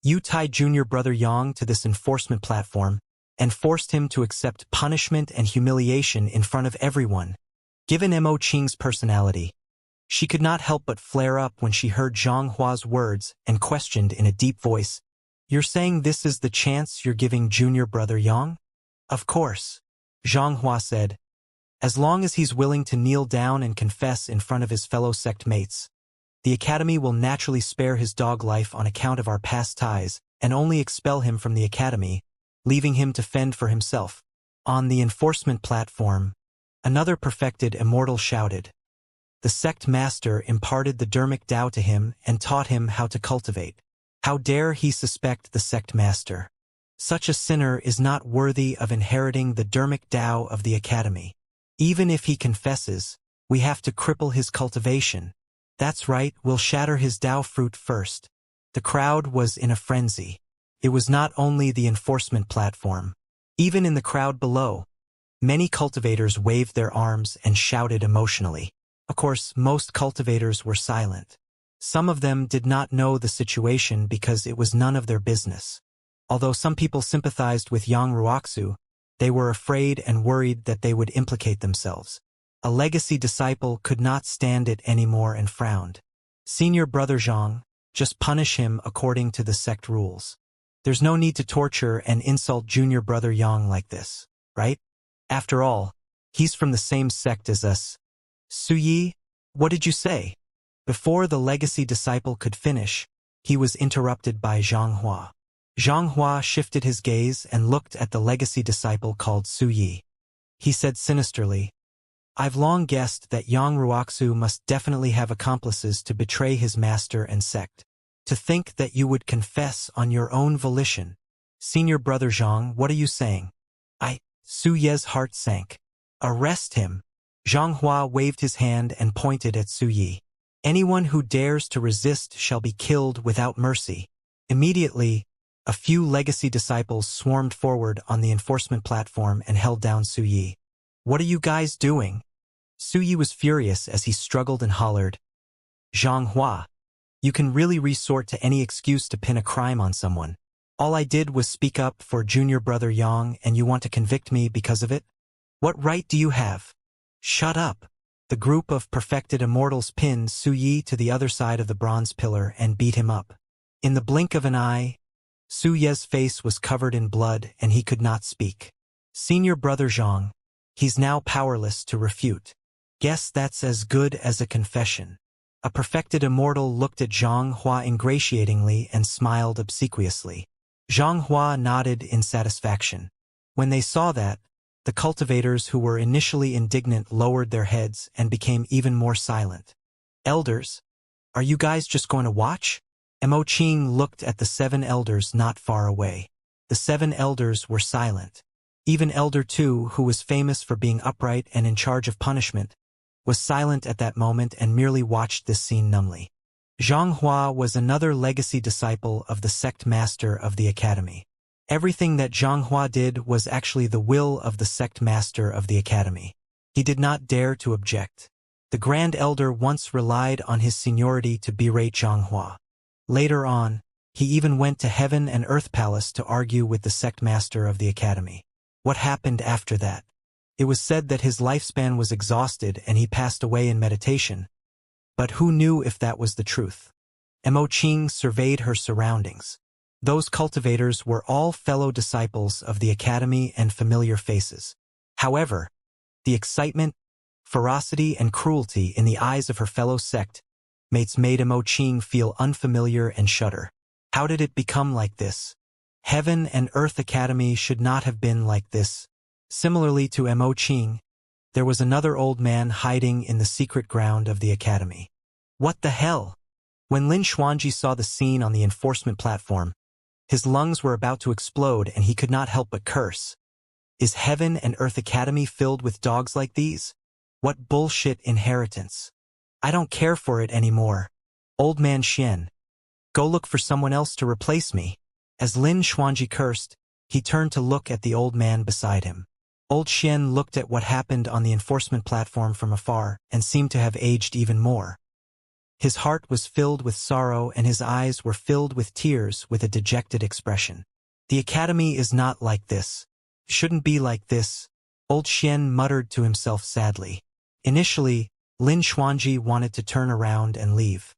You tied junior brother Yang to this enforcement platform and forced him to accept punishment and humiliation in front of everyone. Given Mo Qing's personality, she could not help but flare up when she heard Zhang Hua's words and questioned in a deep voice, "You're saying this is the chance you're giving junior brother Yang?" "Of course," Zhang Hua said, "as long as he's willing to kneel down and confess in front of his fellow sect mates. The Academy will naturally spare his dog life on account of our past ties and only expel him from the Academy, leaving him to fend for himself." On the enforcement platform, another perfected immortal shouted. The sect master imparted the Dermic Tao to him and taught him how to cultivate. How dare he suspect the sect master? Such a sinner is not worthy of inheriting the Dermic Tao of the Academy. Even if he confesses, we have to cripple his cultivation. That's right, we'll shatter his Tao fruit first. The crowd was in a frenzy. It was not only the enforcement platform. Even in the crowd below, many cultivators waved their arms and shouted emotionally. Of course, most cultivators were silent. Some of them did not know the situation because it was none of their business. Although some people sympathized with Yang Ruoxu, they were afraid and worried that they would implicate themselves. A legacy disciple could not stand it anymore and frowned. "Senior brother Zhang, just punish him according to the sect rules. There's no need to torture and insult junior brother Yang like this, right? After all, he's from the same sect as us." "Su Yi, what did you say?" Before the legacy disciple could finish, he was interrupted by Zhang Hua. Zhang Hua shifted his gaze and looked at the legacy disciple called Su Yi. He said sinisterly, "I've long guessed that Yang Ruoxu must definitely have accomplices to betray his master and sect. To think that you would confess on your own volition. Senior brother Zhang, what are you saying?" Su Ye's heart sank. "Arrest him." Zhang Hua waved his hand and pointed at Su Yi. "Anyone who dares to resist shall be killed without mercy." Immediately, a few legacy disciples swarmed forward on the enforcement platform and held down Su Yi. "What are you guys doing?" Su Yi was furious as he struggled and hollered, "Zhang Hua, you can really resort to any excuse to pin a crime on someone. All I did was speak up for junior brother Yang and you want to convict me because of it? What right do you have?" "Shut up." The group of perfected immortals pinned Su Yi to the other side of the bronze pillar and beat him up. In the blink of an eye, Su Ye's face was covered in blood and he could not speak. "Senior brother Zhang, he's now powerless to refute. Guess that's as good as a confession." A perfected immortal looked at Zhang Hua ingratiatingly and smiled obsequiously. Zhang Hua nodded in satisfaction. When they saw that, the cultivators who were initially indignant lowered their heads and became even more silent. "Elders, are you guys just going to watch?" Mo Qing looked at the 7 elders not far away. The 7 elders were silent. Even Elder 2, who was famous for being upright and in charge of punishment, was silent at that moment and merely watched this scene numbly. Zhang Hua was another legacy disciple of the sect master of the Academy. Everything that Zhang Hua did was actually the will of the sect master of the Academy. He did not dare to object. The Grand Elder once relied on his seniority to berate Zhang Hua. Later on, he even went to Heaven and Earth Palace to argue with the sect master of the Academy. What happened after that? It was said that his lifespan was exhausted and he passed away in meditation. But who knew if that was the truth? Mo Qing surveyed her surroundings. Those cultivators were all fellow disciples of the Academy and familiar faces. However, the excitement, ferocity, and cruelty in the eyes of her fellow sect mates made Mo Qing feel unfamiliar and shudder. How did it become like this? Heaven and Earth Academy should not have been like this. Similarly to Mo Qing, there was another old man hiding in the secret ground of the Academy. What the hell? When Lin Xuanji saw the scene on the enforcement platform, his lungs were about to explode and he could not help but curse. Is Heaven and Earth Academy filled with dogs like these? What bullshit inheritance. I don't care for it anymore. Old man Xian, go look for someone else to replace me. As Lin Xuanji cursed, he turned to look at the old man beside him. Old Xian looked at what happened on the enforcement platform from afar and seemed to have aged even more. His heart was filled with sorrow and his eyes were filled with tears with a dejected expression. The academy is not like this. Shouldn't be like this, old Xian muttered to himself sadly. Initially, Lin Xuanji wanted to turn around and leave.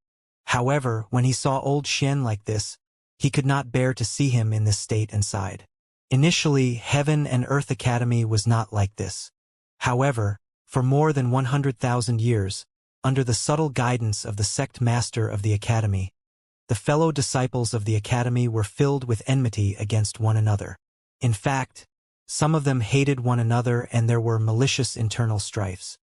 However, when he saw old Xian like this, he could not bear to see him in this state and sighed. Initially, Heaven and Earth Academy was not like this. However, for more than 100,000 years, under the subtle guidance of the sect master of the academy, the fellow disciples of the academy were filled with enmity against one another. In fact, some of them hated one another and there were malicious internal strifes.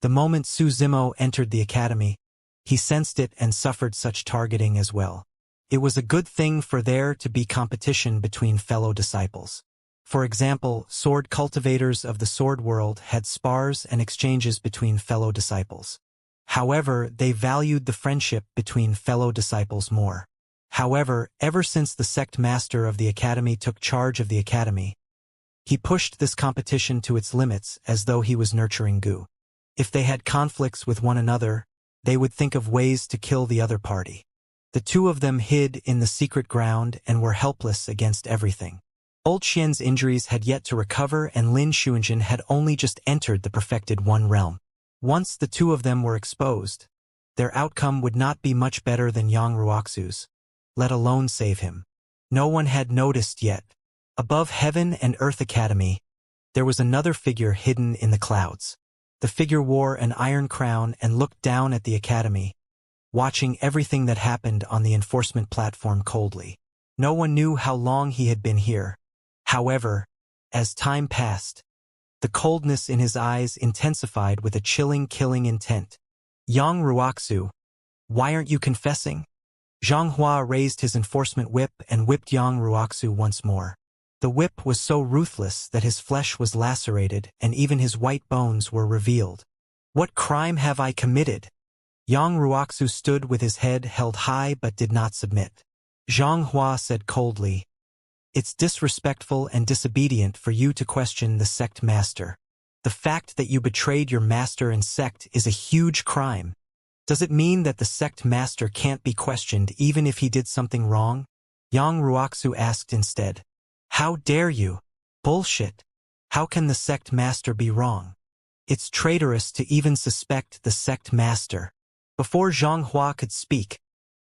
The moment Su Zimo entered the academy, he sensed it and suffered such targeting as well. It was a good thing for there to be competition between fellow disciples. For example, sword cultivators of the sword world had spars and exchanges between fellow disciples. However, they valued the friendship between fellow disciples more. However, ever since the sect master of the academy took charge of the academy, he pushed this competition to its limits as though he was nurturing goo. If they had conflicts with one another, they would think of ways to kill the other party. The two of them hid in the secret ground and were helpless against everything. Old Xian's injuries had yet to recover and Lin Xuanjin had only just entered the perfected one realm. Once the two of them were exposed, their outcome would not be much better than Yang Ruoxu's, let alone save him. No one had noticed yet. Above Heaven and Earth Academy, there was another figure hidden in the clouds. The figure wore an iron crown and looked down at the academy, watching everything that happened on the enforcement platform coldly. No one knew how long he had been here. However, as time passed, the coldness in his eyes intensified with a chilling, killing intent. Yang Ruoxu, why aren't you confessing? Zhang Hua raised his enforcement whip and whipped Yang Ruoxu once more. The whip was so ruthless that his flesh was lacerated and even his white bones were revealed. What crime have I committed? Yang Ruoxu stood with his head held high but did not submit. Zhang Hua said coldly, "It's disrespectful and disobedient for you to question the sect master. The fact that you betrayed your master and sect is a huge crime. Does it mean that the sect master can't be questioned even if he did something wrong?" Yang Ruoxu asked instead. "How dare you? Bullshit. How can the sect master be wrong? It's traitorous to even suspect the sect master." Before Zhang Hua could speak,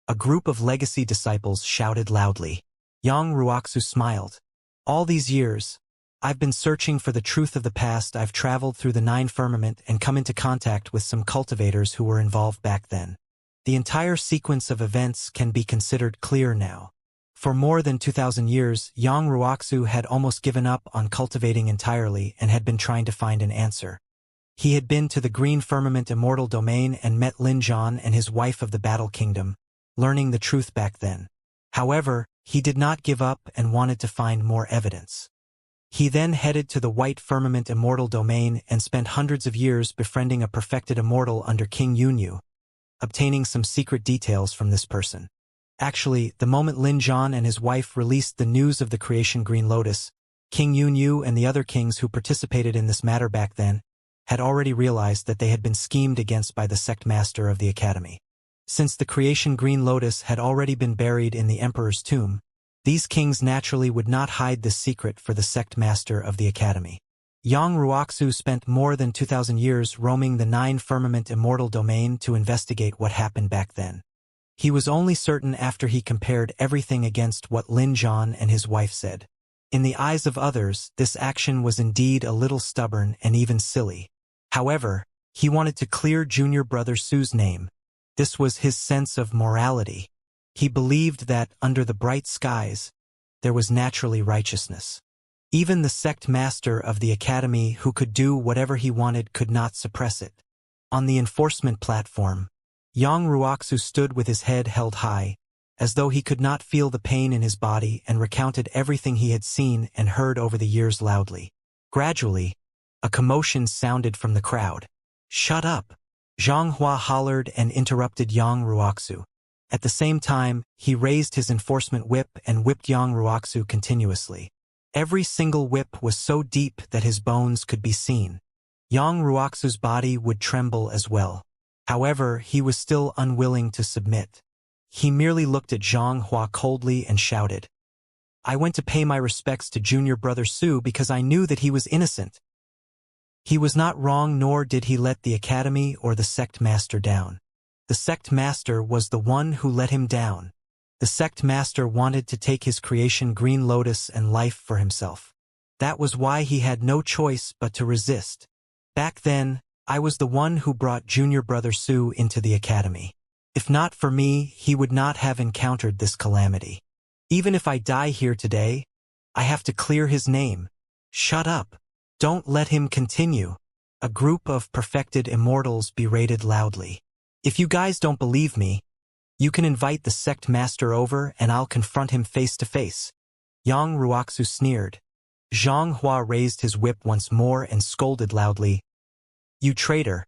a group of legacy disciples shouted loudly. Yang Ruoxu smiled. "All these years, I've been searching for the truth of the past. I've traveled through the 9 firmament and come into contact with some cultivators who were involved back then. The entire sequence of events can be considered clear now. For more than 2,000 years, Yang Ruoxu had almost given up on cultivating entirely and had been trying to find an answer. He had been to the Green Firmament Immortal domain and met Lin Zhan and his wife of the Battle Kingdom, learning the truth back then. However, he did not give up and wanted to find more evidence. He then headed to the White Firmament Immortal domain and spent hundreds of years befriending a perfected immortal under King Yunyu, obtaining some secret details from this person. Actually, the moment Lin Zhan and his wife released the news of the creation Green Lotus, King Yunyu and the other kings who participated in this matter back then had already realized that they had been schemed against by the sect master of the academy. Since the creation Green Lotus had already been buried in the emperor's tomb, these kings naturally would not hide this secret for the sect master of the academy. Yang Ruoxu spent more than 2,000 years roaming the 9 firmament immortal domain to investigate what happened back then. He was only certain after he compared everything against what Lin Zhan and his wife said. In the eyes of others, this action was indeed a little stubborn and even silly. However, he wanted to clear junior brother Su's name. This was his sense of morality. He believed that, under the bright skies, there was naturally righteousness. Even the sect master of the academy who could do whatever he wanted could not suppress it. On the enforcement platform, Yang Ruoxu stood with his head held high, as though he could not feel the pain in his body and recounted everything he had seen and heard over the years loudly. Gradually, a commotion sounded from the crowd. "Shut up!" Zhang Hua hollered and interrupted Yang Ruoxu. At the same time, he raised his enforcement whip and whipped Yang Ruoxu continuously. Every single whip was so deep that his bones could be seen. Yang Ruoxu's body would tremble as well. However, he was still unwilling to submit. He merely looked at Xianxia coldly and shouted, "I went to pay my respects to junior brother Su because I knew that he was innocent. He was not wrong, nor did he let the academy or the sect master down. The sect master was the one who let him down. The sect master wanted to take his creation Green Lotus and life for himself. That was why he had no choice but to resist. Back then, I was the one who brought junior brother Su into the academy. If not for me, he would not have encountered this calamity. Even if I die here today, I have to clear his name." "Shut up. Don't let him continue," a group of perfected immortals berated loudly. "If you guys don't believe me, you can invite the sect master over and I'll confront him face to face." Yang Ruoxu sneered. Xianxia raised his whip once more and scolded loudly, "You traitor!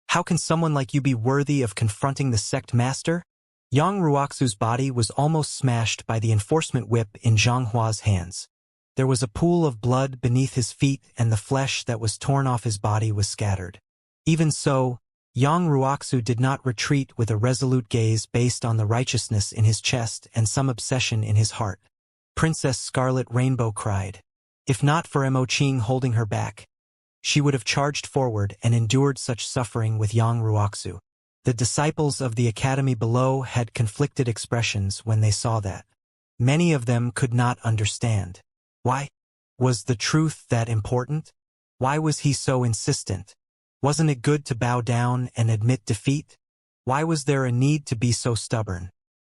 How can someone like you be worthy of confronting the sect master?" Yang Ruoxu's body was almost smashed by the enforcement whip in Xianhua's hands. There was a pool of blood beneath his feet and the flesh that was torn off his body was scattered. Even so, Yang Ruoxu did not retreat with a resolute gaze based on the righteousness in his chest and some obsession in his heart. Princess Scarlet Rainbow cried. If not for Mo Qing holding her back, she would have charged forward and endured such suffering with Yang Ruoxu. The disciples of the academy below had conflicted expressions when they saw that. Many of them could not understand. Why? Was the truth that important? Why was he so insistent? Wasn't it good to bow down and admit defeat? Why was there a need to be so stubborn?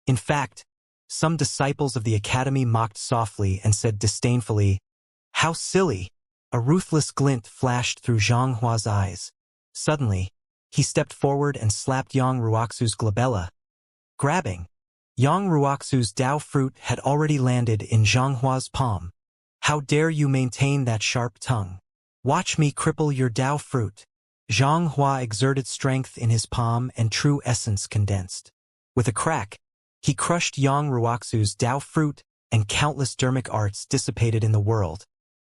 In fact, some disciples of the academy mocked softly and said disdainfully, "How silly!" A ruthless glint flashed through Xianghua's eyes. Suddenly, he stepped forward and slapped Yang Ruoxu's glabella. Grabbing, Yang Ruoxu's Dao fruit had already landed in Xianghua's palm. "How dare you maintain that sharp tongue? Watch me cripple your Dao fruit." Xianghua exerted strength in his palm and true essence condensed. With a crack, he crushed Yang Ruoxu's Dao fruit and countless dermic arts dissipated in the world,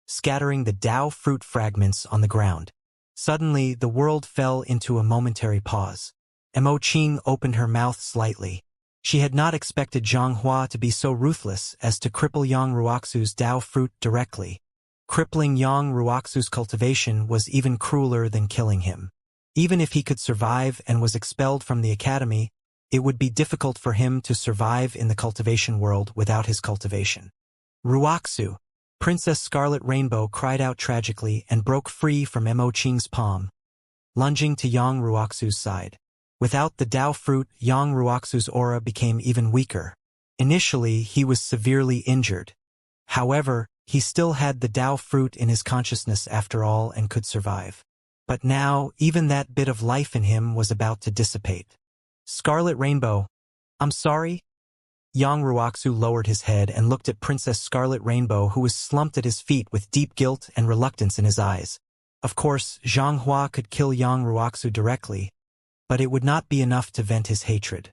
scattering the Dao fruit fragments on the ground. Suddenly, the world fell into a momentary pause. Mo Qing opened her mouth slightly. She had not expected Xianghua to be so ruthless as to cripple Yang Ruoxu's Dao fruit directly. Crippling Yang Ruoxu's cultivation was even crueler than killing him. Even if he could survive and was expelled from the academy, it would be difficult for him to survive in the cultivation world without his cultivation. "Ruoxu!" Princess Scarlet Rainbow cried out tragically and broke free from Mo Qing's palm, lunging to Yang Ruoxu's side. Without the Dao fruit, Yang Ruoxu's aura became even weaker. Initially, he was severely injured. However, he still had the Dao fruit in his consciousness after all and could survive. But now, even that bit of life in him was about to dissipate. "Scarlet Rainbow, I'm sorry?" Yang Ruoxu lowered his head and looked at Princess Scarlet Rainbow, who was slumped at his feet with deep guilt and reluctance in his eyes. Of course, Xianghua could kill Yang Ruoxu directly, but it would not be enough to vent his hatred.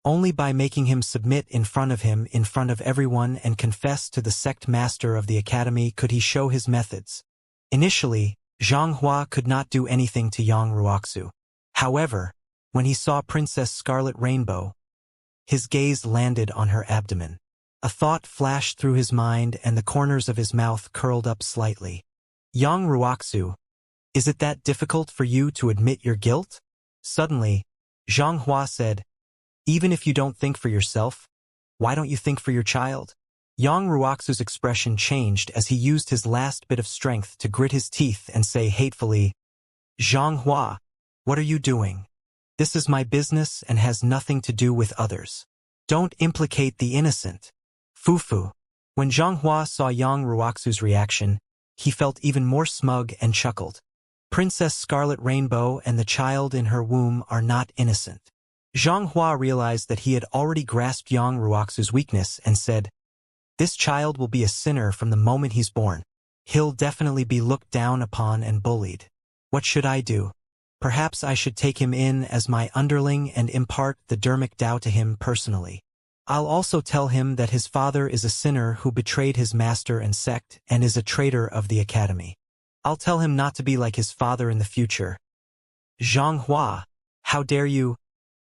Only by making him submit in front of everyone and confess to the sect master of the academy could he show his methods. Initially, Xianghua could not do anything to Yang Ruoxu. However, when he saw Princess Scarlet Rainbow, his gaze landed on her abdomen. A thought flashed through his mind and the corners of his mouth curled up slightly. "Yang Ruoxu, is it that difficult for you to admit your guilt?" Suddenly, Xianghua said, "Even if you don't think for yourself, why don't you think for your child?" Yang Ruoxu's expression changed as he used his last bit of strength to grit his teeth and say hatefully, "Xianghua, what are you doing? This is my business and has nothing to do with others. Don't implicate the innocent." Fufu. When Xianghua saw Yang Ruoxu's reaction, he felt even more smug and chuckled. Princess Scarlet Rainbow and the child in her womb are not innocent. Xianghua realized that he had already grasped Yang Ruoxu's weakness and said, "This child will be a sinner from the moment he's born. He'll definitely be looked down upon and bullied. What should I do? Perhaps I should take him in as my underling and impart the dermic Tao to him personally. I'll also tell him that his father is a sinner who betrayed his master and sect and is a traitor of the academy. I'll tell him not to be like his father in the future." "Xianghua, How dare you?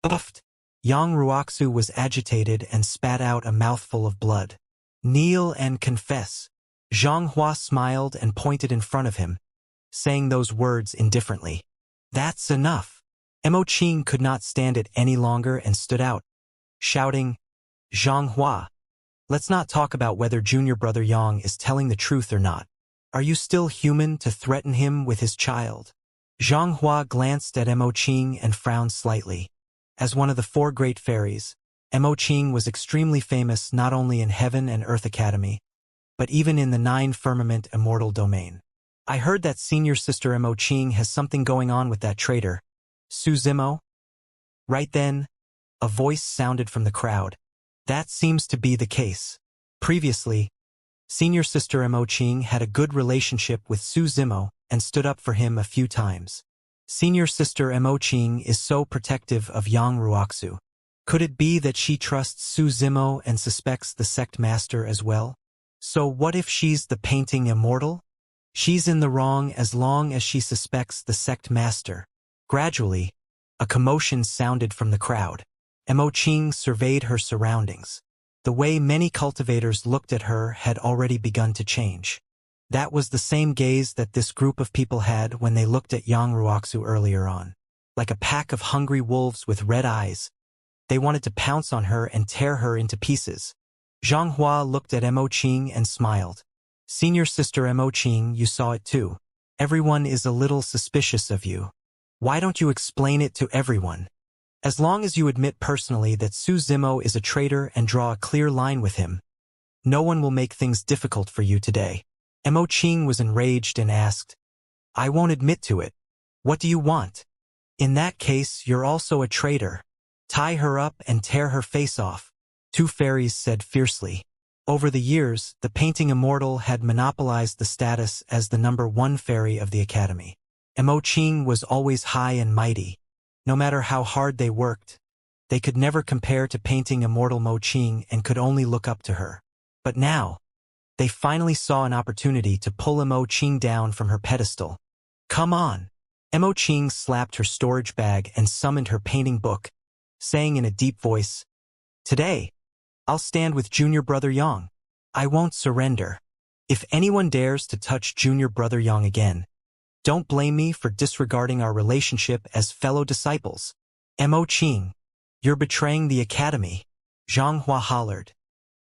Uffed. Yang Ruoxu was agitated and spat out a mouthful of blood. Kneel and confess. Zhang Hua smiled and pointed in front of him, saying those words indifferently. That's enough. Mo Qing could not stand it any longer and stood out, shouting, Zhang Hua, let's not talk about whether junior brother Yang is telling the truth or not. Are you still human to threaten him with his child? Zhang Hua glanced at Mo Qing and frowned slightly. As one of the 4 great fairies, Mo Qing was extremely famous not only in Heaven and Earth Academy, but even in the 9 firmament immortal domain. I heard that senior sister Mo Qing has something going on with that traitor, Su Zimo? Right then, a voice sounded from the crowd. That seems to be the case. Previously, senior sister Mo Qing had a good relationship with Su Zimo and stood up for him a few times. Senior sister Mo Qing is so protective of Yang Ruoxu. Could it be that she trusts Su Zimo and suspects the sect master as well? So what if she's the painting immortal? She's in the wrong as long as she suspects the sect master. Gradually, a commotion sounded from the crowd. Mo Qing surveyed her surroundings. The way many cultivators looked at her had already begun to change. That was the same gaze that this group of people had when they looked at Yang Ruoxu earlier on. Like a pack of hungry wolves with red eyes, they wanted to pounce on her and tear her into pieces. Zhang Hua looked at Mo Qing and smiled. Senior sister Mo Qing, you saw it too. Everyone is a little suspicious of you. Why don't you explain it to everyone? As long as you admit personally that Su Zimo is a traitor and draw a clear line with him, no one will make things difficult for you today. Mo Qing was enraged and asked, I won't admit to it. What do you want? In that case, you're also a traitor. Tie her up and tear her face off, 2 fairies said fiercely. Over the years, the painting Immortal had monopolized the status as the #1 fairy of the Academy. Mo Qing was always high and mighty. No matter how hard they worked, they could never compare to painting Immortal Mo Qing and could only look up to her. But now, they finally saw an opportunity to pull Mo Qing down from her pedestal. Come on! Mo Qing slapped her storage bag and summoned her painting book, saying in a deep voice, Today, I'll stand with junior brother Yang. I won't surrender. If anyone dares to touch junior brother Yang again, don't blame me for disregarding our relationship as fellow disciples. Mo Qing, you're betraying the academy. Zhang Hua hollered.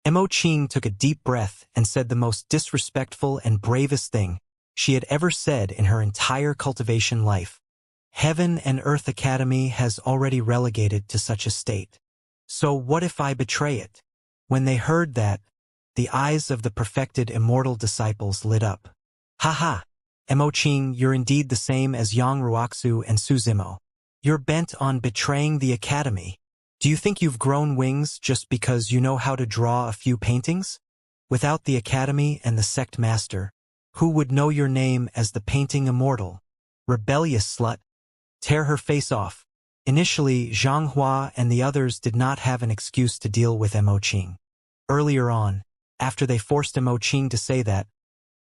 Mo Qing took a deep breath and said the most disrespectful and bravest thing she had ever said in her entire cultivation life. Heaven and Earth Academy has already relegated to such a state. So what if I betray it? When they heard that, the eyes of the perfected immortal disciples lit up. Ha! Mo Qing, you're indeed the same as Yang Ruoxu and Su Zimo. You're bent on betraying the academy. Do you think you've grown wings just because you know how to draw a few paintings? Without the academy and the sect master, who would know your name as the painting immortal? Rebellious slut. Tear her face off. Initially, Zhang Hua and the others did not have an excuse to deal with Mo Qing. Earlier on, after they forced Mo Qing to say that,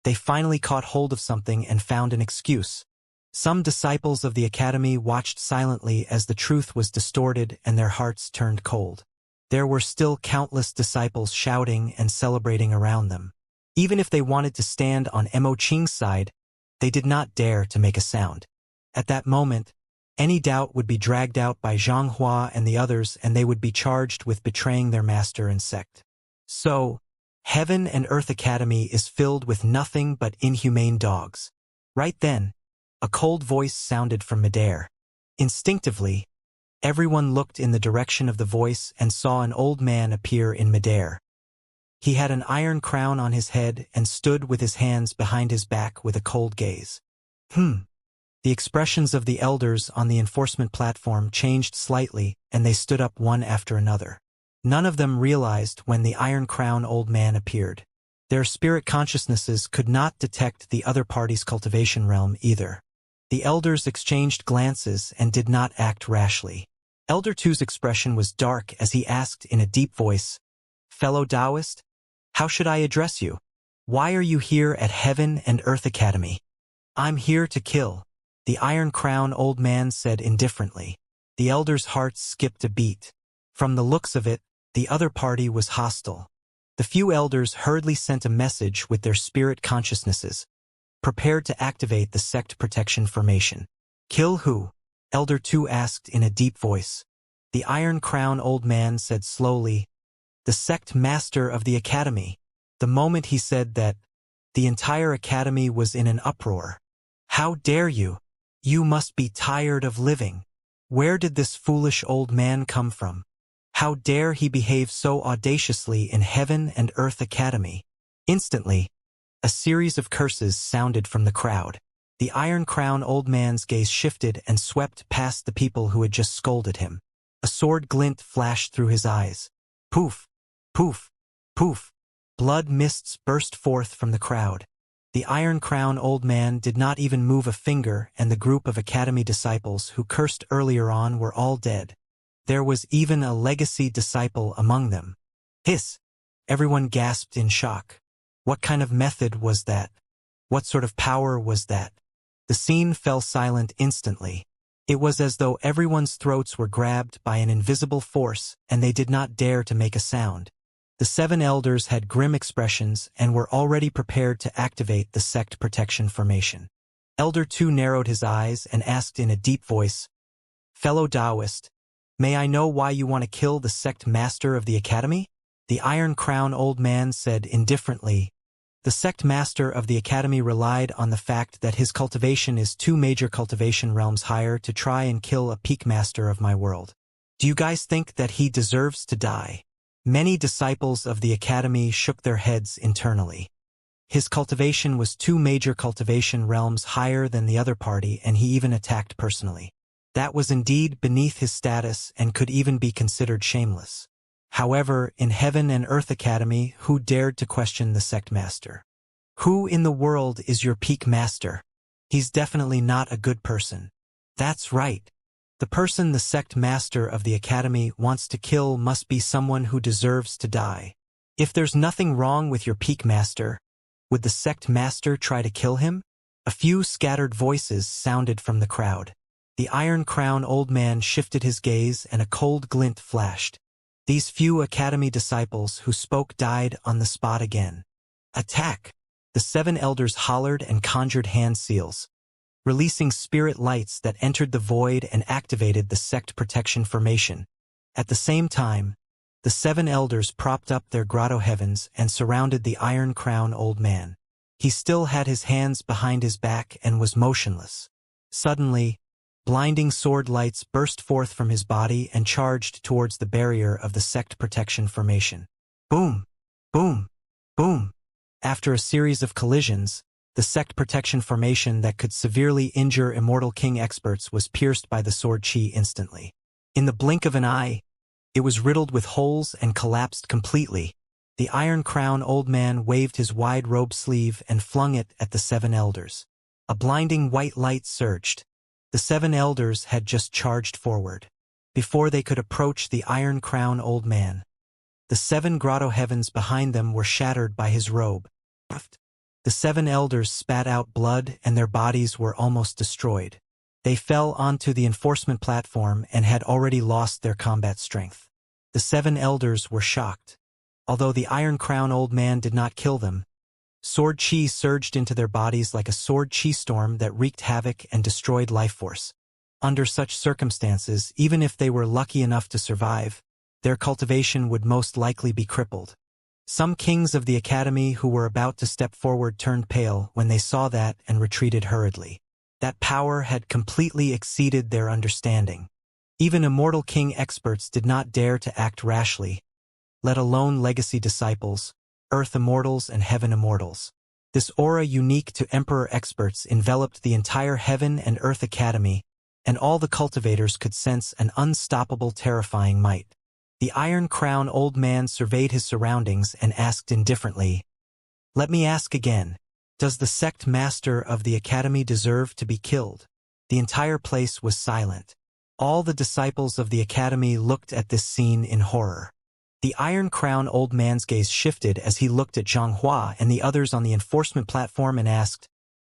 they finally caught hold of something and found an excuse. Some disciples of the academy watched silently as the truth was distorted and their hearts turned cold. There were still countless disciples shouting and celebrating around them. Even if they wanted to stand on Mo Qing's side, they did not dare to make a sound. At that moment, any doubt would be dragged out by Zhang Hua and the others, and they would be charged with betraying their master and sect. So, Heaven and Earth Academy is filled with nothing but inhumane dogs. Right then, a cold voice sounded from midair. Instinctively, everyone looked in the direction of the voice and saw an old man appear in midair. He had an iron crown on his head and stood with his hands behind his back with a cold gaze. The expressions of the elders on the enforcement platform changed slightly, and they stood up one after another. None of them realized when the Iron Crown old man appeared. Their spirit consciousnesses could not detect the other party's cultivation realm either. The elders exchanged glances and did not act rashly. Elder Two's expression was dark as he asked in a deep voice, Fellow Taoist, how should I address you? Why are you here at Heaven and Earth Academy? I'm here to kill, the Iron Crown old man said indifferently. The elders' hearts skipped a beat. From the looks of it, the other party was hostile. The few elders hurriedly sent a message with their spirit consciousnesses, prepared to activate the sect protection formation. Kill who? Elder 2 asked in a deep voice. The Iron Crown old man said slowly, the sect master of the academy. The moment he said that, the entire academy was in an uproar. How dare you? You must be tired of living. Where did this foolish old man come from? How dare he behave so audaciously in Heaven and Earth Academy? Instantly, a series of curses sounded from the crowd. The Iron Crown old man's gaze shifted and swept past the people who had just scolded him. A sword glint flashed through his eyes. Poof, poof, poof. Blood mists burst forth from the crowd. The Iron Crown old man did not even move a finger, and the group of academy disciples who cursed earlier on were all dead. There was even a legacy disciple among them. Hiss! Everyone gasped in shock. What kind of method was that? What sort of power was that? The scene fell silent instantly. It was as though everyone's throats were grabbed by an invisible force, and they did not dare to make a sound. The 7 elders had grim expressions and were already prepared to activate the sect protection formation. Elder 2 narrowed his eyes and asked in a deep voice, Fellow Taoist, may I know why you want to kill the sect master of the academy? The Iron Crown old man said indifferently, the sect master of the academy relied on the fact that his cultivation is 2 major cultivation realms higher to try and kill a peak master of my world. Do you guys think that he deserves to die? Many disciples of the academy shook their heads internally. His cultivation was 2 major cultivation realms higher than the other party, and he even attacked personally. That was indeed beneath his status and could even be considered shameless. However, in Heaven and Earth Academy, who dared to question the sect master? Who in the world is your peak master? He's definitely not a good person. That's right. The person the sect master of the academy wants to kill must be someone who deserves to die. If there's nothing wrong with your peak master, would the sect master try to kill him? A few scattered voices sounded from the crowd. The Iron Crown old man shifted his gaze and a cold glint flashed. These few academy disciples who spoke died on the spot again. Attack! The 7 elders hollered and conjured hand seals, releasing spirit lights that entered the void and activated the sect protection formation. At the same time, the 7 elders propped up their grotto heavens and surrounded the Iron Crown old man. He still had his hands behind his back and was motionless. Suddenly, blinding sword lights burst forth from his body and charged towards the barrier of the sect protection formation. Boom! Boom! Boom! After a series of collisions, the sect protection formation that could severely injure Immortal King experts was pierced by the sword chi instantly. In the blink of an eye, it was riddled with holes and collapsed completely. The Iron Crown old man waved his wide robe sleeve and flung it at the 7 elders. A blinding white light surged. The 7 elders had just charged forward. Before they could approach the Iron Crown old man, the 7 grotto heavens behind them were shattered by his robe. The 7 elders spat out blood and their bodies were almost destroyed. They fell onto the enforcement platform and had already lost their combat strength. The 7 elders were shocked. Although the Iron Crown old man did not kill them, sword chi surged into their bodies like a sword chi storm that wreaked havoc and destroyed life force. Under such circumstances, even if they were lucky enough to survive, their cultivation would most likely be crippled. Some kings of the academy who were about to step forward turned pale when they saw that and retreated hurriedly. That power had completely exceeded their understanding. Even Immortal King experts did not dare to act rashly, let alone legacy disciples, Earth Immortals and Heaven Immortals. This aura unique to Emperor experts enveloped the entire Heaven and Earth Academy, and all the cultivators could sense an unstoppable, terrifying might. The Iron Crown old man surveyed his surroundings and asked indifferently, "Let me ask again, does the sect master of the academy deserve to be killed?" The entire place was silent. All the disciples of the academy looked at this scene in horror. The Iron Crown old man's gaze shifted as he looked at Xianxia and the others on the enforcement platform and asked,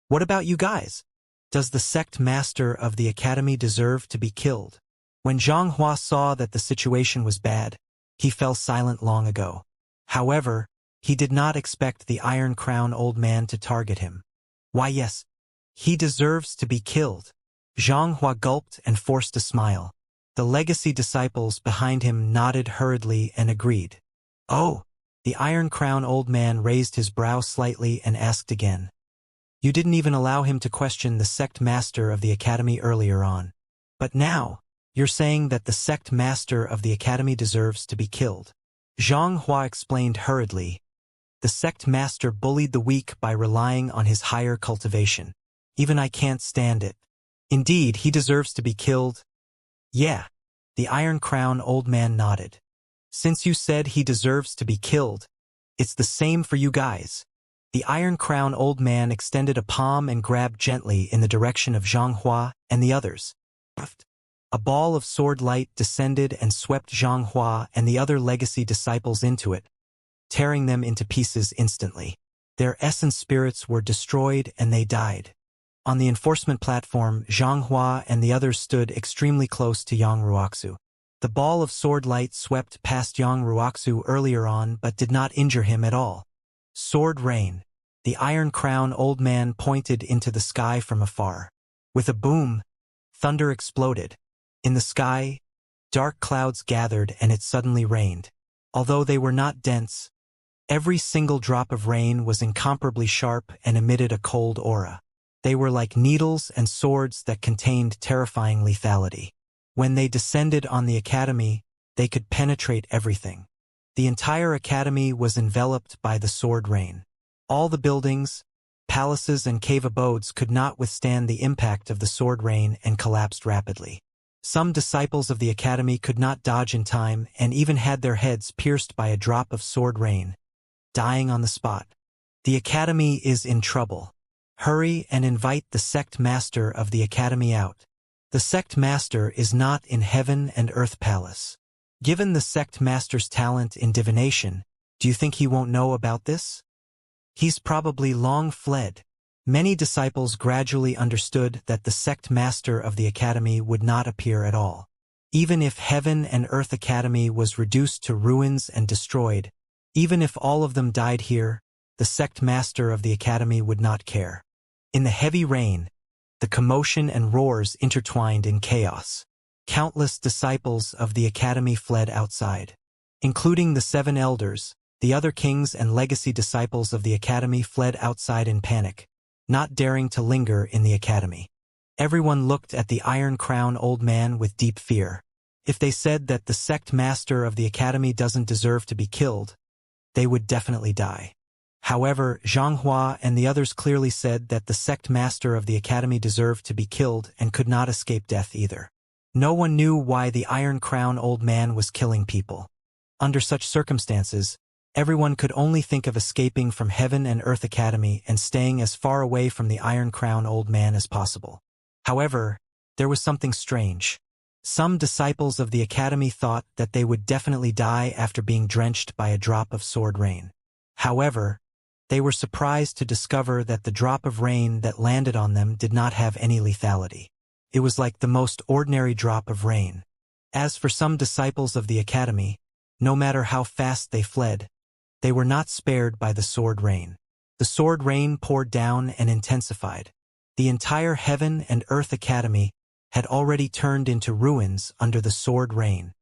"What about you guys? Does the sect master of the academy deserve to be killed?" When Zhang Hua saw that the situation was bad, he fell silent long ago. However, he did not expect the Iron Crown old man to target him. Why yes, he deserves to be killed. Zhang Hua gulped and forced a smile. The legacy disciples behind him nodded hurriedly and agreed. Oh, the Iron Crown old man raised his brow slightly and asked again. You didn't even allow him to question the sect master of the academy earlier on. But now, you're saying that the sect master of the academy deserves to be killed. Zhang Hua explained hurriedly. The sect master bullied the weak by relying on his higher cultivation. Even I can't stand it. Indeed, he deserves to be killed. Yeah, the Iron Crown old man nodded. Since you said he deserves to be killed, it's the same for you guys. The Iron Crown old man extended a palm and grabbed gently in the direction of Zhang Hua and the others. A ball of sword light descended and swept Zhang Hua and the other legacy disciples into it, tearing them into pieces instantly. Their essence spirits were destroyed and they died. On the enforcement platform, Zhang Hua and the others stood extremely close to Yang Ruoxu. The ball of sword light swept past Yang Ruoxu earlier on but did not injure him at all. Sword rain. The Iron Crown old man pointed into the sky from afar. With a boom, thunder exploded. In the sky, dark clouds gathered and it suddenly rained. Although they were not dense, every single drop of rain was incomparably sharp and emitted a cold aura. They were like needles and swords that contained terrifying lethality. When they descended on the academy, they could penetrate everything. The entire academy was enveloped by the sword rain. All the buildings, palaces and cave abodes could not withstand the impact of the sword rain and collapsed rapidly. Some disciples of the academy could not dodge in time and even had their heads pierced by a drop of sword rain, dying on the spot. The academy is in trouble. Hurry and invite the sect master of the academy out. The sect master is not in heaven and earth palace. Given the sect master's talent in divination, do you think he won't know about this? He's probably long fled. Many disciples gradually understood that the sect master of the academy would not appear at all. Even if Heaven and Earth Academy was reduced to ruins and destroyed, even if all of them died here, the sect master of the academy would not care. In the heavy rain, the commotion and roars intertwined in chaos. Countless disciples of the academy fled outside. Including the 7 elders, the other kings and legacy disciples of the academy fled outside in panic, not daring to linger in the academy. Everyone looked at the Iron Crown old man with deep fear. If they said that the sect master of the academy doesn't deserve to be killed, they would definitely die. However, Zhang Hua and the others clearly said that the sect master of the academy deserved to be killed and could not escape death either. No one knew why the Iron Crown old man was killing people. Under such circumstances, everyone could only think of escaping from Heaven and Earth Academy and staying as far away from the Iron Crown old man as possible. However, there was something strange. Some disciples of the academy thought that they would definitely die after being drenched by a drop of sword rain. However, they were surprised to discover that the drop of rain that landed on them did not have any lethality. It was like the most ordinary drop of rain. As for some disciples of the academy, no matter how fast they fled, they were not spared by the sword rain. The sword rain poured down and intensified. The entire Heaven and Earth Academy had already turned into ruins under the sword rain.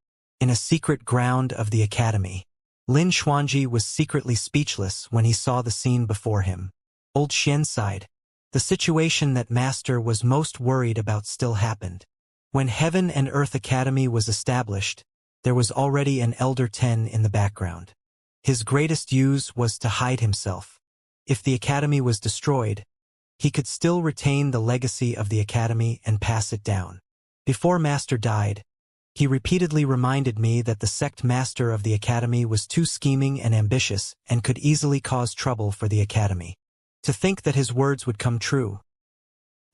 In a secret ground of the academy, Lin Xuanji was secretly speechless when he saw the scene before him. Old Xian sighed. The situation that Master was most worried about still happened. When Heaven and Earth Academy was established, there was already an Elder 10 in the background. His greatest use was to hide himself. If the academy was destroyed, he could still retain the legacy of the academy and pass it down. Before Master died, he repeatedly reminded me that the sect master of the academy was too scheming and ambitious and could easily cause trouble for the academy. To think that his words would come true.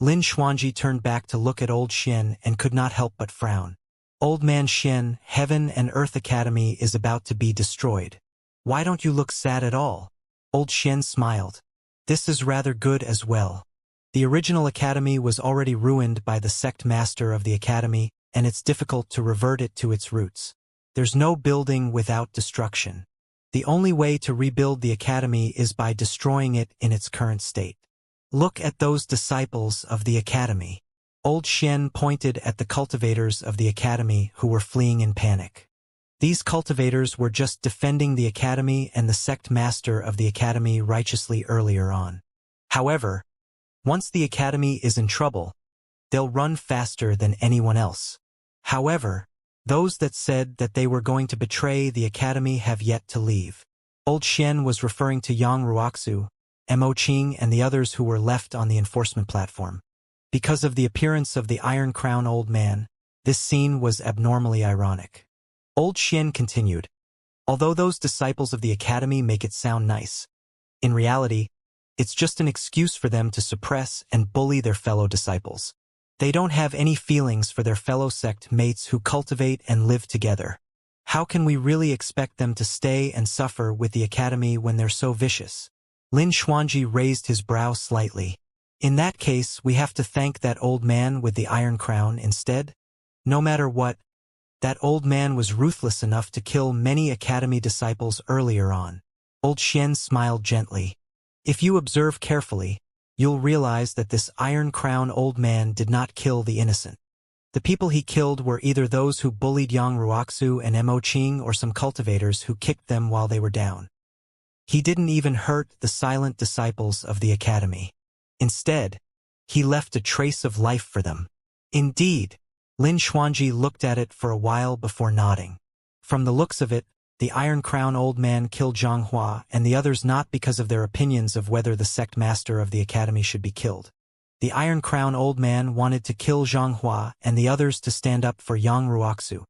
Lin Xuanji turned back to look at old Xian and could not help but frown. Old man Xian, Heaven and Earth Academy is about to be destroyed. Why don't you look sad at all? Old Xian smiled. This is rather good as well. The original academy was already ruined by the sect master of the academy, and it's difficult to revert it to its roots. There's no building without destruction. The only way to rebuild the academy is by destroying it in its current state. Look at those disciples of the academy. Old Xian pointed at the cultivators of the academy who were fleeing in panic. These cultivators were just defending the academy and the sect master of the academy righteously earlier on. However, once the academy is in trouble, they'll run faster than anyone else. However, those that said that they were going to betray the academy have yet to leave. Old Xian was referring to Yang Ruoxu, Mo Qing, and the others who were left on the enforcement platform. Because of the appearance of the Iron Crown old man, this scene was abnormally ironic. Old Xian continued, although those disciples of the academy make it sound nice, in reality, it's just an excuse for them to suppress and bully their fellow disciples. They don't have any feelings for their fellow sect mates who cultivate and live together. How can we really expect them to stay and suffer with the academy when they're so vicious? Lin Xuanji raised his brow slightly. In that case, we have to thank that old man with the iron crown instead? No matter what, that old man was ruthless enough to kill many academy disciples earlier on. Old Xian smiled gently. If you observe carefully, you'll realize that this Iron Crown old man did not kill the innocent. The people he killed were either those who bullied Yang Ruoxu and Mo Qing or some cultivators who kicked them while they were down. He didn't even hurt the silent disciples of the academy. Instead, he left a trace of life for them. Indeed, Lin Xuanji looked at it for a while before nodding. From the looks of it, the Iron Crown old man killed Zhang Hua and the others not because of their opinions of whether the sect master of the academy should be killed. The Iron Crown old man wanted to kill Zhang Hua and the others to stand up for Yang Ruoxu.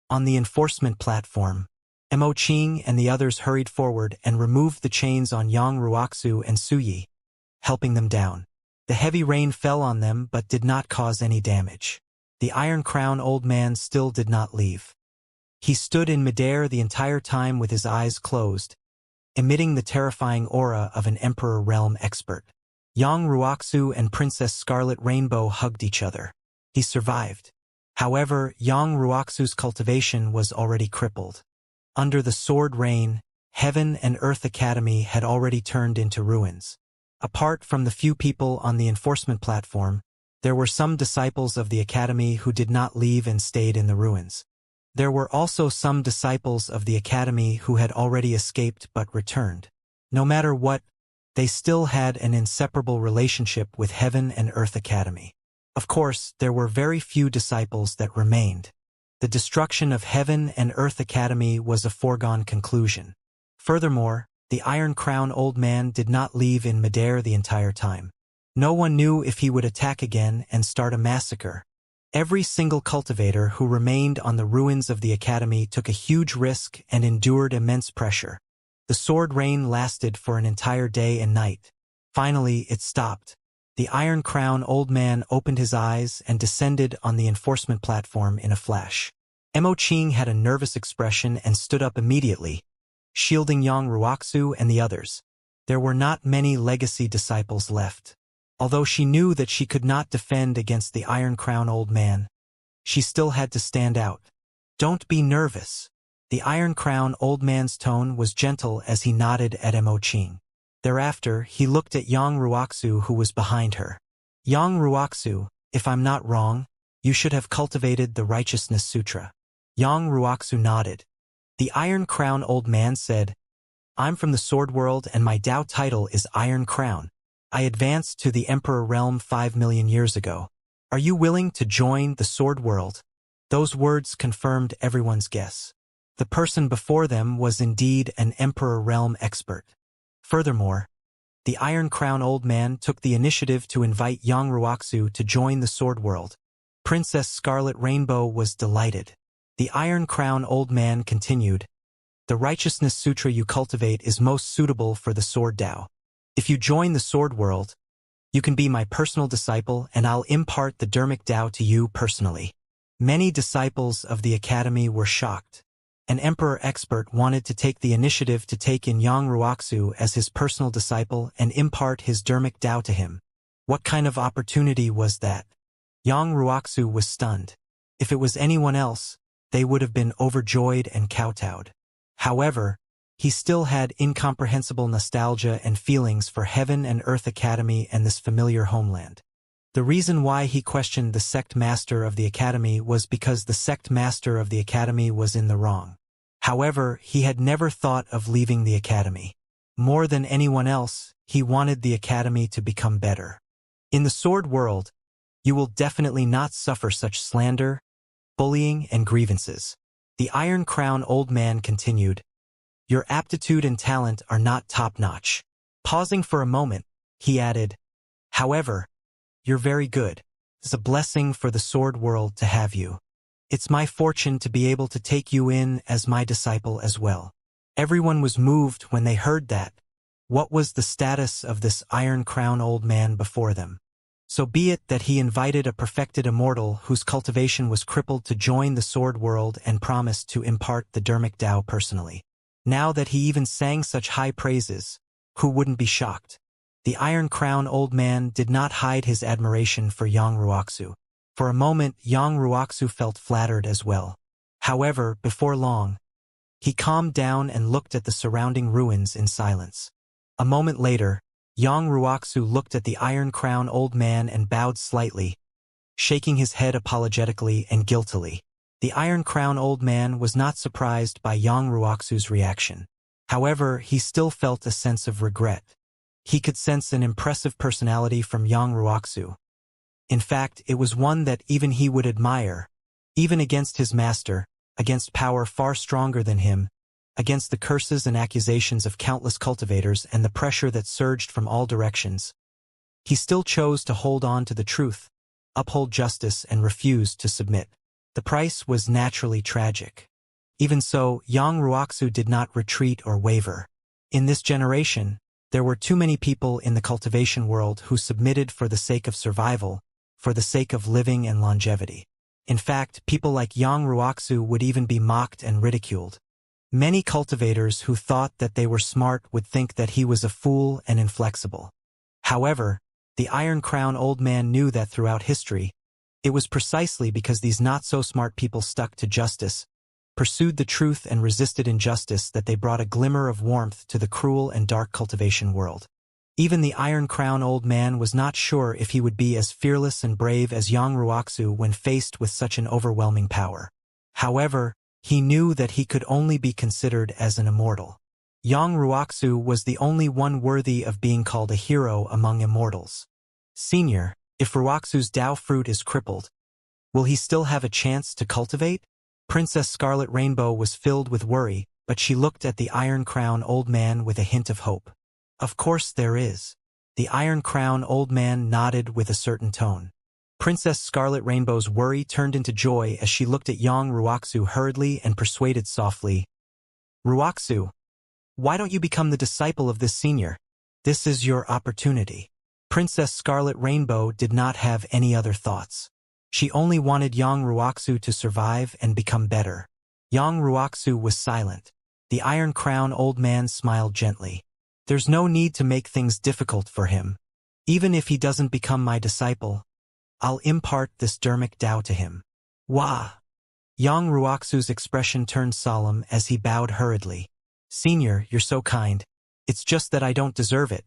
On the enforcement platform, Mo Qing and the others hurried forward and removed the chains on Yang Ruoxu and Su Yi, helping them down. The heavy rain fell on them but did not cause any damage. The Iron Crown old man still did not leave. He stood in midair the entire time with his eyes closed, emitting the terrifying aura of an Emperor Realm expert. Yang Ruoxu and Princess Scarlet Rainbow hugged each other. He survived. However, Yang Ruoxu's cultivation was already crippled. Under the sword rain, Heaven and Earth Academy had already turned into ruins. Apart from the few people on the enforcement platform, there were some disciples of the academy who did not leave and stayed in the ruins. There were also some disciples of the academy who had already escaped but returned. No matter what, they still had an inseparable relationship with Heaven and Earth Academy. Of course, there were very few disciples that remained. The destruction of Heaven and Earth Academy was a foregone conclusion. Furthermore, the Iron Crown old man did not leave in midair the entire time. No one knew if he would attack again and start a massacre. Every single cultivator who remained on the ruins of the academy took a huge risk and endured immense pressure. The sword rain lasted for an entire day and night. Finally, it stopped. The Iron Crown old man opened his eyes and descended on the enforcement platform in a flash. Mo Qing had a nervous expression and stood up immediately, shielding Yang Ruoxu and the others. There were not many legacy disciples left. Although she knew that she could not defend against the Iron Crown old man, she still had to stand out. Don't be nervous. The Iron Crown old man's tone was gentle as he nodded at Mo Qing. Thereafter, he looked at Yang Ruoxu who was behind her. Yang Ruoxu, if I'm not wrong, you should have cultivated the Righteousness Sutra. Yang Ruoxu nodded. The Iron Crown old man said, I'm from the Sword World and my Tao title is Iron Crown. I advanced to the Emperor Realm 5 million years ago. Are you willing to join the Sword World? Those words confirmed everyone's guess. The person before them was indeed an Emperor Realm expert. Furthermore, the Iron Crown old man took the initiative to invite Yang Ruoxu to join the Sword World. Princess Scarlet Rainbow was delighted. The Iron Crown old man continued, the Righteousness Sutra you cultivate is most suitable for the Sword Tao. If you join the Sword World, you can be my personal disciple and I'll impart the Dermic Tao to you personally. Many disciples of the academy were shocked. An emperor expert wanted to take the initiative to take in Yang Ruoxu as his personal disciple and impart his Dermic Tao to him. What kind of opportunity was that? Yang Ruoxu was stunned. If it was anyone else, they would have been overjoyed and kowtowed. However, he still had incomprehensible nostalgia and feelings for Heaven and Earth Academy and this familiar homeland. The reason why he questioned the sect master of the academy was because the sect master of the academy was in the wrong. However, he had never thought of leaving the academy. More than anyone else, he wanted the academy to become better. In the sword world, you will definitely not suffer such slander, bullying, and grievances. The Iron Crown old man continued. Your aptitude and talent are not top-notch. Pausing for a moment, he added, however, you're very good. It's a blessing for the sword world to have you. It's my fortune to be able to take you in as my disciple as well. Everyone was moved when they heard that. What was the status of this Iron Crown old man before them? So be it that he invited a perfected immortal whose cultivation was crippled to join the sword world and promised to impart the Dermic Tao personally. Now that he even sang such high praises, who wouldn't be shocked? The Iron Crown old man did not hide his admiration for Yang Ruoxu. For a moment, Yang Ruoxu felt flattered as well. However, before long, he calmed down and looked at the surrounding ruins in silence. A moment later, Yang Ruoxu looked at the Iron Crown old man and bowed slightly, shaking his head apologetically and guiltily. The Iron Crown old man was not surprised by Yang Ruoxu's reaction. However, he still felt a sense of regret. He could sense an impressive personality from Yang Ruoxu. In fact, it was one that even he would admire, even against his master, against power far stronger than him, against the curses and accusations of countless cultivators and the pressure that surged from all directions. He still chose to hold on to the truth, uphold justice, and refuse to submit. The price was naturally tragic. Even so, Yang Ruoxu did not retreat or waver. In this generation, there were too many people in the cultivation world who submitted for the sake of survival, for the sake of living and longevity. In fact, people like Yang Ruoxu would even be mocked and ridiculed. Many cultivators who thought that they were smart would think that he was a fool and inflexible. However, the Iron Crown old man knew that throughout history, it was precisely because these not-so-smart people stuck to justice, pursued the truth and resisted injustice that they brought a glimmer of warmth to the cruel and dark cultivation world. Even the Iron Crown old man was not sure if he would be as fearless and brave as Yang Ruoxu when faced with such an overwhelming power. However, he knew that he could only be considered as an immortal. Yang Ruoxu was the only one worthy of being called a hero among immortals. Senior, if Ruoxu's Tao fruit is crippled, will he still have a chance to cultivate? Princess Scarlet Rainbow was filled with worry, but she looked at the Iron Crown old man with a hint of hope. Of course there is. The Iron Crown old man nodded with a certain tone. Princess Scarlet Rainbow's worry turned into joy as she looked at Yang Ruoxu hurriedly and persuaded softly. Ruoxu, why don't you become the disciple of this senior? This is your opportunity. Princess Scarlet Rainbow did not have any other thoughts. She only wanted Yang Ruoxu to survive and become better. Yang Ruoxu was silent. The Iron Crown old man smiled gently. There's no need to make things difficult for him. Even if he doesn't become my disciple, I'll impart this Dermic Tao to him. Wah! Yang Ruoxu's expression turned solemn as he bowed hurriedly. Senior, you're so kind. It's just that I don't deserve it.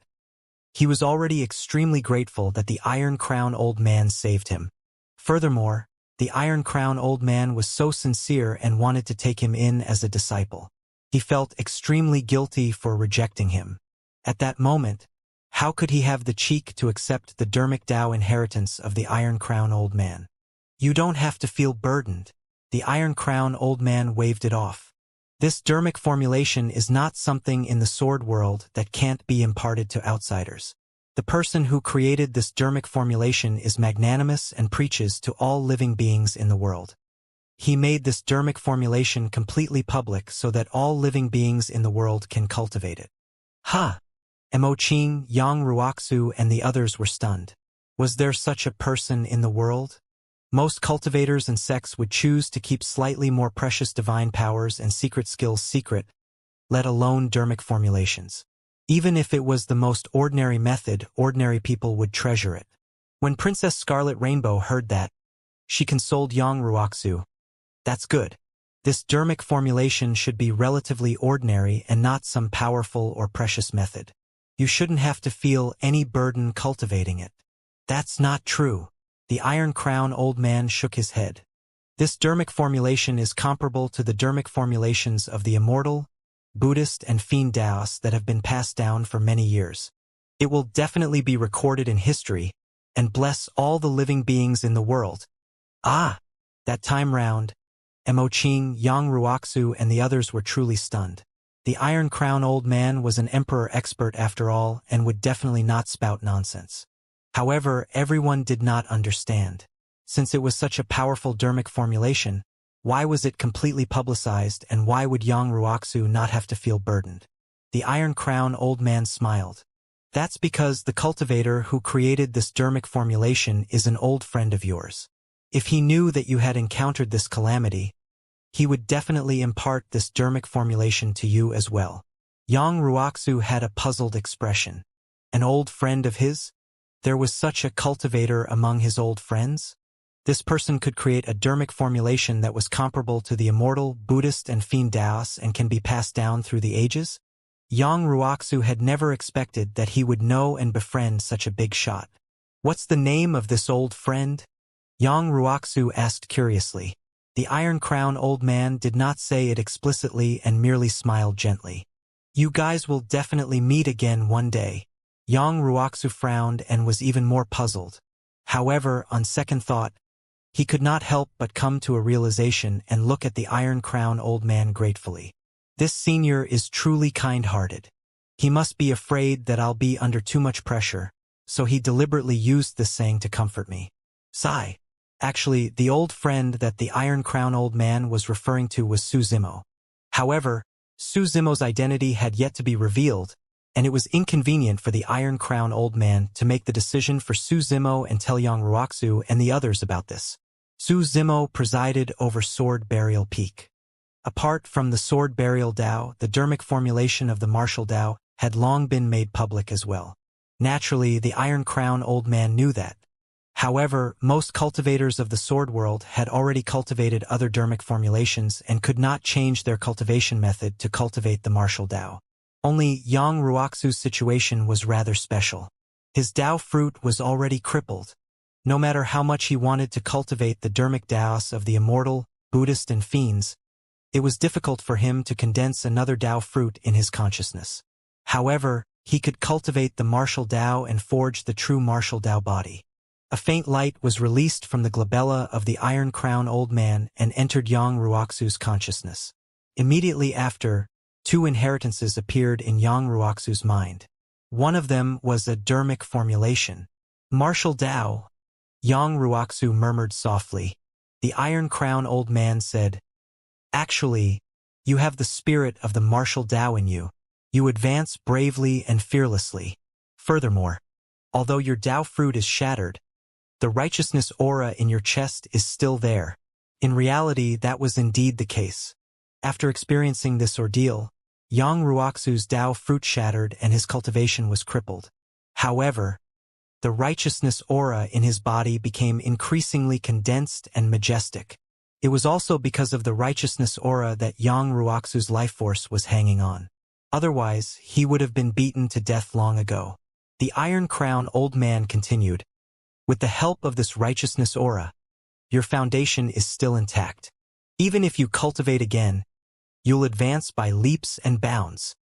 He was already extremely grateful that the Iron Crown old man saved him. Furthermore, the Iron Crown old man was so sincere and wanted to take him in as a disciple. He felt extremely guilty for rejecting him. At that moment, how could he have the cheek to accept the Dermic Tao inheritance of the Iron Crown old man? You don't have to feel burdened. The Iron Crown old man waved it off. This Dermic formulation is not something in the sword world that can't be imparted to outsiders. The person who created this Dermic formulation is magnanimous and preaches to all living beings in the world. He made this Dermic formulation completely public so that all living beings in the world can cultivate it. Ha! Mo Qing, Yang Ruoxu, and the others were stunned. Was there such a person in the world? Most cultivators and sects would choose to keep slightly more precious divine powers and secret skills secret, let alone Dermic formulations. Even if it was the most ordinary method, ordinary people would treasure it. When Princess Scarlet Rainbow heard that, She consoled Yang Ruoxu. That's good. This dermic formulation should be relatively ordinary and not some powerful or precious method. You shouldn't have to feel any burden cultivating it. That's not true. The Iron Crown old man shook his head. This dermic formulation is comparable to the dermic formulations of the Immortal, Buddhist and Fiend Daos that have been passed down for many years. It will definitely be recorded in history and bless all the living beings in the world. Ah! That time round, Mo Qing, Yang Ruoxu, and the others were truly stunned. The Iron Crown old man was an emperor expert after all and would definitely not spout nonsense. However, everyone did not understand. Since it was such a powerful dermic formulation, why was it completely publicized and why would Yang Ruoxu not have to feel burdened? The Iron Crown old man smiled. That's because the cultivator who created this dermic formulation is an old friend of yours. If he knew that you had encountered this calamity, he would definitely impart this dermic formulation to you as well. Yang Ruoxu had a puzzled expression. An old friend of his? There was such a cultivator among his old friends? This person could create a dermic formulation that was comparable to the Immortal, Buddhist, and Fiend Daos and can be passed down through the ages? Yang Ruoxu had never expected that he would know and befriend such a big shot. What's the name of this old friend? Yang Ruoxu asked curiously. The Iron Crown old man did not say it explicitly and merely smiled gently. You guys will definitely meet again one day. Yang Ruoxu frowned and was even more puzzled. However, on second thought, he could not help but come to a realization and look at the Iron Crown old man gratefully. This senior is truly kind-hearted. He must be afraid that I'll be under too much pressure, so he deliberately used this saying to comfort me. Sigh. Actually, the old friend that the Iron Crown old man was referring to was Su Zimo. However, Su Zimo's identity had yet to be revealed, and it was inconvenient for the Iron Crown old man to make the decision for Su Zimo and tell Yang Ruoxu and the others about this. Su Zimo presided over Sword Burial Peak. Apart from the Sword Burial Dao, the dermic formulation of the martial Dao had long been made public as well. Naturally, the Iron Crown old man knew that. However, most cultivators of the sword world had already cultivated other dermic formulations and could not change their cultivation method to cultivate the martial Dao. Only Yang Ruoxu's situation was rather special. His Dao fruit was already crippled. No matter how much he wanted to cultivate the dermic Daos of the Immortal, Buddhist, and Fiends, it was difficult for him to condense another Dao fruit in his consciousness. However, he could cultivate the martial Dao and forge the true martial Dao body. A faint light was released from the glabella of the Iron Crown old man and entered Yang Ruoxu's consciousness. Immediately after, two inheritances appeared in Yang Ruoxu's mind. One of them was a dermic formulation. Martial Dao. Yang Ruoxu murmured softly. The Iron Crown old man said, Actually, you have the spirit of the martial Dao in you. You advance bravely and fearlessly. Furthermore, although your Dao fruit is shattered, the righteousness aura in your chest is still there. In reality, that was indeed the case. After experiencing this ordeal, Yang Ruoxu's Dao fruit shattered and his cultivation was crippled. However, the righteousness aura in his body became increasingly condensed and majestic. It was also because of the righteousness aura that Yang Ruoxu's life force was hanging on. Otherwise, he would have been beaten to death long ago. The Iron Crown old man continued, With the help of this righteousness aura, your foundation is still intact. Even if you cultivate again, you'll advance by leaps and bounds.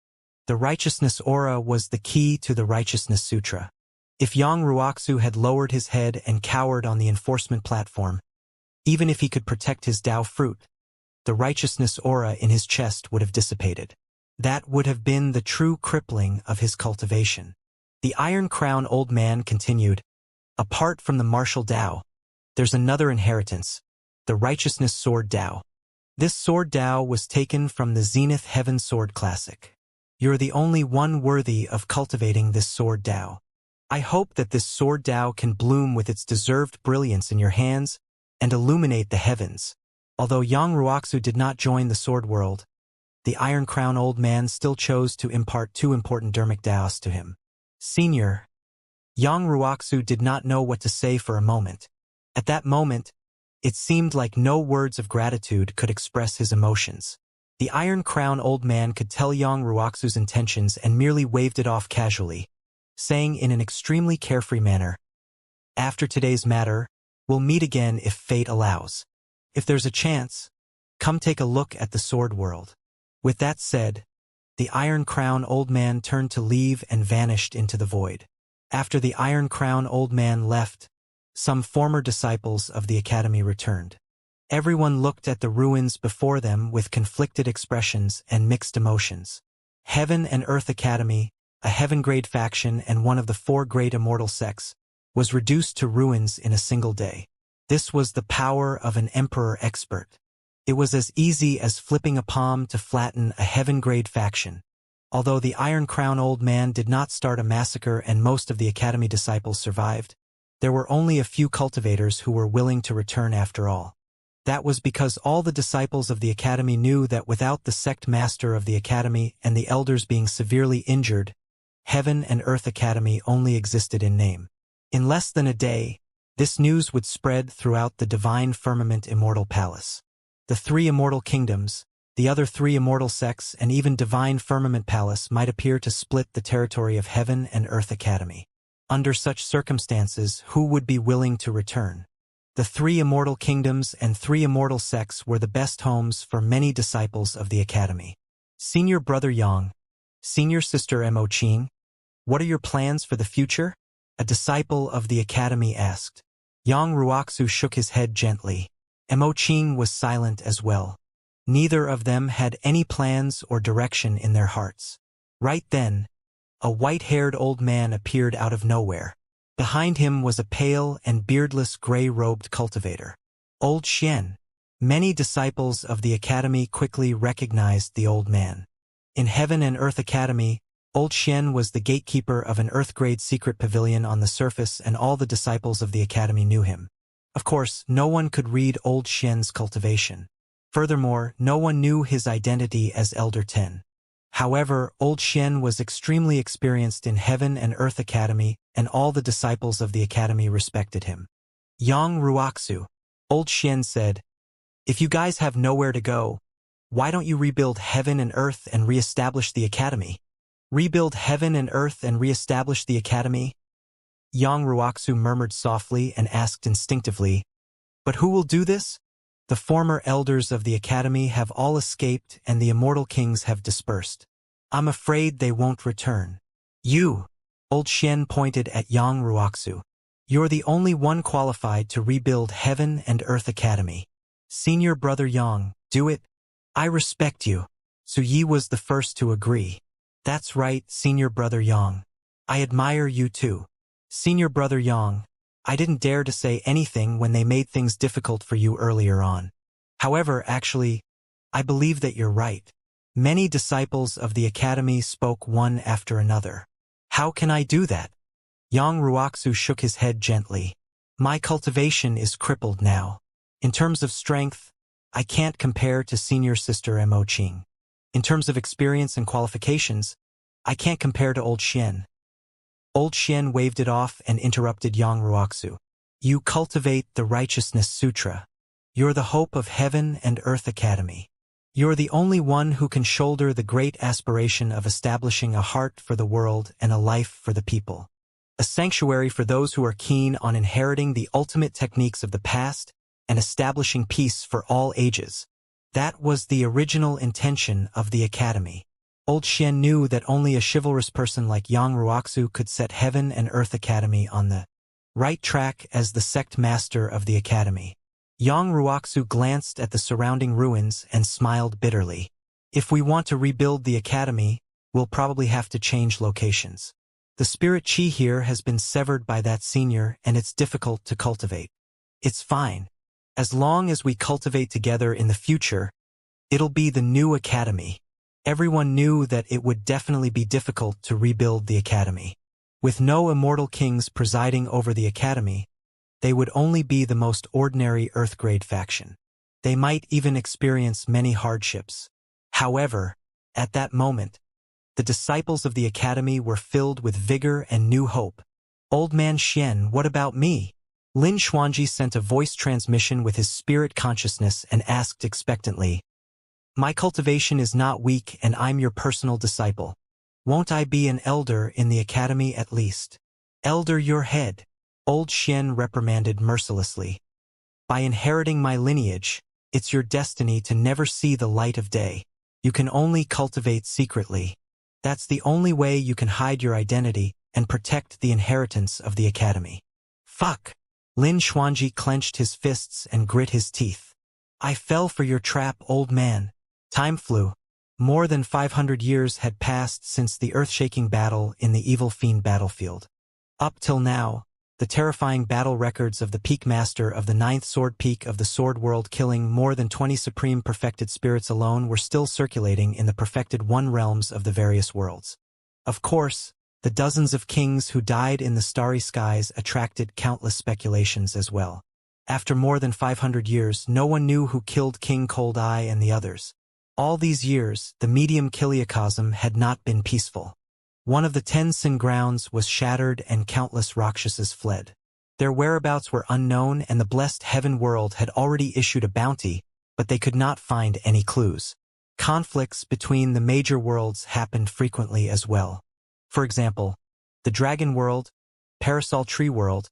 The righteousness aura was the key to the Righteousness Sutra. If Yang Ruoxu had lowered his head and cowered on the enforcement platform, even if he could protect his Dao fruit, the righteousness aura in his chest would have dissipated. That would have been the true crippling of his cultivation. The Iron Crown old man continued, Apart from the martial Dao, there's another inheritance, the righteousness sword Dao. This sword Dao was taken from the Zenith Heaven Sword Classic. You're the only one worthy of cultivating this sword Dao. I hope that this sword Dao can bloom with its deserved brilliance in your hands and illuminate the heavens. Although Yang Ruoxu did not join the sword world, the Iron Crown old man still chose to impart two important dermic Daos to him. Senior, Yang Ruoxu did not know what to say for a moment. At that moment, It seemed like no words of gratitude could express his emotions. The Iron Crown old man could tell Yang Ruoxu's intentions and merely waved it off casually, saying in an extremely carefree manner, "After today's matter, we'll meet again if fate allows. If there's a chance, come take a look at the sword world." With that said, the Iron Crown old man turned to leave and vanished into the void. After the Iron Crown old man left, some former disciples of the academy returned. Everyone looked at the ruins before them with conflicted expressions and mixed emotions. Heaven and Earth Academy, a heaven-grade faction and one of the 4 great immortal sects, was reduced to ruins in a single day. This was the power of an emperor expert. It was as easy as flipping a palm to flatten a heaven-grade faction. Although the Iron Crown old man did not start a massacre and most of the academy disciples survived, there were only a few cultivators who were willing to return after all. That was because all the disciples of the academy knew that without the sect master of the academy and the elders being severely injured, Heaven and Earth Academy only existed in name. In less than a day, this news would spread throughout the divine firmament Immortal Palace. The 3 immortal kingdoms, the other 3 immortal sects, and even divine firmament palace might appear to split the territory of Heaven and Earth Academy. Under such circumstances, who would be willing to return? The 3 immortal kingdoms and 3 immortal sects were the best homes for many disciples of the academy. Senior Brother Yang, Senior Sister Mo Qing, what are your plans for the future? A disciple of the academy asked. Yang Ruoxu shook his head gently. Mo Qing was silent as well. Neither of them had any plans or direction in their hearts. Right then, a white-haired old man appeared out of nowhere. Behind him was a pale and beardless gray-robed cultivator. Old Xian. Many disciples of the academy quickly recognized the old man. In Heaven and Earth Academy, Old Xian was the gatekeeper of an Earth-grade secret pavilion on the surface, and all the disciples of the academy knew him. Of course, no one could read Old Xian's cultivation. Furthermore, no one knew his identity as Elder Ten. However, Old Xian was extremely experienced in Heaven and Earth Academy, and all the disciples of the academy respected him. Yang Ruoxu, Old Xian said, "If you guys have nowhere to go, why don't you rebuild Heaven and Earth and re-establish the academy?" Rebuild Heaven and Earth and re-establish the academy? Yang Ruoxu murmured softly and asked instinctively, "But who will do this? The former elders of the academy have all escaped and the immortal kings have dispersed. I'm afraid they won't return." "You," Old Xian pointed at Yang Ruoxu. "You're the only one qualified to rebuild Heaven and Earth Academy. Senior Brother Yang, do it. I respect you." Su Yi was the first to agree. "That's right, Senior Brother Yang. I admire you too. Senior Brother Yang, I didn't dare to say anything when they made things difficult for you earlier on. However, actually, I believe that you're right." Many disciples of the academy spoke one after another. "How can I do that?" Yang Ruoxu shook his head gently. "My cultivation is crippled now. In terms of strength, I can't compare to Senior Sister Mo Qing. In terms of experience and qualifications, I can't compare to Old Xian." Old Xian waved it off and interrupted Yang Ruoxu. "You cultivate the Righteousness Sutra. You're the hope of Heaven and Earth Academy. You're the only one who can shoulder the great aspiration of establishing a heart for the world and a life for the people. A sanctuary for those who are keen on inheriting the ultimate techniques of the past and establishing peace for all ages. That was the original intention of the academy." Old Xian knew that only a chivalrous person like Yang Ruoxu could set Heaven and Earth Academy on the right track as the sect master of the academy. Yang Ruoxu glanced at the surrounding ruins and smiled bitterly. "If we want to rebuild the academy, we'll probably have to change locations. The spirit chi here has been severed by that senior and it's difficult to cultivate. It's fine. As long as we cultivate together in the future, it'll be the new academy." Everyone knew that it would definitely be difficult to rebuild the academy. With no immortal kings presiding over the academy, they would only be the most ordinary Earth-grade faction. They might even experience many hardships. However, at that moment, the disciples of the academy were filled with vigor and new hope. "Old Man Xian, what about me? Lin Xuanji sent a voice transmission with his spirit consciousness and asked expectantly, "My cultivation is not weak and I'm your personal disciple. Won't I be an elder in the academy at least?" "Elder your head," old Xian reprimanded mercilessly. "By inheriting my lineage, it's your destiny to never see the light of day. You can only cultivate secretly. That's the only way you can hide your identity and protect the inheritance of the academy." "Fuck!" Lin Xuanji clenched his fists and grit his teeth. "I fell for your trap, old man." Time flew. More than 500 years had passed since the earth-shaking battle in the Evil Fiend battlefield. Up till now, the terrifying battle records of the Peak Master of the Ninth Sword Peak of the Sword World killing more than 20 supreme perfected spirits alone were still circulating in the perfected one realms of the various worlds. Of course, the dozens of kings who died in the starry skies attracted countless speculations as well. After more than 500 years, no one knew who killed King Cold Eye and the others. All these years, the medium Kiliacosm had not been peaceful. One of the 10 sin grounds was shattered and countless Rakshasas fled. Their whereabouts were unknown and the blessed heaven world had already issued a bounty, but they could not find any clues. Conflicts between the major worlds happened frequently as well. For example, the Dragon World, Parasol Tree World,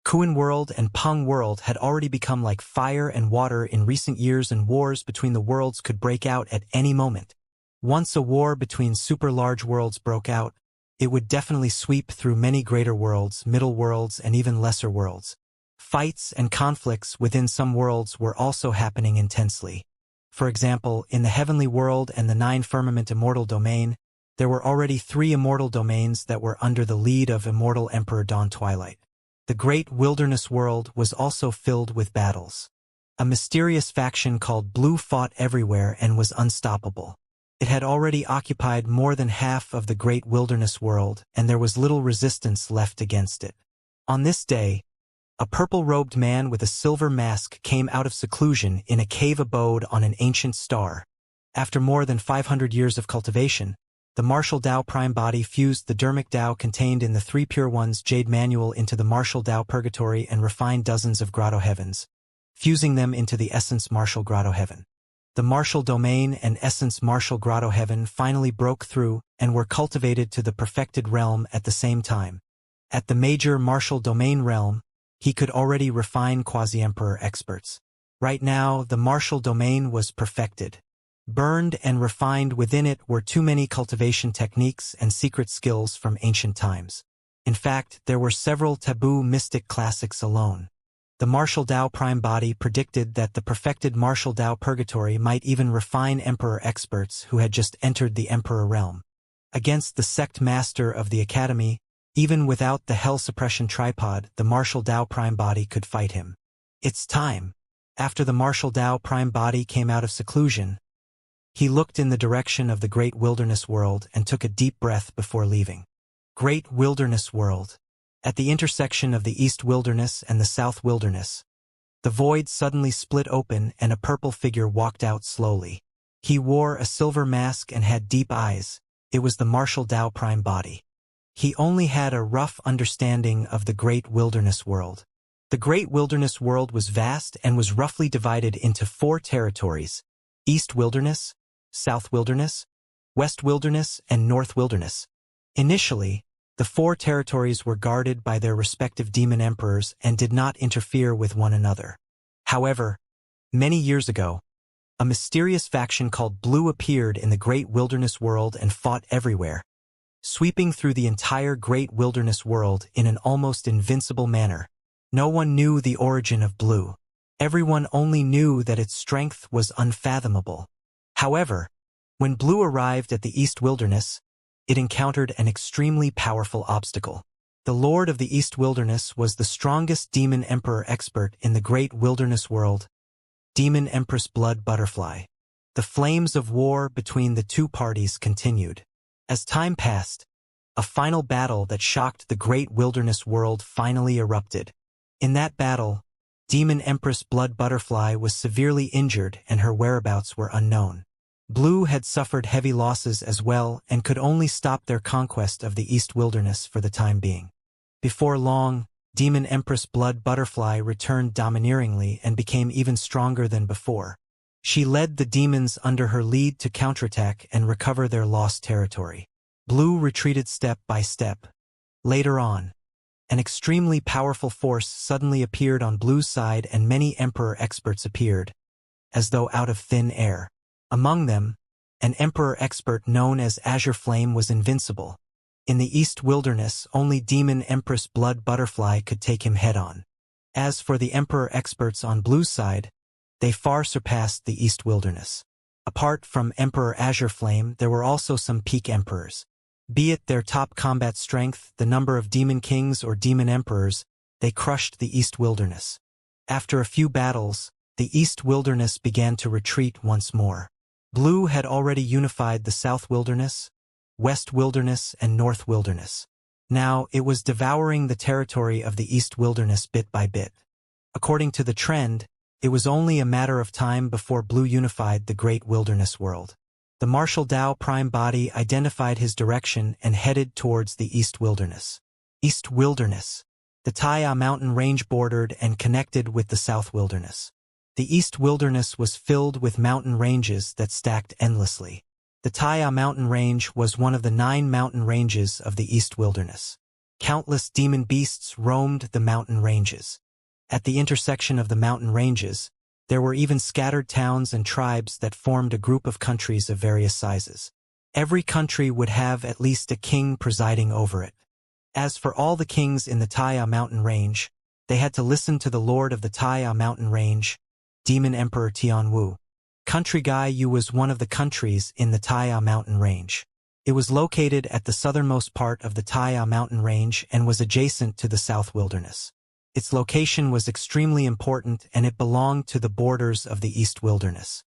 Kuan World and Peng World had already become like fire and water in recent years, and wars between the worlds could break out at any moment. Once a war between super large worlds broke out, it would definitely sweep through many greater worlds, middle worlds, and even lesser worlds. Fights and conflicts within some worlds were also happening intensely. For example, in the Heavenly World and the 9 Firmament Immortal Domain, there were already 3 immortal domains that were under the lead of Immortal Emperor Dawn Twilight. The Great Wilderness World was also filled with battles. A mysterious faction called Blue fought everywhere and was unstoppable. It had already occupied more than half of the Great Wilderness World, and there was little resistance left against it. On this day, a purple-robed man with a silver mask came out of seclusion in a cave abode on an ancient star. After more than 500 years of cultivation, the Martial Tao Prime Body fused the Dermic Tao contained in the 3 Pure Ones Jade Manual into the Martial Tao Purgatory and refined dozens of Grotto Heavens, fusing them into the Essence Martial Grotto Heaven. The Martial Domain and Essence Martial Grotto Heaven finally broke through and were cultivated to the perfected realm at the same time. At the major Martial Domain realm, he could already refine Quasi-Emperor experts. Right now, the Martial Domain was perfected. Burned and refined within it were too many cultivation techniques and secret skills from ancient times. In fact, there were several taboo mystic classics alone. The Martial Tao Prime Body predicted that the perfected Martial Tao Purgatory might even refine Emperor experts who had just entered the Emperor realm. Against the sect master of the Academy, even without the Hell Suppression Tripod, the Martial Tao Prime Body could fight him. It's time. After the Martial Tao Prime Body came out of seclusion, he looked in the direction of the Great Wilderness World and took a deep breath before leaving. Great Wilderness World. At the intersection of the East Wilderness and the South Wilderness, the void suddenly split open and a purple figure walked out slowly. He wore a silver mask and had deep eyes. It was the Martial Tao Prime Body. He only had a rough understanding of the Great Wilderness World. The Great Wilderness World was vast and was roughly divided into 4 territories: East Wilderness, South Wilderness, West Wilderness, and North Wilderness. Initially, the 4 territories were guarded by their respective demon emperors and did not interfere with one another. However, many years ago, a mysterious faction called Blue appeared in the Great Wilderness World and fought everywhere, sweeping through the entire Great Wilderness World in an almost invincible manner. No one knew the origin of Blue. Everyone only knew that its strength was unfathomable. However, when Blue arrived at the East Wilderness, it encountered an extremely powerful obstacle. The Lord of the East Wilderness was the strongest Demon Emperor expert in the Great Wilderness World, Demon Empress Blood Butterfly. The flames of war between the 2 parties continued. As time passed, a final battle that shocked the Great Wilderness World finally erupted. In that battle, Demon Empress Blood Butterfly was severely injured and her whereabouts were unknown. Blue had suffered heavy losses as well and could only stop their conquest of the East Wilderness for the time being. Before long, Demon Empress Blood Butterfly returned domineeringly and became even stronger than before. She led the demons under her lead to counterattack and recover their lost territory. Blue retreated step by step. Later on, an extremely powerful force suddenly appeared on Blue's side and many Emperor experts appeared, as though out of thin air. Among them, an Emperor expert known as Azure Flame was invincible. In the East Wilderness, only Demon Empress Blood Butterfly could take him head-on. As for the Emperor experts on Blue's side, they far surpassed the East Wilderness. Apart from Emperor Azure Flame, there were also some peak emperors. Be it their top combat strength, the number of demon kings or demon emperors, they crushed the East Wilderness. After a few battles, the East Wilderness began to retreat once more. Blue had already unified the South Wilderness, West Wilderness, and North Wilderness. Now it was devouring the territory of the East Wilderness bit by bit. According to the trend, it was only a matter of time before Blue unified the Great Wilderness world. The Martial Dao Prime Body identified his direction and headed towards the East Wilderness. East Wilderness. The Taiya mountain range bordered and connected with the South Wilderness. The East Wilderness was filled with mountain ranges that stacked endlessly. The Taiya mountain range was one of the 9 mountain ranges of the East Wilderness. Countless demon beasts roamed the mountain ranges. At the intersection of the mountain ranges, there were even scattered towns and tribes that formed a group of countries of various sizes. Every country would have at least a king presiding over it. As for all the kings in the Taiya mountain range, they had to listen to the lord of the Taiya mountain range, Demon Emperor Tianwu. Country Gai Yu was one of the countries in the Taiya mountain range. It was located at the southernmost part of the Taiya mountain range and was adjacent to the South Wilderness. Its location was extremely important and it belonged to the borders of the East Wilderness.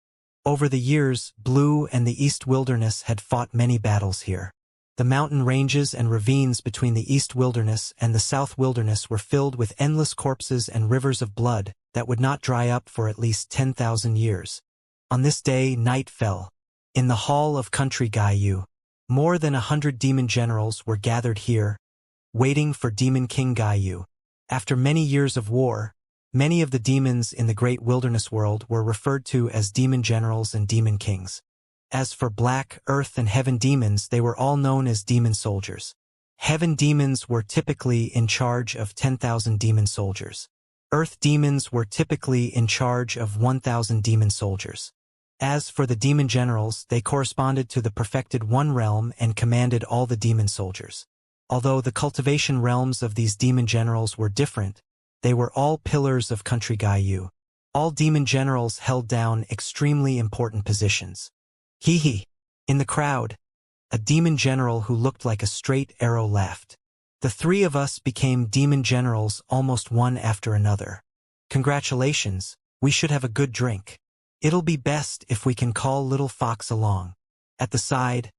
Over the years, Blue and the East Wilderness had fought many battles here. The mountain ranges and ravines between the East Wilderness and the South Wilderness were filled with endless corpses and rivers of blood that would not dry up for at least 10,000 years. On this day, night fell. In the hall of Country Gai Yu, more than 100 demon generals were gathered here, waiting for Demon King Gai Yu. After many years of war, many of the demons in the Great Wilderness world were referred to as demon generals and demon kings. As for Black, Earth, and Heaven demons, they were all known as demon soldiers. Heaven demons were typically in charge of 10,000 demon soldiers. Earth demons were typically in charge of 1,000 demon soldiers. As for the demon generals, they corresponded to the perfected One realm and commanded all the demon soldiers. Although the cultivation realms of these demon generals were different, they were all pillars of Country Gai Yu. All demon generals held down extremely important positions. Hee. In the crowd, a demon general who looked like a straight arrow laughed. The 3 of us became demon generals almost one after another. Congratulations, we should have a good drink. It'll be best if we can call Little Fox along. At the side,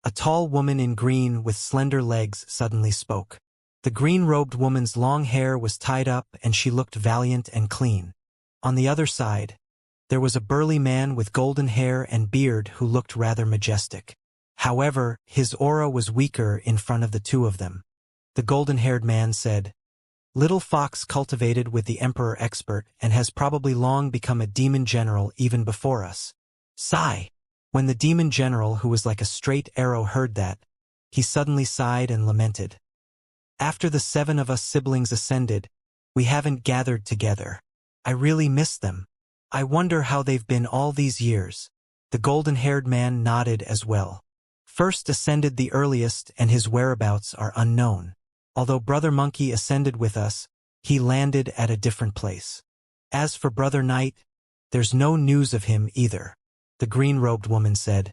a tall woman in green with slender legs suddenly spoke. The green-robed woman's long hair was tied up and she looked valiant and clean. On the other side, there was a burly man with golden hair and beard who looked rather majestic. However, his aura was weaker in front of the 2 of them. The golden-haired man said, "Little Fox cultivated with the Emperor expert and has probably long become a demon general even before us." Sigh. When the demon general, who was like a straight arrow, heard that, he suddenly sighed and lamented. "After the 7 of us siblings ascended, we haven't gathered together. I really miss them. I wonder how they've been all these years." The golden-haired man nodded as well. First ascended the earliest and his whereabouts are unknown. Although Brother Monkey ascended with us, he landed at a different place. As for Brother Knight, there's no news of him either. The green-robed woman said,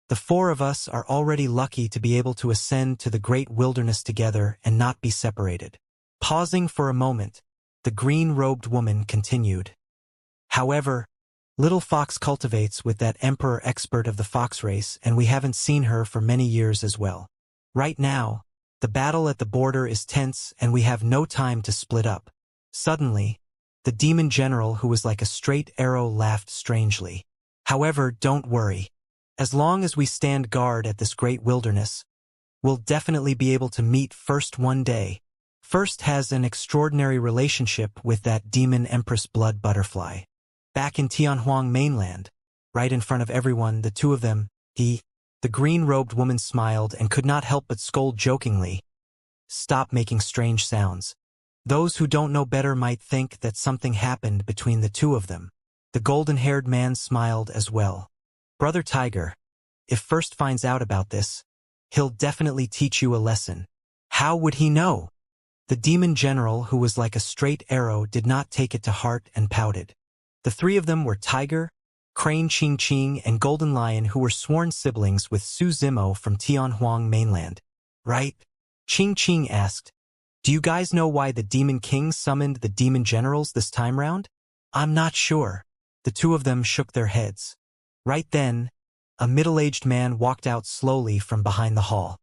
"The 4 of us are already lucky to be able to ascend to the Great Wilderness together and not be separated." Pausing for a moment, the green-robed woman continued. "However, Little Fox cultivates with that Emperor expert of the fox race and we haven't seen her for many years as well. Right now, the battle at the border is tense and we have no time to split up." Suddenly, the demon general, who was like a straight arrow, laughed strangely. "However, don't worry. As long as we stand guard at this Great Wilderness, we'll definitely be able to meet first one day. First has an extraordinary relationship with that demon Empress Blood Butterfly. Back in Tianhuang mainland, right in front of everyone, the two of them, the green-robed woman smiled and could not help but scold jokingly. Stop making strange sounds. Those who don't know better might think that something happened between the two of them. The golden-haired man smiled as well. Brother Tiger, if First finds out about this, he'll definitely teach you a lesson. How would he know? The demon general, who was like a straight arrow, did not take it to heart and pouted. The three of them were Tiger, Crane Qing, and Golden Lion, who were sworn siblings with Su Zimo from Tianhuang mainland. Right? Qing asked, do you guys know why the Demon King summoned the demon generals this time round? I'm not sure. The two of them shook their heads. Right then, a middle-aged man walked out slowly from behind the hall.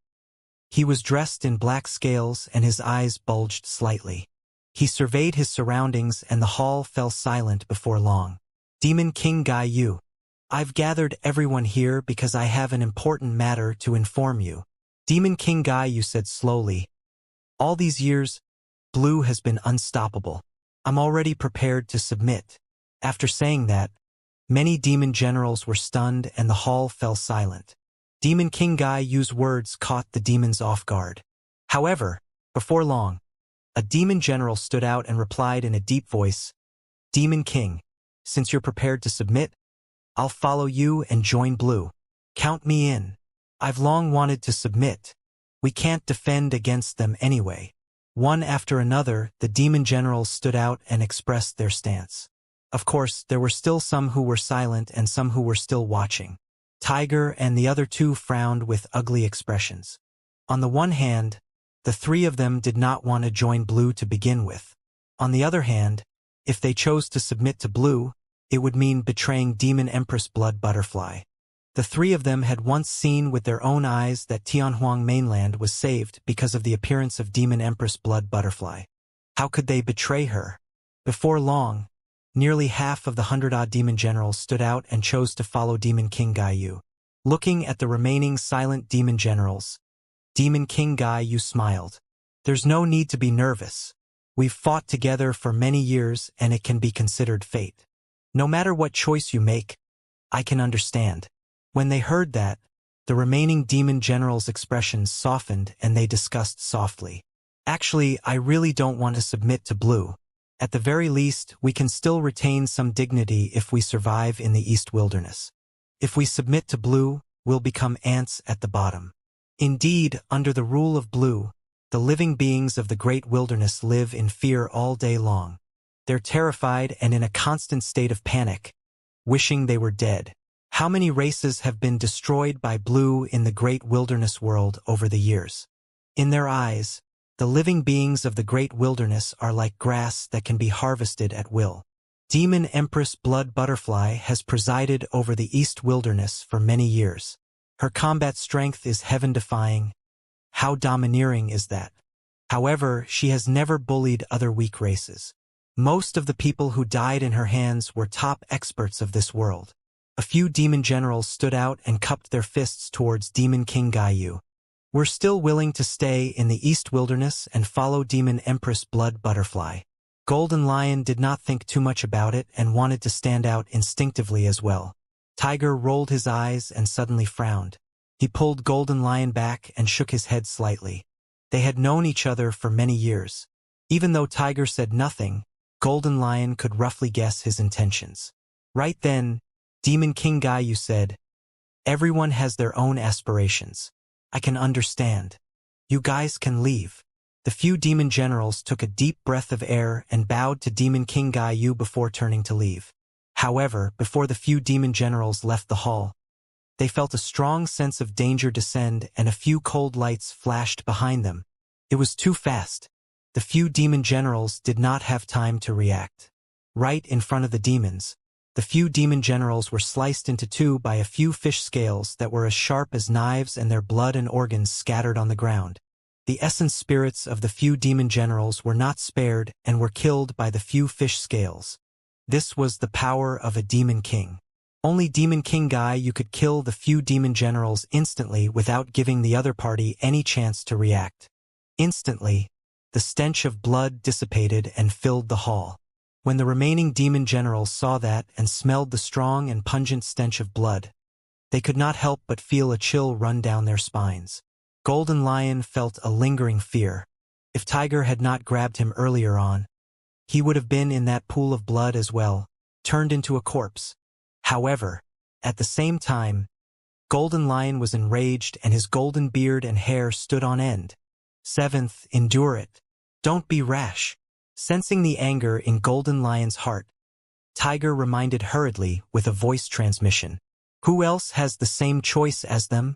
He was dressed in black scales and his eyes bulged slightly. He surveyed his surroundings and the hall fell silent before long. Demon King Gai Yu. I've gathered everyone here because I have an important matter to inform you. Demon King Gai Yu said slowly. All these years, Blue has been unstoppable. I'm already prepared to submit. After saying that, many demon generals were stunned and the hall fell silent. Demon King Gai Yu's words caught the demons off guard. However, before long, a demon general stood out and replied in a deep voice, Demon King, since you're prepared to submit, I'll follow you and join Blue. Count me in. I've long wanted to submit. We can't defend against them anyway. One after another, the demon generals stood out and expressed their stance. Of course, there were still some who were silent and some who were still watching. Tiger and the other two frowned with ugly expressions. On the one hand, the three of them did not want to join Blue to begin with. On the other hand, if they chose to submit to Blue, it would mean betraying Demon Empress Blood Butterfly. The three of them had once seen with their own eyes that Tianhuang mainland was saved because of the appearance of Demon Empress Blood Butterfly. How could they betray her? Before long, nearly half of the 100-odd demon generals stood out and chose to follow Demon King Gai Yu. Looking at the remaining silent demon generals, Demon King Gai Yu smiled. There's no need to be nervous. We've fought together for many years and it can be considered fate. No matter what choice you make, I can understand. When they heard that, the remaining demon generals' expressions softened and they discussed softly. Actually, I really don't want to submit to Blue. At the very least, we can still retain some dignity if we survive in the East Wilderness. If we submit to Blue, we'll become ants at the bottom. Indeed, under the rule of Blue, the living beings of the great wilderness live in fear all day long. They're terrified and in a constant state of panic, wishing they were dead. How many races have been destroyed by Blue in the great wilderness world over the years? In their eyes, the living beings of the great wilderness are like grass that can be harvested at will. Demon Empress Blood Butterfly has presided over the East Wilderness for many years. Her combat strength is heaven-defying. How domineering is that? However, she has never bullied other weak races. Most of the people who died in her hands were top experts of this world. A few demon generals stood out and cupped their fists towards Demon King Gai Yu. We're still willing to stay in the East Wilderness and follow Demon Empress Blood Butterfly. Golden Lion did not think too much about it and wanted to stand out instinctively as well. Tiger rolled his eyes and suddenly frowned. He pulled Golden Lion back and shook his head slightly. They had known each other for many years. Even though Tiger said nothing, Golden Lion could roughly guess his intentions. Right then, Demon King Gai Yu said, everyone has their own aspirations. I can understand. You guys can leave. The few demon generals took a deep breath of air and bowed to Demon King Gai Yu before turning to leave. However, before the few demon generals left the hall, they felt a strong sense of danger descend and a few cold lights flashed behind them. It was too fast. The few demon generals did not have time to react. Right in front of the demons, the few demon generals were sliced into two by a few fish scales that were as sharp as knives and their blood and organs scattered on the ground. The essence spirits of the few demon generals were not spared and were killed by the few fish scales. This was the power of a demon king. Only Demon King Gai Yu could kill the few demon generals instantly without giving the other party any chance to react. Instantly, The stench of blood dissipated and filled the hall. When the remaining demon generals saw that and smelled the strong and pungent stench of blood, they could not help but feel a chill run down their spines. Golden Lion felt a lingering fear. If Tiger had not grabbed him earlier on, he would have been in that pool of blood as well, turned into a corpse. However, at the same time, Golden Lion was enraged and his golden beard and hair stood on end. 7th, endure it. Don't be rash. Sensing the anger in Golden Lion's heart, Tiger reminded hurriedly with a voice transmission. Who else has the same choice as them?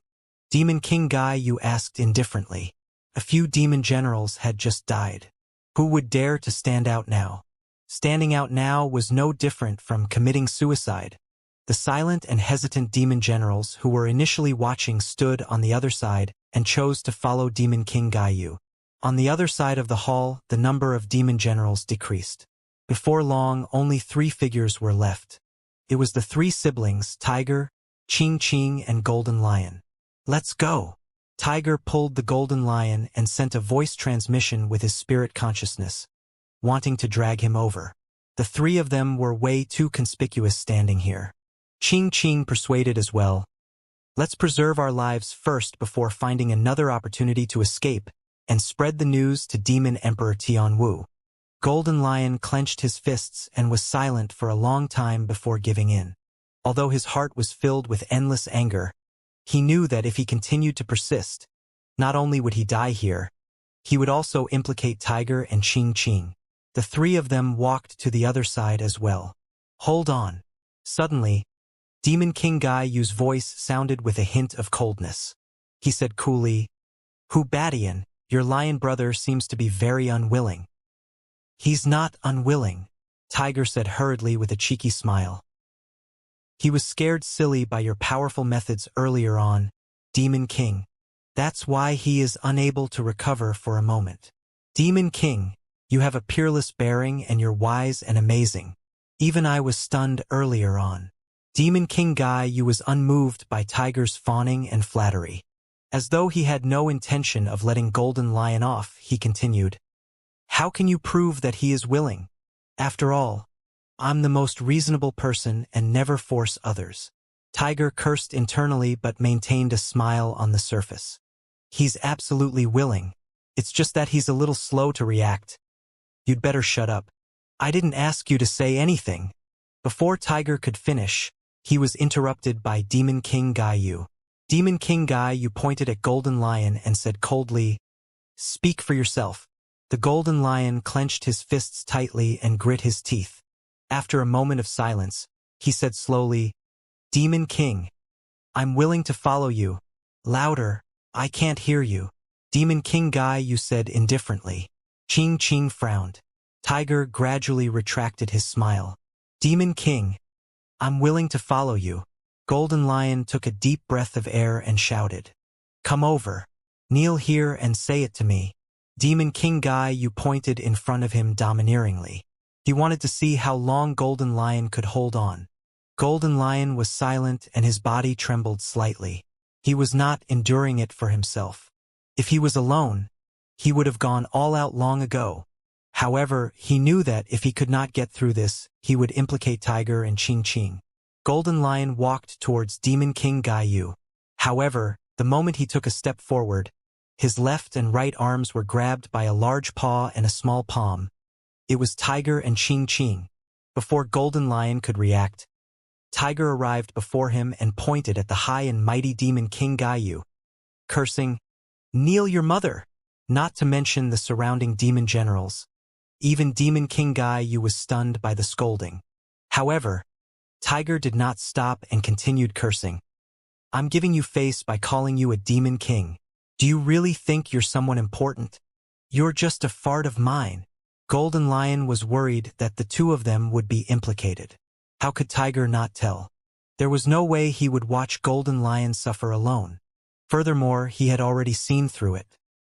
Demon King Guy, you asked indifferently. A few demon generals had just died. Who would dare to stand out now? Standing out now was no different from committing suicide. The silent and hesitant demon generals who were initially watching stood on the other side and chose to follow Demon King Gaiyu. On the other side of the hall, the number of demon generals decreased. Before long, only 3 figures were left. It was the 3 siblings, Tiger, Ching, and Golden Lion. Let's go! Tiger pulled the Golden Lion and sent a voice transmission with his spirit consciousness, wanting to drag him over. The 3 of them were way too conspicuous standing here. Ching persuaded as well. Let's preserve our lives first before finding another opportunity to escape and spread the news to Demon Emperor Tianwu. Golden Lion clenched his fists and was silent for a long time before giving in. Although his heart was filled with endless anger, he knew that if he continued to persist, not only would he die here, he would also implicate Tiger and Ching. The 3 of them walked to the other side as well. Hold on. Suddenly, Demon King Gaiyu's voice sounded with a hint of coldness. He said coolly, Hubadian, your lion brother seems to be very unwilling. He's not unwilling, Tiger said hurriedly with a cheeky smile. He was scared silly by your powerful methods earlier on, Demon King. That's why he is unable to recover for a moment. Demon King, you have a peerless bearing and you're wise and amazing. Even I was stunned earlier on. Demon King Gaiyu was unmoved by Tiger's fawning and flattery. As though he had no intention of letting Golden Lion off, he continued, How can you prove that he is willing? After all, I'm the most reasonable person and never force others. Tiger cursed internally but maintained a smile on the surface. He's absolutely willing. It's just that he's a little slow to react. You'd better shut up. I didn't ask you to say anything. Before Tiger could finish, he was interrupted by Demon King Gaiyu. Demon King Gaiyu pointed at Golden Lion and said coldly, Speak for yourself. The Golden Lion clenched his fists tightly and grit his teeth. After a moment of silence, he said slowly, Demon King, I'm willing to follow you. Louder, I can't hear you. Demon King Gaiyu said indifferently. Ching frowned. Tiger gradually retracted his smile. Demon King, I'm willing to follow you. Golden Lion took a deep breath of air and shouted, Come over. Kneel here and say it to me. Demon King Gaiyu pointed in front of him domineeringly. He wanted to see how long Golden Lion could hold on. Golden Lion was silent and his body trembled slightly. He was not enduring it for himself. If he was alone, he would have gone all out long ago. However, he knew that if he could not get through this, he would implicate Tiger and Ching. Golden Lion walked towards Demon King Gaiyu. However, the moment he took a step forward, his left and right arms were grabbed by a large paw and a small palm. It was Tiger and Ching. Before Golden Lion could react, Tiger arrived before him and pointed at the high and mighty Demon King Gaiyu, cursing, Kneel your mother! Not to mention the surrounding demon generals. Even Demon King Gaiyu was stunned by the scolding. However, Tiger did not stop and continued cursing. I'm giving you face by calling you a Demon King. Do you really think you're someone important? You're just a fart of mine. Golden Lion was worried that the 2 of them would be implicated. How could Tiger not tell? There was no way he would watch Golden Lion suffer alone. Furthermore, he had already seen through it.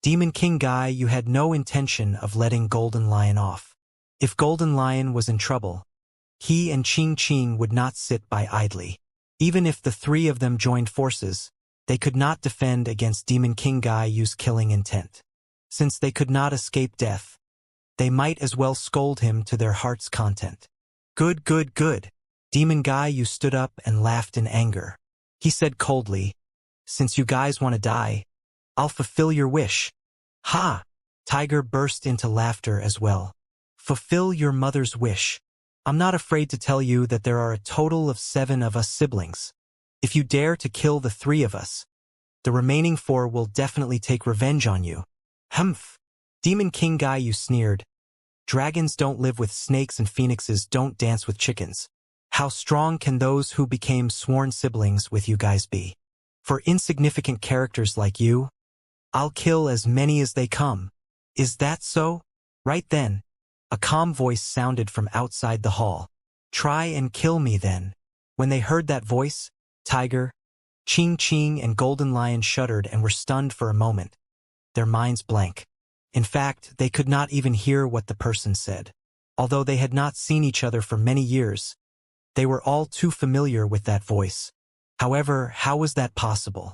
Demon King Gaiyu had no intention of letting Golden Lion off. If Golden Lion was in trouble, he and Ching would not sit by idly. Even if the 3 of them joined forces, they could not defend against Demon King Gaiyu's killing intent. Since they could not escape death, they might as well scold him to their heart's content. Good, good, good. Demon Guy, you stood up and laughed in anger. He said coldly, since you guys want to die, I'll fulfill your wish. Ha! Tiger burst into laughter as well. Fulfill your mother's wish. I'm not afraid to tell you that there are a total of 7 of us siblings. If you dare to kill the 3 of us, the remaining 4 will definitely take revenge on you. Humph! Demon King Guy, you sneered. Dragons don't live with snakes and phoenixes don't dance with chickens. How strong can those who became sworn siblings with you guys be? For insignificant characters like you, I'll kill as many as they come. Is that so? Right then, a calm voice sounded from outside the hall. Try and kill me then. When they heard that voice, Tiger, Ching Ching and Golden Lion shuddered and were stunned for a moment, their minds blank. In fact, they could not even hear what the person said. Although they had not seen each other for many years, they were all too familiar with that voice. However, how was that possible?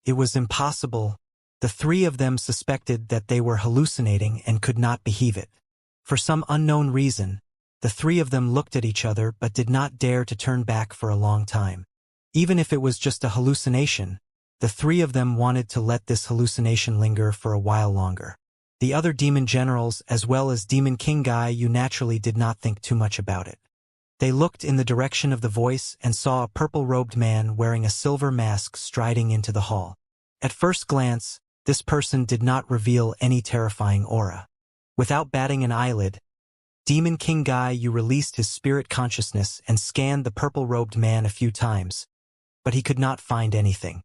It was impossible. The 3 of them suspected that they were hallucinating and could not believe it. For some unknown reason, the 3 of them looked at each other but did not dare to turn back for a long time. Even if it was just a hallucination, the 3 of them wanted to let this hallucination linger for a while longer. The other demon generals as well as Demon King Guy, you naturally did not think too much about it. They looked in the direction of the voice and saw a purple-robed man wearing a silver mask striding into the hall. At first glance, this person did not reveal any terrifying aura. Without batting an eyelid, Demon King Guy, you released his spirit consciousness and scanned the purple-robed man a few times, but he could not find anything.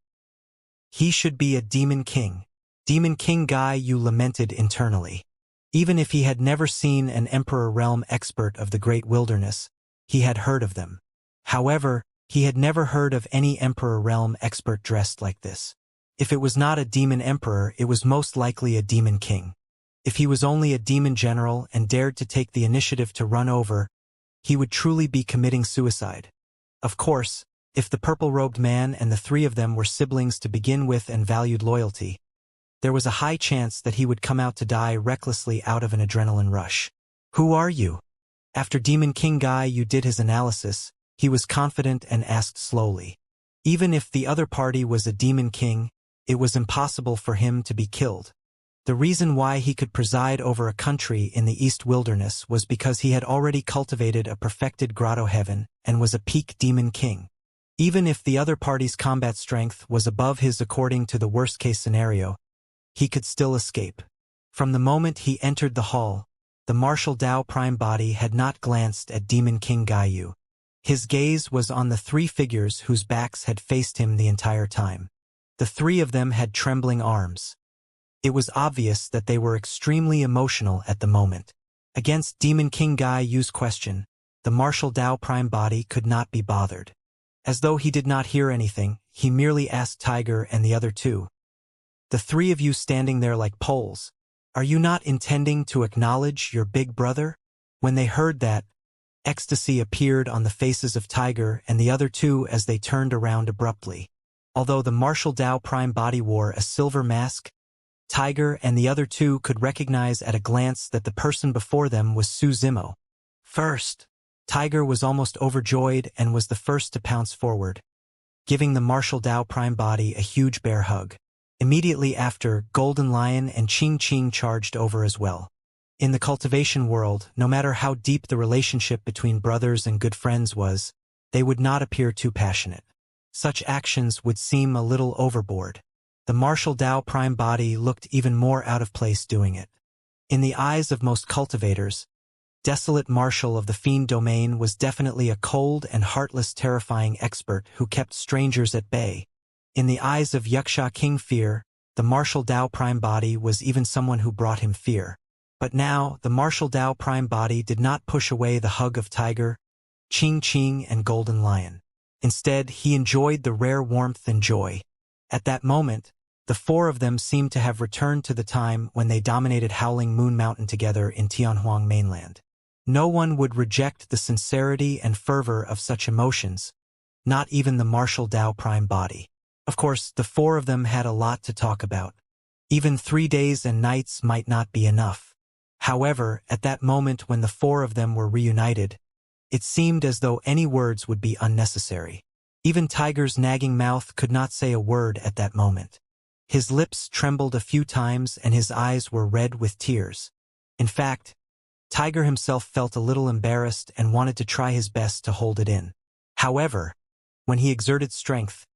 He should be a demon king. Demon King Guy, you lamented internally. Even if he had never seen an Emperor Realm expert of the Great Wilderness, he had heard of them. However, he had never heard of any Emperor Realm expert dressed like this. If it was not a demon emperor, it was most likely a demon king. If he was only a demon general and dared to take the initiative to run over, he would truly be committing suicide. Of course, if the purple-robed man and the 3 of them were siblings to begin with and valued loyalty, there was a high chance that he would come out to die recklessly out of an adrenaline rush. Who are you? After Demon King Guy, you did his analysis, he was confident and asked slowly. Even if the other party was a demon king, it was impossible for him to be killed. The reason why he could preside over a country in the East Wilderness was because he had already cultivated a perfected grotto heaven and was a peak demon king. Even if the other party's combat strength was above his according to the worst-case scenario, he could still escape. From the moment he entered the hall, the martial Dao Prime body had not glanced at Demon King Gaiyu. His gaze was on the 3 figures whose backs had faced him the entire time. The 3 of them had trembling arms. It was obvious that they were extremely emotional at the moment. Against Demon King Gaiyu's question, the martial Dao Prime body could not be bothered. As though he did not hear anything, he merely asked Tiger and the other 2. The 3 of you standing there like poles, are you not intending to acknowledge your big brother? When they heard that, ecstasy appeared on the faces of Tiger and the other 2 as they turned around abruptly. Although the martial Dao Prime body wore a silver mask, Tiger and the other 2 could recognize at a glance that the person before them was Su Zimo. First, Tiger was almost overjoyed and was the first to pounce forward, giving the martial Dao Prime body a huge bear hug. Immediately after, Golden Lion and Ching Ching charged over as well. In the cultivation world, no matter how deep the relationship between brothers and good friends was, they would not appear too passionate. Such actions would seem a little overboard. The martial Dao Prime body looked even more out of place doing it. In the eyes of most cultivators, Desolate Marshal of the Fiend Domain was definitely a cold and heartless terrifying expert who kept strangers at bay. In the eyes of Wuxia King Fear, the martial Dao Prime body was even someone who brought him fear. But now, the martial Dao Prime body did not push away the hug of Tiger, Ching Ching and Golden Lion. Instead, he enjoyed the rare warmth and joy. At that moment, the 4 of them seemed to have returned to the time when they dominated Howling Moon Mountain together in Tianhuang mainland. No one would reject the sincerity and fervor of such emotions, not even the martial Dao Prime body. Of course, the 4 of them had a lot to talk about. Even 3 days and nights might not be enough. However, at that moment when the four of them were reunited, it seemed as though any words would be unnecessary. Even Tiger's nagging mouth could not say a word at that moment. His lips trembled a few times and his eyes were red with tears. In fact, Tiger himself felt a little embarrassed and wanted to try his best to hold it in. However, when he exerted strength,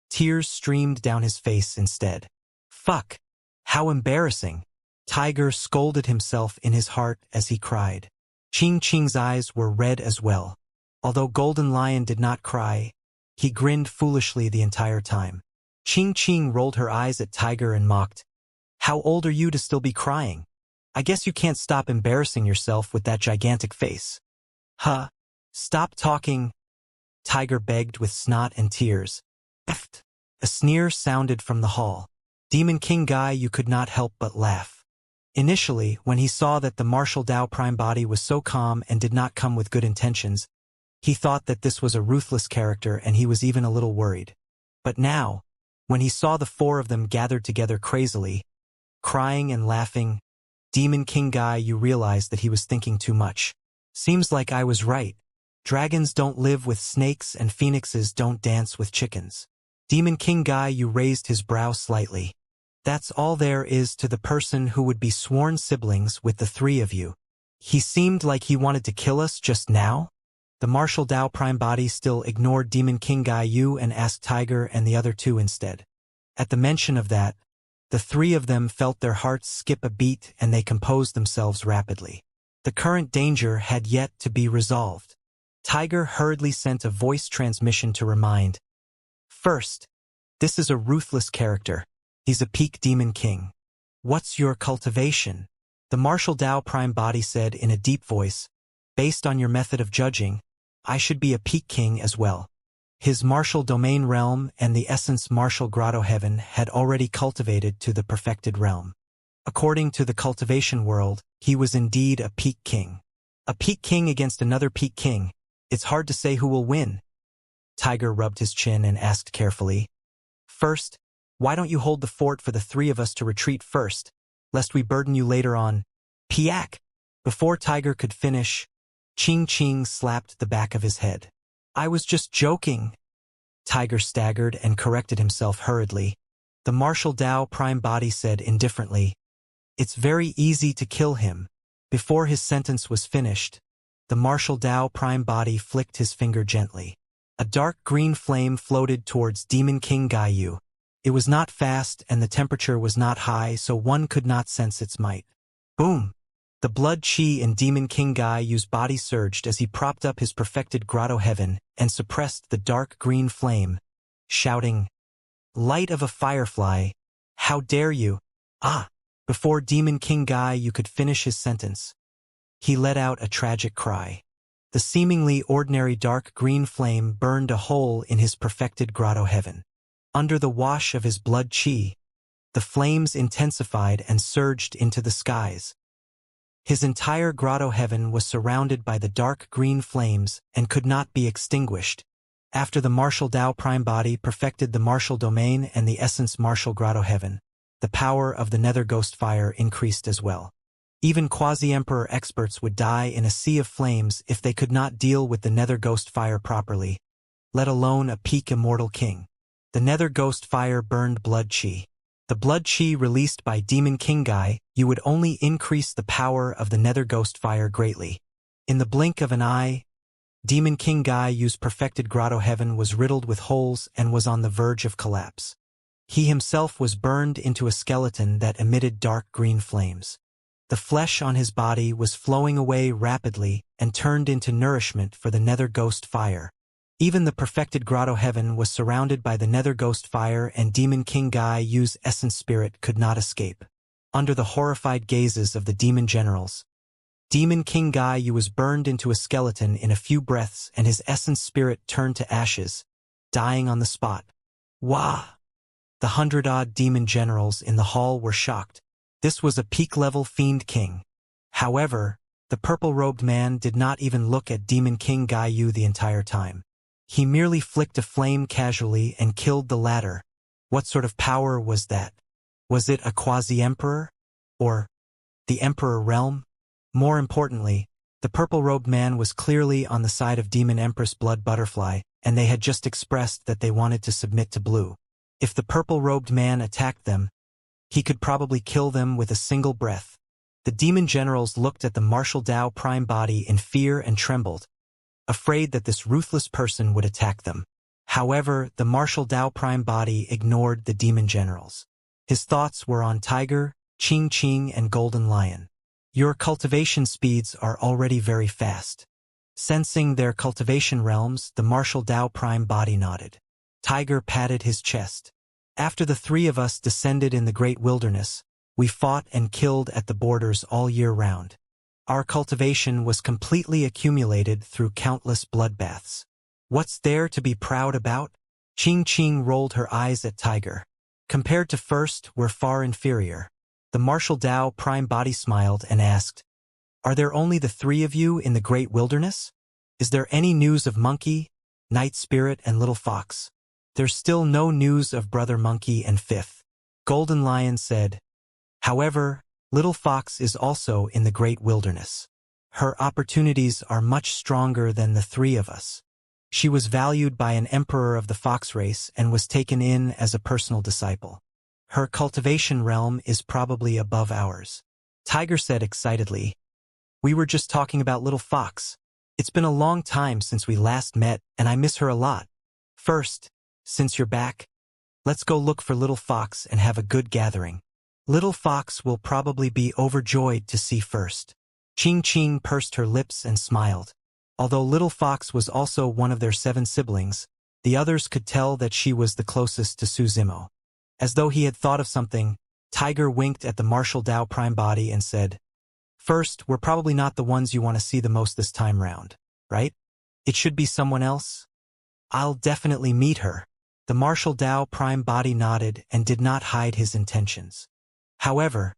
tears streamed down his face instead. Fuck! How embarrassing! Tiger scolded himself in his heart as he cried. Ching Ching's eyes were red as well. Although Golden Lion did not cry, he grinned foolishly the entire time. Ching Ching rolled her eyes at Tiger and mocked. How old are you to still be crying? I guess you can't stop embarrassing yourself with that gigantic face. Huh? Stop talking, Tiger begged with snot and tears. Eft. A sneer sounded from the hall. Demon King Guy, you could not help but laugh. Initially, when he saw that the Martial Dao Prime body was so calm and did not come with good intentions, he thought that this was a ruthless character and he was even a little worried. But now, when he saw the four of them gathered together crazily, crying and laughing, Demon King Guy, you realized that he was thinking too much. Seems like I was right. Dragons don't live with snakes and phoenixes don't dance with chickens. Demon King Guy, you raised his brow slightly. That's all there is to the person who would be sworn siblings with the three of you. He seemed like he wanted to kill us just now? The Martial Dao Prime body still ignored Demon King Guy Yu and asked Tiger and the other two instead. At the mention of that, the three of them felt their hearts skip a beat and they composed themselves rapidly. The current danger had yet to be resolved. Tiger hurriedly sent a voice transmission to remind. First, this is a ruthless character. He's a peak demon king. What's your cultivation? The Martial Dao Prime body said in a deep voice. Based on your method of judging, I should be a peak king as well. His martial domain realm and the essence martial grotto heaven had already cultivated to the perfected realm. According to the cultivation world, he was indeed a peak king. A peak king against another peak king. It's hard to say who will win. Tiger rubbed his chin and asked carefully. First, why don't you hold the fort for the three of us to retreat first, lest we burden you later on? Piak! Before Tiger could finish, Ching Ching slapped the back of his head. I was just joking. Tiger staggered and corrected himself hurriedly. The Martial Dao Prime body said indifferently. It's very easy to kill him. Before his sentence was finished, the Martial Dao Prime body flicked his finger gently. A dark green flame floated towards Demon King Gaiyu. It was not fast and the temperature was not high, so one could not sense its might. Boom! The blood chi in Demon King Gaiyu's body surged as he propped up his perfected grotto heaven and suppressed the dark green flame, shouting, Light of a firefly, how dare you? Ah! Before Demon King Gaiyu could finish his sentence, he let out a tragic cry. The seemingly ordinary dark green flame burned a hole in his perfected grotto heaven. Under the wash of his blood chi, the flames intensified and surged into the skies. His entire grotto heaven was surrounded by the dark green flames and could not be extinguished. After the Martial Dao Prime body perfected the martial domain and the essence martial grotto heaven, the power of the nether ghost fire increased as well. Even quasi-emperor experts would die in a sea of flames if they could not deal with the nether ghost fire properly, let alone a peak immortal king. The nether ghost fire burned blood chi. The blood chi released by Demon King Gai, you would only increase the power of the nether ghost fire greatly. In the blink of an eye, Demon King Gai's perfected grotto heaven was riddled with holes and was on the verge of collapse. He himself was burned into a skeleton that emitted dark green flames. The flesh on his body was flowing away rapidly and turned into nourishment for the nether ghost fire. Even the perfected grotto heaven was surrounded by the nether ghost fire and Demon King Gai's essence spirit could not escape. Under the horrified gazes of the demon generals, Demon King Gaiyu was burned into a skeleton in a few breaths and his essence spirit turned to ashes, dying on the spot. Wah! The 100-odd demon generals in the hall were shocked. This was a peak-level fiend king. However, the purple-robed man did not even look at Demon King Gaiyu the entire time. He merely flicked a flame casually and killed the latter. What sort of power was that? Was it a quasi-emperor? Or the emperor realm? More importantly, the purple-robed man was clearly on the side of Demon Empress Blood Butterfly, and they had just expressed that they wanted to submit to Blue. If the purple-robed man attacked them, he could probably kill them with a single breath. The demon generals looked at the Martial Dao Prime body in fear and trembled, afraid that this ruthless person would attack them. However, the Martial Dao Prime body ignored the demon generals. His thoughts were on Tiger, Qing Qing, and Golden Lion. Your cultivation speeds are already very fast. Sensing their cultivation realms, the Martial Dao Prime body nodded. Tiger patted his chest. After the three of us descended in the great wilderness, we fought and killed at the borders all year round. Our cultivation was completely accumulated through countless bloodbaths. What's there to be proud about? Qing Qing rolled her eyes at Tiger. Compared to first, we're far inferior. The Martial Dao Prime body smiled and asked, "Are there only the three of you in the great wilderness? Is there any news of Monkey, Night Spirit, and Little Fox?" "There's still no news of Brother Monkey and Fifth," Golden Lion said. "However, Little Fox is also in the great wilderness. Her opportunities are much stronger than the three of us. She was valued by an emperor of the fox race and was taken in as a personal disciple. Her cultivation realm is probably above ours." Tiger said excitedly, "We were just talking about Little Fox. It's been a long time since we last met, and I miss her a lot. First, since you're back, let's go look for Little Fox and have a good gathering. Little Fox will probably be overjoyed to see first." Qing Qing pursed her lips and smiled. Although Little Fox was also one of their 7 siblings, the others could tell that she was the closest to Su Zimo. As though he had thought of something, Tiger winked at the Martial Dao Prime body and said, "First, we're probably not the ones you want to see the most this time round, right? It should be someone else." "I'll definitely meet her." The Martial Dao Prime body nodded and did not hide his intentions. "However,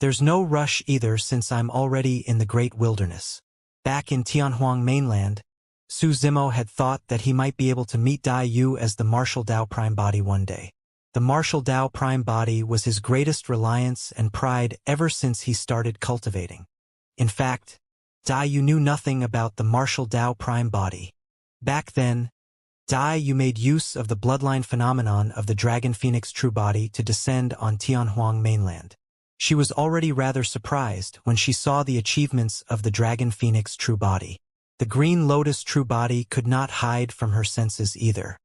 there's no rush either since I'm already in the great wilderness." Back in Tianhuang mainland, Su Zimo had thought that he might be able to meet Dai Yu as the Martial Dao Prime body one day. The Martial Dao Prime body was his greatest reliance and pride ever since he started cultivating. In fact, Dai Yu knew nothing about the Martial Dao Prime body. Back then, Dai Yu made use of the bloodline phenomenon of the Dragon Phoenix true body to descend on Tianhuang mainland. She was already rather surprised when she saw the achievements of the Dragon Phoenix true body. The Green Lotus true body could not hide from her senses either.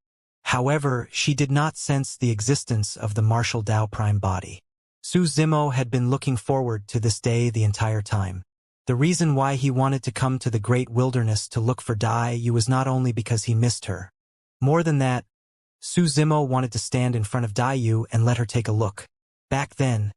However, she did not sense the existence of the Martial Dao Prime body. Su Zimo had been looking forward to this day the entire time. The reason why he wanted to come to the great wilderness to look for Dai Yu was not only because he missed her. More than that, Su Zimo wanted to stand in front of Dai Yu and let her take a look. Back then,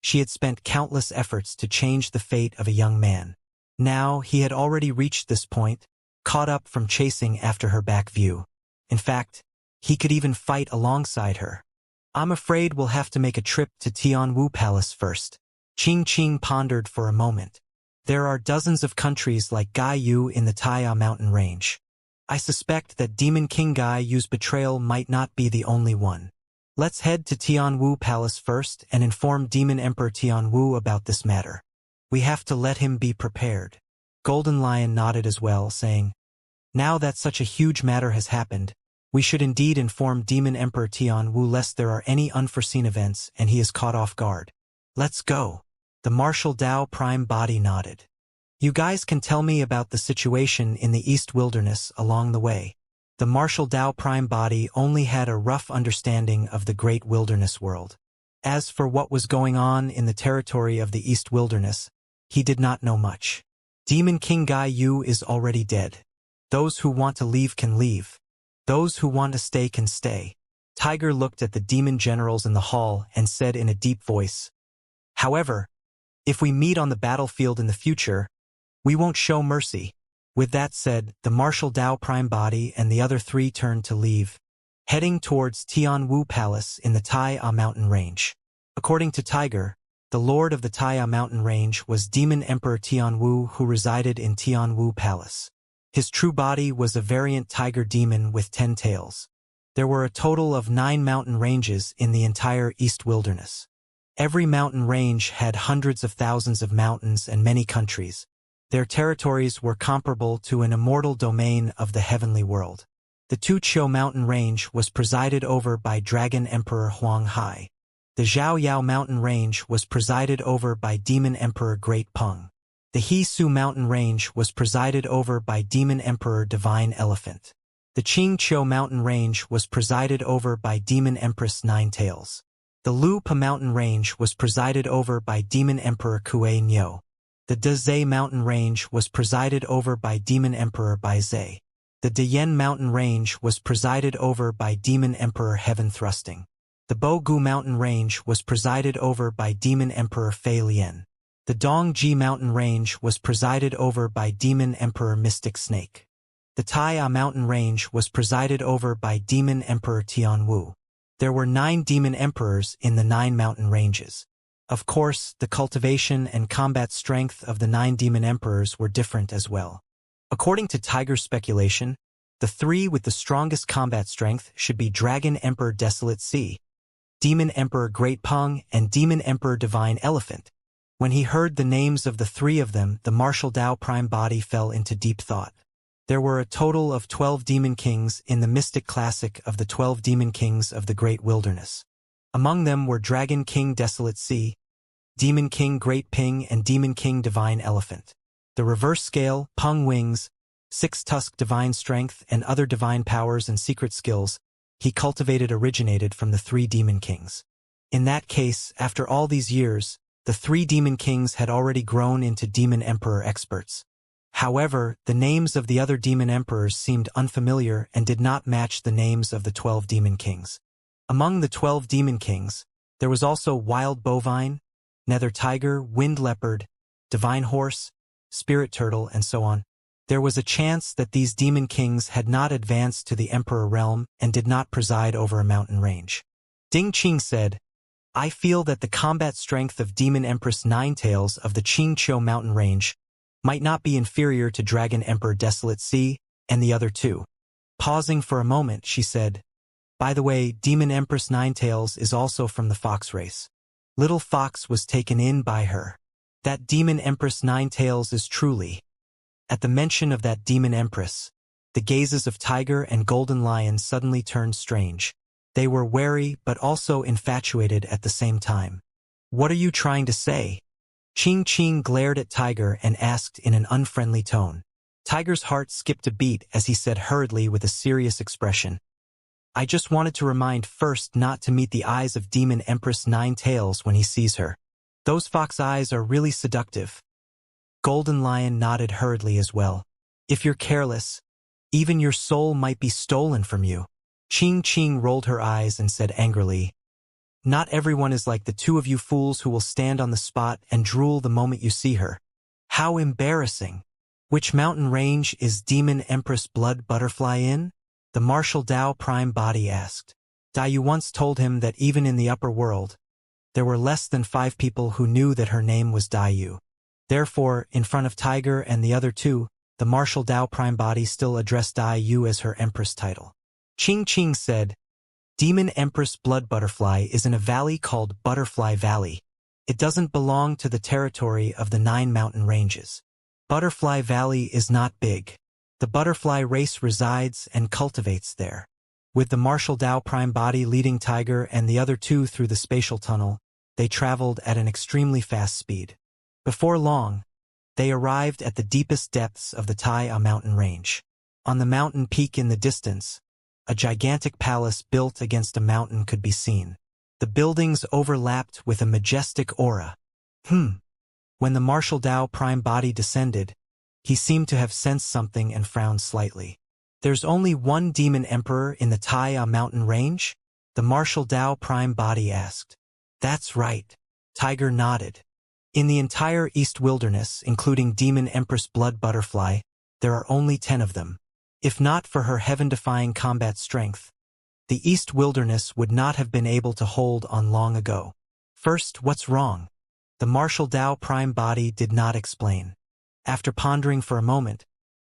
she had spent countless efforts to change the fate of a young man. Now he had already reached this point, caught up from chasing after her back view. In fact, he could even fight alongside her. "I'm afraid we'll have to make a trip to Tianwu Palace first." Qing Qing pondered for a moment. "There are dozens of countries like Gai Yu in the Taiya mountain range. I suspect that Demon King Gai Yu's betrayal might not be the only one. Let's head to Tianwu Palace first and inform Demon Emperor Tianwu about this matter. We have to let him be prepared." Golden Lion nodded as well, saying, "Now that such a huge matter has happened, we should indeed inform Demon Emperor Tianwu lest there are any unforeseen events and he is caught off guard. Let's go." The Martial Dao Prime body nodded. "You guys can tell me about the situation in the East Wilderness along the way." The Martial Dao Prime body only had a rough understanding of the Great Wilderness world. As for what was going on in the territory of the East Wilderness, he did not know much. Demon King Gai Yu is already dead. Those who want to leave can leave. Those who want to stay can stay. Tiger looked at the demon generals in the hall and said in a deep voice, "However, if we meet on the battlefield in the future, we won't show mercy." With that said, the Martial Dao Prime body and the other 3 turned to leave, heading towards Tianwu Palace in the Taiya mountain range. According to Tiger, the lord of the Taiya mountain range was Demon Emperor Tianwu, who resided in Tianwu Palace. His true body was a variant tiger demon with 10 tails. There were a total of 9 mountain ranges in the entire East Wilderness. Every mountain range had hundreds of thousands of mountains and many countries. Their territories were comparable to an immortal domain of the heavenly world. The Tuqiu mountain range was presided over by Dragon Emperor Huang Hai. The Zhaoyao mountain range was presided over by Demon Emperor Great Peng. The He-Su mountain range was presided over by Demon Emperor Divine Elephant. The Qingqiu mountain range was presided over by Demon Empress Nine Tails. The Lu-Pa mountain range was presided over by Demon Emperor Kuei Niu. The De-Zhe mountain range was presided over by Demon Emperor Bai Zhe. The Deyen mountain range was presided over by Demon Emperor Heaven Thrusting. The Bogu mountain range was presided over by Demon Emperor Fei Lian. The Dongji mountain range was presided over by Demon Emperor Mystic Snake. The Taiya mountain range was presided over by Demon Emperor Tianwu. There were 9 demon emperors in the 9 mountain ranges. Of course, the cultivation and combat strength of the 9 demon emperors were different as well. According to Tiger's speculation, the 3 with the strongest combat strength should be Dragon Emperor Desolate Sea, Demon Emperor Great Peng, and Demon Emperor Divine Elephant. When he heard the names of the 3 of them, the martial Tao Prime Body fell into deep thought. There were a total of 12 demon kings in the mystic classic of the 12 demon kings of the Great Wilderness. Among them were Dragon King Desolate Sea, Demon King Great Ping, and Demon King Divine Elephant. The reverse scale, Peng Wings, 6-tusk divine strength, and other divine powers and secret skills he cultivated originated from the 3 demon kings. In that case, after all these years, the 3 demon kings had already grown into demon emperor experts. However, the names of the other demon emperors seemed unfamiliar and did not match the names of the 12 demon kings. Among the 12 demon kings, there was also Wild Bovine, Nether Tiger, Wind Leopard, Divine Horse, Spirit Turtle, and so on. There was a chance that these demon kings had not advanced to the emperor realm and did not preside over a mountain range. Ding Qing said, "I feel that the combat strength of Demon Empress Nine Tails of the Qingqiu mountain range might not be inferior to Dragon Emperor Desolate Sea and the other 2. Pausing for a moment, she said, "By the way, Demon Empress Nine Tails is also from the fox race." Little Fox was taken in by her. That Demon Empress Nine Tails is truly. At the mention of that Demon Empress, the gazes of Tiger and Golden Lion suddenly turned strange. They were wary but also infatuated at the same time. "What are you trying to say?" Qing Qing glared at Tiger and asked in an unfriendly tone. Tiger's heart skipped a beat as he said hurriedly with a serious expression, "I just wanted to remind first not to meet the eyes of Demon Empress Nine Tails when he sees her. Those fox eyes are really seductive." Golden Lion nodded hurriedly as well. "If you're careless, even your soul might be stolen from you." Qing Qing rolled her eyes and said angrily, "Not everyone is like the 2 of you fools who will stand on the spot and drool the moment you see her. How embarrassing." "Which mountain range is Demon Empress Blood Butterfly in?" the martial Tao Prime Body asked. Daiyu once told him that even in the upper world, there were less than 5 people who knew that her name was Daiyu. Therefore, in front of Tiger and the other 2, the martial Tao Prime Body still addressed Daiyu as her Empress title. Qing Qing said, "Demon Empress Blood Butterfly is in a valley called Butterfly Valley. It doesn't belong to the territory of the 9 mountain ranges. Butterfly Valley is not big. The butterfly race resides and cultivates there." With the martial Tao Prime Body leading Tiger and the other 2 through the spatial tunnel, they traveled at an extremely fast speed. Before long, they arrived at the deepest depths of the Taiya mountain range. On the mountain peak in the distance, a gigantic palace built against a mountain could be seen. The buildings overlapped with a majestic aura. When the martial Tao Prime Body descended, he seemed to have sensed something and frowned slightly. "There's only one demon emperor in the Taiya mountain range?" the martial Tao Prime Body asked. "That's right." Tiger nodded. "In the entire East Wilderness, including Demon Empress Blood Butterfly, there are only 10 of them. If not for her heaven-defying combat strength, the East Wilderness would not have been able to hold on long ago." "First, what's wrong?" the martial Tao Prime Body did not explain. After pondering for a moment,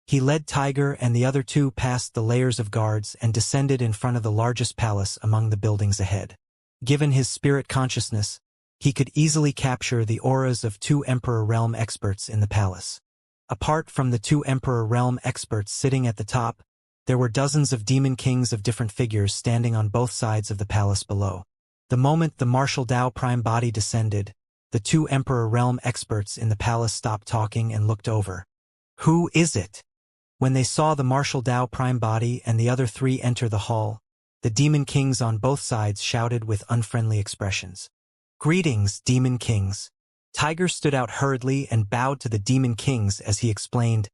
he led Tiger and the other 2 past the layers of guards and descended in front of the largest palace among the buildings ahead. Given his spirit consciousness, he could easily capture the auras of 2 Emperor Realm experts in the palace. Apart from the 2 Emperor Realm experts sitting at the top, there were dozens of demon kings of different figures standing on both sides of the palace below. The moment the martial Dao prime body descended, the 2 Emperor Realm experts in the palace stopped talking and looked over. Who is it? When they saw the martial Dao prime body and the other 3 enter the hall, the demon kings on both sides shouted with unfriendly expressions. Greetings, demon kings. Tiger stood out hurriedly and bowed to the demon kings as he explained,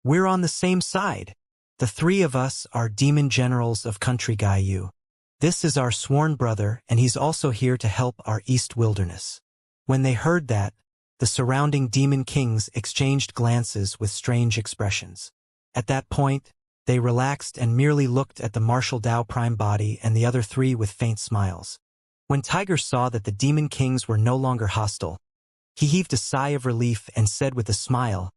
We're on the same side. The 3 of us are demon generals of Country Gaiju. This is our sworn brother, and he's also here to help our East Wilderness. When they heard that, the surrounding demon kings exchanged glances with strange expressions. At that point, they relaxed and merely looked at the martial Dao prime body and the other 3 with faint smiles. When Tiger saw that the demon kings were no longer hostile, he heaved a sigh of relief and said with a smile,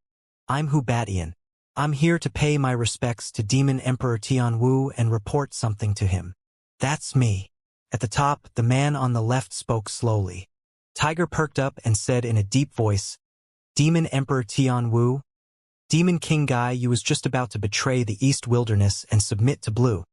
I'm Hu Batian. I'm here to pay my respects to Demon Emperor Tianwu and report something to him. That's me. At the top, the man on the left spoke slowly. Tiger perked up and said in a deep voice, Demon Emperor Tianwu, Demon King Guy, you was just about to betray the East Wilderness and submit to Blue.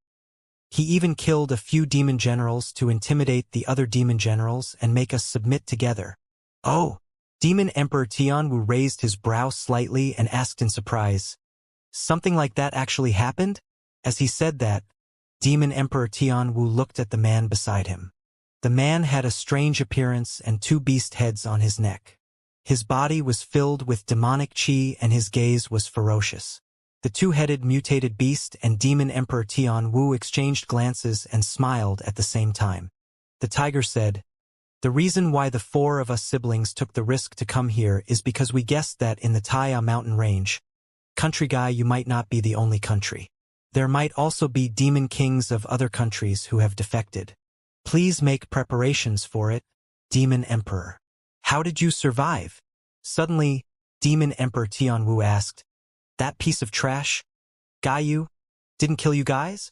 He even killed a few demon generals to intimidate the other demon generals and make us submit together. Oh! Demon Emperor Tianwu raised his brow slightly and asked in surprise, Something like that actually happened? As he said that, Demon Emperor Tianwu looked at the man beside him. The man had a strange appearance and 2 beast heads on his neck. His body was filled with demonic chi and his gaze was ferocious. The 2-headed mutated beast and Demon Emperor Tianwu exchanged glances and smiled at the same time. The tiger said, The reason why the 4 of us siblings took the risk to come here is because we guessed that in the Taiya mountain range, Country Guy, you might not be the only country. There might also be demon kings of other countries who have defected. Please make preparations for it, Demon Emperor. How did you survive? Suddenly, Demon Emperor Tianwu asked, That piece of trash? Gaiju? Didn't kill you guys?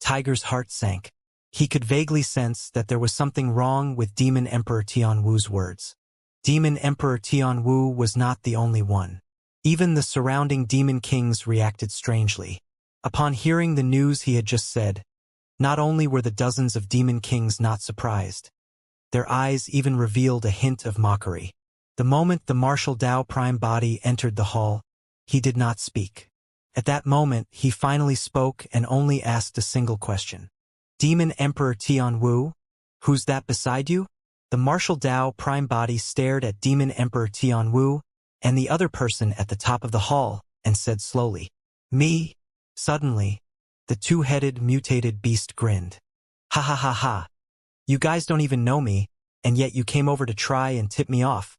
Tiger's heart sank. He could vaguely sense that there was something wrong with Demon Emperor Tianwu's words. Demon Emperor Tianwu was not the only one. Even the surrounding demon kings reacted strangely. Upon hearing the news he had just said, not only were the dozens of demon kings not surprised, their eyes even revealed a hint of mockery. The moment the martial Dao prime body entered the hall, he did not speak. At that moment, he finally spoke and only asked a single question. Demon Emperor Tianwu, who's that beside you? The martial Dao prime body stared at Demon Emperor Tianwu and the other person at the top of the hall and said slowly, Me. Suddenly, the 2-headed mutated beast grinned. Ha ha ha ha. You guys don't even know me, and yet you came over to try and tip me off,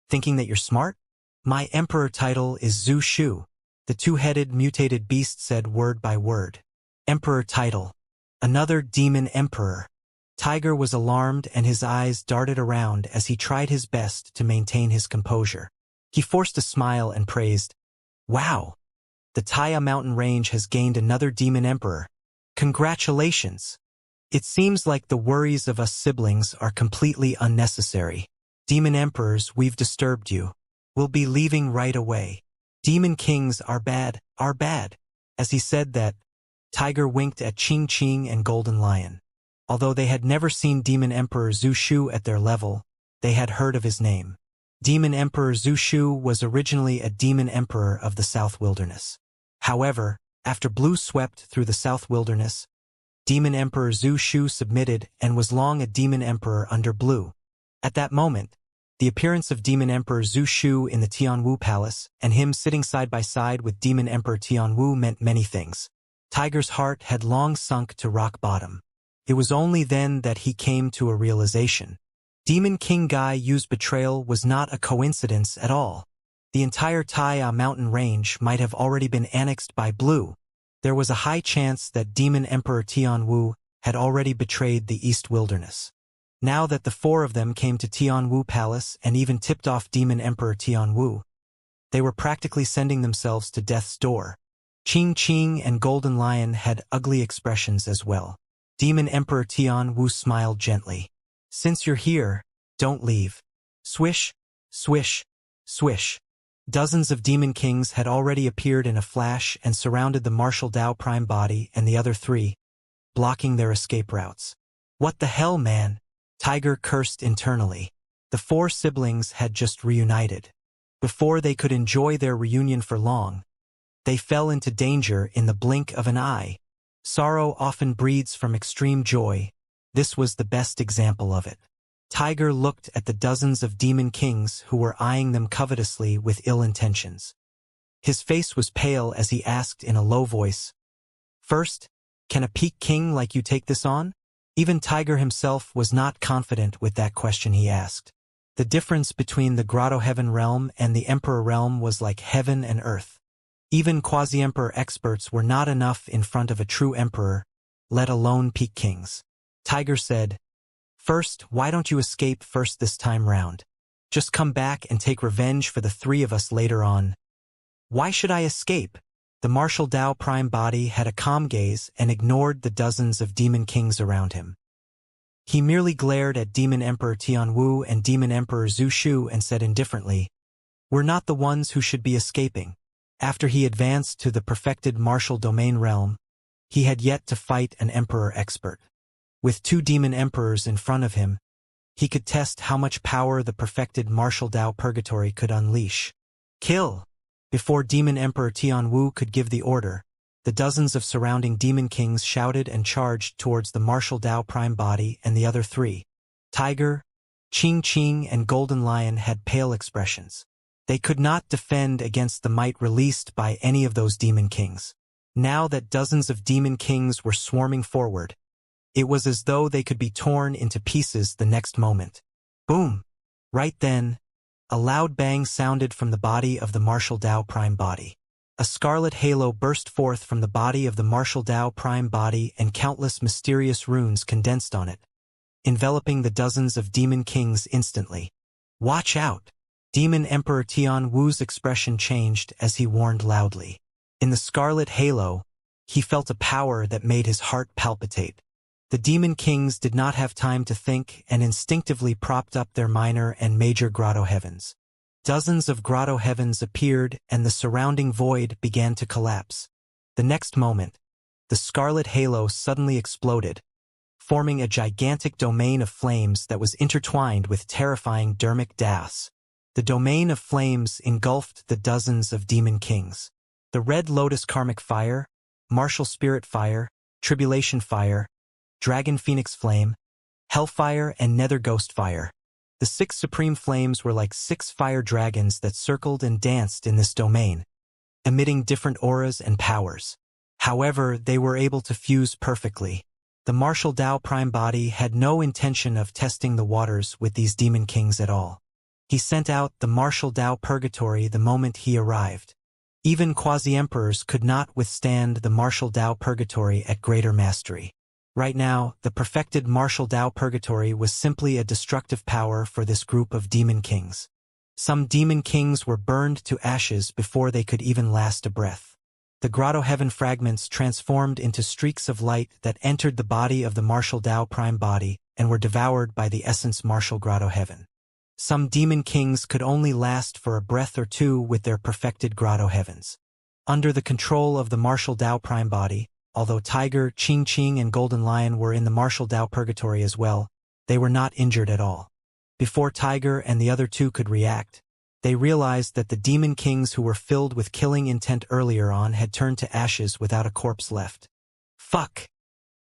thinking that you're smart? My emperor title is Zhu Shu. The 2-headed mutated beast said word by word. Emperor title. Another demon emperor. Tiger was alarmed and his eyes darted around as he tried his best to maintain his composure. He forced a smile and praised, Wow! The Taiya mountain range has gained another demon emperor. Congratulations! It seems like the worries of us siblings are completely unnecessary. Demon emperors, we've disturbed you. We'll be leaving right away. Demon kings are bad. As he said that, Tiger winked at Ching Ching and Golden Lion. Although they had never seen Demon Emperor Zhu Shu at their level, they had heard of his name. Demon Emperor Zhu Shu was originally a demon emperor of the South Wilderness. However, after Blue swept through the South Wilderness, Demon Emperor Zhu Shu submitted and was long a demon emperor under Blue. At that moment, the appearance of Demon Emperor Zhu Shu in the Tianwu Palace and him sitting side by side with Demon Emperor Tianwu meant many things. Tiger's heart had long sunk to rock bottom. It was only then that he came to a realization. Demon King Gaiyu's betrayal was not a coincidence at all. The entire Taiya mountain range might have already been annexed by Blue. There was a high chance that Demon Emperor Tianwu had already betrayed the East Wilderness. Now that the 4 of them came to Tianwu Palace and even tipped off Demon Emperor Tianwu, they were practically sending themselves to death's door. Ching Ching and Golden Lion had ugly expressions as well. Demon Emperor Tianwu smiled gently. Since you're here, Don't leave. Swish, swish, swish. Dozens of demon kings had already appeared in a flash and surrounded the Martial Tao Prime body and the other three, blocking their escape routes. What the hell, man? Tiger cursed internally. The four siblings had just reunited. Before they could enjoy their reunion for long, they fell into danger in the blink of an eye. Sorrow often breeds from extreme joy. This was the best example of it. Tiger looked at the dozens of demon kings who were eyeing them covetously with ill intentions. His face was pale as he asked in a low voice, "First, can a peak king like you take this on?" Even Tiger himself was not confident with that question he asked. The difference between the Grotto Heaven realm and the Emperor realm was like heaven and earth. Even quasi-emperor experts were not enough in front of a true emperor, let alone peak kings. Tiger said, "First, why don't you escape first this time round? Just come back and take revenge for the three of us later on." "Why should I escape?" The Martial Tao Prime body had a calm gaze and ignored the dozens of demon kings around him. He merely glared at Demon Emperor Tianwu and Demon Emperor Zhu Shu and said indifferently, "We're not the ones who should be escaping." After he advanced to the perfected martial domain realm, he had yet to fight an emperor expert. With two demon emperors in front of him, he could test how much power the perfected martial Tao purgatory could unleash. "Kill!" Before Demon Emperor Tianwu could give the order, the dozens of surrounding demon kings shouted and charged towards the Martial Tao Prime body and the other three. Tiger, Qing, and Golden Lion had pale expressions. They could not defend against the might released by any of those demon kings. Now that dozens of demon kings were swarming forward, it was as though they could be torn into pieces the next moment. Boom! Right then, a loud bang sounded from the body of the Martial Tao Prime body. A scarlet halo burst forth from the body of the Martial Tao Prime body and countless mysterious runes condensed on it, enveloping the dozens of demon kings instantly. "Watch out!" Demon Emperor Tianwu's expression changed as he warned loudly. In the scarlet halo, he felt a power that made his heart palpitate. The demon kings did not have time to think and instinctively propped up their minor and major grotto heavens. Dozens of grotto heavens appeared and the surrounding void began to collapse. The next moment, the scarlet halo suddenly exploded, forming a gigantic domain of flames that was intertwined with terrifying dermic deaths. The domain of flames engulfed the dozens of demon kings. The Red Lotus Karmic Fire, Martial Spirit Fire, Tribulation Fire, Dragon Phoenix Flame, Hellfire, and Nether Ghost Fire. The 6 supreme flames were like 6 fire dragons that circled and danced in this domain, emitting different auras and powers. However, they were able to fuse perfectly. The Martial Tao Prime body had no intention of testing the waters with these demon kings at all. He sent out the Martial Tao Purgatory the moment he arrived. Even quasi-emperors could not withstand the Martial Tao Purgatory at greater mastery. Right now, the perfected Martial Tao Purgatory was simply a destructive power for this group of demon kings. Some demon kings were burned to ashes before they could even last a breath. The Grotto Heaven fragments transformed into streaks of light that entered the body of the Martial Tao Prime body and were devoured by the essence Martial Grotto Heaven. Some demon kings could only last for a breath or two with their perfected Grotto Heavens. Under the control of the Martial Tao Prime body, although Tiger, Qing, and Golden Lion were in the Martial Tao Purgatory as well, they were not injured at all. Before Tiger and the other two could react, they realized that the demon kings who were filled with killing intent earlier on had turned to ashes without a corpse left. Fuck!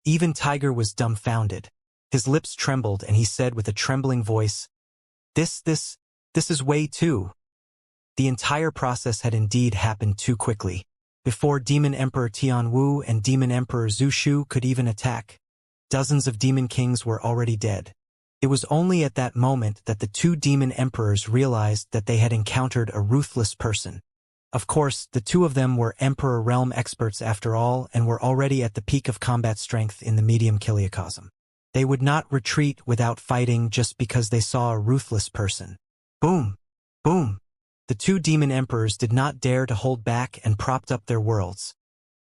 Even Tiger was dumbfounded. His lips trembled and he said with a trembling voice, This is way too. The entire process had indeed happened too quickly. Before Demon Emperor Tianwu and Demon Emperor Zhu Shu could even attack, dozens of demon kings were already dead. It was only at that moment that the two demon emperors realized that they had encountered a ruthless person. Of course, the two of them were Emperor Realm experts after all and were already at the peak of combat strength in the medium kiliocosm. They would not retreat without fighting just because they saw a ruthless person. Boom! Boom! The two demon emperors did not dare to hold back and propped up their worlds,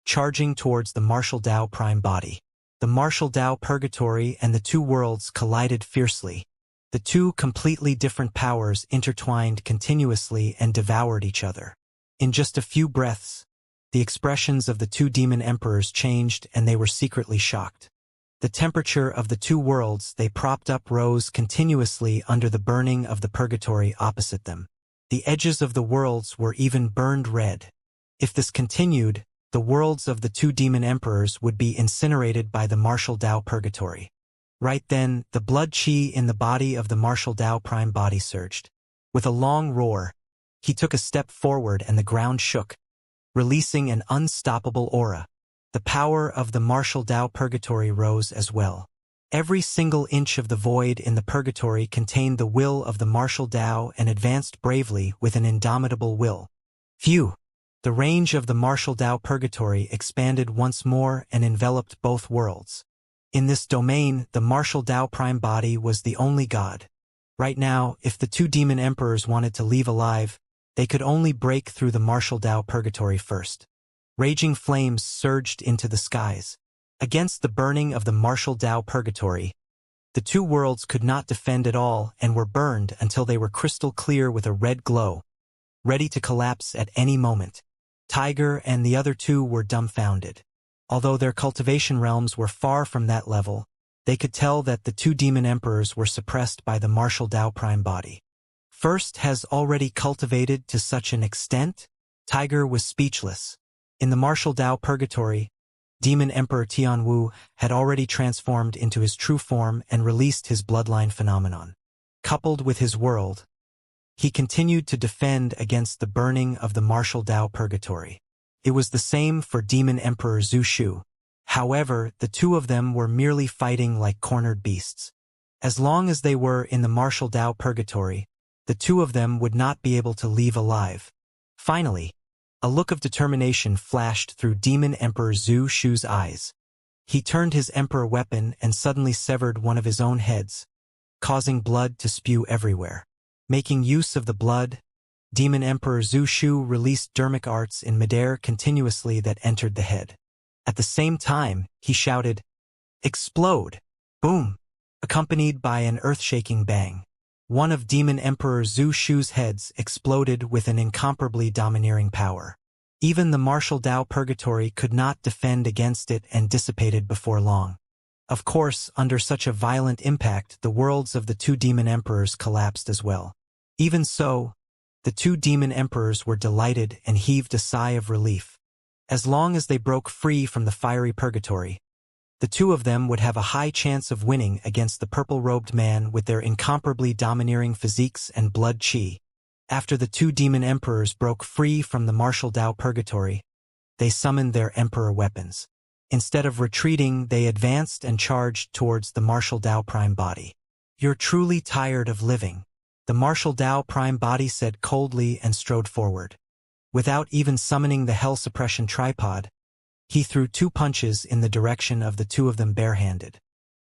charging towards the Martial Tao Prime body. The Martial Tao Purgatory and the two worlds collided fiercely. The two completely different powers intertwined continuously and devoured each other. In just a few breaths, the expressions of the two demon emperors changed and they were secretly shocked. The temperature of the two worlds they propped up rose continuously under the burning of the purgatory opposite them. The edges of the worlds were even burned red. If this continued, the worlds of the two demon emperors would be incinerated by the martial Tao purgatory. Right then, the blood chi in the body of the martial Tao prime body surged. With a long roar, he took a step forward and the ground shook, releasing an unstoppable aura. The power of the martial Tao purgatory rose as well. Every single inch of the void in the purgatory contained the will of the martial Tao and advanced bravely with an indomitable will. Phew! The range of the martial Tao purgatory expanded once more and enveloped both worlds. In this domain, the martial Tao prime body was the only god. Right now, if the two demon emperors wanted to leave alive, they could only break through the martial Tao purgatory first. Raging flames surged into the skies. Against the burning of the martial Tao purgatory, the two worlds could not defend at all and were burned until they were crystal clear with a red glow, ready to collapse at any moment. Tiger and the other two were dumbfounded. Although their cultivation realms were far from that level, they could tell that the two demon emperors were suppressed by the martial Tao prime body. First has already cultivated to such an extent? Tiger was speechless. In the martial Tao purgatory, Demon Emperor Tianwu had already transformed into his true form and released his bloodline phenomenon. Coupled with his world, he continued to defend against the burning of the martial Tao purgatory. It was the same for Demon Emperor Zhu Shu. However, the two of them were merely fighting like cornered beasts. As long as they were in the martial Tao purgatory, the two of them would not be able to leave alive. Finally, a look of determination flashed through Demon Emperor Zhu Shu's eyes. He turned his emperor weapon and suddenly severed one of his own heads, causing blood to spew everywhere. Making use of the blood, Demon Emperor Zhu Shu released dermic arts in midair continuously that entered the head. At the same time, he shouted, "Explode!" Boom! Accompanied by an earth-shaking bang. One of Demon Emperor Zhu Shu's heads exploded with an incomparably domineering power. Even the martial Tao purgatory could not defend against it and dissipated before long. Of course, under such a violent impact, the worlds of the two demon emperors collapsed as well. Even so, the two demon emperors were delighted and heaved a sigh of relief. As long as they broke free from the fiery purgatory, the two of them would have a high chance of winning against the purple-robed man with their incomparably domineering physiques and blood chi. After the two demon emperors broke free from the martial Tao purgatory, they summoned their emperor weapons. Instead of retreating, they advanced and charged towards the martial Tao prime body. "You're truly tired of living," the martial Tao prime body said coldly and strode forward. Without even summoning the hell suppression tripod, he threw two punches in the direction of the two of them barehanded.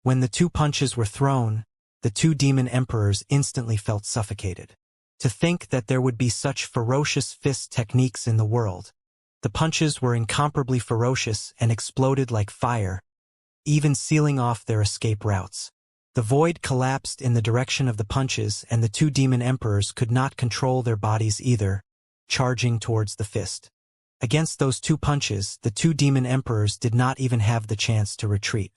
When the two punches were thrown, the two demon emperors instantly felt suffocated. To think that there would be such ferocious fist techniques in the world. The punches were incomparably ferocious and exploded like fire, even sealing off their escape routes. The void collapsed in the direction of the punches and the two demon emperors could not control their bodies either, charging towards the fist. Against those two punches, the two demon emperors did not even have the chance to retreat.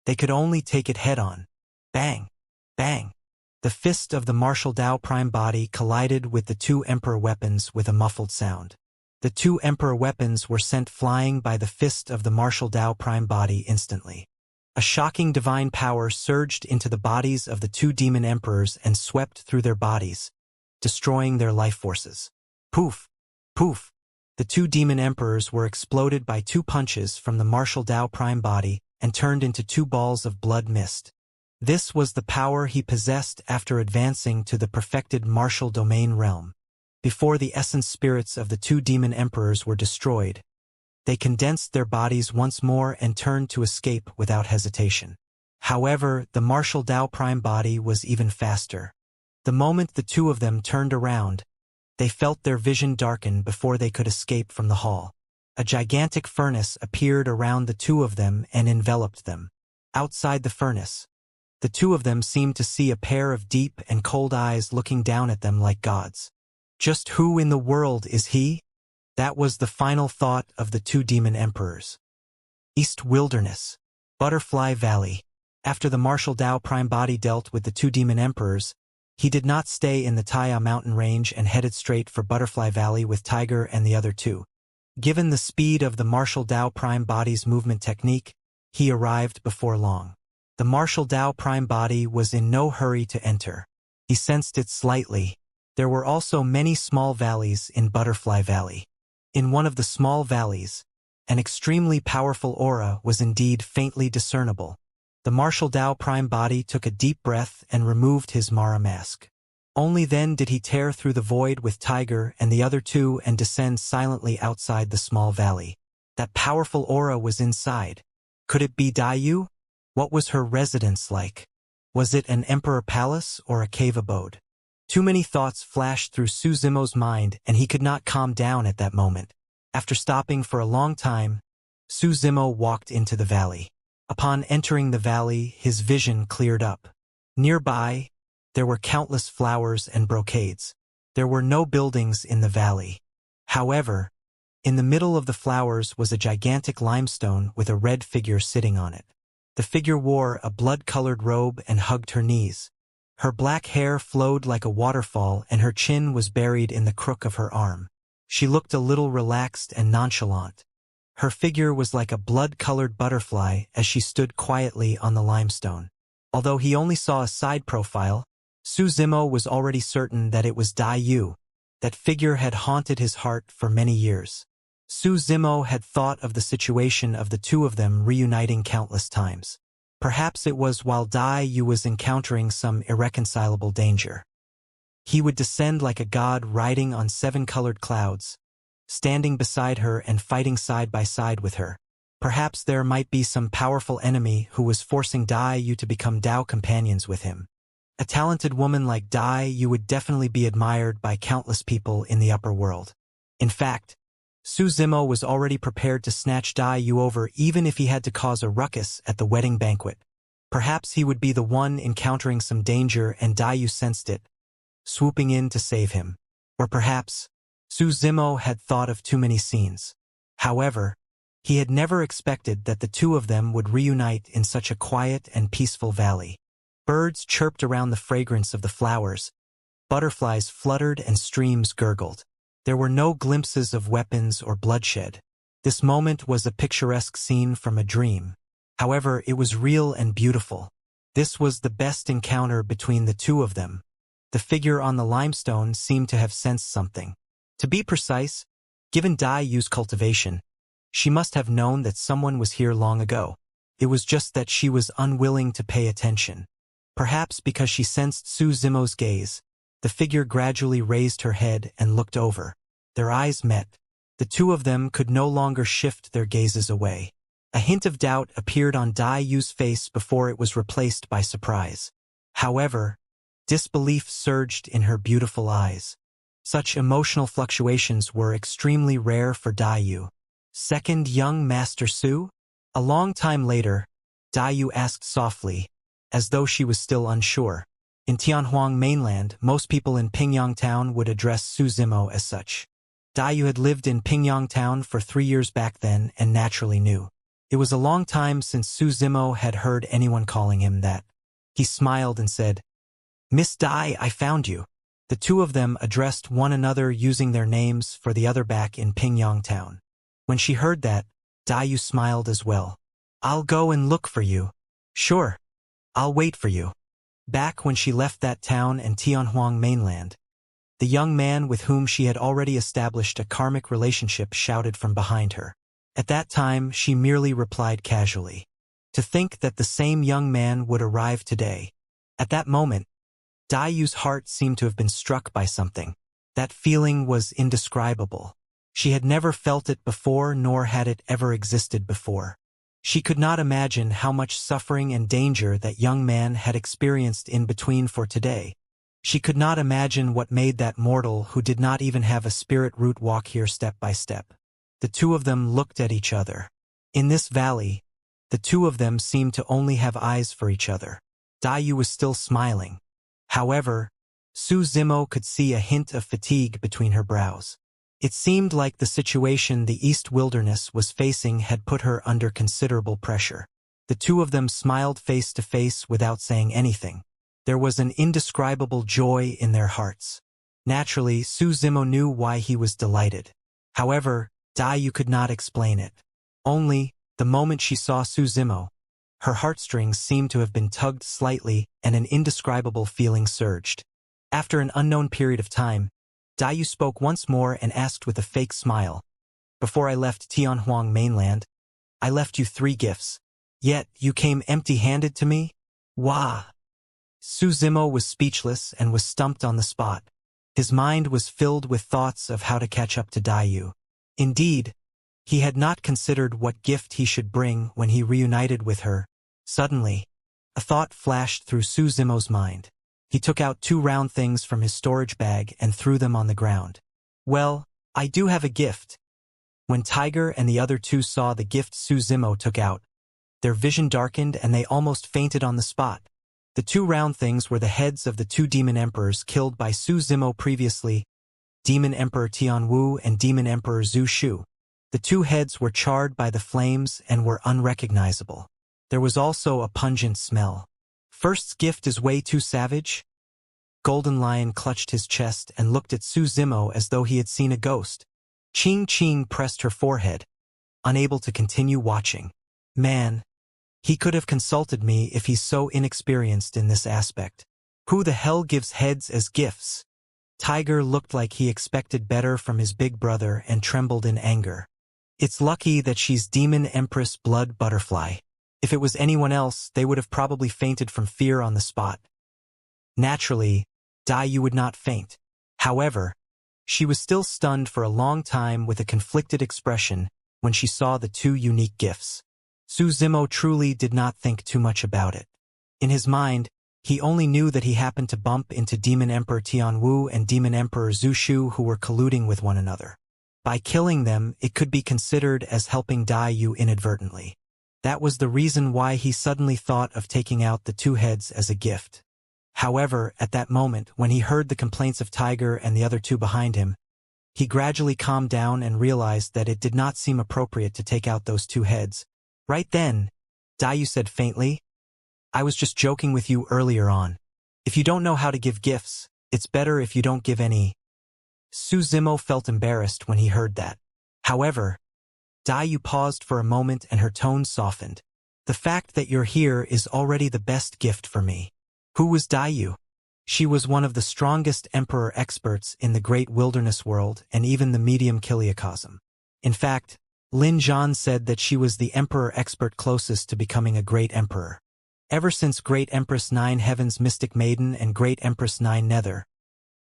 They could only take it head-on. Bang! Bang! The fist of the martial Tao prime body collided with the two emperor weapons with a muffled sound. The two emperor weapons were sent flying by the fist of the martial Tao prime body instantly. A shocking divine power surged into the bodies of the two demon emperors and swept through their bodies, destroying their life forces. Poof! Poof! The two demon emperors were exploded by two punches from the martial Tao prime body and turned into two balls of blood mist. This was the power he possessed after advancing to the perfected martial domain realm. Before the essence spirits of the two demon emperors were destroyed, they condensed their bodies once more and turned to escape without hesitation. However, the martial Tao prime body was even faster. The moment the two of them turned around, they felt their vision darken before they could escape from the hall. A gigantic furnace appeared around the two of them and enveloped them. Outside the furnace, The two of them seemed to see a pair of deep and cold eyes looking down at them like gods. Just who in the world is he? That was the final thought of the two demon emperors. East Wilderness. Butterfly Valley. After the martial Dao prime body dealt with the two demon emperors, he did not stay in the Taya mountain range and headed straight for Butterfly Valley with Tiger and the other two. Given the speed of the martial Dao prime body's movement technique, he arrived before long. The martial Dao prime body was in no hurry to enter. He sensed it slightly. There were also many small valleys in Butterfly Valley. In one of the small valleys, an extremely powerful aura was indeed faintly discernible. The martial Dao prime body took a deep breath and removed his Mara mask. Only then did he tear through the void with Tiger and the other two and descend silently outside the small valley. That powerful aura was inside. Could it be Daiyu? What was her residence like? Was it an emperor palace or a cave abode? Too many thoughts flashed through Su Zimo's mind and he could not calm down at that moment. After stopping for a long time, Su Zimo walked into the valley. Upon entering the valley, his vision cleared up. Nearby, there were countless flowers and brocades. There were no buildings in the valley. However, in the middle of the flowers was a gigantic limestone with a red figure sitting on it. The figure wore a blood-colored robe and hugged her knees. Her black hair flowed like a waterfall and her chin was buried in the crook of her arm. She looked a little relaxed and nonchalant. Her figure was like a blood-colored butterfly as she stood quietly on the limestone. Although he only saw a side profile, Su Zimo was already certain that it was Daiyu. That figure had haunted his heart for many years. Su Zimo had thought of the situation of the two of them reuniting countless times. Perhaps it was while Daiyu was encountering some irreconcilable danger. He would descend like a god riding on 7 colored clouds, standing beside her and fighting side by side with her. Perhaps there might be some powerful enemy who was forcing Daiyu to become Dao companions with him. A talented woman like Daiyu would definitely be admired by countless people in the upper world. In fact, Su Zimo was already prepared to snatch Daiyu over even if he had to cause a ruckus at the wedding banquet. Perhaps he would be the one encountering some danger and Daiyu sensed it, swooping in to save him. Or perhaps, Su Zimo had thought of too many scenes. However, he had never expected that the two of them would reunite in such a quiet and peaceful valley. Birds chirped around the fragrance of the flowers, butterflies fluttered and streams gurgled. There were no glimpses of weapons or bloodshed. This moment was a picturesque scene from a dream. However, it was real and beautiful. This was the best encounter between the two of them. The figure on the limestone seemed to have sensed something. To be precise, given Daiyu's cultivation, she must have known that someone was here long ago. It was just that she was unwilling to pay attention. Perhaps because she sensed Su Zimo's gaze, the figure gradually raised her head and looked over. Their eyes met. The two of them could no longer shift their gazes away. A hint of doubt appeared on Daiyu's face before it was replaced by surprise. However, disbelief surged in her beautiful eyes. Such emotional fluctuations were extremely rare for Daiyu. Second young Master Su? A long time later, Daiyu asked softly, as though she was still unsure. In Tianhuang mainland, most people in Pingyang town would address Su Zimo as such. Daiyu had lived in Pingyang town for 3 years back then and naturally knew. It was a long time since Su Zimo had heard anyone calling him that. He smiled and said, "Miss Dai, I found you." The two of them addressed one another using their names for the other back in Pingyang town. When she heard that, Daiyu smiled as well. "I'll go and look for you." "Sure. I'll wait for you." Back when she left that town and Tianhuang mainland, the young man with whom she had already established a karmic relationship shouted from behind her. At that time, she merely replied casually. To think that the same young man would arrive today. At that moment, Daiyu's heart seemed to have been struck by something. That feeling was indescribable. She had never felt it before, nor had it ever existed before. She could not imagine how much suffering and danger that young man had experienced in between for today. She could not imagine what made that mortal who did not even have a spirit root walk here step by step. The two of them looked at each other. In this valley, the two of them seemed to only have eyes for each other. Yu was still smiling. However, Su Zimo could see a hint of fatigue between her brows. It seemed like the situation the East Wilderness was facing had put her under considerable pressure. The two of them smiled face to face without saying anything. There was an indescribable joy in their hearts. Naturally, Su Zimo knew why he was delighted. However, Yu could not explain it. Only, the moment she saw Su Zimo, her heartstrings seemed to have been tugged slightly and an indescribable feeling surged. After an unknown period of time, Yu spoke once more and asked with a fake smile. Before I left Tianhuang mainland, I left you 3 gifts. Yet, you came empty-handed to me? Wah! Su Zimo was speechless and was stumped on the spot. His mind was filled with thoughts of how to catch up to Yu. Indeed, he had not considered what gift he should bring when he reunited with her. Suddenly, a thought flashed through Su Zimo's mind. He took out 2 round things from his storage bag and threw them on the ground. Well, I do have a gift. When Tiger and the other 2 saw the gift Su Zimo took out, their vision darkened and they almost fainted on the spot. The 2 round things were the heads of the 2 demon emperors killed by Su Zimo previously, Demon Emperor Tianwu and Demon Emperor Zhu Shu. The 2 heads were charred by the flames and were unrecognizable. There was also a pungent smell. First's gift is way too savage? Golden Lion clutched his chest and looked at Su Zimo as though he had seen a ghost. Ching pressed her forehead, unable to continue watching. Man, he could have consulted me if he's so inexperienced in this aspect. Who the hell gives heads as gifts? Tiger looked like he expected better from his big brother and trembled in anger. It's lucky that she's Demon Empress Blood Butterfly. If it was anyone else, they would have probably fainted from fear on the spot. Naturally, Yu would not faint. However, she was still stunned for a long time with a conflicted expression when she saw the 2 unique gifts. Su Zimo truly did not think too much about it. In his mind, he only knew that he happened to bump into Demon Emperor Tianwu and Demon Emperor Zhu Shu who were colluding with one another. By killing them, it could be considered as helping Yu inadvertently. That was the reason why he suddenly thought of taking out the 2 heads as a gift. However, at that moment, when he heard the complaints of Tiger and the other 2 behind him, he gradually calmed down and realized that it did not seem appropriate to take out those 2 heads. Right then, Yu said faintly, I was just joking with you earlier on. If you don't know how to give gifts, it's better if you don't give any. Su Zimo felt embarrassed when he heard that. However, Yu paused for a moment and her tone softened. The fact that you're here is already the best gift for me. Who was Yu? She was one of the strongest emperor experts in the great wilderness world and even the medium kiliocosm. In fact, Lin Zhan said that she was the emperor expert closest to becoming a great emperor. Ever since Great Empress 9 Heaven's Mystic Maiden and Great Empress 9 Nether,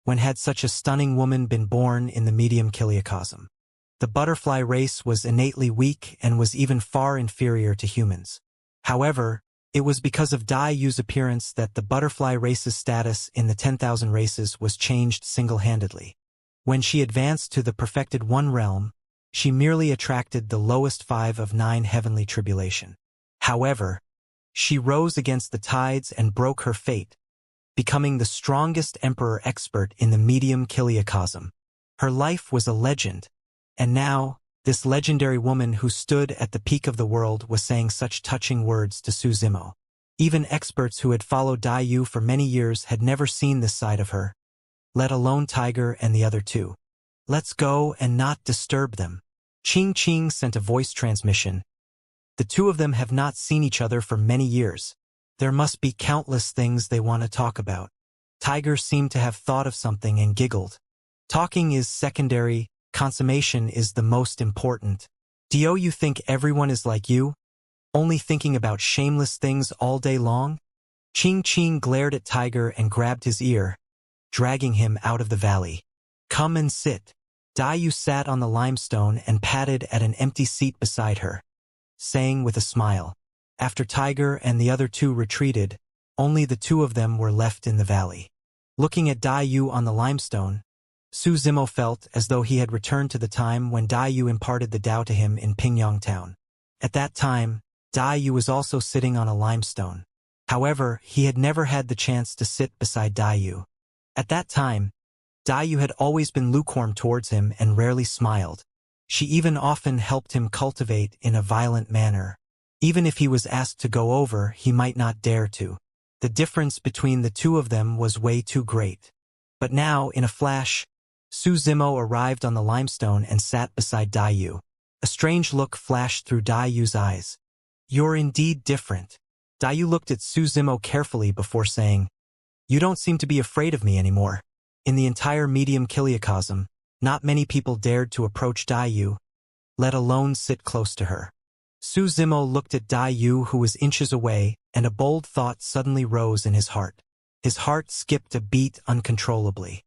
when had such a stunning woman been born in the medium kiliocosm? The butterfly race was innately weak and was even far inferior to humans. However, it was because of Yu's appearance that the butterfly race's status in the 10,000 races was changed single-handedly. When she advanced to the perfected 1 realm, she merely attracted the lowest 5 of 9 heavenly tribulation. However, she rose against the tides and broke her fate, becoming the strongest emperor expert in the medium kiliocosm. Her life was a legend, and now, this legendary woman who stood at the peak of the world was saying such touching words to Su Zimo. Even experts who had followed Yu for many years had never seen this side of her, let alone Tiger and the other 2. Let's go and not disturb them. Ching sent a voice transmission. The 2 of them have not seen each other for many years. There must be countless things they want to talk about. Tiger seemed to have thought of something and giggled. Talking is secondary, consummation is the most important. Do you think everyone is like you? Only thinking about shameless things all day long? Ching glared at Tiger and grabbed his ear, dragging him out of the valley. Come and sit. Yu sat on the limestone and patted at an empty seat beside her, saying with a smile. After Tiger and the other 2 retreated, only the 2 of them were left in the valley. Looking at Yu on the limestone, Su Zimo felt as though he had returned to the time when Yu imparted the Tao to him in Pingyang Town. At that time, Yu was also sitting on a limestone. However, he had never had the chance to sit beside Dayu. At that time, Dayu had always been lukewarm towards him and rarely smiled. She even often helped him cultivate in a violent manner. Even if he was asked to go over, he might not dare to. The difference between the two of them was way too great. But now, in a flash, Su Zimo arrived on the limestone and sat beside Dayu. A strange look flashed through Dayu's eyes. "You're indeed different." Dayu looked at Su Zimo carefully before saying, "You don't seem to be afraid of me anymore." In the entire medium Kiliacosm, not many people dared to approach Dayu, let alone sit close to her. Su Zimo looked at Dayu, who was inches away, and a bold thought suddenly rose in his heart. His heart skipped a beat uncontrollably.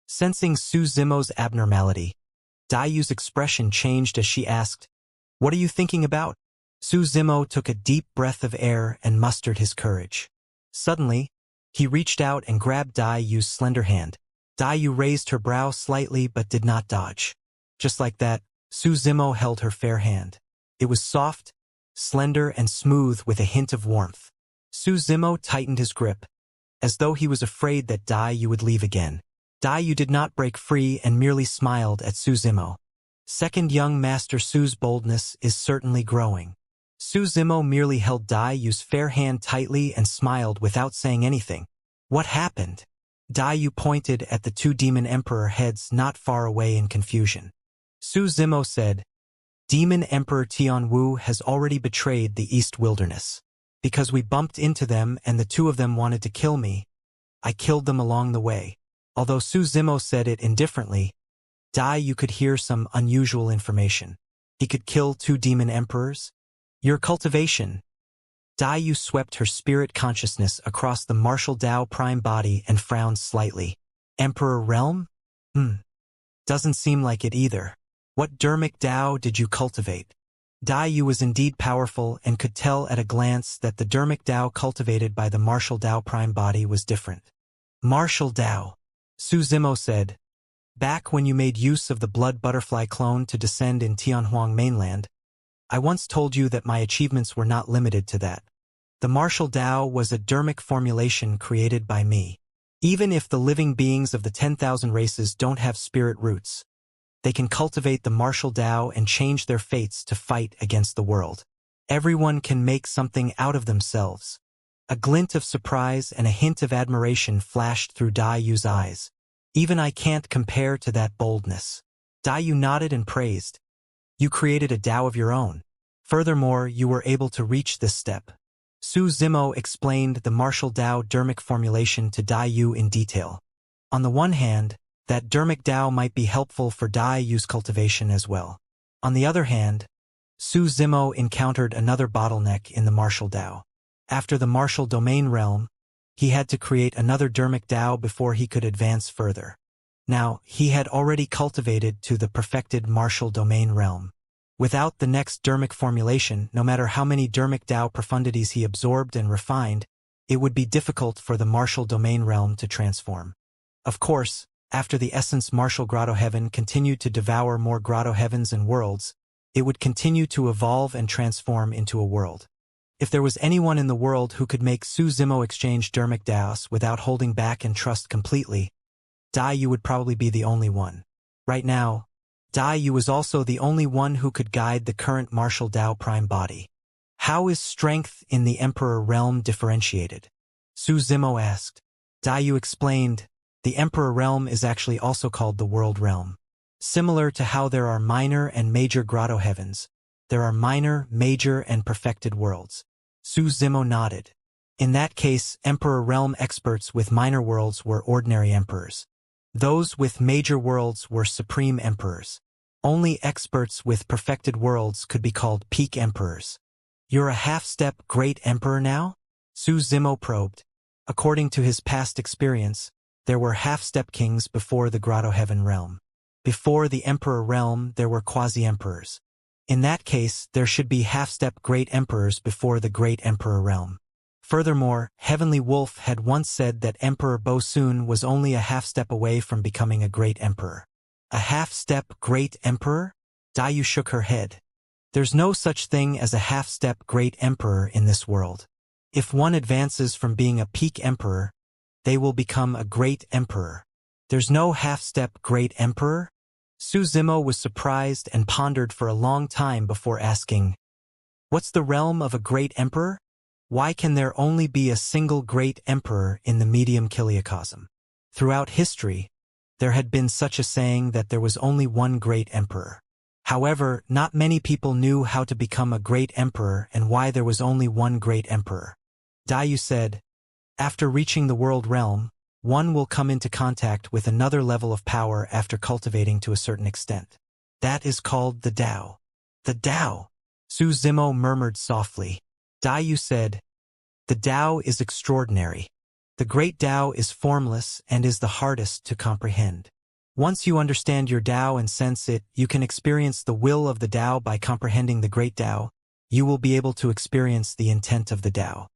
Sensing Su Zimo's abnormality, Dayu's expression changed as she asked, "What are you thinking about?" Su Zimo took a deep breath of air and mustered his courage. Suddenly, he reached out and grabbed Dayu's slender hand. Dayu raised her brow slightly but did not dodge. Just like that, Su Zimo held her fair hand. It was soft, slender, and smooth with a hint of warmth. Su Zimo tightened his grip, as though he was afraid that Dayu would leave again. Dayu did not break free and merely smiled at Su Zimo. Second young Master Su's boldness is certainly growing. Su Zimo merely held Dayu's fair hand tightly and smiled without saying anything. What happened? Dayu pointed at the two Demon Emperor heads not far away in confusion. Su Zimo said, "Demon Emperor Tianwu has already betrayed the East Wilderness. Because we bumped into them and the two of them wanted to kill me, I killed them along the way." Although Su Zimo said it indifferently, Dayu could hear some unusual information. He could kill two Demon Emperors? Your cultivation. Dayu swept her spirit consciousness across the martial Dao prime body and frowned slightly. Emperor Realm? Doesn't seem like it either. What dermic Dao did you cultivate? Dayu was indeed powerful and could tell at a glance that the dermic Dao cultivated by the martial Dao prime body was different. Martial Dao, Su Zimo said. Back when you made use of the blood butterfly clone to descend in Tianhuang mainland, I once told you that my achievements were not limited to that. The martial Dao was a dermic formulation created by me. Even if the living beings of the 10,000 races don't have spirit roots, they can cultivate the martial Dao and change their fates to fight against the world. Everyone can make something out of themselves. A glint of surprise and a hint of admiration flashed through Dayu's eyes. Even I can't compare to that boldness. Dayu nodded and praised. You created a Dao of your own. Furthermore, you were able to reach this step. Su Zimo explained the martial Dao dermic formulation to Dayu in detail. On the one hand, that dermic Dao might be helpful for Dayu's cultivation as well. On the other hand, Su Zimo encountered another bottleneck in the martial Dao. After the martial domain realm, he had to create another dermic Dao before he could advance further. Now, he had already cultivated to the perfected martial domain realm. Without the next dermic formulation, no matter how many dermic Dao profundities he absorbed and refined, it would be difficult for the martial domain realm to transform. Of course, after the essence martial grotto heaven continued to devour more grotto heavens and worlds, it would continue to evolve and transform into a world. If there was anyone in the world who could make Su Zimo exchange dermic Daos without holding back and trust completely, Dayu would probably be the only one. Right now, Dayu was also the only one who could guide the current martial Dao prime body. How is strength in the Emperor realm differentiated? Su Zimo asked. Dayu explained, the Emperor realm is actually also called the World realm. Similar to how there are minor and major grotto heavens, there are minor, major, and perfected worlds. Su Zimo nodded. In that case, Emperor realm experts with minor worlds were ordinary emperors. Those with major worlds were supreme emperors. Only experts with perfected worlds could be called peak emperors. You're a half-step great emperor now? Su Zimo probed. According to his past experience, there were half-step kings before the grotto heaven realm. Before the emperor realm, there were quasi-emperors. In that case, there should be half-step great emperors before the great emperor realm. Furthermore, Heavenly Wolf had once said that Emperor Bosun was only a half-step away from becoming a great emperor. A half-step great emperor? Dayu shook her head. There's no such thing as a half-step great emperor in this world. If one advances from being a peak emperor, they will become a great emperor. There's no half-step great emperor? Su Zimo was surprised and pondered for a long time before asking, "What's the realm of a great emperor? Why can there only be a single great emperor in the medium kiliacosm?" Throughout history, there had been such a saying that there was only one great emperor. However, not many people knew how to become a great emperor and why there was only one great emperor. Dayu said, "After reaching the world realm, one will come into contact with another level of power after cultivating to a certain extent. That is called the Tao." "The Tao," Su Zimo murmured softly. Dayu said, "The Tao is extraordinary. The great Tao is formless and is the hardest to comprehend. Once you understand your Tao and sense it, you can experience the will of the Tao by comprehending the great Tao. You will be able to experience the intent of the Tao.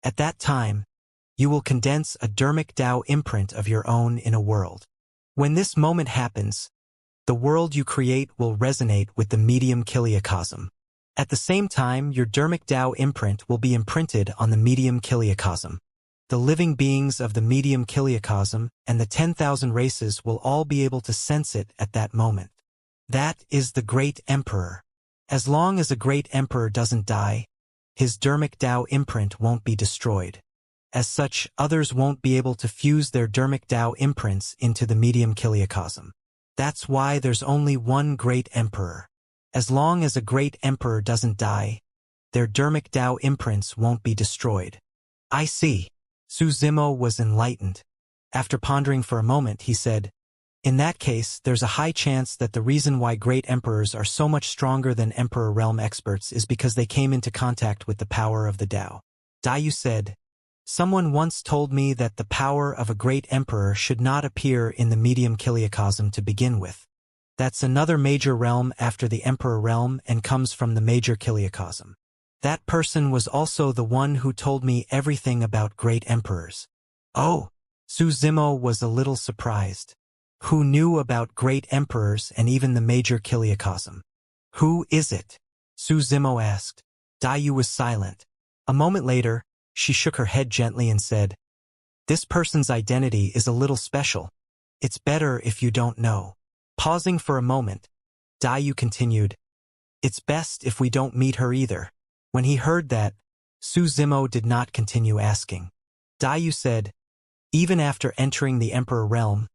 At that time, you will condense a dermic Tao imprint of your own in a world. When this moment happens, the world you create will resonate with the medium kiliacosm. At the same time, your dermic Tao imprint will be imprinted on the medium kiliacosm. The living beings of the medium kiliacosm and the 10,000 races will all be able to sense it at that moment. That is the great emperor. As long as a great emperor doesn't die, his dermic Tao imprint won't be destroyed. As such, others won't be able to fuse their dermic Tao imprints into the medium kiliacosm. That's why there's only one great emperor. As long as a great emperor doesn't die, their dermic Tao imprints won't be destroyed." "I see." Su Zimo was enlightened. After pondering for a moment, he said, "In that case, there's a high chance that the reason why great emperors are so much stronger than emperor realm experts is because they came into contact with the power of the Tao." Dayu said, "Someone once told me that the power of a great emperor should not appear in the medium kiliacosm to begin with. That's another major realm after the emperor realm and comes from the major kiliacosm. That person was also the one who told me everything about great emperors." "Oh!" Su Zimo was a little surprised. "Who knew about great emperors and even the major kiliacosm?" "Who is it?" Su Zimo asked. Dayu was silent. A moment later, she shook her head gently and said, "This person's identity is a little special. It's better if you don't know." Pausing for a moment, Dayu continued, "It's best if we don't meet her either." When he heard that, Su Zimo did not continue asking. Dayu said, "Even after entering the Emperor realm,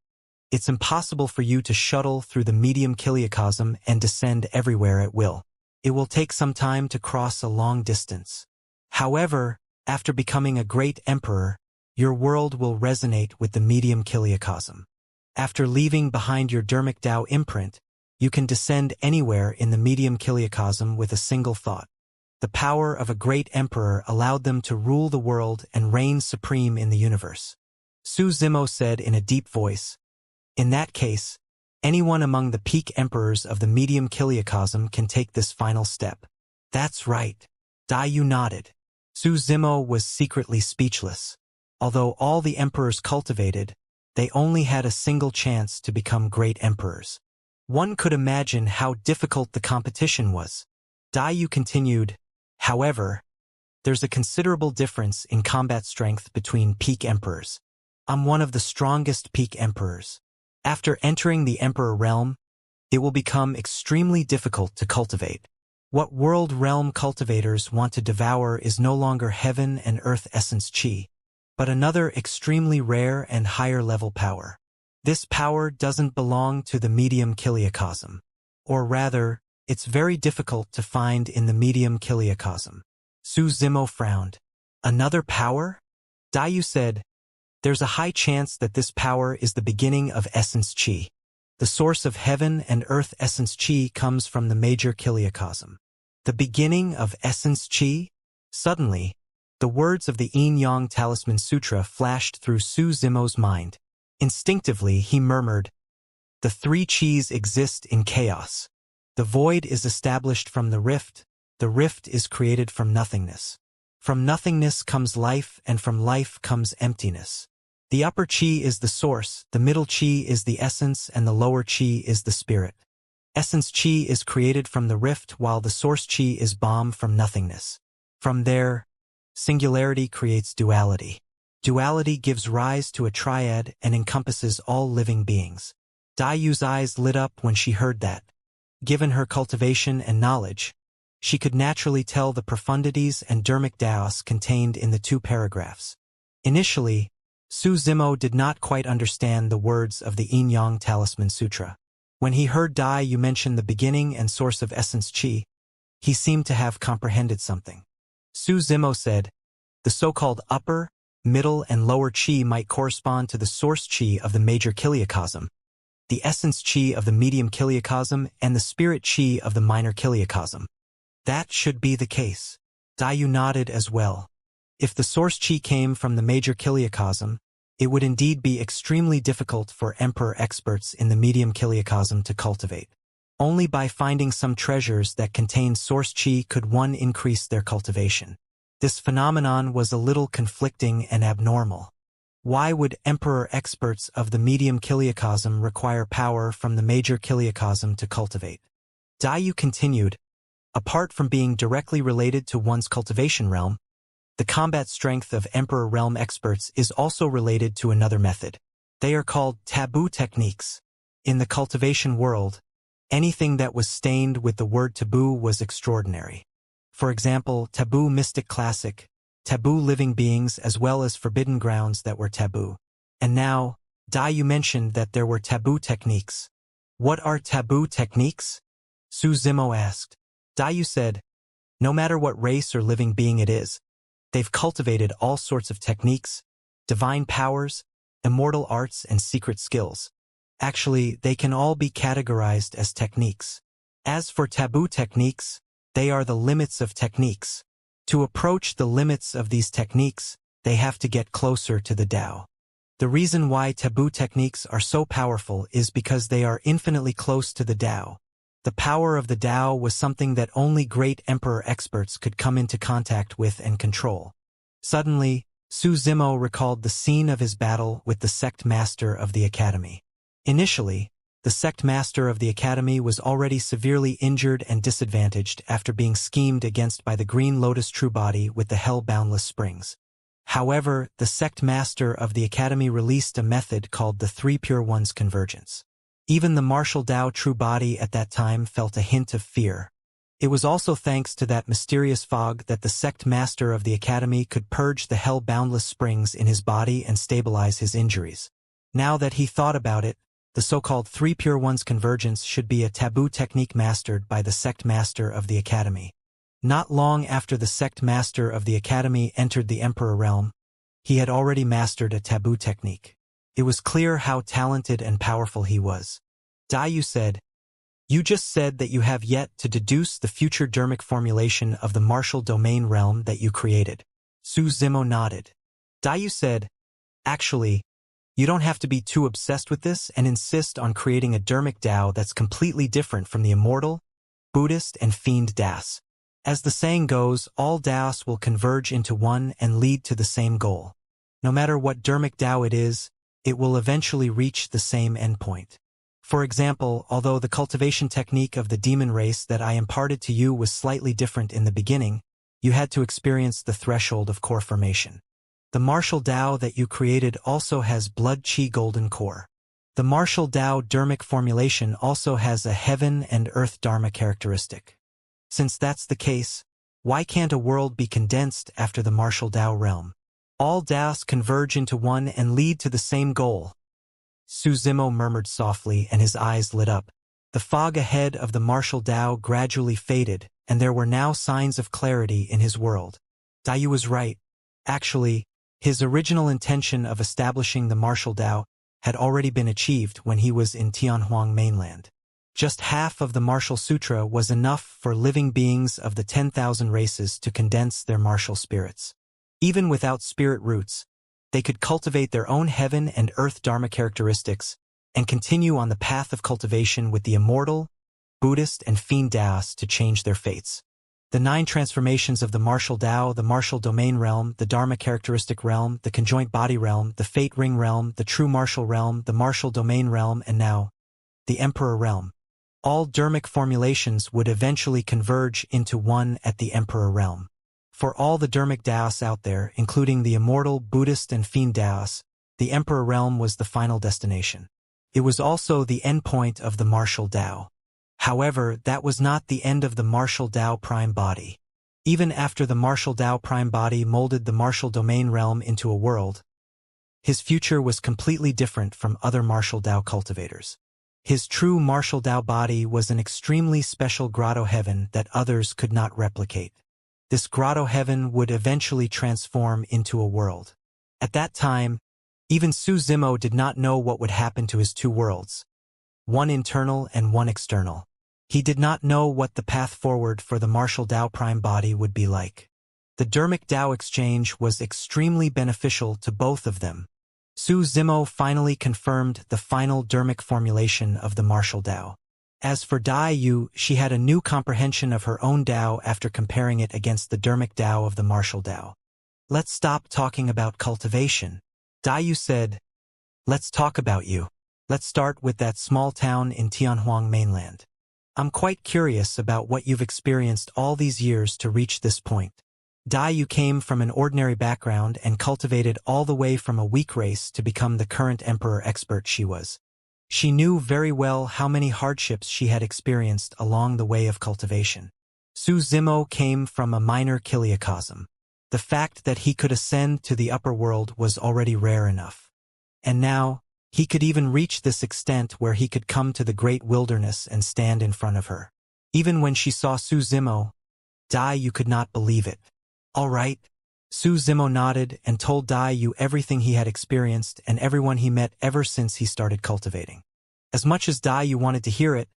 it's impossible for you to shuttle through the medium kiliacosm and descend everywhere at will. It will take some time to cross a long distance. However, after becoming a great emperor, your world will resonate with the medium kiliacosm. After leaving behind your dermic Tao imprint, you can descend anywhere in the medium kiliacosm with a single thought. The power of a great emperor allowed them to rule the world and reign supreme in the universe." Su Zimo said in a deep voice, "In that case, anyone among the peak emperors of the medium kiliacosm can take this final step." "That's right." Dayu nodded. Su Zimo was secretly speechless. Although all the emperors cultivated, they only had a single chance to become great emperors. One could imagine how difficult the competition was. Dayu continued, "However, there's a considerable difference in combat strength between peak emperors. I'm one of the strongest peak emperors. After entering the emperor realm, it will become extremely difficult to cultivate. What world realm cultivators want to devour is no longer heaven and earth essence chi, but another extremely rare and higher level power. This power doesn't belong to the medium kiliacosm. Or rather, it's very difficult to find in the medium kiliacosm." Su Zimo frowned. "Another power?" Dayu said, "There's a high chance that this power is the beginning of essence chi. The source of heaven and earth essence chi comes from the major kiliacosm." "The beginning of essence chi?" Suddenly, the words of the Yin Yang Talisman Sutra flashed through Su Zimo's mind. Instinctively, he murmured, "The three chis exist in chaos. The void is established from the rift is created from nothingness. From nothingness comes life, and from life comes emptiness. The upper chi is the source, the middle chi is the essence, and the lower chi is the spirit. Essence chi is created from the rift, while the source chi is bomb from nothingness. From there, Singularity creates duality. Duality gives rise to a triad and encompasses all living beings. Dayu's eyes lit up when she heard that. Given her cultivation and knowledge, she could naturally tell the profundities and dharmic daos contained in the two paragraphs. Initially, Su Zimo did not quite understand the words of the Yin-Yang Talisman Sutra. When he heard Dayu mention the beginning and source of essence Qi, he seemed to have comprehended something. Su Zimo said, the so-called upper, middle, and lower Qi might correspond to the source Qi of the major kiliacosm, the essence Qi of the medium kiliacosm, and the spirit Qi of the minor kiliacosm. That should be the case. Dayu nodded as well. If the source Qi came from the major kiliacosm, it would indeed be extremely difficult for emperor experts in the medium kiliacosm to cultivate. Only by finding some treasures that contain source Qi could one increase their cultivation. This phenomenon was a little conflicting and abnormal. Why would emperor experts of the medium kiliacosm require power from the major kiliacosm to cultivate? Dayu continued, apart from being directly related to one's cultivation realm, the combat strength of emperor realm experts is also related to another method. They are called taboo techniques. In the cultivation world, anything that was stained with the word taboo was extraordinary. For example, taboo mystic classic, taboo living beings, as well as forbidden grounds that were taboo. And now, Dayu mentioned that there were taboo techniques. What are taboo techniques? Su Zimo asked. Dayu said, no matter what race or living being it is, they've cultivated all sorts of techniques, divine powers, immortal arts, and secret skills. Actually, they can all be categorized as techniques. As for taboo techniques, they are the limits of techniques. To approach the limits of these techniques, they have to get closer to the Tao. The reason why taboo techniques are so powerful is because they are infinitely close to the Tao. The power of the Tao was something that only great emperor experts could come into contact with and control. Suddenly, Su Zimo recalled the scene of his battle with the sect master of the academy. Initially, the sect master of the academy was already severely injured and disadvantaged after being schemed against by the Green Lotus True Body with the hell-boundless springs. However, the sect master of the academy released a method called the Three Pure Ones Convergence. Even the martial Tao True Body at that time felt a hint of fear. It was also thanks to that mysterious fog that the sect master of the academy could purge the hell-boundless springs in his body and stabilize his injuries. Now that he thought about it, the so-called Three Pure Ones Convergence should be a taboo technique mastered by the sect master of the academy. Not long after the sect master of the academy entered the emperor realm, he had already mastered a taboo technique. It was clear how talented and powerful he was. Dayu said, you just said that you have yet to deduce the future dharmic formulation of the martial domain realm that you created. Su Zimo nodded. Dayu said, actually, you don't have to be too obsessed with this and insist on creating a dharmic Tao that's completely different from the immortal, Buddhist, and fiend Das. As the saying goes, all Daos will converge into one and lead to the same goal. No matter what dharmic Tao it is, it will eventually reach the same endpoint. For example, although the cultivation technique of the demon race that I imparted to you was slightly different in the beginning, you had to experience the threshold of core formation. The martial Tao that you created also has blood Qi golden core. The martial Tao dharmic formulation also has a heaven and earth dharma characteristic. Since that's the case, why can't a world be condensed after the martial Tao realm? All Daos converge into one and lead to the same goal. Su Zimo murmured softly and his eyes lit up. The fog ahead of the martial Tao gradually faded, and there were now signs of clarity in his world. Dayu was right. Actually, his original intention of establishing the martial Tao had already been achieved when he was in Tianhuang mainland. Just half of the martial sutra was enough for living beings of the 10,000 races to condense their martial spirits. Even without spirit roots, they could cultivate their own heaven and earth dharma characteristics and continue on the path of cultivation with the immortal, Buddhist, and fiend Daos to change their fates. The 9 transformations of the martial Tao, the martial domain realm, the dharma characteristic realm, the conjoint body realm, the fate ring realm, the true martial realm, the martial domain realm, and now, the emperor realm. All dharmic formulations would eventually converge into one at the emperor realm. For all the Dharmic Taoists out there, including the immortal, Buddhist and fiend Taoists, the Emperor realm was the final destination. It was also the endpoint of the martial Tao. However, that was not the end of the martial Tao prime body. Even after the martial Tao prime body molded the martial domain realm into a world, his future was completely different from other martial Tao cultivators. His true martial Tao body was an extremely special grotto heaven that others could not replicate. This grotto heaven would eventually transform into a world. At that time, even Su Zimo did not know what would happen to his two worlds, one internal and one external. He did not know what the path forward for the martial Tao prime body would be like. The Dharmic Tao exchange was extremely beneficial to both of them. Su Zimo finally confirmed the final Dharmic formulation of the martial Tao. As for Dai Yu, she had a new comprehension of her own Tao after comparing it against the Dharmic Tao of the martial Tao. Let's stop talking about cultivation. Dai Yu said, let's talk about you. Let's start with that small town in Tianhuang mainland. I'm quite curious about what you've experienced all these years to reach this point. Dai Yu came from an ordinary background and cultivated all the way from a weak race to become the current emperor expert she was. She knew very well how many hardships she had experienced along the way of cultivation. Su Zimo came from a minor chiliocosm. The fact that he could ascend to the upper world was already rare enough. And now, he could even reach this extent where he could come to the great wilderness and stand in front of her. Even when she saw Su Zimo, Dai Yu could not believe it. All right. Su Zimo nodded and told Dai Yu everything he had experienced and everyone he met ever since he started cultivating. As much as Dai Yu wanted to hear it,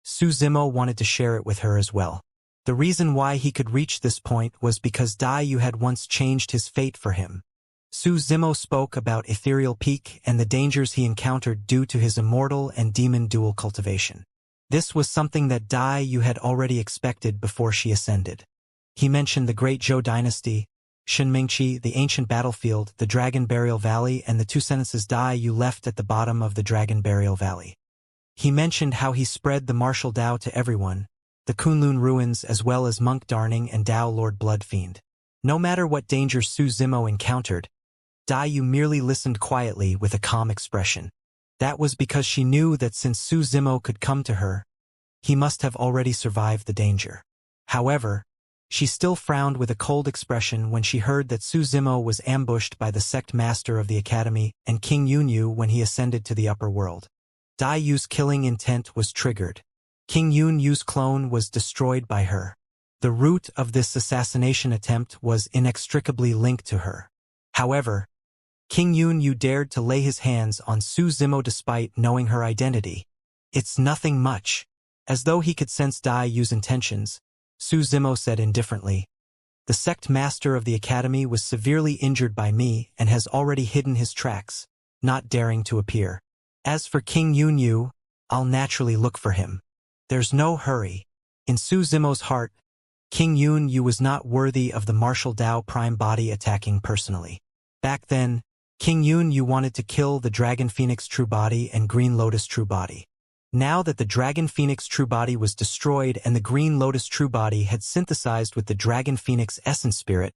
Su Zimo wanted to share it with her as well. The reason why he could reach this point was because Dai Yu had once changed his fate for him. Su Zimo spoke about Ethereal Peak and the dangers he encountered due to his immortal and demon dual cultivation. This was something that Dai Yu had already expected before she ascended. He mentioned the Great Zhou Dynasty, Shenmingqi, the ancient battlefield, the Dragon Burial Valley, and the two sentences Dai Yu left at the bottom of the Dragon Burial Valley. He mentioned how he spread the martial Tao to everyone, the Kunlun ruins as well as Monk Darning and Tao Lord Bloodfiend. No matter what danger Su Zimo encountered, Dai Yu merely listened quietly with a calm expression. That was because she knew that since Su Zimo could come to her, he must have already survived the danger. However, she still frowned with a cold expression when she heard that Su Zimo was ambushed by the sect master of the academy and King Yunyu when he ascended to the upper world. Dai Yu's killing intent was triggered. King Yunyu's clone was destroyed by her. The root of this assassination attempt was inextricably linked to her. However, King Yunyu dared to lay his hands on Su Zimo despite knowing her identity. It's nothing much. As though he could sense Dai Yu's intentions, Su Zimo said indifferently, the sect master of the academy was severely injured by me and has already hidden his tracks, not daring to appear. As for King Yunyu, I'll naturally look for him. There's no hurry. In Su Zimo's heart, King Yunyu was not worthy of the martial Tao prime body attacking personally. Back then, King Yunyu wanted to kill the Dragon Phoenix true body and Green Lotus true body. Now that the Dragon Phoenix true body was destroyed and the Green Lotus true body had synthesized with the Dragon Phoenix essence spirit,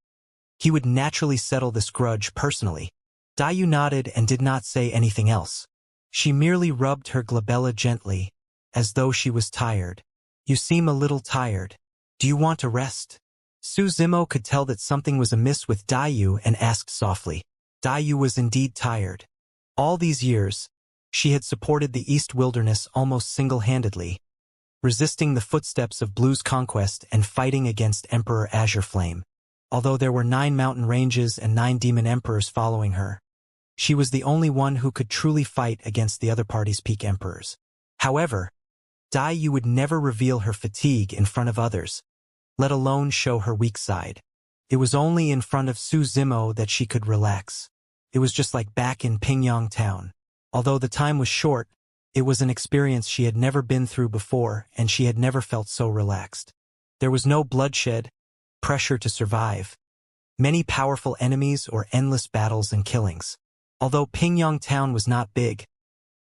he would naturally settle this grudge personally. Dai Yu nodded and did not say anything else. She merely rubbed her glabella gently, as though she was tired. You seem a little tired. Do you want to rest? Su Zimo could tell that something was amiss with Dai Yu and asked softly. Dai Yu was indeed tired. All these years, she had supported the East Wilderness almost single-handedly, resisting the footsteps of Blue's conquest and fighting against Emperor Azure Flame. Although there were 9 mountain ranges and 9 demon emperors following her, she was the only one who could truly fight against the other party's peak emperors. However, Dai Yu would never reveal her fatigue in front of others, let alone show her weak side. It was only in front of Su Zimo that she could relax. It was just like back in Pingyang town. Although the time was short, it was an experience she had never been through before and she had never felt so relaxed. There was no bloodshed, pressure to survive, many powerful enemies or endless battles and killings. Although Pingyang town was not big,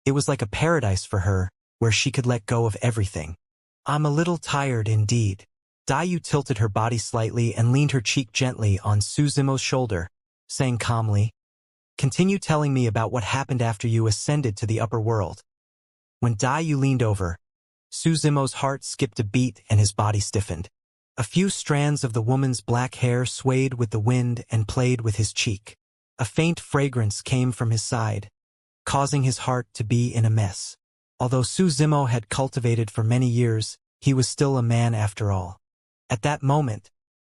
it was like a paradise for her, where she could let go of everything. I'm a little tired indeed. Dayu tilted her body slightly and leaned her cheek gently on Su Zimo's shoulder, saying calmly, "Continue telling me about what happened after you ascended to the upper world." When Dayu leaned over, Su Zimo's heart skipped a beat and his body stiffened. A few strands of the woman's black hair swayed with the wind and played with his cheek. A faint fragrance came from his side, causing his heart to be in a mess. Although Su Zimo had cultivated for many years, he was still a man after all. At that moment,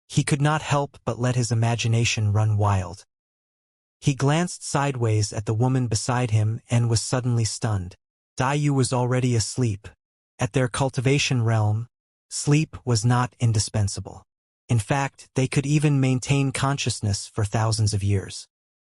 he could not help but let his imagination run wild. He glanced sideways at the woman beside him and was suddenly stunned. Dayu was already asleep. At their cultivation realm, sleep was not indispensable. In fact, they could even maintain consciousness for thousands of years.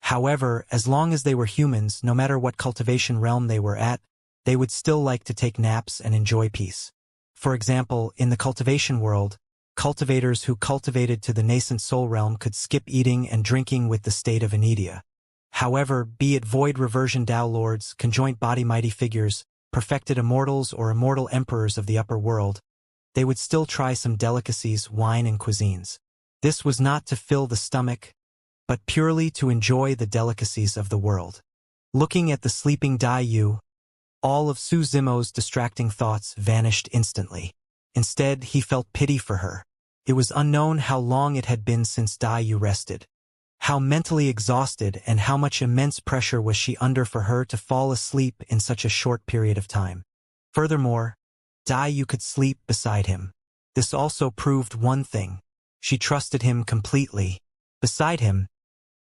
However, as long as they were humans, no matter what cultivation realm they were at, they would still like to take naps and enjoy peace. For example, in the cultivation world, cultivators who cultivated to the nascent soul realm could skip eating and drinking with the state of inertia. However, be it void reversion Dao lords, conjoint body mighty figures, perfected immortals or immortal emperors of the upper world, they would still try some delicacies, wine and cuisines. This was not to fill the stomach, but purely to enjoy the delicacies of the world. Looking at the sleeping Dayu, all of Su Zimo's distracting thoughts vanished instantly. Instead, he felt pity for her. It was unknown how long it had been since Dayu rested. How mentally exhausted and how much immense pressure was she under for her to fall asleep in such a short period of time. Furthermore, Dayu could sleep beside him. This also proved one thing. She trusted him completely. Beside him,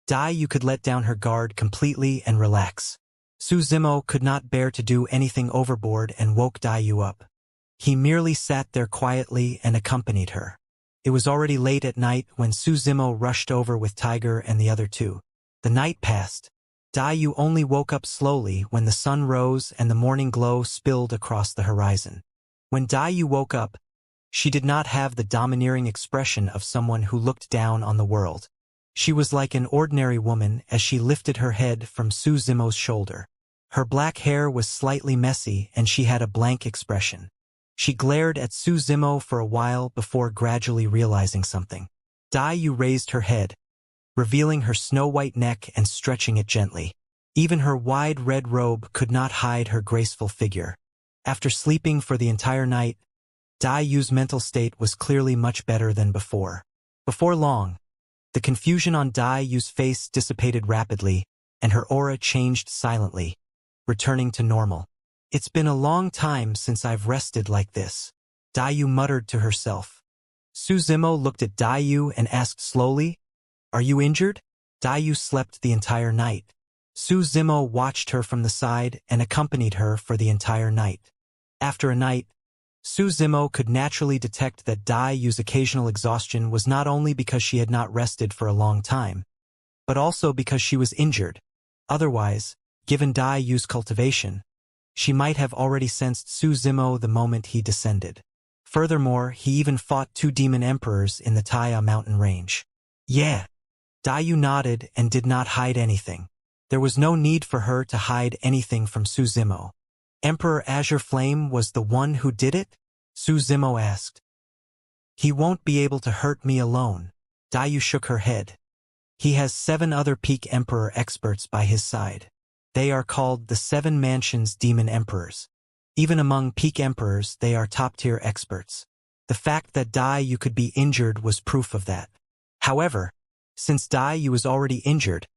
Dayu could let down her guard completely and relax. Su Zimo could not bear to do anything overboard and woke Dayu up. He merely sat there quietly and accompanied her. It was already late at night when Su Zimo rushed over with Tiger and the other two. The night passed. Dayu only woke up slowly when the sun rose and the morning glow spilled across the horizon. When Dayu woke up, she did not have the domineering expression of someone who looked down on the world. She was like an ordinary woman as she lifted her head from Su Zimo's shoulder. Her black hair was slightly messy and she had a blank expression. She glared at Su Zimo for a while before gradually realizing something. Dayu raised her head, revealing her snow-white neck and stretching it gently. Even her wide red robe could not hide her graceful figure. After sleeping for the entire night, Dayu's mental state was clearly much better than before. Before long, the confusion on Dayu's face dissipated rapidly, and her aura changed silently, returning to normal. "It's been a long time since I've rested like this," Dayu muttered to herself. Su Zimo looked at Dayu and asked slowly, "Are you injured?" Dayu slept the entire night. Su Zimo watched her from the side and accompanied her for the entire night. After a night, Su Zimo could naturally detect that Dayu's occasional exhaustion was not only because she had not rested for a long time, but also because she was injured. Otherwise, given Dayu's cultivation, she might have already sensed Su Zimo the moment he descended. Furthermore, he even fought 2 demon emperors in the Taya mountain range. Yeah. Dayu nodded and did not hide anything. There was no need for her to hide anything from Su Zimo. Emperor Azure Flame was the one who did it? Su Zimo asked. "He won't be able to hurt me alone." Dayu shook her head. "He has 7 other peak emperor experts by his side. They are called the 7 Mansions Demon Emperors. Even among peak emperors, they are top-tier experts. The fact that Dayu could be injured was proof of that. However, since Dayu was already injured,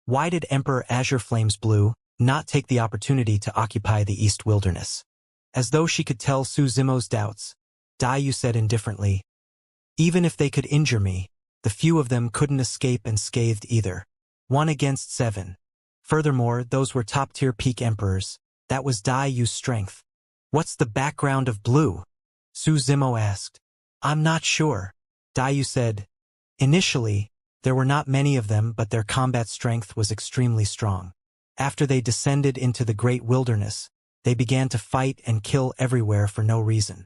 why did Emperor Azure Flames Blue not take the opportunity to occupy the East Wilderness? As though she could tell Su Zimo's doubts, Dayu said indifferently, "Even if they could injure me, the few of them couldn't escape unscathed either. 1 against 7. Furthermore, those were top-tier peak emperors. That was Dayu's strength." "What's the background of Blue?" Su Zimo asked. "I'm not sure," Dayu said. "Initially, there were not many of them, but their combat strength was extremely strong. After they descended into the Great Wilderness, they began to fight and kill everywhere for no reason.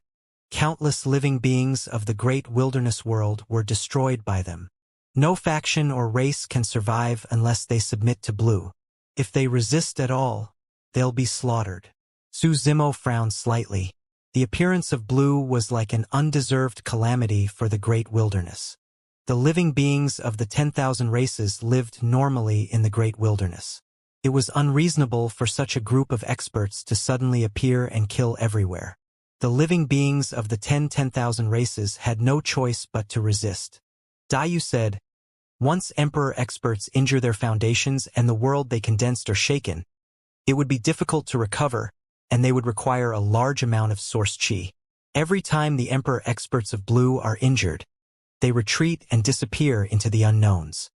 Countless living beings of the Great Wilderness world were destroyed by them. No faction or race can survive unless they submit to Blue. If they resist at all, they'll be slaughtered." Su Zimo frowned slightly. The appearance of blue was like an undeserved calamity for the great wilderness. The living beings of the 10,000 races lived normally in the great wilderness. It was unreasonable for such a group of experts to suddenly appear and kill everywhere. The living beings of the 10,000 races had no choice but to resist. Dayu said, once Emperor experts injure their foundations and the world they condensed are shaken, it would be difficult to recover, and they would require a large amount of source chi. Every time the Emperor experts of blue are injured, they retreat and disappear into the unknowns.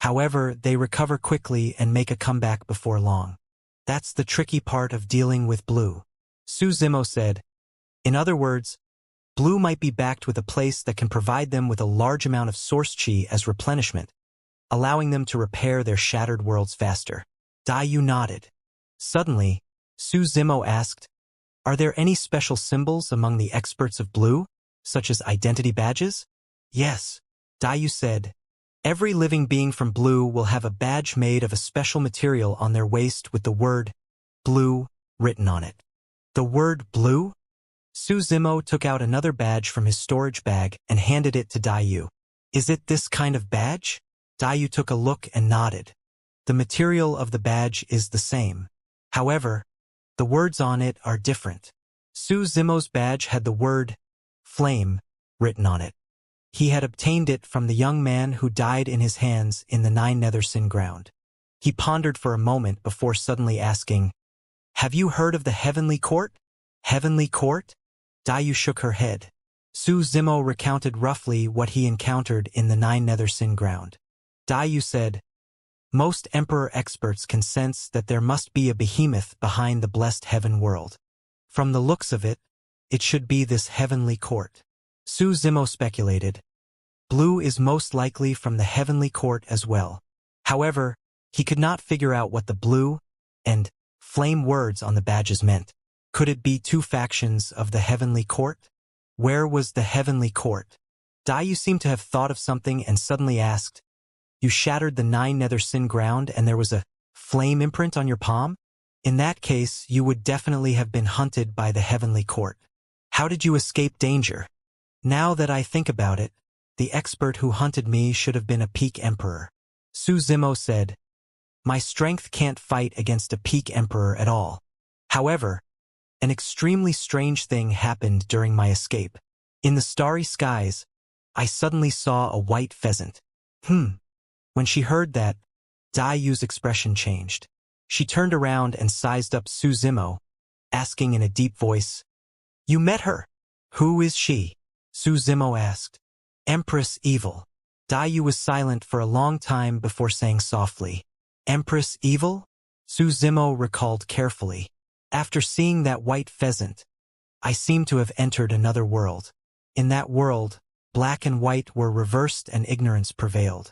However, they recover quickly and make a comeback before long. That's the tricky part of dealing with blue. Su Zimo said, in other words, blue might be backed with a place that can provide them with a large amount of source chi as replenishment, allowing them to repair their shattered worlds faster. Dayu nodded. Suddenly, Su Zimo asked, are there any special symbols among the experts of blue, such as identity badges? Yes, Dayu said. Every living being from blue will have a badge made of a special material on their waist with the word blue written on it. The word blue? Su Zimo took out another badge from his storage bag and handed it to Dayu. Is it this kind of badge? Dayu took a look and nodded. The material of the badge is the same. However, the words on it are different. Su Zimo's badge had the word flame written on it. He had obtained it from the young man who died in his hands in the Nine Nether Sin ground. He pondered for a moment before suddenly asking, have you heard of the Heavenly Court? Heavenly Court? Dayu shook her head. Su Zimo recounted roughly what he encountered in the Nine Nether Sin ground. Dayu said, most Emperor experts can sense that there must be a behemoth behind the blessed heaven world. From the looks of it, it should be this Heavenly Court. Su Zimo speculated. Blue is most likely from the Heavenly Court as well. However, he could not figure out what the blue and flame words on the badges meant. Could it be two factions of the Heavenly Court? Where was the Heavenly Court? Dayu seemed to have thought of something and suddenly asked, you shattered the Nine Nether Sin ground and there was a flame imprint on your palm? In that case, you would definitely have been hunted by the Heavenly Court. How did you escape danger? Now that I think about it, the expert who hunted me should have been a peak emperor. Su Zimo said, my strength can't fight against a peak emperor at all. However, an extremely strange thing happened during my escape. In the starry skies, I suddenly saw a white pheasant. When she heard that, Dayu's expression changed. She turned around and sized up Su Zimo, asking in a deep voice, you met her? Who is she? Su Zimo asked. Empress Evil. Dayu was silent for a long time before saying softly, Empress Evil? Su Zimo recalled carefully. After seeing that white pheasant, I seemed to have entered another world. In that world, black and white were reversed and ignorance prevailed.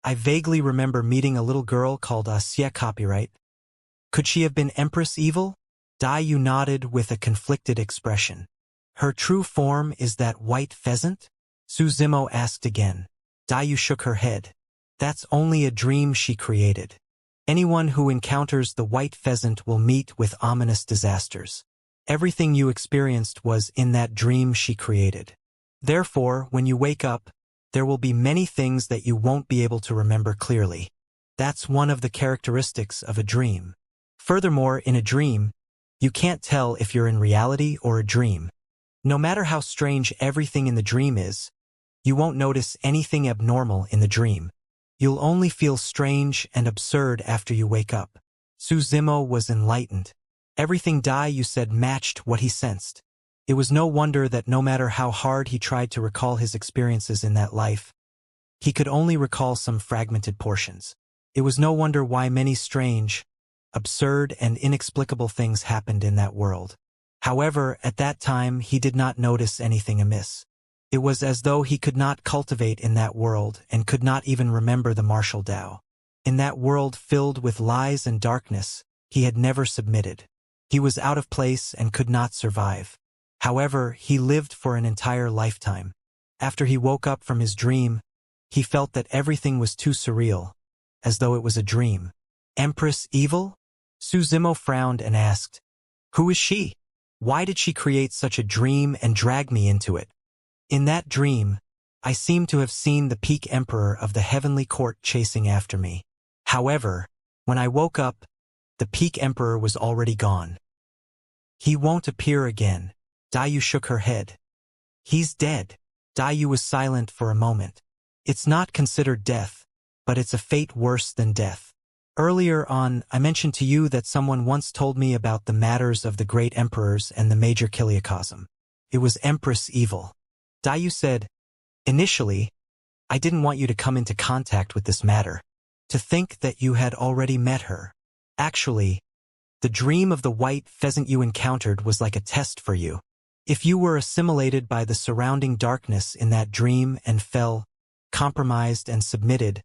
I vaguely remember meeting a little girl called Xianxia. Copyright. Could she have been Empress Evil? Dayu nodded with a conflicted expression. Her true form is that white pheasant? Su Zimo asked again. Dayu shook her head. That's only a dream she created. Anyone who encounters the white pheasant will meet with ominous disasters. Everything you experienced was in that dream she created. Therefore, when you wake up, there will be many things that you won't be able to remember clearly. That's one of the characteristics of a dream. Furthermore, in a dream, you can't tell if you're in reality or a dream. No matter how strange everything in the dream is, you won't notice anything abnormal in the dream. You'll only feel strange and absurd after you wake up. Su Zimo was enlightened. Everything Dayu said matched what he sensed. It was no wonder that no matter how hard he tried to recall his experiences in that life, he could only recall some fragmented portions. It was no wonder why many strange, absurd, and inexplicable things happened in that world. However, at that time he did not notice anything amiss. It was as though he could not cultivate in that world and could not even remember the martial Tao. In that world filled with lies and darkness, he had never submitted. He was out of place and could not survive. However, he lived for an entire lifetime. After he woke up from his dream, he felt that everything was too surreal, as though it was a dream. Empress Evil? Su Zimo frowned and asked, who is she? Why did she create such a dream and drag me into it? In that dream, I seemed to have seen the peak emperor of the heavenly court chasing after me. However, when I woke up, the peak emperor was already gone. He won't appear again. Dayu shook her head. He's dead. Dayu was silent for a moment. It's not considered death, but it's a fate worse than death. Earlier on, I mentioned to you that someone once told me about the matters of the great emperors and the major kiliacosm. It was Empress Evil. Dayu said, initially, I didn't want you to come into contact with this matter. To think that you had already met her. Actually, the dream of the white pheasant you encountered was like a test for you. If you were assimilated by the surrounding darkness in that dream and fell, compromised and submitted,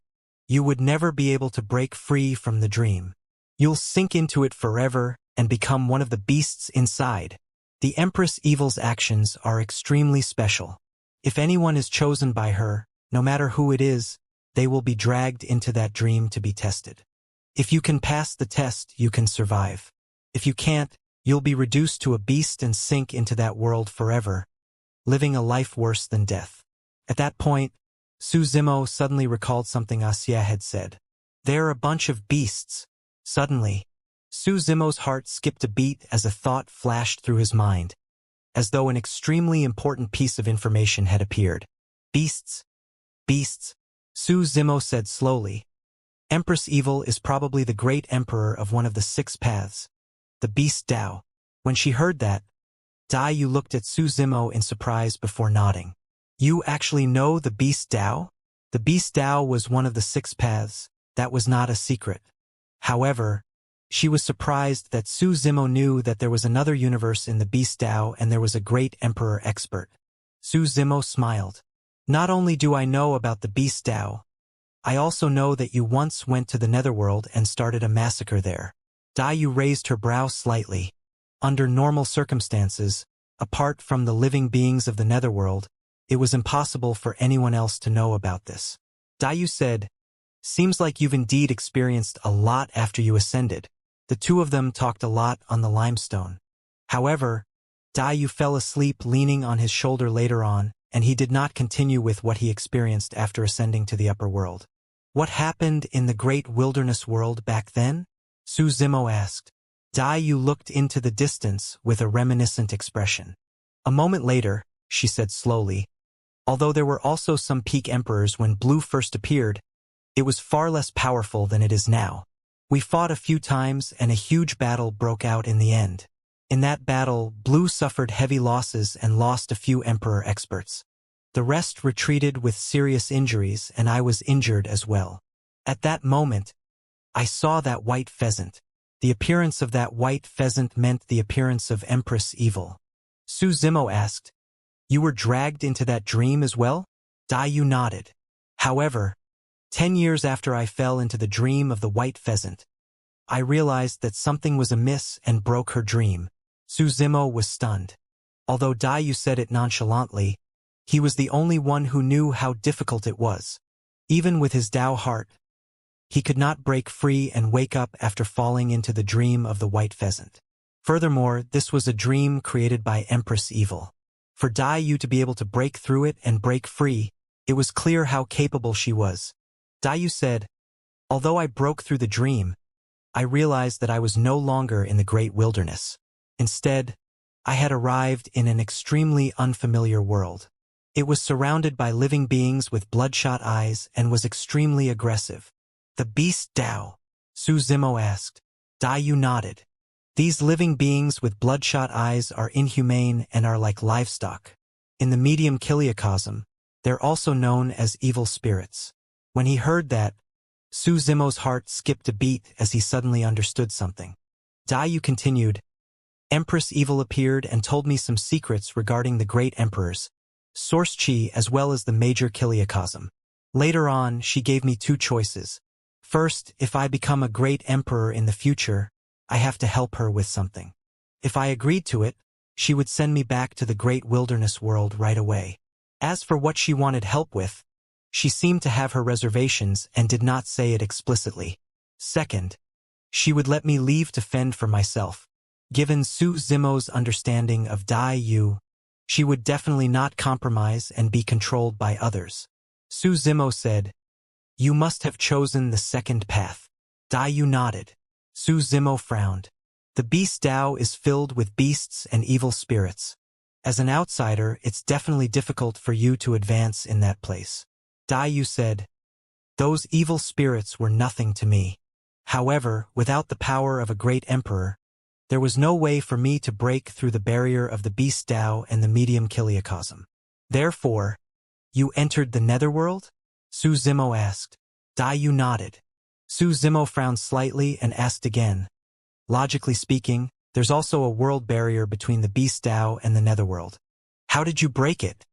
you would never be able to break free from the dream. You'll sink into it forever and become one of the beasts inside. The Empress Evil's actions are extremely special. If anyone is chosen by her, no matter who it is, they will be dragged into that dream to be tested. If you can pass the test, you can survive. If you can't, you'll be reduced to a beast and sink into that world forever, living a life worse than death. At that point, Su Zimo suddenly recalled something Xianxia had said. They're a bunch of beasts. Suddenly, Su Zimo's heart skipped a beat as a thought flashed through his mind, as though an extremely important piece of information had appeared. Beasts. Beasts. Su Zimo said slowly. Empress Evil is probably the great emperor of one of the 6 paths, the Beast Tao. When she heard that, Dayu looked at Su Zimo in surprise before nodding. You actually know the Beast Tao? The Beast Tao was one of the 6 paths. That was not a secret. However, she was surprised that Su Zimo knew that there was another universe in the Beast Tao and there was a great emperor expert. Su Zimo smiled. Not only do I know about the Beast Tao, I also know that you once went to the Netherworld and started a massacre there. Dayu raised her brow slightly. Under normal circumstances, apart from the living beings of the Netherworld, it was impossible for anyone else to know about this. Dayu said, seems like you've indeed experienced a lot after you ascended. The two of them talked a lot on the limestone. However, Dayu fell asleep leaning on his shoulder later on, and he did not continue with what he experienced after ascending to the upper world. What happened in the great wilderness world back then? Su Zimo asked. Dayu looked into the distance with a reminiscent expression. A moment later, she said slowly, although there were also some peak emperors when Blue first appeared, it was far less powerful than it is now. We fought a few times and a huge battle broke out in the end. In that battle, Blue suffered heavy losses and lost a few emperor experts. The rest retreated with serious injuries and I was injured as well. At that moment, I saw that white pheasant. The appearance of that white pheasant meant the appearance of Empress Evil. Su Zimo asked, you were dragged into that dream as well? Dayu nodded. However, 10 years after I fell into the dream of the white pheasant, I realized that something was amiss and broke her dream. Su Zimo was stunned. Although Dayu said it nonchalantly, he was the only one who knew how difficult it was. Even with his Tao heart, he could not break free and wake up after falling into the dream of the white pheasant. Furthermore, this was a dream created by Empress Evil. For Dayu to be able to break through it and break free, it was clear how capable she was. Dayu said, although I broke through the dream, I realized that I was no longer in the great wilderness. Instead, I had arrived in an extremely unfamiliar world. It was surrounded by living beings with bloodshot eyes and was extremely aggressive. The Beast Tao? Su Zimo asked. Dayu nodded. These living beings with bloodshot eyes are inhumane and are like livestock. In the medium kiliacosm, they're also known as evil spirits. When he heard that, Su Zimo's heart skipped a beat as he suddenly understood something. Dayu continued, Empress Evil appeared and told me some secrets regarding the great emperors, Source Chi as well as the major kiliacosm. Later on, she gave me 2 choices. First, if I become a great emperor in the future, I have to help her with something. If I agreed to it, she would send me back to the great wilderness world right away. As for what she wanted help with, she seemed to have her reservations and did not say it explicitly. Second, she would let me leave to fend for myself. Given Su Zimo's understanding of Dai Yu, she would definitely not compromise and be controlled by others. Su Zimo said, "You must have chosen the second path." Dai Yu nodded. Su Zimo frowned. "The beast Dao is filled with beasts and evil spirits. As an outsider, it's definitely difficult for you to advance in that place." Dai Yu said, "Those evil spirits were nothing to me. However, without the power of a great emperor, there was no way for me to break through the barrier of the beast Dao and the medium kiliacosm. Therefore, you entered the netherworld?" Su Zimo asked. Dai Yu nodded. Su Zimo frowned slightly and asked again, "Logically speaking, there's also a world barrier between the beast Dao and the netherworld. How did you break it?"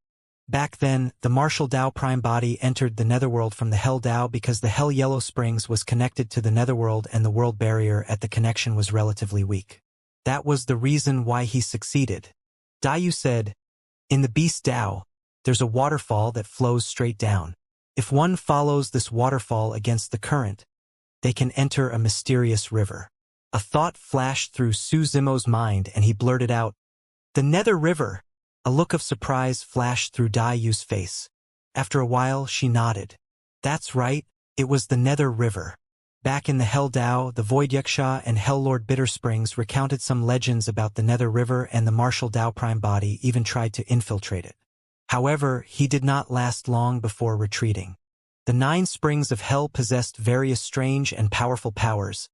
Back then, the martial Dao prime body entered the netherworld from the Hell Dao because the Hell Yellow Springs was connected to the netherworld and the world barrier at the connection was relatively weak. That was the reason why he succeeded. Dai Yu said, "In the beast Dao, there's a waterfall that flows straight down. If one follows this waterfall against the current, they can enter a mysterious river." A thought flashed through Su Zimo's mind and he blurted out, "The Nether River!" A look of surprise flashed through Dai Yu's face. After a while, she nodded. "That's right, it was the Nether River." Back in the Hell Dao, the Void Yuxia and Hell Lord Bitter Springs recounted some legends about the Nether River, and the martial Dao prime body even tried to infiltrate it. However, he did not last long before retreating. The 9 springs of hell possessed various strange and powerful powers,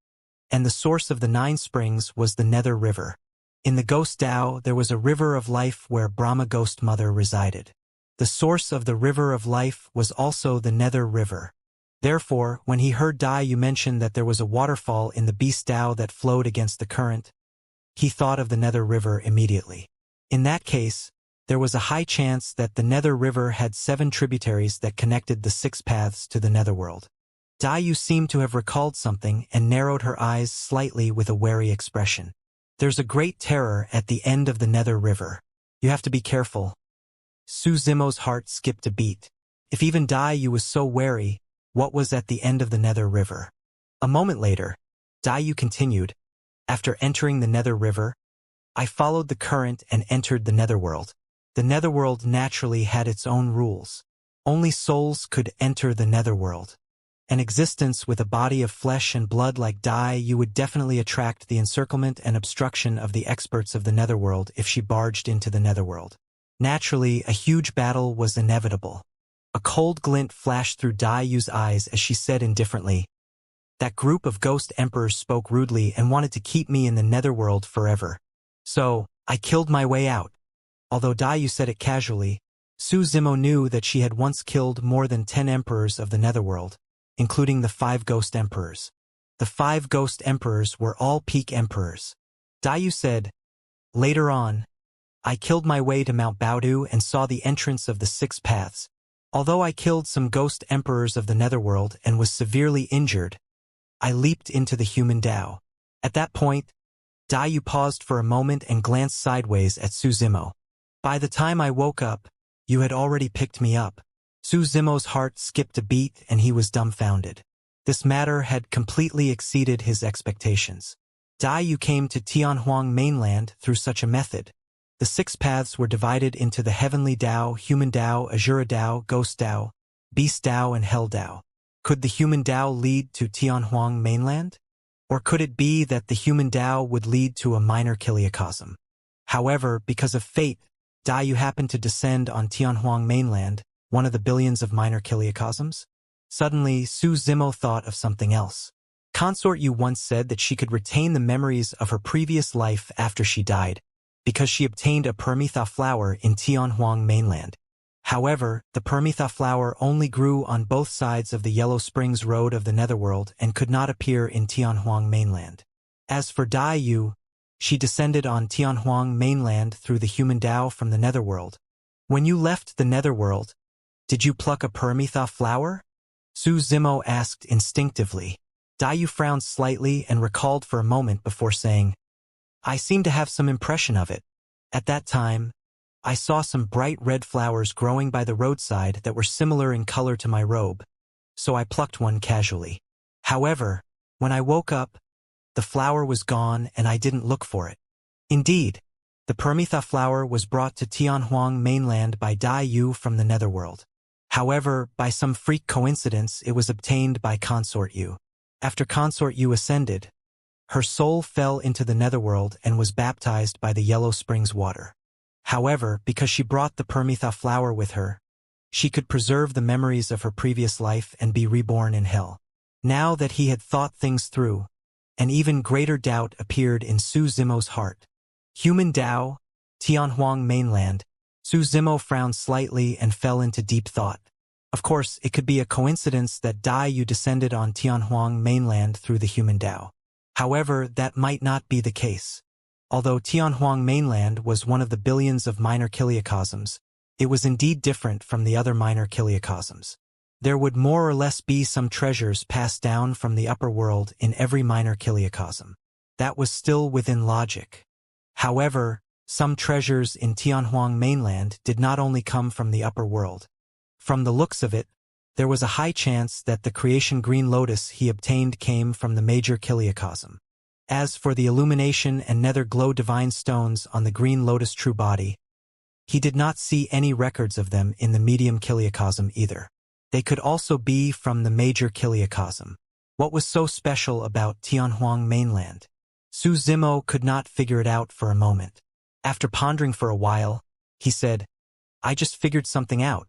and the source of the 9 springs was the Nether River. In the Ghost Dao, there was a river of life where Brahma Ghost Mother resided. The source of the river of life was also the Nether River. Therefore, when he heard Dai Yu mention that there was a waterfall in the beast Dao that flowed against the current, he thought of the Nether River immediately. In that case, there was a high chance that the Nether River had 7 tributaries that connected the 6 paths to the netherworld. Dai Yu seemed to have recalled something and narrowed her eyes slightly with a wary expression. "There's a great terror at the end of the Nether River. You have to be careful." Su Zimo's heart skipped a beat. If even Dai Yu was so wary, what was at the end of the Nether River? A moment later, Dai Yu continued, "After entering the Nether River, I followed the current and entered the netherworld. The netherworld naturally had its own rules. Only souls could enter the netherworld. An existence with a body of flesh and blood like Dai Yu would definitely attract the encirclement and obstruction of the experts of the netherworld if she barged into the netherworld. Naturally, a huge battle was inevitable." A cold glint flashed through Dai Yu's eyes as she said indifferently, "That group of ghost emperors spoke rudely and wanted to keep me in the netherworld forever. So, I killed my way out." Although Dai Yu said it casually, Su Zimo knew that she had once killed more than 10 emperors of the netherworld, including the 5 ghost emperors. The 5 ghost emperors were all peak emperors. Dai Yu said, "Later on, I killed my way to Mount Baodu and saw the entrance of the 6 paths. Although I killed some ghost emperors of the netherworld and was severely injured, I leaped into the human Dao." At that point, Dai Yu paused for a moment and glanced sideways at Su Zimo. "By the time I woke up, you had already picked me up." Su Zimo's heart skipped a beat and he was dumbfounded. This matter had completely exceeded his expectations. Dai Yu came to Tianhuang mainland through such a method. The 6 paths were divided into the Heavenly Dao, Human Dao, Azura Dao, Ghost Dao, Beast Dao, and Hell Dao. Could the Human Dao lead to Tianhuang mainland? Or could it be that the Human Dao would lead to a minor kiliacosm? However, because of fate, Dai Yu happened to descend on Tianhuang mainland, one of the billions of minor kiliacosms. Suddenly, Su Zimo thought of something else. Consort Yu once said that she could retain the memories of her previous life after she died, because she obtained a Permitha flower in Tianhuang mainland. However, the Permitha flower only grew on both sides of the Yellow Springs Road of the netherworld and could not appear in Tianhuang mainland. As for Dai Yu, she descended on Tianhuang mainland through the Human Dao from the netherworld. "When you left the netherworld, did you pluck a Permitha flower?" Su Zimo asked instinctively. Dai Yu frowned slightly and recalled for a moment before saying, "I seem to have some impression of it. At that time, I saw some bright red flowers growing by the roadside that were similar in color to my robe, so I plucked one casually. However, when I woke up, the flower was gone and I didn't look for it." Indeed, the Paramitha flower was brought to Tianhuang mainland by Dai Yu from the netherworld. However, by some freak coincidence it was obtained by Consort Yu. After Consort Yu ascended, her soul fell into the netherworld and was baptized by the Yellow Springs water. However, because she brought the Paramitha flower with her, she could preserve the memories of her previous life and be reborn in hell. Now that he had thought things through, an even greater doubt appeared in Su Zimo's heart. Human Tao, Tianhuang mainland. Su Zimo frowned slightly and fell into deep thought. Of course, it could be a coincidence that Dai Yu descended on Tianhuang mainland through the human Tao. However, that might not be the case. Although Tianhuang mainland was one of the billions of minor kiliocosms, it was indeed different from the other minor kiliocosms. There would more or less be some treasures passed down from the upper world in every minor kiliocosm. That was still within logic. However, some treasures in Tianhuang mainland did not only come from the upper world. From the looks of it, there was a high chance that the creation green lotus he obtained came from the major kiliocosm. As for the illumination and nether glow divine stones on the green lotus true body, he did not see any records of them in the medium kiliocosm either. They could also be from the major kiliocosm. What was so special about Tianhuang mainland? Su Zimo could not figure it out for a moment. After pondering for a while, he said, "I just figured something out.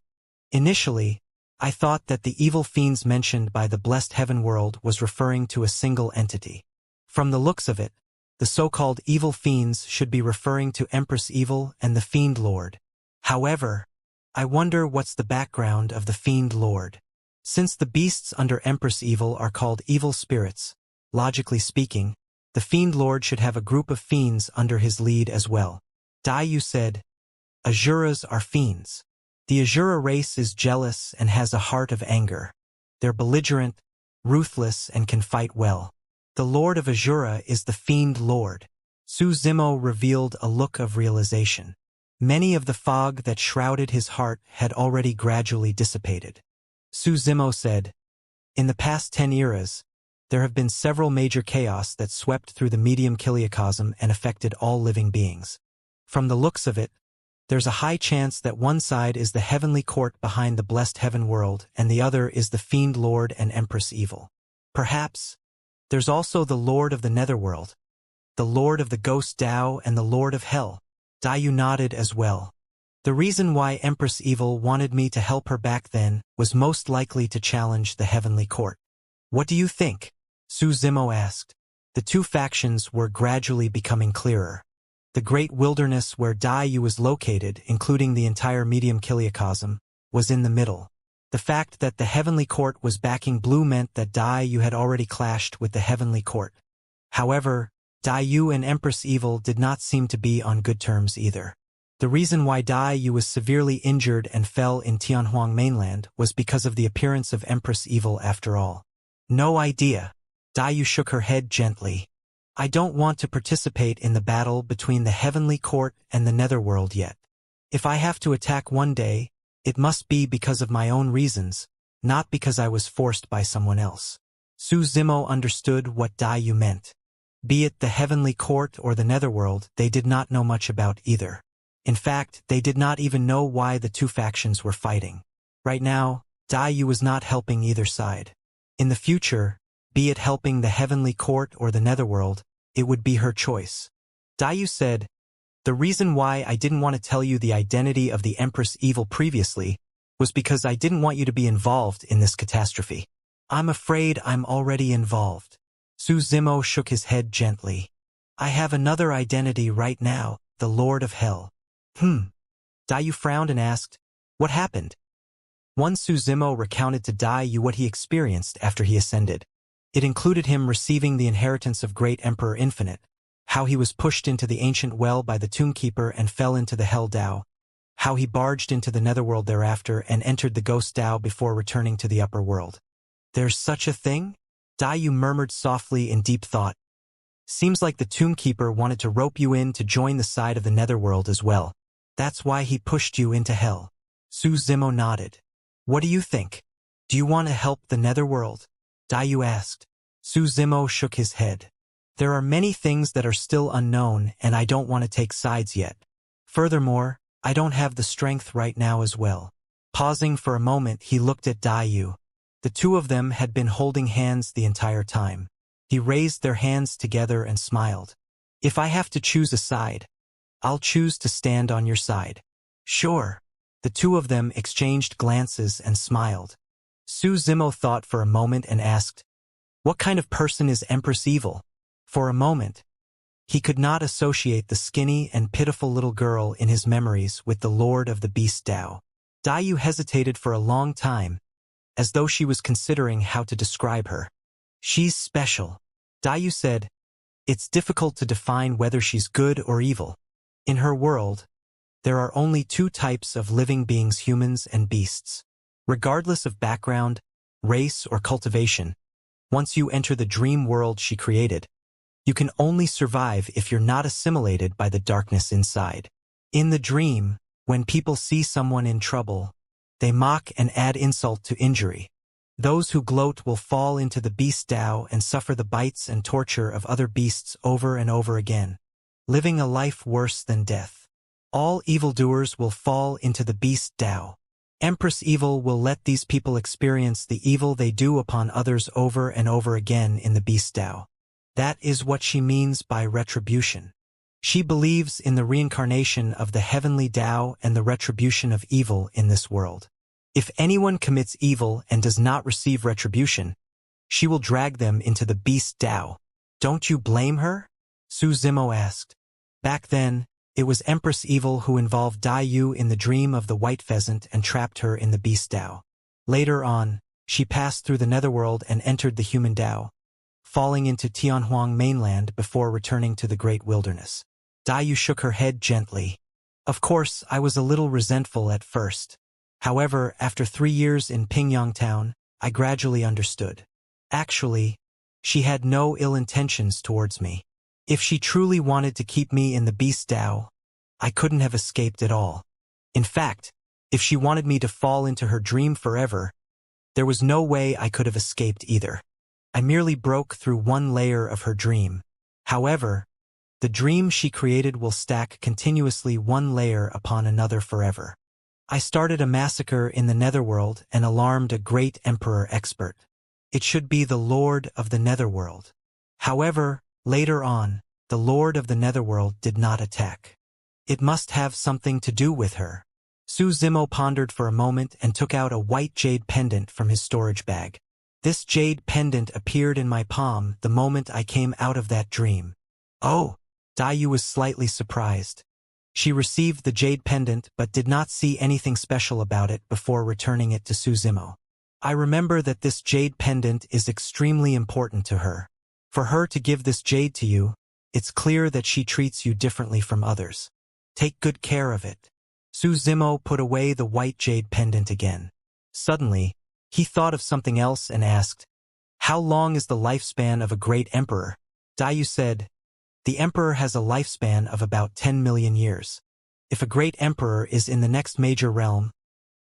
Initially, I thought that the evil fiends mentioned by the blessed heaven world was referring to a single entity. From the looks of it, the so-called evil fiends should be referring to Empress Evil and the Fiend Lord. However, I wonder what's the background of the Fiend Lord. Since the beasts under Empress Evil are called evil spirits, logically speaking, the Fiend Lord should have a group of fiends under his lead as well." Dai Yu said, "Asuras are fiends. The Asura race is jealous and has a heart of anger. They're belligerent, ruthless, and can fight well. The Lord of Asura is the Fiend Lord." Su Zimo revealed a look of realization. Many of the fog that shrouded his heart had already gradually dissipated. Su Zimo said, "In the past 10 eras, there have been several major chaos that swept through the medium kiliocosm and affected all living beings. From the looks of it, there's a high chance that one side is the heavenly court behind the blessed heaven world and the other is the Fiend Lord and Empress Evil. Perhaps there's also the Lord of the Netherworld, the Lord of the Ghost Tao and the Lord of Hell." Dai Yu nodded as well. "The reason why Empress Evil wanted me to help her back then was most likely to challenge the heavenly court." "What do you think?" Su Zimo asked. The two factions were gradually becoming clearer. The great wilderness where Dai Yu was located, including the entire medium kiliocosm, was in the middle. The fact that the heavenly court was backing blue meant that Dai Yu had already clashed with the heavenly court. However, Dai Yu and Empress Evil did not seem to be on good terms either. The reason why Dai Yu was severely injured and fell in Tianhuang mainland was because of the appearance of Empress Evil after all. "No idea." Dai Yu shook her head gently. "I don't want to participate in the battle between the heavenly court and the netherworld yet. If I have to attack one day, it must be because of my own reasons, not because I was forced by someone else." Su Zimo understood what Dai Yu meant. Be it the heavenly court or the netherworld, they did not know much about either. In fact, they did not even know why the two factions were fighting. Right now, Dai Yu was not helping either side. In the future, be it helping the heavenly court or the netherworld, it would be her choice. Dai Yu said, "The reason why I didn't want to tell you the identity of the Empress Evil previously was because I didn't want you to be involved in this catastrophe. I'm afraid I'm already involved." Su Zimo shook his head gently. "I have another identity right now, the Lord of Hell." Dai Yu frowned and asked, "What happened?" One Su Zimo recounted to Dai Yu what he experienced after he ascended. It included him receiving the inheritance of Great Emperor Infinite, how he was pushed into the ancient well by the Tombkeeper and fell into the Hell Tao, how he barged into the netherworld thereafter and entered the Ghost Tao before returning to the upper world. "There's such a thing?" Dai Yu murmured softly in deep thought. "Seems like the Tombkeeper wanted to rope you in to join the side of the netherworld as well. That's why he pushed you into hell." Su Zimo nodded. "What do you think? Do you want to help the netherworld?" Dai Yu asked. Su Zimo shook his head. There are many things that are still unknown, and I don't want to take sides yet. Furthermore, I don't have the strength right now as well. Pausing for a moment, he looked at Daiyu. The two of them had been holding hands the entire time. He raised their hands together and smiled. If I have to choose a side, I'll choose to stand on your side. Sure. The two of them exchanged glances and smiled. Su Zimo thought for a moment and asked, "What kind of person is Empress Evil?" For a moment, he could not associate the skinny and pitiful little girl in his memories with the Lord of the Beast Tao. Daiyu hesitated for a long time, as though she was considering how to describe her. "She's special," Daiyu said. "It's difficult to define whether she's good or evil. In her world, there are only two types of living beings, humans and beasts. Regardless of background, race, or cultivation, once you enter the dream world she created, you can only survive if you're not assimilated by the darkness inside. In the dream, when people see someone in trouble, they mock and add insult to injury. Those who gloat will fall into the beast Tao and suffer the bites and torture of other beasts over and over again, living a life worse than death. All evildoers will fall into the beast Tao. Empress Evil will let these people experience the evil they do upon others over and over again in the beast Tao. That is what she means by retribution. She believes in the reincarnation of the heavenly Tao and the retribution of evil in this world. If anyone commits evil and does not receive retribution, she will drag them into the beast Tao. Don't you blame her? Su Zimo asked. Back then, it was Empress Evil who involved Daiyu in the dream of the white pheasant and trapped her in the beast Tao. Later on, she passed through the netherworld and entered the human Tao, falling into Tianhuang mainland before returning to the great wilderness. Daiyu shook her head gently. Of course, I was a little resentful at first. However, after 3 years in Pingyang town, I gradually understood. Actually, she had no ill intentions towards me. If she truly wanted to keep me in the beast Tao, I couldn't have escaped at all. In fact, if she wanted me to fall into her dream forever, there was no way I could have escaped either. I merely broke through one layer of her dream. However, the dream she created will stack continuously one layer upon another forever. I started a massacre in the netherworld and alarmed a great emperor expert. It should be the Lord of the Netherworld. However, later on, the Lord of the Netherworld did not attack. It must have something to do with her. Su Zimo pondered for a moment and took out a white jade pendant from his storage bag. This jade pendant appeared in my palm the moment I came out of that dream. Oh! Daiyu was slightly surprised. She received the jade pendant but did not see anything special about it before returning it to Su Zimo. I remember that this jade pendant is extremely important to her. For her to give this jade to you, it's clear that she treats you differently from others. Take good care of it. Su Zimo put away the white jade pendant again. Suddenly, he thought of something else and asked, "How long is the lifespan of a great emperor?" Daiyu said, "The emperor has a lifespan of about 10 million years. If a great emperor is in the next major realm,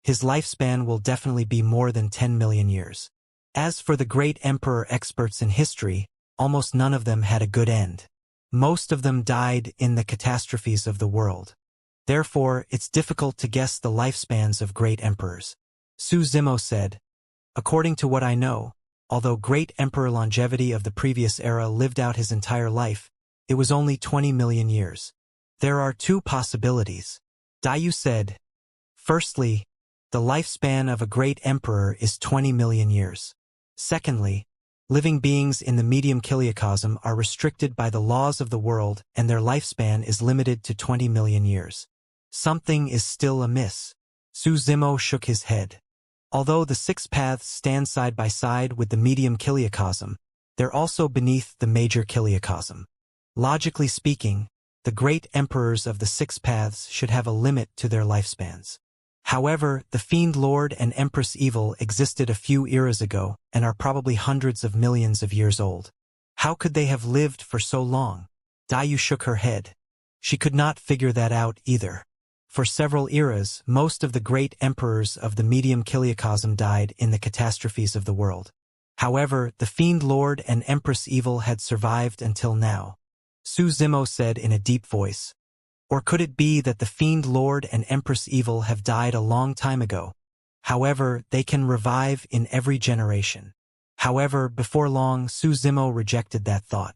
his lifespan will definitely be more than 10 million years. As for the great emperor experts in history, almost none of them had a good end. Most of them died in the catastrophes of the world. Therefore, it's difficult to guess the lifespans of great emperors." Su Zimo said, "According to what I know, although great emperor longevity of the previous era lived out his entire life, it was only 20 million years. There are two possibilities." Daiyu said, "Firstly, the lifespan of a great emperor is 20 million years. Secondly, living beings in the medium kiliocosm are restricted by the laws of the world and their lifespan is limited to 20 million years. Something is still amiss." Su Zimo shook his head. Although the 6 paths stand side by side with the medium kiliocosm, they're also beneath the major kiliocosm. Logically speaking, the great emperors of the 6 paths should have a limit to their lifespans. However, the Fiend Lord and Empress Evil existed a few eras ago and are probably hundreds of millions of years old. How could they have lived for so long? Daiyu shook her head. She could not figure that out either. For several eras, most of the great emperors of the medium kiliocosm died in the catastrophes of the world. However, the Fiend Lord and Empress Evil had survived until now. Su Zimo said in a deep voice. Or could it be that the Fiend Lord and Empress Evil have died a long time ago? However, they can revive in every generation. However, before long, Su Zimo rejected that thought.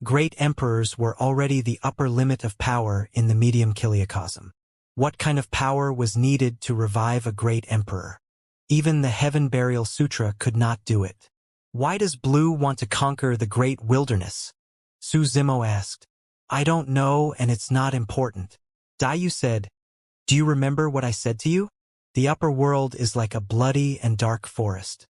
Great emperors were already the upper limit of power in the medium kiliocosm. What kind of power was needed to revive a great emperor? Even the Heaven Burial Sutra could not do it. Why does Blue want to conquer the great wilderness? Su Zimo asked. I don't know, and it's not important. Daiyu said, do you remember what I said to you? The upper world is like a bloody and dark forest.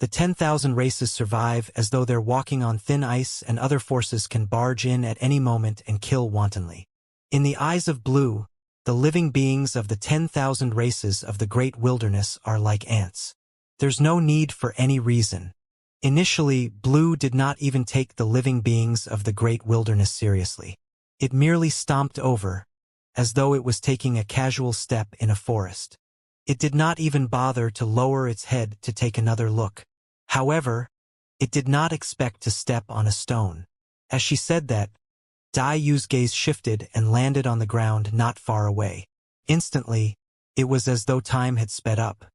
The 10,000 races survive as though they're walking on thin ice, and other forces can barge in at any moment and kill wantonly. In the eyes of Blue, the living beings of the 10,000 races of the great wilderness are like ants. There's no need for any reason. Initially, Blue did not even take the living beings of the great wilderness seriously. It merely stomped over, as though it was taking a casual step in a forest. It did not even bother to lower its head to take another look. However, it did not expect to step on a stone. As she said that, Daiyu's gaze shifted and landed on the ground not far away. Instantly, it was as though time had sped up.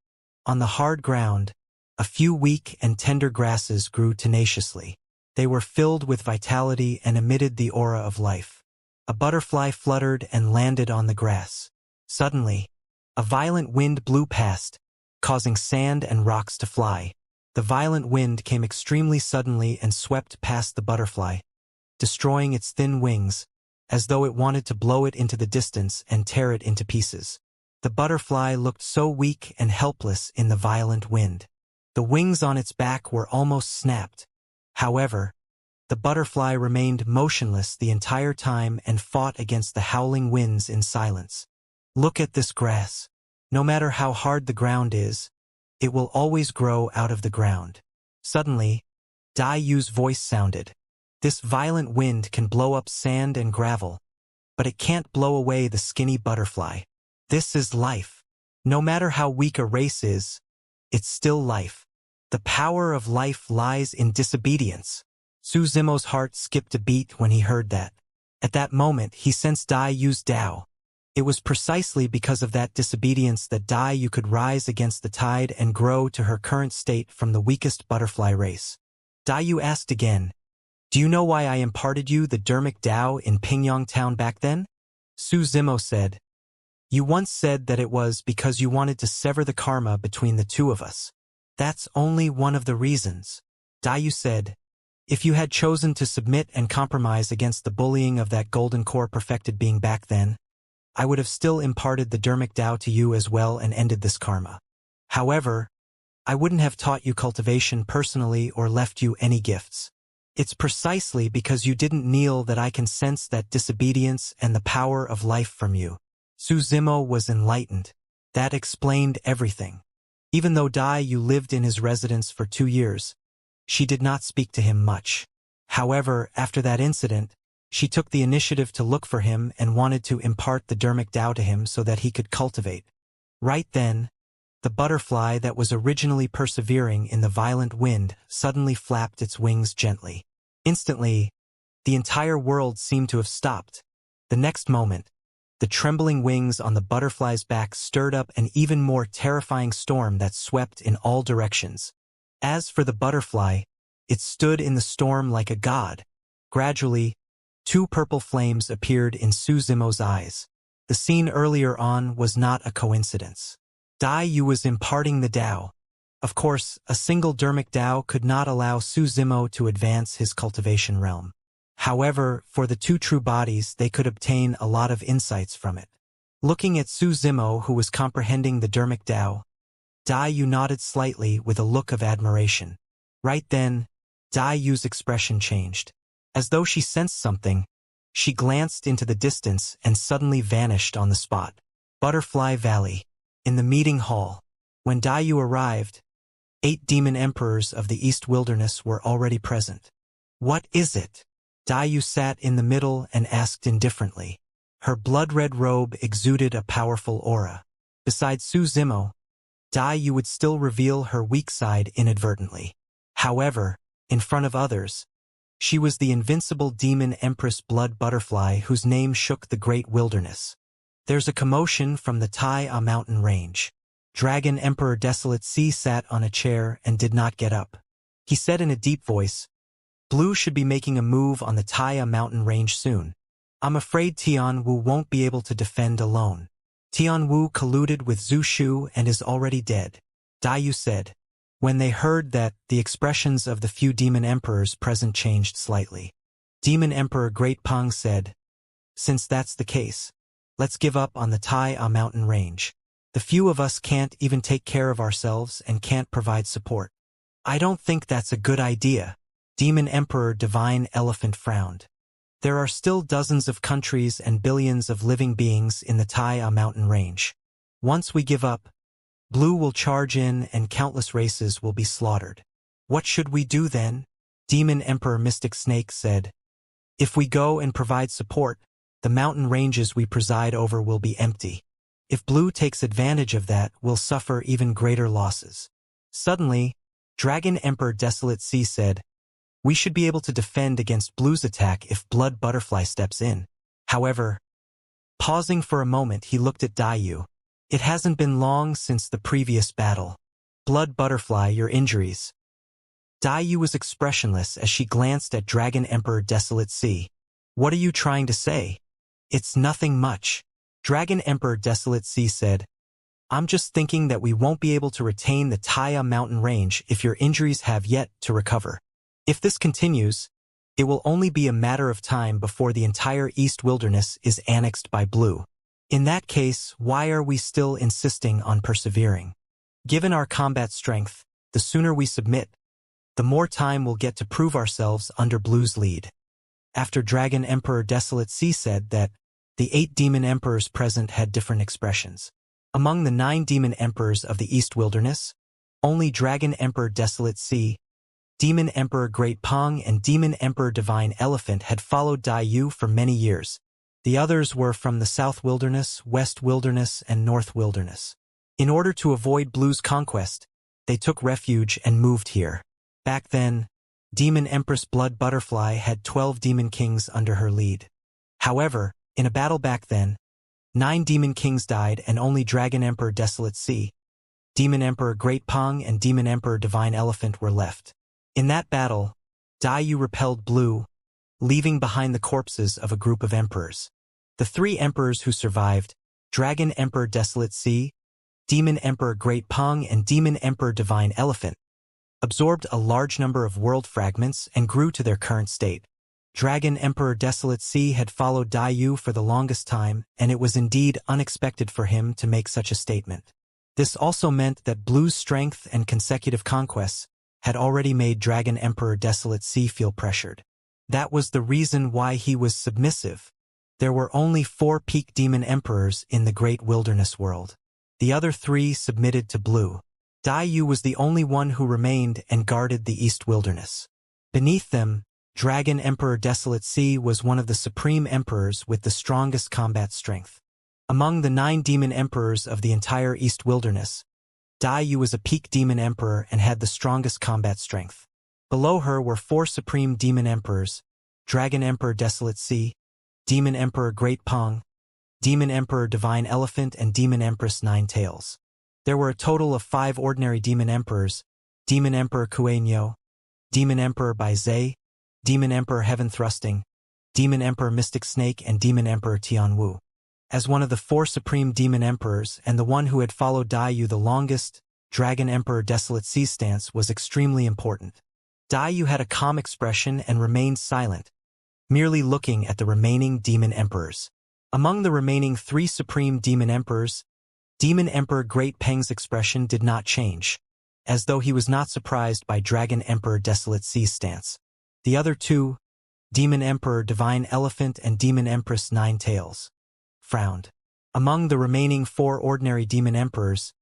On the hard ground, a few weak and tender grasses grew tenaciously. They were filled with vitality and emitted the aura of life. A butterfly fluttered and landed on the grass. Suddenly, a violent wind blew past, causing sand and rocks to fly. The violent wind came extremely suddenly and swept past the butterfly, destroying its thin wings, as though it wanted to blow it into the distance and tear it into pieces. The butterfly looked so weak and helpless in the violent wind. The wings on its back were almost snapped. However, the butterfly remained motionless the entire time and fought against the howling winds in silence. Look at this grass. No matter how hard the ground is, it will always grow out of the ground. Suddenly, Daiyu's voice sounded. This violent wind can blow up sand and gravel, but it can't blow away the skinny butterfly. This is life. No matter how weak a race is, it's still life. The power of life lies in disobedience. Su Zimo's heart skipped a beat when he heard that. At that moment, he sensed Daiyu's Tao. It was precisely because of that disobedience that Daiyu could rise against the tide and grow to her current state from the weakest butterfly race. Daiyu asked again, do you know why I imparted you the Dermic Tao in Pingyang Town back then? Su Zimo said, you once said that it was because you wanted to sever the karma between the two of us. That's only one of the reasons. Daiyu said, if you had chosen to submit and compromise against the bullying of that golden core perfected being back then, I would have still imparted the Dermic Tao to you as well and ended this karma. However, I wouldn't have taught you cultivation personally or left you any gifts. It's precisely because you didn't kneel that I can sense that disobedience and the power of life from you. Su Zimo was enlightened. That explained everything. Even though Daiyu lived in his residence for 2 years, she did not speak to him much. However, after that incident, she took the initiative to look for him and wanted to impart the Dermic Tao to him so that he could cultivate. Right then, the butterfly that was originally persevering in the violent wind suddenly flapped its wings gently. Instantly, the entire world seemed to have stopped. The next moment, the trembling wings on the butterfly's back stirred up an even more terrifying storm that swept in all directions. As for the butterfly, it stood in the storm like a god. Gradually, 2 purple flames appeared in Su Zimo's eyes. The scene earlier on was not a coincidence. Daiyu was imparting the Tao. Of course, a single Dermic Tao could not allow Su Zimo to advance his cultivation realm. However, for the 2 true bodies, they could obtain a lot of insights from it. Looking at Su Zimo, who was comprehending the Dermic Tao, Daiyu nodded slightly with a look of admiration. Right then, Daiyu's expression changed. As though she sensed something, she glanced into the distance and suddenly vanished on the spot. Butterfly Valley. In the meeting hall, when Daiyu arrived, 8 demon emperors of the East Wilderness were already present. What is it? Daiyu sat in the middle and asked indifferently. Her blood-red robe exuded a powerful aura. Besides Su Zimo, Daiyu would still reveal her weak side inadvertently. However, in front of others, she was the invincible demon Empress Blood Butterfly whose name shook the great wilderness. There's a commotion from the Tai mountain range. Dragon Emperor Desolate Sea sat on a chair and did not get up. He said in a deep voice, "Blue should be making a move on the Tai mountain range soon. I'm afraid Tian Wu won't be able to defend alone. Tian Wu colluded with Zhu Shu and is already dead," Dai said. When they heard that, the expressions of the few demon emperors present changed slightly. Demon Emperor Great Peng said, "Since that's the case, let's give up on the Tai mountain range. The few of us can't even take care of ourselves and can't provide support." "I don't think that's a good idea." Demon Emperor Divine Elephant frowned. "There are still dozens of countries and billions of living beings in the Tai mountain range. Once we give up, Blue will charge in and countless races will be slaughtered. What should we do then?" Demon Emperor Mystic Snake said, "If we go and provide support, the mountain ranges we preside over will be empty. If Blue takes advantage of that, we'll suffer even greater losses." Suddenly, Dragon Emperor Desolate Sea said, "We should be able to defend against Blue's attack if Blood Butterfly steps in." However, pausing for a moment, he looked at Daiyu. "It hasn't been long since the previous battle. Blood Butterfly, your injuries." Daiyu was expressionless as she glanced at Dragon Emperor Desolate Sea. "What are you trying to say?" "It's nothing much," Dragon Emperor Desolate Sea said. "I'm just thinking that we won't be able to retain the Taya mountain range if your injuries have yet to recover. If this continues, it will only be a matter of time before the entire East Wilderness is annexed by Blue. In that case, why are we still insisting on persevering? Given our combat strength, the sooner we submit, the more time we'll get to prove ourselves under Blue's lead." After Dragon Emperor Desolate Sea said that, the 8 demon emperors present had different expressions. Among the 9 demon emperors of the East Wilderness, only Dragon Emperor Desolate Sea, Demon Emperor Great Peng and Demon Emperor Divine Elephant had followed Daiyu for many years. The others were from the South Wilderness, West Wilderness, and North Wilderness. In order to avoid Blue's conquest, they took refuge and moved here. Back then, Demon Empress Blood Butterfly had 12 demon kings under her lead. However, in a battle back then, 9 demon kings died and only Dragon Emperor Desolate Sea, Demon Emperor Great Peng, and Demon Emperor Divine Elephant were left. In that battle, Daiyu repelled Blue, leaving behind the corpses of a group of emperors. The 3 emperors who survived, Dragon Emperor Desolate Sea, Demon Emperor Great Peng, and Demon Emperor Divine Elephant, absorbed a large number of world fragments and grew to their current state. Dragon Emperor Desolate Sea had followed Daiyu for the longest time, and it was indeed unexpected for him to make such a statement. This also meant that Blue's strength and consecutive conquests had already made Dragon Emperor Desolate Sea feel pressured. That was the reason why he was submissive. There were only 4 peak demon emperors in the great wilderness world. The other 3 submitted to Blue. Daiyu was the only one who remained and guarded the East Wilderness. Beneath them, Dragon Emperor Desolate Sea was one of the supreme emperors with the strongest combat strength. Among the 9 demon emperors of the entire East Wilderness, Daiyu was a peak demon emperor and had the strongest combat strength. Below her were 4 supreme demon emperors, Dragon Emperor Desolate Sea, Demon Emperor Great Peng, Demon Emperor Divine Elephant, and Demon Empress Nine Tails. There were a total of 5 ordinary demon emperors, Demon Emperor Kuei-Nyo, Demon Emperor Bai-Zhe, Demon Emperor Heaven Thrusting, Demon Emperor Mystic Snake, and Demon Emperor Tian Wu. As one of the 4 supreme demon emperors and the one who had followed Daiyu the longest, Dragon Emperor Desolate Sea's stance was extremely important. Daiyu had a calm expression and remained silent, merely looking at the remaining demon emperors. Among the remaining 3 supreme demon emperors, Demon Emperor Great Peng's expression did not change, as though he was not surprised by Dragon Emperor Desolate Sea's stance. The other 2, Demon Emperor Divine Elephant and Demon Empress Nine Tails, frowned. Among the remaining 4 ordinary demon emperors,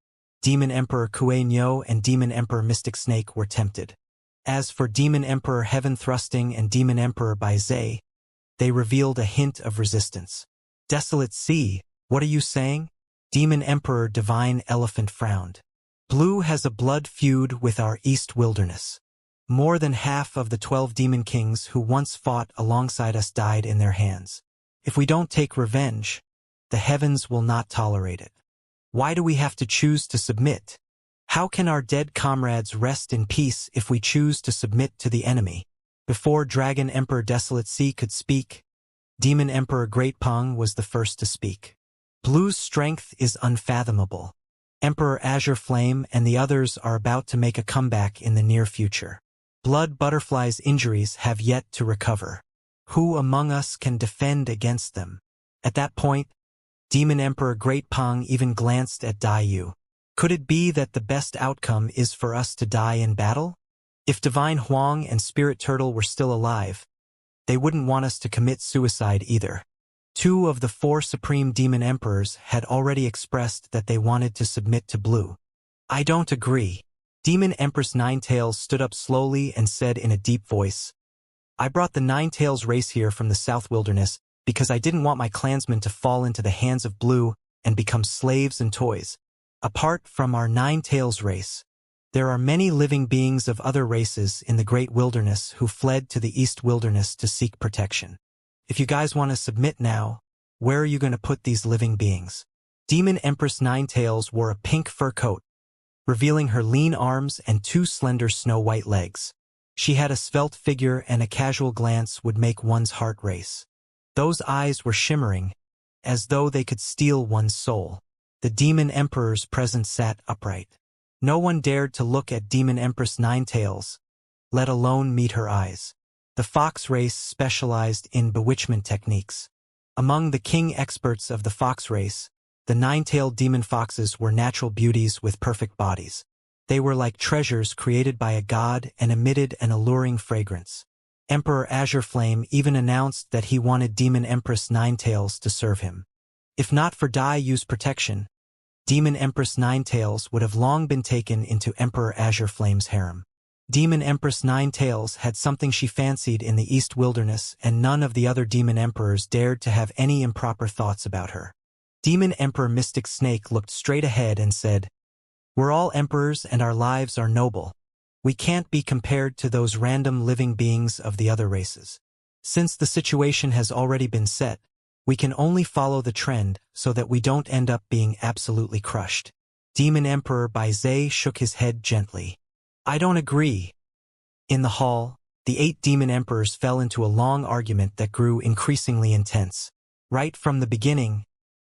Demon Emperor Kuei-Nyo and Demon Emperor Mystic Snake were tempted. As for Demon Emperor Heaven Thrusting and Demon Emperor Bai-Zhe, they revealed a hint of resistance. "Desolate Sea, what are you saying?" Demon Emperor Divine Elephant frowned. "Blue has a blood feud with our East Wilderness. More than half of the 12 demon kings who once fought alongside us died in their hands. If we don't take revenge, the heavens will not tolerate it. Why do we have to choose to submit? How can our dead comrades rest in peace if we choose to submit to the enemy? Before Dragon Emperor Desolate Sea could speak, Demon Emperor Great Pong was the first to speak. Blue's strength is unfathomable. Emperor Azure Flame and the others are about to make a comeback in the near future. Blood Butterfly's injuries have yet to recover. Who among us can defend against them? At that point, Demon Emperor Great Pong even glanced at Dai Yu. Could it be that the best outcome is for us to die in battle? If Divine Huang and Spirit Turtle were still alive, they wouldn't want us to commit suicide either. 2 of the 4 Supreme Demon Emperors had already expressed that they wanted to submit to Blue. I don't agree. Demon Empress Ninetails stood up slowly and said in a deep voice, I brought the Ninetails race here from the South Wilderness because I didn't want my clansmen to fall into the hands of Blue and become slaves and toys. Apart from our Ninetails race, there are many living beings of other races in the Great Wilderness who fled to the East Wilderness to seek protection. If you guys want to submit now, where are you going to put these living beings? Demon Empress Ninetails wore a pink fur coat, revealing her lean arms and 2 slender snow-white legs. She had a svelte figure and a casual glance would make one's heart race. Those eyes were shimmering, as though they could steal one's soul. The Demon Emperor's presence sat upright. No one dared to look at Demon Empress Ninetails, let alone meet her eyes. The fox race specialized in bewitchment techniques. Among the king experts of the fox race, the 9-tailed demon foxes were natural beauties with perfect bodies. They were like treasures created by a god and emitted an alluring fragrance. Emperor Azure Flame even announced that he wanted Demon Empress Ninetails to serve him. If not for Dai Yu's protection, Demon Empress Ninetails would have long been taken into Emperor Azure Flame's harem. Demon Empress Ninetails had something she fancied in the East Wilderness, and none of the other demon emperors dared to have any improper thoughts about her. Demon Emperor Mystic Snake looked straight ahead and said, We're all emperors and our lives are noble. We can't be compared to those random living beings of the other races. Since the situation has already been set, we can only follow the trend so that we don't end up being absolutely crushed. Demon Emperor Bai Zhe shook his head gently. I don't agree. In the hall, the 8 demon emperors fell into a long argument that grew increasingly intense. Right from the beginning,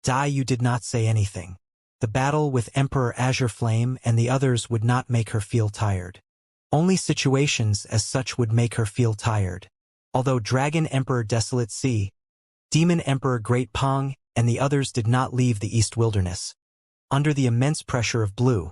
Dai Yu did not say anything. The battle with Emperor Azure Flame and the others would not make her feel tired. Only situations as such would make her feel tired. Although Dragon Emperor Desolate Sea, Demon Emperor Great Pong, and the others did not leave the East Wilderness. Under the immense pressure of Blue,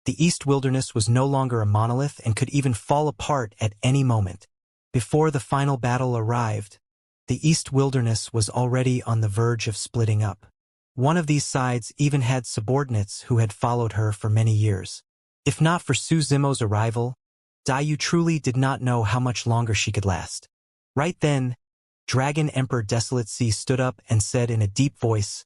the East Wilderness was no longer a monolith and could even fall apart at any moment. Before the final battle arrived, the East Wilderness was already on the verge of splitting up. One of these sides even had subordinates who had followed her for many years. If not for Su Zimo's arrival, Dai Yu truly did not know how much longer she could last. Right then, Dragon Emperor Desolate Sea stood up and said in a deep voice,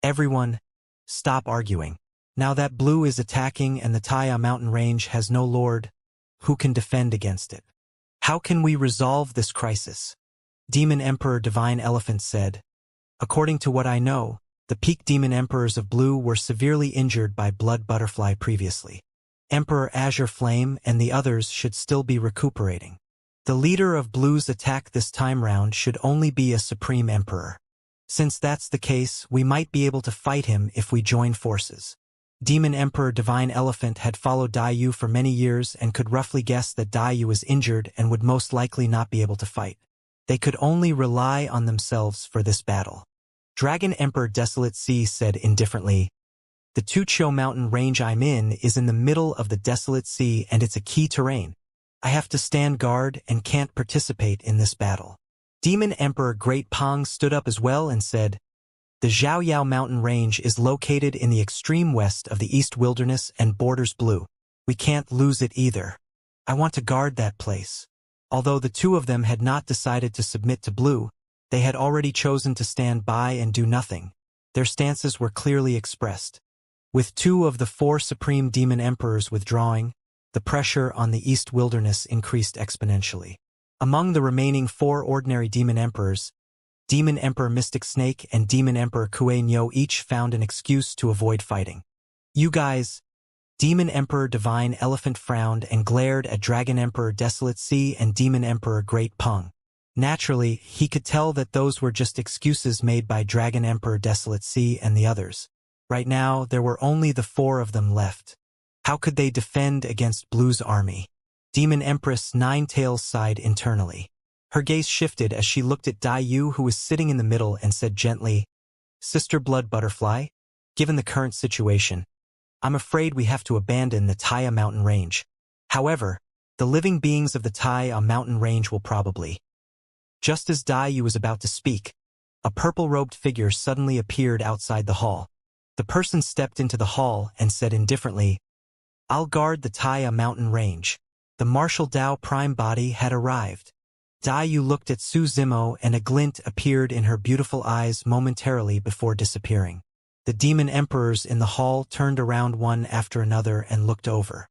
Everyone, stop arguing. Now that Blue is attacking and the Taya mountain range has no lord, who can defend against it? How can we resolve this crisis? Demon Emperor Divine Elephant said, According to what I know, the peak demon emperors of Blue were severely injured by Blood Butterfly previously. Emperor Azure Flame and the others should still be recuperating. The leader of Blue's attack this time round should only be a Supreme Emperor. Since that's the case, we might be able to fight him if we join forces. Demon Emperor Divine Elephant had followed Dai Yu for many years and could roughly guess that Dai Yu was injured and would most likely not be able to fight. They could only rely on themselves for this battle. Dragon Emperor Desolate Sea said indifferently, The Tucho mountain range I'm in is in the middle of the Desolate Sea and it's a key terrain. I have to stand guard and can't participate in this battle. Demon Emperor Great Pong stood up as well and said, The Xiaoyao mountain range is located in the extreme west of the East Wilderness and borders Blue. We can't lose it either. I want to guard that place. Although the 2 of them had not decided to submit to Blue, they had already chosen to stand by and do nothing. Their stances were clearly expressed. With 2 of the 4 Supreme Demon Emperors withdrawing, the pressure on the East Wilderness increased exponentially. Among the remaining 4 ordinary demon emperors, Demon Emperor Mystic Snake and Demon Emperor Kue Nyo each found an excuse to avoid fighting. "You guys," Demon Emperor Divine Elephant frowned and glared at Dragon Emperor Desolate Sea and Demon Emperor Great Peng. Naturally, he could tell that those were just excuses made by Dragon Emperor Desolate Sea and the others. Right now, there were only the 4 of them left. How could they defend against Blue's army? Demon Empress Ninetails sighed internally. Her gaze shifted as she looked at Dai Yu, who was sitting in the middle, and said gently, "Sister Blood Butterfly, given the current situation, I'm afraid we have to abandon the Taya mountain range. However, the living beings of the Taya mountain range will probably..." Just as Dai Yu was about to speak, a purple-robed figure suddenly appeared outside the hall. The person stepped into the hall and said indifferently, "I'll guard the Taya mountain range." The martial Dao prime body had arrived. Dai Yu looked at Su Zimo and a glint appeared in her beautiful eyes momentarily before disappearing. The demon emperors in the hall turned around one after another and looked over.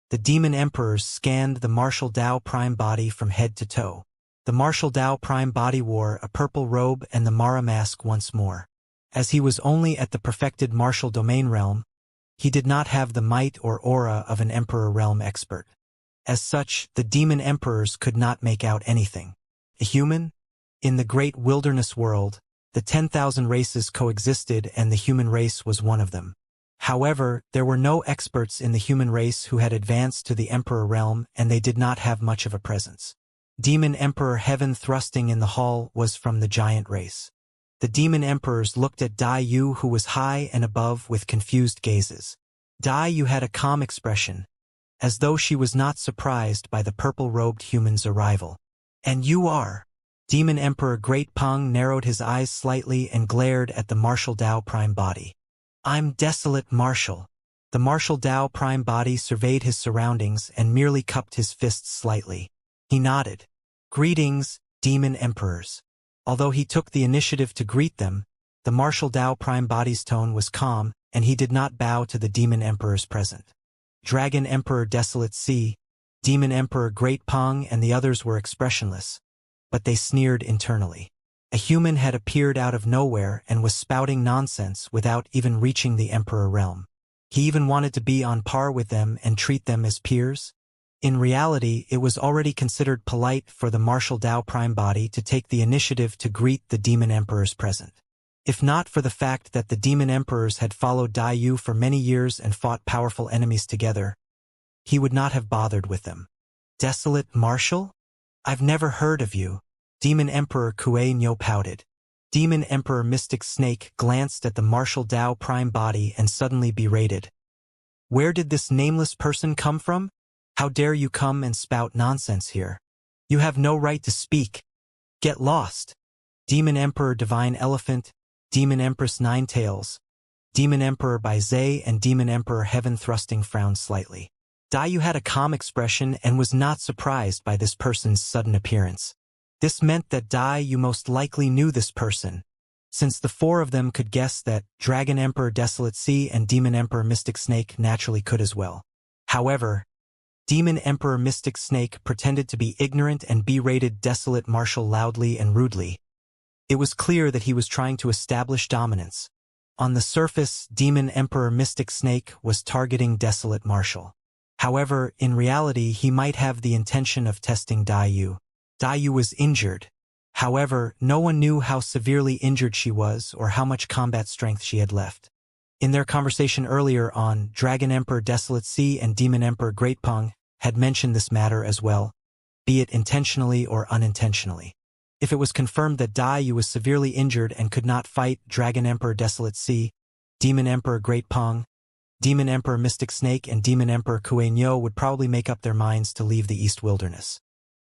The demon emperors scanned the martial Dao prime body from head to toe. The martial Dao prime body wore a purple robe and the Mara mask once more. As he was only at the perfected martial domain realm, he did not have the might or aura of an emperor realm expert. As such, the demon emperors could not make out anything. A human? In the great wilderness world, the 10,000 races coexisted and the human race was one of them. However, there were no experts in the human race who had advanced to the emperor realm and they did not have much of a presence. Demon Emperor Heaven thrusting in the hall was from the giant race. The demon emperors looked at Dai Yu, who was high and above, with confused gazes. Dai Yu had a calm expression, as though she was not surprised by the purple-robed human's arrival. "And you are?" Demon Emperor Great Peng narrowed his eyes slightly and glared at the martial Dao prime body. "I'm Desolate Martial." The martial Dao prime body surveyed his surroundings and merely cupped his fists slightly. He nodded. "Greetings, demon emperors." Although he took the initiative to greet them, the martial Dao prime body's tone was calm, and he did not bow to the demon emperors present. Dragon Emperor Desolate Sea, Demon Emperor Great Peng and the others were expressionless, but they sneered internally. A human had appeared out of nowhere and was spouting nonsense without even reaching the emperor realm. He even wanted to be on par with them and treat them as peers. In reality, it was already considered polite for the martial Dao prime body to take the initiative to greet the demon emperors present. If not for the fact that the demon emperors had followed Dai Yu for many years and fought powerful enemies together, he would not have bothered with them. "Desolate Martial? I've never heard of you." Demon Emperor Kue Nyo pouted. Demon Emperor Mystic Snake glanced at the martial Dao prime body and suddenly berated. "Where did this nameless person come from? How dare you come and spout nonsense here? You have no right to speak. Get lost." Demon Emperor Divine Elephant, Demon Empress Ninetails, Demon Emperor Bai Zhe and Demon Emperor Heaven thrusting frowned slightly. Dai Yu had a calm expression and was not surprised by this person's sudden appearance. This meant that Dai Yu most likely knew this person, since the 4 of them could guess that Dragon Emperor Desolate Sea and Demon Emperor Mystic Snake naturally could as well. However, Demon Emperor Mystic Snake pretended to be ignorant and berated Desolate Martial loudly and rudely. It was clear that he was trying to establish dominance. On the surface, Demon Emperor Mystic Snake was targeting Desolate Martial. However, in reality, he might have the intention of testing Dai Yu. Dai Yu was injured. However, no one knew how severely injured she was or how much combat strength she had left. In their conversation earlier on, Dragon Emperor Desolate Sea and Demon Emperor Great Peng had mentioned this matter as well, be it intentionally or unintentionally. If it was confirmed that Dai Yu was severely injured and could not fight, Dragon Emperor Desolate Sea, Demon Emperor Great Peng, Demon Emperor Mystic Snake and Demon Emperor Kue Nyo would probably make up their minds to leave the East Wilderness.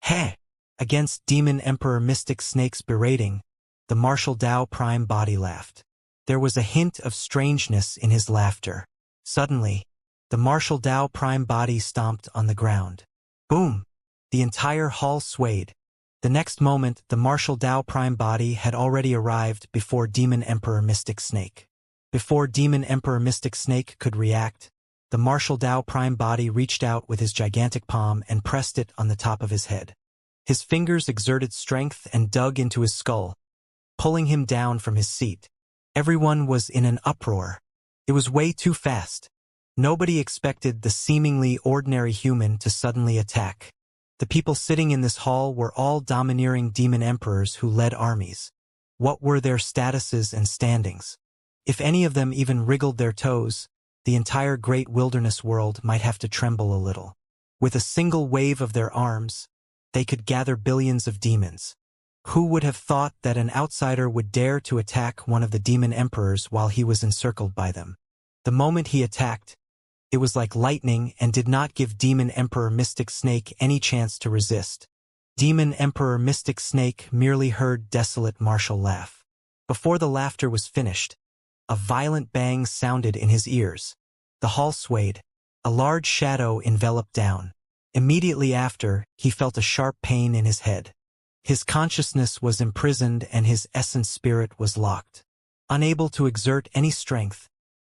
Heh! Against Demon Emperor Mystic Snake's berating, the martial Dao prime body laughed. There was a hint of strangeness in his laughter. Suddenly, the martial Dao prime body stomped on the ground. Boom! The entire hall swayed. The next moment, the martial Dao prime body had already arrived before Demon Emperor Mystic Snake. Before Demon Emperor Mystic Snake could react, The martial Tao Prime body reached out with his gigantic palm and pressed it on the top of his head. His fingers exerted strength and dug into his skull, pulling him down from his seat. Everyone was in an uproar. It was way too fast. Nobody expected the seemingly ordinary human to suddenly attack. The people sitting in this hall were all domineering demon emperors who led armies. What were their statuses and standings? If any of them even wriggled their toes, the entire great wilderness world might have to tremble a little. With a single wave of their arms, they could gather billions of demons. Who would have thought that an outsider would dare to attack one of the demon emperors while he was encircled by them? The moment he attacked, it was like lightning and did not give Demon Emperor Mystic Snake any chance to resist. Demon Emperor Mystic Snake merely heard desolate martial laugh. Before the laughter was finished, a violent bang sounded in his ears. The hall swayed. A large shadow enveloped down. Immediately after, he felt a sharp pain in his head. His consciousness was imprisoned and his essence spirit was locked. Unable to exert any strength,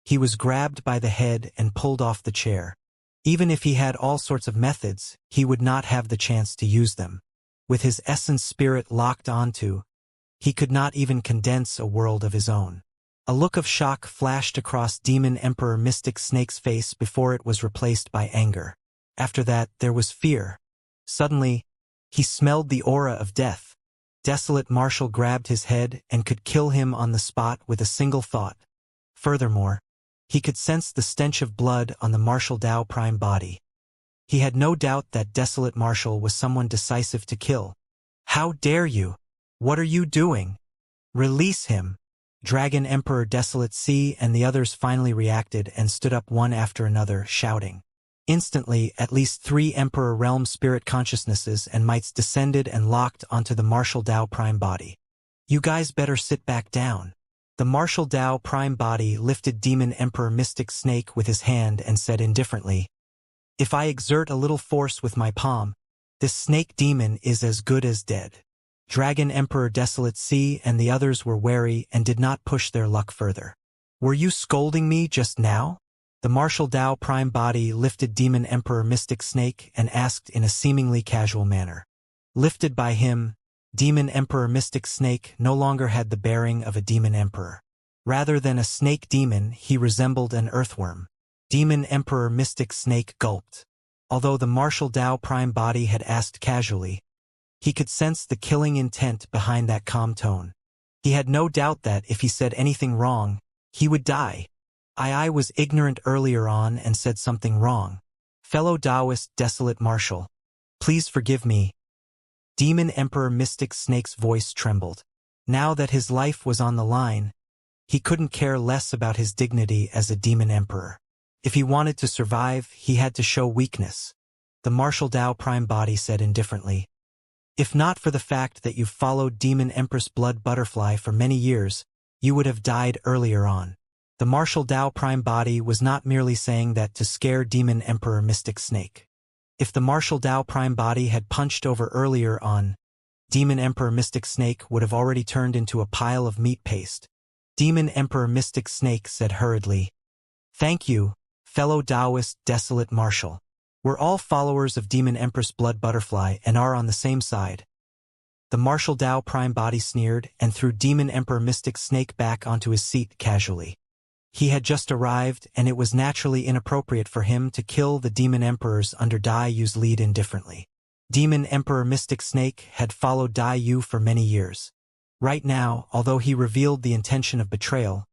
he was grabbed by the head and pulled off the chair. Even if he had all sorts of methods, he would not have the chance to use them. With his essence spirit locked onto, he could not even condense a world of his own. A look of shock flashed across Demon Emperor Mystic Snake's face before it was replaced by anger. After that, there was fear. Suddenly, he smelled the aura of death. Desolate Marshal grabbed his head and could kill him on the spot with a single thought. Furthermore, he could sense the stench of blood on the Martial Tao Prime body. He had no doubt that Desolate Marshal was someone decisive to kill. How dare you? What are you doing? Release him! Dragon Emperor Desolate Sea and the others finally reacted and stood up one after another, shouting. Instantly, at least 3 Emperor Realm Spirit Consciousnesses and Mites descended and locked onto the Martial Tao Prime body. You guys better sit back down. The Martial Tao Prime body lifted Demon Emperor Mystic Snake with his hand and said indifferently, "If I exert a little force with my palm, this snake demon is as good as dead." Dragon Emperor Desolate Sea and the others were wary and did not push their luck further. Were you scolding me just now? The Martial Tao Prime body lifted Demon Emperor Mystic Snake and asked in a seemingly casual manner. Lifted by him, Demon Emperor Mystic Snake no longer had the bearing of a demon emperor. Rather than a snake demon, he resembled an earthworm. Demon Emperor Mystic Snake gulped. Although the Martial Tao Prime body had asked casually, he could sense the killing intent behind that calm tone. He had no doubt that if he said anything wrong, he would die. I was ignorant earlier on and said something wrong. Fellow Taoist Desolate Marshal, please forgive me. Demon Emperor Mystic Snake's voice trembled. Now that his life was on the line, he couldn't care less about his dignity as a demon emperor. If he wanted to survive, he had to show weakness. The Martial Tao Prime body said indifferently, "If not for the fact that you've followed Demon Empress Blood Butterfly for many years, you would have died earlier on." The Martial Tao Prime body was not merely saying that to scare Demon Emperor Mystic Snake. If the Martial Tao Prime body had punched over earlier on, Demon Emperor Mystic Snake would have already turned into a pile of meat paste. Demon Emperor Mystic Snake said hurriedly, "Thank you, fellow Taoist Desolate Marshal. We're all followers of Demon Empress Blood Butterfly and are on the same side." The Martial Tao Prime body sneered and threw Demon Emperor Mystic Snake back onto his seat casually. He had just arrived, and it was naturally inappropriate for him to kill the Demon Emperors under Dai Yu's lead indifferently. Demon Emperor Mystic Snake had followed Dai Yu for many years. Right now, although he revealed the intention of betrayal,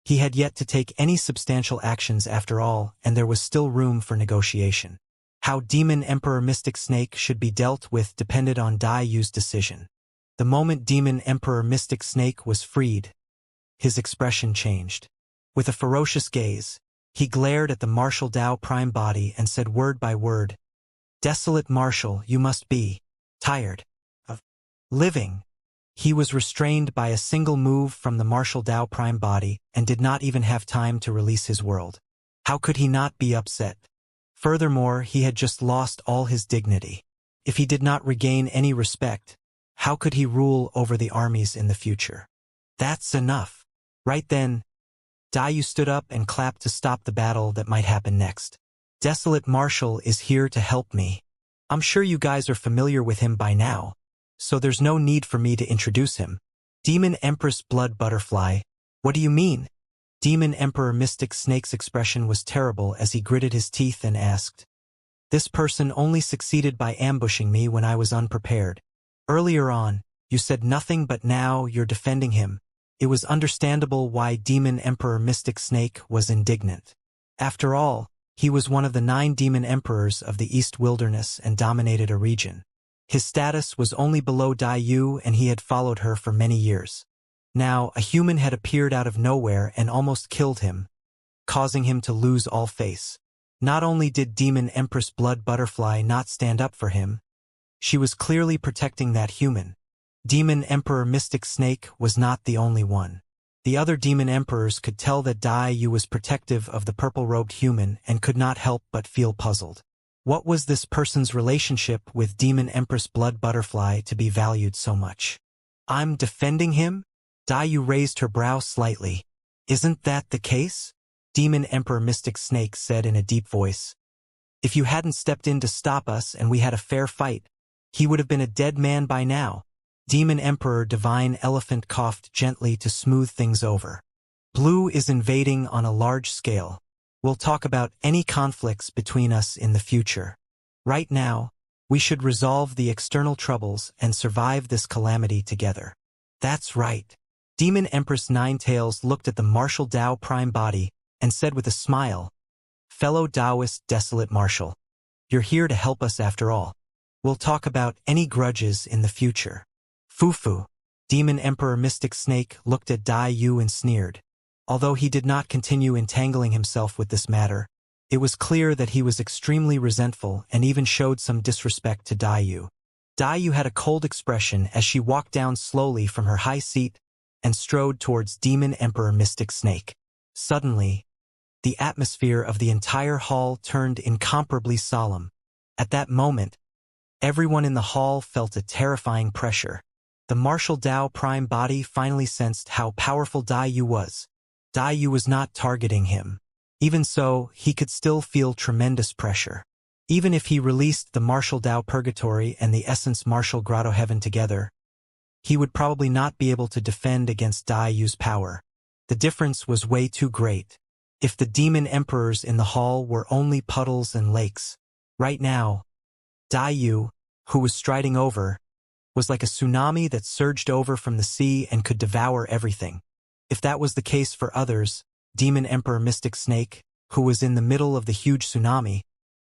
he had yet to take any substantial actions after all, and there was still room for negotiation. How Demon Emperor Mystic Snake should be dealt with depended on Dai Yu's decision. The moment Demon Emperor Mystic Snake was freed, his expression changed. With a ferocious gaze, he glared at the Martial Tao Prime body and said word by word, "Desolate Marshal, you must be tired of living." He was restrained by a single move from the Martial Tao Prime body and did not even have time to release his world. How could he not be upset? Furthermore, he had just lost all his dignity. If he did not regain any respect, how could he rule over the armies in the future? That's enough. Right then, Yu stood up and clapped to stop the battle that might happen next. Desolate Marshal is here to help me. I'm sure you guys are familiar with him by now, so there's no need for me to introduce him. Demon Empress Blood Butterfly. What do you mean? Demon Emperor Mystic Snake's expression was terrible as he gritted his teeth and asked. This person only succeeded by ambushing me when I was unprepared. Earlier on, you said nothing, but now you're defending him. It was understandable why Demon Emperor Mystic Snake was indignant. After all, he was one of the 9 demon emperors of the East Wilderness and dominated a region. His status was only below Yu, and he had followed her for many years. Now, a human had appeared out of nowhere and almost killed him, causing him to lose all face. Not only did Demon Empress Blood Butterfly not stand up for him, she was clearly protecting that human. Demon Emperor Mystic Snake was not the only one. The other demon emperors could tell that Yu was protective of the purple-robed human and could not help but feel puzzled. What was this person's relationship with Demon Empress Blood Butterfly to be valued so much? I'm defending him? Yu raised her brow slightly. Isn't that the case? Demon Emperor Mystic Snake said in a deep voice. If you hadn't stepped in to stop us and we had a fair fight, he would have been a dead man by now. Demon Emperor Divine Elephant coughed gently to smooth things over. Blue is invading on a large scale. We'll talk about any conflicts between us in the future. Right now, we should resolve the external troubles and survive this calamity together. That's right. Demon Empress Ninetails looked at the Martial Dao Prime Body and said with a smile, Fellow Taoist Desolate Marshal, you're here to help us after all. We'll talk about any grudges in the future. Fufu. Demon Emperor Mystic Snake looked at Yu and sneered. Although he did not continue entangling himself with this matter, it was clear that he was extremely resentful and even showed some disrespect to Yu. Yu had a cold expression as she walked down slowly from her high seat and strode towards Demon Emperor Mystic Snake. Suddenly, the atmosphere of the entire hall turned incomparably solemn. At that moment, everyone in the hall felt a terrifying pressure. The Martial Dao Prime Body finally sensed how powerful Yu was. Yu was not targeting him. Even so, he could still feel tremendous pressure. Even if he released the Martial Dao Purgatory and the Essence Martial Grotto Heaven together, he would probably not be able to defend against Yu's power. The difference was way too great. If the demon emperors in the hall were only puddles and lakes, right now, Yu, who was striding over, was like a tsunami that surged over from the sea and could devour everything. If that was the case for others, Demon Emperor Mystic Snake, who was in the middle of the huge tsunami,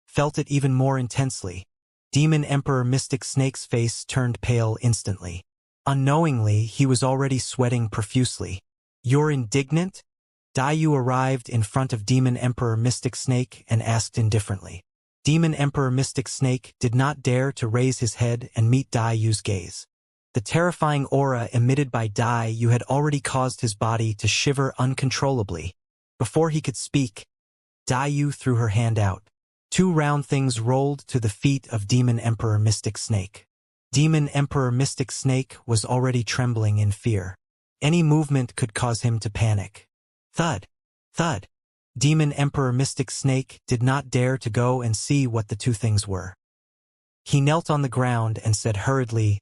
felt it even more intensely. Demon Emperor Mystic Snake's face turned pale instantly. Unknowingly, he was already sweating profusely. You're indignant? Yu arrived in front of Demon Emperor Mystic Snake and asked indifferently. Demon Emperor Mystic Snake did not dare to raise his head and meet Yu's gaze. The terrifying aura emitted by Yu had already caused his body to shiver uncontrollably. Before he could speak, Yu threw her hand out. 2 round things rolled to the feet of Demon Emperor Mystic Snake. Demon Emperor Mystic Snake was already trembling in fear. Any movement could cause him to panic. Thud! Thud! Demon Emperor Mystic Snake did not dare to go and see what the 2 things were. He knelt on the ground and said hurriedly,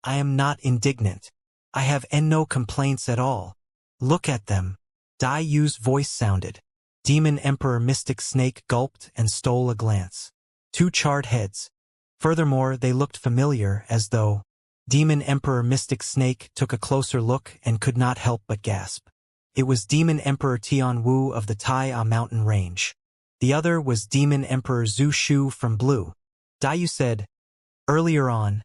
I am not indignant. I have no complaints at all. Look at them. Yu's voice sounded. Demon Emperor Mystic Snake gulped and stole a glance. 2 charred heads. Furthermore, they looked familiar, as though. Demon Emperor Mystic Snake took a closer look and could not help but gasp. It was Demon Emperor Tianwu of the Tai Mountain Range. The other was Demon Emperor Zhu Shu from Blue. Yu said, Earlier on,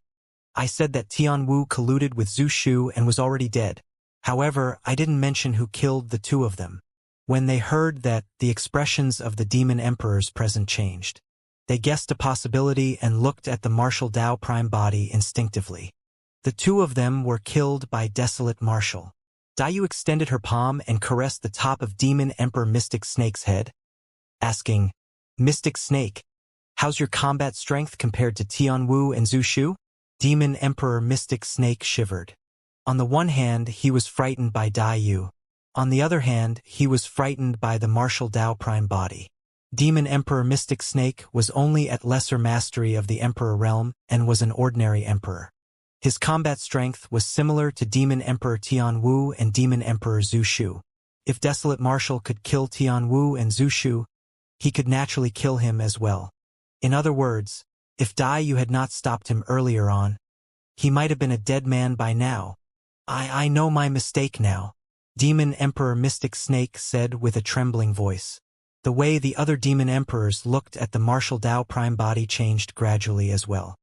I said that Tianwu colluded with Zhu Shu and was already dead. However, I didn't mention who killed the 2 of them. When they heard that, the expressions of the demon emperors present changed. They guessed a possibility and looked at the Martial Dao Prime Body instinctively. The 2 of them were killed by Desolate Marshal. Yu extended her palm and caressed the top of Demon Emperor Mystic Snake's head, asking, Mystic Snake, how's your combat strength compared to Tianwu and Zhu Shu? Demon Emperor Mystic Snake shivered. On the one hand, he was frightened by Yu. On the other hand, he was frightened by the martial Dao prime body. Demon Emperor Mystic Snake was only at lesser mastery of the Emperor realm and was an ordinary emperor. His combat strength was similar to Demon Emperor Tian Wu and Demon Emperor Zhu Shu. If Desolate Marshal could kill Tian Wu and Zhu Shu, he could naturally kill him as well. In other words, if Dai Yu had not stopped him earlier on, he might have been a dead man by now. I know my mistake now, Demon Emperor Mystic Snake said with a trembling voice. The way the other demon emperors looked at the martial Dao prime body changed gradually as well.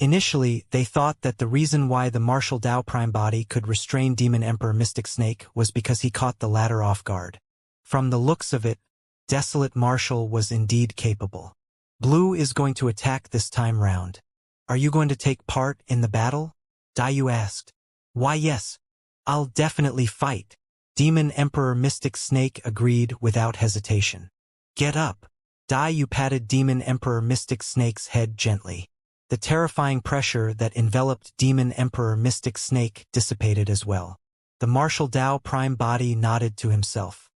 Initially, they thought that the reason why the martial Dao prime body could restrain Demon Emperor Mystic Snake was because he caught the latter off guard. From the looks of it, Desolate Marshal was indeed capable. Blue is going to attack this time round. Are you going to take part in the battle? Dai Yu asked. Why yes, I'll definitely fight. Demon Emperor Mystic Snake agreed without hesitation. Get up. Dai Yu patted Demon Emperor Mystic Snake's head gently. The terrifying pressure that enveloped Demon Emperor Mystic Snake dissipated as well. The martial Dao prime body nodded to himself.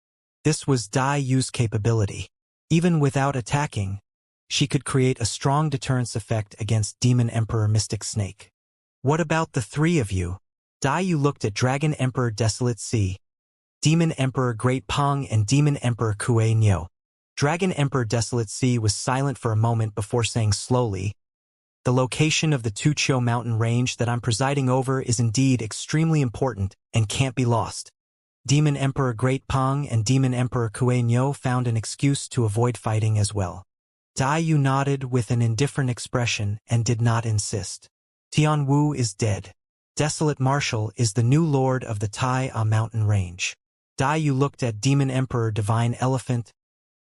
This was Dai Yu's capability. Even without attacking, she could create a strong deterrence effect against Demon Emperor Mystic Snake. What about the three of you? Dai Yu looked at Dragon Emperor Desolate Sea, Demon Emperor Great Pong and Demon Emperor Kue Nyo. Dragon Emperor Desolate Sea was silent for a moment before saying slowly, the location of the Tuqiu mountain range that I'm presiding over is indeed extremely important and can't be lost. Demon Emperor Great Pong and Demon Emperor Kue Nyo found an excuse to avoid fighting as well. Dai Yu nodded with an indifferent expression and did not insist. Tian Wu is dead. Desolate Marshal is the new lord of the Tai A mountain range. Dai Yu looked at Demon Emperor Divine Elephant,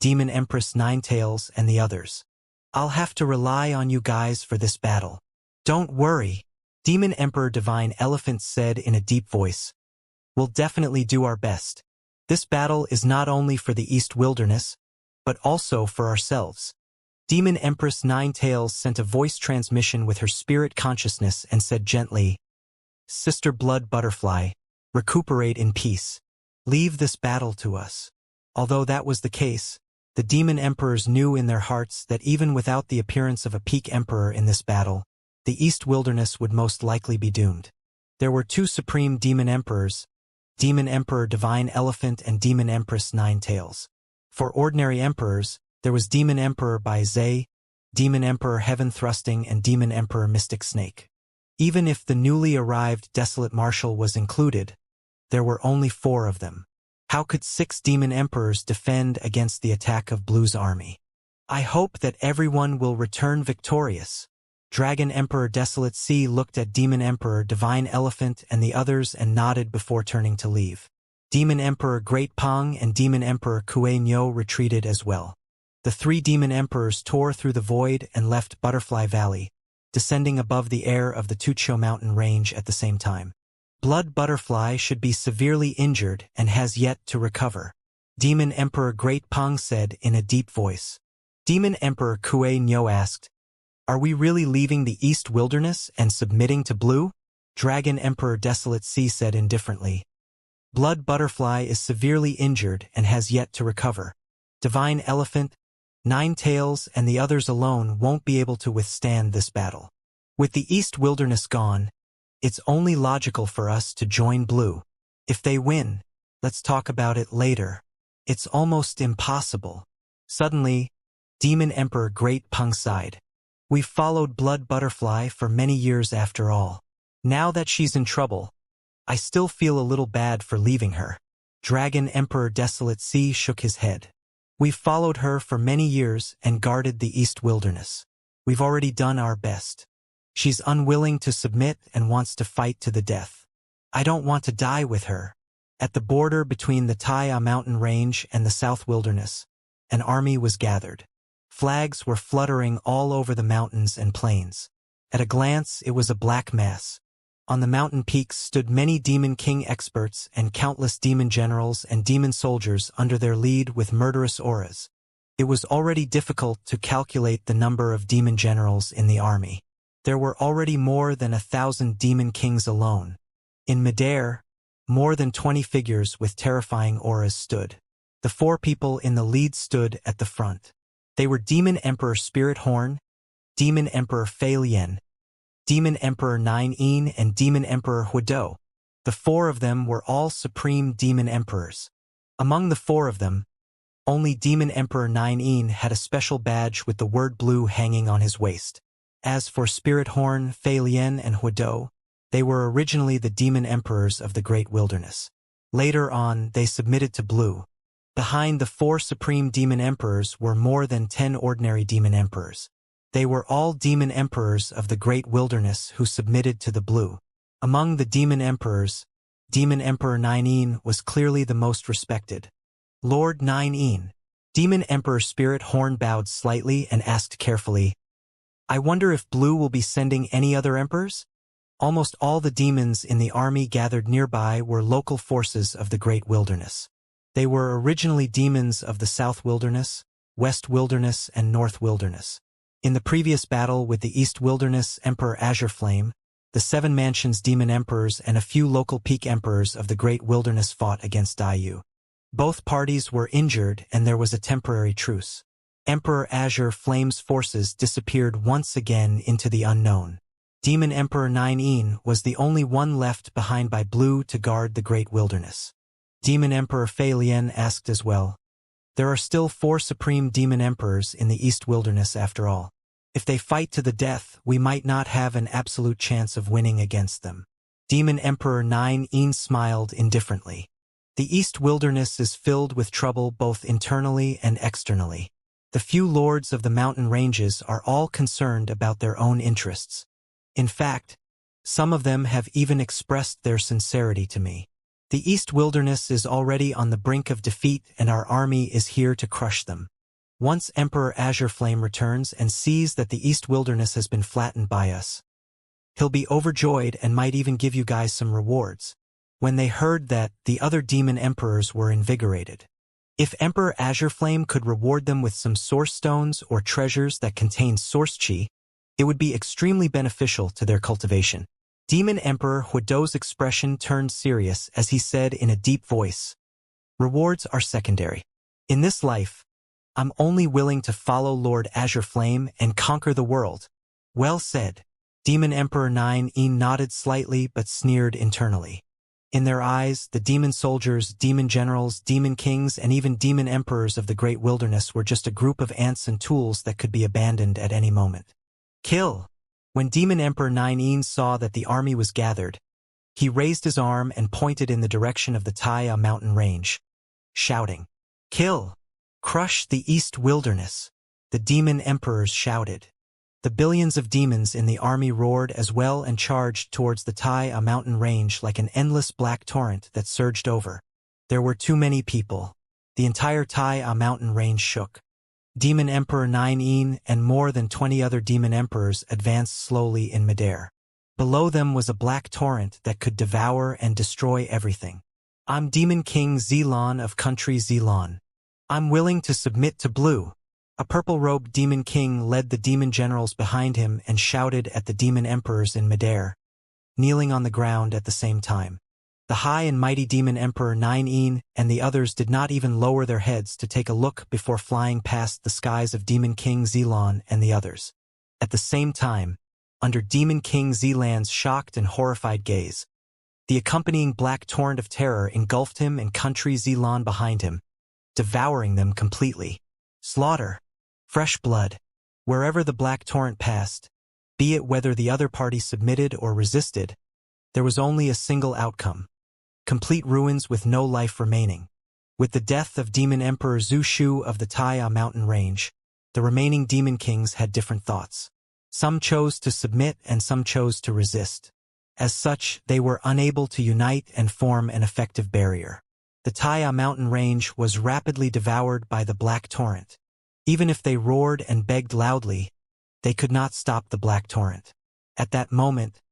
Demon Empress Ninetails, and the others. I'll have to rely on you guys for this battle. Don't worry, Demon Emperor Divine Elephant said in a deep voice. We'll definitely do our best. This battle is not only for the East Wilderness, but also for ourselves. Demon Empress Ninetails sent a voice transmission with her spirit consciousness and said gently, Sister Blood Butterfly, recuperate in peace. Leave this battle to us. Although that was the case, the demon emperors knew in their hearts that even without the appearance of a peak emperor in this battle, the East Wilderness would most likely be doomed. There were two supreme demon emperors, Demon Emperor Divine Elephant and Demon Empress Ninetails. For ordinary emperors, there was Demon Emperor Bai Zhe, Demon Emperor Heaven Thrusting, and Demon Emperor Mystic Snake. Even if the newly arrived Desolate Marshal was included, there were only 4 of them. How could 6 demon emperors defend against the attack of Blue's army? I hope that everyone will return victorious. Dragon Emperor Desolate Sea looked at Demon Emperor Divine Elephant and the others and nodded before turning to leave. Demon Emperor Great Pong and Demon Emperor Kue Nyo retreated as well. The 3 demon emperors tore through the void and left Butterfly Valley, descending above the air of the Tuqiu mountain range at the same time. Blood Butterfly should be severely injured and has yet to recover, Demon Emperor Great Pong said in a deep voice. Demon Emperor Kue Nyo asked, Are we really leaving the East Wilderness and submitting to Blue? Dragon Emperor Desolate Sea said indifferently. Blood Butterfly is severely injured and has yet to recover. Divine Elephant, Ninetails, and the others alone won't be able to withstand this battle. With the East Wilderness gone, it's only logical for us to join Blue. If they win, let's talk about it later. It's almost impossible. Suddenly, Demon Emperor Great Pong sighed. We've followed Blood Butterfly for many years after all. Now that she's in trouble, I still feel a little bad for leaving her. Dragon Emperor Desolate Sea shook his head. We've followed her for many years and guarded the East Wilderness. We've already done our best. She's unwilling to submit and wants to fight to the death. I don't want to die with her. At the border between the Tai A mountain range and the South Wilderness, an army was gathered. Flags were fluttering all over the mountains and plains. At a glance, it was a black mass. On the mountain peaks stood many Demon King experts and countless demon generals and demon soldiers under their lead with murderous auras. It was already difficult to calculate the number of demon generals in the army. There were already more than 1,000 demon kings alone. In midair, More than 20 figures with terrifying auras stood. The 4 people in the lead stood at the front. They were Demon Emperor Spirit Horn, Demon Emperor Fei Lian, Demon Emperor Nine Yin, and Demon Emperor Huidou. The 4 of them were all supreme demon emperors. Among the 4 of them, only Demon Emperor Nine Yin had a special badge with the word blue hanging on his waist. As for Spirit Horn, Fei Lian, and Huidou, they were originally the demon emperors of the Great Wilderness. Later on, they submitted to blue. Behind the 4 supreme demon emperors were more than 10 ordinary demon emperors. They were all demon emperors of the Great Wilderness who submitted to the blue. Among the demon emperors, Demon Emperor Nine Yin was clearly the most respected. Lord Nine Yin. Demon Emperor Spirit Horn bowed slightly and asked carefully, "I wonder if blue will be sending any other emperors?" Almost all the demons in the army gathered nearby were local forces of the Great Wilderness. They were originally demons of the South Wilderness, West Wilderness, and North Wilderness. In the previous battle with the East Wilderness Emperor Azure Flame, the 7 Mansions demon emperors and a few local peak emperors of the Great Wilderness fought against Daiyu. Both parties were injured and there was a temporary truce. Emperor Azure Flame's forces disappeared once again into the unknown. Demon Emperor Nine Yin was the only one left behind by blue to guard the Great Wilderness. Demon Emperor Fei Lian asked as well, "There are still 4 supreme demon emperors in the East Wilderness after all. If they fight to the death, we might not have an absolute chance of winning against them." Demon Emperor Nine Yin smiled indifferently. The East Wilderness is filled with trouble both internally and externally. The few lords of the mountain ranges are all concerned about their own interests. In fact, some of them have even expressed their sincerity to me. The East Wilderness is already on the brink of defeat and our army is here to crush them. Once Emperor Azure Flame returns and sees that the East Wilderness has been flattened by us, he'll be overjoyed and might even give you guys some rewards. When they heard that, the other demon emperors were invigorated. If Emperor Azure Flame could reward them with some source stones or treasures that contain source chi, it would be extremely beneficial to their cultivation. Demon Emperor Huidou's expression turned serious as he said in a deep voice, "Rewards are secondary. In this life, I'm only willing to follow Lord Azure Flame and conquer the world." Well said. Demon Emperor Nine Yin nodded slightly but sneered internally. In their eyes, the demon soldiers, demon generals, demon kings, and even demon emperors of the Great Wilderness were just a group of ants and tools that could be abandoned at any moment. Kill! When Demon Emperor Nine Yin saw that the army was gathered, he raised his arm and pointed in the direction of the Taiya mountain range, shouting, "Kill! Crush the East Wilderness!" The demon emperors shouted. The billions of demons in the army roared as well and charged towards the Taiya mountain range like an endless black torrent that surged over. There were too many people. The entire Taiya mountain range shook. Demon Emperor Nine Yin and more than 20 other demon emperors advanced slowly in midair. Below them was a black torrent that could devour and destroy everything. "I'm Demon King Zilon of country Zilon. I'm willing to submit to blue." A purple-robed demon king led the demon generals behind him and shouted at the demon emperors in midair, kneeling on the ground at the same time. The high and mighty demon emperor Nine Yin and the others did not even lower their heads to take a look before flying past the skies of Demon King Zilon and the others. At the same time, under Demon King Zilan's shocked and horrified gaze, the accompanying black torrent of terror engulfed him and country Zilon behind him, devouring them completely. Slaughter. Fresh blood. Wherever the black torrent passed, be it whether the other party submitted or resisted, there was only a single outcome. Complete ruins with no life remaining. With the death of Demon Emperor Zhu Shu of the Taiya mountain range, the remaining demon kings had different thoughts. Some chose to submit and some chose to resist. As such, they were unable to unite and form an effective barrier. The Taiya mountain range was rapidly devoured by the black torrent. Even if they roared and begged loudly, they could not stop the black torrent. At that moment,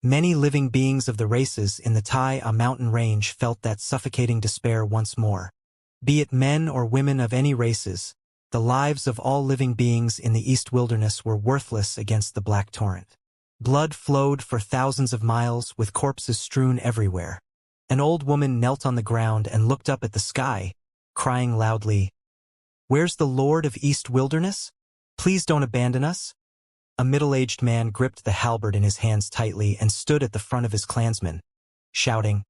many living beings of the races in the Taiya mountain range felt that suffocating despair once more. Be it men or women of any races, the lives of all living beings in the East Wilderness were worthless against the black torrent. Blood flowed for thousands of miles with corpses strewn everywhere. An old woman knelt on the ground and looked up at the sky, crying loudly, "Where's the Lord of East Wilderness? Please don't abandon us." A middle-aged man gripped the halberd in his hands tightly and stood at the front of his clansmen, shouting,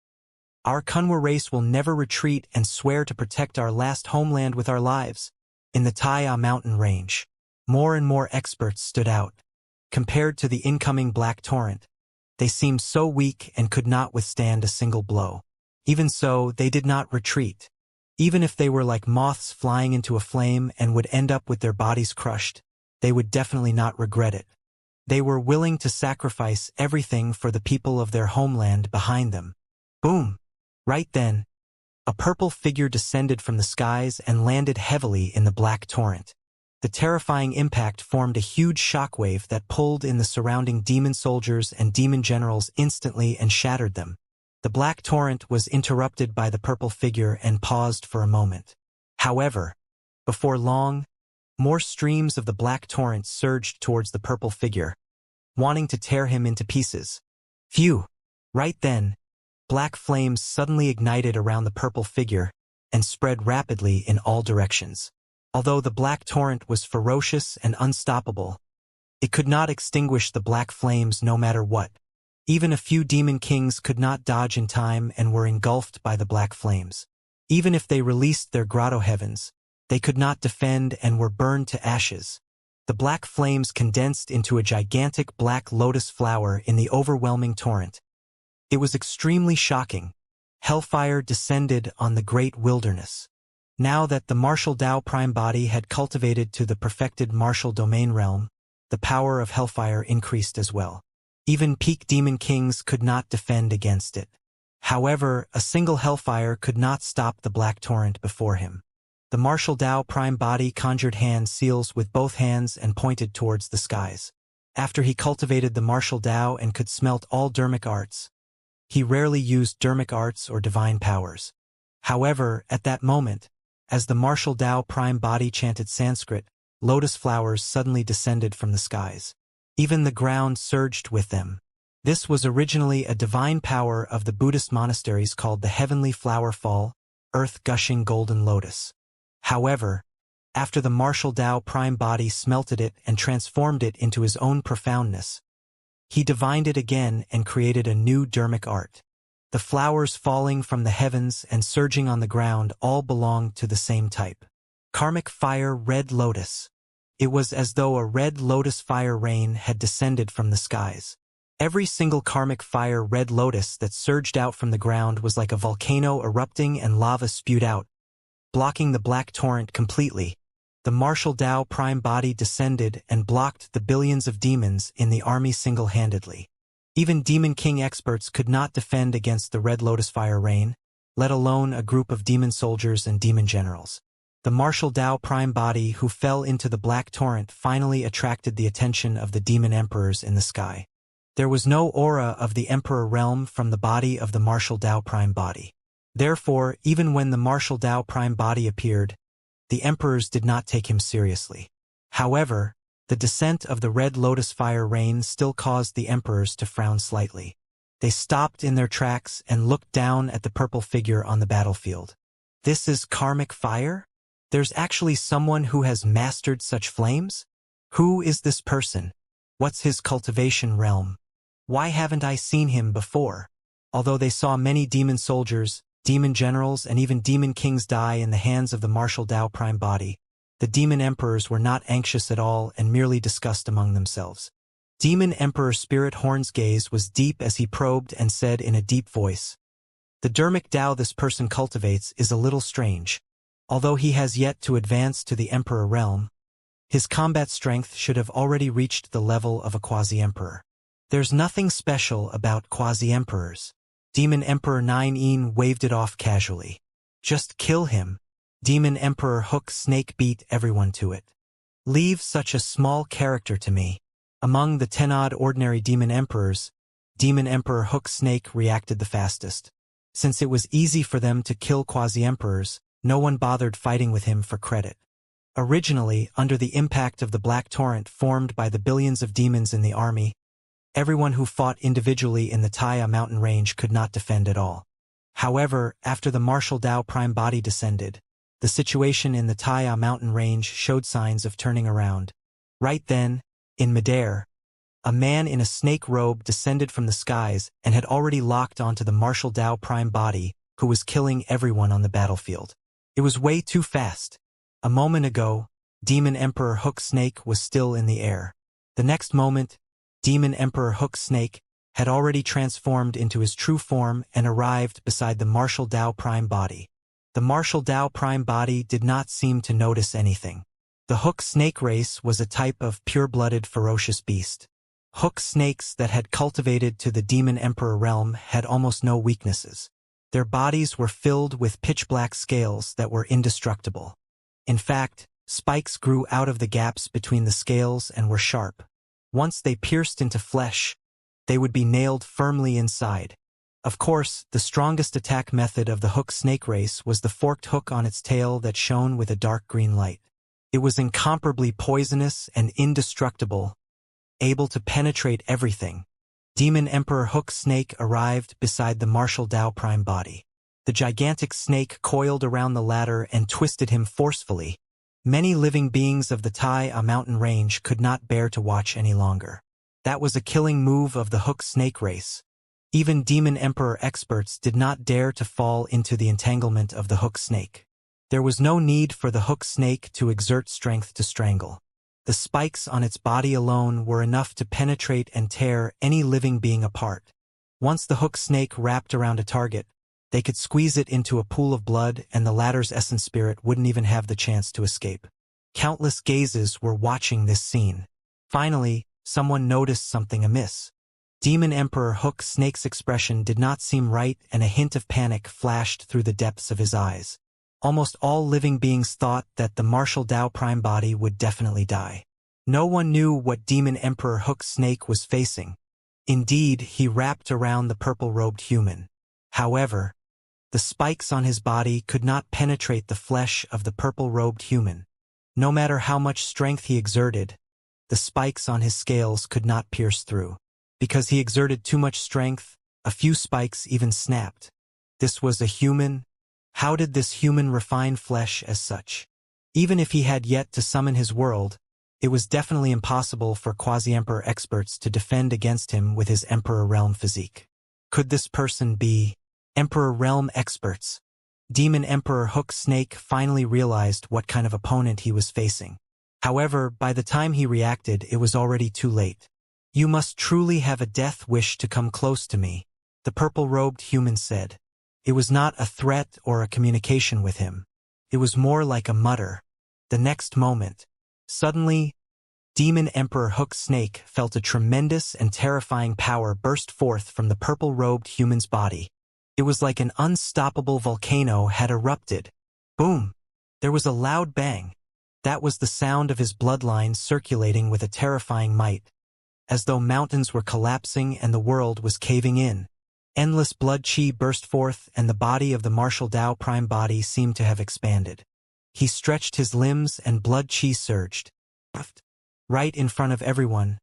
"Our Kunwa race will never retreat and swear to protect our last homeland with our lives." In the Taiya mountain range, more and more experts stood out. Compared to the incoming black torrent, they seemed so weak and could not withstand a single blow. Even so, they did not retreat. Even if they were like moths flying into a flame and would end up with their bodies crushed, they would definitely not regret it. They were willing to sacrifice everything for the people of their homeland behind them. Boom! Right then, a purple figure descended from the skies and landed heavily in the black torrent. The terrifying impact formed a huge shockwave that pulled in the surrounding demon soldiers and demon generals instantly and shattered them. The black torrent was interrupted by the purple figure and paused for a moment. However, before long, more streams of the black torrent surged towards the purple figure, wanting to tear him into pieces. Phew! Right then, black flames suddenly ignited around the purple figure and spread rapidly in all directions. Although the black torrent was ferocious and unstoppable, it could not extinguish the black flames no matter what. Even a few demon kings could not dodge in time and were engulfed by the black flames. Even if they released their grotto heavens, they could not defend and were burned to ashes. The black flames condensed into a gigantic black lotus flower in the overwhelming torrent. It was extremely shocking. Hellfire descended on the great wilderness. Now that the martial Tao prime body had cultivated to the perfected martial domain realm, the power of hellfire increased as well. Even peak demon kings could not defend against it. However, a single hellfire could not stop the black torrent before him. The martial Tao prime body conjured hand seals with both hands and pointed towards the skies. After he cultivated the martial Tao and could smelt all dermic arts, he rarely used dermic arts or divine powers. However, at that moment, as the martial Tao prime body chanted Sanskrit, lotus flowers suddenly descended from the skies. Even the ground surged with them. This was originally a divine power of the Buddhist monasteries called the Heavenly Flower Fall, Earth-Gushing Golden Lotus. However, after the martial Tao prime body smelted it and transformed it into his own profoundness, he divined it again and created a new dermic art. The flowers falling from the heavens and surging on the ground all belonged to the same type. Karmic Fire Red Lotus. It was as though a red lotus fire rain had descended from the skies. Every single karmic fire red lotus that surged out from the ground was like a volcano erupting and lava spewed out, blocking the black torrent completely. The martial Tao prime body descended and blocked the billions of demons in the army single-handedly. Even Demon King experts could not defend against the red lotus fire rain, let alone a group of demon soldiers and demon generals. The martial Tao prime body who fell into the black torrent finally attracted the attention of the demon emperors in the sky. There was no aura of the emperor realm from the body of the martial Tao prime body. Therefore, even when the martial Tao prime body appeared, the emperors did not take him seriously. However, the descent of the red lotus fire rain still caused the emperors to frown slightly. They stopped in their tracks and looked down at the purple figure on the battlefield. This is karmic fire? There's actually someone who has mastered such flames? Who is this person? What's his cultivation realm? Why haven't I seen him before? Although they saw many demon soldiers, demon generals, and even demon kings die in the hands of the martial Tao prime body, the demon emperors were not anxious at all and merely discussed among themselves. Demon Emperor Spirit Horn's gaze was deep as he probed and said in a deep voice, "The dermic Tao this person cultivates is a little strange. Although he has yet to advance to the Emperor realm, his combat strength should have already reached the level of a quasi-emperor. There's nothing special about quasi-emperors." Demon Emperor 9 waved it off casually. "Just kill him." Demon Emperor Hook Snake beat everyone to it. "Leave such a small character to me." Among the 10-odd ordinary demon emperors, Demon Emperor Hook Snake reacted the fastest. Since it was easy for them to kill quasi-emperors, no one bothered fighting with him for credit. Originally, under the impact of the black torrent formed by the billions of demons in the army, everyone who fought individually in the Taiya mountain range could not defend at all. However, after the Martial Dao Prime body descended, the situation in the Taiya mountain range showed signs of turning around. Right then, in midair, a man in a snake robe descended from the skies and had already locked onto the Martial Dao Prime body, who was killing everyone on the battlefield. It was way too fast. A moment ago, Demon Emperor Hook Snake was still in the air. The next moment, Demon Emperor Hook Snake had already transformed into his true form and arrived beside the Martial Dao Prime body. The Martial Dao Prime body did not seem to notice anything. The Hook Snake race was a type of pure-blooded ferocious beast. Hook snakes that had cultivated to the Demon Emperor realm had almost no weaknesses. Their bodies were filled with pitch-black scales that were indestructible. In fact, spikes grew out of the gaps between the scales and were sharp. Once they pierced into flesh, they would be nailed firmly inside. Of course, the strongest attack method of the hook snake race was the forked hook on its tail that shone with a dark green light. It was incomparably poisonous and indestructible, able to penetrate everything. Demon Emperor Hook Snake arrived beside the Martial Dao Prime body. The gigantic snake coiled around the latter and twisted him forcefully. Many living beings of the Taiya mountain range could not bear to watch any longer. That was a killing move of the Hook Snake race. Even Demon Emperor experts did not dare to fall into the entanglement of the Hook Snake. There was no need for the Hook Snake to exert strength to strangle. The spikes on its body alone were enough to penetrate and tear any living being apart. Once the Hook Snake wrapped around a target, they could squeeze it into a pool of blood and the latter's essence spirit wouldn't even have the chance to escape. Countless gazes were watching this scene. Finally, someone noticed something amiss. Demon Emperor Hook Snake's expression did not seem right and a hint of panic flashed through the depths of his eyes. Almost all living beings thought that the Martial Dao Prime body would definitely die. No one knew what Demon Emperor Hook Snake was facing. Indeed, he wrapped around the purple-robed human. However, the spikes on his body could not penetrate the flesh of the purple-robed human. No matter how much strength he exerted, the spikes on his scales could not pierce through. Because he exerted too much strength, a few spikes even snapped. This was a human? How did this human refine flesh as such? Even if he had yet to summon his world, it was definitely impossible for Quasi-Emperor experts to defend against him with his Emperor Realm physique. Could this person be Emperor Realm experts? Demon Emperor Hook Snake finally realized what kind of opponent he was facing. However, by the time he reacted, it was already too late. "You must truly have a death wish to come close to me," the purple-robed human said. It was not a threat or a communication with him. It was more like a mutter. The next moment, suddenly, Demon Emperor Hook Snake felt a tremendous and terrifying power burst forth from the purple-robed human's body. It was like an unstoppable volcano had erupted. Boom! There was a loud bang. That was the sound of his bloodline circulating with a terrifying might, as though mountains were collapsing and the world was caving in. Endless blood chi burst forth and the body of the Martial Dao Prime body seemed to have expanded. He stretched his limbs and blood chi surged. Right in front of everyone,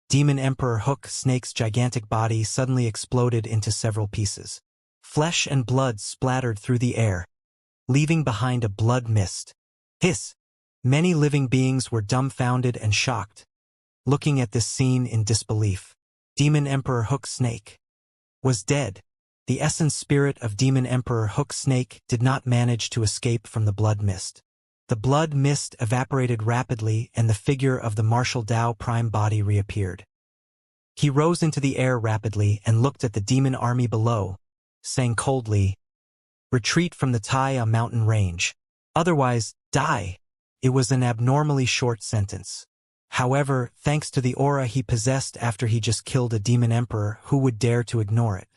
Demon Emperor Hook Snake's gigantic body suddenly exploded into several pieces. Flesh and blood splattered through the air, leaving behind a blood mist. Hiss! Many living beings were dumbfounded and shocked, looking at this scene in disbelief. Demon Emperor Hook Snake was dead. The essence spirit of Demon Emperor Hook Snake did not manage to escape from the blood mist. The blood mist evaporated rapidly and the figure of the Martial Dao Prime body reappeared. He rose into the air rapidly and looked at the demon army below, saying coldly, "Retreat from the Taiya mountain range. Otherwise, die." It was an abnormally short sentence. However, thanks to the aura he possessed after he just killed a demon emperor, who would dare to ignore it?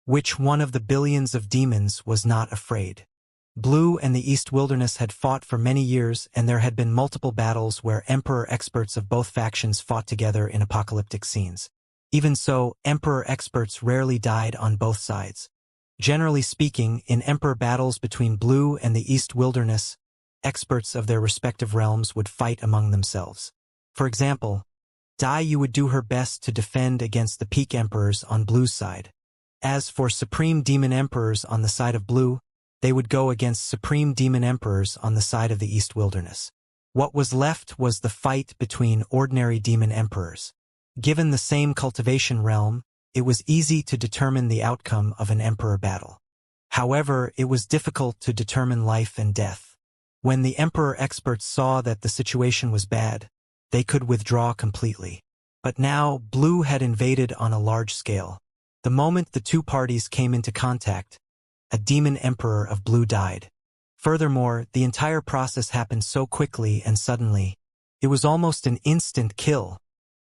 Which one of the billions of demons was not afraid? Blue and the East Wilderness had fought for many years, and there had been multiple battles where emperor experts of both factions fought together in apocalyptic scenes. Even so, emperor experts rarely died on both sides. Generally speaking, in emperor battles between Blue and the East Wilderness, experts of their respective realms would fight among themselves. For example, Dai Yu would do her best to defend against the peak emperors on Blue's side. As for Supreme Demon Emperors on the side of blue, they would go against Supreme Demon Emperors on the side of the East Wilderness. What was left was the fight between ordinary Demon Emperors. Given the same cultivation realm, it was easy to determine the outcome of an Emperor battle. However, it was difficult to determine life and death. When the Emperor experts saw that the situation was bad, they could withdraw completely. But now, Blue had invaded on a large scale. The moment the two parties came into contact, a Demon Emperor of Blue died. Furthermore, the entire process happened so quickly and suddenly. It was almost an instant kill.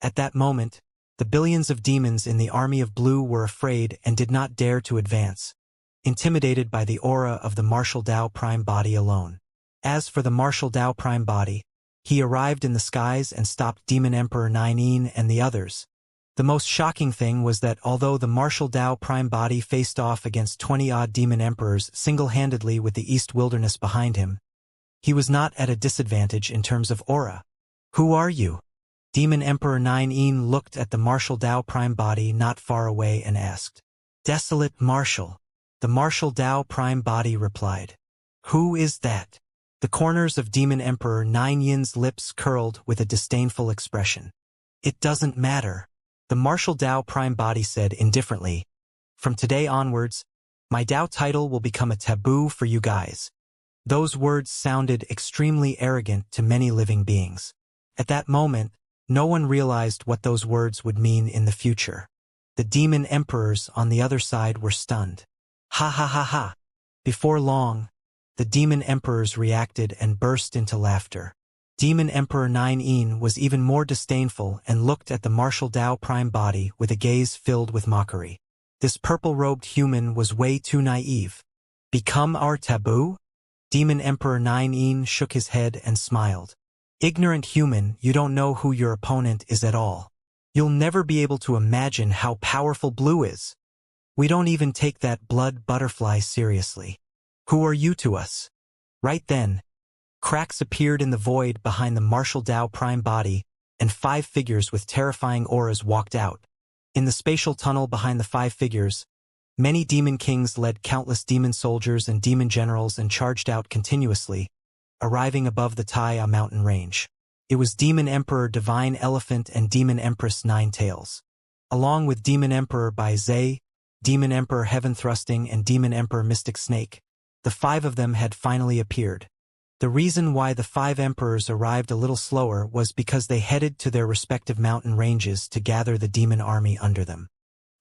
At that moment, the billions of demons in the army of Blue were afraid and did not dare to advance, intimidated by the aura of the Martial Dao Prime Body alone. As for the Martial Dao Prime Body, he arrived in the skies and stopped Demon Emperor 9 and the others. The most shocking thing was that although the Martial Dao Prime Body faced off against 20-odd Demon Emperors single-handedly with the East Wilderness behind him, he was not at a disadvantage in terms of aura. "Who are you?" Demon Emperor 9 looked at the Martial Dao Prime Body not far away and asked. "Desolate Martial." The Martial Dao Prime Body replied. "Who is that?" The corners of Demon Emperor 9's lips curled with a disdainful expression. "It doesn't matter." The Martial Dao Prime Body said indifferently, "From today onwards, my Dao title will become a taboo for you guys." Those words sounded extremely arrogant to many living beings. At that moment, no one realized what those words would mean in the future. The Demon Emperors on the other side were stunned. Ha ha ha ha. Before long, the Demon Emperors reacted and burst into laughter. Demon Emperor 9 was even more disdainful and looked at the Martial Dao Prime Body with a gaze filled with mockery. This purple-robed human was way too naive. "Become our taboo?" Demon Emperor 9 shook his head and smiled. "Ignorant human, you don't know who your opponent is at all. You'll never be able to imagine how powerful Blue is. We don't even take that blood butterfly seriously. Who are you to us?" Right then, cracks appeared in the void behind the Martial Dao Prime Body, and 5 figures with terrifying auras walked out. In the spatial tunnel behind the 5 figures, many demon kings led countless demon soldiers and demon generals and charged out continuously, arriving above the Tai mountain range. It was Demon Emperor Divine Elephant and Demon Empress 9 Tails. Along with Demon Emperor Bai Zhe, Demon Emperor Heaven Thrusting and Demon Emperor Mystic Snake, the 5 of them had finally appeared. The reason why the 5 emperors arrived a little slower was because they headed to their respective mountain ranges to gather the demon army under them.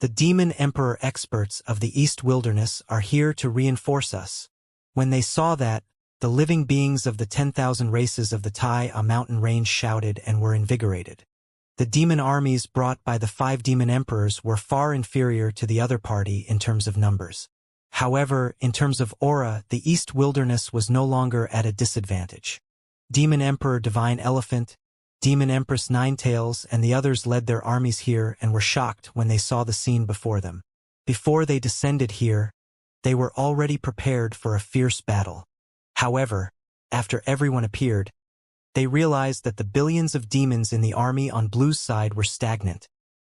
The Demon Emperor experts of the East Wilderness are here to reinforce us. When they saw that, the living beings of the 10,000 races of the Tai mountain range shouted and were invigorated. The demon armies brought by the 5 demon emperors were far inferior to the other party in terms of numbers. However, in terms of aura, the East Wilderness was no longer at a disadvantage. Demon Emperor Divine Elephant, Demon Empress 9 Tails, and the others led their armies here and were shocked when they saw the scene before them. Before they descended here, they were already prepared for a fierce battle. However, after everyone appeared, they realized that the billions of demons in the army on Blue's side were stagnant,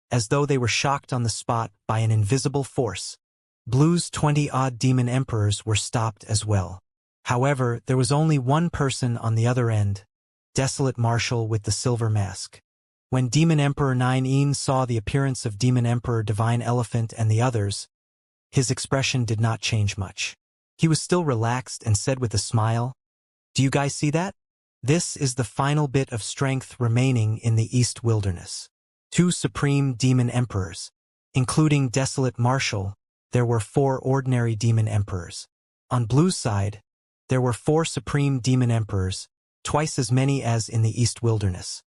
as though they were shocked on the spot by an invisible force. Blue's 20-odd demon emperors were stopped as well. However, there was only one person on the other end, Desolate Martial with the silver mask. When Demon Emperor 9 saw the appearance of Demon Emperor Divine Elephant and the others, his expression did not change much. He was still relaxed and said with a smile, "Do you guys see that? This is the final bit of strength remaining in the East Wilderness. 2 supreme demon emperors, including Desolate Martial. There were 4 ordinary demon emperors. On Blue's side, there were 4 supreme demon emperors, twice as many as in the East Wilderness.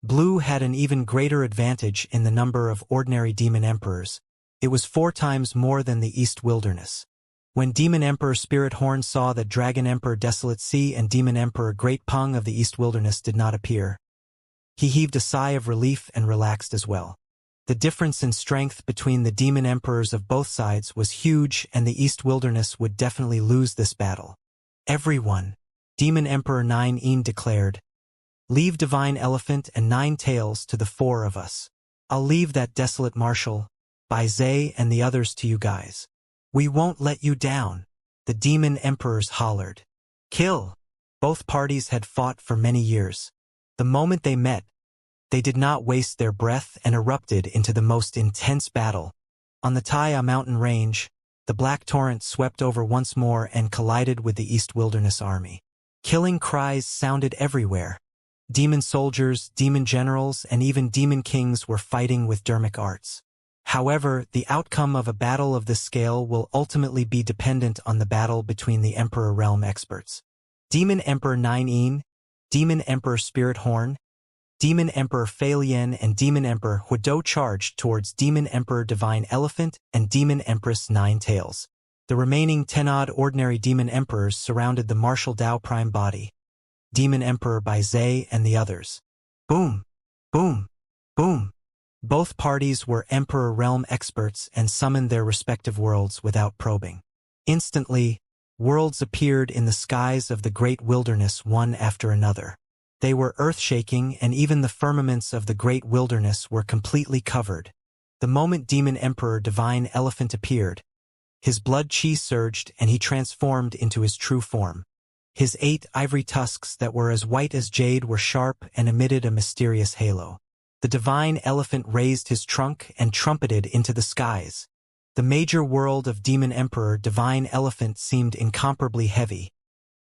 Blue had an even greater advantage in the number of ordinary demon emperors. It was 4 times more than the East Wilderness. When Demon Emperor Spirit Horn saw that Dragon Emperor Desolate Sea and Demon Emperor Great Pung of the East Wilderness did not appear, he heaved a sigh of relief and relaxed as well. The difference in strength between the demon emperors of both sides was huge, and the East Wilderness would definitely lose this battle. "Everyone," Demon Emperor 9 declared, "leave Divine Elephant and 9 Tails to the 4 of us. I'll leave that Desolate Martial, by Zay and the others to you guys. We won't let you down, the demon emperors hollered. Kill! Both parties had fought for many years. The moment they met, they did not waste their breath and erupted into the most intense battle. On the Taya mountain range, the Black Torrent swept over once more and collided with the East Wilderness army. Killing cries sounded everywhere. Demon soldiers, demon generals, and even demon kings were fighting with dermic arts. However, the outcome of a battle of this scale will ultimately be dependent on the battle between the Emperor Realm experts. Demon Emperor 9-een, Demon Emperor Spirit Horn, Demon Emperor Failien, and Demon Emperor Huido charged towards Demon Emperor Divine Elephant and Demon Empress Nine Tails. The remaining 10-odd ordinary Demon Emperors surrounded the martial Dao Prime body. Demon Emperor by Zay and the others. Boom! Boom! Boom! Both parties were Emperor Realm experts and summoned their respective worlds without probing. Instantly, worlds appeared in the skies of the great wilderness one after another. They were earth-shaking, and even the firmaments of the great wilderness were completely covered. The moment Demon Emperor Divine Elephant appeared, his blood chi surged and he transformed into his true form. His 8 ivory tusks that were as white as jade were sharp and emitted a mysterious halo. The Divine Elephant raised his trunk and trumpeted into the skies. The major world of Demon Emperor Divine Elephant seemed incomparably heavy,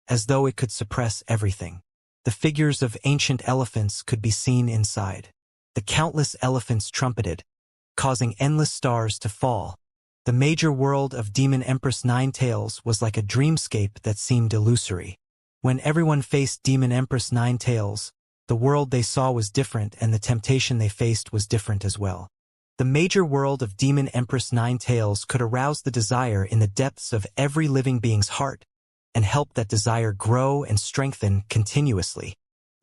as though it could suppress everything. The figures of ancient elephants could be seen inside. The countless elephants trumpeted, causing endless stars to fall. The major world of Demon Empress Nine Tails was like a dreamscape that seemed illusory. When everyone faced Demon Empress Nine Tails, the world they saw was different and the temptation they faced was different as well. The major world of Demon Empress Nine Tails could arouse the desire in the depths of every living being's heart, and help that desire grow and strengthen continuously.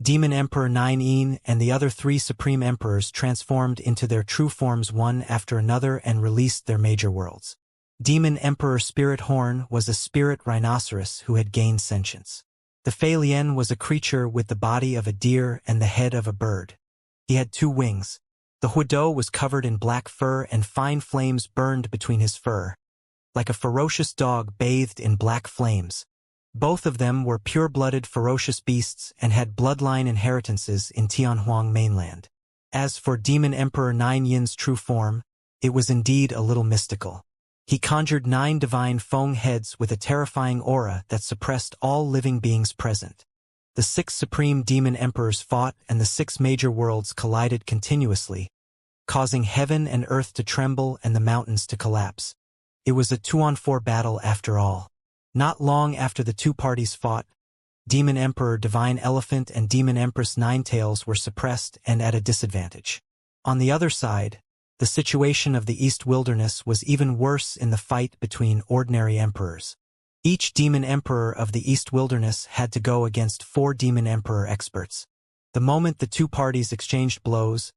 Demon Emperor 9-een and the other 3 Supreme Emperors transformed into their true forms one after another and released their major worlds. Demon Emperor Spirit Horn was a spirit rhinoceros who had gained sentience. The Failien was a creature with the body of a deer and the head of a bird. He had 2 wings. The Huido was covered in black fur and fine flames burned between his fur, like a ferocious dog bathed in black flames. Both of them were pure-blooded ferocious beasts and had bloodline inheritances in Tianhuang mainland. As for Demon Emperor 9-en's true form, it was indeed a little mystical. He conjured 9 divine Feng heads with a terrifying aura that suppressed all living beings present. The 6 supreme demon emperors fought and the 6 major worlds collided continuously, causing heaven and earth to tremble and the mountains to collapse. It was a 2-on-4 battle after all. Not long after the 2 parties fought, Demon Emperor Divine Elephant and Demon Empress Nine Tails were suppressed and at a disadvantage. On the other side, the situation of the East Wilderness was even worse in the fight between ordinary emperors. Each Demon Emperor of the East Wilderness had to go against 4 Demon Emperor experts. The moment the 2 parties exchanged blows,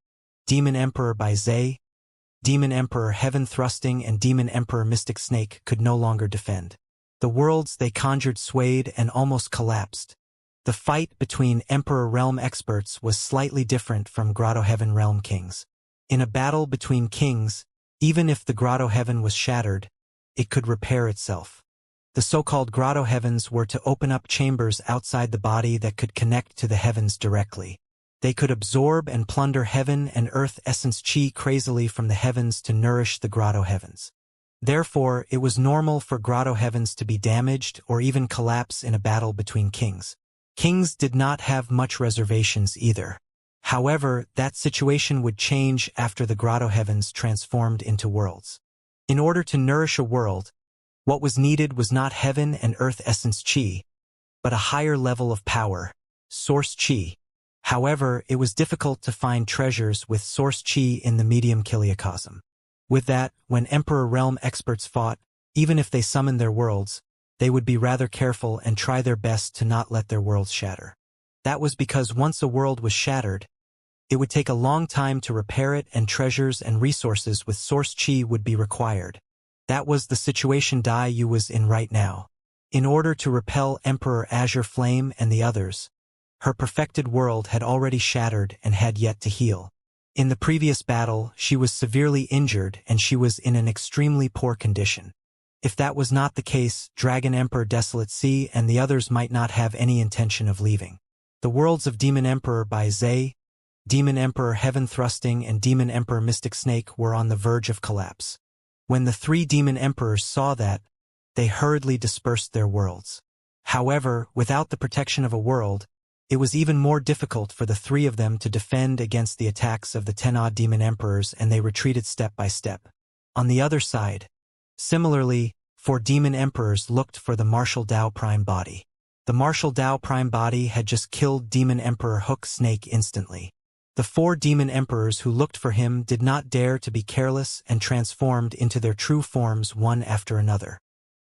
Demon Emperor by Zay, Demon Emperor Heaven Thrusting, and Demon Emperor Mystic Snake could no longer defend. The worlds they conjured swayed and almost collapsed. The fight between Emperor Realm experts was slightly different from Grotto Heaven Realm kings. In a battle between kings, even if the Grotto Heaven was shattered, it could repair itself. The so-called Grotto Heavens were to open up chambers outside the body that could connect to the heavens directly. They could absorb and plunder heaven and earth essence chi crazily from the heavens to nourish the Grotto Heavens. Therefore, it was normal for Grotto Heavens to be damaged or even collapse in a battle between kings. Kings did not have much reservations either. However, that situation would change after the Grotto Heavens transformed into worlds. In order to nourish a world, what was needed was not heaven and earth essence chi, but a higher level of power, source chi. However, it was difficult to find treasures with source chi in the medium kiliacosm. With that, when Emperor Realm experts fought, even if they summoned their worlds, they would be rather careful and try their best to not let their worlds shatter. That was because once a world was shattered, it would take a long time to repair it and treasures and resources with source chi would be required. That was the situation Dai Yu was in right now. In order to repel Emperor Azure Flame and the others, her perfected world had already shattered and had yet to heal. In the previous battle, she was severely injured and she was in an extremely poor condition. If that was not the case, Dragon Emperor Desolate Sea and the others might not have any intention of leaving. The worlds of Demon Emperor by Zay, Demon Emperor Heaven Thrusting and Demon Emperor Mystic Snake were on the verge of collapse. When the three Demon Emperors saw that, they hurriedly dispersed their worlds. However, without the protection of a world, it was even more difficult for the three of them to defend against the attacks of the 10-odd Demon Emperors, and they retreated step by step. On the other side, similarly, 4 Demon Emperors looked for the Martial Dao Prime Body. The Martial Dao Prime Body had just killed Demon Emperor Hook Snake instantly. The 4 Demon Emperors who looked for him did not dare to be careless and transformed into their true forms one after another.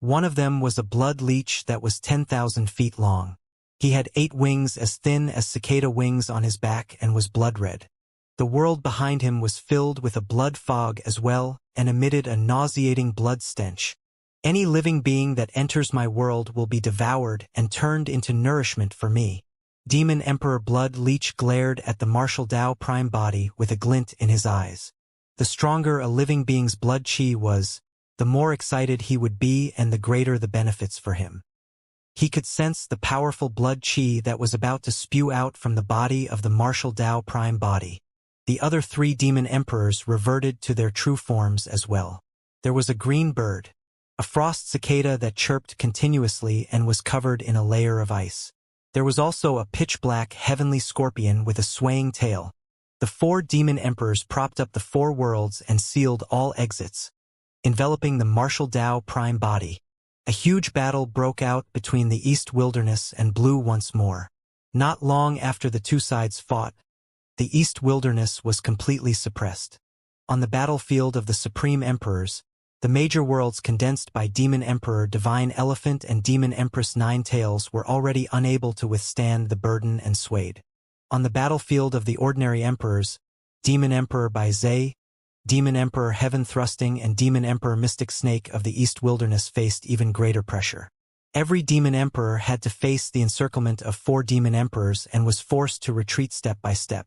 One of them was a blood leech that was 10,000 feet long. He had 8 wings as thin as cicada wings on his back and was blood red. The world behind him was filled with a blood fog as well and emitted a nauseating blood stench. Any living being that enters my world will be devoured and turned into nourishment for me. Demon Emperor Blood Leech glared at the Martial Dao Prime Body with a glint in his eyes. The stronger a living being's blood chi was, the more excited he would be and the greater the benefits for him. He could sense the powerful blood chi that was about to spew out from the body of the Martial Dao Prime Body. The other 3 Demon Emperors reverted to their true forms as well. There was a green bird, a frost cicada that chirped continuously and was covered in a layer of ice. There was also a pitch-black heavenly scorpion with a swaying tail. The 4 Demon Emperors propped up the 4 worlds and sealed all exits, enveloping the Martial Dao Prime Body. A huge battle broke out between the East Wilderness and Blue once more. Not long after the two sides fought, the East Wilderness was completely suppressed. On the battlefield of the Supreme Emperors, the major worlds condensed by Demon Emperor Divine Elephant and Demon Empress Nine Tails were already unable to withstand the burden and swayed. On the battlefield of the ordinary emperors, Demon Emperor by Zay, Demon Emperor Heaven Thrusting and Demon Emperor Mystic Snake of the East Wilderness faced even greater pressure. Every Demon Emperor had to face the encirclement of 4 Demon Emperors and was forced to retreat step by step.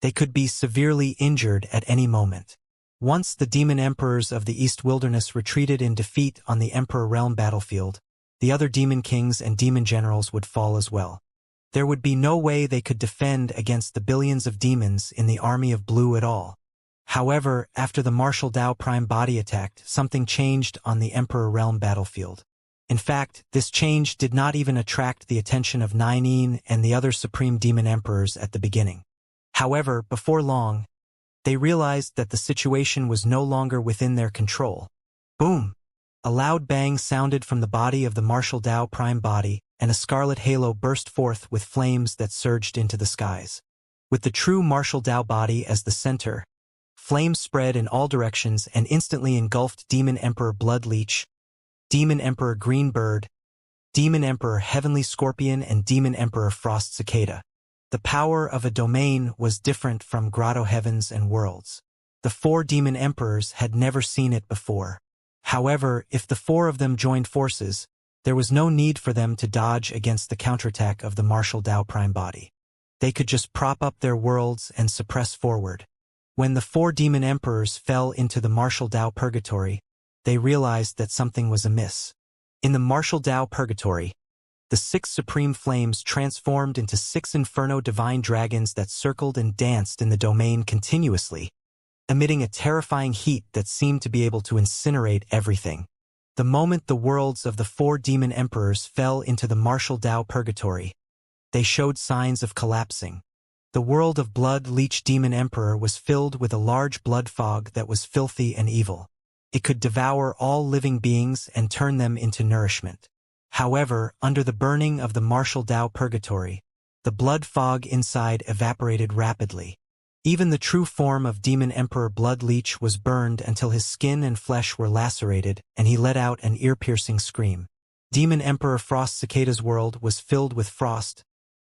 They could be severely injured at any moment. Once the Demon Emperors of the East Wilderness retreated in defeat on the Emperor Realm battlefield, the other Demon Kings and Demon Generals would fall as well. There would be no way they could defend against the billions of demons in the Army of Blue at all. However, after the Martial Dao Prime Body attacked, something changed on the Emperor Realm battlefield. In fact, this change did not even attract the attention of Nine and the other Supreme Demon Emperors at the beginning. However, before long, they realized that the situation was no longer within their control. Boom! A loud bang sounded from the body of the Martial Dao Prime Body, and a scarlet halo burst forth with flames that surged into the skies. With the true Martial Dao Body as the center, flames spread in all directions and instantly engulfed Demon Emperor Blood Leech, Demon Emperor Green Bird, Demon Emperor Heavenly Scorpion and Demon Emperor Frost Cicada. The power of a domain was different from Grotto Heavens and Worlds. The 4 Demon Emperors had never seen it before. However, if the 4 of them joined forces, there was no need for them to dodge against the counterattack of the Martial Dao Prime Body. They could just prop up their worlds and suppress forward. When the 4 Demon Emperors fell into the Martial Dao Purgatory, they realized that something was amiss. In the Martial Dao Purgatory, the 6 supreme flames transformed into 6 inferno divine dragons that circled and danced in the domain continuously, emitting a terrifying heat that seemed to be able to incinerate everything. The moment the worlds of the 4 Demon Emperors fell into the Martial Dao Purgatory, they showed signs of collapsing. The world of Blood Leech Demon Emperor was filled with a large blood fog that was filthy and evil. It could devour all living beings and turn them into nourishment. However, under the burning of the Martial Dao Purgatory, the blood fog inside evaporated rapidly. Even the true form of Demon Emperor Blood Leech was burned until his skin and flesh were lacerated, and he let out an ear-piercing scream. Demon Emperor Frost Cicada's world was filled with frost,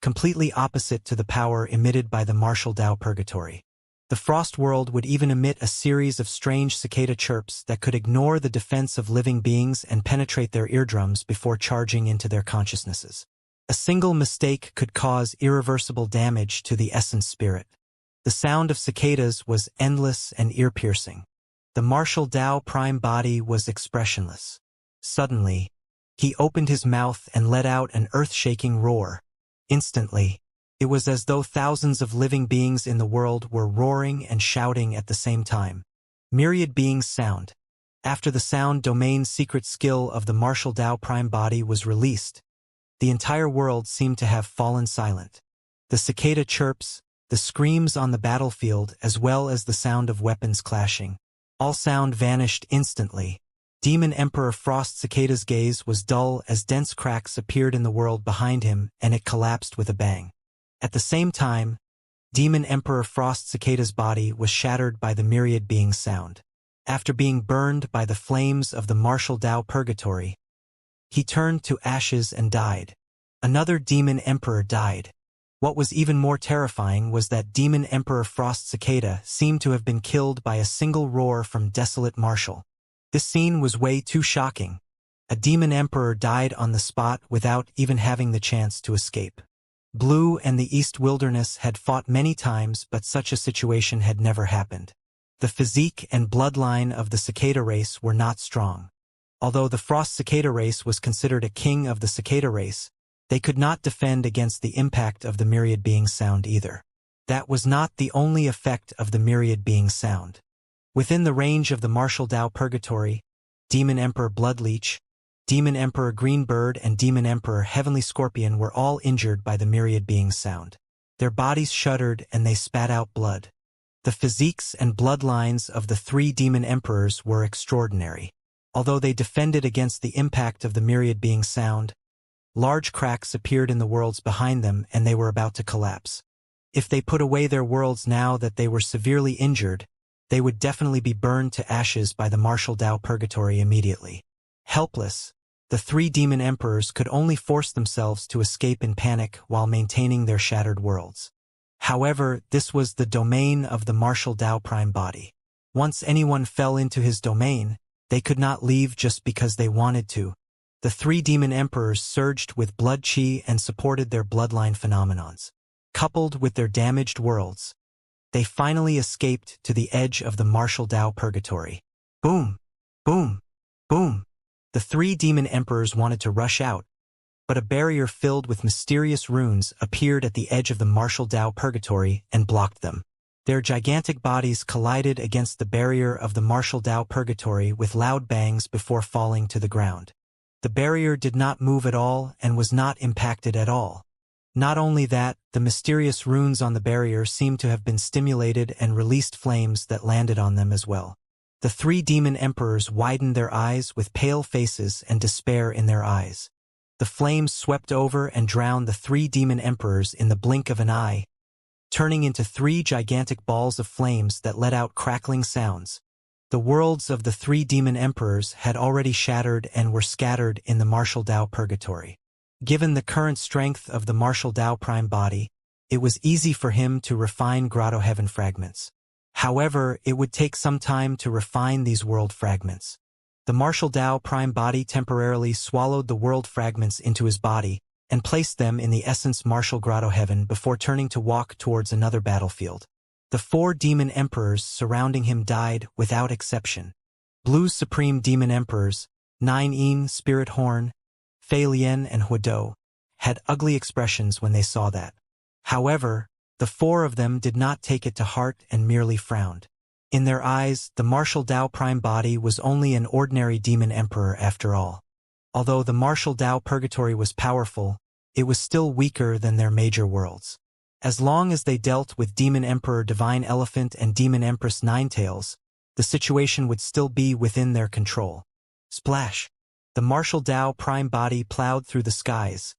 completely opposite to the power emitted by the Martial Dao Purgatory. The Frost world would even emit a series of strange cicada chirps that could ignore the defense of living beings and penetrate their eardrums before charging into their consciousnesses. A single mistake could cause irreversible damage to the essence spirit. The sound of cicadas was endless and ear-piercing. The martial Tao prime body was expressionless. Suddenly, he opened his mouth and let out an earth-shaking roar. Instantly, it was as though thousands of living beings in the world were roaring and shouting at the same time. Myriad beings sound. After the sound domain secret skill of the martial Tao prime body was released, the entire world seemed to have fallen silent. The cicada chirps, the screams on the battlefield as well as the sound of weapons clashing. All sound vanished instantly. Demon Emperor Frost Cicada's gaze was dull as dense cracks appeared in the world behind him and it collapsed with a bang. At the same time, Demon Emperor Frost Cicada's body was shattered by the myriad beings' sound. After being burned by the flames of the martial Tao purgatory, he turned to ashes and died. Another Demon Emperor died. What was even more terrifying was that Demon Emperor Frost Cicada seemed to have been killed by a single roar from Desolate Marshal. This scene was way too shocking. A Demon Emperor died on the spot without even having the chance to escape. Blue and the East Wilderness had fought many times, but such a situation had never happened. The physique and bloodline of the cicada race were not strong. Although the Frost Cicada race was considered a king of the cicada race, they could not defend against the impact of the myriad beings' sound either. That was not the only effect of the myriad beings' sound. Within the range of the martial Tao purgatory, Demon Emperor Bloodleech, Demon Emperor Greenbird and Demon Emperor Heavenly Scorpion were all injured by the myriad beings' sound. Their bodies shuddered and they spat out blood. The physiques and bloodlines of the three Demon Emperors were extraordinary. Although they defended against the impact of the myriad beings' sound, large cracks appeared in the worlds behind them and they were about to collapse. If they put away their worlds now that they were severely injured, they would definitely be burned to ashes by the martial Tao purgatory immediately. Helpless, the three Demon Emperors could only force themselves to escape in panic while maintaining their shattered worlds. However, this was the domain of the martial Tao prime body. Once anyone fell into his domain, they could not leave just because they wanted to. The three Demon Emperors surged with blood chi and supported their bloodline phenomenons. Coupled with their damaged worlds, they finally escaped to the edge of the martial Tao purgatory. Boom! Boom! Boom! The three Demon Emperors wanted to rush out, but a barrier filled with mysterious runes appeared at the edge of the martial Tao purgatory and blocked them. Their gigantic bodies collided against the barrier of the martial Tao purgatory with loud bangs before falling to the ground. The barrier did not move at all and was not impacted at all. Not only that, the mysterious runes on the barrier seemed to have been stimulated and released flames that landed on them as well. The three Demon Emperors widened their eyes with pale faces and despair in their eyes. The flames swept over and drowned the three Demon Emperors in the blink of an eye, turning into three gigantic balls of flames that let out crackling sounds. The worlds of the three Demon Emperors had already shattered and were scattered in the martial Tao purgatory. Given the current strength of the martial Tao prime body, it was easy for him to refine Grotto Heaven fragments. However, it would take some time to refine these world fragments. The martial Tao prime body temporarily swallowed the world fragments into his body and placed them in the essence martial Grotto Heaven before turning to walk towards another battlefield. The four Demon Emperors surrounding him died without exception. Blue's Supreme Demon Emperors, Nine Yin, Spirit Horn, Fei Lian and Huado, had ugly expressions when they saw that. However, the four of them did not take it to heart and merely frowned. In their eyes, the martial Tao prime body was only an ordinary Demon Emperor after all. Although the martial Tao purgatory was powerful, it was still weaker than their major worlds. As long as they dealt with Demon Emperor Divine Elephant and Demon Empress Ninetails, the situation would still be within their control. Splash! The martial Tao prime body plowed through the skies,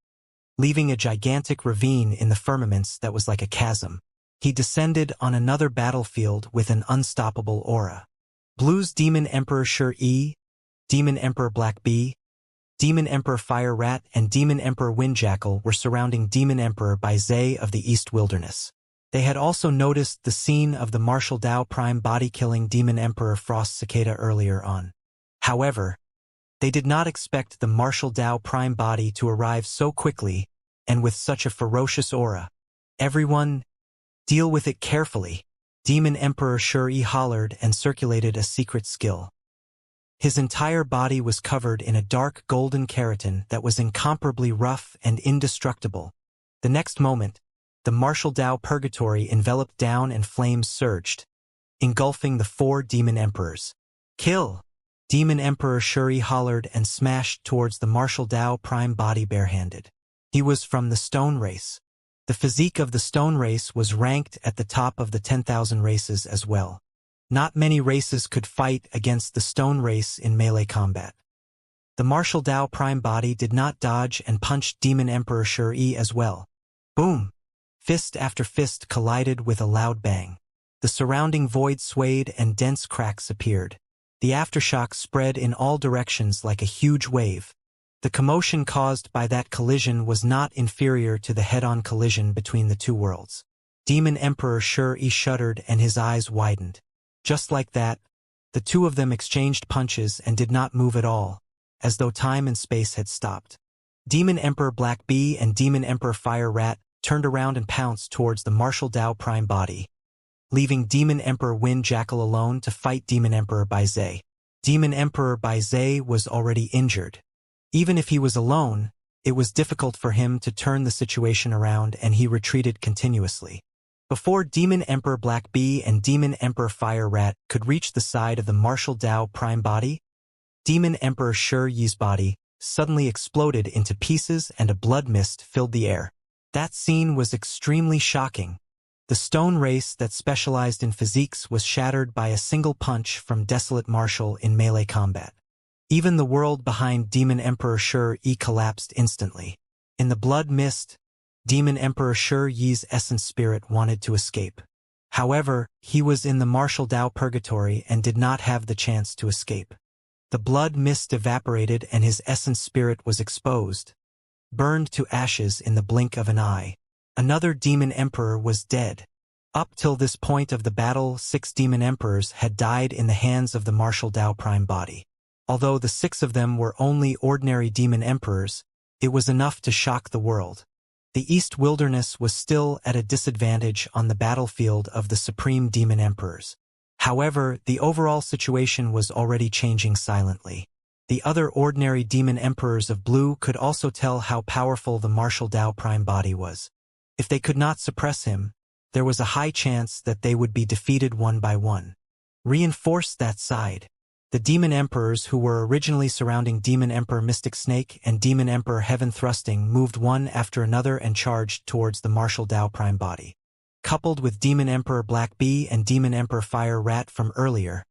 leaving a gigantic ravine in the firmaments that was like a chasm. He descended on another battlefield with an unstoppable aura. Blue's Demon Emperor Sure-E, Demon Emperor Black Bee, Demon Emperor Fire Rat and Demon Emperor Windjackal were surrounding Demon Emperor by Zay of the East Wilderness. They had also noticed the scene of the martial Tao prime body-killing Demon Emperor Frost Cicada earlier on. However, they did not expect the martial Tao prime body to arrive so quickly and with such a ferocious aura. Everyone, Deal with it carefully. Demon Emperor Shuri hollered and circulated a secret skill. His entire body was covered in a dark golden keratin that was incomparably rough and indestructible. The next moment, the martial Dao purgatory enveloped down and flames surged, engulfing the 4 demon emperors. Kill! Demon Emperor Shuri hollered and smashed towards the martial Dao prime body barehanded. He was from the stone race. The physique of the stone race was ranked at the top of the 10,000 races as well. Not many races could fight against the stone race in melee combat. The martial Dao prime body did not dodge and punched Demon Emperor Shuri as well. Boom! Fist after fist collided with a loud bang. The surrounding void swayed and dense cracks appeared. The aftershock spread in all directions like a huge wave. The commotion caused by that collision was not inferior to the head-on collision between the 2 worlds. Demon Emperor Shuri shuddered and his eyes widened. Just like that, the 2 of them exchanged punches and did not move at all, as though time and space had stopped. Demon Emperor Black Bee and Demon Emperor Fire Rat turned around and pounced towards the martial Dao prime body, leaving Demon Emperor Wind Jackal alone to fight Demon Emperor Baizhe. Demon Emperor Baizhe was already injured. Even if he was alone, it was difficult for him to turn the situation around and he retreated continuously. Before Demon Emperor Black Bee and Demon Emperor Fire Rat could reach the side of the martial Dao prime body, Demon Emperor Shuri's body suddenly exploded into pieces and a blood mist filled the air. That scene was extremely shocking. The stone race that specialized in physiques was shattered by a single punch from Desolate Martial in melee combat. Even the world behind Demon Emperor Shuri collapsed instantly. In the blood mist, Demon Emperor Shuri's essence spirit wanted to escape. However, he was in the martial Dao purgatory and did not have the chance to escape. The blood mist evaporated and his essence spirit was exposed, burned to ashes in the blink of an eye. Another demon emperor was dead. Up till this point of the battle, 6 demon emperors had died in the hands of the martial Dao prime body. Although the 6 of them were only ordinary demon emperors, it was enough to shock the world. The East Wilderness was still at a disadvantage on the battlefield of the supreme demon emperors. However, the overall situation was already changing silently. The other ordinary demon emperors of Blue could also tell how powerful the martial Dao prime body was. If they could not suppress him, there was a high chance that they would be defeated one by one. Reinforce that side. The demon emperors who were originally surrounding Demon Emperor Mystic Snake and Demon Emperor Heaven Thrusting moved one after another and charged towards the martial Dao prime body. Coupled with Demon Emperor Black Bee and Demon Emperor Fire Rat from earlier,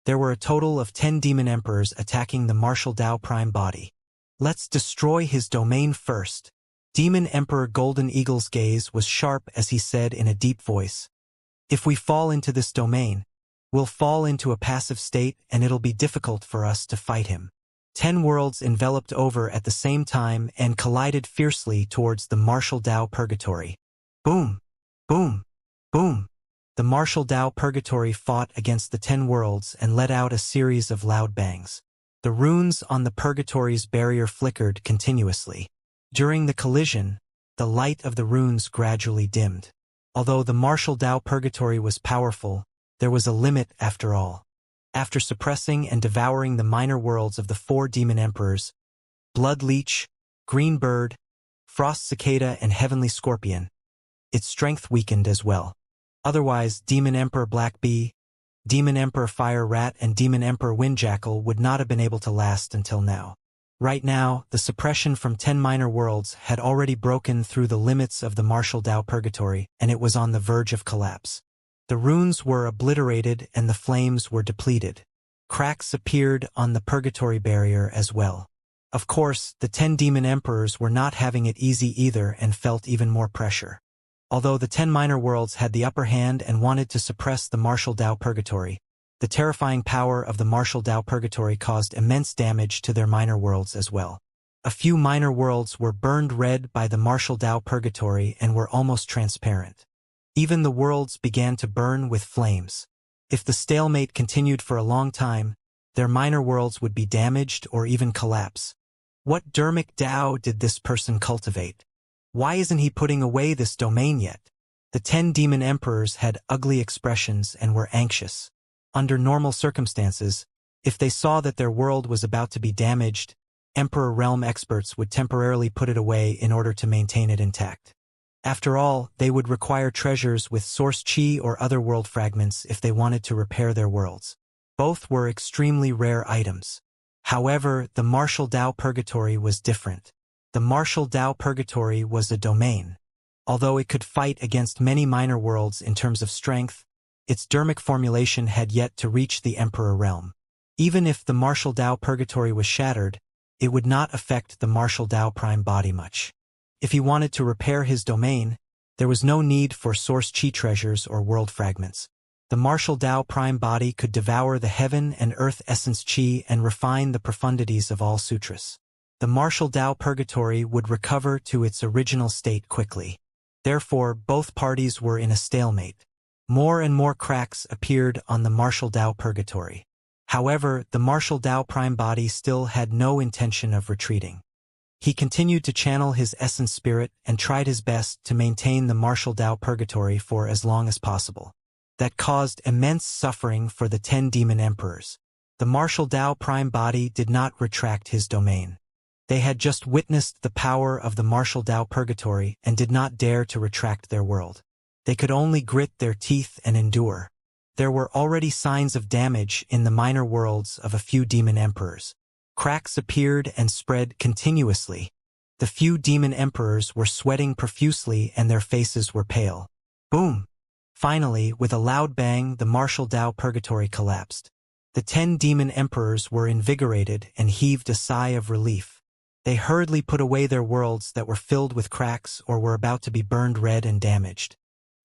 there were a total of 10 demon emperors attacking the martial Dao prime body. Let's destroy his domain first. Demon Emperor Golden Eagle's gaze was sharp as he said in a deep voice, "If we fall into this domain, we'll fall into a passive state and it'll be difficult for us to fight him." 10 worlds enveloped over at the same time and collided fiercely towards the martial Dao purgatory. Boom! Boom! Boom! The martial Dao purgatory fought against the 10 worlds and let out a series of loud bangs. The runes on the purgatory's barrier flickered continuously. During the collision, the light of the runes gradually dimmed. Although the martial Dao purgatory was powerful, there was a limit after all. After suppressing and devouring the minor worlds of the 4 demon emperors, Blood Leech, Green Bird, Frost Cicada and Heavenly Scorpion, its strength weakened as well. Otherwise, Demon Emperor Black Bee, Demon Emperor Fire Rat and Demon Emperor Wind Jackal would not have been able to last until now. Right now, the suppression from 10 minor worlds had already broken through the limits of the martial Dao purgatory and it was on the verge of collapse. The runes were obliterated and the flames were depleted. Cracks appeared on the purgatory barrier as well. Of course, the 10 demon emperors were not having it easy either and felt even more pressure. Although the 10 minor worlds had the upper hand and wanted to suppress the martial Dao purgatory, the terrifying power of the martial Dao purgatory caused immense damage to their minor worlds as well. A few minor worlds were burned red by the martial Dao purgatory and were almost transparent. Even the worlds began to burn with flames. If the stalemate continued for a long time, their minor worlds would be damaged or even collapse. What Dermic Dao did this person cultivate? Why isn't he putting away this domain yet? The 10 demon emperors had ugly expressions and were anxious. Under normal circumstances, if they saw that their world was about to be damaged, Emperor Realm experts would temporarily put it away in order to maintain it intact. After all, they would require treasures with source chi or other world fragments if they wanted to repair their worlds. Both were extremely rare items. However, the Martial Dao Purgatory was different. The Martial Dao Purgatory was a domain. Although it could fight against many minor worlds in terms of strength, its dermic formulation had yet to reach the Emperor Realm. Even if the Martial Dao Purgatory was shattered, it would not affect the Martial Dao Prime Body much. If he wanted to repair his domain, there was no need for source chi treasures or world fragments. The Martial Dao Prime Body could devour the heaven and earth essence chi and refine the profundities of all sutras. The Martial Dao Purgatory would recover to its original state quickly. Therefore, both parties were in a stalemate. More and more cracks appeared on the Martial Dao Purgatory. However, the Martial Dao Prime Body still had no intention of retreating. He continued to channel his essence spirit and tried his best to maintain the Martial Dao Purgatory for as long as possible. That caused immense suffering for the 10 demon emperors. The Martial Dao Prime Body did not retract his domain. They had just witnessed the power of the Martial Dao Purgatory and did not dare to retract their world. They could only grit their teeth and endure. There were already signs of damage in the minor worlds of a few demon emperors. Cracks appeared and spread continuously. The few demon emperors were sweating profusely and their faces were pale. Boom! Finally, with a loud bang, the Martial Dao Purgatory collapsed. The 10 demon emperors were invigorated and heaved a sigh of relief. They hurriedly put away their worlds that were filled with cracks or were about to be burned red and damaged.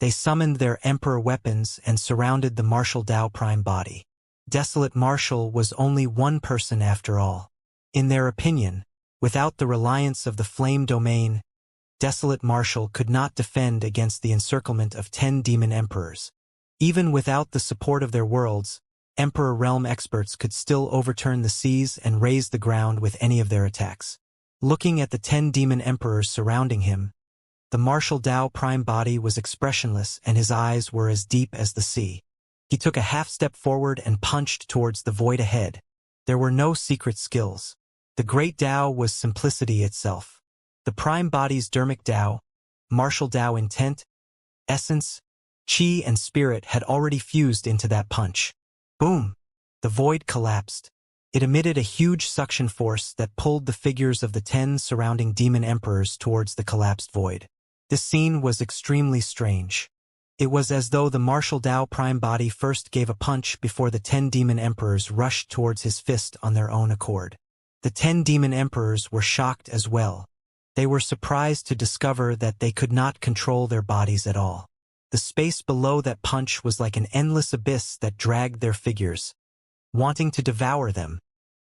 They summoned their emperor weapons and surrounded the Martial Dao Prime Body. Desolate Martial was only one person after all. In their opinion, without the reliance of the Flame Domain, Desolate Martial could not defend against the encirclement of 10 demon emperors. Even without the support of their worlds, Emperor Realm experts could still overturn the seas and raise the ground with any of their attacks. Looking at the 10 demon emperors surrounding him, the Martial Dao Prime Body was expressionless and his eyes were as deep as the sea. He took a half step forward and punched towards the void ahead. There were no secret skills. The Great Dao was simplicity itself. The Prime Body's dermic Dao, Martial Dao intent, essence, chi and spirit had already fused into that punch. Boom! The void collapsed. It emitted a huge suction force that pulled the figures of the 10 surrounding demon emperors towards the collapsed void. This scene was extremely strange. It was as though the Martial Dao Prime Body first gave a punch before the 10 demon emperors rushed towards his fist on their own accord. The 10 demon emperors were shocked as well. They were surprised to discover that they could not control their bodies at all. The space below that punch was like an endless abyss that dragged their figures, wanting to devour them.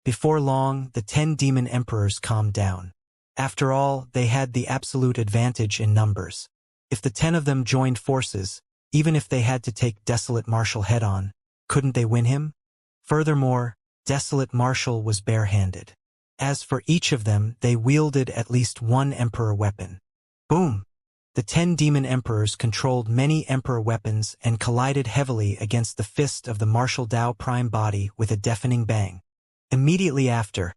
Before long, the 10 demon emperors calmed down. After all, they had the absolute advantage in numbers. If the 10 of them joined forces, even if they had to take Desolate Martial head-on, couldn't they win him? Furthermore, Desolate Martial was barehanded. As for each of them, they wielded at least one emperor weapon. Boom! The 10 demon emperors controlled many emperor weapons and collided heavily against the fist of the Martial Dao Prime Body with a deafening bang. Immediately after,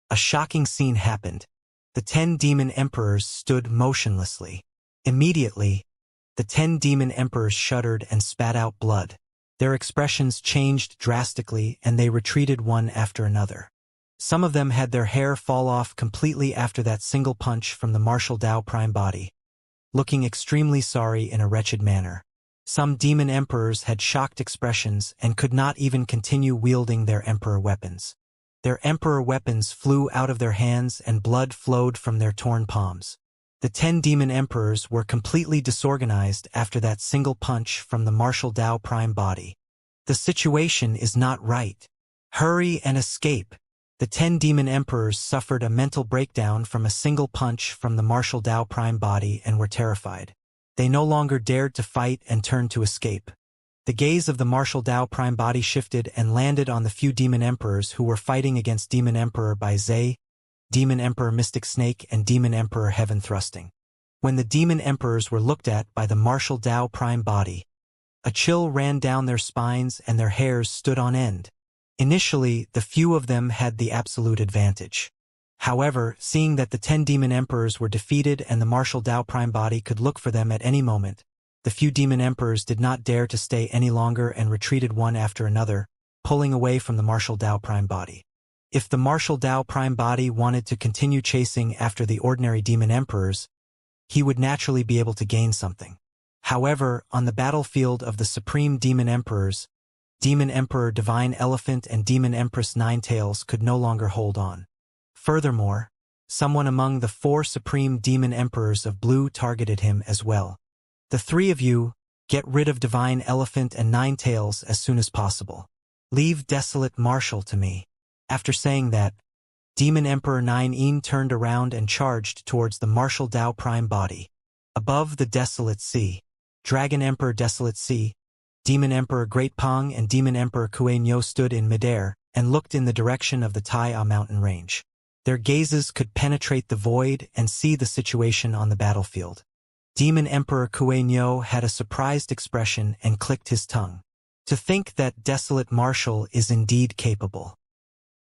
a shocking scene happened. The 10 demon emperors stood motionlessly. Immediately, the 10 demon emperors shuddered and spat out blood. Their expressions changed drastically and they retreated one after another. Some of them had their hair fall off completely after that single punch from the Martial Dao Prime Body, looking extremely sorry in a wretched manner. Some demon emperors had shocked expressions and could not even continue wielding their emperor weapons. Their emperor weapons flew out of their hands and blood flowed from their torn palms. The 10 demon emperors were completely disorganized after that single punch from the Martial Dao Prime Body. The situation is not right. Hurry and escape. The 10 demon emperors suffered a mental breakdown from a single punch from the Martial Dao Prime Body and were terrified. They no longer dared to fight and turned to escape. The gaze of the Martial Dao Prime Body shifted and landed on the few demon emperors who were fighting against Demon Emperor Bai Zhe, Demon Emperor Mystic Snake and Demon Emperor Heaven Thrusting. When the demon emperors were looked at by the martial Tao prime body, a chill ran down their spines and their hairs stood on end. Initially, the few of them had the absolute advantage. However, seeing that the 10 demon emperors were defeated and the martial Tao prime body could look for them at any moment, the few demon emperors did not dare to stay any longer and retreated one after another, pulling away from the martial Tao prime body. If the martial Tao prime body wanted to continue chasing after the ordinary demon emperors, he would naturally be able to gain something. However, on the battlefield of the supreme demon emperors, Demon Emperor Divine Elephant and Demon Empress Ninetails could no longer hold on. Furthermore, someone among the 4 supreme demon emperors of blue targeted him as well. The 3 of you, get rid of Divine Elephant and Ninetails as soon as possible. Leave Desolate Marshal to me. After saying that, Demon Emperor Nine turned around and charged towards the martial Tao prime body. Above the Desolate Sea, Dragon Emperor Desolate Sea, Demon Emperor Great Pong and Demon Emperor Kue Nyo stood in midair and looked in the direction of the Tai A mountain range. Their gazes could penetrate the void and see the situation on the battlefield. Demon Emperor Kue Nyo had a surprised expression and clicked his tongue. To think that Desolate Marshal is indeed capable.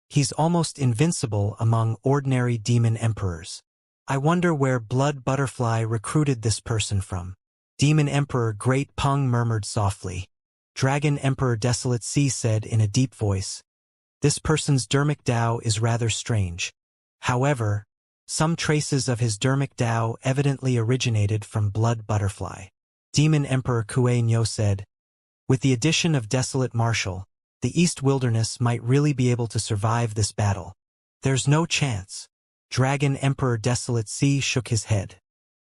He's almost invincible among ordinary demon emperors. I wonder where Blood Butterfly recruited this person from. Demon Emperor Great Pung murmured softly. Dragon Emperor Desolate Sea said in a deep voice, "This person's dermic Tao is rather strange. However, some traces of his dermic Tao evidently originated from Blood Butterfly." Demon Emperor Kue Nyo said, "With the addition of Desolate Marshal, the East Wilderness might really be able to survive this battle. There's no chance." Dragon Emperor Desolate Sea shook his head.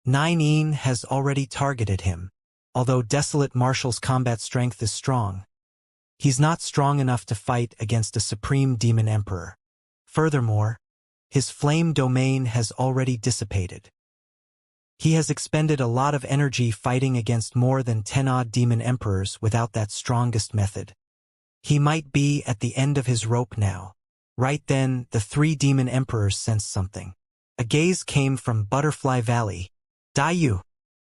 Nine has already targeted him. Although Desolate Marshal's combat strength is strong, he's not strong enough to fight against a supreme demon emperor. Furthermore, his flame domain has already dissipated. He has expended a lot of energy fighting against more than 10-odd demon emperors without that strongest method. He might be at the end of his rope now. Right then, the 3 demon emperors sensed something. A gaze came from Butterfly Valley. Daiyu,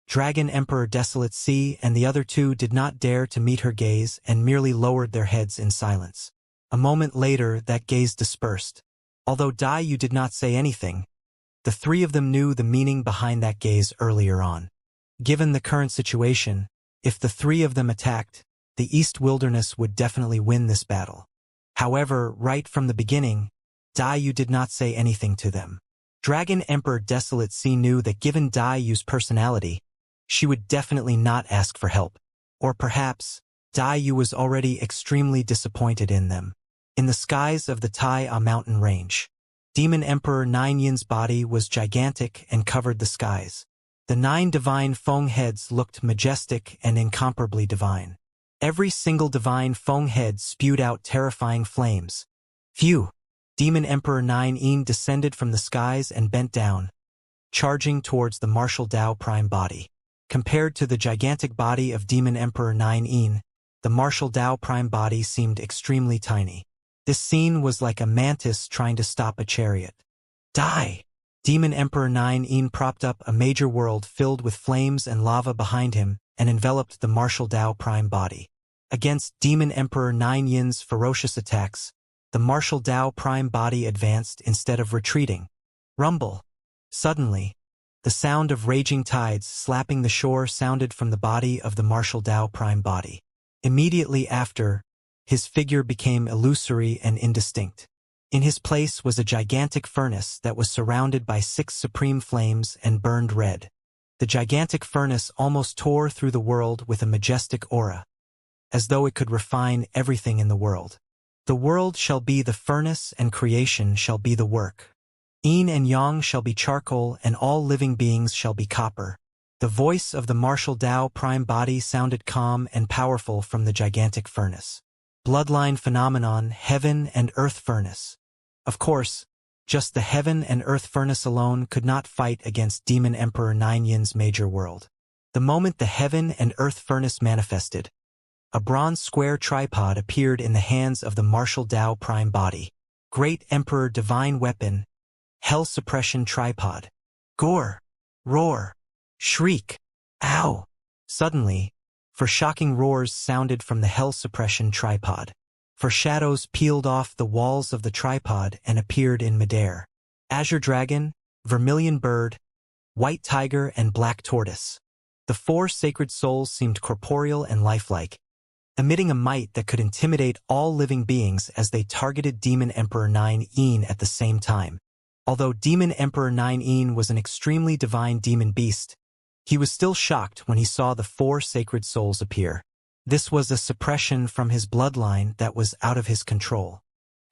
Dragon Emperor Desolate Sea and the other 2 did not dare to meet her gaze and merely lowered their heads in silence. A moment later, that gaze dispersed. Although Daiyu did not say anything, the 3 of them knew the meaning behind that gaze earlier on. Given the current situation, if the 3 of them attacked, the East Wilderness would definitely win this battle. However, right from the beginning, Daiyu did not say anything to them. Dragon Emperor Desolate Sea knew that given Daiyu's personality, she would definitely not ask for help. Or perhaps, Daiyu was already extremely disappointed in them. In the skies of the Tai A mountain range, Demon Emperor Nine Yin's body was gigantic and covered the skies. The 9 divine Feng heads looked majestic and incomparably divine. Every single divine Feng head spewed out terrifying flames. Phew! Demon Emperor Nine descended from the skies and bent down, charging towards the martial Tao prime body. Compared to the gigantic body of Demon Emperor Nine, the martial Tao prime body seemed extremely tiny. This scene was like a mantis trying to stop a chariot. Die! Demon Emperor Nine propped up a major world filled with flames and lava behind him and enveloped the martial Tao prime body. Against Demon Emperor Nine Yin's ferocious attacks, the martial Tao prime body advanced instead of retreating. Rumble! Suddenly, the sound of raging tides slapping the shore sounded from the body of the martial Tao prime body. Immediately after, his figure became illusory and indistinct. In his place was a gigantic furnace that was surrounded by 6 supreme flames and burned red. The gigantic furnace almost tore through the world with a majestic aura, as though it could refine everything in the world. The world shall be the furnace and creation shall be the work. Yin and yang shall be charcoal and all living beings shall be copper. The voice of the martial Tao prime body sounded calm and powerful from the gigantic furnace. Bloodline phenomenon, heaven and earth furnace. Of course, just the heaven and earth furnace alone could not fight against Demon Emperor Nine Yin's major world. The moment the heaven and earth furnace manifested, a bronze square tripod appeared in the hands of the martial Tao prime body. Great Emperor Divine Weapon, Hell Suppression Tripod. Gore! Roar! Shriek. Ow! Suddenly, for shocking roars sounded from the hell suppression tripod. For shadows peeled off the walls of the tripod and appeared in midair. Azure dragon, vermilion bird, white tiger, and black tortoise. The four sacred souls seemed corporeal and lifelike, emitting a might that could intimidate all living beings as they targeted Demon Emperor 9 at the same time. Although Demon Emperor 9 was an extremely divine demon beast, he was still shocked when he saw the four sacred souls appear. This was a suppression from his bloodline that was out of his control.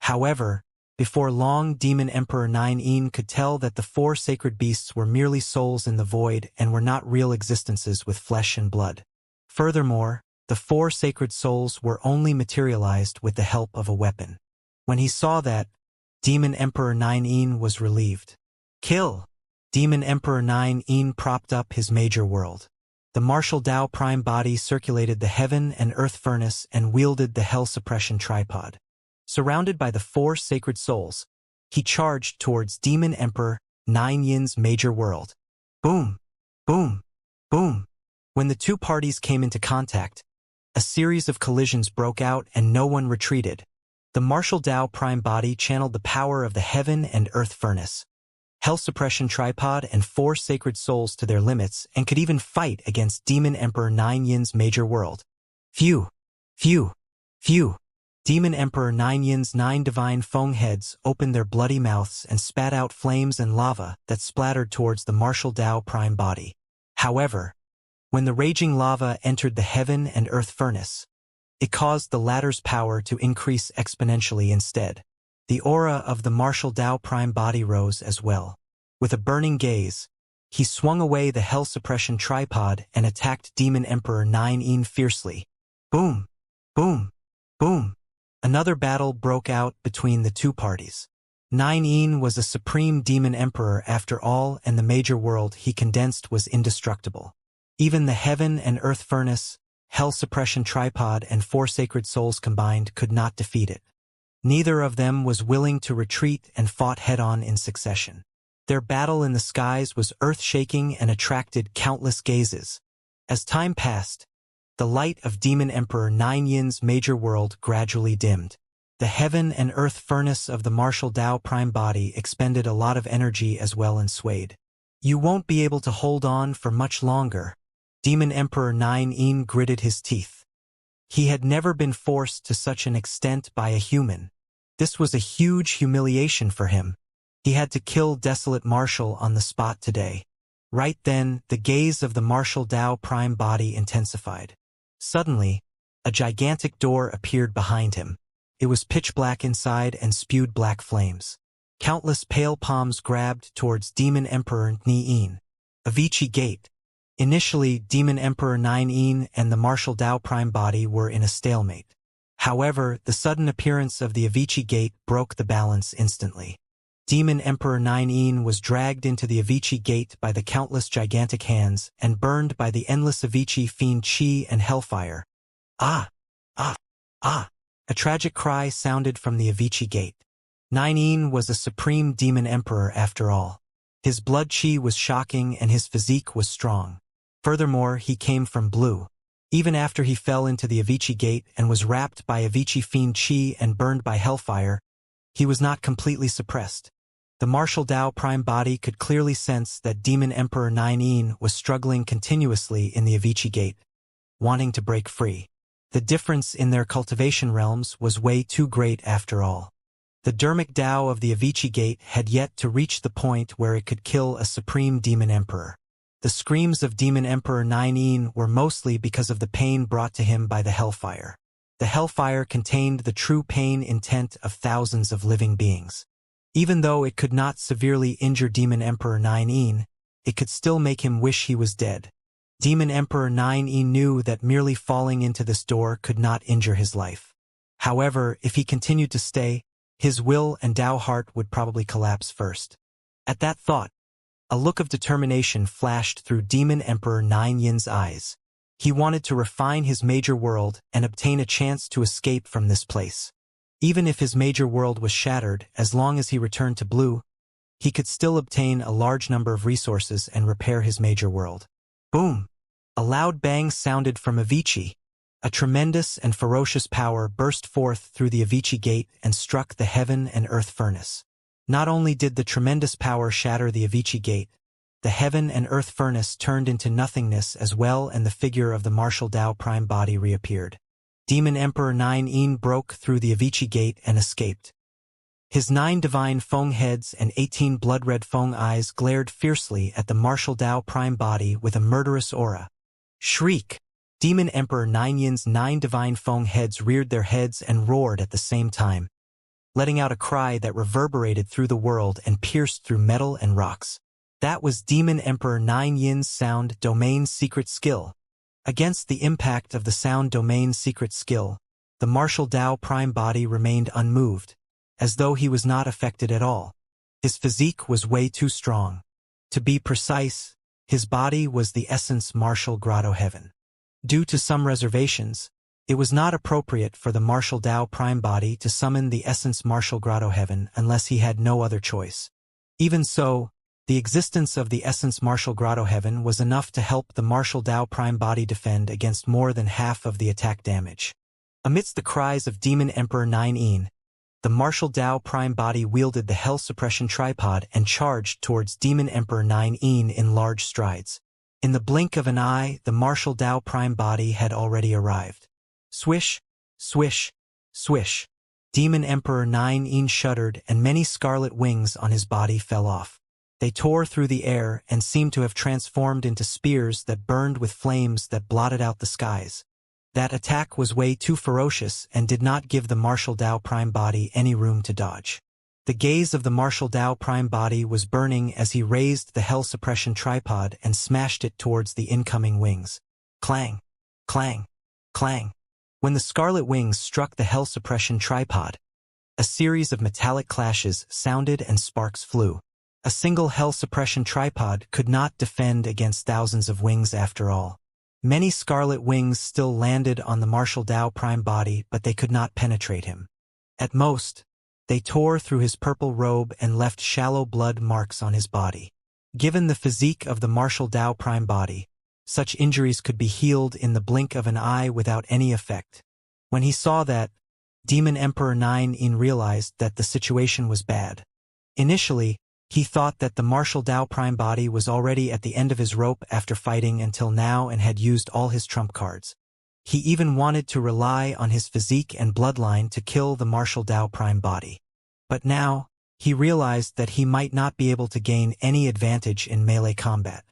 However, before long, Demon Emperor 9 could tell that the four sacred beasts were merely souls in the void and were not real existences with flesh and blood. Furthermore, the four sacred souls were only materialized with the help of a weapon. When he saw that, Demon Emperor 9 was relieved. Kill! Demon Emperor 9 propped up his major world. The martial Tao prime body circulated the heaven and earth furnace and wielded the hell suppression tripod. Surrounded by the four sacred souls, he charged towards Demon Emperor 9's major world. Boom! Boom! Boom! When the two parties came into contact, a series of collisions broke out and no one retreated. The martial Tao prime body channeled the power of the heaven and earth furnace, hell suppression tripod, and four sacred souls to their limits and could even fight against Demon Emperor 9's major world. Phew! Phew! Phew! Demon Emperor 9's 9 divine Feng heads opened their bloody mouths and spat out flames and lava that splattered towards the martial Tao prime body. However, when the raging lava entered the heaven and earth furnace, it caused the latter's power to increase exponentially instead. The aura of the martial Tao prime body rose as well. With a burning gaze, he swung away the hell suppression tripod and attacked Demon Emperor 9 fiercely. Boom! Boom! Boom! Another battle broke out between the two parties. 9 was a supreme demon emperor after all, and the major world he condensed was indestructible. Even the heaven and earth furnace, hell suppression tripod, and four sacred souls combined could not defeat it. Neither of them was willing to retreat and fought head-on in succession. Their battle in the skies was earth-shaking and attracted countless gazes. As time passed, the light of Demon Emperor 9's major world gradually dimmed. The heaven and earth furnace of the martial Tao prime body expended a lot of energy as well and swayed. You won't be able to hold on for much longer. Demon Emperor 9 gritted his teeth. He had never been forced to such an extent by a human. This was a huge humiliation for him. He had to kill Desolate Marshal on the spot today. Right then, the gaze of the martial Tao prime body intensified. Suddenly, a gigantic door appeared behind him. It was pitch black inside and spewed black flames. Countless pale palms grabbed towards Demon Emperor 9. Avicii Gate. Initially, Demon Emperor 9 and the martial Tao prime body were in a stalemate. However, the sudden appearance of the Avicii Gate broke the balance instantly. Demon Emperor 9 was dragged into the Avicii Gate by the countless gigantic hands and burned by the endless Avicii fiend chi and hellfire. Ah! Ah! Ah! A tragic cry sounded from the Avicii Gate. 9 was a supreme demon emperor after all. His blood chi was shocking and his physique was strong. Furthermore, he came from blue. Even after he fell into the Avicii Gate and was wrapped by Avicii fiend chi and burned by hellfire, he was not completely suppressed. The martial Tao prime body could clearly sense that Demon Emperor 9 was struggling continuously in the Avicii Gate, wanting to break free. The difference in their cultivation realms was way too great after all. The dermic Tao of the Avicii Gate had yet to reach the point where it could kill a supreme demon emperor. The screams of Demon Emperor 9 were mostly because of the pain brought to him by the hellfire. The hellfire contained the true pain intent of thousands of living beings. Even though it could not severely injure Demon Emperor 9, it could still make him wish he was dead. Demon Emperor 9 knew that merely falling into this door could not injure his life. However, if he continued to stay, his will and Tao heart would probably collapse first. At that thought, a look of determination flashed through Demon Emperor 9's eyes. He wanted to refine his major world and obtain a chance to escape from this place. Even if his major world was shattered, as long as he returned to blue, he could still obtain a large number of resources and repair his major world. Boom! A loud bang sounded from Avicii. A tremendous and ferocious power burst forth through the Avicii gate and struck the heaven and earth furnace. Not only did the tremendous power shatter the Avicii gate, the heaven and earth furnace turned into nothingness as well, and the figure of the martial Tao prime body reappeared. Demon Emperor 9 broke through the Avicii gate and escaped. His 9 divine Feng heads and 18 blood-red Feng eyes glared fiercely at the martial Tao prime body with a murderous aura. Shriek! Demon Emperor 9's 9 divine Feng heads reared their heads and roared at the same time, letting out a cry that reverberated through the world and pierced through metal and rocks. That was Demon Emperor 9's sound domain secret skill. Against the impact of the sound domain secret skill, the martial Tao prime body remained unmoved, as though he was not affected at all. His physique was way too strong. To be precise, his body was the essence martial grotto heaven. Due to some reservations, it was not appropriate for the martial Tao prime body to summon the essence martial grotto heaven unless he had no other choice. Even so, the existence of the essence martial grotto heaven was enough to help the martial Tao prime body defend against more than half of the attack damage. Amidst the cries of Demon Emperor 9, the martial Tao prime body wielded the hell suppression tripod and charged towards Demon Emperor 9 in large strides. In the blink of an eye, the martial Tao prime body had already arrived. Swish, swish, swish. Demon Emperor 9 shuddered, and many scarlet wings on his body fell off. They tore through the air and seemed to have transformed into spears that burned with flames that blotted out the skies. That attack was way too ferocious and did not give the martial Tao prime body any room to dodge. The gaze of the martial Tao prime body was burning as he raised the hell suppression tripod and smashed it towards the incoming wings. Clang, clang, clang. When the scarlet wings struck the hell suppression tripod, a series of metallic clashes sounded and sparks flew. A single hell suppression tripod could not defend against thousands of wings after all. Many scarlet wings still landed on the martial Tao prime body, but they could not penetrate him. At most, they tore through his purple robe and left shallow blood marks on his body. Given the physique of the martial Tao prime body, such injuries could be healed in the blink of an eye without any effect. When he saw that, Demon Emperor 9 realized that the situation was bad. Initially, he thought that the martial Tao prime body was already at the end of his rope after fighting until now and had used all his trump cards. He even wanted to rely on his physique and bloodline to kill the martial Tao prime body. But now, he realized that he might not be able to gain any advantage in melee combat.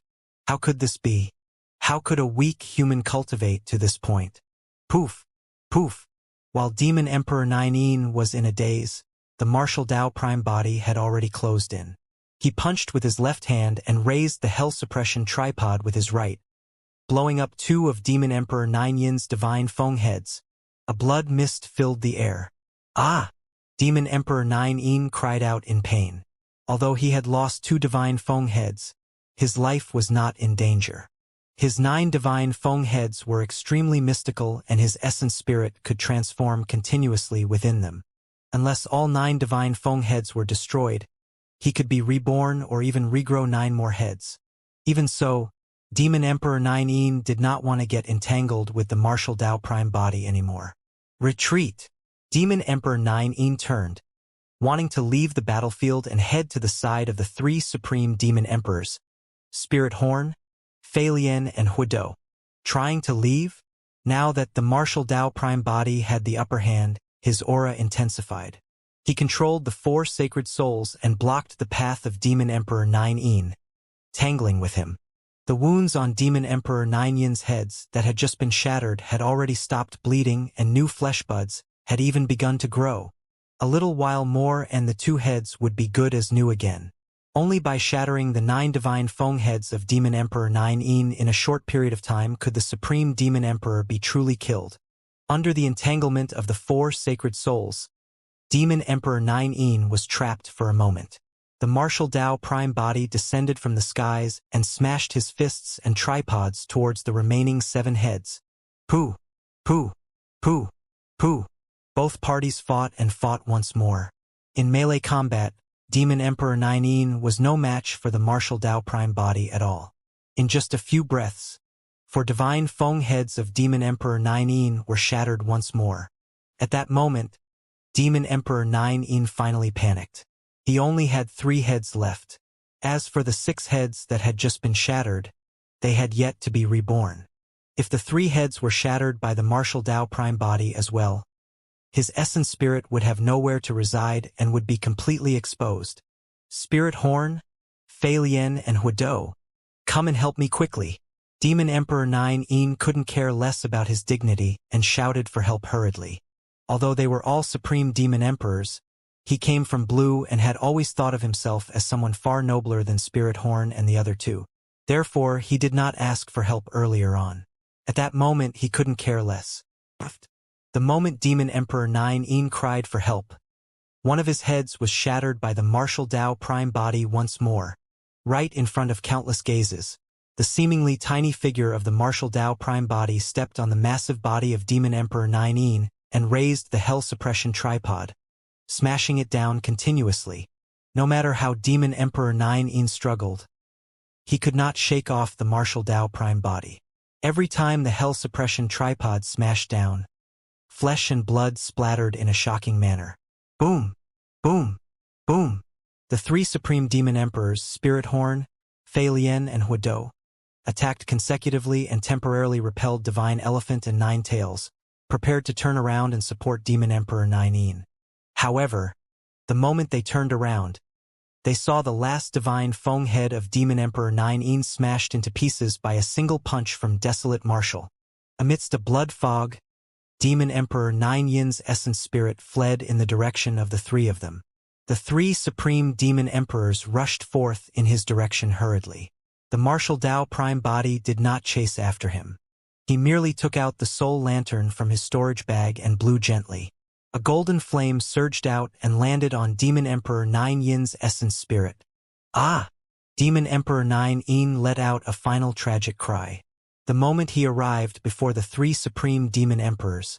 How could this be? How could a weak human cultivate to this point? Poof! Poof! While Demon Emperor 9 was in a daze, the martial Tao prime body had already closed in. He punched with his left hand and raised the hell suppression tripod with his right, blowing up 2 of Demon Emperor 9's divine Feng heads. A blood mist filled the air. Ah! Demon Emperor 9 cried out in pain. Although he had lost 2 divine Feng heads, his life was not in danger. His 9 divine Feng heads were extremely mystical, and his essence spirit could transform continuously within them. Unless all 9 divine Feng heads were destroyed, he could be reborn or even regrow 9 more heads. Even so, Demon Emperor 9 did not want to get entangled with the martial Tao prime body anymore. Retreat! Demon Emperor 9 turned, wanting to leave the battlefield and head to the side of the 3 supreme demon emperors, Spirit Horn, Feilian, and Huido. Trying to leave? Now that the martial Tao prime body had the upper hand, his aura intensified. He controlled the 4 sacred souls and blocked the path of Demon Emperor 9, tangling with him. The wounds on Demon Emperor 9's heads that had just been shattered had already stopped bleeding, and new flesh buds had even begun to grow. A little while more and the 2 heads would be good as new again. Only by shattering the 9 divine Feng heads of Demon Emperor 9 in a short period of time could the Supreme Demon Emperor be truly killed. Under the entanglement of the 4 sacred souls, Demon Emperor 9 was trapped for a moment. The martial Tao prime body descended from the skies and smashed his fists and tripods towards the remaining 7 heads. Pooh! Pooh! Pooh! Pooh! Both parties fought and fought once more. In melee combat, Demon Emperor 9 was no match for the martial Tao prime body at all. in just a few breaths, for divine Feng heads of Demon Emperor 9 were shattered once more. At that moment, Demon Emperor 9 finally panicked. He only had 3 heads left. As for the 6 heads that had just been shattered, they had yet to be reborn. If the 3 heads were shattered by the martial Dao prime body as well, his essence spirit would have nowhere to reside and would be completely exposed. Spirit Horn, Fei Lian and Huidou, come and help me quickly. Demon Emperor 9 couldn't care less about his dignity and shouted for help hurriedly. Although they were all supreme demon emperors, he came from blue and had always thought of himself as someone far nobler than Spirit Horn and the other 2. Therefore, he did not ask for help earlier on. At that moment, he couldn't care less. The moment Demon Emperor 9 cried for help, one of his heads was shattered by the martial Dao prime body once more. Right in front of countless gazes, the seemingly tiny figure of the martial Dao prime body stepped on the massive body of Demon Emperor 9 and raised the hell suppression tripod, smashing it down continuously. No matter how Demon Emperor 9 struggled, he could not shake off the martial Dao prime body. Every time the hell suppression tripod smashed down, flesh and blood splattered in a shocking manner. Boom! Boom! Boom! The 3 supreme demon emperors, Spirit Horn, Fei Lian and Huidou, attacked consecutively and temporarily repelled Divine Elephant and 9 Tails, prepared to turn around and support Demon Emperor 9. However, the moment they turned around, they saw the last divine Feng head of Demon Emperor 9 smashed into pieces by a single punch from Desolate Martial. Amidst a blood fog, Demon Emperor 9's essence spirit fled in the direction of the 3 of them. The 3 supreme demon emperors rushed forth in his direction hurriedly. The martial Dao prime body did not chase after him. He merely took out the soul lantern from his storage bag and blew gently. A golden flame surged out and landed on Demon Emperor 9's essence spirit. Ah! Demon Emperor 9 let out a final tragic cry. The moment he arrived before the 3 supreme demon emperors,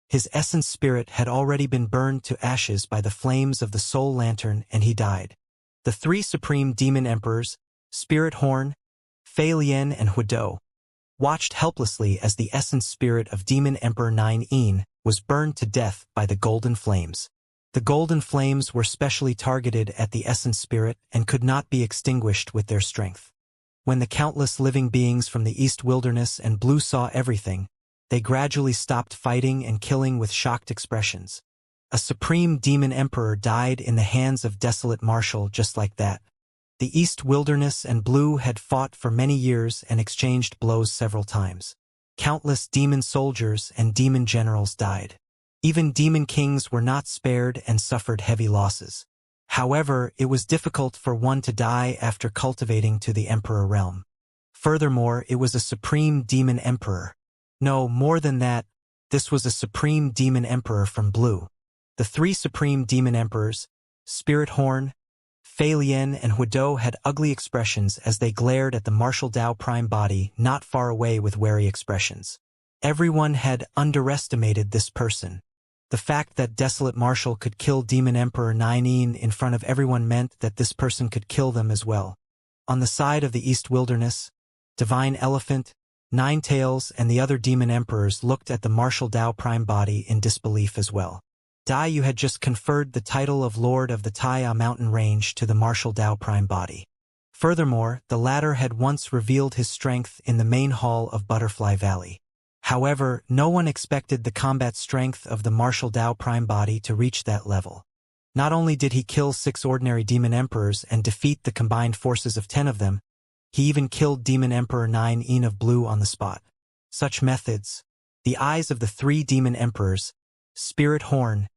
his essence spirit had already been burned to ashes by the flames of the soul lantern and he died. The 3 supreme demon emperors, Spirit Horn, Fei Lian and Huidou, watched helplessly as the essence spirit of Demon Emperor 9 was burned to death by the golden flames. The golden flames were specially targeted at the essence spirit and could not be extinguished with their strength. When the countless living beings from the East Wilderness and Blue saw everything, they gradually stopped fighting and killing with shocked expressions. A supreme demon emperor died in the hands of Desolate Martial just like that. The East Wilderness and Blue had fought for many years and exchanged blows several times. Countless demon soldiers and demon generals died. Even demon kings were not spared and suffered heavy losses. However, it was difficult for one to die after cultivating to the emperor realm. Furthermore, it was a supreme demon emperor. No, more than that, this was a supreme demon emperor from Blue. The 3 supreme demon emperors, Spirit Horn, Fei Lian and Huidou had ugly expressions as they glared at the martial Dao prime body not far away with wary expressions. Everyone had underestimated this person. The fact that Desolate Martial could kill Demon Emperor 9 in front of everyone meant that this person could kill them as well. On the side of the East Wilderness, Divine Elephant, 9 Tails and the other demon emperors looked at the martial Dao prime body in disbelief as well. Dai Yu had just conferred the title of Lord of the Taiya mountain range to the martial Dao prime body. Furthermore, the latter had once revealed his strength in the main hall of Butterfly Valley. However, no one expected the combat strength of the martial Dao prime body to reach that level. Not only did he kill 6 ordinary demon emperors and defeat the combined forces of 10 of them, he even killed Demon Emperor 9 of Blue on the spot. Such methods. The eyes of the 3 demon emperors, Spirit Horn,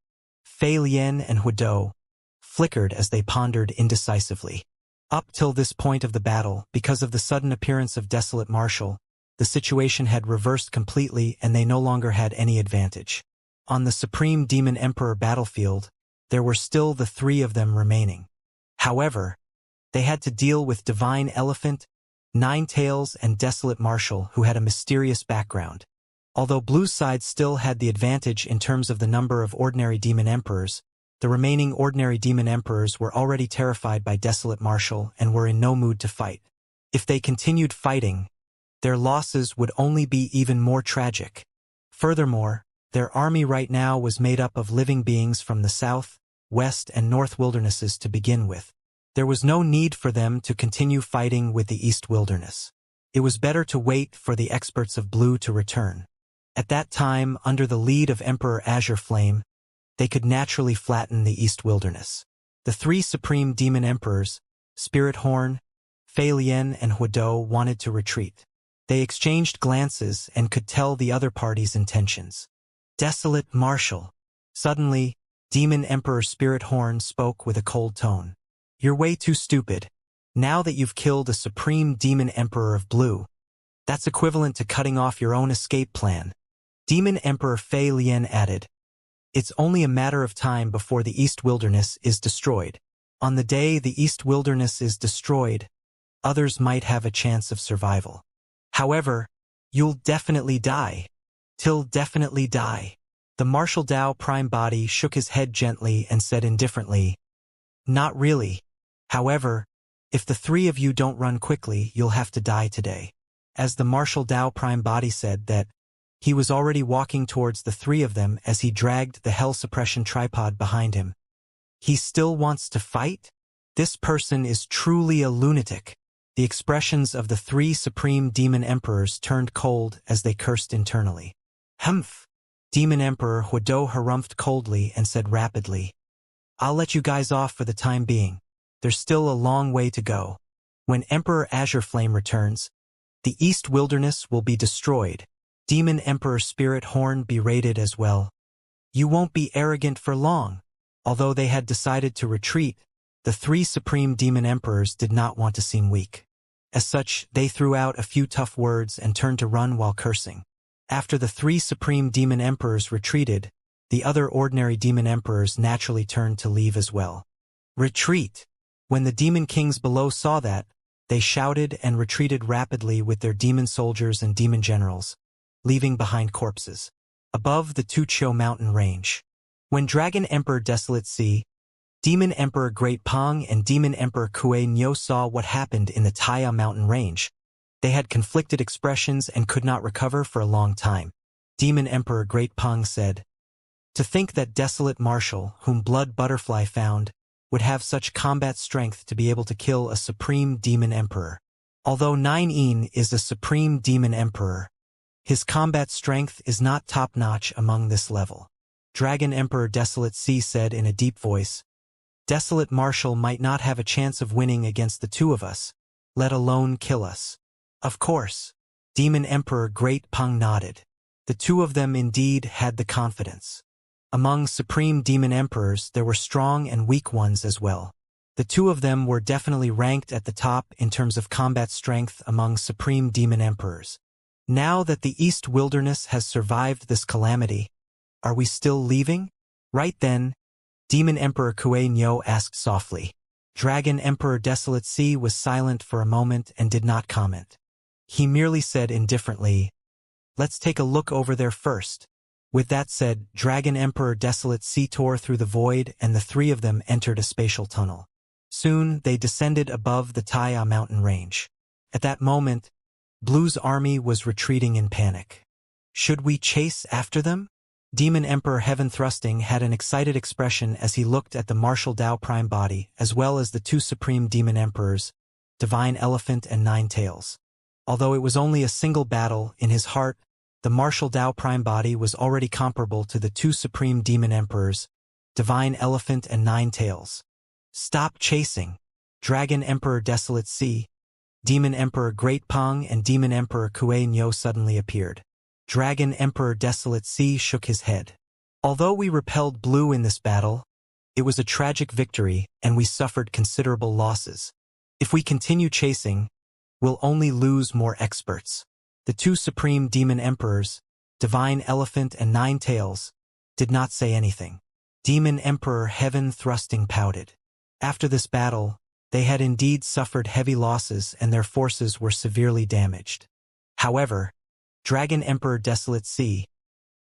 Fei Lian and Huidou, flickered as they pondered indecisively. Up till this point of the battle, because of the sudden appearance of Desolate Martial, the situation had reversed completely and they no longer had any advantage. On the Supreme Demon Emperor battlefield, there were still the 3 of them remaining. However, they had to deal with Divine Elephant, 9 Tails and Desolate Martial who had a mysterious background. Although Blue's side still had the advantage in terms of the number of ordinary demon emperors, the remaining ordinary demon emperors were already terrified by Desolate Martial and were in no mood to fight. If they continued fighting, their losses would only be even more tragic. Furthermore, their army right now was made up of living beings from the south, west, and north wildernesses to begin with. There was no need for them to continue fighting with the east wilderness. It was better to wait for the experts of blue to return. At that time, under the lead of Emperor Azure Flame, they could naturally flatten the east wilderness. The three supreme demon emperors, Spirit Horn, Fei Lian, and Huidou, wanted to retreat. They exchanged glances and could tell the other party's intentions. Desolate Marshal. Suddenly, Demon Emperor Spirit Horn spoke with a cold tone. You're way too stupid. Now that you've killed a supreme demon emperor of blue, that's equivalent to cutting off your own escape plan. Demon Emperor Fei Lian added, it's only a matter of time before the East Wilderness is destroyed. On the day the East Wilderness is destroyed, others might have a chance of survival. However, you'll definitely die. Till definitely die. The Martial Dao Prime Body shook his head gently and said indifferently, not really. However, if the three of you don't run quickly, you'll have to die today. As the Martial Dao Prime Body said that, he was already walking towards the three of them as he dragged the Hell Suppression tripod behind him. He still wants to fight? This person is truly a lunatic. The expressions of the three supreme demon emperors turned cold as they cursed internally. Humph! Demon Emperor Huidou harumphed coldly and said rapidly, I'll let you guys off for the time being. There's still a long way to go. When Emperor Azure Flame returns, the East Wilderness will be destroyed. Demon Emperor Spirit Horn berated as well. You won't be arrogant for long. Although they had decided to retreat, the three supreme demon emperors did not want to seem weak. As such, they threw out a few tough words and turned to run while cursing. After the three supreme demon emperors retreated, the other ordinary demon emperors naturally turned to leave as well. Retreat! When the demon kings below saw that, they shouted and retreated rapidly with their demon soldiers and demon generals, leaving behind corpses. Above the Tuqiu mountain range. When Dragon Emperor Desolate Sea, Demon Emperor Great Pong, and Demon Emperor Kue Nyo saw what happened in the Taya mountain range, they had conflicted expressions and could not recover for a long time. Demon Emperor Great Pong said, to think that Desolate Marshal, whom Blood Butterfly found, would have such combat strength to be able to kill a supreme demon emperor. Although Nine Een is a supreme demon emperor, his combat strength is not top-notch among this level. Dragon Emperor Desolate Sea said in a deep voice, Desolate Marshal might not have a chance of winning against the two of us, let alone kill us. Of course. Demon Emperor Great Pong nodded. The two of them indeed had the confidence. Among supreme demon emperors there were strong and weak ones as well. The two of them were definitely ranked at the top in terms of combat strength among supreme demon emperors. Now that the East Wilderness has survived this calamity, are we still leaving? Right then, Demon Emperor Kue Nyo asked softly. Dragon Emperor Desolate Sea was silent for a moment and did not comment. He merely said indifferently, let's take a look over there first. With that said, Dragon Emperor Desolate Sea tore through the void and the three of them entered a spatial tunnel. Soon, they descended above the Taya mountain range. At that moment, Blue's army was retreating in panic. Should we chase after them? Demon Emperor Heaven Thrusting had an excited expression as he looked at the Martial Dao Prime Body as well as the two supreme demon emperors, Divine Elephant and Nine Tails. Although it was only a single battle, in his heart, the Martial Dao Prime Body was already comparable to the two supreme demon emperors, Divine Elephant and Nine Tails. Stop chasing. Dragon Emperor Desolate Sea, Demon Emperor Great Pong, and Demon Emperor Kue Nyo suddenly appeared. Dragon Emperor Desolate Sea shook his head. Although we repelled Blue in this battle, it was a tragic victory and we suffered considerable losses. If we continue chasing, we'll only lose more experts. The two supreme demon emperors, Divine Elephant and Nine Tails, did not say anything. Demon Emperor Heaven Thrusting pouted. After this battle, they had indeed suffered heavy losses and their forces were severely damaged. However, Dragon Emperor Desolate Sea,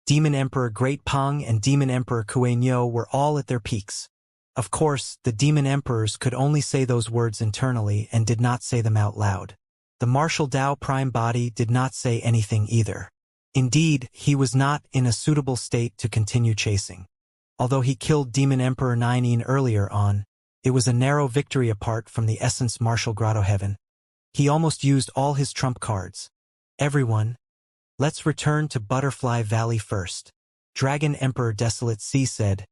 Demon Emperor Great Pong, and Demon Emperor Kue Nyo were all at their peaks. Of course, the demon emperors could only say those words internally and did not say them out loud. The Martial Dao Prime Body did not say anything either. Indeed, he was not in a suitable state to continue chasing. Although he killed Demon Emperor Nine earlier on, it was a narrow victory apart from the Essence Martial Grotto Heaven. He almost used all his trump cards. Everyone, let's return to Butterfly Valley first. Dragon Emperor Desolate Sea said.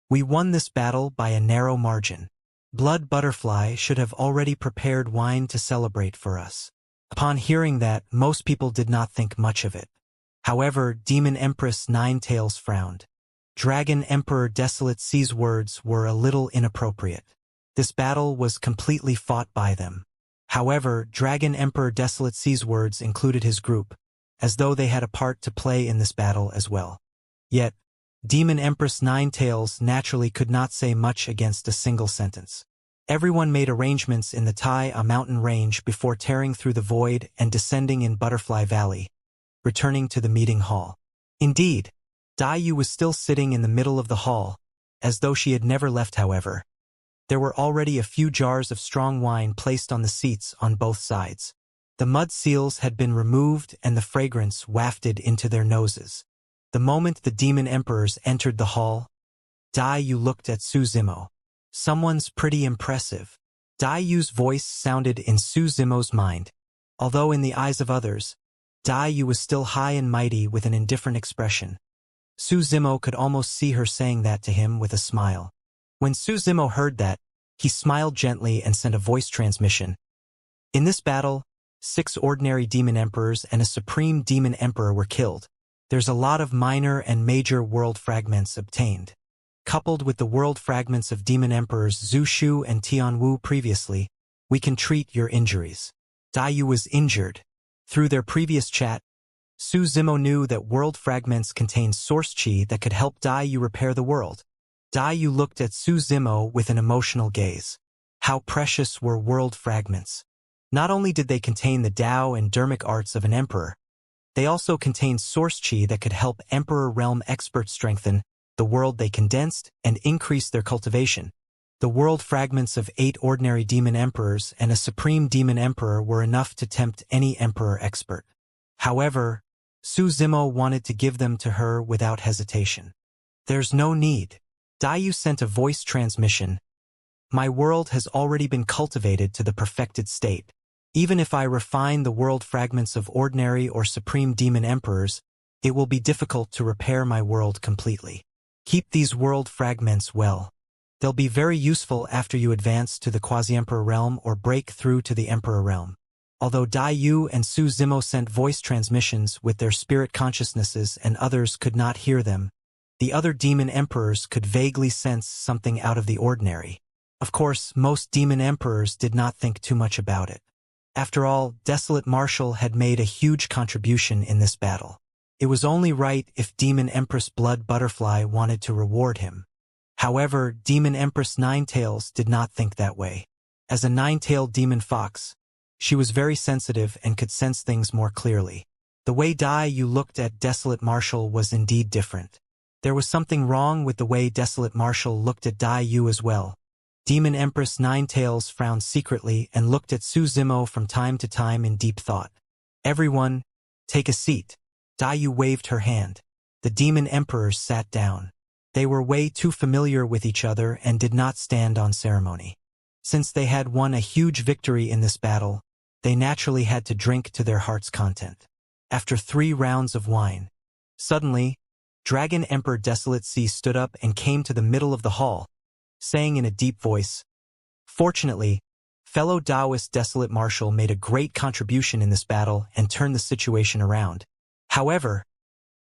We won this battle by a narrow margin. Blood Butterfly should have already prepared wine to celebrate for us. Upon hearing that, most people did not think much of it. However, Demon Empress Ninetails frowned. Dragon Emperor Desolate Sea's words were a little inappropriate. This battle was completely fought by them. However, Dragon Emperor Desolate Sea's words included his group, as though they had a part to play in this battle as well. Yet, Demon Empress Ninetails naturally could not say much against a single sentence. Everyone made arrangements in the Tai mountain range before tearing through the void and descending in Butterfly Valley, returning to the meeting hall. Indeed, Dai was still sitting in the middle of the hall, as though she had never left. However, there were already a few jars of strong wine placed on the seats on both sides. The mud seals had been removed and the fragrance wafted into their noses. The moment the demon emperors entered the hall, Dai looked at Su Zimo. Someone's pretty impressive. Dai voice sounded in Su Zimo's mind. Although in the eyes of others, Dai was still high and mighty with an indifferent expression. Su Zimo could almost see her saying that to him with a smile. When Su Zimo heard that, he smiled gently and sent a voice transmission. In this battle, 6 ordinary demon emperors and a supreme demon emperor were killed. There's a lot of minor and major world fragments obtained. Coupled with the world fragments of demon emperors Zhu Shu and Tianwu previously, we can treat your injuries. Dai was injured. Through their previous chat, Su Zimo knew that world fragments contained source chi that could help Dai repair the world. Dai looked at Su Zimo with an emotional gaze. How precious were world fragments. Not only did they contain the Dao and dermic arts of an emperor, they also contained source chi that could help Emperor Realm experts strengthen the world they condensed and increase their cultivation. The world fragments of 8 ordinary demon emperors and a supreme demon emperor were enough to tempt any emperor expert. However, Su Zimo wanted to give them to her without hesitation. There's no need. Dai sent a voice transmission. My world has already been cultivated to the perfected state. Even if I refine the world fragments of ordinary or supreme demon emperors, it will be difficult to repair my world completely. Keep these world fragments well. They'll be very useful after you advance to the Quasi-Emperor realm or break through to the Emperor realm. Although Dai and Su Zimo sent voice transmissions with their spirit consciousnesses and others could not hear them, the other demon emperors could vaguely sense something out of the ordinary. Of course, most demon emperors did not think too much about it. After all, Desolate Marshal had made a huge contribution in this battle. It was only right if Demon Empress Blood Butterfly wanted to reward him. However, Demon Empress Ninetails did not think that way. As a nine-tailed demon fox, she was very sensitive and could sense things more clearly. The way Dai looked at Desolate Marshal was indeed different. There was something wrong with the way Desolate Marshal looked at Dai as well. Demon Empress Ninetails frowned secretly and looked at Su Zimo from time to time in deep thought. Everyone, take a seat. Dai waved her hand. The demon emperors sat down. They were way too familiar with each other and did not stand on ceremony. Since they had won a huge victory in this battle, they naturally had to drink to their heart's content. After 3 rounds of wine, suddenly, Dragon Emperor Desolate Sea stood up and came to the middle of the hall, saying in a deep voice, "Fortunately, fellow Taoist Desolate Marshal made a great contribution in this battle and turned the situation around. However,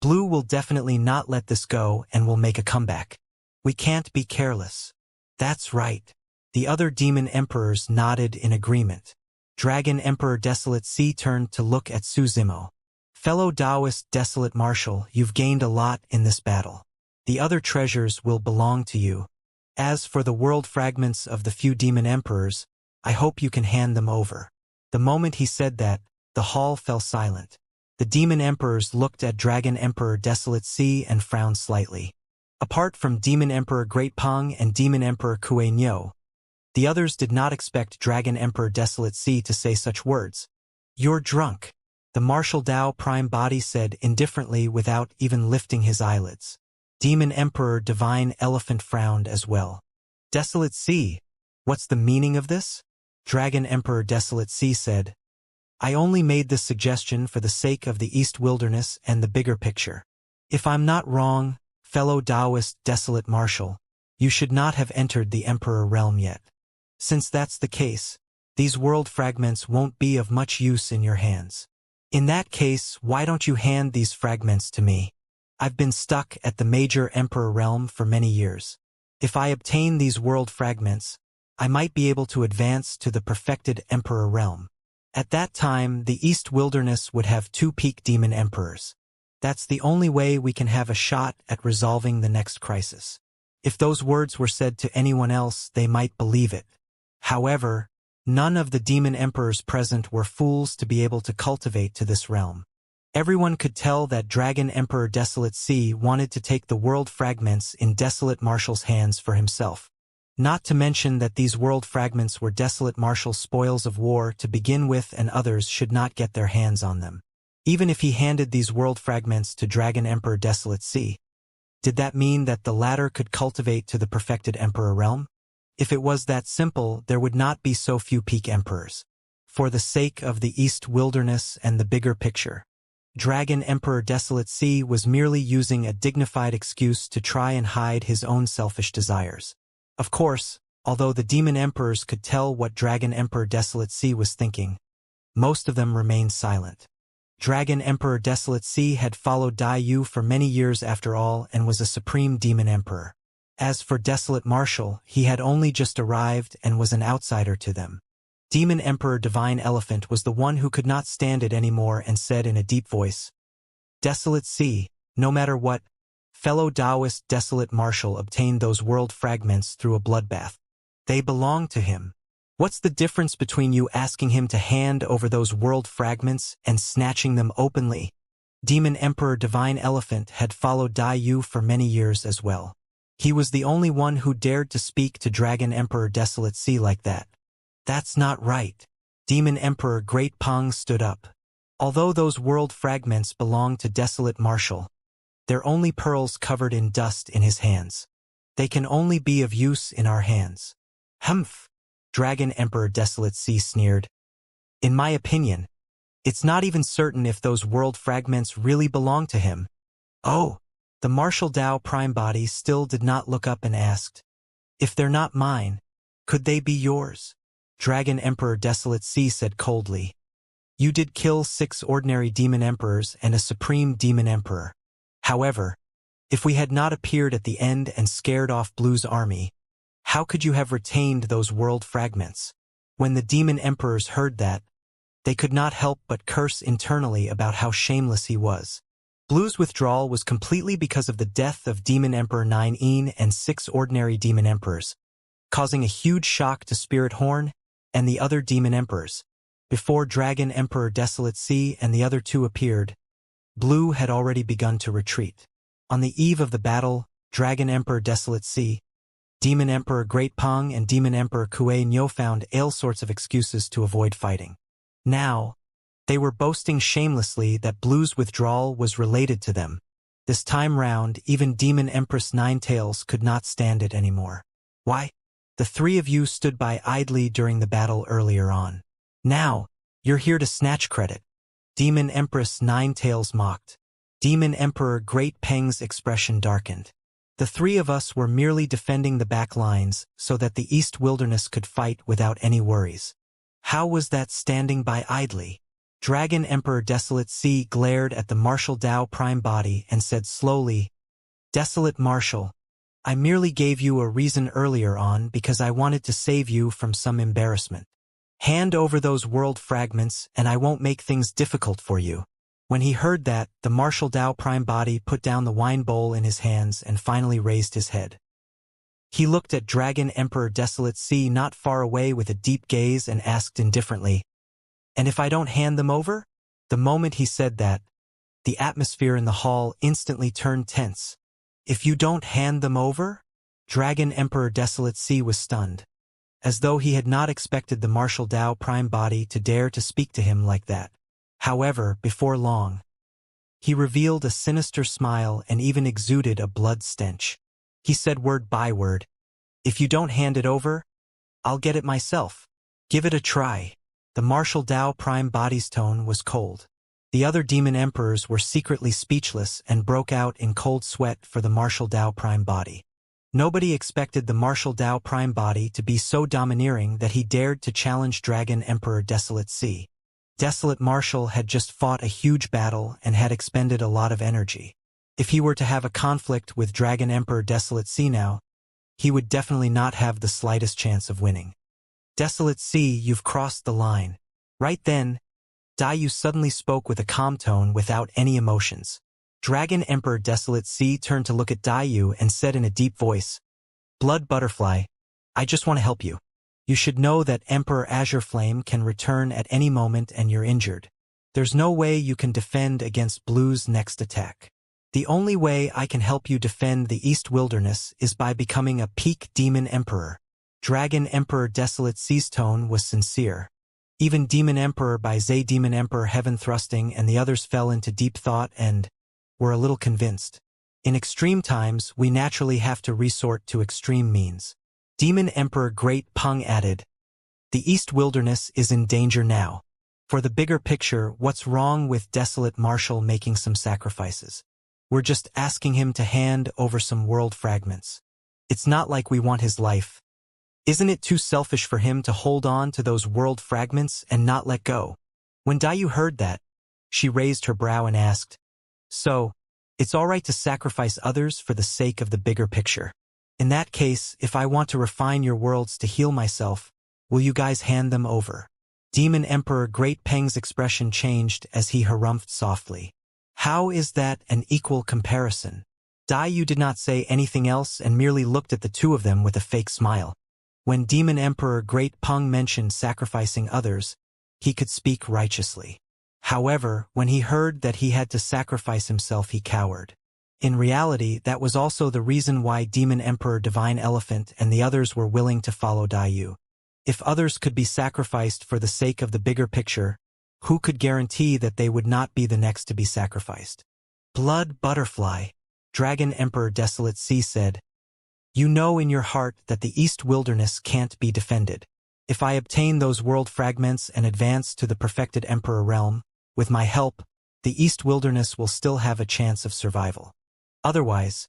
Blue will definitely not let this go and will make a comeback. We can't be careless." That's right. The other demon emperors nodded in agreement. Dragon Emperor Desolate Sea turned to look at Su Zimo. "Fellow Taoist Desolate Marshal, you've gained a lot in this battle. The other treasures will belong to you. As for the world fragments of the few demon emperors, I hope you can hand them over." The moment he said that, the hall fell silent. The demon emperors looked at Dragon Emperor Desolate Sea and frowned slightly. Apart from Demon Emperor Great Pong and Demon Emperor Kue Nyo, the others did not expect Dragon Emperor Desolate Sea to say such words. You're drunk, the martial Tao prime body said indifferently without even lifting his eyelids. Demon Emperor Divine Elephant frowned as well. Desolate Sea, what's the meaning of this? Dragon Emperor Desolate Sea said, I only made this suggestion for the sake of the East Wilderness and the bigger picture. If I'm not wrong, fellow Taoist Desolate Marshal, you should not have entered the Emperor realm yet. Since that's the case, these world fragments won't be of much use in your hands. In that case, why don't you hand these fragments to me? I've been stuck at the major Emperor realm for many years. If I obtain these world fragments, I might be able to advance to the perfected Emperor realm. At that time, the East Wilderness would have 2 peak demon emperors. That's the only way we can have a shot at resolving the next crisis. If those words were said to anyone else, they might believe it. However, none of the demon emperors present were fools to be able to cultivate to this realm. Everyone could tell that Dragon Emperor Desolate Sea wanted to take the world fragments in Desolate Marshal's hands for himself. Not to mention that these world fragments were Desolate Marshal's spoils of war to begin with, and others should not get their hands on them. Even if he handed these world fragments to Dragon Emperor Desolate Sea, did that mean that the latter could cultivate to the perfected Emperor realm? If it was that simple, there would not be so few peak emperors. For the sake of the East Wilderness and the bigger picture, Dragon Emperor Desolate Sea was merely using a dignified excuse to try and hide his own selfish desires. Of course, although the demon emperors could tell what Dragon Emperor Desolate Sea was thinking, most of them remained silent. Dragon Emperor Desolate Sea had followed Dai Yu for many years after all and was a supreme demon emperor. As for Desolate Marshal, he had only just arrived and was an outsider to them. Demon Emperor Divine Elephant was the one who could not stand it anymore and said in a deep voice, Desolate Sea, no matter what, fellow Taoist Desolate Marshal obtained those world fragments through a bloodbath. They belong to him. What's the difference between you asking him to hand over those world fragments and snatching them openly? Demon Emperor Divine Elephant had followed Dai Yu for many years as well. He was the only one who dared to speak to Dragon Emperor Desolate Sea like that. That's not right. Demon Emperor Great Pong stood up. Although those world fragments belong to Desolate Marshal, they're only pearls covered in dust in his hands. They can only be of use in our hands. Humph! Dragon Emperor Desolate Sea sneered. In my opinion, it's not even certain if those world fragments really belong to him. Oh! The Martial Tao Prime Body still did not look up and asked, If they're not mine, could they be yours? Dragon Emperor Desolate Sea said coldly, You did kill 6 ordinary demon emperors and a supreme demon emperor. However, if we had not appeared at the end and scared off Blue's army, how could you have retained those world fragments? When the demon emperors heard that, they could not help but curse internally about how shameless he was. Blue's withdrawal was completely because of the death of Demon Emperor 9 and 6 ordinary demon emperors, causing a huge shock to Spirit Horn and the other demon emperors. Before Dragon Emperor Desolate Sea and the other 2 appeared, Blue had already begun to retreat. On the eve of the battle, Dragon Emperor Desolate Sea, Demon Emperor Great Pong and Demon Emperor Kue Nyo found all sorts of excuses to avoid fighting. Now, they were boasting shamelessly that Blue's withdrawal was related to them. This time round, even Demon Empress Ninetails could not stand it anymore. Why? The 3 of you stood by idly during the battle earlier on. Now, you're here to snatch credit. Demon Empress Ninetails mocked. Demon Emperor Great Peng's expression darkened. The 3 of us were merely defending the back lines so that the East Wilderness could fight without any worries. How was that standing by idly? Dragon Emperor Desolate Sea glared at the Martial Tao Prime Body and said slowly, Desolate Marshal, I merely gave you a reason earlier on because I wanted to save you from some embarrassment. Hand over those world fragments and I won't make things difficult for you. When he heard that, the Martial Tao Prime Body put down the wine bowl in his hands and finally raised his head. He looked at Dragon Emperor Desolate Sea not far away with a deep gaze and asked indifferently, And if I don't hand them over? The moment he said that, the atmosphere in the hall instantly turned tense. If you don't hand them over? Dragon Emperor Desolate Sea was stunned. as though he had not expected the martial Tao prime body to dare to speak to him like that. However, before long, he revealed a sinister smile and even exuded a blood stench. He said word by word, "If you don't hand it over, I'll get it myself. Give it a try." The martial Tao prime body's tone was cold. The other demon emperors were secretly speechless and broke out in cold sweat for the martial Tao prime body. Nobody expected the martial Tao prime body to be so domineering that he dared to challenge Dragon Emperor Desolate Sea. Desolate Marshal had just fought a huge battle and had expended a lot of energy. If he were to have a conflict with Dragon Emperor Desolate Sea now, he would definitely not have the slightest chance of winning. "Desolate Sea, you've crossed the line." Right then, Dayu suddenly spoke with a calm tone without any emotions. Dragon Emperor Desolate Sea turned to look at Dayu and said in a deep voice, "Blood Butterfly, I just want to help you. You should know that Emperor Azure Flame can return at any moment and you're injured. There's no way you can defend against Blue's next attack. The only way I can help you defend the East Wilderness is by becoming a peak Demon Emperor." Dragon Emperor Desolate Sea's tone was sincere. Even Demon Emperor by Zay Demon Emperor Heaven Thrusting and the others fell into deep thought and were a little convinced. In extreme times, we naturally have to resort to extreme means. Demon Emperor Great Peng added, "The East Wilderness is in danger now. For the bigger picture, what's wrong with Desolate Marshal making some sacrifices? We're just asking him to hand over some world fragments. It's not like we want his life. Isn't it too selfish for him to hold on to those world fragments and not let go?" When Dayu heard that, she raised her brow and asked, "So, it's all right to sacrifice others for the sake of the bigger picture? In that case, if I want to refine your worlds to heal myself, will you guys hand them over?" Demon Emperor Great Peng's expression changed as he harumphed softly. "How is that an equal comparison?" Dayu did not say anything else and merely looked at the two of them with a fake smile. When Demon Emperor Great Peng mentioned sacrificing others, he could speak righteously. However, when he heard that he had to sacrifice himself, he cowered. In reality, that was also the reason why Demon Emperor Divine Elephant and the others were willing to follow Dayu. If others could be sacrificed for the sake of the bigger picture, who could guarantee that they would not be the next to be sacrificed? "Blood Butterfly," Dragon Emperor Desolate Sea said, "You know in your heart that the East Wilderness can't be defended. If I obtain those world fragments and advance to the perfected Emperor realm, with my help, the East Wilderness will still have a chance of survival. Otherwise,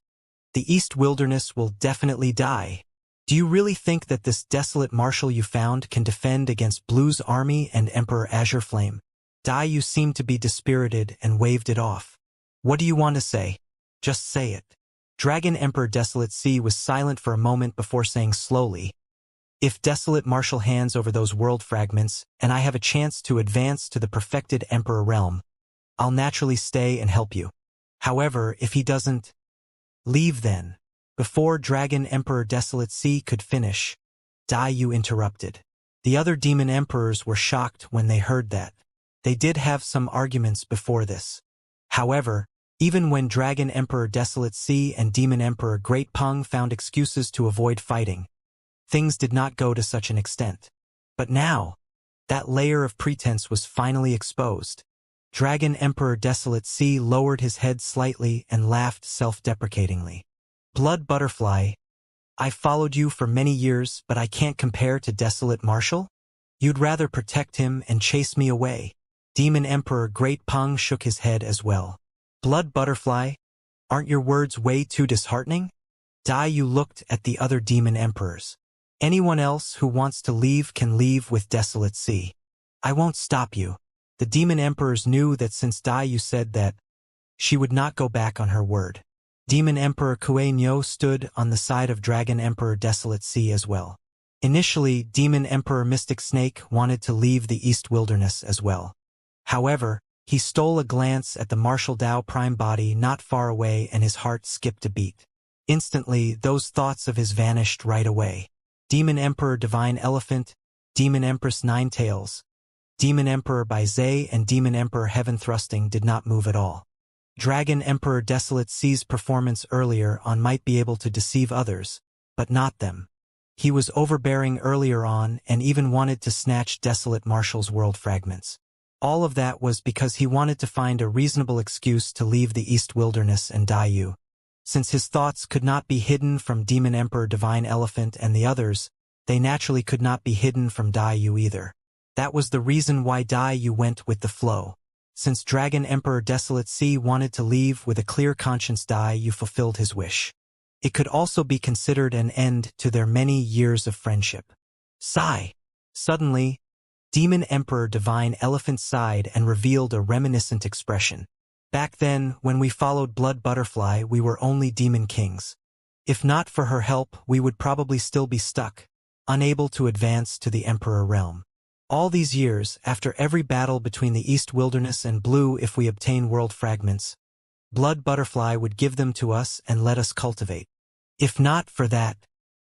the East Wilderness will definitely die. Do you really think that this desolate marshal you found can defend against Blue's army and Emperor Azure Flame?" Dayu seemed to be dispirited and waved it off. "What do you want to say? Just say it." Dragon Emperor Desolate Sea was silent for a moment before saying slowly, "If Desolate Marshal hands over those world fragments, and I have a chance to advance to the perfected Emperor realm, I'll naturally stay and help you. However, if he doesn't, leave then." Before Dragon Emperor Desolate Sea could finish, Dayu interrupted. The other demon emperors were shocked when they heard that. They did have some arguments before this. However, even when Dragon Emperor Desolate Sea and Demon Emperor Great Peng found excuses to avoid fighting, things did not go to such an extent. But now, that layer of pretense was finally exposed. Dragon Emperor Desolate Sea lowered his head slightly and laughed self-deprecatingly. "Blood Butterfly, I followed you for many years, but I can't compare to Desolate Marshal? You'd rather protect him and chase me away." Demon Emperor Great Peng shook his head as well. "Blood Butterfly, aren't your words way too disheartening?" Dayu looked at the other demon emperors. "Anyone else who wants to leave can leave with Desolate Sea. I won't stop you." The demon emperors knew that since Dayu said that, she would not go back on her word. Demon Emperor Kue Nyo stood on the side of Dragon Emperor Desolate Sea as well. Initially, Demon Emperor Mystic Snake wanted to leave the East Wilderness as well. However, he stole a glance at the martial Tao prime body not far away and his heart skipped a beat. Instantly, those thoughts of his vanished right away. Demon Emperor Divine Elephant, Demon Empress Nine Tails, Demon Emperor by Zay and Demon Emperor Heaven Thrusting did not move at all. Dragon Emperor Desolate Sea's performance earlier on might be able to deceive others, but not them. He was overbearing earlier on and even wanted to snatch Desolate Marshall's world fragments. All of that was because he wanted to find a reasonable excuse to leave the East Wilderness and Dayu. Since his thoughts could not be hidden from Demon Emperor Divine Elephant and the others, they naturally could not be hidden from Dayu either. That was the reason why Dayu went with the flow. Since Dragon Emperor Desolate Sea wanted to leave with a clear conscience, Dayu fulfilled his wish. It could also be considered an end to their many years of friendship. Sigh. Suddenly, Demon Emperor Divine Elephant sighed and revealed a reminiscent expression. Back then, when we followed Blood Butterfly, we were only demon kings. If not for her help, we would probably still be stuck, unable to advance to the Emperor realm. All these years, after every battle between the East Wilderness and Blue, if we obtain world fragments, Blood Butterfly would give them to us and let us cultivate. If not for that,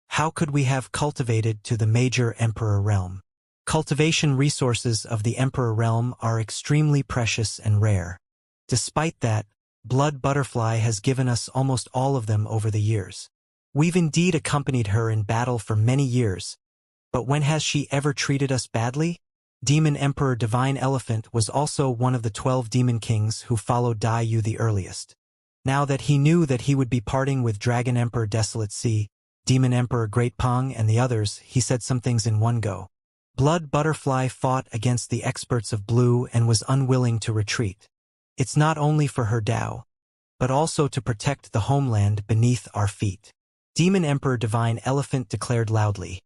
how could we have cultivated to the major Emperor realm? Cultivation resources of the Emperor realm are extremely precious and rare. Despite that, Blood Butterfly has given us almost all of them over the years. We've indeed accompanied her in battle for many years, but when has she ever treated us badly? Demon Emperor Divine Elephant was also one of the 12 demon kings who followed Dayu the earliest. Now that he knew that he would be parting with Dragon Emperor Desolate Sea, Demon Emperor Great Pong and the others, he said some things in one go. Blood Butterfly fought against the experts of Blue and was unwilling to retreat. It's not only for her Tao, but also to protect the homeland beneath our feet. Demon Emperor Divine Elephant declared loudly.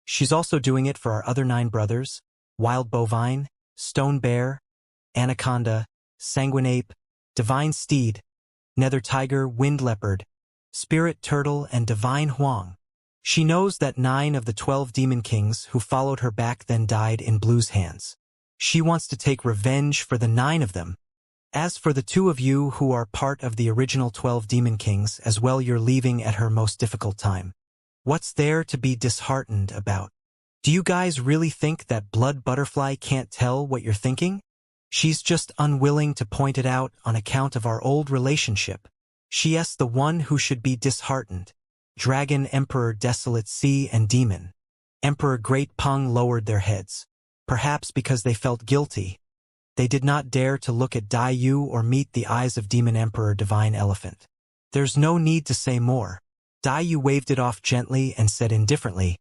She's also doing it for our other 9 brothers, Wild Bovine, Stone Bear, Anaconda, Sanguinape, Divine Steed, Nether Tiger, Wind Leopard, Spirit Turtle, and Divine Huang. She knows that 9 of the 12 demon kings who followed her back then died in Blue's hands. She wants to take revenge for the 9 of them. As for the 2 of you who are part of the original 12 demon kings as well, you're leaving at her most difficult time. What's there to be disheartened about? Do you guys really think that Blood Butterfly can't tell what you're thinking? She's just unwilling to point it out on account of our old relationship. She's the one who should be disheartened. Dragon Emperor Desolate Sea and Demon Emperor Great Pong lowered their heads. Perhaps because they felt guilty. They did not dare to look at Dayu or meet the eyes of Demon Emperor Divine Elephant. There's no need to say more. Dayu waved it off gently and said indifferently,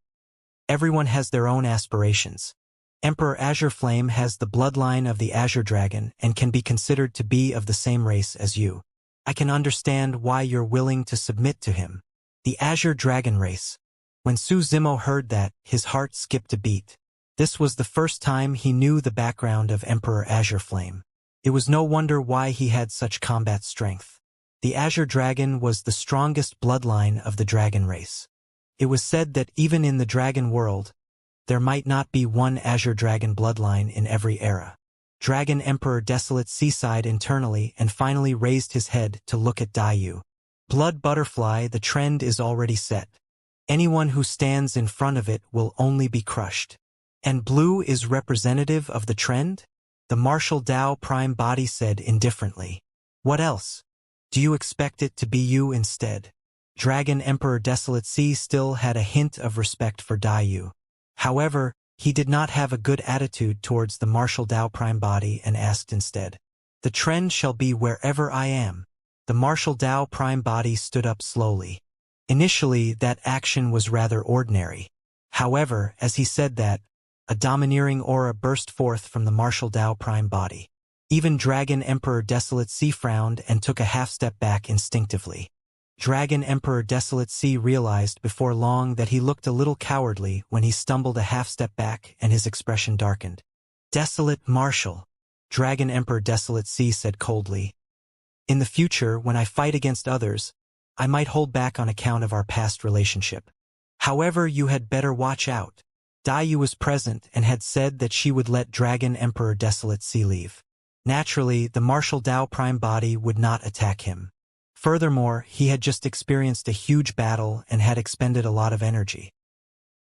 everyone has their own aspirations. Emperor Azure Flame has the bloodline of the Azure Dragon and can be considered to be of the same race as you. I can understand why you're willing to submit to him. The Azure Dragon race. When Su Zimo heard that, his heart skipped a beat. This was the first time he knew the background of Emperor Azure Flame. It was no wonder why he had such combat strength. The Azure Dragon was the strongest bloodline of the dragon race. It was said that even in the dragon world, there might not be one Azure Dragon bloodline in every era. Dragon Emperor Desolate Seaside internally and finally raised his head to look at Dayu. Blood Butterfly, the trend is already set. Anyone who stands in front of it will only be crushed. And Blue is representative of the trend? The Martial Dao Prime Body said indifferently. What else? Do you expect it to be you instead? Dragon Emperor Desolate Sea still had a hint of respect for Dayu. However, he did not have a good attitude towards the Martial Dao Prime Body and asked instead, the trend shall be wherever I am. The Martial Dao Prime Body stood up slowly. Initially, that action was rather ordinary. However, as he said that, a domineering aura burst forth from the Martial Dao Prime Body. Even Dragon Emperor Desolate Sea frowned and took a half-step back instinctively. Dragon Emperor Desolate Sea realized before long that he looked a little cowardly when he stumbled a half-step back and his expression darkened. Desolate Martial, Dragon Emperor Desolate Sea said coldly. In the future, when I fight against others, I might hold back on account of our past relationship. However, you had better watch out. Dayu was present and had said that she would let Dragon Emperor Desolate Sea leave. Naturally, the Martial Dao Prime Body would not attack him. Furthermore, he had just experienced a huge battle and had expended a lot of energy.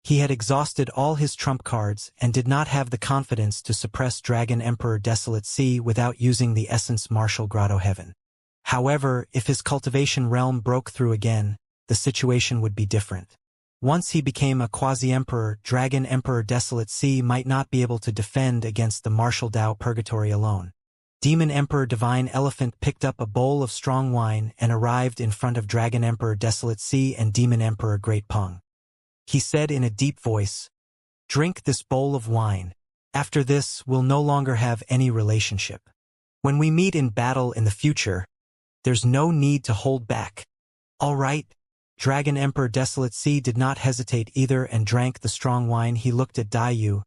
He had exhausted all his trump cards and did not have the confidence to suppress Dragon Emperor Desolate Sea without using the Essence Martial Grotto Heaven. However, if his cultivation realm broke through again, the situation would be different. Once he became a quasi-emperor, Dragon Emperor Desolate Sea might not be able to defend against the martial Dao Purgatory alone. Demon Emperor Divine Elephant picked up a bowl of strong wine and arrived in front of Dragon Emperor Desolate Sea and Demon Emperor Great Peng. He said in a deep voice, "Drink this bowl of wine. After this, we'll no longer have any relationship. When we meet in battle in the future, there's no need to hold back. All right?" Dragon Emperor Desolate Sea did not hesitate either and drank the strong wine. He looked at Daiyu,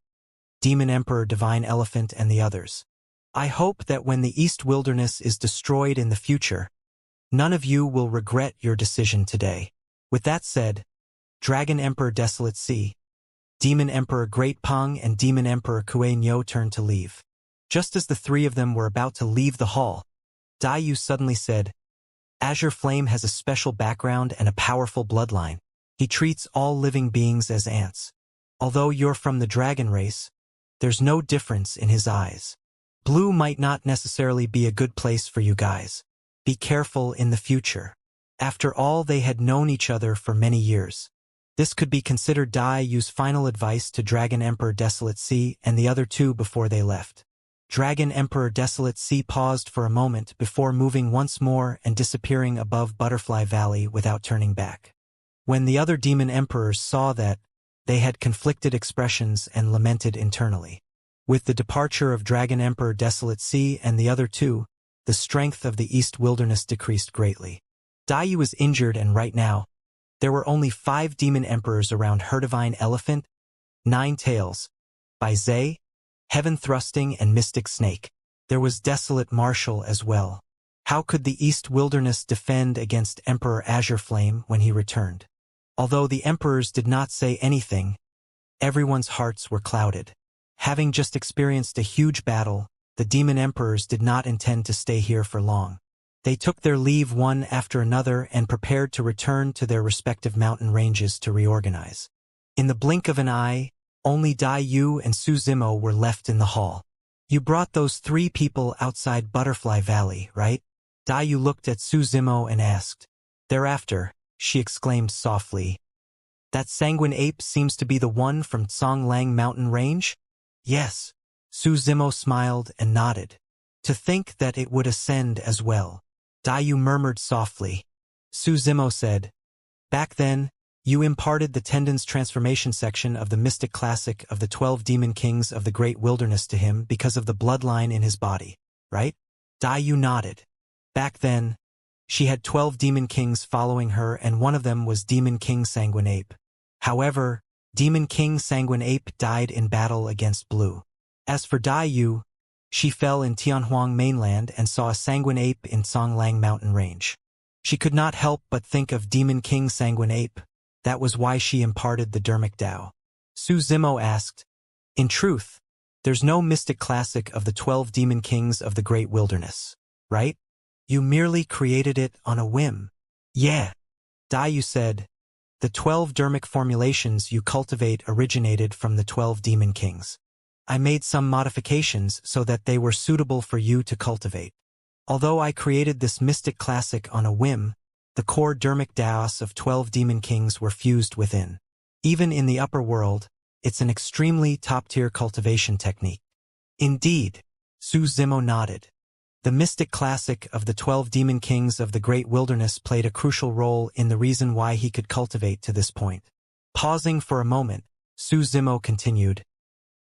Demon Emperor Divine Elephant and the others. "I hope that when the East Wilderness is destroyed in the future, none of you will regret your decision today." With that said, Dragon Emperor Desolate Sea, Demon Emperor Great Peng and Demon Emperor Kue Nyo turned to leave. Just as the three of them were about to leave the hall, Daiyu suddenly said, "Azure Flame has a special background and a powerful bloodline. He treats all living beings as ants. Although you're from the dragon race, there's no difference in his eyes. Blue might not necessarily be a good place for you guys. Be careful in the future." After all, they had known each other for many years. This could be considered Daiyu's final advice to Dragon Emperor Desolate Sea and the other two before they left. Dragon Emperor Desolate Sea paused for a moment before moving once more and disappearing above Butterfly Valley without turning back. When the other demon emperors saw that, they had conflicted expressions and lamented internally. With the departure of Dragon Emperor Desolate Sea and the other two, the strength of the East Wilderness decreased greatly. Daiyu was injured and right now, there were only 5 demon emperors around her Divine Elephant, 9 Tails, by Zay, Heaven Thrusting and Mystic Snake. There was Desolate Marshal as well. How could the East Wilderness defend against Emperor Azure Flame when he returned? Although the emperors did not say anything, everyone's hearts were clouded. Having just experienced a huge battle, the demon emperors did not intend to stay here for long. They took their leave one after another and prepared to return to their respective mountain ranges to reorganize. In the blink of an eye, only Daiyu and Su Zimo were left in the hall. "You brought those 3 people outside Butterfly Valley, right?" Daiyu looked at Su Zimo and asked. Thereafter, she exclaimed softly, "That sanguine ape seems to be the one from Tsonglang Mountain Range?" "Yes." Su Zimo smiled and nodded. "To think that it would ascend as well." Daiyu murmured softly. Su Zimo said, "Back then, you imparted the Tendon's transformation section of the Mystic Classic of the 12 Demon Kings of the Great Wilderness to him because of the bloodline in his body, right?" Daiyu nodded. Back then, she had 12 Demon Kings following her and one of them was Demon King Sanguine Ape. However, Demon King Sanguine Ape died in battle against Blue. As for Daiyu, she fell in Tianhuang mainland and saw a sanguine ape in Tsonglang mountain range. She could not help but think of Demon King Sanguine Ape. That was why she imparted the Dermic Dao. Su Zimo asked, "In truth, there's no mystic classic of the 12 Demon Kings of the Great Wilderness, right? You merely created it on a whim." "Yeah." Daiyu said, "The 12 Dermic formulations you cultivate originated from the 12 Demon Kings. I made some modifications so that they were suitable for you to cultivate. Although I created this mystic classic on a whim, the core Dermic Daos of 12 Demon Kings were fused within. Even in the upper world, it's an extremely top-tier cultivation technique." "Indeed," Su Zimo nodded. The mystic classic of the 12 Demon Kings of the Great Wilderness played a crucial role in the reason why he could cultivate to this point. Pausing for a moment, Su Zimo continued,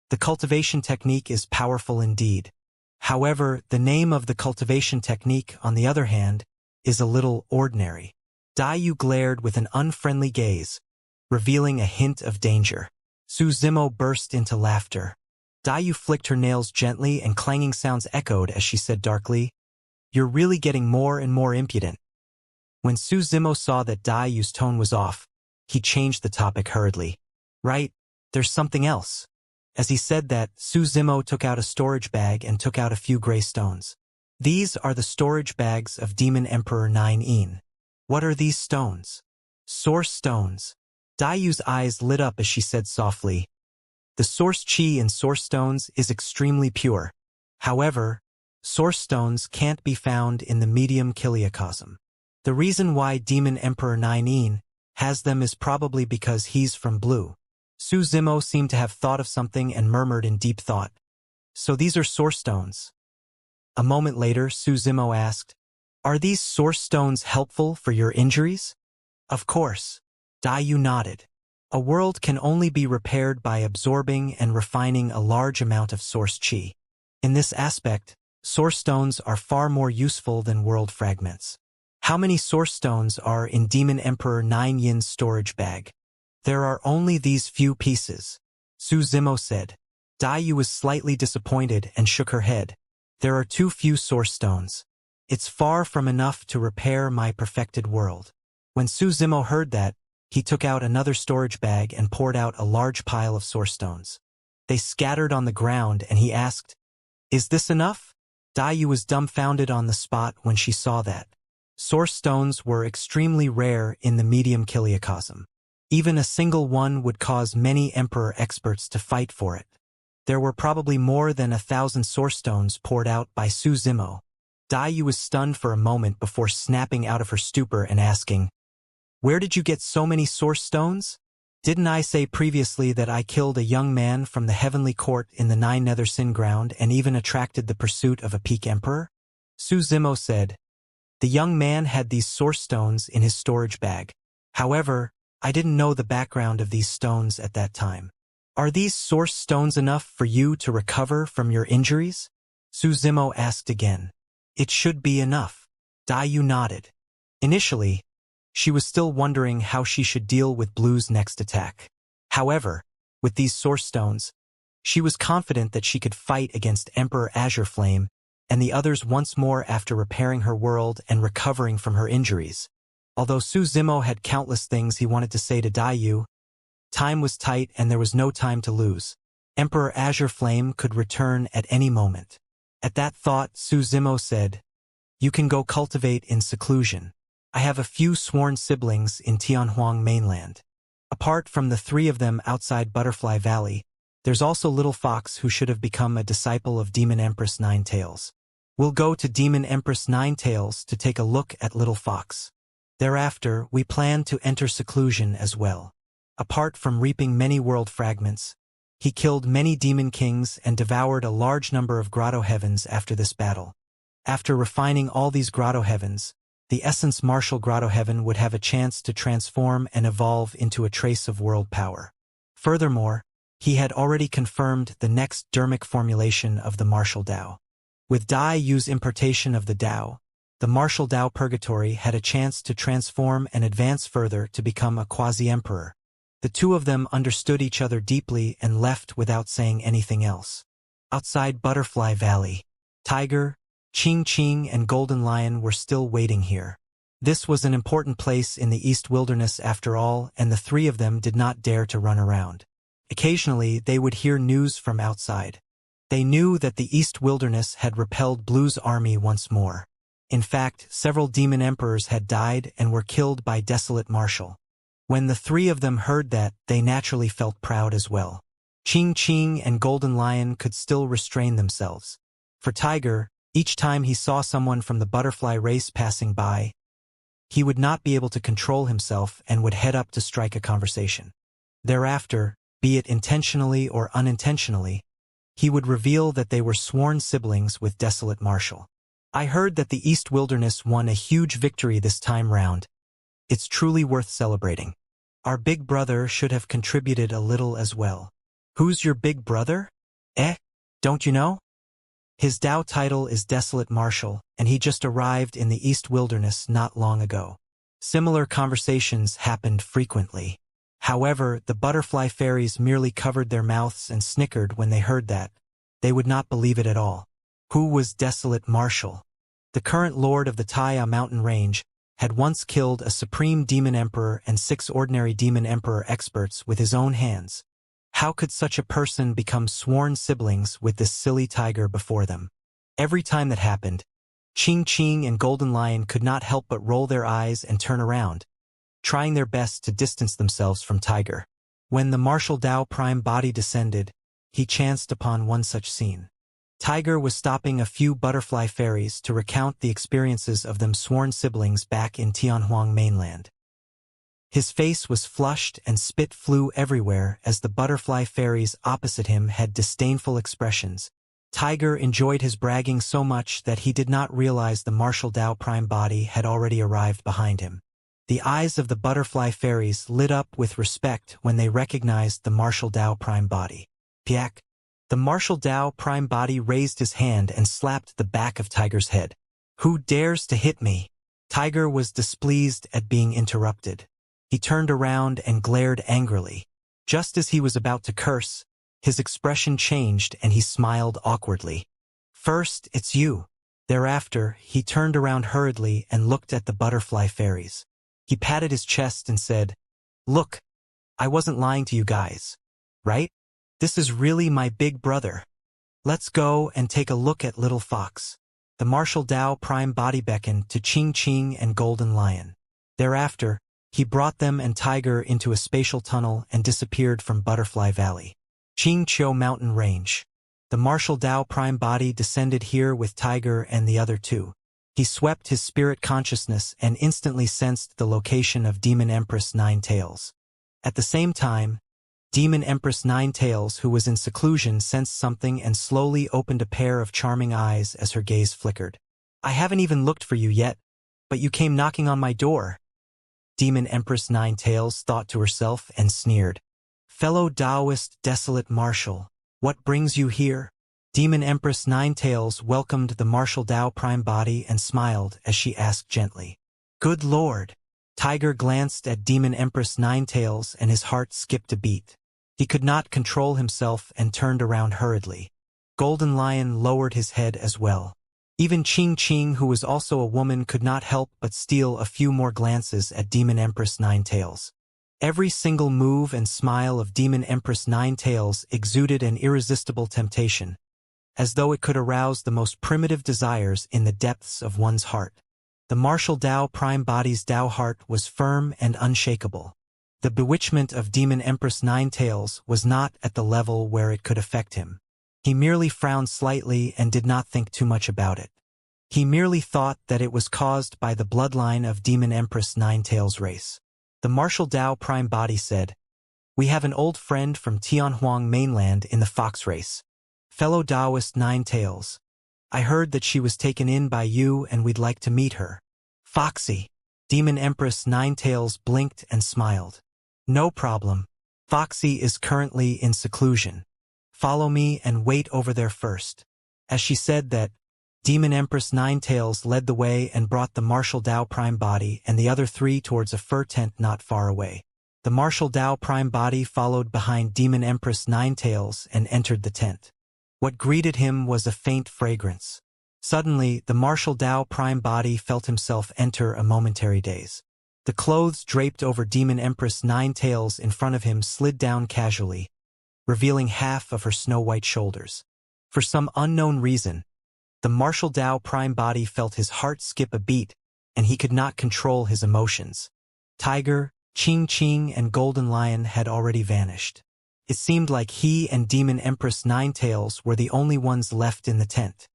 "The cultivation technique is powerful indeed. However, the name of the cultivation technique, on the other hand, is a little ordinary." Daiyu glared with an unfriendly gaze, revealing a hint of danger. Su Zimo burst into laughter. Daiyu flicked her nails gently and clanging sounds echoed as she said darkly, "You're really getting more and more impudent." When Su Zimo saw that Daiyu's tone was off, he changed the topic hurriedly. "Right, there's something else." As he said that, Su Zimo took out a storage bag and took out a few gray stones. "These are the storage bags of Demon Emperor 9-in. What are these stones?" "Source stones." Daiyu's eyes lit up as she said softly, "The source chi in source stones is extremely pure. However, source stones can't be found in the medium kiliacosm. The reason why Demon Emperor 9-in has them is probably because he's from Blue. Su Zimo seemed to have thought of something and murmured in deep thought. So these are source stones. A moment later, Su Zimo asked, "Are these source stones helpful for your injuries?" "Of course." Daiyu nodded. A world can only be repaired by absorbing and refining a large amount of source chi. In this aspect, source stones are far more useful than world fragments. How many source stones are in Demon Emperor 9 Yin's storage bag? There are only these few pieces, Su Zimo said. Daiyu was slightly disappointed and shook her head. There are too few source stones. It's far from enough to repair my perfected world. When Su Zimo heard that, he took out another storage bag and poured out a large pile of source stones. They scattered on the ground and he asked, "Is this enough?" Daiyu was dumbfounded on the spot when she saw that. Source stones were extremely rare in the medium kiliocosm. Even a single one would cause many Emperor experts to fight for it. There were probably more than 1,000 source stones poured out by Su Zimo. Daiyu was stunned for a moment before snapping out of her stupor and asking, "Where did you get so many source stones? Didn't I say previously that I killed a young man from the heavenly court in the 9 Nether Sin ground and even attracted the pursuit of a peak emperor?" Su Zimo said, "The young man had these source stones in his storage bag. However, I didn't know the background of these stones at that time. Are these source stones enough for you to recover from your injuries?" Su Zimo asked again. "It should be enough." Daiyu nodded. Initially, she was still wondering how she should deal with Blue's next attack. However, with these source stones, she was confident that she could fight against Emperor Azure Flame and the others once more after repairing her world and recovering from her injuries. Although Su Zimo had countless things he wanted to say to Daiyu, time was tight and there was no time to lose. Emperor Azure Flame could return at any moment. At that thought, Su Zimo said, "You can go cultivate in seclusion. I have a few sworn siblings in Tianhuang mainland. Apart from the 3 of them outside Butterfly Valley, there's also Little Fox who should have become a disciple of Demon Empress Ninetails. We'll go to Demon Empress Ninetails to take a look at Little Fox. Thereafter, we plan to enter seclusion as well." Apart from reaping many world fragments, he killed many demon kings and devoured a large number of grotto heavens after this battle. After refining all these grotto heavens, the essence martial grotto heaven would have a chance to transform and evolve into a trace of world power. Furthermore, he had already confirmed the next dermic formulation of the martial Dao. With Daiyu's impartation of the Dao, the martial Dao Purgatory had a chance to transform and advance further to become a quasi-emperor. The 2 of them understood each other deeply and left without saying anything else. Outside Butterfly Valley, Tiger, Ching Ching and Golden Lion were still waiting here. This was an important place in the East Wilderness after all, and the 3 of them did not dare to run around. Occasionally, they would hear news from outside. They knew that the East Wilderness had repelled Blue's army once more. In fact, several demon emperors had died and were killed by Desolate Marshal. When the 3 of them heard that, they naturally felt proud as well. Ching Ching and Golden Lion could still restrain themselves. For Tiger, each time he saw someone from the butterfly race passing by, he would not be able to control himself and would head up to strike a conversation. Thereafter, be it intentionally or unintentionally, he would reveal that they were sworn siblings with Desolate Marshal. "I heard that the East Wilderness won a huge victory this time round. It's truly worth celebrating. Our big brother should have contributed a little as well." "Who's your big brother? Don't you know? His Dao title is Desolate Marshal, and he just arrived in the East Wilderness not long ago." Similar conversations happened frequently. However, the butterfly fairies merely covered their mouths and snickered when they heard that. They would not believe it at all. Who was Desolate Marshal? The current lord of the Taya mountain range had once killed a supreme demon emperor and 6 ordinary demon emperor experts with his own hands. How could such a person become sworn siblings with this silly tiger before them? Every time that happened, Ching Ching and Golden Lion could not help but roll their eyes and turn around, trying their best to distance themselves from Tiger. When the martial Dao prime body descended, he chanced upon one such scene. Tiger was stopping a few butterfly fairies to recount the experiences of them sworn siblings back in Tianhuang mainland. His face was flushed and spit flew everywhere as the butterfly fairies opposite him had disdainful expressions. Tiger enjoyed his bragging so much that he did not realize the martial Dao Prime body had already arrived behind him. The eyes of the butterfly fairies lit up with respect when they recognized the martial Dao Prime body. Piak! The martial Dao Prime body raised his hand and slapped the back of Tiger's head. "Who dares to hit me?" Tiger was displeased at being interrupted. He turned around and glared angrily. Just as he was about to curse, his expression changed and he smiled awkwardly. "First, it's you." Thereafter, he turned around hurriedly and looked at the butterfly fairies. He patted his chest and said, "Look, I wasn't lying to you guys, right? This is really my big brother. Let's go and take a look at Little Fox." The martial Dao Prime body beckoned to Ching Ching and Golden Lion. Thereafter, he brought them and Tiger into a spatial tunnel and disappeared from Butterfly Valley. Ching Chiu Mountain Range. The martial Dao Prime body descended here with Tiger and the other two. He swept his spirit consciousness and instantly sensed the location of Demon Empress Nine Tails. At the same time, Demon Empress Nine Tails, who was in seclusion, sensed something and slowly opened a pair of charming eyes as her gaze flickered. "I haven't even looked for you yet, but you came knocking on my door." Demon Empress Nine Tails thought to herself and sneered. "Fellow Taoist desolate martial, what brings you here?" Demon Empress Nine Tails welcomed the martial Dao Prime body and smiled as she asked gently, "Good Lord." Tiger glanced at Demon Empress Nine Tails and his heart skipped a beat. He could not control himself and turned around hurriedly. Golden Lion lowered his head as well. Even Ching Ching, who was also a woman, could not help but steal a few more glances at Demon Empress Nine Tails. Every single move and smile of Demon Empress Nine Tails exuded an irresistible temptation, as though it could arouse the most primitive desires in the depths of one's heart. The martial Dao Prime body's Dao heart was firm and unshakable. The bewitchment of Demon Empress Nine Tails was not at the level where it could affect him. He merely frowned slightly and did not think too much about it. He merely thought that it was caused by the bloodline of Demon Empress Nine Tails' race. The martial Dao Prime body said, "We have an old friend from Tianhuang mainland in the fox race. Fellow Taoist Nine Tails. I heard that she was taken in by you and we'd like to meet her." "Foxy." Demon Empress Nine Tails blinked and smiled. "No problem. Foxy is currently in seclusion. Follow me and wait over there first." As she said that, Demon Empress Nine Tails led the way and brought the martial Dao Prime body and the other three towards a fur tent not far away. The martial Dao Prime body followed behind Demon Empress Nine Tails and entered the tent. What greeted him was a faint fragrance. Suddenly, the martial Dao Prime body felt himself enter a momentary daze. The clothes draped over Demon Empress Nine Tails in front of him slid down casually, revealing half of her snow-white shoulders. For some unknown reason, the martial Dao Prime body felt his heart skip a beat, and he could not control his emotions. Tiger, Ching Ching, and Golden Lion had already vanished. It seemed like he and Demon Empress Nine Tails were the only ones left in the tent.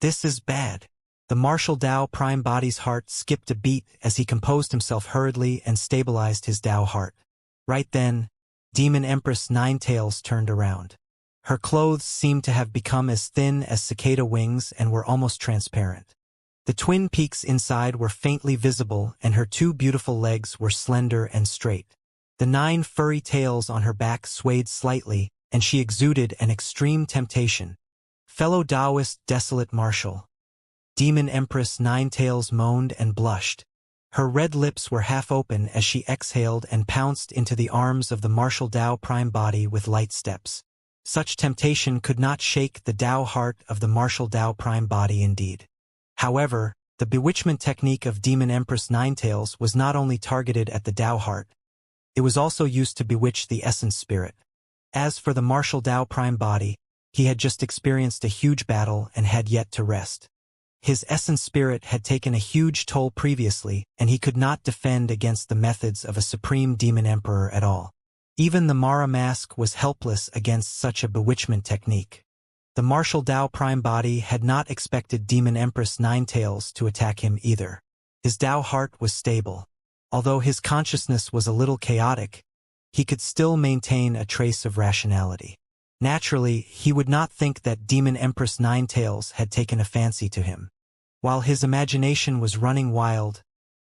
This is bad. The martial Dao Prime body's heart skipped a beat as he composed himself hurriedly and stabilized his Dao heart. Right then, Demon Empress Nine Tails turned around. Her clothes seemed to have become as thin as cicada wings and were almost transparent. The twin peaks inside were faintly visible and her two beautiful legs were slender and straight. The 9 furry tails on her back swayed slightly and she exuded an extreme temptation. Fellow Taoist desolate martial. Demon Empress Nine Tails moaned and blushed. Her red lips were half open as she exhaled and pounced into the arms of the martial Dao Prime body with light steps. Such temptation could not shake the Dao heart of the martial Dao Prime body indeed. However, the bewitchment technique of Demon Empress Nine Tails was not only targeted at the Dao heart, it was also used to bewitch the essence spirit. As for the martial Dao Prime body, he had just experienced a huge battle and had yet to rest. His essence spirit had taken a huge toll previously, and he could not defend against the methods of a supreme demon emperor at all. Even the Mara mask was helpless against such a bewitchment technique. The martial Dao Prime body had not expected Demon Empress Nine Tails to attack him either. His Dao heart was stable. Although his consciousness was a little chaotic, he could still maintain a trace of rationality. Naturally, he would not think that Demon Empress Ninetails had taken a fancy to him. While his imagination was running wild,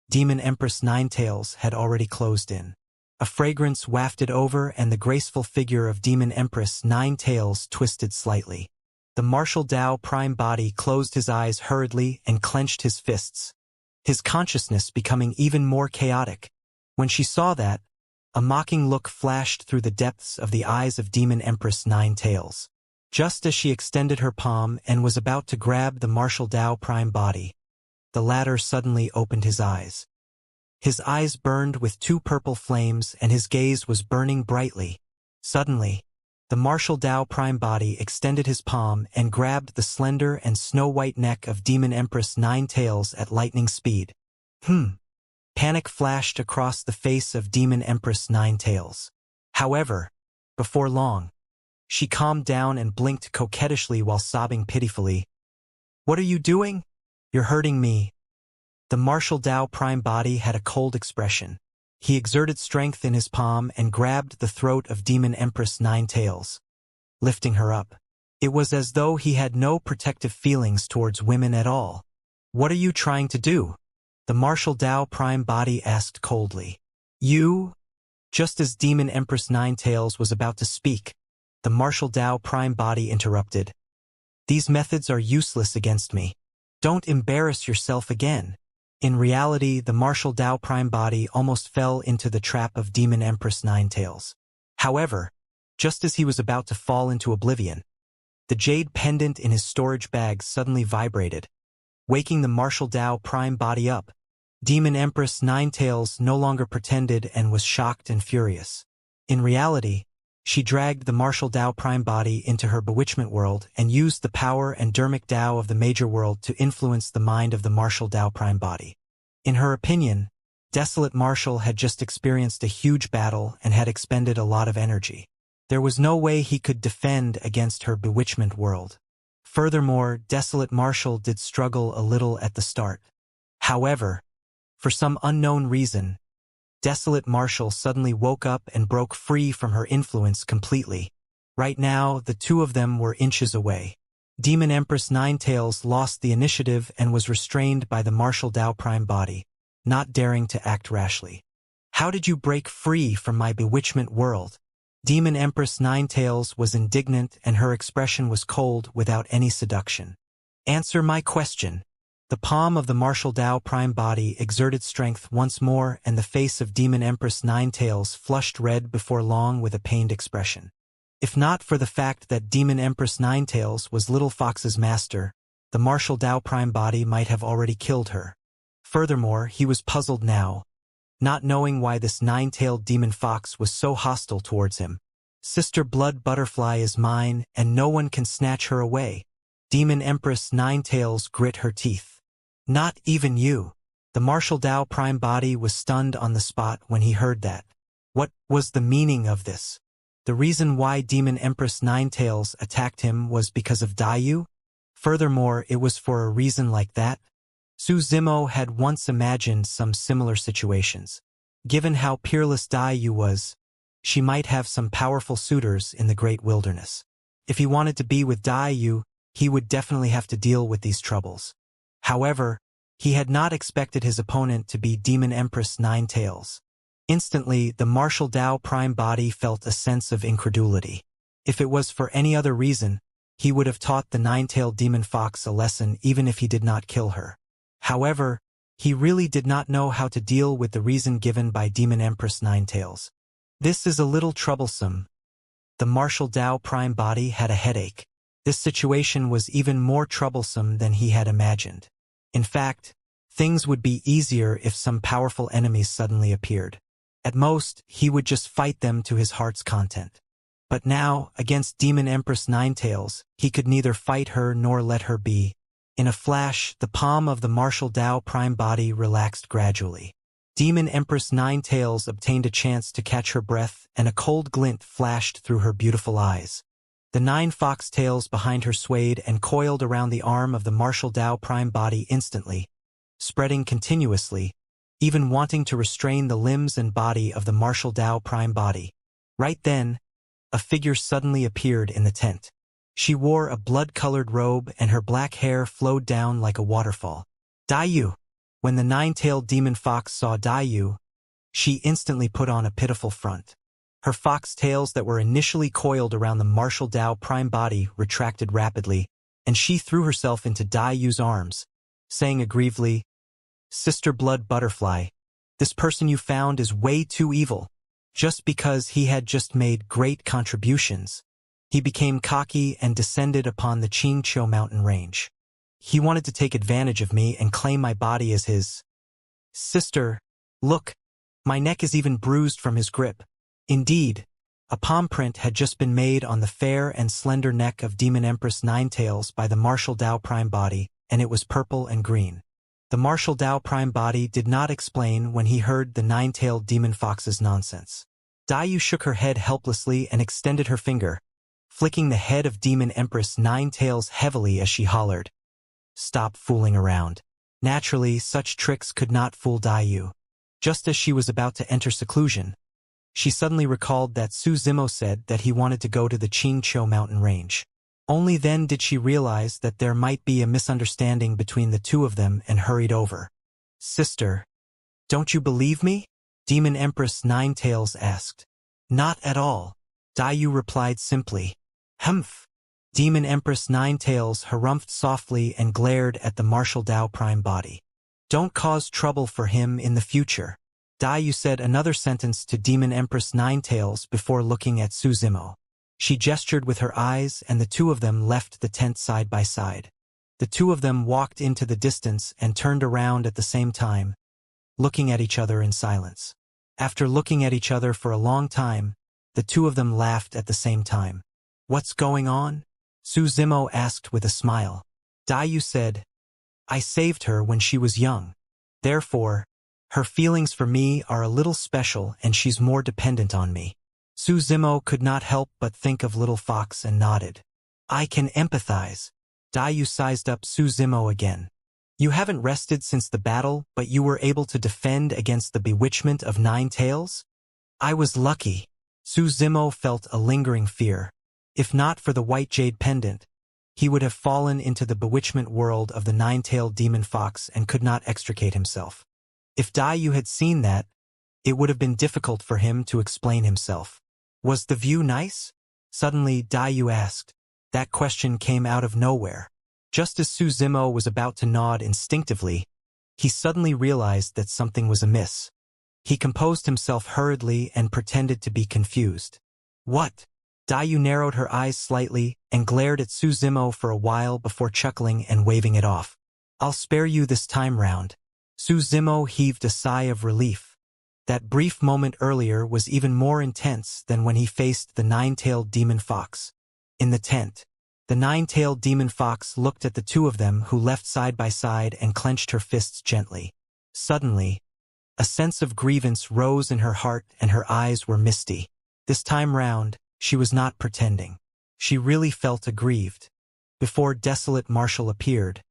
Demon Empress Ninetails had already closed in. A fragrance wafted over and the graceful figure of Demon Empress Ninetails twisted slightly. The martial Tao prime body closed his eyes hurriedly and clenched his fists, his consciousness becoming even more chaotic. When she saw that, a mocking look flashed through the depths of the eyes of Demon Empress Ninetails. Just as she extended her palm and was about to grab the martial Tao prime body, the latter suddenly opened his eyes. His eyes burned with two purple flames and his gaze was burning brightly. Suddenly, the martial Tao prime body extended his palm and grabbed the slender and snow-white neck of Demon Empress Ninetails at lightning speed. Panic flashed across the face of Demon Empress Ninetails. However, before long, she calmed down and blinked coquettishly while sobbing pitifully. "What are you doing? You're hurting me." The martial Tao prime body had a cold expression. He exerted strength in his palm and grabbed the throat of Demon Empress Ninetails, lifting her up. It was as though he had no protective feelings towards women at all. "What are you trying to do?" the martial Tao prime body asked coldly. "You?" Just as Demon Empress Ninetails was about to speak, the martial Tao prime body interrupted. "These methods are useless against me. Don't embarrass yourself again." In reality, the martial Tao prime body almost fell into the trap of Demon Empress Ninetails. However, just as he was about to fall into oblivion, the jade pendant in his storage bag suddenly vibrated, waking the martial Tao prime body up. Demon Empress Ninetails no longer pretended and was shocked and furious. In reality, she dragged the martial Tao prime body into her bewitchment world and used the power and dermic Tao of the major world to influence the mind of the martial Tao prime body. In her opinion, Desolate Marshal had just experienced a huge battle and had expended a lot of energy. There was no way he could defend against her bewitchment world. Furthermore, Desolate Marshal did struggle a little at the start. However, for some unknown reason, Desolate Marshal suddenly woke up and broke free from her influence completely. Right now, the two of them were inches away. Demon Empress Ninetails lost the initiative and was restrained by the martial Tao prime body, not daring to act rashly. "How did you break free from my bewitchment world?" Demon Empress Ninetails was indignant and her expression was cold without any seduction. "Answer my question." The palm of the martial Tao prime body exerted strength once more and the face of Demon Empress Ninetails flushed red before long with a pained expression. If not for the fact that Demon Empress Ninetails was Little Fox's master, the martial Tao prime body might have already killed her. Furthermore, he was puzzled now, not knowing why this nine-tailed demon fox was so hostile towards him. "Sister Blood Butterfly is mine, and no one can snatch her away." Demon Empress Ninetails grit her teeth. "Not even you." The martial Tao prime body was stunned on the spot when he heard that. What was the meaning of this? The reason why Demon Empress Ninetails attacked him was because of Daiyu? Furthermore, it was for a reason like that? Su Zimo had once imagined some similar situations. Given how peerless Daiyu was, she might have some powerful suitors in the great wilderness. If he wanted to be with Daiyu, he would definitely have to deal with these troubles. However, he had not expected his opponent to be Demon Empress Ninetails. Instantly, the martial Tao prime body felt a sense of incredulity. If it was for any other reason, he would have taught the nine-tailed demon fox a lesson even if he did not kill her. However, he really did not know how to deal with the reason given by Demon Empress Ninetails. "This is a little troublesome." The martial Tao prime body had a headache. This situation was even more troublesome than he had imagined. In fact, things would be easier if some powerful enemies suddenly appeared. At most, he would just fight them to his heart's content. But now, against Demon Empress Ninetails, he could neither fight her nor let her be. In a flash, the palm of the martial Tao prime body relaxed gradually. Demon Empress Ninetails obtained a chance to catch her breath, and a cold glint flashed through her beautiful eyes. The 9 foxtails behind her swayed and coiled around the arm of the martial Tao prime body instantly, spreading continuously, even wanting to restrain the limbs and body of the martial Dao prime body. Right then, a figure suddenly appeared in the tent. She wore a blood-colored robe and her black hair flowed down like a waterfall. Daiyu. When the nine-tailed demon fox saw Daiyu, she instantly put on a pitiful front. Her fox tails that were initially coiled around the martial Dao prime body retracted rapidly, and she threw herself into Daiyu's arms, saying aggrievedly, "Sister Blood Butterfly, this person you found is way too evil." Just because he had just made great contributions, he became cocky and descended upon the Xianxia mountain range. He wanted to take advantage of me and claim my body as his. Sister, look, my neck is even bruised from his grip. Indeed, a palm print had just been made on the fair and slender neck of Demon Empress Ninetails by the martial Dao prime body, and it was purple and green. The martial Dao prime body did not explain when he heard the nine-tailed demon fox's nonsense. Daiyu shook her head helplessly and extended her finger, flicking the head of Demon Empress Ninetails heavily as she hollered, "Stop fooling around." Naturally, such tricks could not fool Daiyu. Just as she was about to enter seclusion, she suddenly recalled that Su Zimo said that he wanted to go to the Xianxia mountain range. Only then did she realize that there might be a misunderstanding between the two of them and hurried over. "Sister, don't you believe me?" Demon Empress Ninetails asked. "Not at all," Daiyu replied simply. "Humph." Demon Empress Ninetails harumphed softly and glared at the martial Dao prime body. "Don't cause trouble for him in the future." Daiyu said another sentence to Demon Empress Ninetails before looking at Su Zimo. She gestured with her eyes and the two of them left the tent side by side. The two of them walked into the distance and turned around at the same time, looking at each other in silence. After looking at each other for a long time, the two of them laughed at the same time. "What's going on?" Su Zimo asked with a smile. Daiyu said, "I saved her when she was young. Therefore, her feelings for me are a little special and she's more dependent on me." Su Zimo could not help but think of Little Fox and nodded. "I can empathize." Daiyu sized up Su Zimo again. "You haven't rested since the battle, but you were able to defend against the bewitchment of Nine Tails?" "I was lucky." Su Zimo felt a lingering fear. If not for the white jade pendant, he would have fallen into the bewitchment world of the nine-tailed demon fox and could not extricate himself. If Daiyu had seen that, it would have been difficult for him to explain himself. "Was the view nice?" Suddenly Daiyu asked. That question came out of nowhere. Just as Su Zimo was about to nod instinctively, he suddenly realized that something was amiss. He composed himself hurriedly and pretended to be confused. "What?" Daiyu narrowed her eyes slightly and glared at Su Zimo for a while before chuckling and waving it off. "I'll spare you this time round." Su Zimo heaved a sigh of relief. That brief moment earlier was even more intense than when he faced the nine-tailed demon fox. In the tent, the nine-tailed demon fox looked at the two of them who left side by side and clenched her fists gently. Suddenly, a sense of grievance rose in her heart and her eyes were misty. This time round, she was not pretending. She really felt aggrieved. Before Desolate Marshall appeared,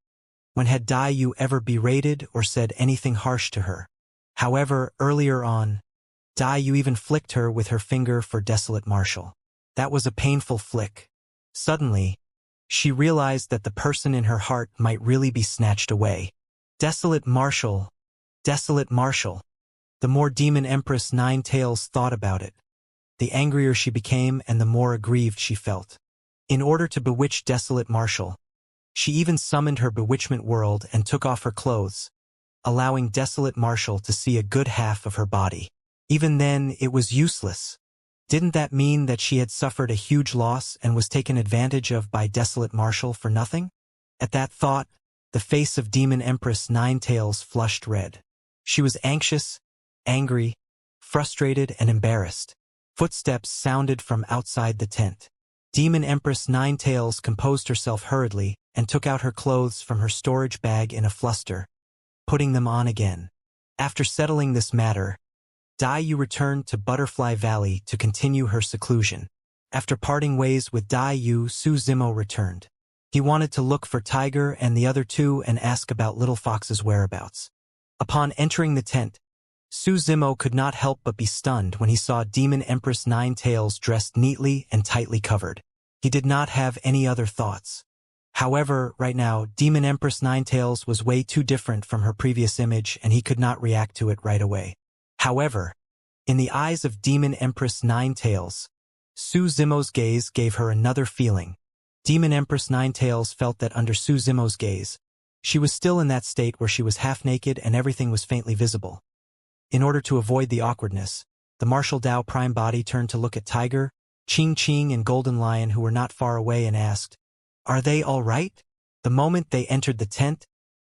when had Daiyu ever berated or said anything harsh to her? However, earlier on, Daiyu even flicked her with her finger for Desolate Marshall. That was a painful flick. Suddenly, she realized that the person in her heart might really be snatched away. Desolate Marshall. Desolate Marshall. The more Demon Empress Ninetails thought about it, the angrier she became and the more aggrieved she felt. In order to bewitch Desolate Marshall, she even summoned her bewitchment world and took off her clothes, allowing Desolate Marshall to see a good half of her body. Even then, it was useless. Didn't that mean that she had suffered a huge loss and was taken advantage of by Desolate Marshall for nothing? At that thought, the face of Demon Empress Ninetails flushed red. She was anxious, angry, frustrated, and embarrassed. Footsteps sounded from outside the tent. Demon Empress Ninetails composed herself hurriedly and took out her clothes from her storage bag in a fluster, putting them on again. After settling this matter, Daiyu returned to Butterfly Valley to continue her seclusion. After parting ways with Daiyu, Su Zimo returned. He wanted to look for Tiger and the other two and ask about Little Fox's whereabouts. Upon entering the tent, Su Zimo could not help but be stunned when he saw Demon Empress Ninetails dressed neatly and tightly covered. He did not have any other thoughts. However, right now, Demon Empress Ninetails was way too different from her previous image and he could not react to it right away. However, in the eyes of Demon Empress Ninetails, Su Zimo's gaze gave her another feeling. Demon Empress Ninetails felt that under Su Zimo's gaze, she was still in that state where she was half naked and everything was faintly visible. In order to avoid the awkwardness, the Martial Dao Prime Body turned to look at Tiger, Ching Ching and Golden Lion who were not far away and asked, "Are they all right?" The moment they entered the tent,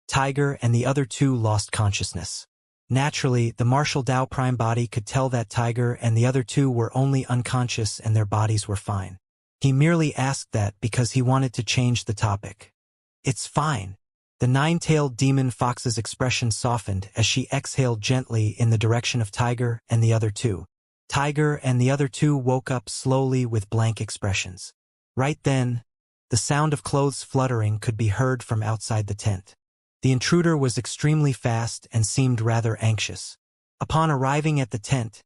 Tiger and the other two lost consciousness. Naturally, the Martial Dao Prime Body could tell that Tiger and the other two were only unconscious and their bodies were fine. He merely asked that because he wanted to change the topic. "It's fine." The nine-tailed demon fox's expression softened as she exhaled gently in the direction of Tiger and the other two. Tiger and the other two woke up slowly with blank expressions. Right then, the sound of clothes fluttering could be heard from outside the tent. The intruder was extremely fast and seemed rather anxious. Upon arriving at the tent,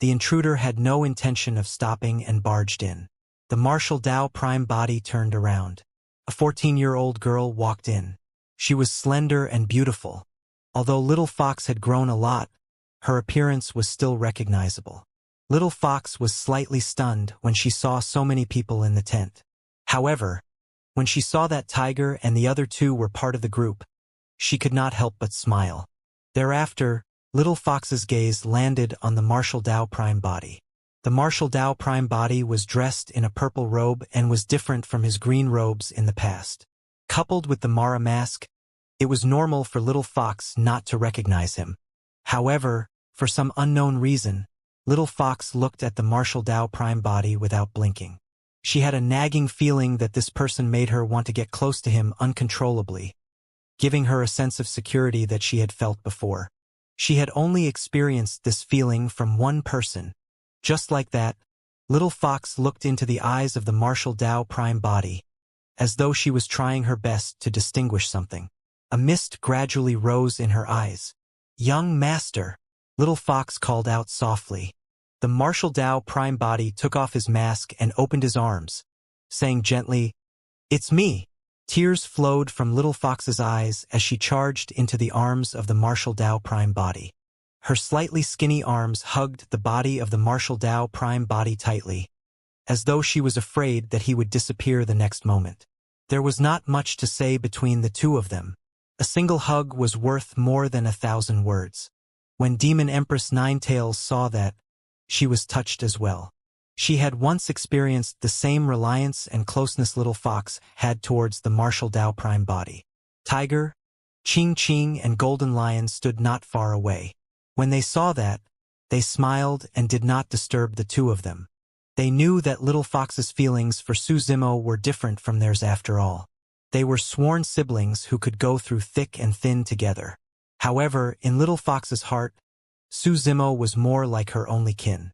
the intruder had no intention of stopping and barged in. The Martial Dao Prime Body turned around. A 14-year-old girl walked in. She was slender and beautiful. Although Little Fox had grown a lot, her appearance was still recognizable. Little Fox was slightly stunned when she saw so many people in the tent. However, when she saw that Tiger and the other two were part of the group, she could not help but smile. Thereafter, Little Fox's gaze landed on the Martial Dao Prime Body. The Martial Dao Prime Body was dressed in a purple robe and was different from his green robes in the past. Coupled with the Mara mask, it was normal for Little Fox not to recognize him. However, for some unknown reason, Little Fox looked at the Martial Dao Prime Body without blinking. She had a nagging feeling that this person made her want to get close to him uncontrollably, giving her a sense of security that she had felt before. She had only experienced this feeling from one person. Just like that, Little Fox looked into the eyes of the Martial Dao Prime Body, as though she was trying her best to distinguish something. A mist gradually rose in her eyes. "Young master," Little Fox called out softly. The Martial Dao Prime Body took off his mask and opened his arms, saying gently, "It's me." Tears flowed from Little Fox's eyes as she charged into the arms of the Martial Dao Prime Body. Her slightly skinny arms hugged the body of the Martial Dao Prime Body tightly, as though she was afraid that he would disappear the next moment. There was not much to say between the two of them. A single hug was worth more than 1,000 words. When Demon Empress Ninetails saw that, she was touched as well. She had once experienced the same reliance and closeness Little Fox had towards the Martial Dao Prime Body. Tiger, Ching Ching and Golden Lion stood not far away. When they saw that, they smiled and did not disturb the two of them. They knew that Little Fox's feelings for Su Zimo were different from theirs after all. They were sworn siblings who could go through thick and thin together. However, in Little Fox's heart, Su Zimo was more like her only kin.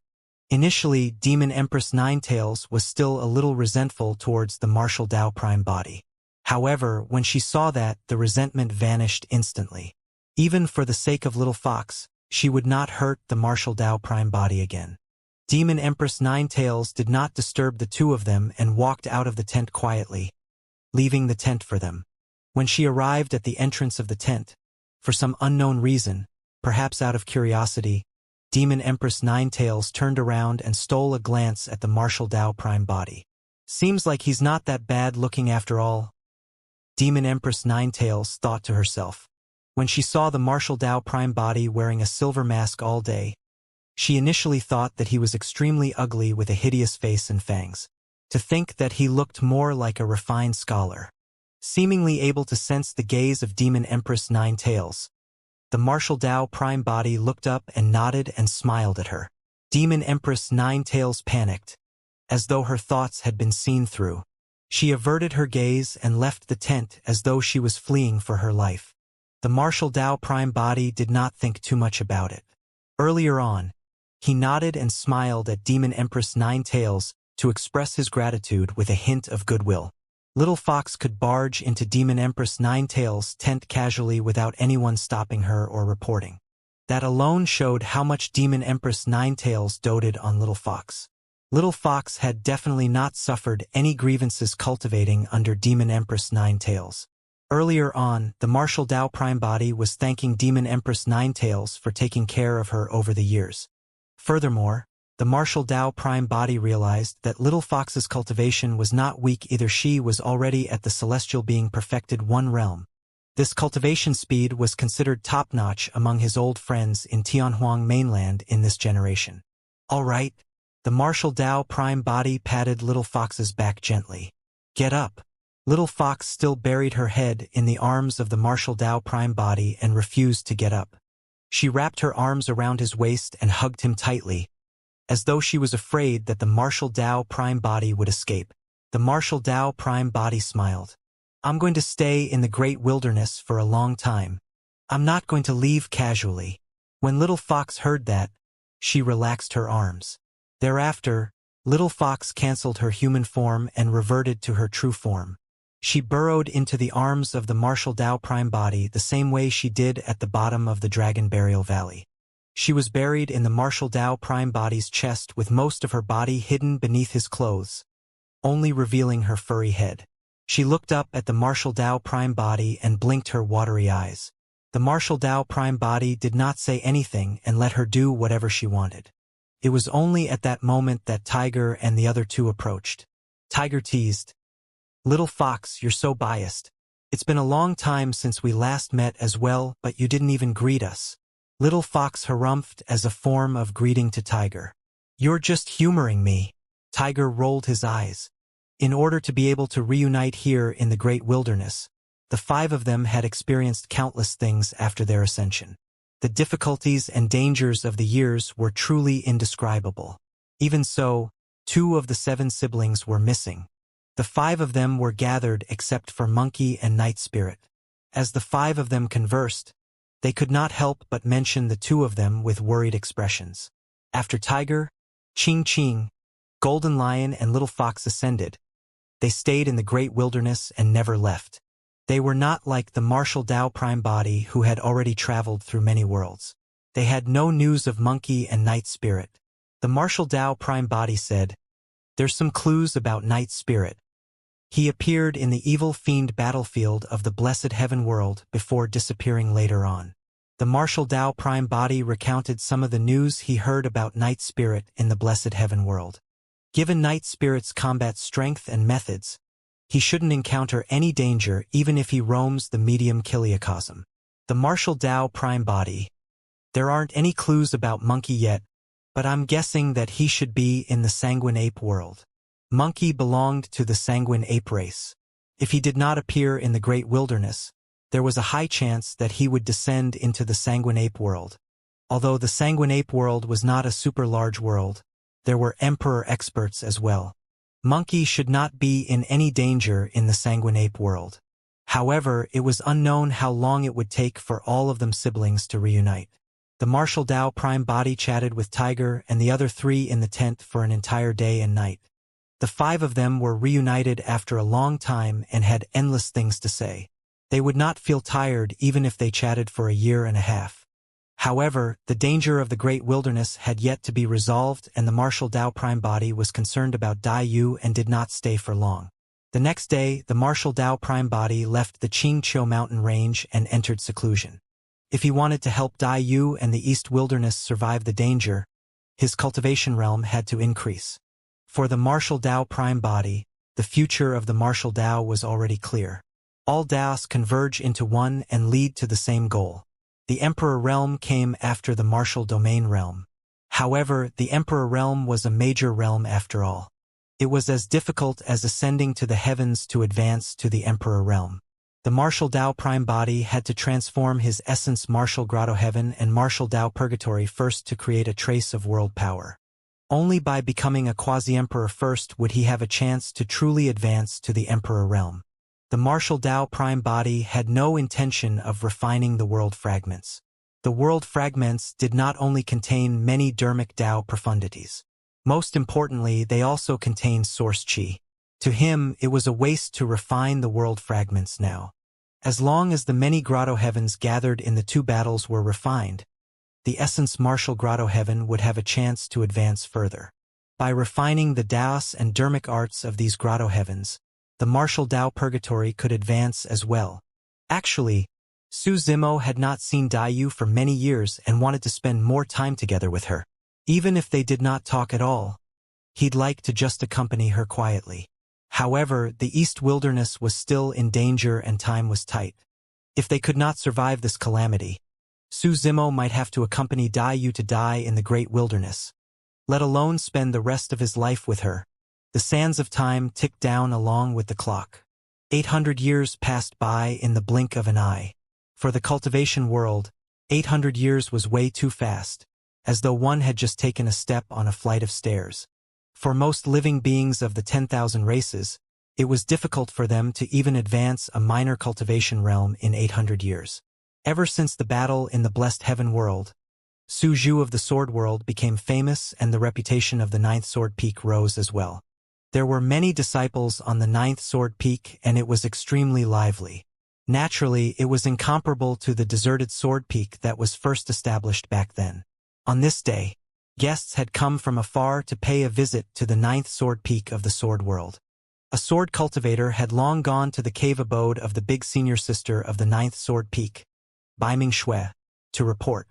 Initially, Demon Empress Ninetails was still a little resentful towards the Martial Dao Prime Body. However, when she saw that, the resentment vanished instantly. Even for the sake of Little Fox, she would not hurt the Martial Dao Prime Body again. Demon Empress Ninetails did not disturb the two of them and walked out of the tent quietly, leaving the tent for them. When she arrived at the entrance of the tent, for some unknown reason, perhaps out of curiosity, Demon Empress Ninetails turned around and stole a glance at the Martial Dao Prime Body. "Seems like he's not that bad looking after all," Demon Empress Ninetails thought to herself. When she saw the Martial Dao Prime Body wearing a silver mask all day, she initially thought that he was extremely ugly with a hideous face and fangs. To think that he looked more like a refined scholar. Seemingly able to sense the gaze of Demon Empress Ninetails, the Martial Dao Prime Body looked up and nodded and smiled at her. Demon Empress Ninetails panicked, as though her thoughts had been seen through. She averted her gaze and left the tent as though she was fleeing for her life. The Martial Dao Prime Body did not think too much about it. Earlier on, he nodded and smiled at Demon Empress Ninetails to express his gratitude with a hint of goodwill. Little Fox could barge into Demon Empress Ninetail's tent casually without anyone stopping her or reporting. That alone showed how much Demon Empress Ninetails doted on Little Fox. Little Fox had definitely not suffered any grievances cultivating under Demon Empress Ninetails. Earlier on, the Martial Dao Prime Body was thanking Demon Empress Ninetails for taking care of her over the years. Furthermore, the Martial Dao Prime Body realized that Little Fox's cultivation was not weak either. She was already at the celestial being perfected one realm. This cultivation speed was considered top-notch among his old friends in Tianhuang mainland in this generation. All right, the Martial Dao Prime Body patted Little Fox's back gently. Get up. Little Fox still buried her head in the arms of the Martial Dao Prime Body and refused to get up. She wrapped her arms around his waist and hugged him tightly, as though she was afraid that the Martial Dao Prime Body would escape. The Martial Dao Prime Body smiled. I'm going to stay in the great wilderness for a long time. I'm not going to leave casually. When Little Fox heard that, she relaxed her arms. Thereafter, Little Fox canceled her human form and reverted to her true form. She burrowed into the arms of the Martial Dao Prime Body the same way she did at the bottom of the Dragon Burial Valley. She was buried in the Martial Dao Prime Body's chest with most of her body hidden beneath his clothes, only revealing her furry head. She looked up at the Martial Dao Prime Body and blinked her watery eyes. The Martial Dao Prime Body did not say anything and let her do whatever she wanted. It was only at that moment that Tiger and the other two approached. Tiger teased, "Little Fox, you're so biased. It's been a long time since we last met as well, but you didn't even greet us." Little Fox harumphed as a form of greeting to Tiger. "You're just humoring me." Tiger rolled his eyes. In order to be able to reunite here in the great wilderness, the five of them had experienced countless things after their ascension. The difficulties and dangers of the years were truly indescribable. Even so, 2 of the 7 siblings were missing. The 5 of them were gathered except for Monkey and Night Spirit. As the 5 of them conversed, they could not help but mention the 2 of them with worried expressions. After Tiger, Ching, Golden Lion and Little Fox ascended, they stayed in the great wilderness and never left. They were not like the Martial Dao Prime Body who had already traveled through many worlds. They had no news of Monkey and Night Spirit. The Martial Dao Prime Body said, "There's some clues about Night Spirit. He appeared in the evil fiend battlefield of the Blessed Heaven world before disappearing later on." The Martial Dao Prime Body recounted some of the news he heard about Night Spirit in the Blessed Heaven world. Given Night Spirit's combat strength and methods, he shouldn't encounter any danger even if he roams the medium Kiliacosm. The Martial Dao Prime Body. "There aren't any clues about Monkey yet, but I'm guessing that he should be in the Sanguine Ape world." Monkey belonged to the Sanguine Ape race. If he did not appear in the Great Wilderness, there was a high chance that he would descend into the Sanguine Ape world. Although the Sanguine Ape world was not a super large world, there were Emperor experts as well. Monkey should not be in any danger in the Sanguine Ape world. However, it was unknown how long it would take for all of them siblings to reunite. The Martial Dao Prime Body chatted with Tiger and the other 3 in the tent for an entire day and night. The 5 of them were reunited after a long time and had endless things to say. They would not feel tired even if they chatted for a year and a half. However, the danger of the Great Wilderness had yet to be resolved and the Martial Dao Prime Body was concerned about Dai Yu and did not stay for long. The next day, the Martial Dao Prime Body left the Qingqiu mountain range and entered seclusion. If he wanted to help Dai Yu and the East Wilderness survive the danger, his cultivation realm had to increase. For the Martial Dao Prime Body, the future of the Martial Dao was already clear. All Daos converge into one and lead to the same goal. The Emperor Realm came after the Martial Domain Realm. However, the Emperor Realm was a major realm after all. It was as difficult as ascending to the heavens to advance to the Emperor Realm. The Martial Dao Prime Body had to transform his essence Martial Grotto Heaven and Martial Dao Purgatory first to create a trace of world power. Only by becoming a quasi-emperor first would he have a chance to truly advance to the Emperor Realm. The Martial Dao Prime Body had no intention of refining the world fragments. The world fragments did not only contain many dermic Dao profundities. Most importantly, they also contained source qi. To him, it was a waste to refine the world fragments now. As long as the many grotto heavens gathered in the two battles were refined, the essence martial grotto heaven would have a chance to advance further. By refining the Daos and dermic arts of these grotto heavens, the martial Dao purgatory could advance as well. Actually, Su Zimo had not seen Daiyu for many years and wanted to spend more time together with her. Even if they did not talk at all, he'd like to just accompany her quietly. However, the East Wilderness was still in danger and time was tight. If they could not survive this calamity, Su Zimo might have to accompany Daiyu to die in the Great Wilderness, let alone spend the rest of his life with her. The sands of time ticked down along with the clock. 800 years passed by in the blink of an eye. For the cultivation world, 800 years was way too fast, as though one had just taken a step on a flight of stairs. For most living beings of the 10,000 races, it was difficult for them to even advance a minor cultivation realm in 800 years. Ever since the battle in the Blessed Heaven world, Su Zhu of the Sword World became famous and the reputation of the Ninth Sword Peak rose as well. There were many disciples on the Ninth Sword Peak and it was extremely lively. Naturally, it was incomparable to the deserted Sword Peak that was first established back then. On this day, guests had come from afar to pay a visit to the Ninth Sword Peak of the Sword World. A sword cultivator had long gone to the cave abode of the big senior sister of the Ninth Sword Peak, Baiming Shui, to report.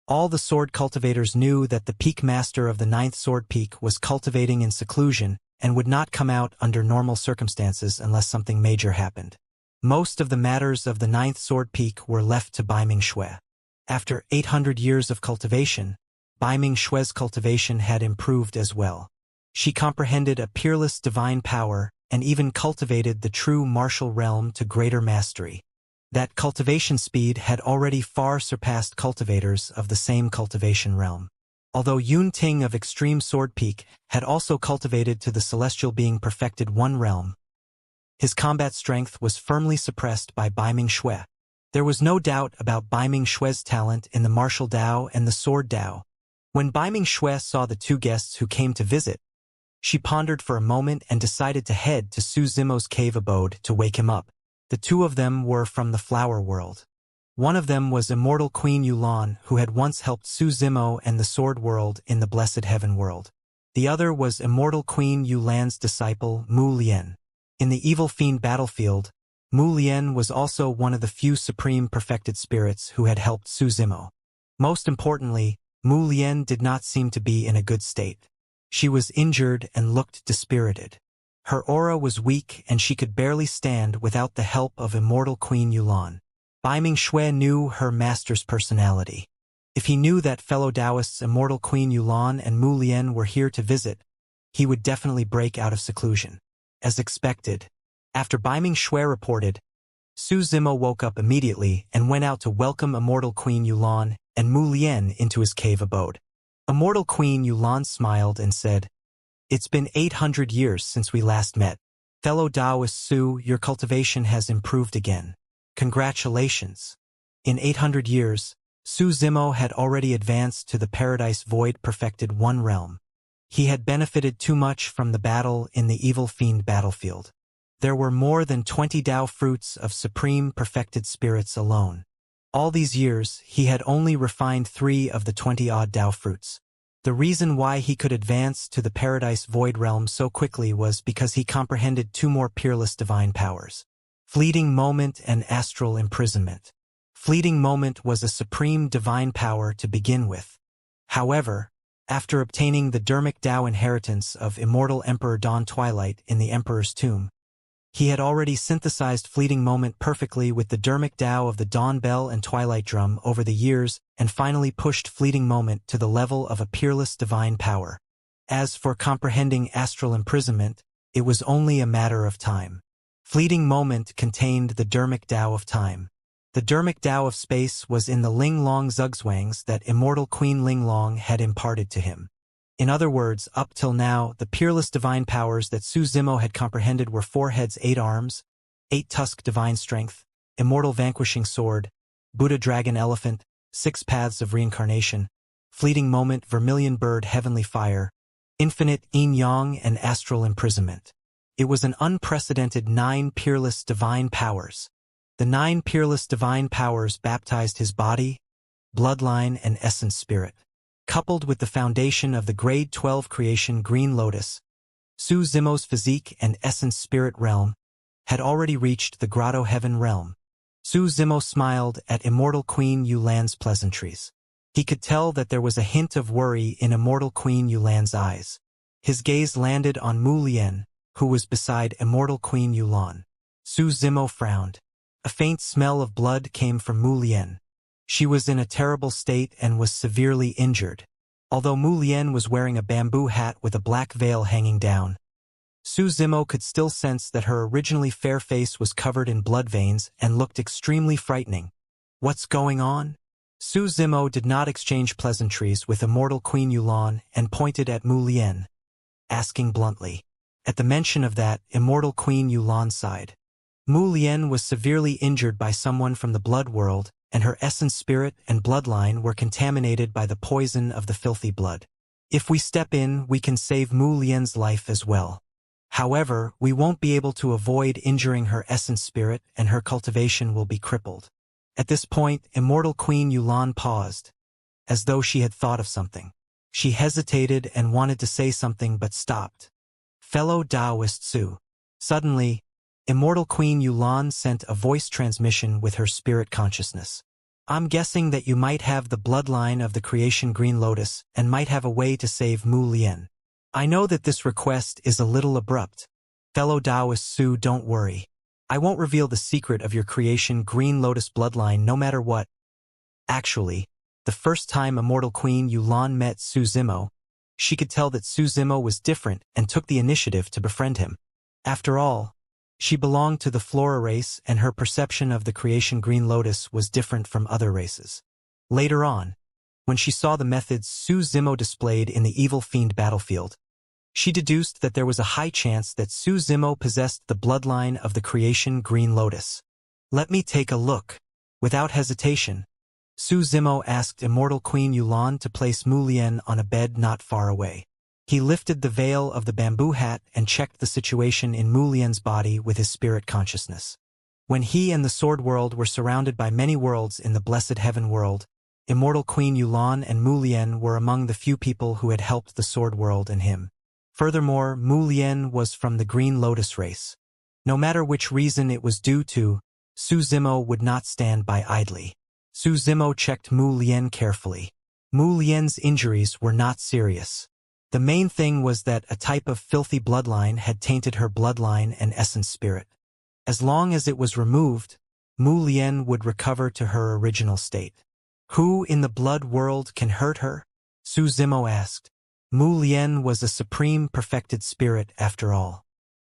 All the sword cultivators knew that the peak master of the Ninth Sword Peak was cultivating in seclusion and would not come out under normal circumstances unless something major happened. Most of the matters of the Ninth Sword Peak were left to Baiming Shui. After 800 years of cultivation, Baiming Shui's cultivation had improved as well. She comprehended a peerless divine power and even cultivated the true martial realm to greater mastery. That cultivation speed had already far surpassed cultivators of the same cultivation realm. Although Yun Ting of Extreme Sword Peak had also cultivated to the celestial being perfected one realm, his combat strength was firmly suppressed by Baiming Shui. There was no doubt about Baiming Shui's talent in the martial Dao and the sword Dao. When Baiming Shui saw the two guests who came to visit, she pondered for a moment and decided to head to Su Zimo's cave abode to wake him up. The two of them were from the flower world. One of them was Immortal Queen Yulan, who had once helped Su Zimo and the Sword World in the Blessed Heaven world. The other was Immortal Queen Yulan's disciple, Mu Lian. In the Evil Fiend battlefield, Mu Lian was also one of the few supreme perfected spirits who had helped Su Zimo. Most importantly, Mu Lian did not seem to be in a good state. She was injured and looked dispirited. Her aura was weak and she could barely stand without the help of Immortal Queen Yulan. Baiming Shui knew her master's personality. If he knew that fellow Taoists Immortal Queen Yulan and Mu Lian were here to visit, he would definitely break out of seclusion. As expected, after Baiming Shui reported, Su Zimo woke up immediately and went out to welcome Immortal Queen Yulan and Mu Lian into his cave abode. Immortal Queen Yulan smiled and said, "It's been 800 years since we last met. Fellow Taoist Su, your cultivation has improved again. Congratulations." In 800 years, Su Zimo had already advanced to the Paradise Void perfected one realm. He had benefited too much from the battle in the Evil Fiend battlefield. There were more than 20 Tao fruits of supreme perfected spirits alone. All these years, he had only refined 3 of the 20-odd Tao fruits. The reason why he could advance to the Paradise Void realm so quickly was because he comprehended 2 more peerless divine powers: Fleeting Moment and Astral Imprisonment. Fleeting Moment was a supreme divine power to begin with. However, after obtaining the Dermic Tao inheritance of Immortal Emperor Dawn Twilight in the Emperor's tomb, he had already synthesized Fleeting Moment perfectly with the Dermic Tao of the Dawn Bell and Twilight Drum over the years and finally pushed Fleeting Moment to the level of a peerless divine power. As for comprehending Astral Imprisonment, it was only a matter of time. Fleeting Moment contained the Dermic Tao of Time. The Dermic Tao of Space was in the Ling Long Zugzwangs that Immortal Queen Ling Long had imparted to him. In other words, up till now, the peerless divine powers that Su Zimo had comprehended were 4 heads 8 arms, 8 tusk divine strength, Immortal Vanquishing Sword, Buddha Dragon Elephant, 6 paths of reincarnation, Fleeting Moment Vermilion Bird Heavenly Fire, Infinite Yin Yang and Astral Imprisonment. It was an unprecedented 9 peerless divine powers. The 9 peerless divine powers baptized his body, bloodline, and essence spirit. Coupled with the foundation of the grade 12 creation Green Lotus, Su Zimo's physique and essence spirit realm had already reached the Grotto Heaven realm. Su Zimo smiled at Immortal Queen Yulan's pleasantries. He could tell that there was a hint of worry in Immortal Queen Yulan's eyes. His gaze landed on Mu Lian, who was beside Immortal Queen Yulan. Su Zimo frowned. A faint smell of blood came from Mu Lian. She was in a terrible state and was severely injured. Although Mu Lian was wearing a bamboo hat with a black veil hanging down, Su Zimo could still sense that her originally fair face was covered in blood veins and looked extremely frightening. What's going on? Su Zimo did not exchange pleasantries with Immortal Queen Yulan and pointed at Mu Lian, asking bluntly. At the mention of that, Immortal Queen Yulan sighed. Mu Lian was severely injured by someone from the blood world, and her essence spirit and bloodline were contaminated by the poison of the filthy blood. If we step in, we can save Mu Lian's life as well. However, we won't be able to avoid injuring her essence spirit, and her cultivation will be crippled. At this point, Immortal Queen Yulan paused, as though she had thought of something. She hesitated and wanted to say something but stopped. Fellow Taoist Su. Suddenly, Immortal Queen Yulan sent a voice transmission with her spirit consciousness. I'm guessing that you might have the bloodline of the creation Green Lotus and might have a way to save Mu Lian. I know that this request is a little abrupt. Fellow Taoist Su, don't worry. I won't reveal the secret of your creation Green Lotus bloodline no matter what. Actually, the first time Immortal Queen Yulan met Su Zimo, she could tell that Su Zimo was different and took the initiative to befriend him. After all, she belonged to the Flora race and her perception of the creation Green Lotus was different from other races. Later on, when she saw the methods Su Zimo displayed in the evil fiend battlefield, she deduced that there was a high chance that Su Zimo possessed the bloodline of the creation Green Lotus. Let me take a look. Without hesitation, Su Zimo asked Immortal Queen Yulan to place Mu Lian on a bed not far away. He lifted the veil of the bamboo hat and checked the situation in Mu Lian's body with his spirit consciousness. When he and the Sword World were surrounded by many worlds in the Blessed Heaven World, Immortal Queen Yulan and Mu Lian were among the few people who had helped the Sword World and him. Furthermore, Mu Lian was from the Green Lotus race. No matter which reason it was due to, Su Zimo would not stand by idly. Su Zimo checked Mu Lian carefully. Mu Lian's injuries were not serious. The main thing was that a type of filthy bloodline had tainted her bloodline and essence spirit. As long as it was removed, Mu Lian would recover to her original state. Who in the blood world can hurt her? Su Zimo asked. Mu Lian was a supreme perfected spirit after all.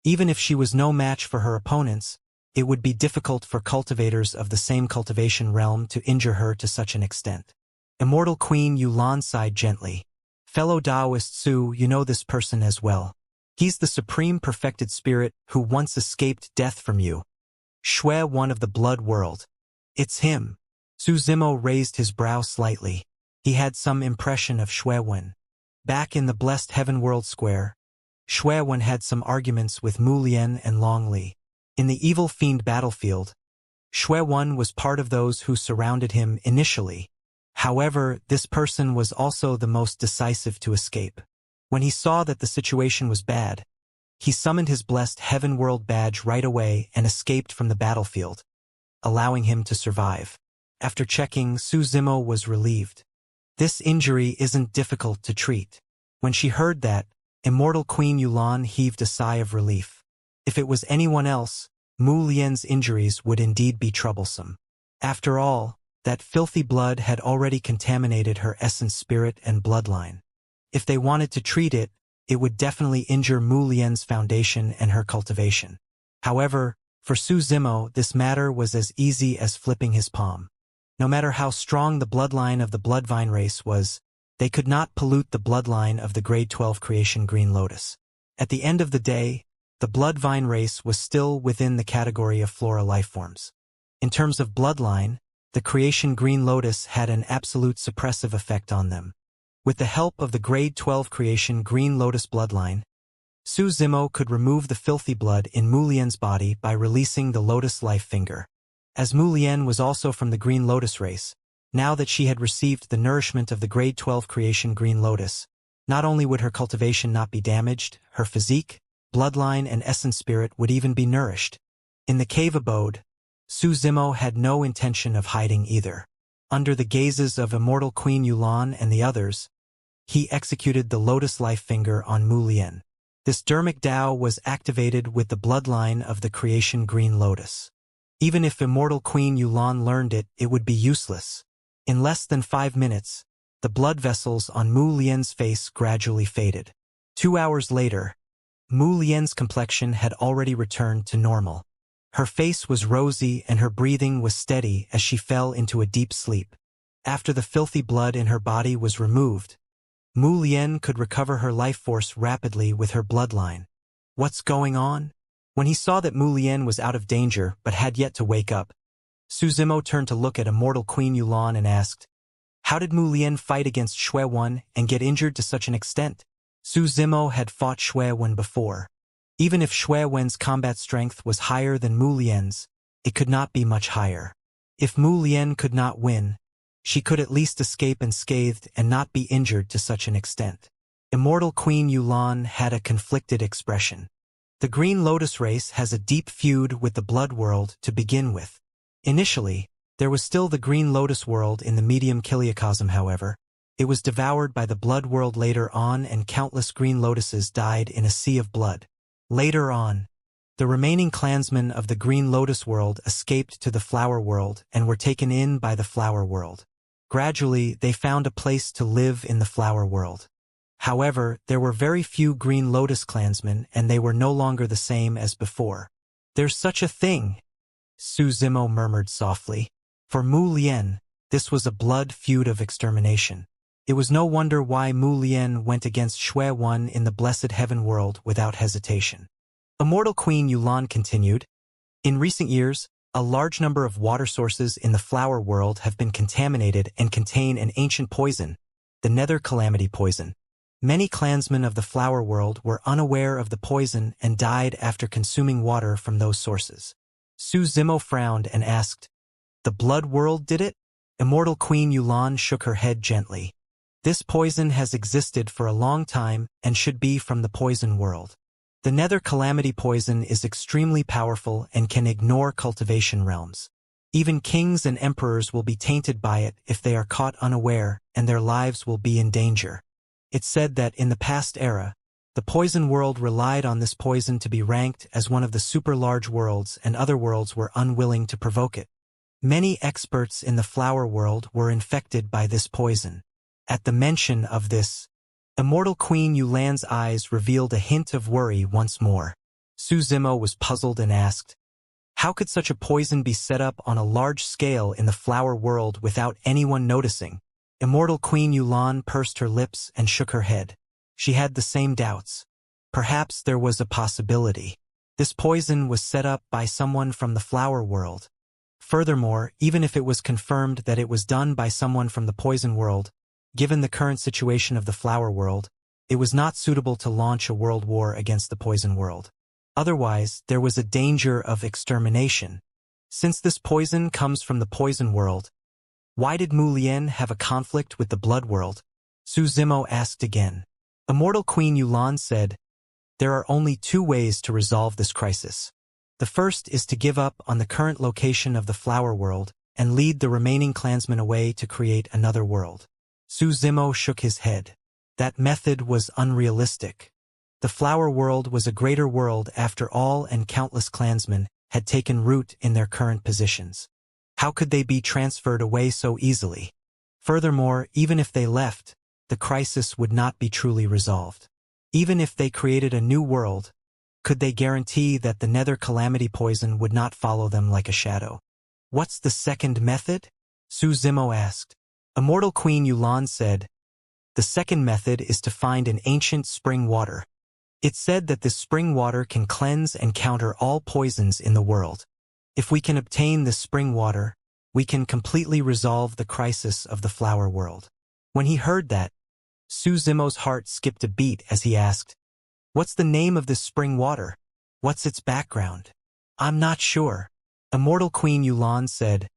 Even if she was no match for her opponents, it would be difficult for cultivators of the same cultivation realm to injure her to such an extent. Immortal Queen Yulan sighed gently. Fellow Taoist Su, you know this person as well. He's the supreme perfected spirit who once escaped death from you. Shui One of the blood world. It's him. Su Zimo raised his brow slightly. He had some impression of Shui One. Back in the blessed heaven world square, Shui One had some arguments with Mu Lian and Long Li. In the evil fiend battlefield, Shui One was part of those who surrounded him initially. However, this person was also the most decisive to escape. When he saw that the situation was bad, he summoned his blessed heaven world badge right away and escaped from the battlefield, allowing him to survive. After checking, Su Zimo was relieved. This injury isn't difficult to treat. When she heard that, Immortal Queen Yulan heaved a sigh of relief. If it was anyone else, Mu Lian's injuries would indeed be troublesome. After all, that filthy blood had already contaminated her essence spirit and bloodline. If they wanted to treat it, it would definitely injure Mu Lian's foundation and her cultivation. However, for Su Zimo, this matter was as easy as flipping his palm. No matter how strong the bloodline of the Bloodvine race was, they could not pollute the bloodline of the Grade 12 creation Green Lotus. At the end of the day, the Bloodvine race was still within the category of flora lifeforms. In terms of bloodline, the creation Green Lotus had an absolute suppressive effect on them. With the help of the Grade 12 creation Green Lotus bloodline, Su Zimo could remove the filthy blood in Mu Lian's body by releasing the Lotus Life Finger. As Mu Lian was also from the Green Lotus race, now that she had received the nourishment of the Grade 12 creation Green Lotus, not only would her cultivation not be damaged, her physique, bloodline and essence spirit would even be nourished. In the cave abode, Su Zimo had no intention of hiding either. Under the gazes of Immortal Queen Yulan and the others, he executed the Lotus Life Finger on Mu Lian. This dermic Dao was activated with the bloodline of the creation Green Lotus. Even if Immortal Queen Yulan learned it, it would be useless. In less than 5 minutes, the blood vessels on Mu Lian's face gradually faded. 2 hours later, Mu Lian's complexion had already returned to normal. Her face was rosy and her breathing was steady as she fell into a deep sleep. After the filthy blood in her body was removed, Mu Lian could recover her life force rapidly with her bloodline. What's going on? When he saw that Mu Lian was out of danger but had yet to wake up, Su Zimo turned to look at Immortal Queen Yulan and asked, "How did Mu Lian fight against Xue Wen and get injured to such an extent?" Su Zimo had fought Xue Wen before. Even if Xue Wen's combat strength was higher than Mu Lian's, it could not be much higher. If Mu Lian could not win, she could at least escape unscathed and not be injured to such an extent. Immortal Queen Yulan had a conflicted expression. The Green Lotus race has a deep feud with the Blood World to begin with. Initially, there was still the Green Lotus world in the medium Kiliacosm. However, it was devoured by the Blood World later on and countless Green Lotuses died in a sea of blood. Later on, the remaining clansmen of the Green Lotus world escaped to the Flower World and were taken in by the Flower World. Gradually, they found a place to live in the Flower World. However, there were very few Green Lotus clansmen and they were no longer the same as before. "There's such a thing," Su Zimo murmured softly. For Mu Lian, this was a blood feud of extermination. It was no wonder why Mu Lian went against Xue Wen in the Blessed Heaven world without hesitation. Immortal Queen Yulan continued, "In recent years, a large number of water sources in the Flower World have been contaminated and contain an ancient poison, the Nether Calamity poison. Many clansmen of the Flower World were unaware of the poison and died after consuming water from those sources." Su Zimo frowned and asked, "The Blood World did it?" Immortal Queen Yulan shook her head gently. "This poison has existed for a long time and should be from the Poison World. The Nether Calamity poison is extremely powerful and can ignore cultivation realms. Even kings and emperors will be tainted by it if they are caught unaware, and their lives will be in danger. It's said that in the past era, the Poison World relied on this poison to be ranked as one of the super-large worlds, and other worlds were unwilling to provoke it. Many experts in the Flower World were infected by this poison. At the mention of this, Immortal Queen Yulan's eyes revealed a hint of worry once more. Su Zimo was puzzled and asked, "How could such a poison be set up on a large scale in the Flower World without anyone noticing?" Immortal Queen Yulan pursed her lips and shook her head. She had the same doubts. Perhaps there was a possibility. This poison was set up by someone from the Flower World. Furthermore, even if it was confirmed that it was done by someone from the Poison World, given the current situation of the Flower World, it was not suitable to launch a world war against the Poison World. Otherwise, there was a danger of extermination. Since this poison comes from the Poison World, why did Mu Lian have a conflict with the Blood World? Su Zimo asked again. Immortal Queen Yulan said, "There are only 2 ways to resolve this crisis. The first is to give up on the current location of the Flower World and lead the remaining clansmen away to create another world." Su Zimo shook his head. That method was unrealistic. The Flower World was a greater world after all, and countless clansmen had taken root in their current positions. How could they be transferred away so easily? Furthermore, even if they left, the crisis would not be truly resolved. Even if they created a new world, could they guarantee that the Nether Calamity poison would not follow them like a shadow? "What's the second method?" Su Zimo asked. Immortal Queen Yulan said, "The second method is to find an ancient spring water. It's said that this spring water can cleanse and counter all poisons in the world. If we can obtain this spring water, we can completely resolve the crisis of the Flower World." When he heard that, Su Zimo's heart skipped a beat as he asked, What's the name of this spring water? What's its background? I'm not sure. Immortal Queen Yulan said,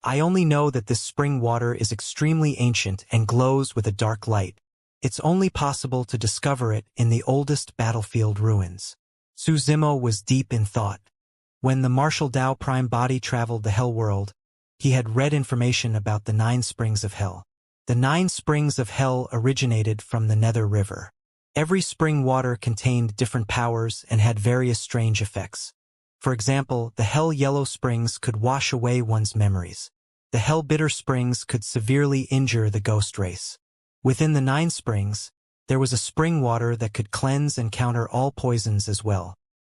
I only know that this spring water is extremely ancient and glows with a dark light. It's only possible to discover it in the oldest battlefield ruins. Su Zimo was deep in thought. When the Martial Dao Prime Body traveled the Hell World, he had read information about the 9 springs of Hell. The 9 springs of Hell originated from the Nether River. Every spring water contained different powers and had various strange effects. For example, the Hell Yellow springs could wash away one's memories. The Hell Bitter springs could severely injure the ghost race. Within the 9 springs, there was a spring water that could cleanse and counter all poisons as well.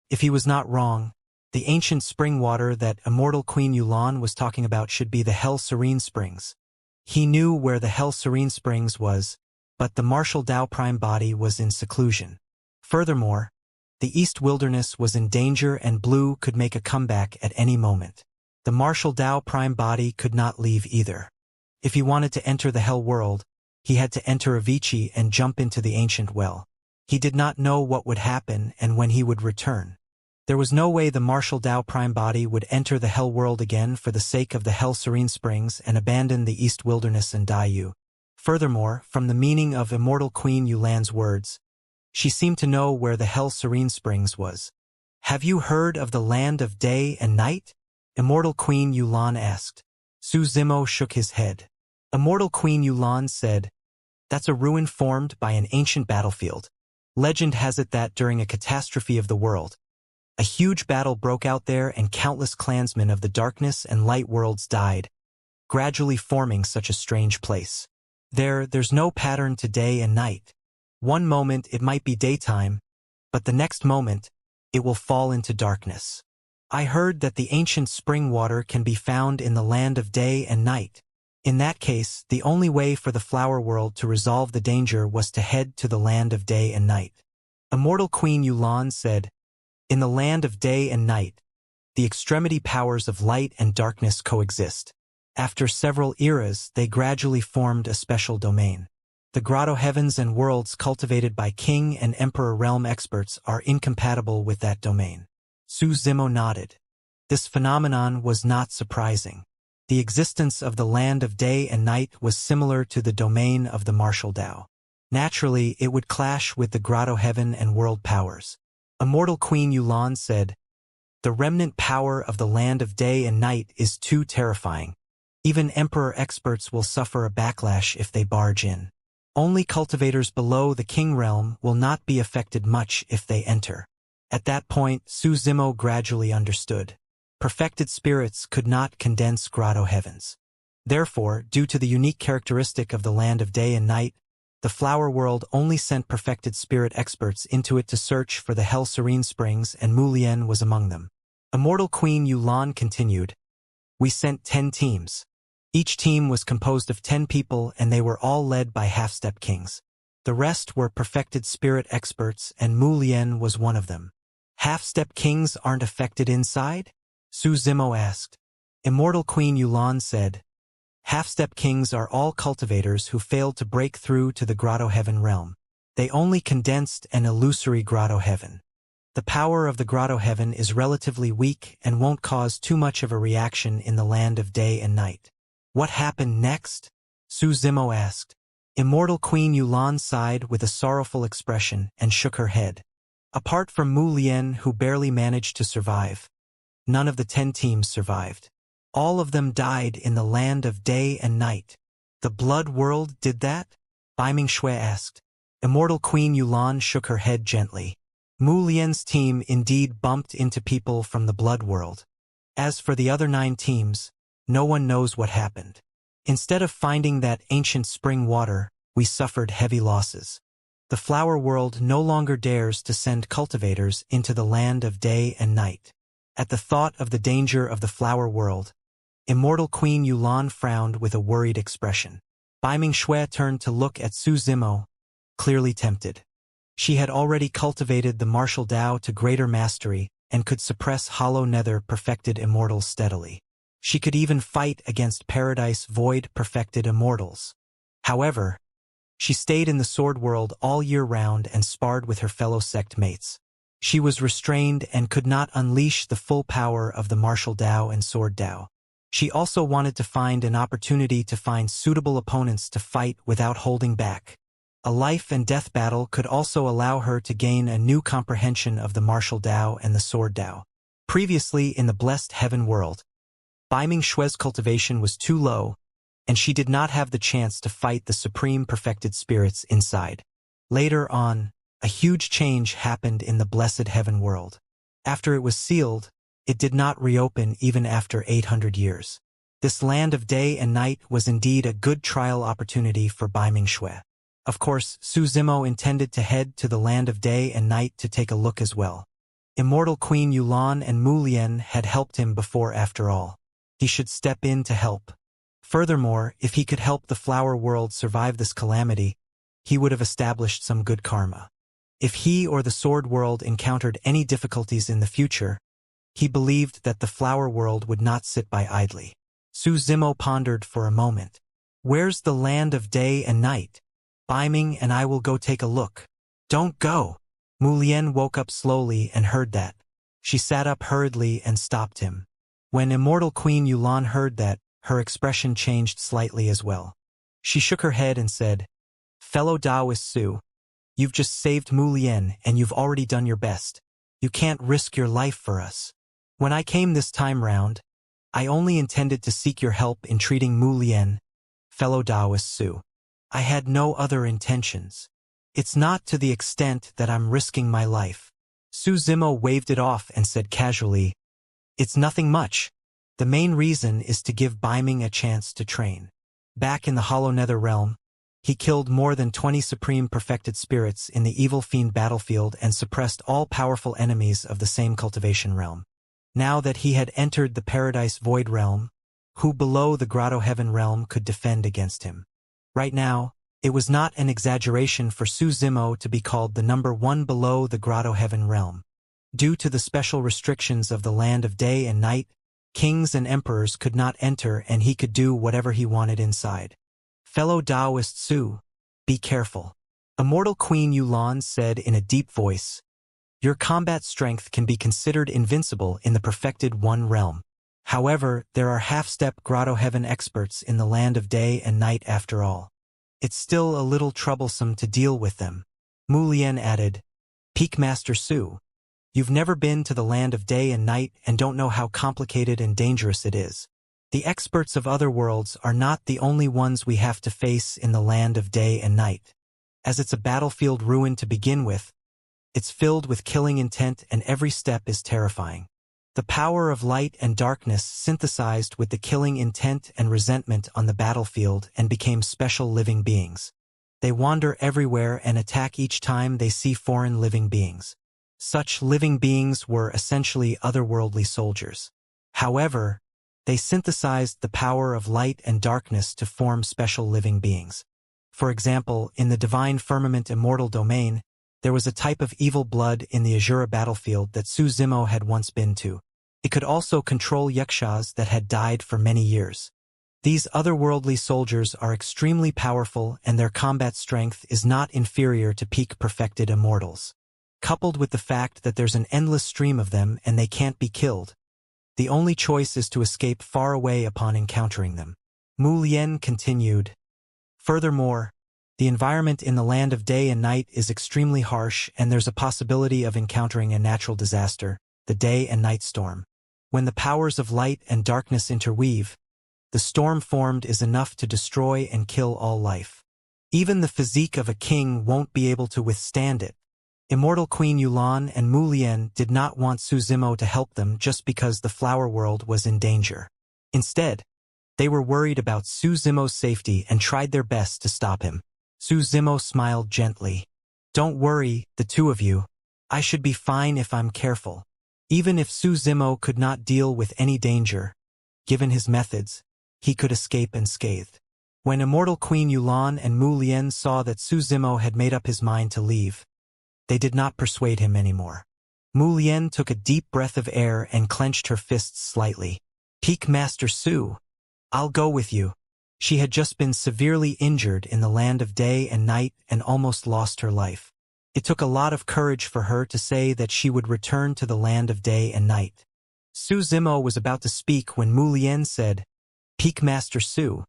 If he was not wrong, the ancient spring water that Immortal Queen Yulan was talking about should be the Hell Serene Springs. He knew where the Hell Serene Springs was, but the Martial Dao Prime Body was in seclusion. Furthermore, the East Wilderness was in danger and Blue could make a comeback at any moment. The Martial Dao Prime Body could not leave either. If he wanted to enter the Hell World, he had to enter Avicii and jump into the ancient well. He did not know what would happen and when he would return. There was no way the Martial Dao Prime Body would enter the Hell World again for the sake of the Hell Serene Springs and abandon the East Wilderness and Daiyu. Furthermore, from the meaning of Immortal Queen Yulan's words, she seemed to know where the Hell Serene Springs was. Have you heard of the land of day and night? Immortal Queen Yulan asked. Su Zimo shook his head. Immortal Queen Yulan said, That's a ruin formed by an ancient battlefield. Legend has it that during a catastrophe of the world, a huge battle broke out there and countless clansmen of the darkness and light worlds died, gradually forming such a strange place. There's no pattern to day and night. One moment it might be daytime, but the next moment, it will fall into darkness. I heard that the ancient spring water can be found in the land of day and night. In that case, the only way for the flower world to resolve the danger was to head to the land of day and night. Immortal Queen Yulan said, In the land of day and night, the extremity powers of light and darkness coexist. After several eras, they gradually formed a special domain. The grotto heavens and worlds cultivated by King and Emperor realm experts are incompatible with that domain. Su Zimo nodded. This phenomenon was not surprising. The existence of the land of day and night was similar to the domain of the Martial Dao. Naturally, it would clash with the grotto heaven and world powers. Immortal Queen Yulan said, The remnant power of the land of day and night is too terrifying. Even Emperor experts will suffer a backlash if they barge in. Only cultivators below the King realm will not be affected much if they enter. At that point, Su Zimo gradually understood. Perfected spirits could not condense grotto heavens. Therefore, due to the unique characteristic of the land of day and night, the flower world only sent perfected spirit experts into it to search for the Hell Serene Springs, and Mu Lian was among them. Immortal Queen Yulan continued, We sent 10 teams. Each team was composed of 10 people and they were all led by half-step kings. The rest were perfected spirit experts and Mu Lian was one of them. Half-step kings aren't affected inside? Su Zimo asked. Immortal Queen Yulan said, Half-step kings are all cultivators who failed to break through to the grotto heaven realm. They only condensed an illusory grotto heaven. The power of the grotto heaven is relatively weak and won't cause too much of a reaction in the land of day and night. What happened next? Su Zimo asked. Immortal Queen Yulan sighed with a sorrowful expression and shook her head. Apart from Mu Lian, who barely managed to survive, none of the 10 teams survived. All of them died in the land of day and night. The blood world did that? Baiming Shui asked. Immortal Queen Yulan shook her head gently. Mu Lian's team indeed bumped into people from the blood world. As for the other 9 teams, no one knows what happened. Instead of finding that ancient spring water, we suffered heavy losses. The flower world no longer dares to send cultivators into the land of day and night. At the thought of the danger of the flower world, Immortal Queen Yulan frowned with a worried expression. Baiming Shui turned to look at Su Zimo, clearly tempted. She had already cultivated the martial Dao to greater mastery and could suppress hollow nether perfected immortals steadily. She could even fight against paradise void perfected immortals. However, She stayed in the sword world all year round and sparred with her fellow sect mates. She was restrained and could not unleash the full power of the martial Dao and sword Dao. She also wanted to find an opportunity to find suitable opponents to fight without holding back. A life and death battle could also allow her to gain a new comprehension of the martial Dao and the sword Dao. Previously in the blessed heaven world, Baiming Xue's cultivation was too low, and she did not have the chance to fight the supreme perfected spirits inside. Later on, a huge change happened in the blessed heaven world. After it was sealed, it did not reopen even after 800 years. This land of day and night was indeed a good trial opportunity for Baiming Xue. Of course, Su Zimo intended to head to the land of day and night to take a look as well. Immortal Queen Yulan and Mu Lian had helped him before after all. He should step in to help. Furthermore, if he could help the flower world survive this calamity, he would have established some good karma. If he or the sword world encountered any difficulties in the future, he believed that the flower world would not sit by idly. Su Zimo pondered for a moment. Where's the land of day and night? Baiming and I will go take a look. Don't go. Mu Lian woke up slowly and heard that. She sat up hurriedly and stopped him. When Immortal Queen Yulan heard that, her expression changed slightly as well. She shook her head and said, "Fellow Taoist Su, you've just saved Mu Lian and you've already done your best. You can't risk your life for us. When I came this time round, I only intended to seek your help in treating Mu Lian, fellow Taoist Su. I had no other intentions. It's not to the extent that I'm risking my life." Su Zimo waved it off and said casually, "It's nothing much. The main reason is to give Baiming a chance to train." Back in the Hollow Nether realm, he killed more than 20 supreme perfected spirits in the evil fiend battlefield and suppressed all powerful enemies of the same cultivation realm. Now that he had entered the Paradise Void realm, who below the Grotto Heaven realm could defend against him? Right now, it was not an exaggeration for Su Zimo to be called the number one below the Grotto Heaven realm. Due to the special restrictions of the land of day and night, kings and emperors could not enter and he could do whatever he wanted inside. "Fellow Taoist Su, be careful," Immortal Queen Yulan said in a deep voice. "Your combat strength can be considered invincible in the perfected one realm. However, there are half-step Grotto Heaven experts in the land of day and night after all. It's still a little troublesome to deal with them." Mu Lian added, "Peak Master Su, you've never been to the land of day and night and don't know how complicated and dangerous it is. The experts of other worlds are not the only ones we have to face in the land of day and night. As it's a battlefield ruined to begin with, it's filled with killing intent and every step is terrifying. The power of light and darkness synthesized with the killing intent and resentment on the battlefield and became special living beings. They wander everywhere and attack each time they see foreign living beings. Such living beings were essentially otherworldly soldiers. However, they synthesized the power of light and darkness to form special living beings. For example, in the Divine Firmament Immortal domain, there was a type of evil blood in the Azura battlefield that Su Zimo had once been to. It could also control Yakshas that had died for many years. These otherworldly soldiers are extremely powerful and their combat strength is not inferior to peak perfected immortals. Coupled with the fact that there's an endless stream of them and they can't be killed, the only choice is to escape far away upon encountering them. Mu Lian continued, "Furthermore, the environment in the land of day and night is extremely harsh and there's a possibility of encountering a natural disaster, the day and night storm. When the powers of light and darkness interweave, the storm formed is enough to destroy and kill all life. Even the physique of a king won't be able to withstand it." Immortal Queen Yulan and Mu Lian did not want Su Zimo to help them just because the flower world was in danger. Instead, they were worried about Su Zimo's safety and tried their best to stop him. Su Zimo smiled gently. "Don't worry, the two of you. I should be fine if I'm careful." Even if Su Zimo could not deal with any danger, given his methods, he could escape unscathed. When Immortal Queen Yulan and Mu Lian saw that Su Zimo had made up his mind to leave, they did not persuade him anymore. Mu Lian took a deep breath of air and clenched her fists slightly. "Peak Master Su, I'll go with you. She had just been severely injured in the land of day and night and almost lost her life. It took a lot of courage for her to say that she would return to the land of day and night. Su Zimo was about to speak when Mu Lian said, "Peak Master Su,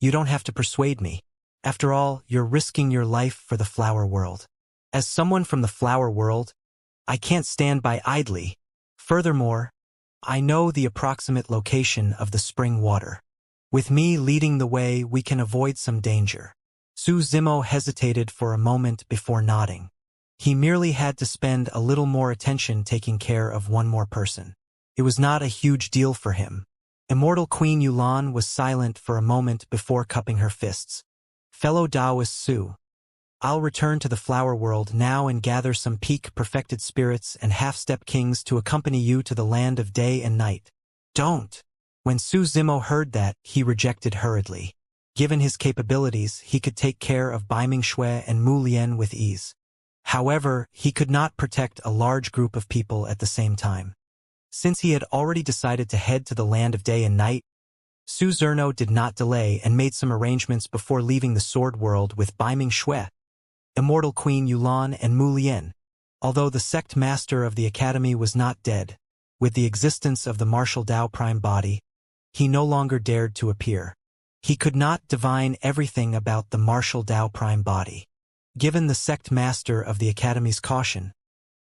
you don't have to persuade me. After all, you're risking your life for the flower world. As someone from the flower world, I can't stand by idly. Furthermore, I know the approximate location of the spring water. With me leading the way, we can avoid some danger." Su Zimo hesitated for a moment before nodding. He merely had to spend a little more attention taking care of one more person. It was not a huge deal for him. Immortal Queen Yulan was silent for a moment before cupping her fists. "Fellow Taoist Su, I'll return to the flower world now and gather some peak perfected spirits and half-step kings to accompany you to the land of day and night." "Don't!" When Su Zimo heard that, he rejected hurriedly. Given his capabilities, he could take care of Bai Mingshui and Mu Lian with ease. However, he could not protect a large group of people at the same time. Since he had already decided to head to the land of day and night, Su Zerno did not delay and made some arrangements before leaving the sword world with Bai Mingshui, Immortal Queen Yulan and Mu Lian. Although the sect master of the academy was not dead, with the existence of the martial Dao prime body, he no longer dared to appear. He could not divine everything about the martial Dao prime body. Given the sect master of the academy's caution,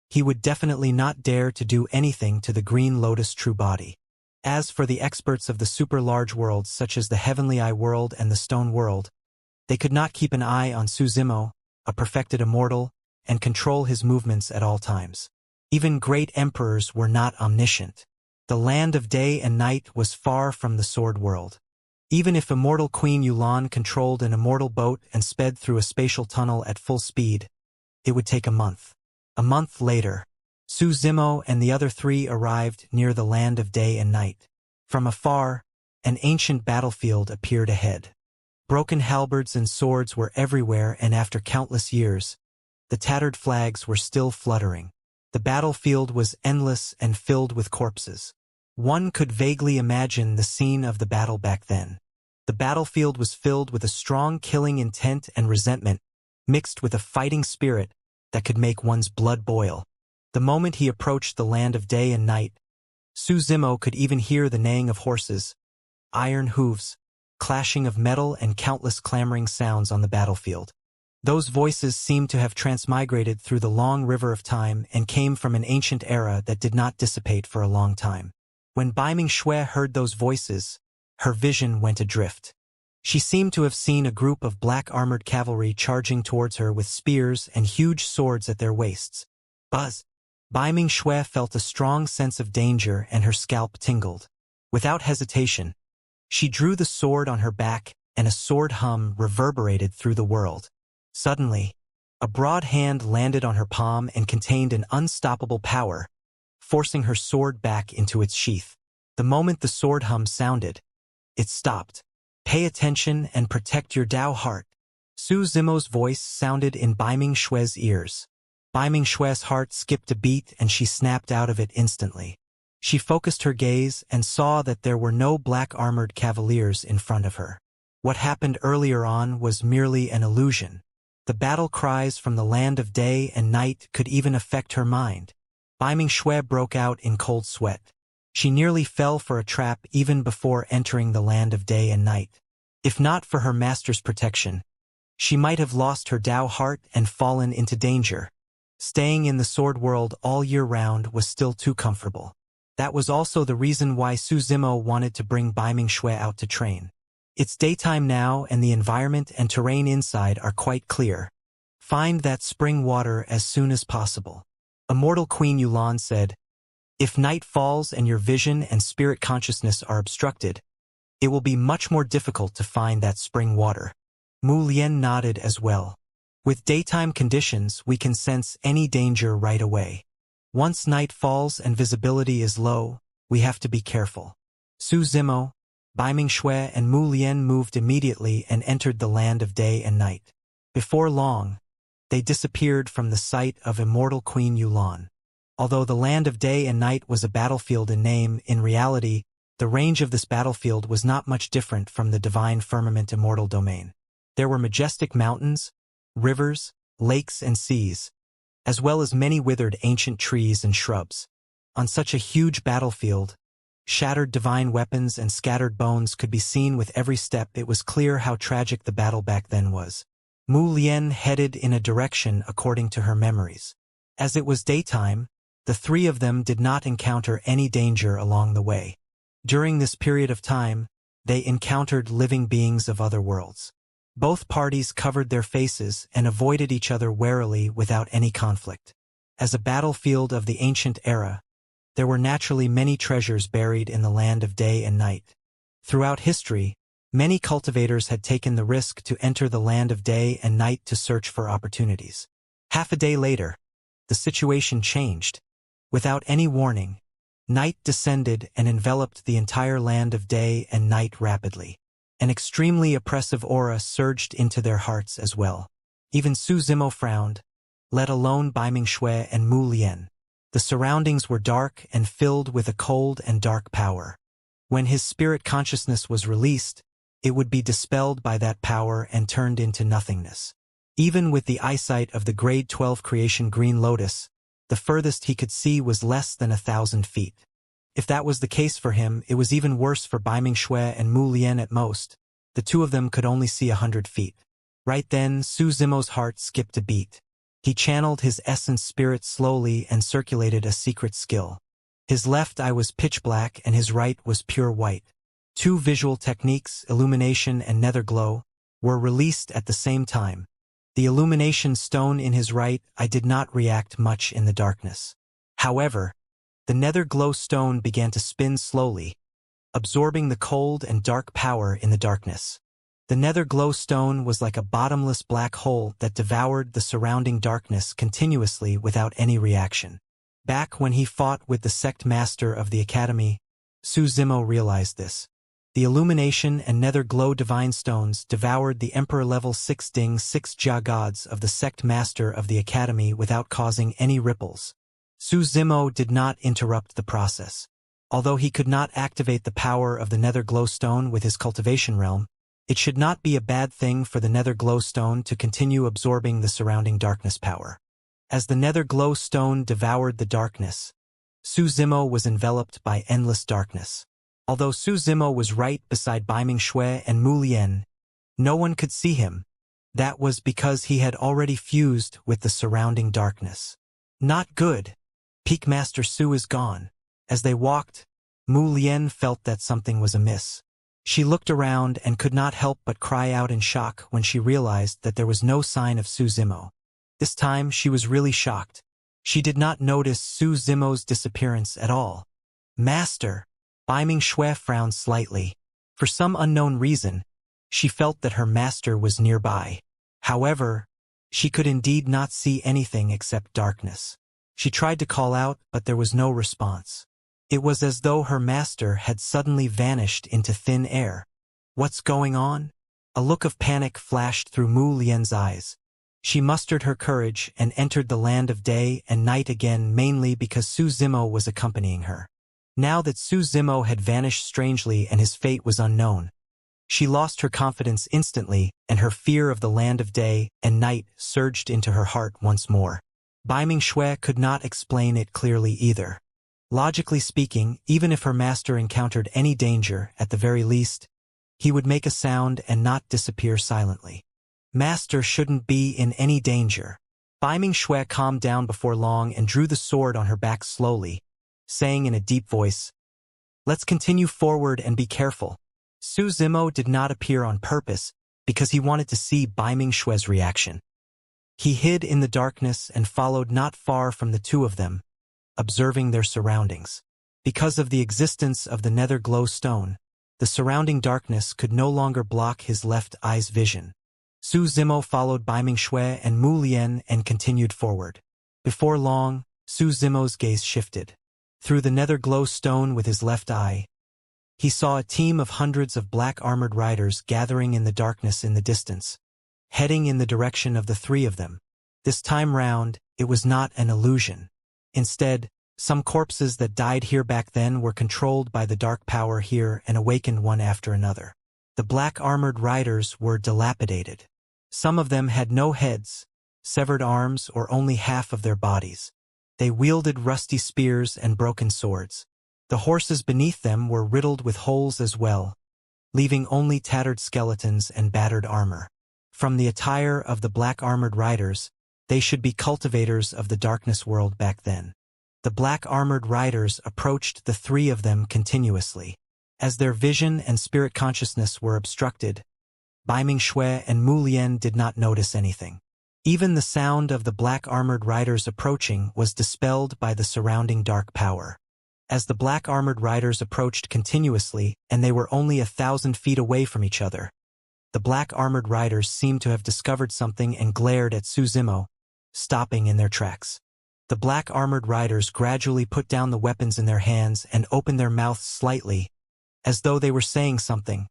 he would definitely not dare to do anything to the Green Lotus true body. As for the experts of the super-large worlds such as the Heavenly Eye world and the Stone world, they could not keep an eye on Su Zimo, a perfected immortal, and control his movements at all times. Even great emperors were not omniscient. The land of day and night was far from the sword world. Even if Immortal Queen Yulan controlled an immortal boat and sped through a spatial tunnel at full speed, it would take a month. A month later, Su Zimo and the other three arrived near the land of day and night. From afar, an ancient battlefield appeared ahead. Broken halberds and swords were everywhere, and after countless years, the tattered flags were still fluttering. The battlefield was endless and filled with corpses. One could vaguely imagine the scene of the battle back then. The battlefield was filled with a strong killing intent and resentment, mixed with a fighting spirit that could make one's blood boil. The moment he approached the land of day and night, Su Zimo could even hear the neighing of horses, iron hooves, clashing of metal, and countless clamoring sounds on the battlefield. Those voices seemed to have transmigrated through the long river of time and came from an ancient era that did not dissipate for a long time. When Bai Mingshui heard those voices, her vision went adrift. She seemed to have seen a group of black-armored cavalry charging towards her with spears and huge swords at their waists. Buzz! Bai Mingshui felt a strong sense of danger and her scalp tingled. Without hesitation, she drew the sword on her back and a sword hum reverberated through the world. Suddenly, a broad hand landed on her palm and contained an unstoppable power, forcing her sword back into its sheath. The moment the sword hum sounded, it stopped. "Pay attention and protect your Dao heart." Su Zimo's voice sounded in Bai Mingshui's ears. Bai Mingshui's heart skipped a beat and she snapped out of it instantly. She focused her gaze and saw that there were no black-armored cavaliers in front of her. What happened earlier on was merely an illusion. The battle cries from the land of day and night could even affect her mind. Bai Mingshui broke out in cold sweat. She nearly fell for a trap even before entering the land of day and night. If not for her master's protection, she might have lost her Dao heart and fallen into danger. Staying in the sword world all year round was still too comfortable. That was also the reason why Su Zimo wanted to bring Bai Mingshui out to train. It's daytime now and the environment and terrain inside are quite clear. Find that spring water as soon as possible. Immortal Queen Yulan said, "If night falls and your vision and spirit consciousness are obstructed, it will be much more difficult to find that spring water." Mu Lian nodded as well. "With daytime conditions, we can sense any danger right away. Once night falls and visibility is low, we have to be careful." Su Zimo, Bai Mingshui, and Mu Lian moved immediately and entered the land of day and night. Before long, they disappeared from the sight of Immortal Queen Yulan. Although the land of day and night was a battlefield in name, in reality, The range of this battlefield was not much different from the divine firmament immortal domain. There were majestic mountains, rivers, lakes and seas, as well as many withered ancient trees and shrubs. On such a huge battlefield, shattered divine weapons and scattered bones could be seen with every step. It was clear how tragic the battle back then was. Mu Lian headed in a direction according to her memories. As it was daytime, the three of them did not encounter any danger along the way. During this period of time, they encountered living beings of other worlds. Both parties covered their faces and avoided each other warily without any conflict. As a battlefield of the ancient era, there were naturally many treasures buried in the land of day and night. Throughout history, many cultivators had taken the risk to enter the land of day and night to search for opportunities. Half a day later, the situation changed. Without any warning, night descended and enveloped the entire land of day and night rapidly. An extremely oppressive aura surged into their hearts as well. Even Su Zimo frowned, let alone Baiming Shui and Mu Lian. The surroundings were dark and filled with a cold and dark power. When his spirit consciousness was released, it would be dispelled by that power and turned into nothingness. Even with the eyesight of the grade 12 creation Green Lotus, the furthest he could see was less than 1,000 feet. If that was the case for him, it was even worse for Baiming Shui and Mu Lian at most. The two of them could only see 100 feet. Right then, Su Zimo's heart skipped a beat. He channeled his essence spirit slowly and circulated a secret skill. His left eye was pitch black and his right was pure white. Two visual techniques, illumination and nether glow, were released at the same time. The illumination stone in his right eye did not react much in the darkness. However, the nether glow stone began to spin slowly, absorbing the cold and dark power in the darkness. The nether glow stone was like a bottomless black hole that devoured the surrounding darkness continuously without any reaction. Back when he fought with the sect master of the academy, Su Zimo realized this. The illumination and nether glow divine stones devoured the Emperor level 6 Ding 6 Jia gods of the sect master of the academy without causing any ripples. Su Zimo did not interrupt the process. Although he could not activate the power of the nether glow stone with his cultivation realm, it should not be a bad thing for the nether glow stone to continue absorbing the surrounding darkness power. As the nether glow stone devoured the darkness, Su Zimo was enveloped by endless darkness. Although Su Zimo was right beside Baiming Shui and Mu Lian, no one could see him. That was because he had already fused with the surrounding darkness. Not good. Peak Master Su is gone. As they walked, Mu Lian felt that something was amiss. She looked around and could not help but cry out in shock when she realized that there was no sign of Su Zimo. This time she was really shocked. She did not notice Su Zimo's disappearance at all. Master! Baiming Shui frowned slightly. For some unknown reason, she felt that her master was nearby. However, she could indeed not see anything except darkness. She tried to call out, but there was no response. It was as though her master had suddenly vanished into thin air. What's going on? A look of panic flashed through Mu Lian's eyes. She mustered her courage and entered the land of day and night again, mainly because Su Zimo was accompanying her. Now that Su Zimo had vanished strangely and his fate was unknown, she lost her confidence instantly, and her fear of the land of day and night surged into her heart once more. Baiming Shui could not explain it clearly either. Logically speaking, even if her master encountered any danger, at the very least, he would make a sound and not disappear silently. Master shouldn't be in any danger. Baiming Shui calmed down before long and drew the sword on her back slowly, saying in a deep voice, "Let's continue forward and be careful." Su Zimo did not appear on purpose because he wanted to see Baiming Shui's reaction. He hid in the darkness and followed not far from the two of them, observing their surroundings. Because of the existence of the nether glow stone, the surrounding darkness could no longer block his left eye's vision. Su Zimo followed Baiming Shui and Mu Lian and continued forward. Before long, Su Zimo's gaze shifted. Through the nether glow stone with his left eye, he saw a team of hundreds of black-armored riders gathering in the darkness in the distance, heading in the direction of the three of them. This time round, it was not an illusion. Instead, Some corpses that died here back then were controlled by the dark power here and awakened one after another. The black armored riders were dilapidated. Some of them had no heads, severed arms, or only half of their bodies. They wielded rusty spears and broken swords. The horses beneath them were riddled with holes as well, leaving only tattered skeletons and battered armor. From the attire of the black armored riders, they should be cultivators of the darkness world back then. The black armored riders approached the three of them continuously. As their vision and spirit consciousness were obstructed, Baiming Shui and Mu Lian did not notice anything. Even the sound of the black armored riders approaching was dispelled by the surrounding dark power. As the black armored riders approached continuously, and they were only 1,000 feet away from each other, the black armored riders seemed to have discovered something and glared at Su Zimo, stopping in their tracks. The black armored riders gradually put down the weapons in their hands and opened their mouths slightly, as though they were saying something.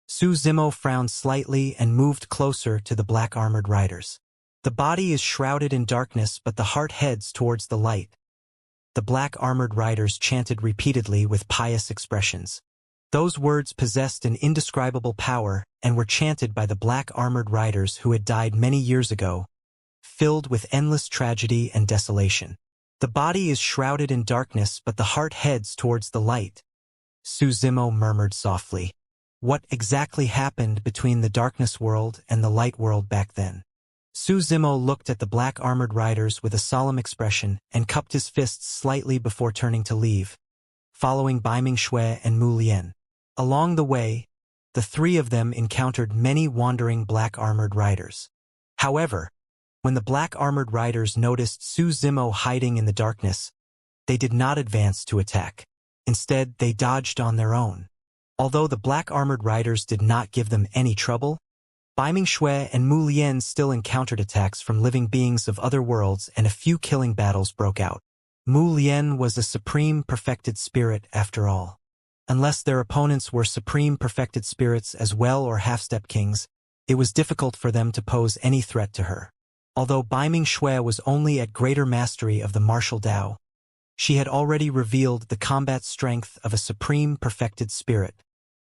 Su Zimo frowned slightly and moved closer to the black armored riders. The body is shrouded in darkness, but the heart heads towards the light. The black armored riders chanted repeatedly with pious expressions. Those words possessed an indescribable power and were chanted by the black armored riders who had died many years ago, filled with endless tragedy and desolation. The body is shrouded in darkness, but the heart heads towards the light. Su Zimo murmured softly. What exactly happened between the darkness world and the light world back then? Su Zimo looked at the black armored riders with a solemn expression and cupped his fists slightly before turning to leave, following Baiming Shui and Mu Lian. Along the way, the three of them encountered many wandering black armored riders. However, when the black armored riders noticed Su Zimo hiding in the darkness, they did not advance to attack. Instead, they dodged on their own. Although the black armored riders did not give them any trouble, Baiming Shui and Mu Lian still encountered attacks from living beings of other worlds, and a few killing battles broke out. Mu Lian was a supreme perfected spirit after all. Unless their opponents were supreme perfected spirits as well or half-step kings, it was difficult for them to pose any threat to her. Although Baiming Shui was only at greater mastery of the martial Tao, she had already revealed the combat strength of a supreme perfected spirit.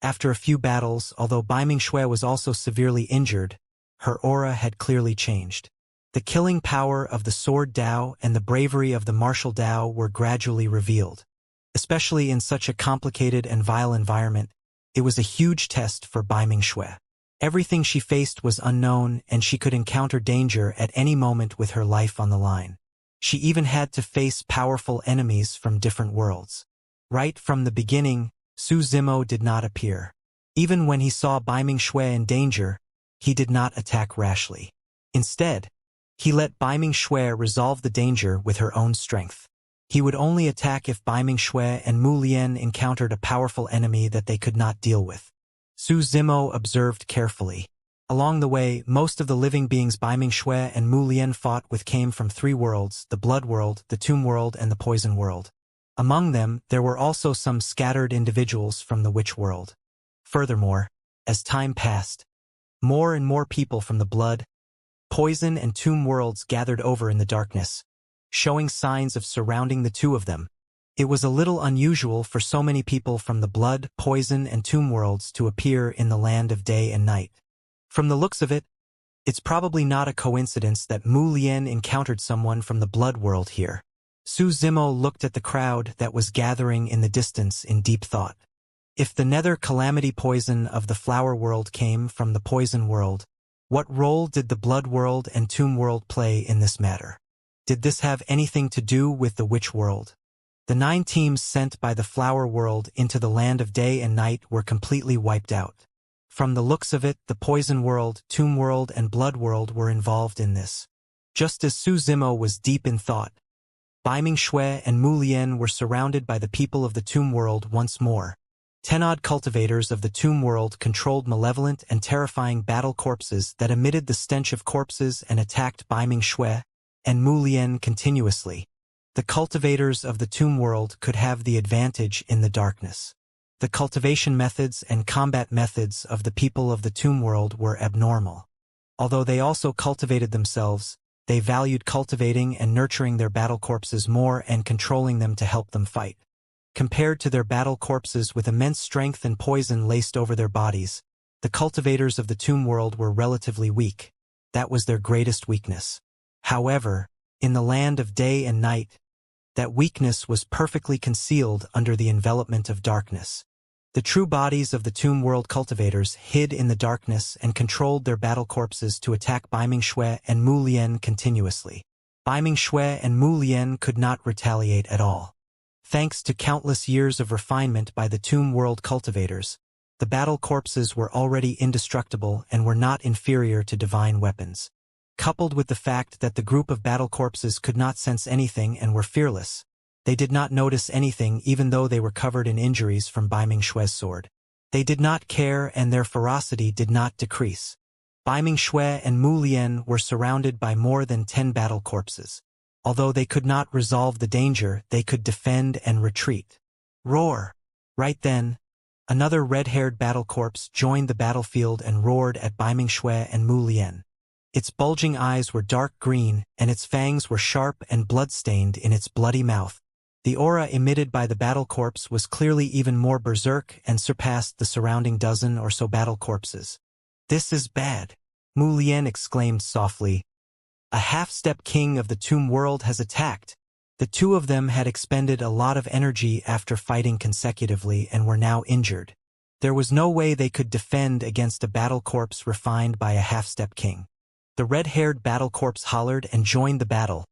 After a few battles, although Baiming Shui was also severely injured, her aura had clearly changed. The killing power of the sword Tao and the bravery of the martial Tao were gradually revealed. Especially in such a complicated and vile environment, it was a huge test for Baiming Shui. Everything she faced was unknown, and she could encounter danger at any moment with her life on the line. She even had to face powerful enemies from different worlds. Right from the beginning, Su Zimo did not appear. Even when he saw Baiming Shui in danger, he did not attack rashly. Instead, he let Baiming Shui resolve the danger with her own strength. He would only attack if Baiming Shui and Mu Lian encountered a powerful enemy that they could not deal with. Su Zimo observed carefully. Along the way, most of the living beings Baiming Shui and Mu Lian fought with came from three worlds: the blood world, the tomb world, and the poison world. Among them, there were also some scattered individuals from the witch world. Furthermore, as time passed, more and more people from the blood, poison, and tomb worlds gathered over in the darkness, showing signs of surrounding the two of them. It was a little unusual for so many people from the blood, poison, and tomb worlds to appear in the land of day and night. From the looks of it, it's probably not a coincidence that Mu Lian encountered someone from the blood world here. Su Zimo looked at the crowd that was gathering in the distance in deep thought. If the nether calamity poison of the flower world came from the poison world, what role did the blood world and tomb world play in this matter? Did this have anything to do with the witch world? The 9 teams sent by the flower world into the land of day and night were completely wiped out. From the looks of it, the poison world, tomb world, and blood world were involved in this. Just as Su Zimo was deep in thought, Baiming Shui and Mu Lian were surrounded by the people of the tomb world once more. 10-odd cultivators of the tomb world controlled malevolent and terrifying battle corpses that emitted the stench of corpses and attacked Baiming Shui and Mu Lian continuously. The cultivators of the tomb world could have the advantage in the darkness. The cultivation methods and combat methods of the people of the tomb world were abnormal. Although they also cultivated themselves, they valued cultivating and nurturing their battle corpses more and controlling them to help them fight. Compared to their battle corpses with immense strength and poison laced over their bodies, the cultivators of the tomb world were relatively weak. That was their greatest weakness. However, in the land of day and night, that weakness was perfectly concealed under the envelopment of darkness. The true bodies of the tomb world cultivators hid in the darkness and controlled their battle corpses to attack Baiming Shui and Mu Lian continuously. Baiming Shui and Mu Lian could not retaliate at all. Thanks to countless years of refinement by the tomb world cultivators, the battle corpses were already indestructible and were not inferior to divine weapons. Coupled with the fact that the group of battle corpses could not sense anything and were fearless, they did not notice anything even though they were covered in injuries from Baiming Shui's sword. They did not care and their ferocity did not decrease. Baiming Shui and Mu Lian were surrounded by more than 10 battle corpses. Although they could not resolve the danger, they could defend and retreat. Roar! Right then, another red-haired battle corpse joined the battlefield and roared at Baiming Shui and Mu Lian. Its bulging eyes were dark green, and its fangs were sharp and blood-stained in its bloody mouth. The aura emitted by the battle corpse was clearly even more berserk and surpassed the surrounding dozen or so battle corpses. "This is bad," Mu Lian exclaimed softly. "A half-step king of the tomb world has attacked." The two of them had expended a lot of energy after fighting consecutively and were now injured. There was no way they could defend against a battle corpse refined by a half-step king. The red-haired battle corpse hollered and joined the battle,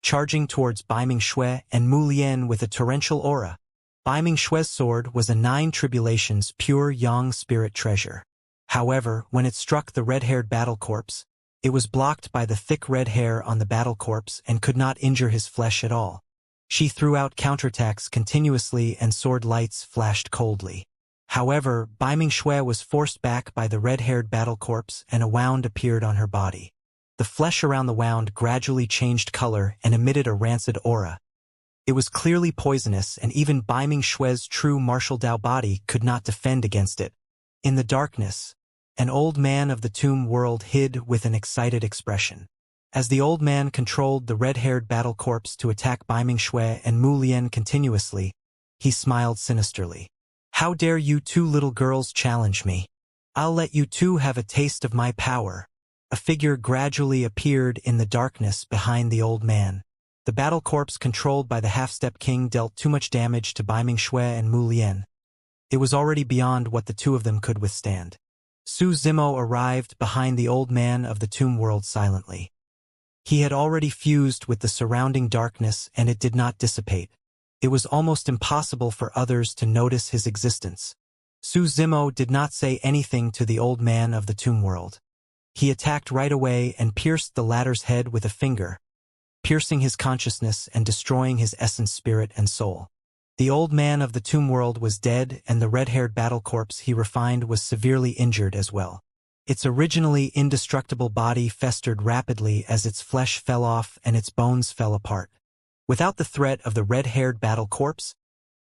charging towards Baiming Shui and Mu Lian with a torrential aura. Baiming Shui's sword was a 9 tribulations pure yang spirit treasure. However, when it struck the red-haired battle corpse, it was blocked by the thick red hair on the battle corpse and could not injure his flesh at all. She threw out counterattacks continuously and sword lights flashed coldly. However, Baiming Shui was forced back by the red-haired battle corpse and a wound appeared on her body. The flesh around the wound gradually changed color and emitted a rancid aura. It was clearly poisonous and even Baiming Shui's true martial Dao body could not defend against it. In the darkness, an old man of the tomb world hid with an excited expression. As the old man controlled the red-haired battle corpse to attack Baiming Shui and Mu Lian continuously, he smiled sinisterly. "How dare you two little girls challenge me? I'll let you two have a taste of my power." A figure gradually appeared in the darkness behind the old man. The battle corpse controlled by the half-step king dealt too much damage to Baiming Shui and Mu Lian. It was already beyond what the two of them could withstand. Su Zimo arrived behind the old man of the tomb world silently. He had already fused with the surrounding darkness and it did not dissipate. It was almost impossible for others to notice his existence. Su Zimo did not say anything to the old man of the tomb world. He attacked right away and pierced the latter's head with a finger, piercing his consciousness and destroying his essence, spirit, and soul. The old man of the tomb world was dead and the red-haired battle corpse he refined was severely injured as well. Its originally indestructible body festered rapidly as its flesh fell off and its bones fell apart. Without the threat of the red-haired battle corpse,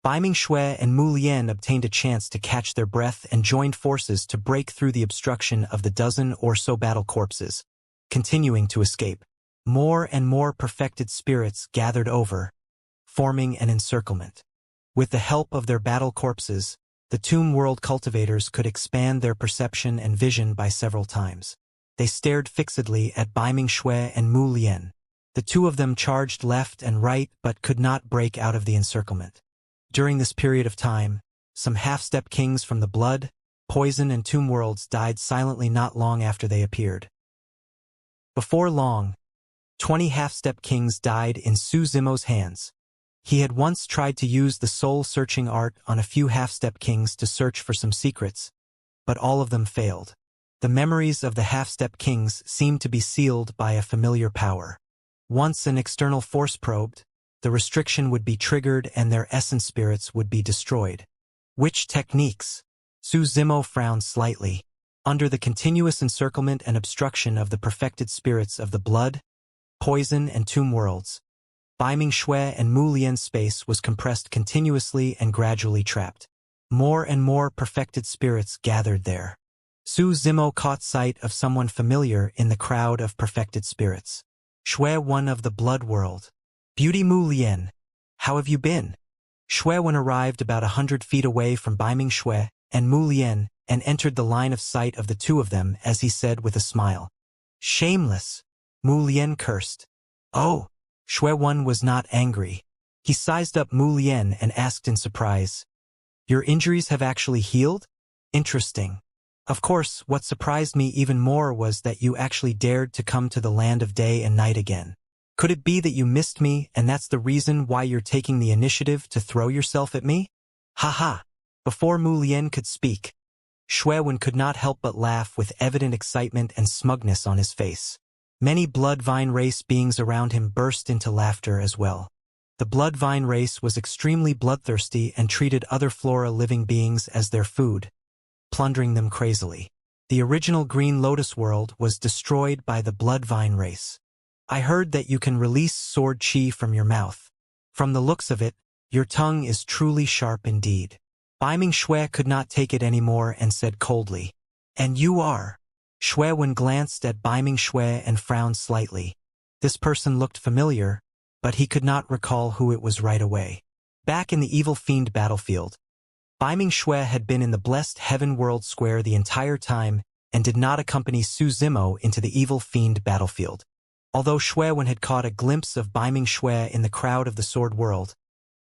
Baiming Shui and Mu Lian obtained a chance to catch their breath and joined forces to break through the obstruction of the dozen or so battle corpses, continuing to escape. More and more perfected spirits gathered over, forming an encirclement. With the help of their battle corpses, the tomb world cultivators could expand their perception and vision by several times. They stared fixedly at Baiming Shui and Mu Lian. The two of them charged left and right but could not break out of the encirclement. During this period of time, some half-step kings from the blood, poison, and tomb worlds died silently not long after they appeared. Before long, 20 half-step kings died in Su Zimo's hands. He had once tried to use the soul-searching art on a few half-step kings to search for some secrets, but all of them failed. The memories of the half-step kings seemed to be sealed by a familiar power. Once an external force probed, the restriction would be triggered and their essence spirits would be destroyed. Which techniques? Su Zimo frowned slightly. Under the continuous encirclement and obstruction of the perfected spirits of the blood, poison, and tomb worlds, Baiming Shui and Mu Lian's space was compressed continuously and gradually trapped. More and more perfected spirits gathered there. Su Zimo caught sight of someone familiar in the crowd of perfected spirits. Shui Wen of the Blood World. Beauty Mu Lian. How have you been? Shui Wen arrived about 100 feet away from Baiming Shui and Mu Lian and entered the line of sight of the two of them as he said with a smile. Shameless. Mu Lian cursed. Oh. Shui Wen was not angry. He sized up Mu Lian and asked in surprise. Your injuries have actually healed? Interesting. Of course, what surprised me even more was that you actually dared to come to the land of day and night again. Could it be that you missed me and that's the reason why you're taking the initiative to throw yourself at me? Ha. Before Mu Lian could speak, Shui Wen could not help but laugh with evident excitement and smugness on his face. Many blood vine race beings around him burst into laughter as well. The blood vine race was extremely bloodthirsty and treated other flora living beings as their food, plundering them crazily. The original Green Lotus world was destroyed by the blood vine race. I heard that you can release sword chi from your mouth. From the looks of it, your tongue is truly sharp indeed. Baiming Shui could not take it anymore and said coldly, And you are? Shui Wen glanced at Baiming Shui and frowned slightly. This person looked familiar, but he could not recall who it was right away. Back in the Evil Fiend battlefield, Baiming Shui had been in the blessed Heaven World Square the entire time and did not accompany Su Zimo into the Evil Fiend battlefield. Although Shui Wen had caught a glimpse of Baiming Shui in the crowd of the Sword World,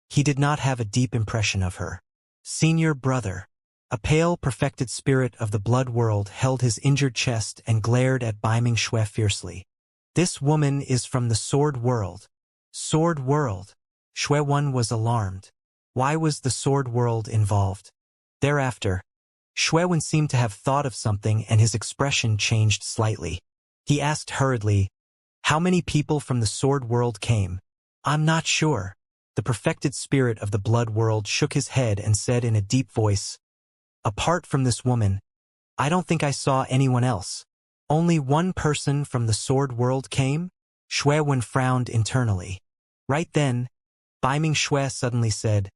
he did not have a deep impression of her. Senior brother. A pale, perfected spirit of the blood world held his injured chest and glared at Baiming Shui fiercely. This woman is from the Sword World. Sword World. Shui Wen was alarmed. Why was the Sword World involved? Thereafter, Shui Wen seemed to have thought of something and his expression changed slightly. He asked hurriedly, How many people from the Sword World came? I'm not sure. The perfected spirit of the blood world shook his head and said in a deep voice, Apart from this woman, I don't think I saw anyone else. Only one person from the Sword World came? Shui Wen frowned internally. Right then, Baiming Shui suddenly said,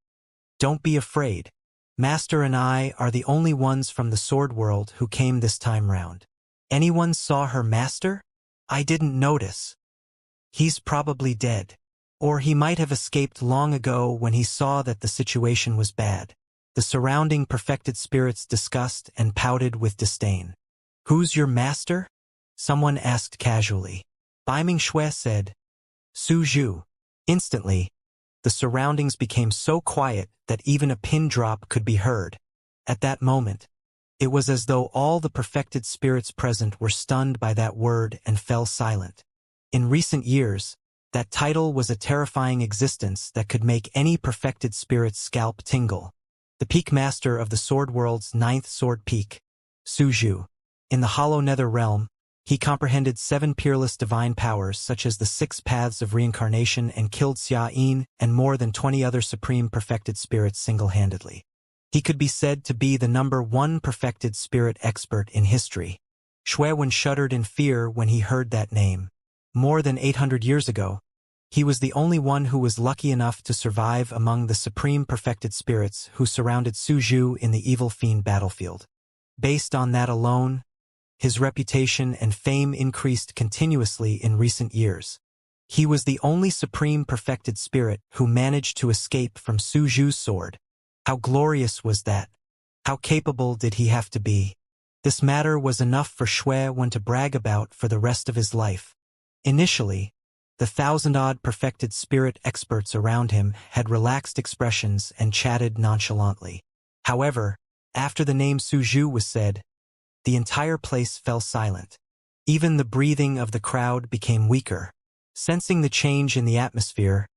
Don't be afraid. Master and I are the only ones from the Sword World who came this time round. Anyone saw her master? I didn't notice. He's probably dead. Or he might have escaped long ago when he saw that the situation was bad. The surrounding perfected spirits discussed and pouted with disdain. Who's your master? Someone asked casually. Baiming Shui said, Su Zhu. Instantly, the surroundings became so quiet that even a pin drop could be heard. At that moment, it was as though all the perfected spirits present were stunned by that word and fell silent. In recent years, that title was a terrifying existence that could make any perfected spirit's scalp tingle. The peak master of the Sword World's 9th sword peak, Su Zhu. In the Hollow Nether realm, he comprehended 7 peerless divine powers such as the 6 paths of reincarnation and killed Xianxia and more than 20 other supreme perfected spirits single-handedly. He could be said to be the #1 perfected spirit expert in history. Shui Wen shuddered in fear when he heard that name. More than 800 years ago, he was the only one who was lucky enough to survive among the supreme perfected spirits who surrounded Su Zhu in the Evil Fiend battlefield. Based on that alone, his reputation and fame increased continuously in recent years. He was the only supreme perfected spirit who managed to escape from Su Zhu's sword. How glorious was that? How capable did he have to be? This matter was enough for Shui Wen to brag about for the rest of his life. Initially, the 1,000-odd perfected spirit experts around him had relaxed expressions and chatted nonchalantly. However, after the name Su Zhu was said, the entire place fell silent. Even the breathing of the crowd became weaker. Sensing the change in the atmosphere,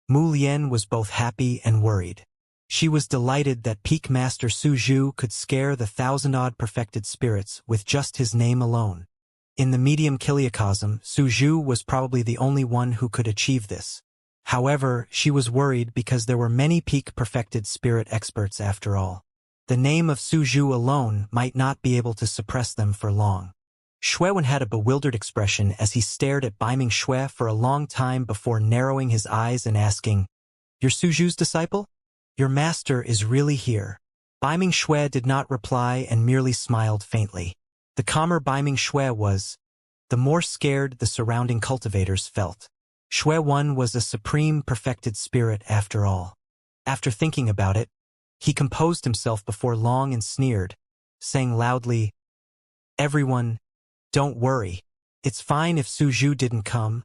Mu Lian was both happy and worried. She was delighted that Peak Master Su Zhu could scare the 1,000-odd perfected spirits with just his name alone. In the medium kiliocosm, Su Zhu was probably the only one who could achieve this. However, she was worried because there were many peak perfected spirit experts after all. The name of Su Zhu alone might not be able to suppress them for long. Shui Wen had a bewildered expression as he stared at Baiming Shui for a long time before narrowing his eyes and asking, You're Su Zhu's disciple? Your master is really here. Baiming Shui did not reply and merely smiled faintly. The calmer Baiming Shui was, the more scared the surrounding cultivators felt. Shui was a supreme perfected spirit after all. After thinking about it, he composed himself before long and sneered, saying loudly, "Everyone, don't worry. It's fine if Suzhu didn't come,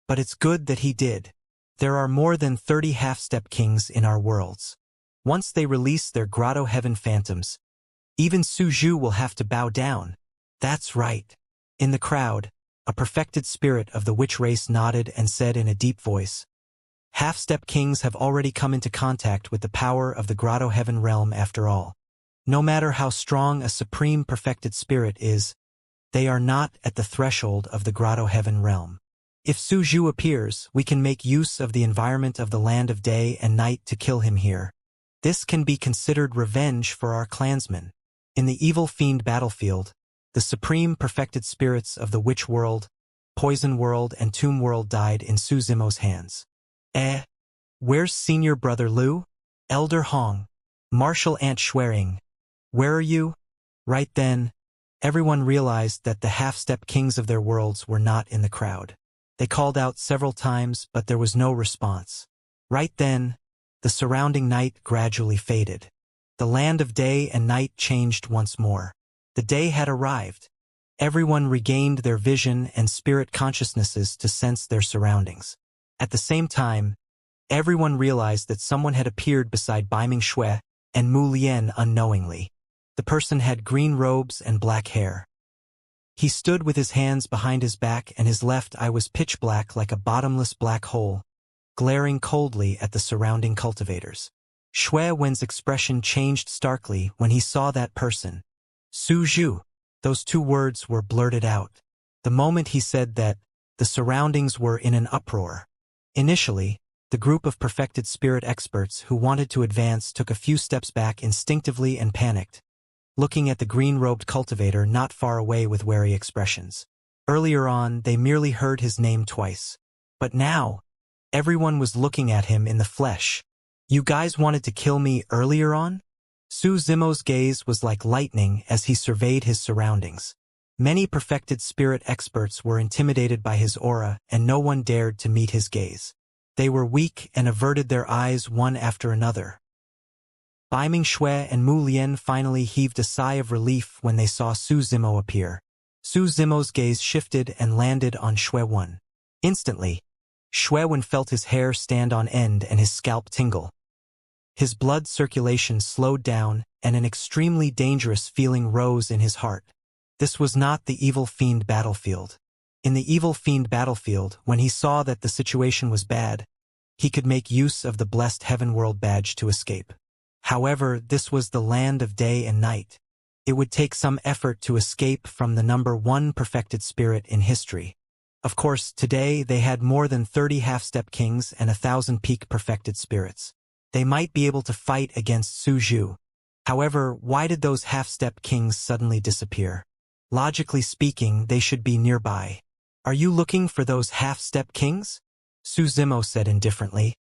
but it's good that he did. There are more than 30 half-step kings in our worlds. Once they release their grotto heaven phantoms, even Suzhu will have to bow down." That's right. In the crowd, a perfected spirit of the witch race nodded and said in a deep voice, "Half-step kings have already come into contact with the power of the grotto heaven realm after all. No matter how strong a supreme perfected spirit is, they are not at the threshold of the grotto heaven realm. If Suzhu appears, we can make use of the environment of the land of day and night to kill him here. This can be considered revenge for our clansmen." In the evil fiend battlefield, the supreme perfected spirits of the witch world, poison world, and tomb world died in Su Zimo's hands. Where's senior brother Liu? Elder Hong? Martial Aunt Schwering? Where are you? Right then, everyone realized that the half-step kings of their worlds were not in the crowd. They called out several times, but there was no response. Right then, the surrounding night gradually faded. The land of day and night changed once more. The day had arrived. Everyone regained their vision and spirit consciousnesses to sense their surroundings. At the same time, everyone realized that someone had appeared beside Baiming Shui and Mu Lian unknowingly. The person had green robes and black hair. He stood with his hands behind his back and his left eye was pitch black like a bottomless black hole, glaring coldly at the surrounding cultivators. Shui Wen's expression changed starkly when he saw that person. Suzhu. Those two words were blurted out. The moment he said that, the surroundings were in an uproar. Initially, the group of perfected spirit experts who wanted to advance took a few steps back instinctively and panicked, looking at the green-robed cultivator not far away with wary expressions. Earlier on, they merely heard his name twice. But now, everyone was looking at him in the flesh. "You guys wanted to kill me earlier on?" Su Zimo's gaze was like lightning as he surveyed his surroundings. Many perfected spirit experts were intimidated by his aura, and no one dared to meet his gaze. They were weak and averted their eyes one after another. Baiming Shui and Mu Lian finally heaved a sigh of relief when they saw Su Zimo appear. Su Zimo's gaze shifted and landed on Shui Wen. Instantly, Shui Wen felt his hair stand on end and his scalp tingle. His blood circulation slowed down, and an extremely dangerous feeling rose in his heart. This was not the evil fiend battlefield. In the evil fiend battlefield, when he saw that the situation was bad, he could make use of the blessed heaven world badge to escape. However, this was the land of day and night. It would take some effort to escape from the number one perfected spirit in history. Of course, today they had more than 30 half-step kings and 1,000 peak perfected spirits. They might be able to fight against Suzhu. However, why did those half-step kings suddenly disappear? Logically speaking, they should be nearby. "Are you looking for those half-step kings?" Su Zimo said indifferently.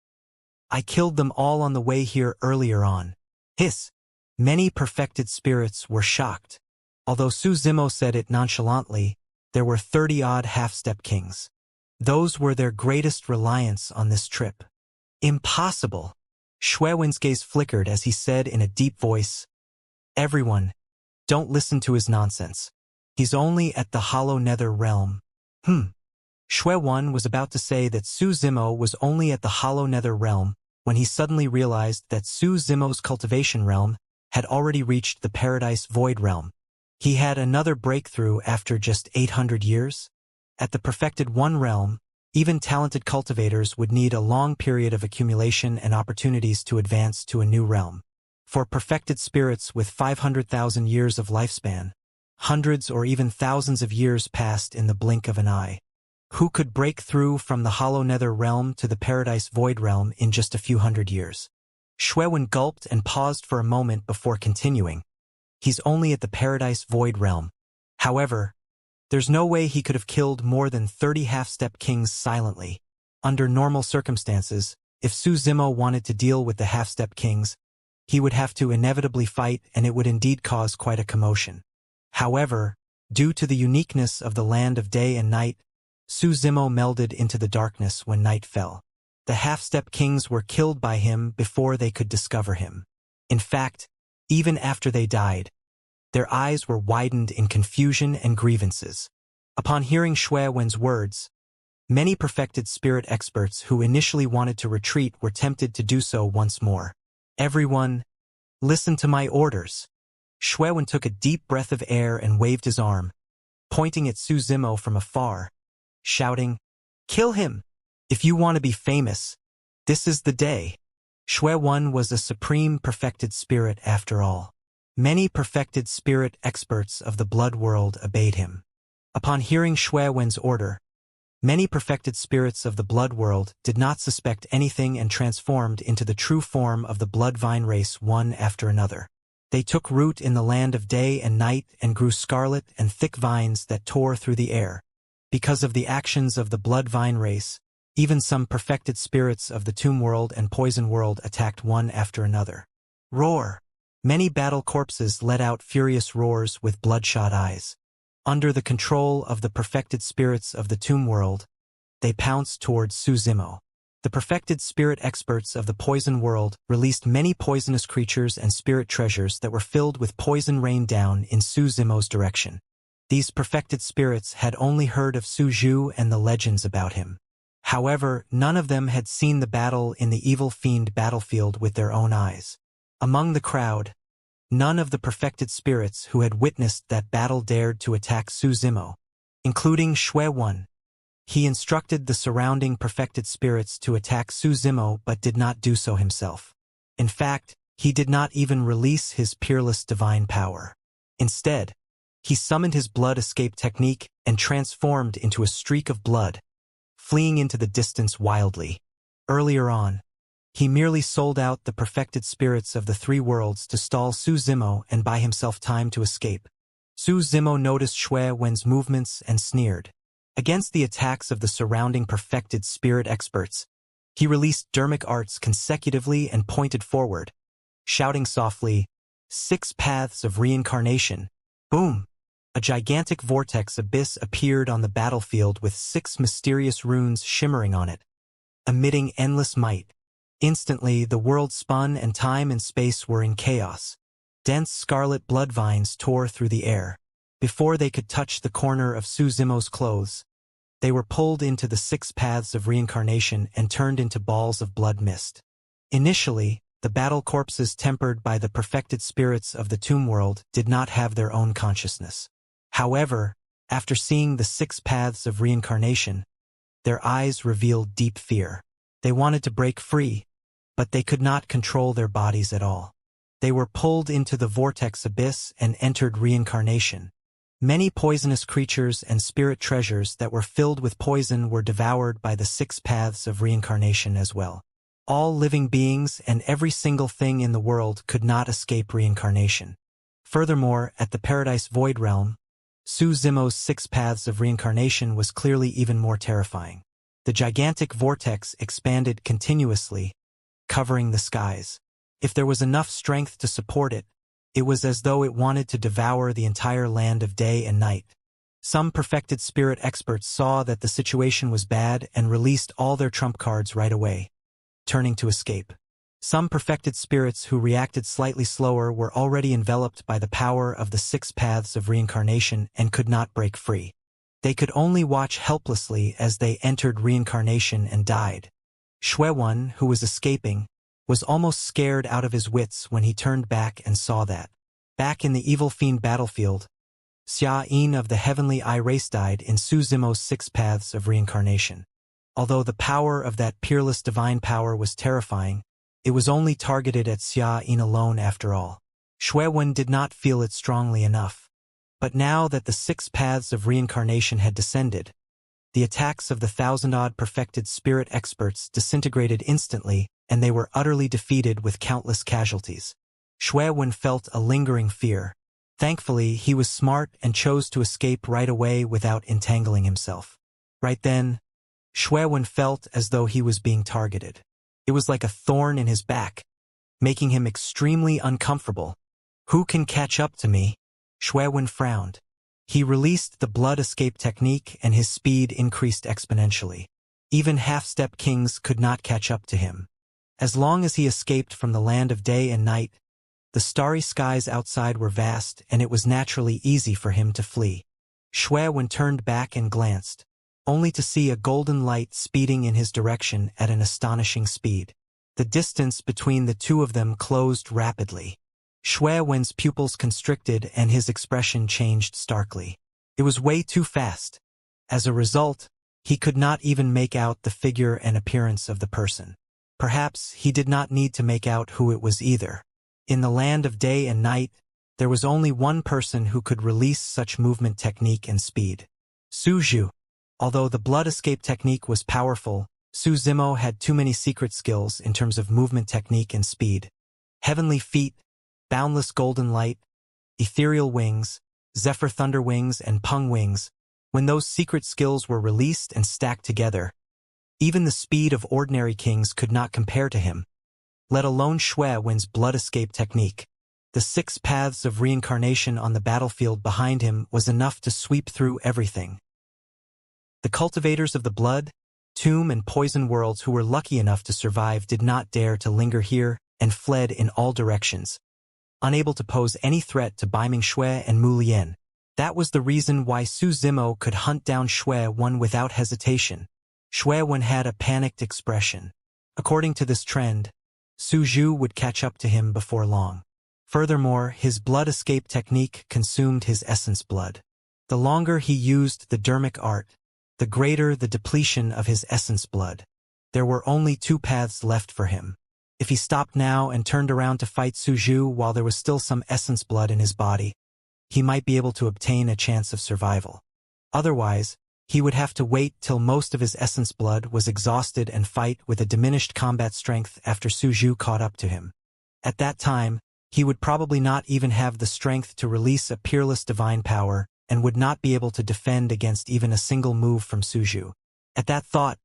"I killed them all on the way here earlier on." Hiss. Many perfected spirits were shocked. Although Su Zimo said it nonchalantly, there were 30-odd half-step kings. Those were their greatest reliance on this trip. Impossible. Shui Wen's gaze flickered as he said in a deep voice, "Everyone, don't listen to his nonsense. He's only at the hollow nether realm." Shui Wen was about to say that Su Zimo was only at the hollow nether realm when he suddenly realized that Su Zimo's cultivation realm had already reached the paradise void realm. He had another breakthrough after just 800 years. At the perfected one realm, even talented cultivators would need a long period of accumulation and opportunities to advance to a new realm. For perfected spirits with 500,000 years of lifespan, hundreds or even thousands of years passed in the blink of an eye. Who could break through from the hollow nether realm to the paradise void realm in just a few hundred years? Shui Wen gulped and paused for a moment before continuing. He's only at the paradise void realm. However, there's no way he could have killed more than 30 half-step kings silently. Under normal circumstances, if Su Zimo wanted to deal with the half-step kings, he would have to inevitably fight and it would indeed cause quite a commotion. However, Due to the uniqueness of the land of day and night, Su Zimo melded into the darkness when night fell. The half-step kings were killed by him before they could discover him. In fact, even after they died, their eyes were widened in confusion and grievances. Upon hearing Xue Wen's words, many perfected spirit experts who initially wanted to retreat were tempted to do so once more. Everyone, listen to my orders. Xue Wen took a deep breath of air and waved his arm, pointing at Su Zimo from afar, shouting, "Kill him! If you want to be famous, this is the day." Xue Wen was a supreme perfected spirit after all. Many perfected spirit experts of the blood world obeyed him. Upon hearing Xue Wen's order, many perfected spirits of the blood world did not suspect anything and transformed into the true form of the blood vine race one after another. They took root in the land of day and night and grew scarlet and thick vines that tore through the air. Because of the actions of the blood vine race, even some perfected spirits of the tomb world and poison world attacked one after another. Roar! Many battle corpses let out furious roars with bloodshot eyes. Under the control of the perfected spirits of the tomb world, they pounced towards Su Zimo. The perfected spirit experts of the poison world released many poisonous creatures and spirit treasures that were filled with poison rained down in Su Zimo's direction. These perfected spirits had only heard of Su Zhu and the legends about him. However, none of them had seen the battle in the evil fiend battlefield with their own eyes. Among the crowd, none of the perfected spirits who had witnessed that battle dared to attack Su Zimo, including Xue Wen. He instructed the surrounding perfected spirits to attack Su Zimo but did not do so himself. In fact, he did not even release his peerless divine power. Instead, he summoned his blood escape technique and transformed into a streak of blood, fleeing into the distance wildly. Earlier on, he merely sold out the perfected spirits of the three worlds to stall Su Zimo and buy himself time to escape. Su Zimo noticed Xue Wen's movements and sneered. Against the attacks of the surrounding perfected spirit experts, he released dermic arts consecutively and pointed forward, shouting softly, "6 paths of reincarnation." Boom! A gigantic vortex abyss appeared on the battlefield with 6 mysterious runes shimmering on it, emitting endless might. Instantly, the world spun and time and space were in chaos. Dense scarlet blood vines tore through the air. Before they could touch the corner of Su Zimo's clothes, they were pulled into the 6 paths of reincarnation and turned into balls of blood mist. Initially, the battle corpses tempered by the perfected spirits of the tomb world did not have their own consciousness. However, after seeing the 6 paths of reincarnation, their eyes revealed deep fear. They wanted to break free, but they could not control their bodies at all. They were pulled into the vortex abyss and entered reincarnation. Many poisonous creatures and spirit treasures that were filled with poison were devoured by the 6 paths of reincarnation as well. All living beings and every single thing in the world could not escape reincarnation. Furthermore, at the Paradise Void Realm, Su Zimo's 6 paths of reincarnation was clearly even more terrifying. The gigantic vortex expanded continuously, covering the skies. If there was enough strength to support it, it was as though it wanted to devour the entire land of day and night. Some perfected spirit experts saw that the situation was bad and released all their trump cards right away, turning to escape. Some perfected spirits who reacted slightly slower were already enveloped by the power of the 6 paths of reincarnation and could not break free. They could only watch helplessly as they entered reincarnation and died. Xue Wen, who was escaping, was almost scared out of his wits when he turned back and saw that. Back in the evil fiend battlefield, Xianxia of the heavenly eye race died in Su Zimo's 6 paths of reincarnation. Although the power of that peerless divine power was terrifying, it was only targeted at Xianxia alone after all. Xue Wen did not feel it strongly enough. But now that the 6 paths of reincarnation had descended, the attacks of the 1,000-odd perfected spirit experts disintegrated instantly, and they were utterly defeated with countless casualties. Xue Wen felt a lingering fear. Thankfully, he was smart and chose to escape right away without entangling himself. Right then, Xue Wen felt as though he was being targeted. It was like a thorn in his back, making him extremely uncomfortable. "Who can catch up to me?" Xue Wen frowned. He released the blood escape technique and his speed increased exponentially. Even half-step kings could not catch up to him. As long as he escaped from the land of day and night, the starry skies outside were vast and it was naturally easy for him to flee. Shui Wen turned back and glanced, only to see a golden light speeding in his direction at an astonishing speed. The distance between the two of them closed rapidly. Shui Wen's pupils constricted and his expression changed starkly. It was way too fast. As a result, he could not even make out the figure and appearance of the person. Perhaps he did not need to make out who it was either. In the land of day and night, there was only one person who could release such movement technique and speed. Su Zhu. Although the blood escape technique was powerful, Su Zimo had too many secret skills in terms of movement technique and speed. Heavenly feet, boundless golden light, ethereal wings, zephyr thunder wings and pung wings. When those secret skills were released and stacked together, even the speed of ordinary kings could not compare to him, let alone Shui Wen's blood escape technique. The 6 paths of reincarnation on the battlefield behind him was enough to sweep through everything. The cultivators of the blood, tomb and poison worlds who were lucky enough to survive did not dare to linger here and fled in all directions, unable to pose any threat to Baiming Shui and Mu Lian. That was the reason why Su Zimo could hunt down Shui Wen without hesitation. Shui Wen had a panicked expression. According to this trend, Su Zhu would catch up to him before long. Furthermore, his blood escape technique consumed his essence blood. The longer he used the dermic art, the greater the depletion of his essence blood. There were only 2 paths left for him. If he stopped now and turned around to fight Su Zhu while there was still some essence blood in his body, he might be able to obtain a chance of survival. Otherwise, he would have to wait till most of his essence blood was exhausted and fight with a diminished combat strength after Su Zhu caught up to him. At that time, he would probably not even have the strength to release a peerless divine power and would not be able to defend against even a single move from Su Zhu. At that thought,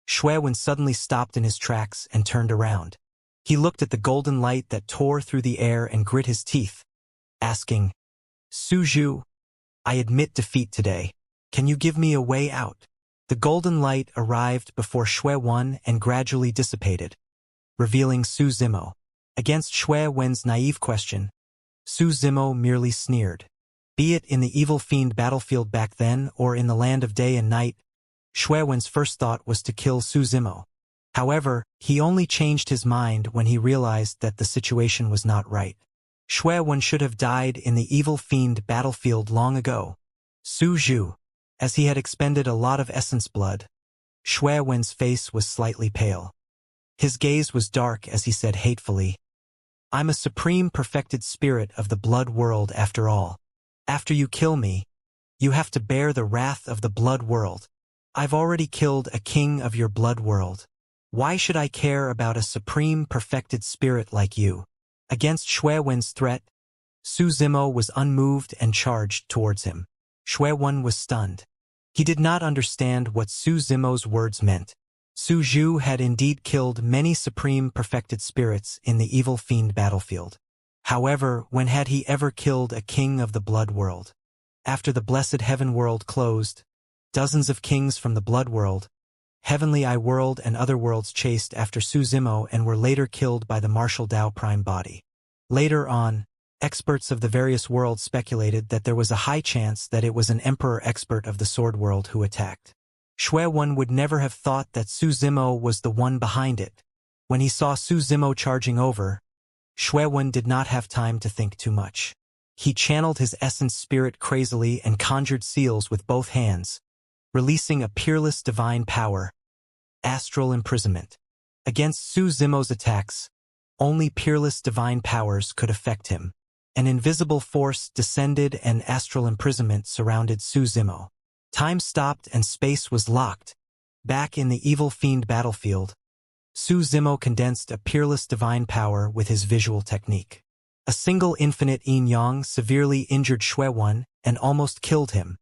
Shui Wen suddenly stopped in his tracks and turned around. He looked at the golden light that tore through the air and grit his teeth, asking, "Su Zhu, I admit defeat today. Can you give me a way out?" The golden light arrived before Shui Wen and gradually dissipated, revealing Su Zimo. Against Shui Wen's naive question, Su Zimo merely sneered. Be it in the evil fiend battlefield back then or in the land of day and night, Shui Wen's first thought was to kill Su Zimo. However, he only changed his mind when he realized that the situation was not right. Shui Wen should have died in the evil fiend battlefield long ago. Su Zhu. As he had expended a lot of essence blood, Shui Wen's face was slightly pale. His gaze was dark as he said hatefully, "I'm a supreme perfected spirit of the blood world after all. After you kill me, you have to bear the wrath of the blood world. I've already killed a king of your blood world. Why should I care about a supreme perfected spirit like you?" Against Shui Wen's threat, Su Zimo was unmoved and charged towards him. Shui Wen was stunned. He did not understand what Su Zimo's words meant. Su Zhu had indeed killed many supreme perfected spirits in the evil fiend battlefield. However, when had he ever killed a king of the blood world? After the blessed heaven world closed, dozens of kings from the blood world, heavenly eye world and other worlds chased after Su Zimo and were later killed by the martial Tao prime body. Later on, experts of the various worlds speculated that there was a high chance that it was an emperor expert of the sword world who attacked. Shui Wen would never have thought that Su Zimo was the one behind it. When he saw Su Zimo charging over, Shui Wen did not have time to think too much. He channeled his essence spirit crazily and conjured seals with both hands, releasing a peerless divine power, astral imprisonment. Against Su Zimo's attacks, only peerless divine powers could affect him. An invisible force descended and astral imprisonment surrounded Su Zimo. Time stopped and space was locked. Back in the evil fiend battlefield, Su Zimo condensed a peerless divine power with his visual technique. A single infinite yin-yang severely injured Shui Wen and almost killed him.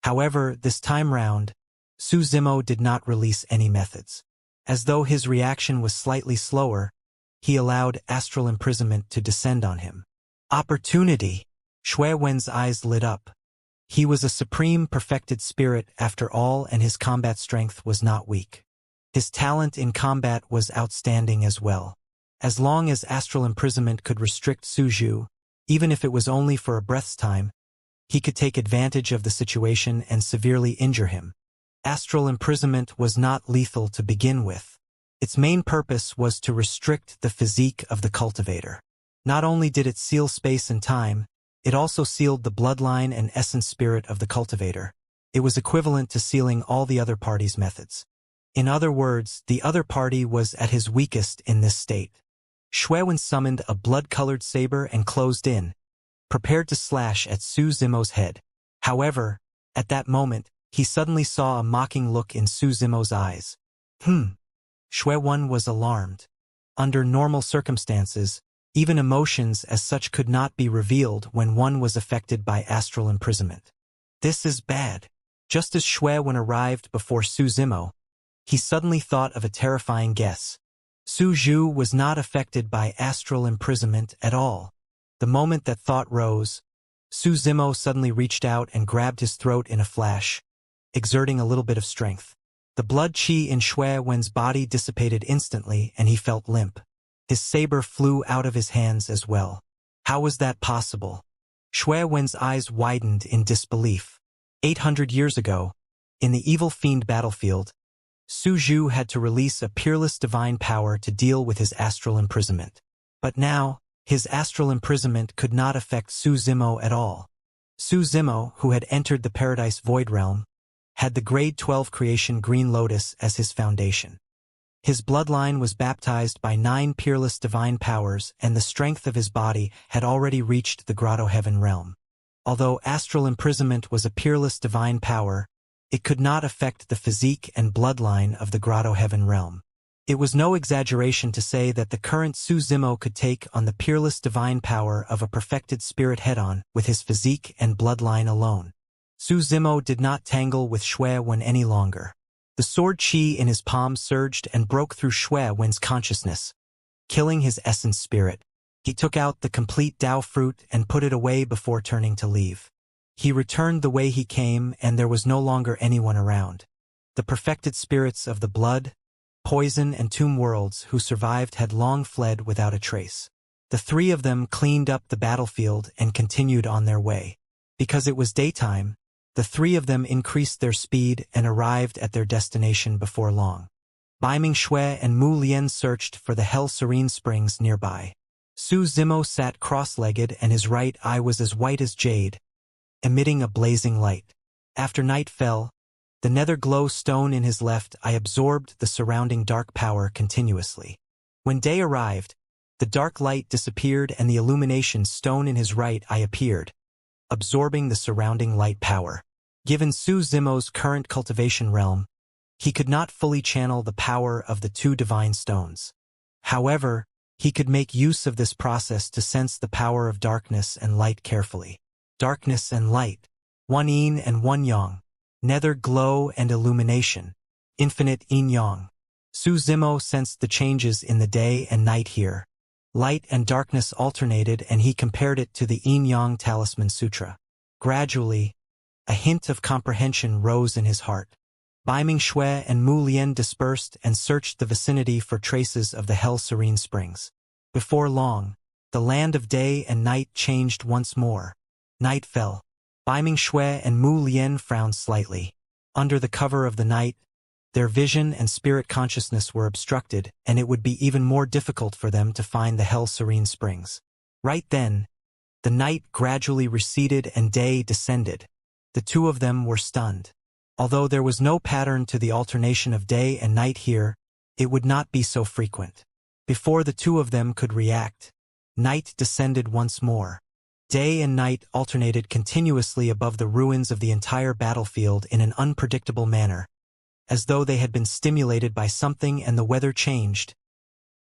However, this time round, Su Zimo did not release any methods. As though his reaction was slightly slower, he allowed astral imprisonment to descend on him. Opportunity! Shui Wen's eyes lit up. He was a supreme perfected spirit after all, and his combat strength was not weak. His talent in combat was outstanding as well. As long as astral imprisonment could restrict Su Zhu, even if it was only for a breath's time, he could take advantage of the situation and severely injure him. Astral imprisonment was not lethal to begin with. Its main purpose was to restrict the physique of the cultivator. Not only did it seal space and time, it also sealed the bloodline and essence spirit of the cultivator. It was equivalent to sealing all the other party's methods. In other words, the other party was at his weakest in this state. Xuewen summoned a blood-colored saber and closed in, prepared to slash at Su Zimo's head. However, at that moment, he suddenly saw a mocking look in Su Zimo's eyes. Xuewen was alarmed. Under normal circumstances, even emotions as such could not be revealed when one was affected by astral imprisonment. This is bad. Just as Xuewen arrived before Su Zimo, he suddenly thought of a terrifying guess. Su Zhu was not affected by astral imprisonment at all. The moment that thought rose, Su Zimo suddenly reached out and grabbed his throat in a flash, exerting a little bit of strength. The blood qi in Xuewen's body dissipated instantly, and he felt limp. His saber flew out of his hands as well. How was that possible? Xuewen's eyes widened in disbelief. 800 years ago, in the evil fiend battlefield, Su Zhu had to release a peerless divine power to deal with his astral imprisonment. But now, his astral imprisonment could not affect Su Zimo at all. Su Zimo, who had entered the Paradise Void Realm, had the Grade 12 creation Green Lotus as his foundation. His bloodline was baptized by 9 peerless divine powers, and the strength of his body had already reached the Grotto Heaven realm. Although astral imprisonment was a peerless divine power, it could not affect the physique and bloodline of the Grotto Heaven realm. It was no exaggeration to say that the current Su Zimo could take on the peerless divine power of a perfected spirit head-on with his physique and bloodline alone. Su Zimo did not tangle with Xuewen any longer. The sword qi in his palm surged and broke through Xuewen's consciousness, killing his essence spirit. He took out the complete Dao fruit and put it away before turning to leave. He returned the way he came, and there was no longer anyone around. The perfected spirits of the blood, poison, and tomb worlds who survived had long fled without a trace. The 3 of them cleaned up the battlefield and continued on their way. Because it was daytime, the 3 of them increased their speed and arrived at their destination before long. Baiming Xue and Mu Lian searched for the Hell Serene Springs nearby. Su Zimo sat cross-legged, and his right eye was as white as jade, emitting a blazing light. After night fell, the nether glow stone in his left eye absorbed the surrounding dark power continuously. When day arrived, the dark light disappeared and the illumination stone in his right eye appeared, absorbing the surrounding light power. Given Su Zimo's current cultivation realm, he could not fully channel the power of the 2 divine stones. However, he could make use of this process to sense the power of darkness and light carefully. Darkness and light, 1 yin and 1 yang, nether glow and illumination, infinite yin-yang. Su Zimo sensed the changes in the day and night here. Light and darkness alternated, and he compared it to the Yin-Yang Talisman Sutra. Gradually, a hint of comprehension rose in his heart. Baiming Xue and Mu Lian dispersed and searched the vicinity for traces of the Hell Serene Springs. Before long, the land of day and night changed once more. Night fell. Baiming Xue and Mu Lian frowned slightly. Under the cover of the night, their vision and spirit consciousness were obstructed, and it would be even more difficult for them to find the Hell Serene Springs. Right then, the night gradually receded and day descended. The 2 of them were stunned. Although there was no pattern to the alternation of day and night here, it would not be so frequent. Before the 2 of them could react, night descended once more. Day and night alternated continuously above the ruins of the entire battlefield in an unpredictable manner, as though they had been stimulated by something and the weather changed.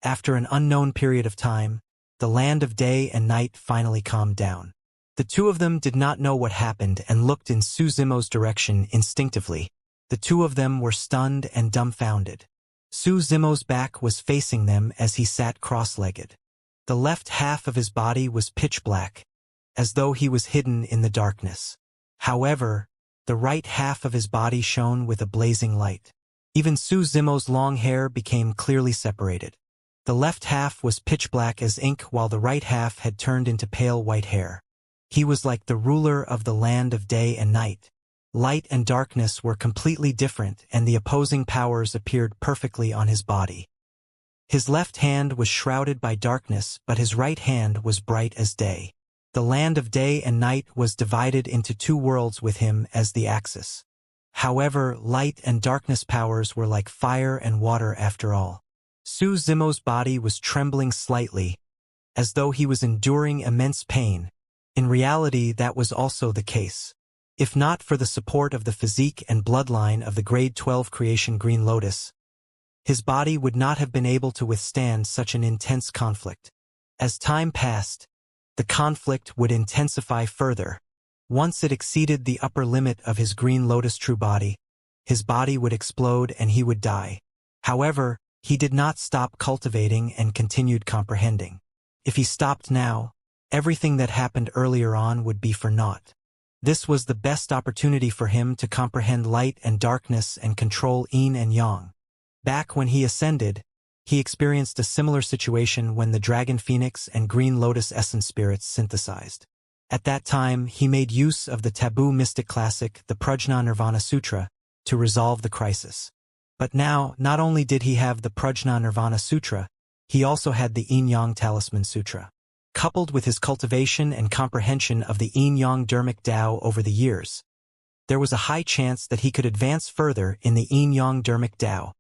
After an unknown period of time, the land of day and night finally calmed down. The 2 of them did not know what happened and looked in Su Zimo's direction instinctively. The 2 of them were stunned and dumbfounded. Su Zimo's back was facing them as he sat cross-legged. The left half of his body was pitch black, as though he was hidden in the darkness. However, the right half of his body shone with a blazing light. Even Su Zimo's long hair became clearly separated. The left half was pitch black as ink while the right half had turned into pale white hair. He was like the ruler of the land of day and night. Light and darkness were completely different and the opposing powers appeared perfectly on his body. His left hand was shrouded by darkness, but his right hand was bright as day. The land of day and night was divided into two worlds with him as the axis. However, light and darkness powers were like fire and water after all. Su Zimo's body was trembling slightly, as though he was enduring immense pain. In reality, that was also the case. If not for the support of the physique and bloodline of the grade 12 creation Green Lotus, his body would not have been able to withstand such an intense conflict. As time passed, the conflict would intensify further. Once it exceeded the upper limit of his Green Lotus true body, his body would explode and he would die. However, he did not stop cultivating and continued comprehending. If he stopped now, everything that happened earlier on would be for naught. This was the best opportunity for him to comprehend light and darkness and control yin and yang. Back when he ascended, he experienced a similar situation when the Dragon Phoenix and Green Lotus Essence spirits synthesized. At that time, he made use of the taboo mystic classic, the Prajna Nirvana Sutra, to resolve the crisis. But now, not only did he have the Prajna Nirvana Sutra, he also had the Yin-Yang Talisman Sutra. Coupled with his cultivation and comprehension of the Yin-Yang Dharmic Tao over the years, there was a high chance that he could advance further in the Yin-Yang Dharmic Tao.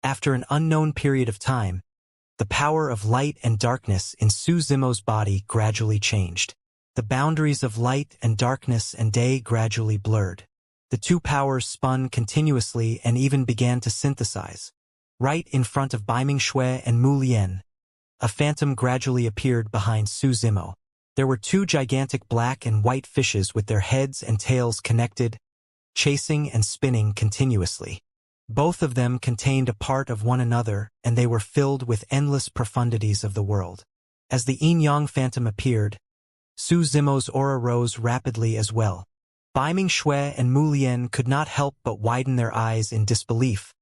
After an unknown period of time, the power of light and darkness in Su Zimo's body gradually changed. The boundaries of light and darkness and day gradually blurred. The two powers spun continuously and even began to synthesize. Right in front of Baiming Shui and Mu Lian, a phantom gradually appeared behind Su Zimo. There were two gigantic black and white fishes with their heads and tails connected, chasing and spinning continuously. Both of them contained a part of one another, and they were filled with endless profundities of the world. As the Yin-Yang phantom appeared, Su Zimo's aura rose rapidly as well. Baiming Shui and Mu Lian could not help but widen their eyes in disbelief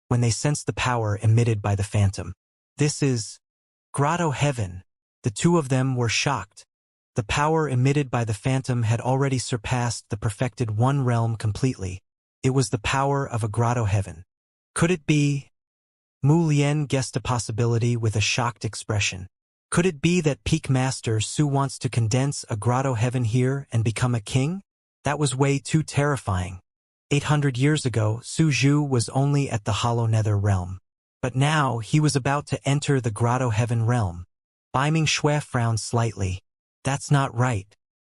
when they sensed the power emitted by the phantom. This is Grotto Heaven. The two of them were shocked. The power emitted by the phantom had already surpassed the perfected one realm completely. It was the power of a Grotto Heaven. Could it be? Mu Lian guessed a possibility with a shocked expression. Could it be that Peak Master Su wants to condense a Grotto Heaven here and become a king? That was way too terrifying. 800 years ago, Su Zhu was only at the Hollow Nether realm. But now, he was about to enter the Grotto Heaven realm. Baiming Shui frowned slightly. That's not right.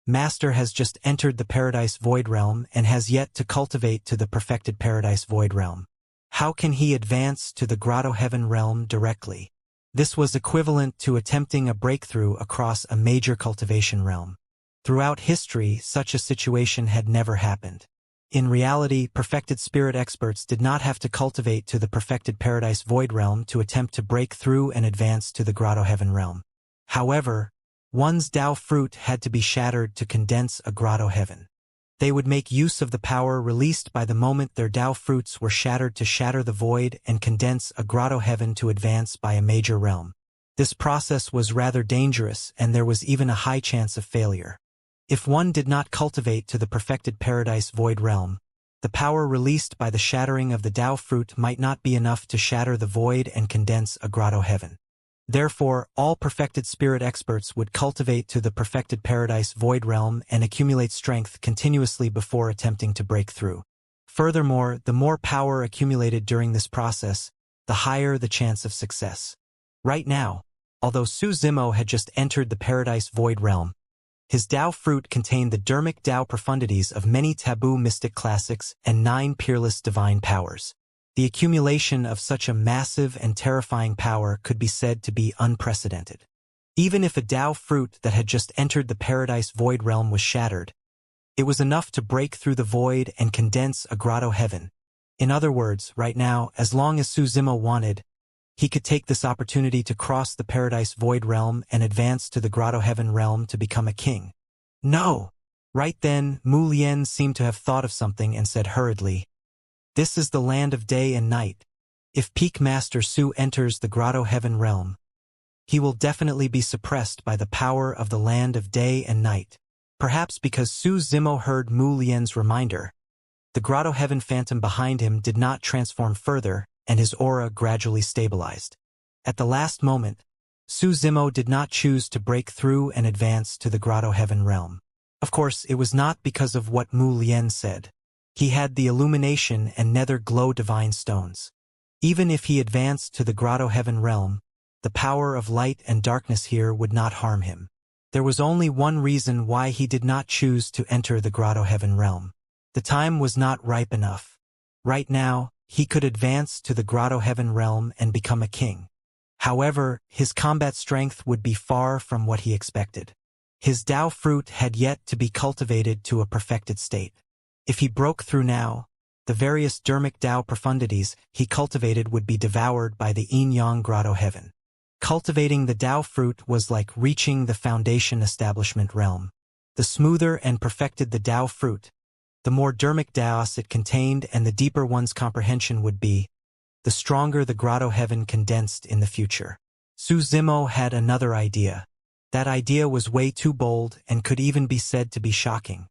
Master has just entered the Paradise Void realm and has yet to cultivate to the perfected Paradise Void realm. How can he advance to the Grotto Heaven realm directly? This was equivalent to attempting a breakthrough across a major cultivation realm. Throughout history, such a situation had never happened. In reality, perfected spirit experts did not have to cultivate to the perfected Paradise Void realm to attempt to break through and advance to the Grotto Heaven realm. However, one's Tao fruit had to be shattered to condense a Grotto Heaven. They would make use of the power released by the moment their Tao fruits were shattered to shatter the void and condense a Grotto Heaven to advance by a major realm. This process was rather dangerous and there was even a high chance of failure. If one did not cultivate to the perfected Paradise Void realm, the power released by the shattering of the Tao fruit might not be enough to shatter the void and condense a Grotto Heaven. Therefore, all perfected spirit experts would cultivate to the perfected Paradise Void realm and accumulate strength continuously before attempting to break through. Furthermore, the more power accumulated during this process, the higher the chance of success. Right now, although Su Zimo had just entered the Paradise Void realm, his Tao fruit contained the Dharmic Tao profundities of many taboo mystic classics and 9 peerless divine powers. The accumulation of such a massive and terrifying power could be said to be unprecedented. Even if a Tao fruit that had just entered the Paradise Void realm was shattered, it was enough to break through the void and condense a Grotto Heaven. In other words, right now, as long as Su Zimo wanted, he could take this opportunity to cross the Paradise Void realm and advance to the Grotto Heaven realm to become a king. No! Right then, Mu Lian seemed to have thought of something and said hurriedly, "This is the land of day and night. If Peak Master Su enters the Grotto Heaven realm, he will definitely be suppressed by the power of the land of day and night." Perhaps because Su Zimo heard Mu Lian's reminder, the Grotto Heaven phantom behind him did not transform further, and his aura gradually stabilized. At the last moment, Su Zimo did not choose to break through and advance to the Grotto Heaven realm. Of course, it was not because of what Mu Lian said. He had the illumination and nether glow divine stones. Even if he advanced to the Grotto Heaven realm, the power of light and darkness here would not harm him. There was only one reason why he did not choose to enter the Grotto Heaven realm. The time was not ripe enough. Right now, he could advance to the Grotto Heaven realm and become a king. However, his combat strength would be far from what he expected. His Tao fruit had yet to be cultivated to a perfected state. If he broke through now, the various dermic Tao profundities he cultivated would be devoured by the yin-yang Grotto Heaven. Cultivating the Tao fruit was like reaching the foundation establishment realm. The smoother and perfected the Tao fruit, the more dermic Taos it contained and the deeper one's comprehension would be, the stronger the Grotto Heaven condensed in the future. Su Zimo had another idea. That idea was way too bold and could even be said to be shocking.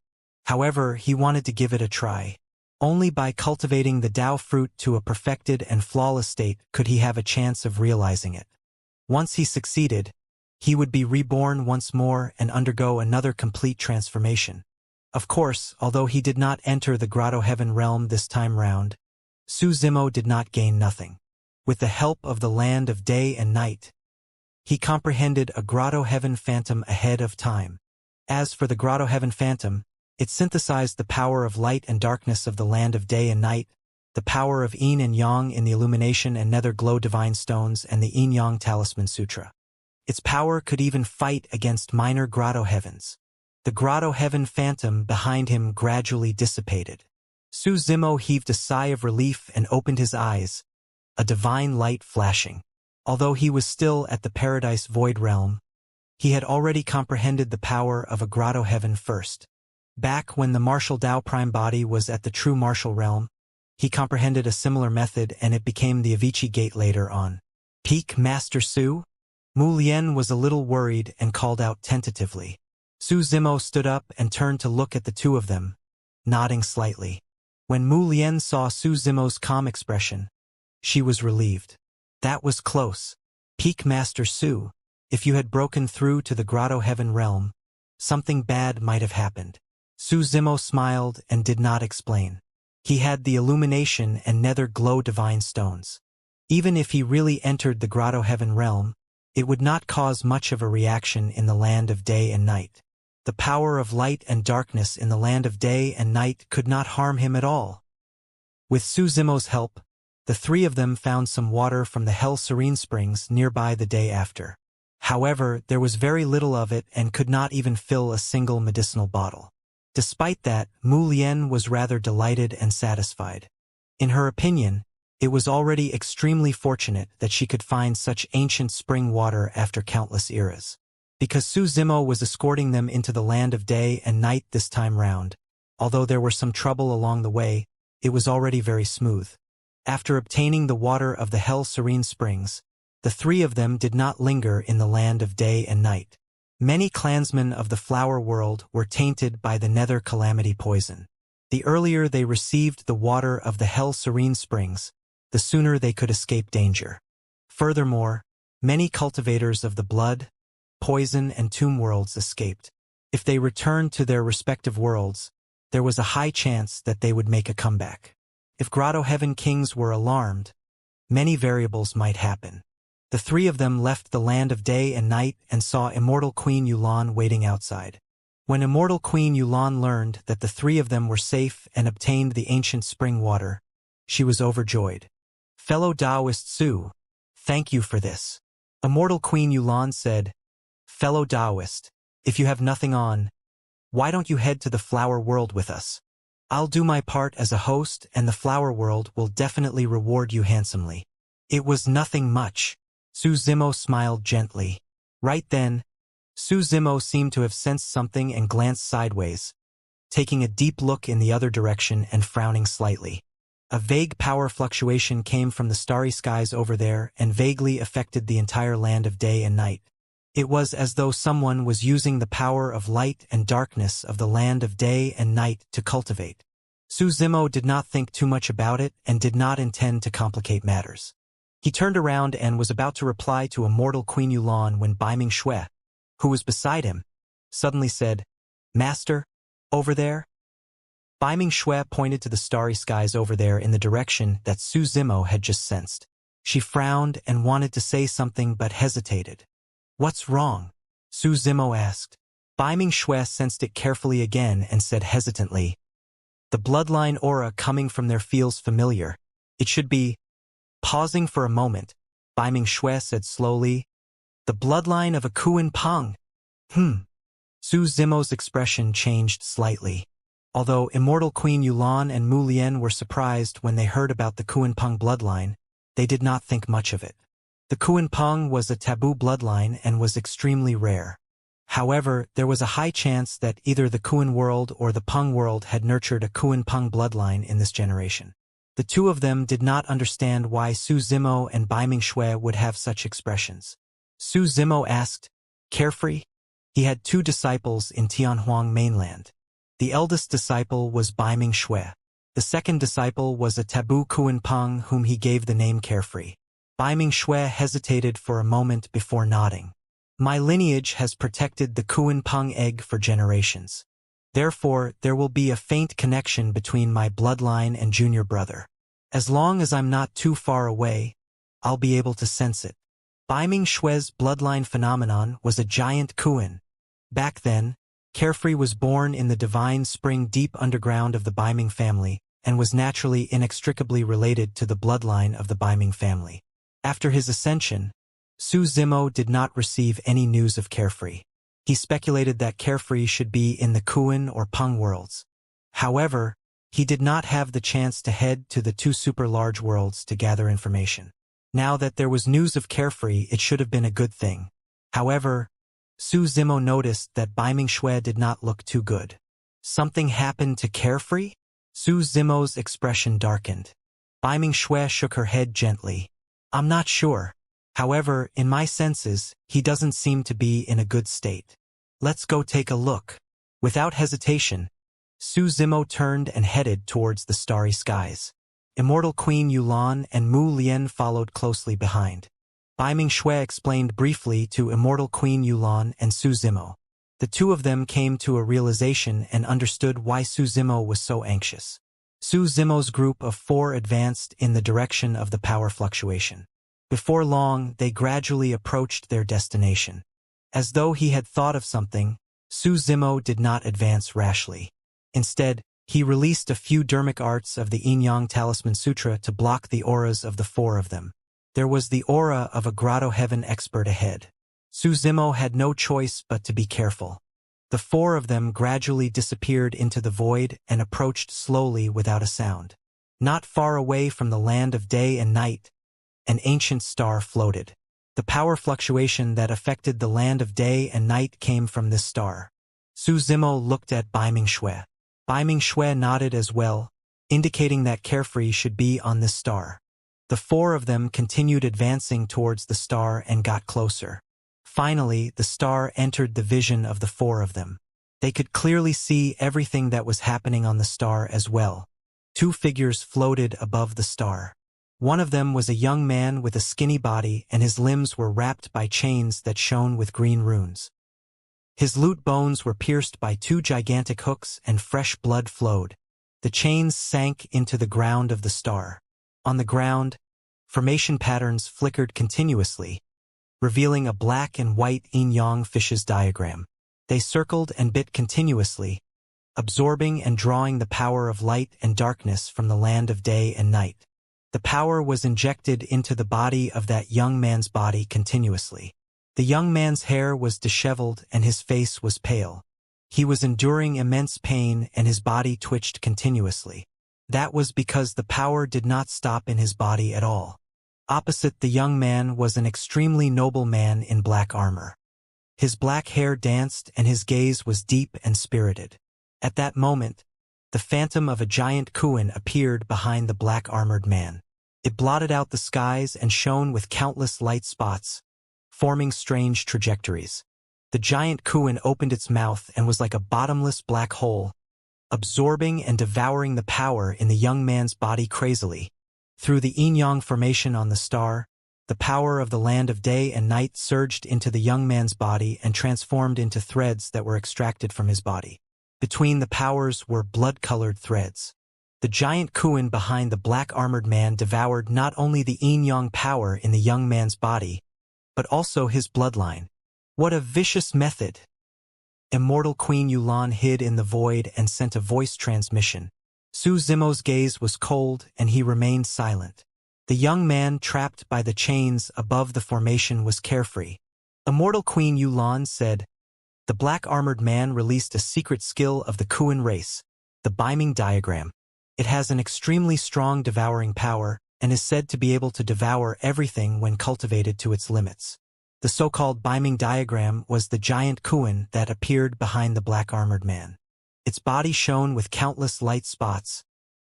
However, he wanted to give it a try. Only by cultivating the Tao fruit to a perfected and flawless state could he have a chance of realizing it. Once he succeeded, he would be reborn once more and undergo another complete transformation. Of course, although he did not enter the Grotto Heaven realm this time round, Su Zimo did not gain nothing. With the help of the land of day and night, he comprehended a Grotto Heaven phantom ahead of time. As for the Grotto Heaven phantom, it synthesized the power of light and darkness of the land of day and night, the power of yin and yang in the illumination and nether glow divine stones and the yin-yang talisman sutra. Its power could even fight against minor Grotto Heavens. The Grotto Heaven phantom behind him gradually dissipated. Su Zimo heaved a sigh of relief and opened his eyes, a divine light flashing. Although he was still at the Paradise Void realm, he had already comprehended the power of a Grotto Heaven first. Back when the martial Tao prime body was at the true martial realm, he comprehended a similar method and it became the Avicii Gate later on. Peak Master Su? Mu Lian was a little worried and called out tentatively. Su Zimo stood up and turned to look at the two of them, nodding slightly. When Mu Lian saw Su Zimo's calm expression, she was relieved. That was close. Peak Master Su, if you had broken through to the Grotto Heaven realm, something bad might have happened. Su Zimo smiled and did not explain. He had the illumination and nether glow divine stones. Even if he really entered the Grotto Heaven realm, it would not cause much of a reaction in the land of day and night. The power of light and darkness in the land of day and night could not harm him at all. With Su Zimo's help, the three of them found some water from the Hell Serene Springs nearby the day after. However, there was very little of it and could not even fill a single medicinal bottle. Despite that, Mu Lian was rather delighted and satisfied. In her opinion, it was already extremely fortunate that she could find such ancient spring water after countless eras. Because Su Zimo was escorting them into the land of day and night this time round, although there were some trouble along the way, it was already very smooth. After obtaining the water of the Hell Serene Springs, the three of them did not linger in the land of day and night. Many clansmen of the flower world were tainted by the nether calamity poison. The earlier they received the water of the Hell Serene Springs, the sooner they could escape danger. Furthermore, many cultivators of the blood, poison and tomb worlds escaped. If they returned to their respective worlds, there was a high chance that they would make a comeback. If Grotto Heaven kings were alarmed, many variables might happen. The three of them left the land of day and night and saw Immortal Queen Yulan waiting outside. When Immortal Queen Yulan learned that the three of them were safe and obtained the ancient spring water, she was overjoyed. Fellow Taoist Su, thank you for this. Immortal Queen Yulan said, Fellow Taoist, if you have nothing on, why don't you head to the flower world with us? I'll do my part as a host and the flower world will definitely reward you handsomely. It was nothing much. Su Zimo smiled gently. Right then, Su Zimo seemed to have sensed something and glanced sideways, taking a deep look in the other direction and frowning slightly. A vague power fluctuation came from the starry skies over there and vaguely affected the entire land of day and night. It was as though someone was using the power of light and darkness of the land of day and night to cultivate. Su Zimo did not think too much about it and did not intend to complicate matters. He turned around and was about to reply to Immortal Queen Yulan when Baiming Shui, who was beside him, suddenly said, "Master, over there?" Baiming Shui pointed to the starry skies over there in the direction that Su Zimo had just sensed. She frowned and wanted to say something but hesitated. "What's wrong?" Su Zimo asked. Baiming Shui sensed it carefully again and said hesitantly, "The bloodline aura coming from there feels familiar. It should be..." Pausing for a moment, Baiming Shui said slowly, "The bloodline of a Kuan Peng." Su Zimo's expression changed slightly. Although Immortal Queen Yulan and Mu Lian were surprised when they heard about the Kuan Peng bloodline, they did not think much of it. The Kuan Peng was a taboo bloodline and was extremely rare. However, there was a high chance that either the Kuan world or the Peng world had nurtured a Kuan Peng bloodline in this generation. The two of them did not understand why Su Zimo and Baiming Shui would have such expressions. Su Zimo asked, "Carefree?" He had two disciples in Tianhuang mainland. The eldest disciple was Baiming Shui. The second disciple was a taboo Kuan Peng whom he gave the name Carefree. Baiming Shui hesitated for a moment before nodding. "My lineage has protected the Kuan Peng egg for generations. Therefore, there will be a faint connection between my bloodline and junior brother. As long as I'm not too far away, I'll be able to sense it." Baiming Shui's bloodline phenomenon was a giant Kuan. Back then, Carefree was born in the divine spring deep underground of the Baiming family and was naturally inextricably related to the bloodline of the Baiming family. After his ascension, Su Zimo did not receive any news of Carefree. He speculated that Carefree should be in the Kuan or Peng worlds. However, he did not have the chance to head to the two super-large worlds to gather information. Now that there was news of Carefree, it should have been a good thing. However, Su Zimo noticed that Baiming Shui did not look too good. Something happened to Carefree? Su Zimo's expression darkened. Baiming Shui shook her head gently. "I'm not sure. However, in my senses, he doesn't seem to be in a good state. Let's go take a look." Without hesitation, Su Zimo turned and headed towards the starry skies. Immortal Queen Yulan and Mu Lian followed closely behind. Baiming Shui explained briefly to Immortal Queen Yulan and Su Zimo. The two of them came to a realization and understood why Su Zimo was so anxious. Su Zimo's group of 4 advanced in the direction of the power fluctuation. Before long, they gradually approached their destination. As though he had thought of something, Su Zimo did not advance rashly. Instead, he released a few dermic arts of the Yin-Yang Talisman Sutra to block the auras of the 4 of them. There was the aura of a grotto heaven expert ahead. Su Zimo had no choice but to be careful. The 4 of them gradually disappeared into the void and approached slowly without a sound. Not far away from the land of day and night, an ancient star floated. The power fluctuation that affected the land of day and night came from this star. Su Zimo looked at Baiming Shui. Baiming Shui nodded as well, indicating that Carefree should be on this star. The 4 of them continued advancing towards the star and got closer. Finally, the star entered the vision of the 4 of them. They could clearly see everything that was happening on the star as well. 2 figures floated above the star. One of them was a young man with a skinny body and his limbs were wrapped by chains that shone with green runes. His lute bones were pierced by 2 gigantic hooks and fresh blood flowed. The chains sank into the ground of the star. On the ground, formation patterns flickered continuously, revealing a black and white yin-yang fish's diagram. They circled and bit continuously, absorbing and drawing the power of light and darkness from the land of day and night. The power was injected into the body of that young man's body continuously. The young man's hair was disheveled and his face was pale. He was enduring immense pain and his body twitched continuously. That was because the power did not stop in his body at all. Opposite the young man was an extremely noble man in black armor. His black hair danced and his gaze was deep and spirited. At that moment, the phantom of a giant Kuan appeared behind the black-armored man. It blotted out the skies and shone with countless light spots, forming strange trajectories. The giant Kuan opened its mouth and was like a bottomless black hole, absorbing and devouring the power in the young man's body crazily. Through the yin-yang formation on the star, the power of the land of day and night surged into the young man's body and transformed into threads that were extracted from his body. Between the powers were blood-colored threads. The giant Kuan behind the black-armored man devoured not only the yin-yang power in the young man's body, but also his bloodline. What a vicious method! Immortal Queen Yulan hid in the void and sent a voice transmission. Su Zimo's gaze was cold and he remained silent. The young man trapped by the chains above the formation was carefree. Immortal Queen Yulan said, "The black-armored man released a secret skill of the Kuan race, the Biming diagram. It has an extremely strong devouring power and is said to be able to devour everything when cultivated to its limits." The so-called Biming diagram was the giant Kuan that appeared behind the black-armored man. Its body shone with countless light spots,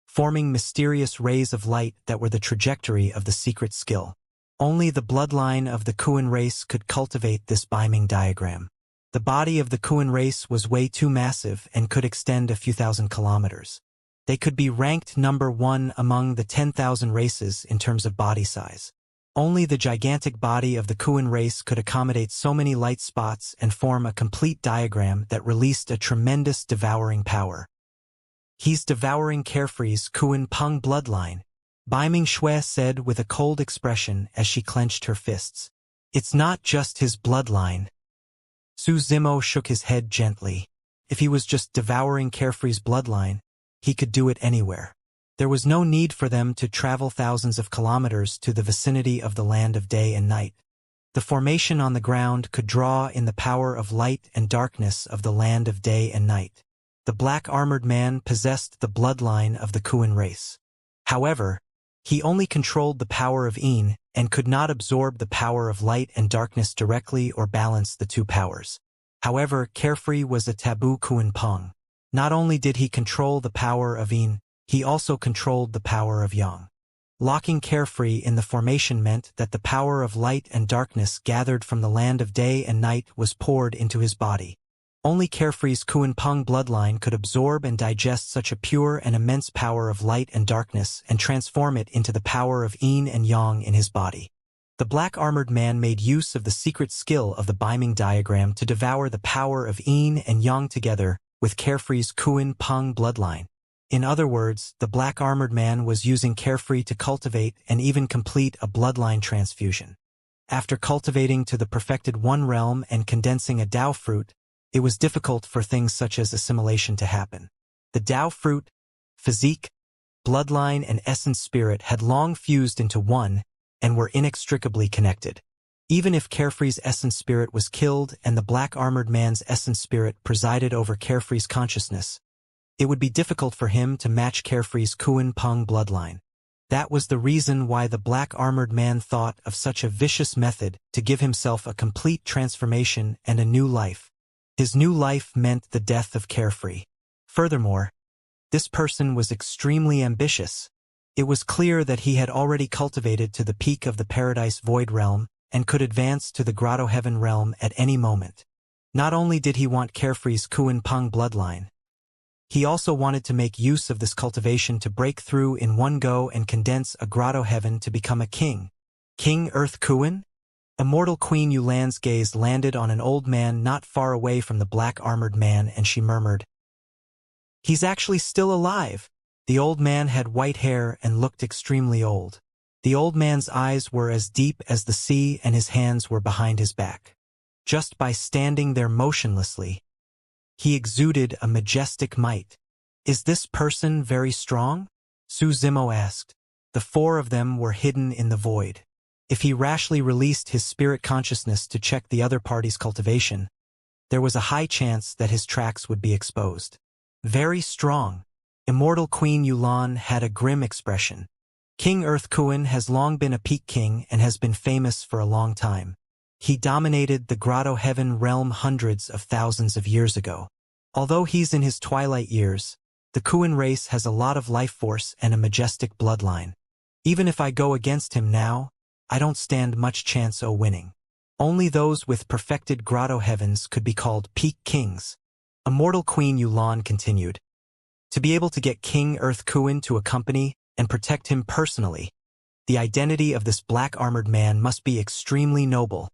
forming mysterious rays of light that were the trajectory of the secret skill. Only the bloodline of the Kuan race could cultivate this Biming diagram. The body of the Kuan race was way too massive and could extend a few thousand kilometers. They could be ranked number 1 among the 10,000 races in terms of body size. Only the gigantic body of the Kuan race could accommodate so many light spots and form a complete diagram that released a tremendous devouring power. "He's devouring Carefree's Kuan Peng bloodline," Biming Shui said with a cold expression as she clenched her fists. "It's not just his bloodline." Su Zimo shook his head gently. If he was just devouring Carefree's bloodline, he could do it anywhere. There was no need for them to travel thousands of kilometers to the vicinity of the land of day and night. The formation on the ground could draw in the power of light and darkness of the land of day and night. The black-armored man possessed the bloodline of the Kuan race. However, he only controlled the power of Yin and could not absorb the power of light and darkness directly or balance the two powers. However, Carefree was a taboo Kuan Peng. Not only did he control the power of Yin, he also controlled the power of Yang. Locking Carefree in the formation meant that the power of light and darkness gathered from the land of day and night was poured into his body. Only Carefree's Kuan Peng bloodline could absorb and digest such a pure and immense power of light and darkness and transform it into the power of Yin and Yang in his body. The black-armored man made use of the secret skill of the Biming diagram to devour the power of Yin and Yang together with Carefree's Kuan Peng bloodline. In other words, the black-armored man was using Carefree to cultivate and even complete a bloodline transfusion. After cultivating to the perfected one realm and condensing a Dao fruit, it was difficult for things such as assimilation to happen. The Dao fruit, physique, bloodline, and essence spirit had long fused into one and were inextricably connected. Even if Carefree's essence spirit was killed and the black-armored man's essence spirit presided over Carefree's consciousness, it would be difficult for him to match Carefree's Kuan Peng bloodline. That was the reason why the black-armored man thought of such a vicious method to give himself a complete transformation and a new life. His new life meant the death of Carefree. Furthermore, this person was extremely ambitious. It was clear that he had already cultivated to the peak of the Paradise Void realm and could advance to the Grotto Heaven realm at any moment. Not only did he want Carefree's Kuan Peng bloodline, he also wanted to make use of this cultivation to break through in one go and condense a Grotto Heaven to become a king. King Earth Kuan? Immortal Queen Yulan's gaze landed on an old man not far away from the black-armored man and she murmured, "He's actually still alive." The old man had white hair and looked extremely old. The old man's eyes were as deep as the sea and his hands were behind his back. Just by standing there motionlessly, he exuded a majestic might. "Is this person very strong?" Su Zimo asked. The four of them were hidden in the void. If he rashly released his spirit consciousness to check the other party's cultivation, there was a high chance that his tracks would be exposed. "Very strong." Immortal Queen Yulan had a grim expression. King Earth Kuan has long been a peak king and has been famous for a long time. He dominated the Grotto Heaven realm hundreds of thousands of years ago. Although he's in his twilight years, the Kuan race has a lot of life force and a majestic bloodline. Even if I go against him now, I don't stand much chance of winning. Only those with perfected grotto heavens could be called peak kings. Immortal Queen Yulan continued. To be able to get King Earth Kuan to accompany and protect him personally, the identity of this black-armored man must be extremely noble.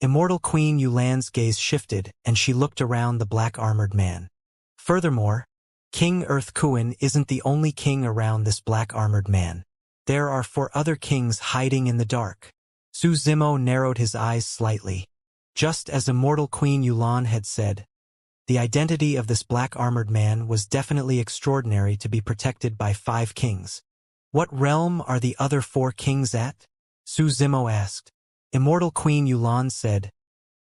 Immortal Queen Yulan's gaze shifted and she looked around the black-armored man. Furthermore, King Earth Kuan isn't the only king around this black-armored man. There are 4 other kings hiding in the dark. Su Zimo narrowed his eyes slightly. Just as Immortal Queen Yulan had said, the identity of this black-armored man was definitely extraordinary to be protected by 5 kings. What realm are the other 4 kings at? Su Zimo asked. Immortal Queen Yulan said,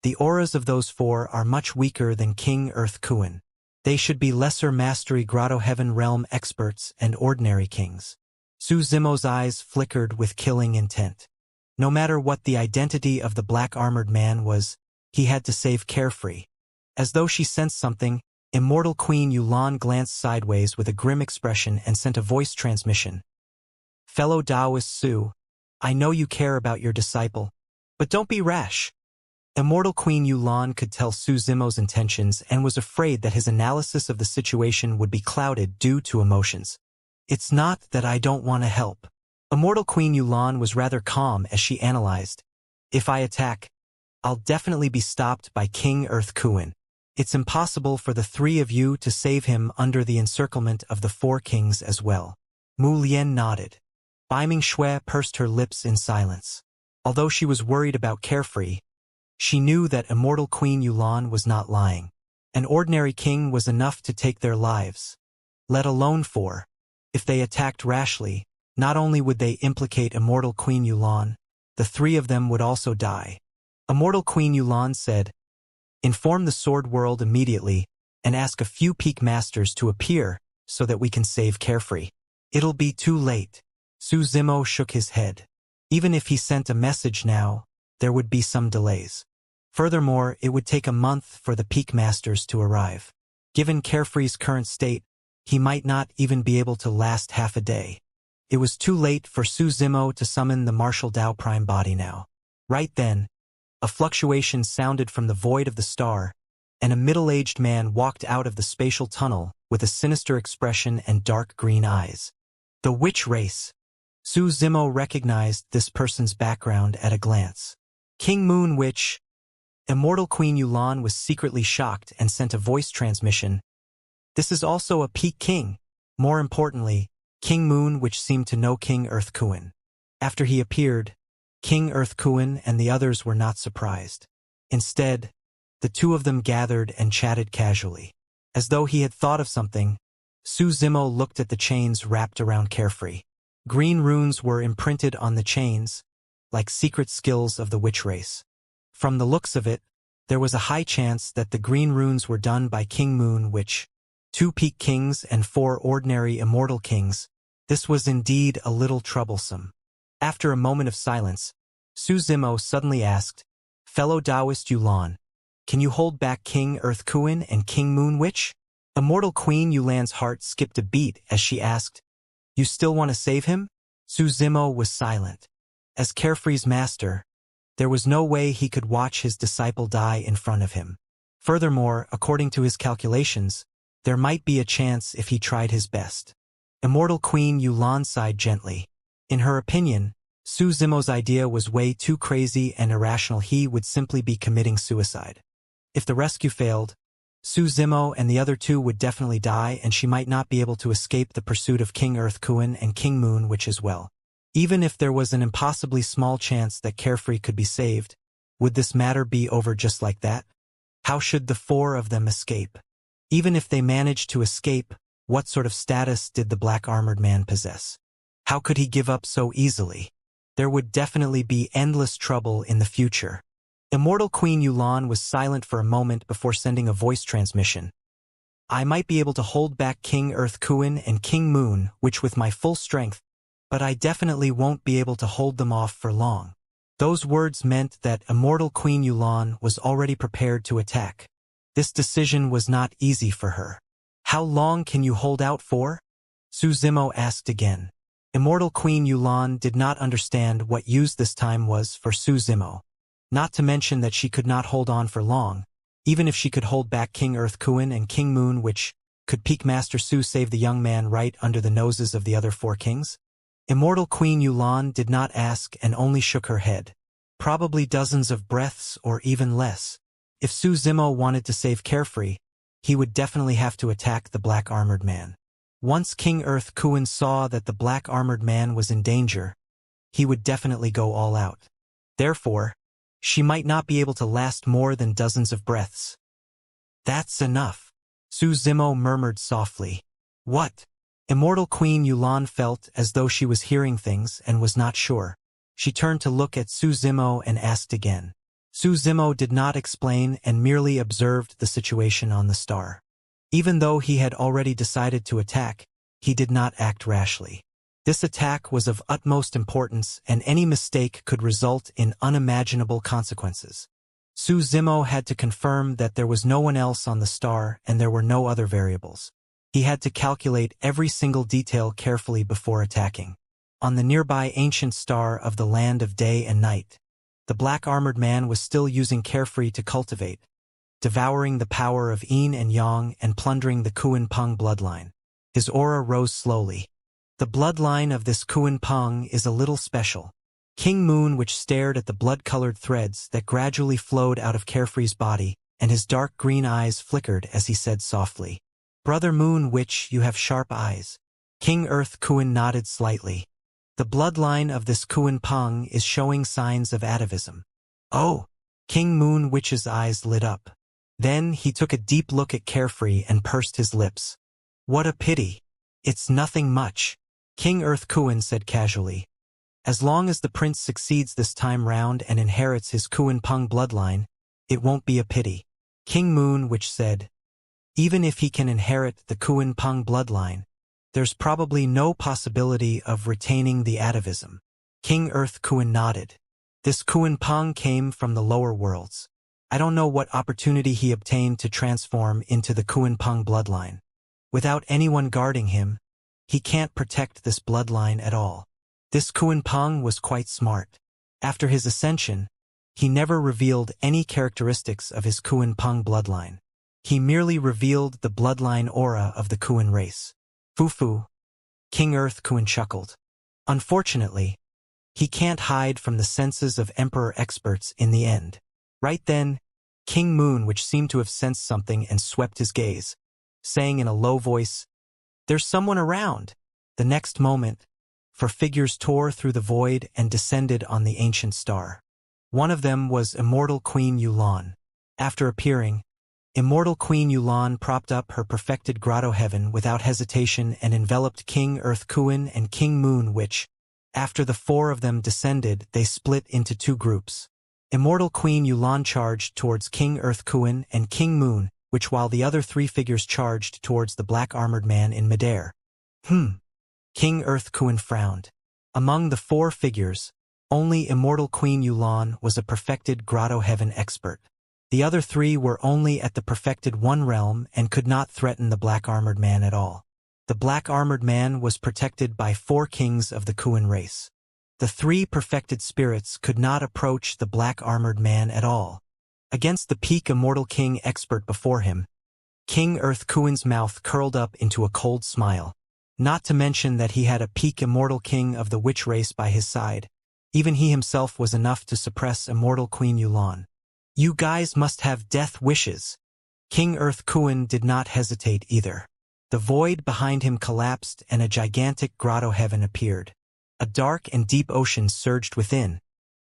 the auras of those 4 are much weaker than King Earth Kuan. They should be lesser mastery Grotto Heaven realm experts and ordinary kings. Su Zimo's eyes flickered with killing intent. No matter what the identity of the black-armored man was, he had to save Carefree. As though she sensed something, Immortal Queen Yulan glanced sideways with a grim expression and sent a voice transmission. Fellow Taoist Su, I know you care about your disciple, but don't be rash. Immortal Queen Yulan could tell Su Zimo's intentions and was afraid that his analysis of the situation would be clouded due to emotions. It's not that I don't want to help. Immortal Queen Yulan was rather calm as she analyzed. If I attack, I'll definitely be stopped by King Earth Kuan. It's impossible for the 3 of you to save him under the encirclement of the 4 kings as well. Mu Lian nodded. Bai Ming Shui pursed her lips in silence. Although she was worried about Carefree, she knew that Immortal Queen Yulan was not lying. An ordinary king was enough to take their lives. Let alone 4. If they attacked rashly, not only would they implicate Immortal Queen Yulan, the 3 of them would also die. Immortal Queen Yulan said, inform the Sword World immediately and ask a few peak masters to appear so that we can save Carefree. It'll be too late. Su Zimo shook his head. Even if he sent a message now, there would be some delays. Furthermore, it would take a month for the peak masters to arrive. Given Carefree's current state, he might not even be able to last half a day. It was too late for Su Zimo to summon the Martial Tao Prime body now. Right then, a fluctuation sounded from the void of the star, and a middle-aged man walked out of the spatial tunnel with a sinister expression and dark green eyes. The witch race. Su Zimo recognized this person's background at a glance. King Moon Witch. Immortal Queen Yulan was secretly shocked and sent a voice transmission. This is also a peak king. More importantly, King Moon Witch seemed to know King Earth Kuan. After he appeared, King Earth Kuan and the others were not surprised. Instead, the 2 of them gathered and chatted casually. As though he had thought of something, Su Zimo looked at the chains wrapped around Carefree. Green runes were imprinted on the chains, like secret skills of the witch race. From the looks of it, there was a high chance that the green runes were done by King Moon Witch. 2 peak kings and 4 ordinary immortal kings. This was indeed a little troublesome. After a moment of silence, Su Zimo suddenly asked, fellow Taoist Yulan, can you hold back King Earth Kuan and King Moon Witch? Immortal Queen Yulan's heart skipped a beat as she asked, you still want to save him? Su Zimo was silent. As Carefree's master, there was no way he could watch his disciple die in front of him. Furthermore, according to his calculations, there might be a chance if he tried his best. Immortal Queen Yulan sighed gently. In her opinion, Su Zimo's idea was way too crazy and irrational. He would simply be committing suicide. If the rescue failed, Su Zimo and the other 2 would definitely die, and she might not be able to escape the pursuit of King Earth Kuan and King Moon Witch as well. Even if there was an impossibly small chance that Carefree could be saved, would this matter be over just like that? How should the 4 of them escape? Even if they managed to escape, what sort of status did the black-armored man possess? How could he give up so easily? There would definitely be endless trouble in the future. Immortal Queen Yulan was silent for a moment before sending a voice transmission. I might be able to hold back King Earth Kuan and King Moon Witch with my full strength, but I definitely won't be able to hold them off for long. Those words meant that Immortal Queen Yulan was already prepared to attack. This decision was not easy for her. How long can you hold out for? Su Zimo asked again. Immortal Queen Yulan did not understand what use this time was for Su Zimo. Not to mention that she could not hold on for long, even if she could hold back King Earth Kuin and King Moon, which could Peak Master Su save the young man right under the noses of the other four kings? Immortal Queen Yulan did not ask and only shook her head. Probably dozens of breaths or even less. If Su Zimo wanted to save Carefree, he would definitely have to attack the Black Armored Man. Once King Earth Kuin saw that the Black Armored Man was in danger, he would definitely go all out. Therefore, she might not be able to last more than dozens of breaths. That's enough, Su Zimo murmured softly. What? Immortal Queen Yulan felt as though she was hearing things and was not sure. She turned to look at Su Zimo and asked again. Su Zimo did not explain and merely observed the situation on the star. Even though he had already decided to attack, he did not act rashly. This attack was of utmost importance, and any mistake could result in unimaginable consequences. Su Zimo had to confirm that there was no one else on the star and there were no other variables. He had to calculate every single detail carefully before attacking. On the nearby ancient star of the land of day and night, the Black Armored Man was still using Carefree to cultivate, devouring the power of Yin and Yang and plundering the Kuan Peng bloodline. His aura rose slowly. The bloodline of this Kuan Peng is a little special. King Moon, which stared at the blood-colored threads that gradually flowed out of Carefree's body, and his dark green eyes flickered as he said softly, "Brother Moon, which you have sharp eyes." King Earth Kuan nodded slightly. The bloodline of this Kuan Peng is showing signs of atavism. Oh! King Moon Witch's eyes lit up. Then he took a deep look at Carefree and pursed his lips. What a pity. It's nothing much, King Earth Kuan said casually. As long as the prince succeeds this time round and inherits his Kuan Peng bloodline, it won't be a pity. King Moon Witch said, even if he can inherit the Kuan Peng bloodline, there's probably no possibility of retaining the atavism. King Earth Kuan nodded. This Kuan Peng came from the lower worlds. I don't know what opportunity he obtained to transform into the Kuan Peng bloodline. Without anyone guarding him, he can't protect this bloodline at all. This Kuan Peng was quite smart. After his ascension, he never revealed any characteristics of his Kuan Peng bloodline. He merely revealed the bloodline aura of the Kuan race. Fufu. King Earth Kuan chuckled. Unfortunately, he can't hide from the senses of Emperor experts in the end. Right then, King Moon, which seemed to have sensed something and swept his gaze, saying in a low voice, "There's someone around." The next moment, four figures tore through the void and descended on the ancient star. One of them was Immortal Queen Yulan. After appearing, Immortal Queen Yulan propped up her perfected grotto heaven without hesitation and enveloped King Earth Kuan and King Moon, which, after the four of them descended, they split into two groups. Immortal Queen Yulan charged towards King Earth Kuan and King Moon, which while the other three figures charged towards the Black Armored Man in midair. King Earth Kuan frowned. Among the four figures, only Immortal Queen Yulan was a perfected grotto heaven expert. The other three were only at the perfected one realm and could not threaten the Black Armored Man at all. The Black Armored Man was protected by four kings of the Kuan race. The three perfected spirits could not approach the Black Armored Man at all. Against the peak Immortal King expert before him, King Earth Kuan's mouth curled up into a cold smile. Not to mention that he had a peak Immortal King of the Witch race by his side. Even he himself was enough to suppress Immortal Queen Yulan. You guys must have death wishes. King Earth Kuan did not hesitate either. The void behind him collapsed and a gigantic grotto heaven appeared. A dark and deep ocean surged within,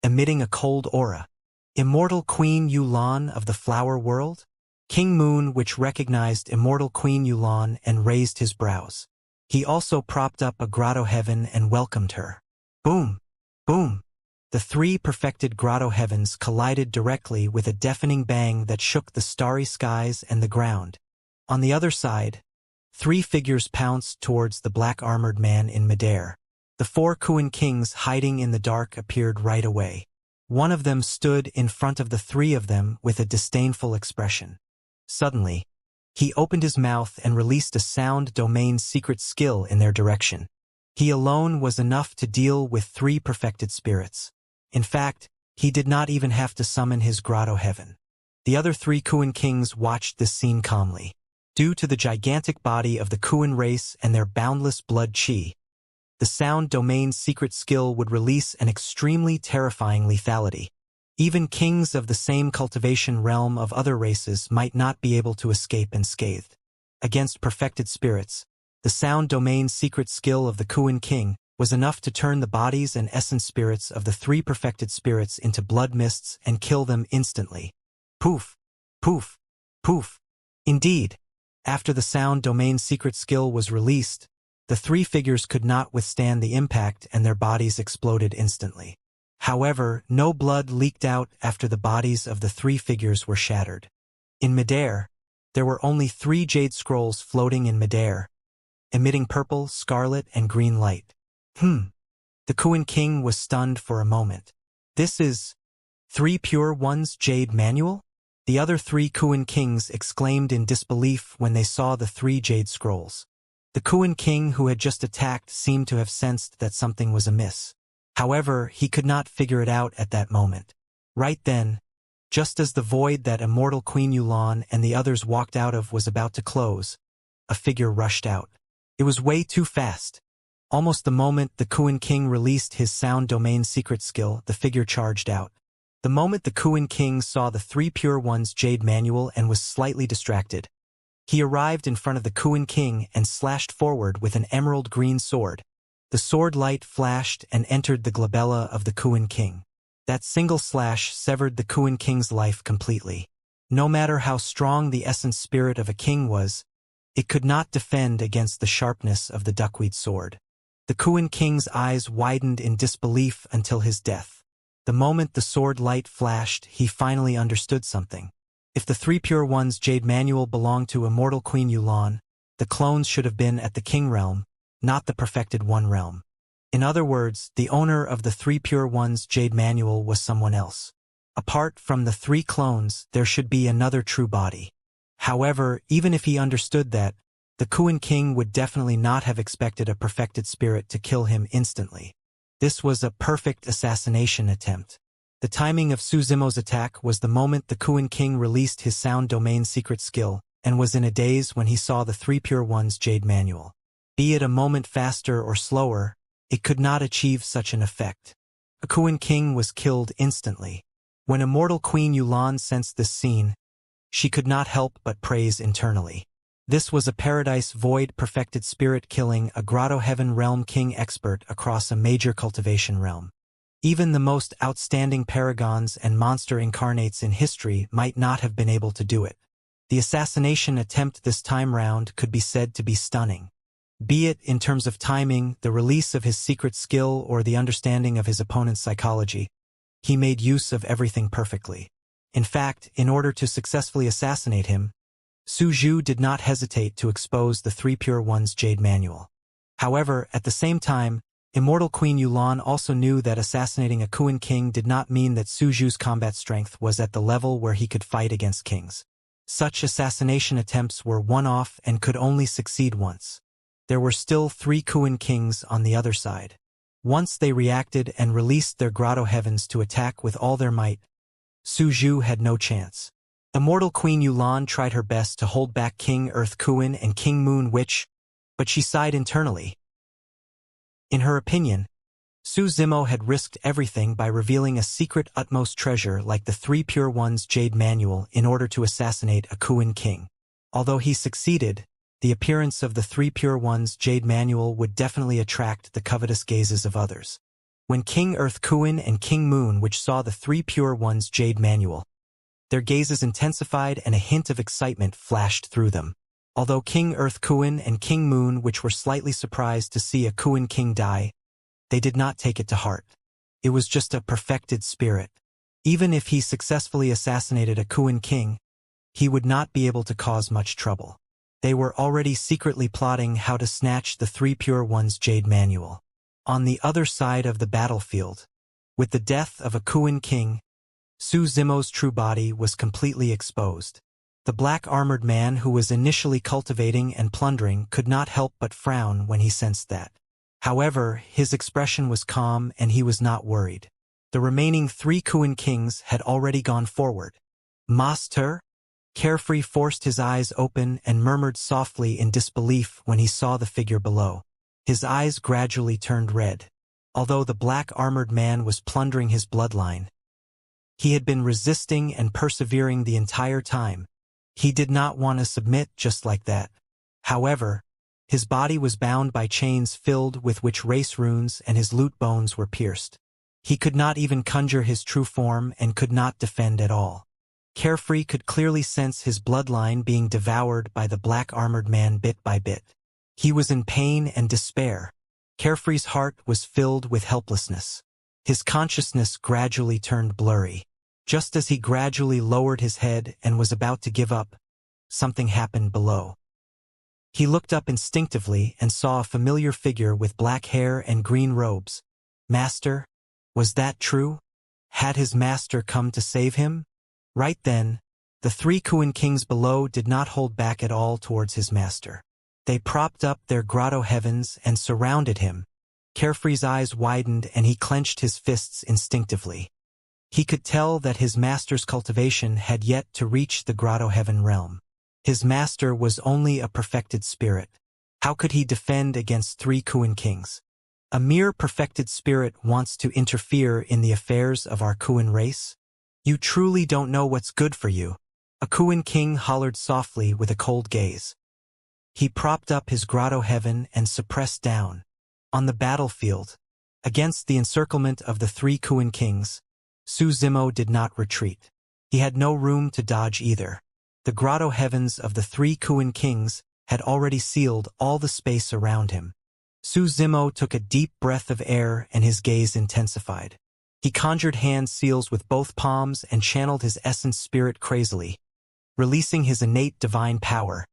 emitting a cold aura. Immortal Queen Yulan of the Flower World? King Moon, which recognized Immortal Queen Yulan and raised his brows. He also propped up a grotto heaven and welcomed her. Boom! Boom! The three perfected grotto heavens collided directly with a deafening bang that shook the starry skies and the ground. On the other side, three figures pounced towards the Black Armored Man in midair. The four Kuan kings hiding in the dark appeared right away. One of them stood in front of the three of them with a disdainful expression. Suddenly, he opened his mouth and released a sound domain secret skill in their direction. He alone was enough to deal with 3 perfected spirits. In fact, he did not even have to summon his grotto heaven. The other 3 Kuan kings watched this scene calmly. Due to the gigantic body of the Kuan race and their boundless blood qi, the sound domain secret skill would release an extremely terrifying lethality. Even kings of the same cultivation realm of other races might not be able to escape unscathed. Against perfected spirits, the sound domain secret skill of the Kuan king was enough to turn the bodies and essence spirits of the 3 perfected spirits into blood mists and kill them instantly. Poof! Poof! Poof! Indeed, after the sound domain secret skill was released, the 3 figures could not withstand the impact and their bodies exploded instantly. However, no blood leaked out after the bodies of the 3 figures were shattered. In midair, there were only 3 jade scrolls floating in midair, emitting purple, scarlet, and green light. The Kuan king was stunned for a moment. This is 3 Pure One's Jade Manual? The other 3 Kuan kings exclaimed in disbelief when they saw the 3 jade scrolls. The Kuan king who had just attacked seemed to have sensed that something was amiss. However, he could not figure it out at that moment. Right then, just as the void that immortal Queen Yulan and the others walked out of was about to close, a figure rushed out. It was way too fast. Almost the moment the Kuan king released his sound domain secret skill, the figure charged out. The moment the Kuan king saw the 3 Pure One's Jade Manual and was slightly distracted, he arrived in front of the Kuan king and slashed forward with an emerald green sword. The sword light flashed and entered the glabella of the Kuan king. That single slash severed the Kuan king's life completely. No matter how strong the essence spirit of a king was, it could not defend against the sharpness of the duckweed sword. The Kuan king's eyes widened in disbelief until his death. The moment the sword light flashed, he finally understood something. If the 3 Pure One's Jade Manual belonged to immortal Queen Yulan, the clones should have been at the King realm, not the Perfected One realm. In other words, the owner of the 3 Pure One's Jade Manual was someone else. Apart from the 3 clones, there should be another true body. However, even if he understood that, the Kuan king would definitely not have expected a perfected spirit to kill him instantly. This was a perfect assassination attempt. The timing of Su Zimo's attack was the moment the Kuan king released his sound domain secret skill, and was in a daze when he saw the 3 Pure One's Jade Manual. Be it a moment faster or slower, it could not achieve such an effect. A Kuan king was killed instantly. When immortal Queen Yulan sensed this scene, she could not help but praise internally. This was a paradise void perfected spirit killing a grotto heaven realm king expert across a major cultivation realm. Even the most outstanding paragons and monster incarnates in history might not have been able to do it. The assassination attempt this time round could be said to be stunning. Be it in terms of timing, the release of his secret skill, or the understanding of his opponent's psychology, he made use of everything perfectly. In fact, in order to successfully assassinate him, Su Zhu did not hesitate to expose the 3 Pure One's Jade Manual. However, at the same time, immortal Queen Yulan also knew that assassinating a Kuan king did not mean that Su Zhu's combat strength was at the level where he could fight against kings. Such assassination attempts were one-off and could only succeed once. There were still 3 Kuan kings on the other side. Once they reacted and released their grotto heavens to attack with all their might, Su Zhu had no chance. Immortal Queen Yulan tried her best to hold back King Earth Kuan and King Moon Witch, but she sighed internally. In her opinion, Su Zimo had risked everything by revealing a secret utmost treasure like the 3 Pure One's Jade Manual in order to assassinate a Kuan king. Although he succeeded, the appearance of the 3 Pure One's Jade Manual would definitely attract the covetous gazes of others. When King Earth Kuan and King Moon Witch saw the 3 Pure One's Jade Manual, their gazes intensified and a hint of excitement flashed through them. Although King Earth Kuan and King Moon Witch were slightly surprised to see a Kuan king die, they did not take it to heart. It was just a perfected spirit. Even if he successfully assassinated a Kuan king, he would not be able to cause much trouble. They were already secretly plotting how to snatch the 3 Pure One's Jade Manual. On the other side of the battlefield, with the death of a Kuan king, Su Zimo's true body was completely exposed. The black-armored man who was initially cultivating and plundering could not help but frown when he sensed that. However, his expression was calm and he was not worried. The remaining 3 Kuan kings had already gone forward. Master? Carefree forced his eyes open and murmured softly in disbelief when he saw the figure below. His eyes gradually turned red. Although the black-armored man was plundering his bloodline, he had been resisting and persevering the entire time. He did not want to submit just like that. However, his body was bound by chains filled with which race runes and his loot bones were pierced. He could not even conjure his true form and could not defend at all. Carefree could clearly sense his bloodline being devoured by the black-armored man bit by bit. He was in pain and despair. Carefree's heart was filled with helplessness. His consciousness gradually turned blurry. Just as he gradually lowered his head and was about to give up, something happened below. He looked up instinctively and saw a familiar figure with black hair and green robes. Master? Was that true? Had his master come to save him? Right then, the 3 Kuan kings below did not hold back at all towards his master. They propped up their grotto heavens and surrounded him. Carefree's eyes widened and he clenched his fists instinctively. He could tell that his master's cultivation had yet to reach the grotto heaven realm. His master was only a perfected spirit. How could he defend against 3 Kuan kings? A mere perfected spirit wants to interfere in the affairs of our Kuan race? You truly don't know what's good for you. A Kuan king hollered softly with a cold gaze. He propped up his grotto heaven and suppressed down. On the battlefield, against the encirclement of the 3 Kuan kings, Su Zimo did not retreat. He had no room to dodge either. The grotto heavens of the 3 Kuan kings had already sealed all the space around him. Su Zimo took a deep breath of air and his gaze intensified. He conjured hand seals with both palms and channeled his essence spirit crazily, releasing his innate divine power,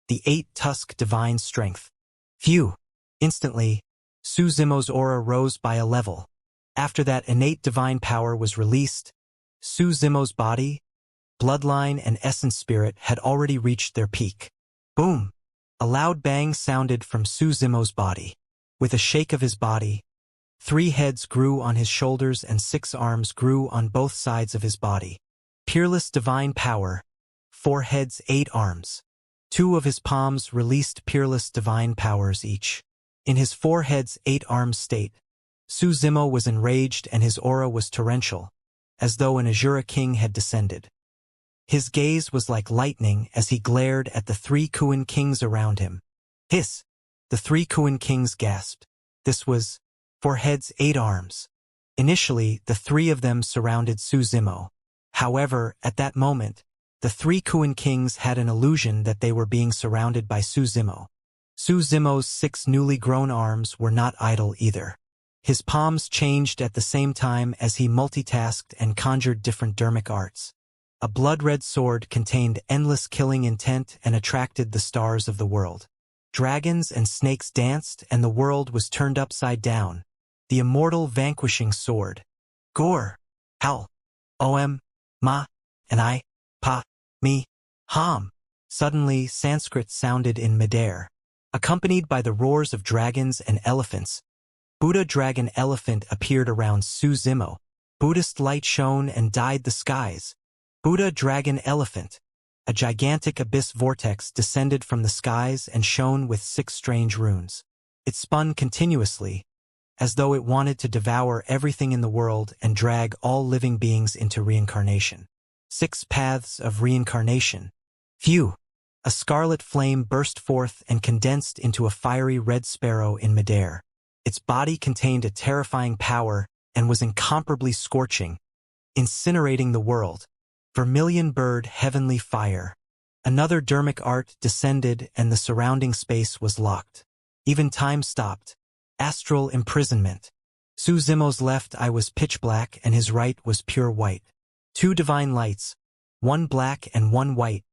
the 8-tusk divine strength. Phew! Instantly, Su Zimo's aura rose by a level. After that innate divine power was released, Su Zimo's body, bloodline and essence spirit had already reached their peak. Boom! A loud bang sounded from Su Zimo's body. With a shake of his body, 3 heads grew on his shoulders and 6 arms grew on both sides of his body. Peerless divine power, 4 heads, 8 arms. 2 of his palms released peerless divine powers each. In his 4 heads, 8 arms state, Su Zimo was enraged and his aura was torrential, as though an Azura king had descended. His gaze was like lightning as he glared at the 3 Kuan kings around him. Hiss! The 3 Kuan kings gasped. This was 4 heads, 8 arms. Initially, the 3 of them surrounded Su Zimo. However, at that moment, the 3 Kuan kings had an illusion that they were being surrounded by Su Zimo. Su Zimo's 6 newly grown arms were not idle either. His palms changed at the same time as he multitasked and conjured different dermic arts. A blood-red sword contained endless killing intent and attracted the stars of the world. Dragons and snakes danced and the world was turned upside down. The immortal vanquishing sword. Gore. Howl. Om. Ma. And I. Pa. Me. Ham. Suddenly, Sanskrit sounded in midair. Accompanied by the roars of dragons and elephants, Buddha Dragon Elephant appeared around Su Zimo. Buddhist light shone and dyed the skies. Buddha Dragon Elephant. A gigantic abyss vortex descended from the skies and shone with 6 strange runes. It spun continuously, as though it wanted to devour everything in the world and drag all living beings into reincarnation. 6 paths of reincarnation. Phew! A scarlet flame burst forth and condensed into a fiery red sparrow in midair. Its body contained a terrifying power and was incomparably scorching, incinerating the world. Vermilion bird heavenly fire. Another dermic art descended and the surrounding space was locked. Even time stopped. Astral imprisonment. Su Zimo's left eye was pitch black and his right was pure white. 2 divine lights, 1 black and 1 white,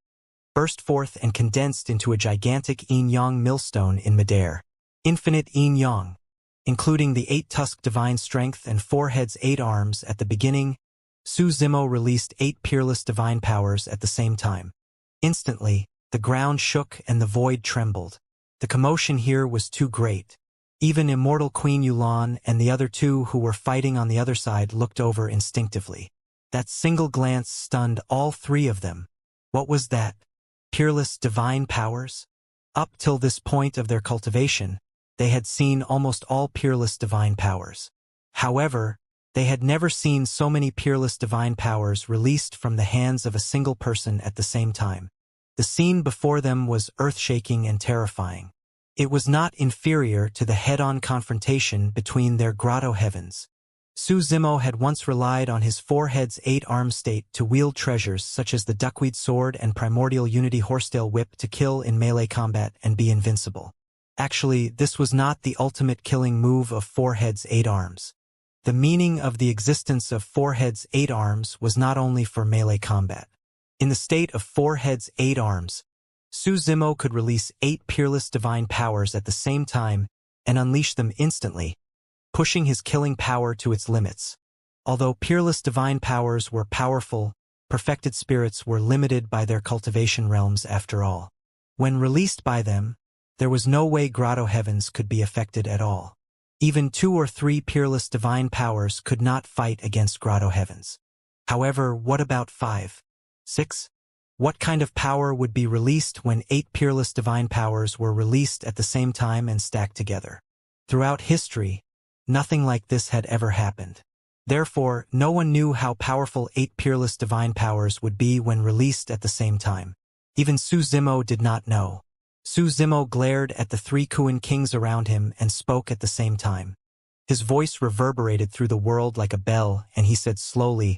burst forth and condensed into a gigantic yin-yang millstone in midair. Infinite yin-yang, including the 8-tusk divine strength and 4 heads 8 arms at the beginning. Su Zimo released 8 peerless divine powers at the same time. Instantly, the ground shook and the void trembled. The commotion here was too great. Even Immortal Queen Yulan and the other two who were fighting on the other side looked over instinctively. That single glance stunned all three of them. What was that? Peerless divine powers? Up till this point of their cultivation, they had seen almost all peerless divine powers. However, they had never seen so many peerless divine powers released from the hands of a single person at the same time. The scene before them was earth-shaking and terrifying. It was not inferior to the head-on confrontation between their grotto heavens. Su Zimo had once relied on his forehead's 8-arm state to wield treasures such as the duckweed sword and primordial unity horsetail whip to kill in melee combat and be invincible. Actually, this was not the ultimate killing move of Forehead's 8 arms. The meaning of the existence of Forehead's 8 arms was not only for melee combat. In the state of Forehead's 8 arms, Su Zimo could release 8 peerless divine powers at the same time and unleash them instantly, pushing his killing power to its limits. Although peerless divine powers were powerful, perfected spirits were limited by their cultivation realms after all. When released by them, there was no way grotto heavens could be affected at all. Even 2 or 3 peerless divine powers could not fight against grotto heavens. However, what about 5? 6? What kind of power would be released when 8 peerless divine powers were released at the same time and stacked together? Throughout history, nothing like this had ever happened. Therefore, no one knew how powerful 8 peerless divine powers would be when released at the same time. Even Su Zimo did not know. Su Zimo glared at the 3 Kuan kings around him and spoke at the same time. His voice reverberated through the world like a bell, and he said slowly,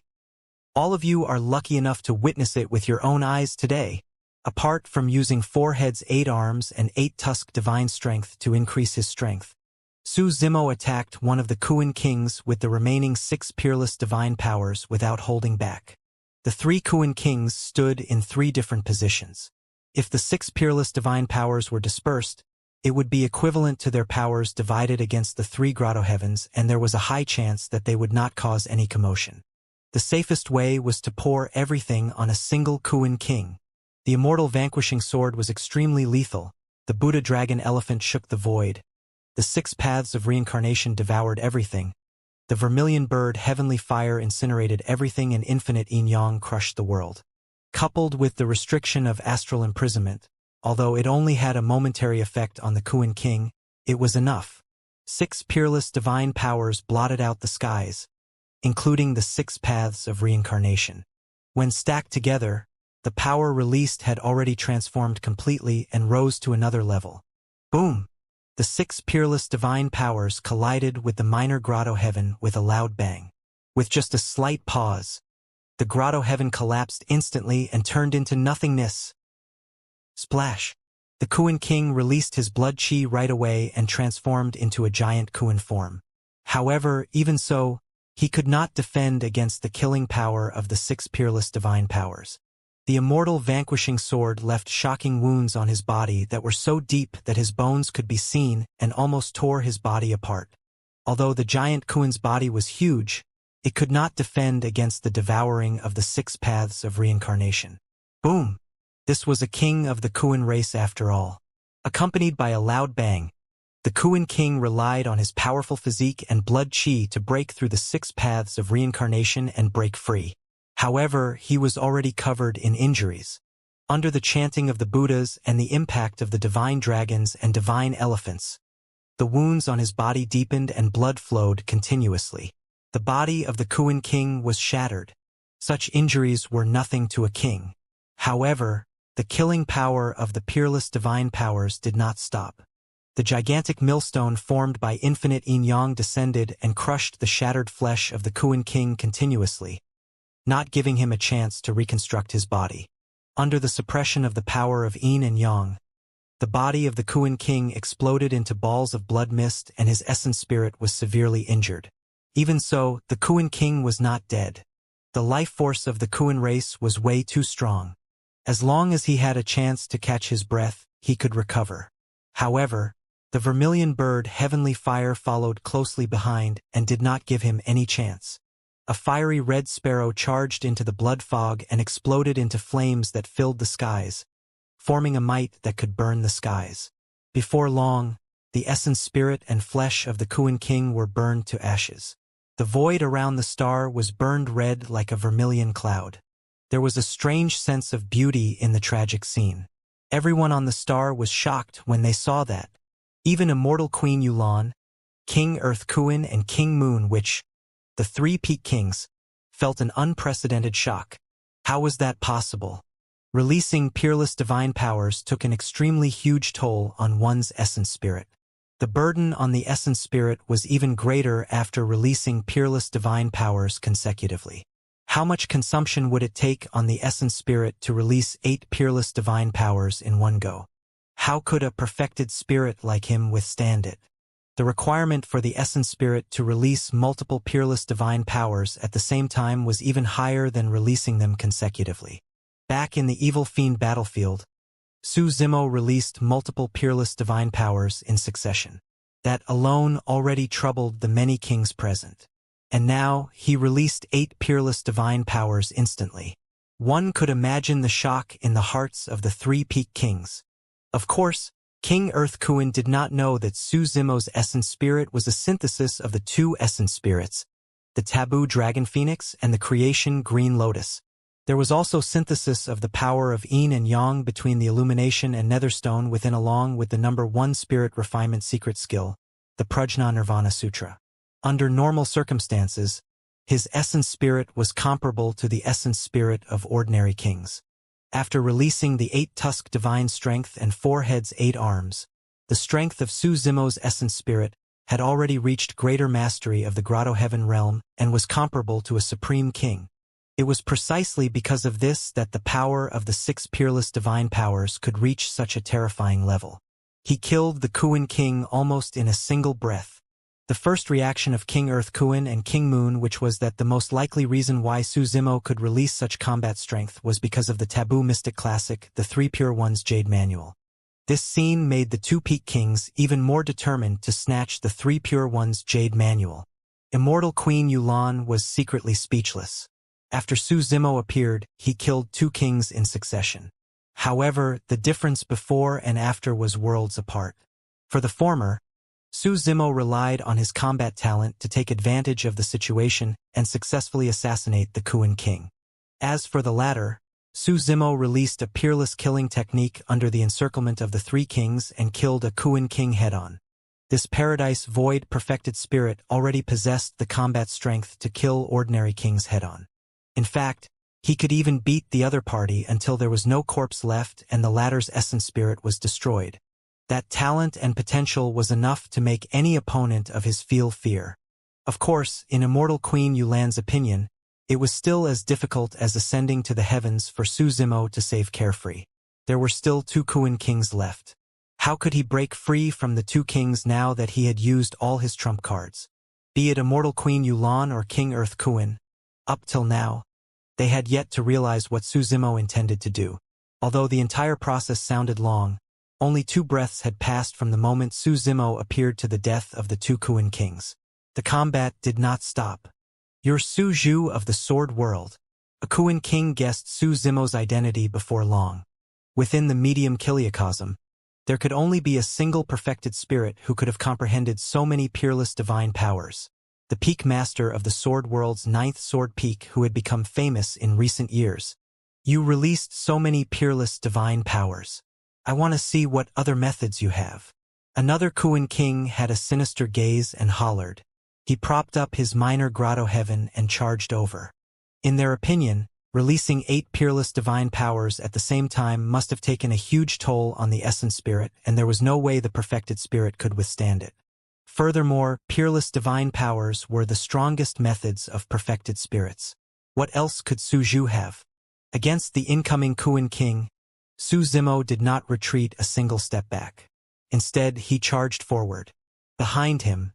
"All of you are lucky enough to witness it with your own eyes today. Apart from using Forehead's 8 arms and 8-tusk divine strength to increase his strength, Su Zimo attacked one of the Kuan kings with the remaining 6 peerless divine powers without holding back. The 3 Kuan kings stood in 3 different positions. If the 6 peerless divine powers were dispersed, it would be equivalent to their powers divided against the 3 grotto heavens, and there was a high chance that they would not cause any commotion. The safest way was to pour everything on a single Kuan king. The immortal vanquishing sword was extremely lethal. The Buddha dragon elephant shook the void. The 6 paths of reincarnation devoured everything. The vermilion bird heavenly fire incinerated everything, and infinite yin-yang crushed the world. Coupled with the restriction of astral imprisonment, although it only had a momentary effect on the Kuan king, it was enough. 6 peerless divine powers blotted out the skies, including the 6 paths of reincarnation. When stacked together, the power released had already transformed completely and rose to another level. Boom! The 6 peerless divine powers collided with the minor grotto heaven with a loud bang. With just a slight pause, the grotto heaven collapsed instantly and turned into nothingness. Splash! The Kuan king released his blood chi right away and transformed into a giant Kuan form. However, even so, he could not defend against the killing power of the 6 peerless divine powers. The immortal vanquishing sword left shocking wounds on his body that were so deep that his bones could be seen and almost tore his body apart. Although the giant Kuan's body was huge, it could not defend against the devouring of the 6 paths of reincarnation. Boom! This was a king of the Kuan race after all. Accompanied by a loud bang, the Kuan king relied on his powerful physique and blood chi to break through the 6 paths of reincarnation and break free. However, he was already covered in injuries. Under the chanting of the Buddhas and the impact of the divine dragons and divine elephants, the wounds on his body deepened and blood flowed continuously. The body of the Kuan king was shattered. Such injuries were nothing to a king. However, the killing power of the peerless divine powers did not stop. The gigantic millstone formed by infinite yin-yang descended and crushed the shattered flesh of the Kuan king continuously, not giving him a chance to reconstruct his body. Under the suppression of the power of yin and yang, the body of the Kuan king exploded into balls of blood mist and his essence spirit was severely injured. Even so, the Kuan king was not dead. The life force of the Kuan race was way too strong. As long as he had a chance to catch his breath, he could recover. However, the vermilion bird heavenly fire followed closely behind and did not give him any chance. A fiery red sparrow charged into the blood fog and exploded into flames that filled the skies, forming a might that could burn the skies. Before long, the essence spirit and flesh of the Kuan king were burned to ashes. The void around the star was burned red like a vermilion cloud. There was a strange sense of beauty in the tragic scene. Everyone on the star was shocked when they saw that. Even immortal Queen Yulan, King Earth Kuan and King Moon Witch, the three peak kings, felt an unprecedented shock. How was that possible? Releasing peerless divine powers took an extremely huge toll on one's essence spirit. The burden on the essence spirit was even greater after releasing peerless divine powers consecutively. How much consumption would it take on the essence spirit to release 8 peerless divine powers in one go? How could a perfected spirit like him withstand it? The requirement for the essence spirit to release multiple peerless divine powers at the same time was even higher than releasing them consecutively. Back in the evil fiend battlefield, Su Zimo released multiple peerless divine powers in succession. That alone already troubled the many kings present. And now, he released 8 peerless divine powers instantly. One could imagine the shock in the hearts of the 3 peak kings. Of course, King Earth Kuan did not know that Su Zimo's essence spirit was a synthesis of the 2 essence spirits, the taboo dragon phoenix and the creation green lotus. There was also synthesis of the power of yin and yang between the illumination and netherstone within, along with the number 1 spirit refinement secret skill, the Prajna Nirvana Sutra. Under normal circumstances, his essence spirit was comparable to the essence spirit of ordinary kings. After releasing the 8-tusk divine strength and 4 heads 8 arms, the strength of Su Zimo's essence spirit had already reached greater mastery of the Grotto Heaven realm and was comparable to a supreme king. It was precisely because of this that the power of the 6 peerless divine powers could reach such a terrifying level. He killed the Kuan king almost in a single breath. The first reaction of King Earth Kuan and King Moon, which was that the most likely reason why Su Zimo could release such combat strength was because of the taboo mystic classic, the 3 Pure Ones Jade Manual. This scene made the 2 peak kings even more determined to snatch the 3 Pure Ones Jade Manual. Immortal Queen Yulan was secretly speechless. After Su Zimo appeared, he killed 2 kings in succession. However, the difference before and after was worlds apart. For the former, Su Zimo relied on his combat talent to take advantage of the situation and successfully assassinate the Kuan king. As for the latter, Su Zimo released a peerless killing technique under the encirclement of the 3 kings and killed a Kuan king head-on. This Paradise Void perfected spirit already possessed the combat strength to kill ordinary kings head-on. In fact, he could even beat the other party until there was no corpse left and the latter's essence spirit was destroyed. That talent and potential was enough to make any opponent of his feel fear. Of course, in Immortal Queen Yulan's opinion, it was still as difficult as ascending to the heavens for Su Zimo to save Carefree. There were still 2 Kuan kings left. How could he break free from the 2 kings now that he had used all his trump cards? Be it Immortal Queen Yulan or King Earth Kuan, up till now, they had yet to realize what Su Zimo intended to do. Although the entire process sounded long, only 2 breaths had passed from the moment Su Zimo appeared to the death of the 2 Kuan kings. The combat did not stop. "You're Su Zhu of the Sword World." A Kuan king guessed Su Zimo's identity before long. Within the medium Kiliacosm, there could only be a single perfected spirit who could have comprehended so many peerless divine powers. The peak master of the Sword World's 9th sword peak who had become famous in recent years. "You released so many peerless divine powers. I want to see what other methods you have." Another Kuan king had a sinister gaze and hollered. He propped up his minor Grotto Heaven and charged over. In their opinion, releasing 8 peerless divine powers at the same time must have taken a huge toll on the essence spirit, and there was no way the perfected spirit could withstand it. Furthermore, peerless divine powers were the strongest methods of perfected spirits. What else could Su Zhu have? Against the incoming Kuan king, Su Zimo did not retreat a single step back. Instead, he charged forward. Behind him,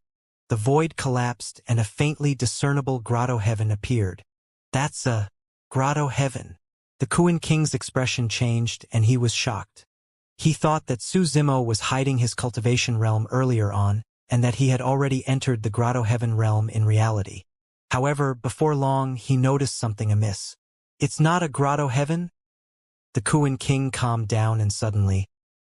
the void collapsed and a faintly discernible Grotto Heaven appeared. "That's a Grotto Heaven." The Kuan king's expression changed and he was shocked. He thought that Su Zimo was hiding his cultivation realm earlier on, and that he had already entered the Grotto Heaven realm in reality. However, before long, he noticed something amiss. "It's not a grotto heaven?" The Kuan King calmed down and suddenly,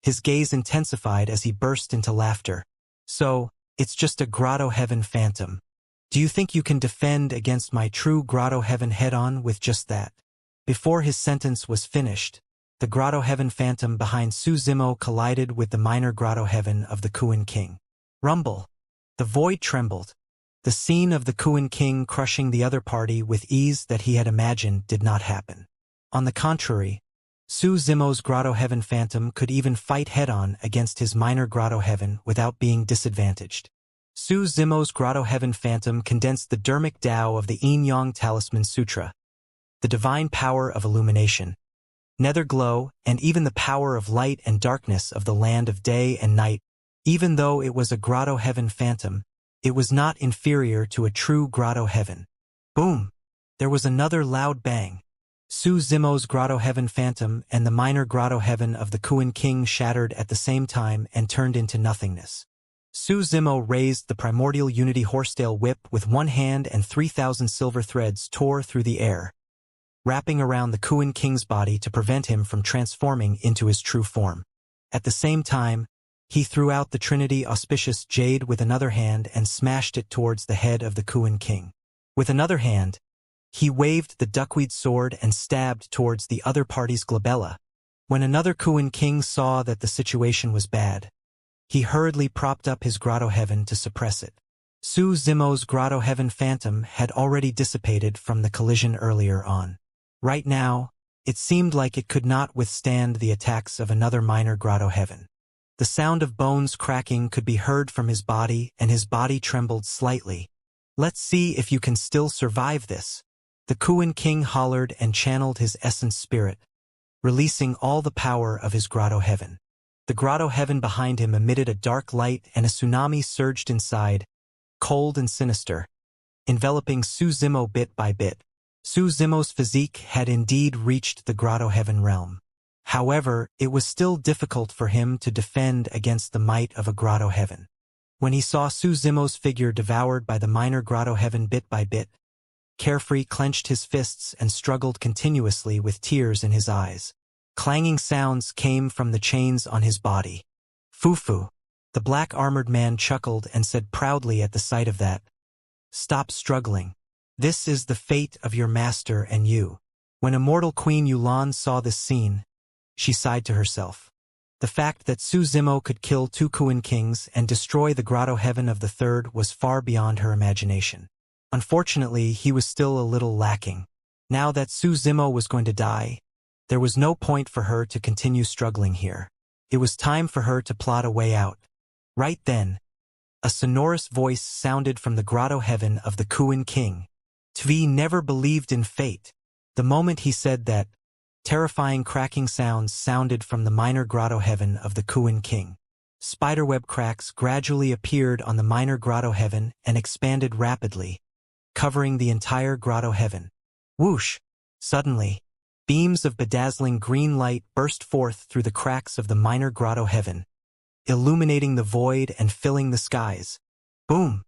his gaze intensified as he burst into laughter. "So, it's just a grotto heaven phantom. Do you think you can defend against my true grotto heaven head-on with just that?" Before his sentence was finished, the grotto heaven phantom behind Su Zimo collided with the minor grotto heaven of the Kuan King. Rumble. The void trembled. The scene of the Kuan King crushing the other party with ease that he had imagined did not happen. On the contrary, Su Zimo's grotto heaven phantom could even fight head-on against his minor grotto heaven without being disadvantaged. Su Zimo's grotto heaven phantom condensed the Dharmic Tao of the Yin-Yang Talisman Sutra, the divine power of illumination, nether glow, and even the power of light and darkness of the land of day and night. Even though it was a grotto heaven phantom, it was not inferior to a true grotto heaven. Boom! There was another loud bang. Su Zimo's grotto heaven phantom and the minor grotto heaven of the Kuan King shattered at the same time and turned into nothingness. Su Zimo raised the primordial unity horsetail whip with one hand and 3,000 silver threads tore through the air, wrapping around the Kuan King's body to prevent him from transforming into his true form. At the same time, he threw out the Trinity auspicious jade with another hand and smashed it towards the head of the Kuan King. With another hand, he waved the duckweed sword and stabbed towards the other party's glabella. When another Kuan King saw that the situation was bad, he hurriedly propped up his grotto heaven to suppress it. Su Zimo's grotto heaven phantom had already dissipated from the collision earlier on. Right now, it seemed like it could not withstand the attacks of another minor grotto heaven. The sound of bones cracking could be heard from his body, and his body trembled slightly. "Let's see if you can still survive this." The Kuan King hollered and channeled his essence spirit, releasing all the power of his grotto heaven. The grotto heaven behind him emitted a dark light and a tsunami surged inside, cold and sinister, enveloping Su Zimo bit by bit. Su Zimo's physique had indeed reached the grotto heaven realm. However, it was still difficult for him to defend against the might of a grotto heaven. When he saw Su Zimo's figure devoured by the minor grotto heaven bit by bit, Carefree clenched his fists and struggled continuously with tears in his eyes. Clanging sounds came from the chains on his body. "Fufu." The black-armored man chuckled and said proudly at the sight of that, "Stop struggling. This is the fate of your master and you." When immortal Queen Yulan saw this scene, she sighed to herself. The fact that Su Zimo could kill two Kuan Kings and destroy the grotto heaven of the third was far beyond her imagination. Unfortunately, he was still a little lacking. Now that Su Zimo was going to die, there was no point for her to continue struggling here. It was time for her to plot a way out. Right then, a sonorous voice sounded from the grotto heaven of the Kuan King. Tvi never believed in fate. The moment he said that, terrifying cracking sounds sounded from the minor grotto heaven of the Kuan King. Spiderweb cracks gradually appeared on the minor grotto heaven and expanded rapidly, covering the entire grotto heaven. Whoosh! Suddenly, beams of bedazzling green light burst forth through the cracks of the minor grotto heaven, illuminating the void and filling the skies. Boom!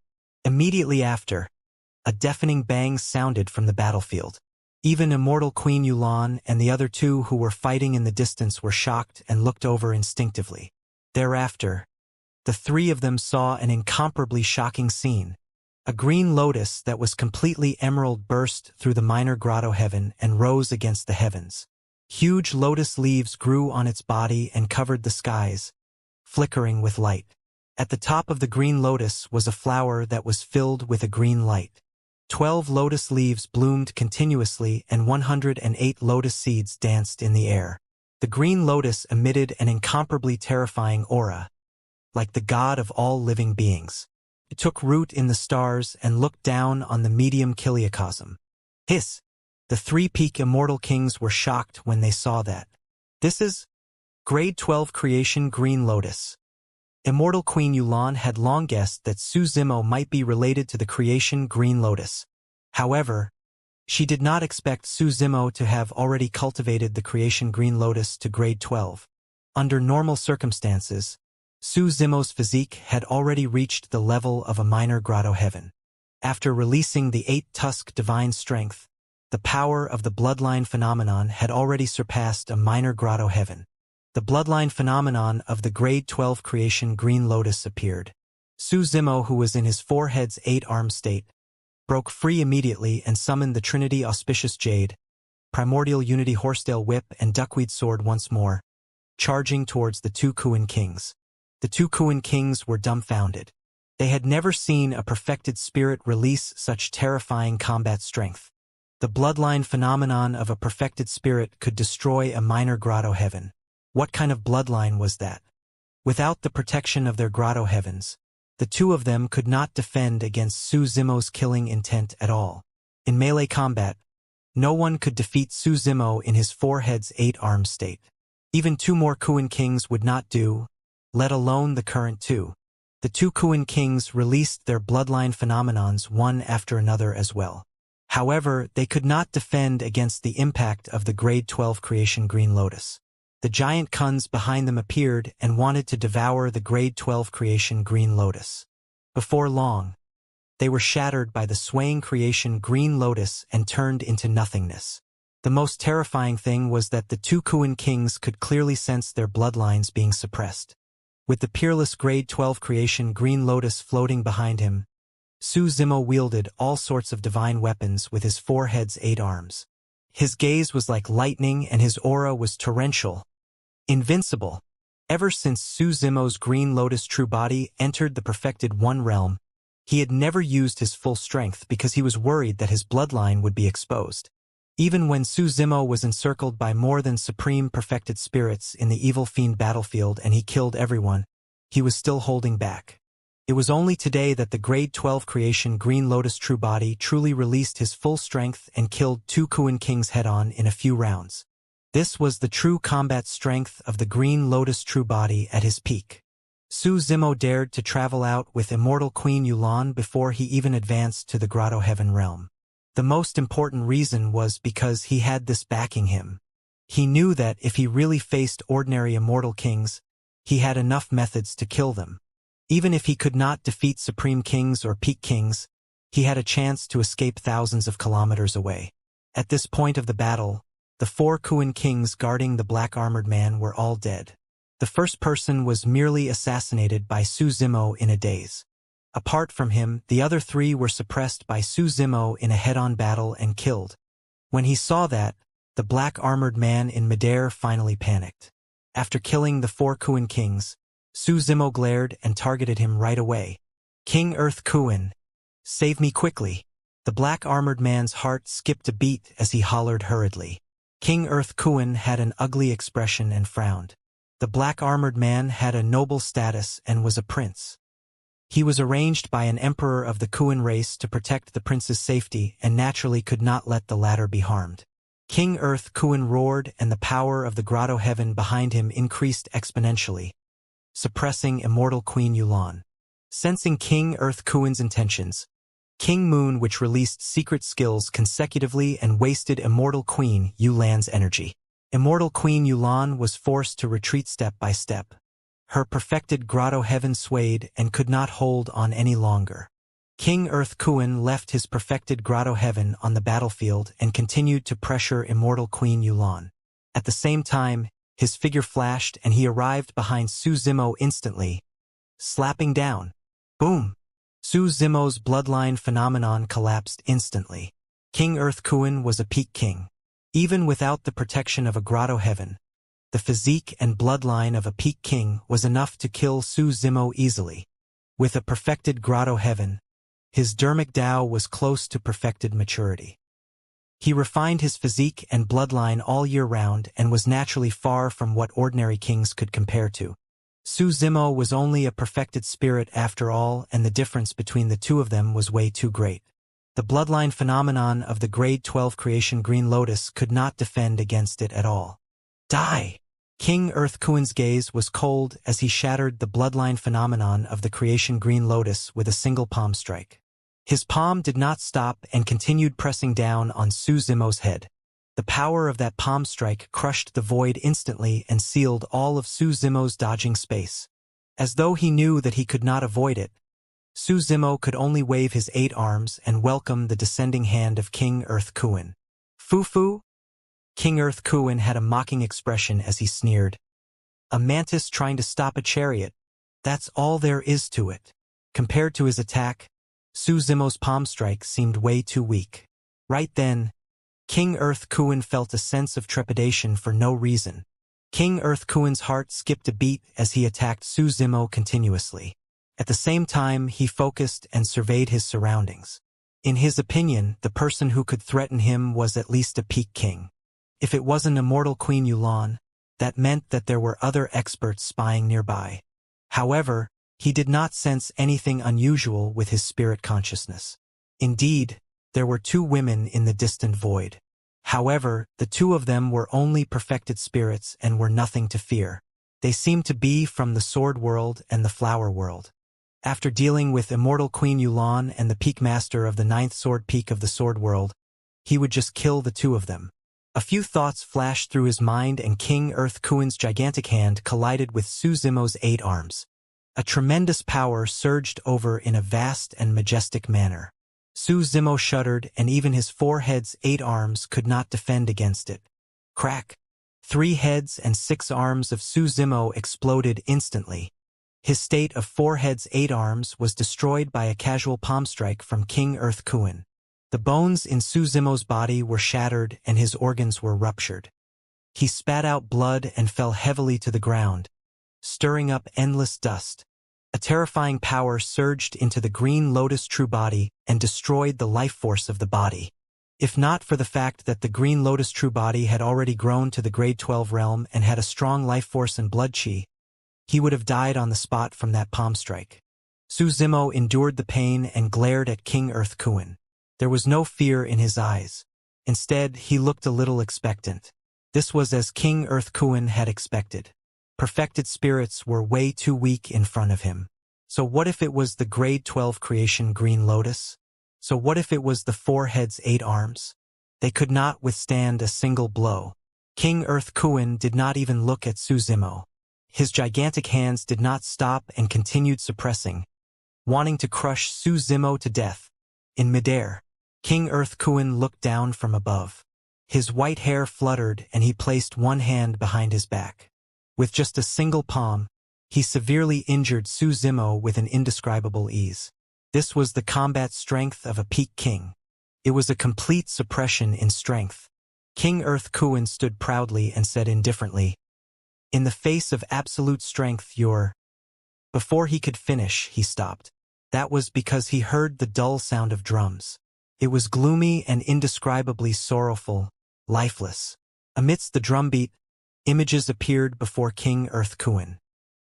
Immediately after, a deafening bang sounded from the battlefield. Even immortal Queen Yulan and the other two who were fighting in the distance were shocked and looked over instinctively. Thereafter, the three of them saw an incomparably shocking scene. A green lotus that was completely emerald burst through the minor grotto heaven and rose against the heavens. Huge lotus leaves grew on its body and covered the skies, flickering with light. At the top of the green lotus was a flower that was filled with a green light. 12 lotus leaves bloomed continuously and 108 lotus seeds danced in the air. The green lotus emitted an incomparably terrifying aura, like the god of all living beings. It took root in the stars and looked down on the medium kiliacosm. Hiss! The three peak immortal kings were shocked when they saw that. This is Grade 12 Creation Green Lotus. Immortal Queen Yulan had long guessed that Su Zimo might be related to the Creation Green Lotus. However, she did not expect Su Zimo to have already cultivated the Creation Green Lotus to Grade 12. Under normal circumstances, Su Zimo's physique had already reached the level of a minor grotto heaven. After releasing the 8-tusk divine strength, the power of the bloodline phenomenon had already surpassed a minor grotto heaven. The bloodline phenomenon of the grade 12 creation Green Lotus appeared. Su Zimo, who was in his forehead's 8-arm state, broke free immediately and summoned the Trinity Auspicious Jade, Primordial Unity Horsetail Whip and Duckweed Sword once more, charging towards the 2 Kuan Kings. The 2 Kuan Kings were dumbfounded. They had never seen a perfected spirit release such terrifying combat strength. The bloodline phenomenon of a perfected spirit could destroy a minor grotto heaven. What kind of bloodline was that? Without the protection of their grotto heavens, the 2 of them could not defend against Su Zimo's killing intent at all. In melee combat, no one could defeat Su Zimo in his forehead's 8-arm state. Even 2 more Kuan Kings would not do, let alone the current 2. The 2 Kuan Kings released their bloodline phenomenons one after another as well. However, they could not defend against the impact of the grade 12 creation Green Lotus. The giant Kuns behind them appeared and wanted to devour the grade 12 creation Green Lotus. Before long, they were shattered by the swaying creation Green Lotus and turned into nothingness. The most terrifying thing was that the 2 Kuan Kings could clearly sense their bloodlines being suppressed. With the peerless grade 12 creation Green Lotus floating behind him, Su Zimo wielded all sorts of divine weapons with his forehead's 8 arms. His gaze was like lightning and his aura was torrential, invincible. Ever since Su Zimo's Green Lotus true body entered the perfected 1 realm, he had never used his full strength because he was worried that his bloodline would be exposed. Even when Su Zimo was encircled by more than supreme perfected spirits in the evil fiend battlefield and he killed everyone, he was still holding back. It was only today that the grade 12 creation Green Lotus true body truly released his full strength and killed 2 Kuan Kings head-on in a few rounds. This was the true combat strength of the Green Lotus true body at his peak. Su Zimo dared to travel out with Immortal Queen Yulan before he even advanced to the Grotto Heaven realm. The most important reason was because he had this backing him. He knew that if he really faced ordinary Immortal Kings, he had enough methods to kill them. Even if he could not defeat Supreme Kings or Peak Kings, he had a chance to escape thousands of kilometers away. At this point of the battle, the 4 Kuan Kings guarding the black-armored man were all dead. The first person was merely assassinated by Su Zimo in a daze. Apart from him, the other 3 were suppressed by Su Zimo in a head-on battle and killed. When he saw that, the black-armored man in midair finally panicked. After killing the 4 Kuan Kings, Su Zimo glared and targeted him right away. "King Earth Kuan, save me quickly." The black-armored man's heart skipped a beat as he hollered hurriedly. King Earth Kuan had an ugly expression and frowned. The black-armored man had a noble status and was a prince. He was arranged by an emperor of the Kuan race to protect the prince's safety and naturally could not let the latter be harmed. King Earth Kuan roared and the power of the Grotto Heaven behind him increased exponentially, suppressing Immortal Queen Yulan. Sensing King Earth Kuan's intentions, King Moon, which released secret skills consecutively and wasted Immortal Queen Yulan's energy. Immortal Queen Yulan was forced to retreat step by step. Her perfected Grotto Heaven swayed and could not hold on any longer. King Earth Kuan left his perfected Grotto Heaven on the battlefield and continued to pressure Immortal Queen Yulan. At the same time, his figure flashed and he arrived behind Su Zimo instantly, slapping down. Boom! Su Zimo's bloodline phenomenon collapsed instantly. King Earth Kuan was a peak king. Even without the protection of a Grotto Heaven, the physique and bloodline of a peak king was enough to kill Su Zimo easily. With a perfected Grotto Heaven, his dermic Tao was close to perfected maturity. He refined his physique and bloodline all year round and was naturally far from what ordinary kings could compare to. Su Zimo was only a perfected spirit after all, and the difference between the 2 of them was way too great. The bloodline phenomenon of the grade 12 creation Green Lotus could not defend against it at all. Die! King Earth Kuan's gaze was cold as he shattered the bloodline phenomenon of the creation Green Lotus with a single palm strike. His palm did not stop and continued pressing down on Su Zimo's head. The power of that palm strike crushed the void instantly and sealed all of Su Zimo's dodging space. As though he knew that he could not avoid it, Su Zimo could only wave his 8 arms and welcome the descending hand of King Earth Kuin. Fufu? King Earth Kuin had a mocking expression as he sneered. A mantis trying to stop a chariot. That's all there is to it. Compared to his attack, Su Zimo's palm strike seemed way too weak. Right then, King Earth Kuin felt a sense of trepidation for no reason. King Earth Kuin's heart skipped a beat as he attacked Su Zimo continuously. At the same time, he focused and surveyed his surroundings. In his opinion, the person who could threaten him was at least a peak king. If it wasn't Immortal Queen Yulan, that meant that there were other experts spying nearby. However, he did not sense anything unusual with his spirit consciousness. Indeed, there were 2 women in the distant void. However, the 2 of them were only perfected spirits and were nothing to fear. They seemed to be from the sword world and the flower world. After dealing with Immortal Queen Yulan and the peak master of the 9th sword peak of the sword world, he would just kill the 2 of them. A few thoughts flashed through his mind and King Earth Kuin's gigantic hand collided with Su Zimo's 8 arms. A tremendous power surged over in a vast and majestic manner. Su Zimo shuddered and even his 4 heads 8 arms could not defend against it. Crack! 3 heads and 6 arms of Su Zimo exploded instantly. His state of 4 heads 8 arms was destroyed by a casual palm strike from King Earth Kuin. The bones in Su Zimo's body were shattered and his organs were ruptured. He spat out blood and fell heavily to the ground, stirring up endless dust. A terrifying power surged into the green lotus true body and destroyed the life force of the body. If not for the fact that the green lotus true body had already grown to the grade 12 realm and had a strong life force and blood chi, he would have died on the spot from that palm strike. Su Zimo endured the pain and glared at King Earth Kuin. There was no fear in his eyes. Instead, he looked a little expectant. This was as King Earth Kuin had expected. Perfected spirits were way too weak in front of him. So what if it was the grade 12 creation Green Lotus? So what if it was the 4 heads 8 arms? They could not withstand a single blow. King Earth Kuin did not even look at Su Zimo. His gigantic hands did not stop and continued suppressing, wanting to crush Su Zimo to death. In midair, King Earth Kuin looked down from above. His white hair fluttered and he placed 1 hand behind his back. With just a single palm, he severely injured Su Zimo with an indescribable ease. This was the combat strength of a peak king. It was a complete suppression in strength. King Earth Kuin stood proudly and said indifferently, "In the face of absolute strength, you're—" Before he could finish, he stopped. That was because he heard the dull sound of drums. It was gloomy and indescribably sorrowful, lifeless. Amidst the drumbeat, images appeared before King Earth Kuin.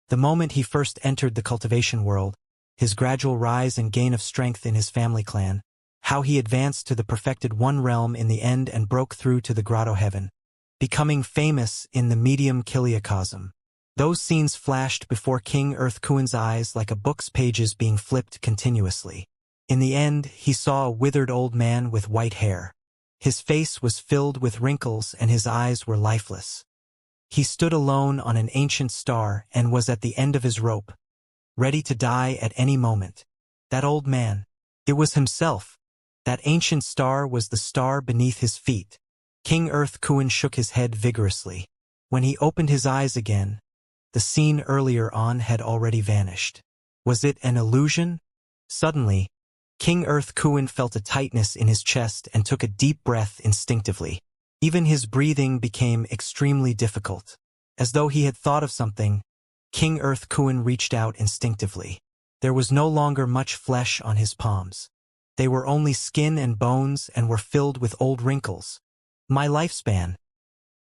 The moment he first entered the cultivation world, his gradual rise and gain of strength in his family clan, how he advanced to the perfected 1 realm in the end and broke through to the grotto heaven, becoming famous in the medium kiliacosm. Those scenes flashed before King Earth Kuin's eyes like a book's pages being flipped continuously. In the end, he saw a withered old man with white hair. His face was filled with wrinkles and his eyes were lifeless. He stood alone on an ancient star and was at the end of his rope, ready to die at any moment. That old man, it was himself. That ancient star was the star beneath his feet. King Earth Kuin shook his head vigorously. When he opened his eyes again, the scene earlier on had already vanished. Was it an illusion? Suddenly, King Earth Kuin felt a tightness in his chest and took a deep breath instinctively. Even his breathing became extremely difficult. As though he had thought of something, King Earth Kuin reached out instinctively. There was no longer much flesh on his palms. They were only skin and bones and were filled with old wrinkles. My lifespan.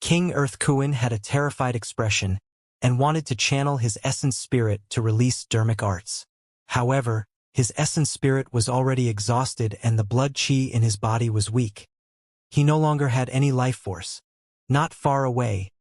King Earth Kuin had a terrified expression and wanted to channel his essence spirit to release dermic arts. However, his essence spirit was already exhausted and the blood chi in his body was weak. He no longer had any life force. Not far away,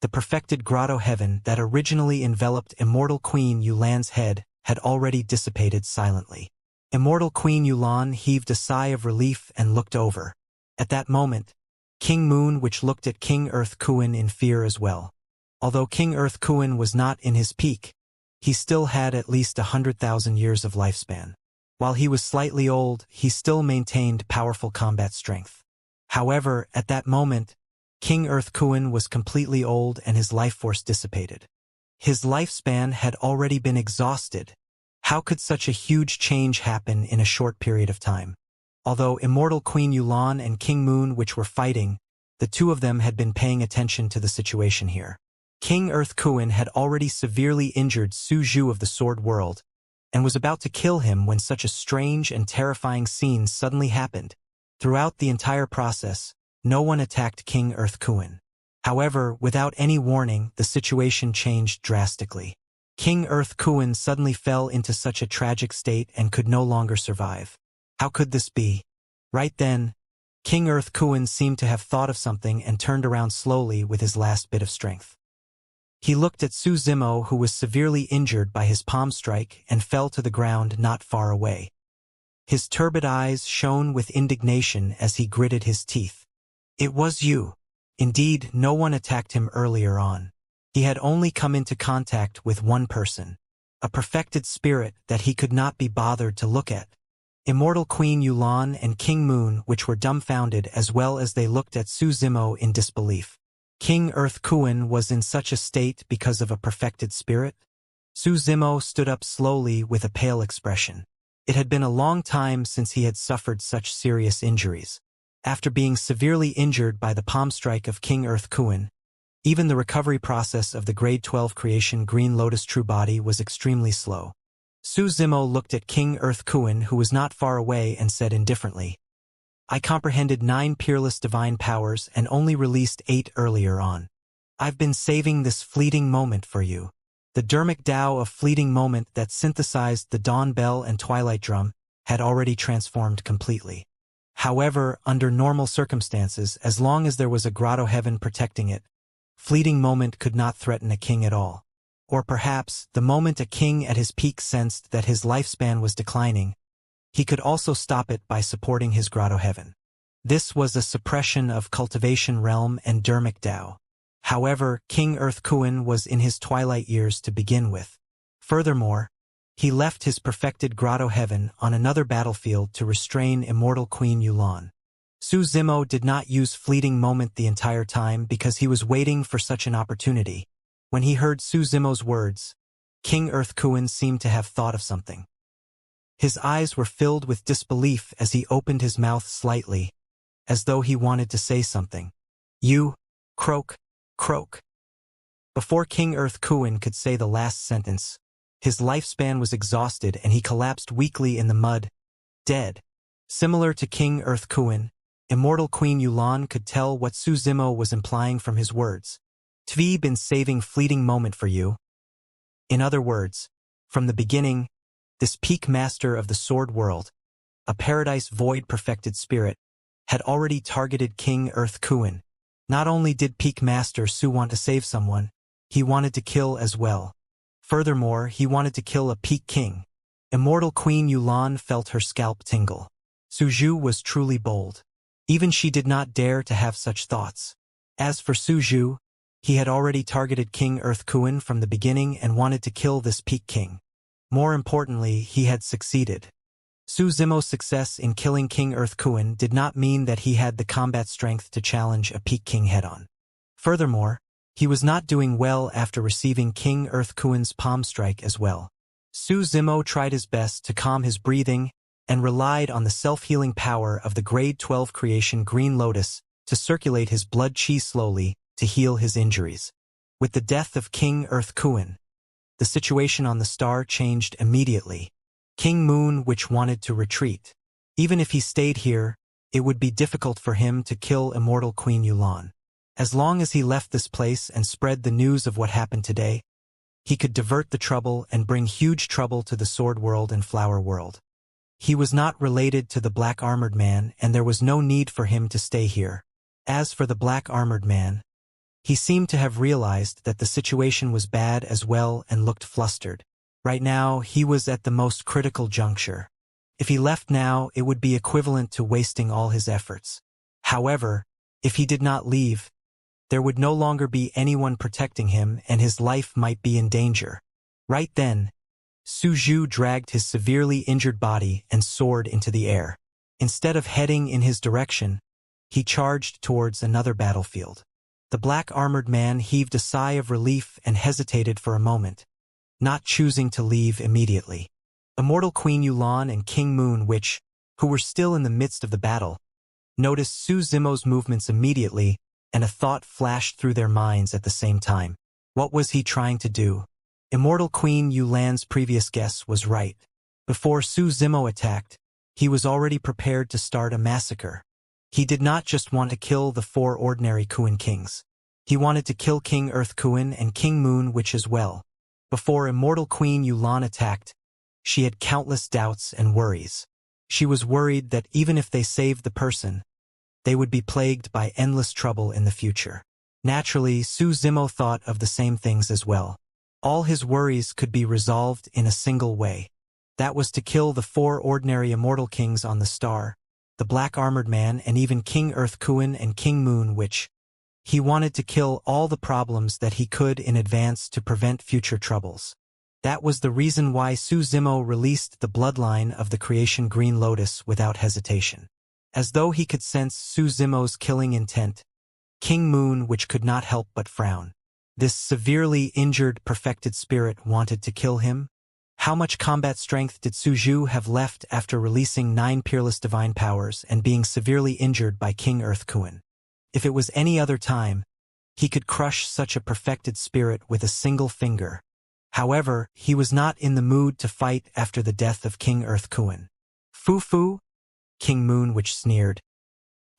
the perfected grotto heaven that originally enveloped Immortal Queen Yulan's head had already dissipated silently. Immortal Queen Yulan heaved a sigh of relief and looked over. At that moment, King Moon which looked at King Earth Kuin in fear as well. Although King Earth Kuin was not in his peak, he still had at least 100,000 years of lifespan. While he was slightly old, he still maintained powerful combat strength. However, at that moment, King Earth Kuan was completely old and his life force dissipated. His lifespan had already been exhausted. How could such a huge change happen in a short period of time? Although Immortal Queen Yulan and King Moon which were fighting, the two of them had been paying attention to the situation here. King Earth Kuan had already severely injured Su Zhu of the Sword World, and was about to kill him when such a strange and terrifying scene suddenly happened. Throughout the entire process, no one attacked King Earth Kuan. However, without any warning, the situation changed drastically. King Earth Kuan suddenly fell into such a tragic state and could no longer survive. How could this be? Right then, King Earth Kuan seemed to have thought of something and turned around slowly with his last bit of strength. He looked at Su Zimo, who was severely injured by his palm strike and fell to the ground not far away. His turbid eyes shone with indignation as he gritted his teeth. It was you. Indeed, no one attacked him earlier on. He had only come into contact with one person, a perfected spirit that he could not be bothered to look at. Immortal Queen Yulan and King Moon, which were dumbfounded as well as they looked at Su Zimo in disbelief. King Earth Kuan was in such a state because of a perfected spirit? Su Zimo stood up slowly with a pale expression. It had been a long time since he had suffered such serious injuries. After being severely injured by the palm strike of King Earth Kuan, even the recovery process of the Grade 12 creation Green Lotus True Body was extremely slow. Su Zimo looked at King Earth Kuan, who was not far away, and said indifferently, I comprehended 9 peerless divine powers and only released 8 earlier on. I've been saving this fleeting moment for you. The Dermic Tao of fleeting moment that synthesized the Dawn Bell and Twilight Drum had already transformed completely. However, under normal circumstances, as long as there was a grotto heaven protecting it, fleeting moment could not threaten a king at all. Or perhaps, the moment a king at his peak sensed that his lifespan was declining, he could also stop it by supporting his grotto heaven. This was a suppression of Cultivation Realm and Dermic Tao. However, King Earth Kuan was in his twilight years to begin with. Furthermore, he left his perfected grotto heaven on another battlefield to restrain Immortal Queen Yulan. Su Zimo did not use fleeting moment the entire time because he was waiting for such an opportunity. When he heard Su Zimo's words, King Earth Kuan seemed to have thought of something. His eyes were filled with disbelief as he opened his mouth slightly, as though he wanted to say something. You, croak, croak. Before King Earth Kuan could say the last sentence, his lifespan was exhausted and he collapsed weakly in the mud, dead. Similar to King Earth Kuan, Immortal Queen Yulan could tell what Su Zimo was implying from his words. Tvi been saving fleeting moment for you. In other words, from the beginning, this peak master of the sword world, a paradise void perfected spirit, had already targeted King Earth Kuan. Not only did peak master Su want to save someone, he wanted to kill as well. Furthermore, he wanted to kill a peak king. Immortal Queen Yulan felt her scalp tingle. Su Zhu was truly bold. Even she did not dare to have such thoughts. As for Su Zhu, he had already targeted King Earth Kuan from the beginning and wanted to kill this peak king. More importantly, he had succeeded. Su Zimo's success in killing King Earth Kuan did not mean that he had the combat strength to challenge a peak king head-on. Furthermore, he was not doing well after receiving King Earth Kuan's palm strike as well. Su Zimo tried his best to calm his breathing and relied on the self-healing power of the Grade 12 creation Green Lotus to circulate his blood chi slowly to heal his injuries. With the death of King Earth Kuan, the situation on the star changed immediately. King Moon, which wanted to retreat. Even if he stayed here, it would be difficult for him to kill Immortal Queen Yulan. As long as he left this place and spread the news of what happened today, he could divert the trouble and bring huge trouble to the Sword World and Flower World. He was not related to the Black Armored Man, and there was no need for him to stay here. As for the Black Armored Man, he seemed to have realized that the situation was bad as well and looked flustered. Right now, he was at the most critical juncture. If he left now, it would be equivalent to wasting all his efforts. However, if he did not leave, there would no longer be anyone protecting him and his life might be in danger. Right then, Su Zhu dragged his severely injured body and soared into the air. Instead of heading in his direction, he charged towards another battlefield. The black-armored man heaved a sigh of relief and hesitated for a moment, not choosing to leave immediately. Immortal Queen Yulan and King Moon Witch, who were still in the midst of the battle, noticed Su Zimo's movements immediately, and a thought flashed through their minds at the same time. What was he trying to do? Immortal Queen Yulan's previous guess was right. Before Su Zimo attacked, he was already prepared to start a massacre. He did not just want to kill the 4 ordinary Kuan kings. He wanted to kill King Earth Kuan and King Moon Witch as well. Before Immortal Queen Yulan attacked, she had countless doubts and worries. She was worried that even if they saved the person, they would be plagued by endless trouble in the future. Naturally, Su Zimo thought of the same things as well. All his worries could be resolved in a single way. That was to kill the 4 ordinary immortal kings on the star, the black-armored man, and even King Earth Kuan and King Moon Witch. He wanted to kill all the problems that he could in advance to prevent future troubles. That was the reason why Su Zimo released the bloodline of the creation Green Lotus without hesitation. As though he could sense Su Zimo's killing intent, King Moon Witch could not help but frown. This severely injured perfected spirit wanted to kill him? How much combat strength did Su Zhu have left after releasing 9 peerless divine powers and being severely injured by King Earth Kuan? If it was any other time, he could crush such a perfected spirit with a single finger. However, he was not in the mood to fight after the death of King Earth Kuan. Fu, King Moon Witch sneered.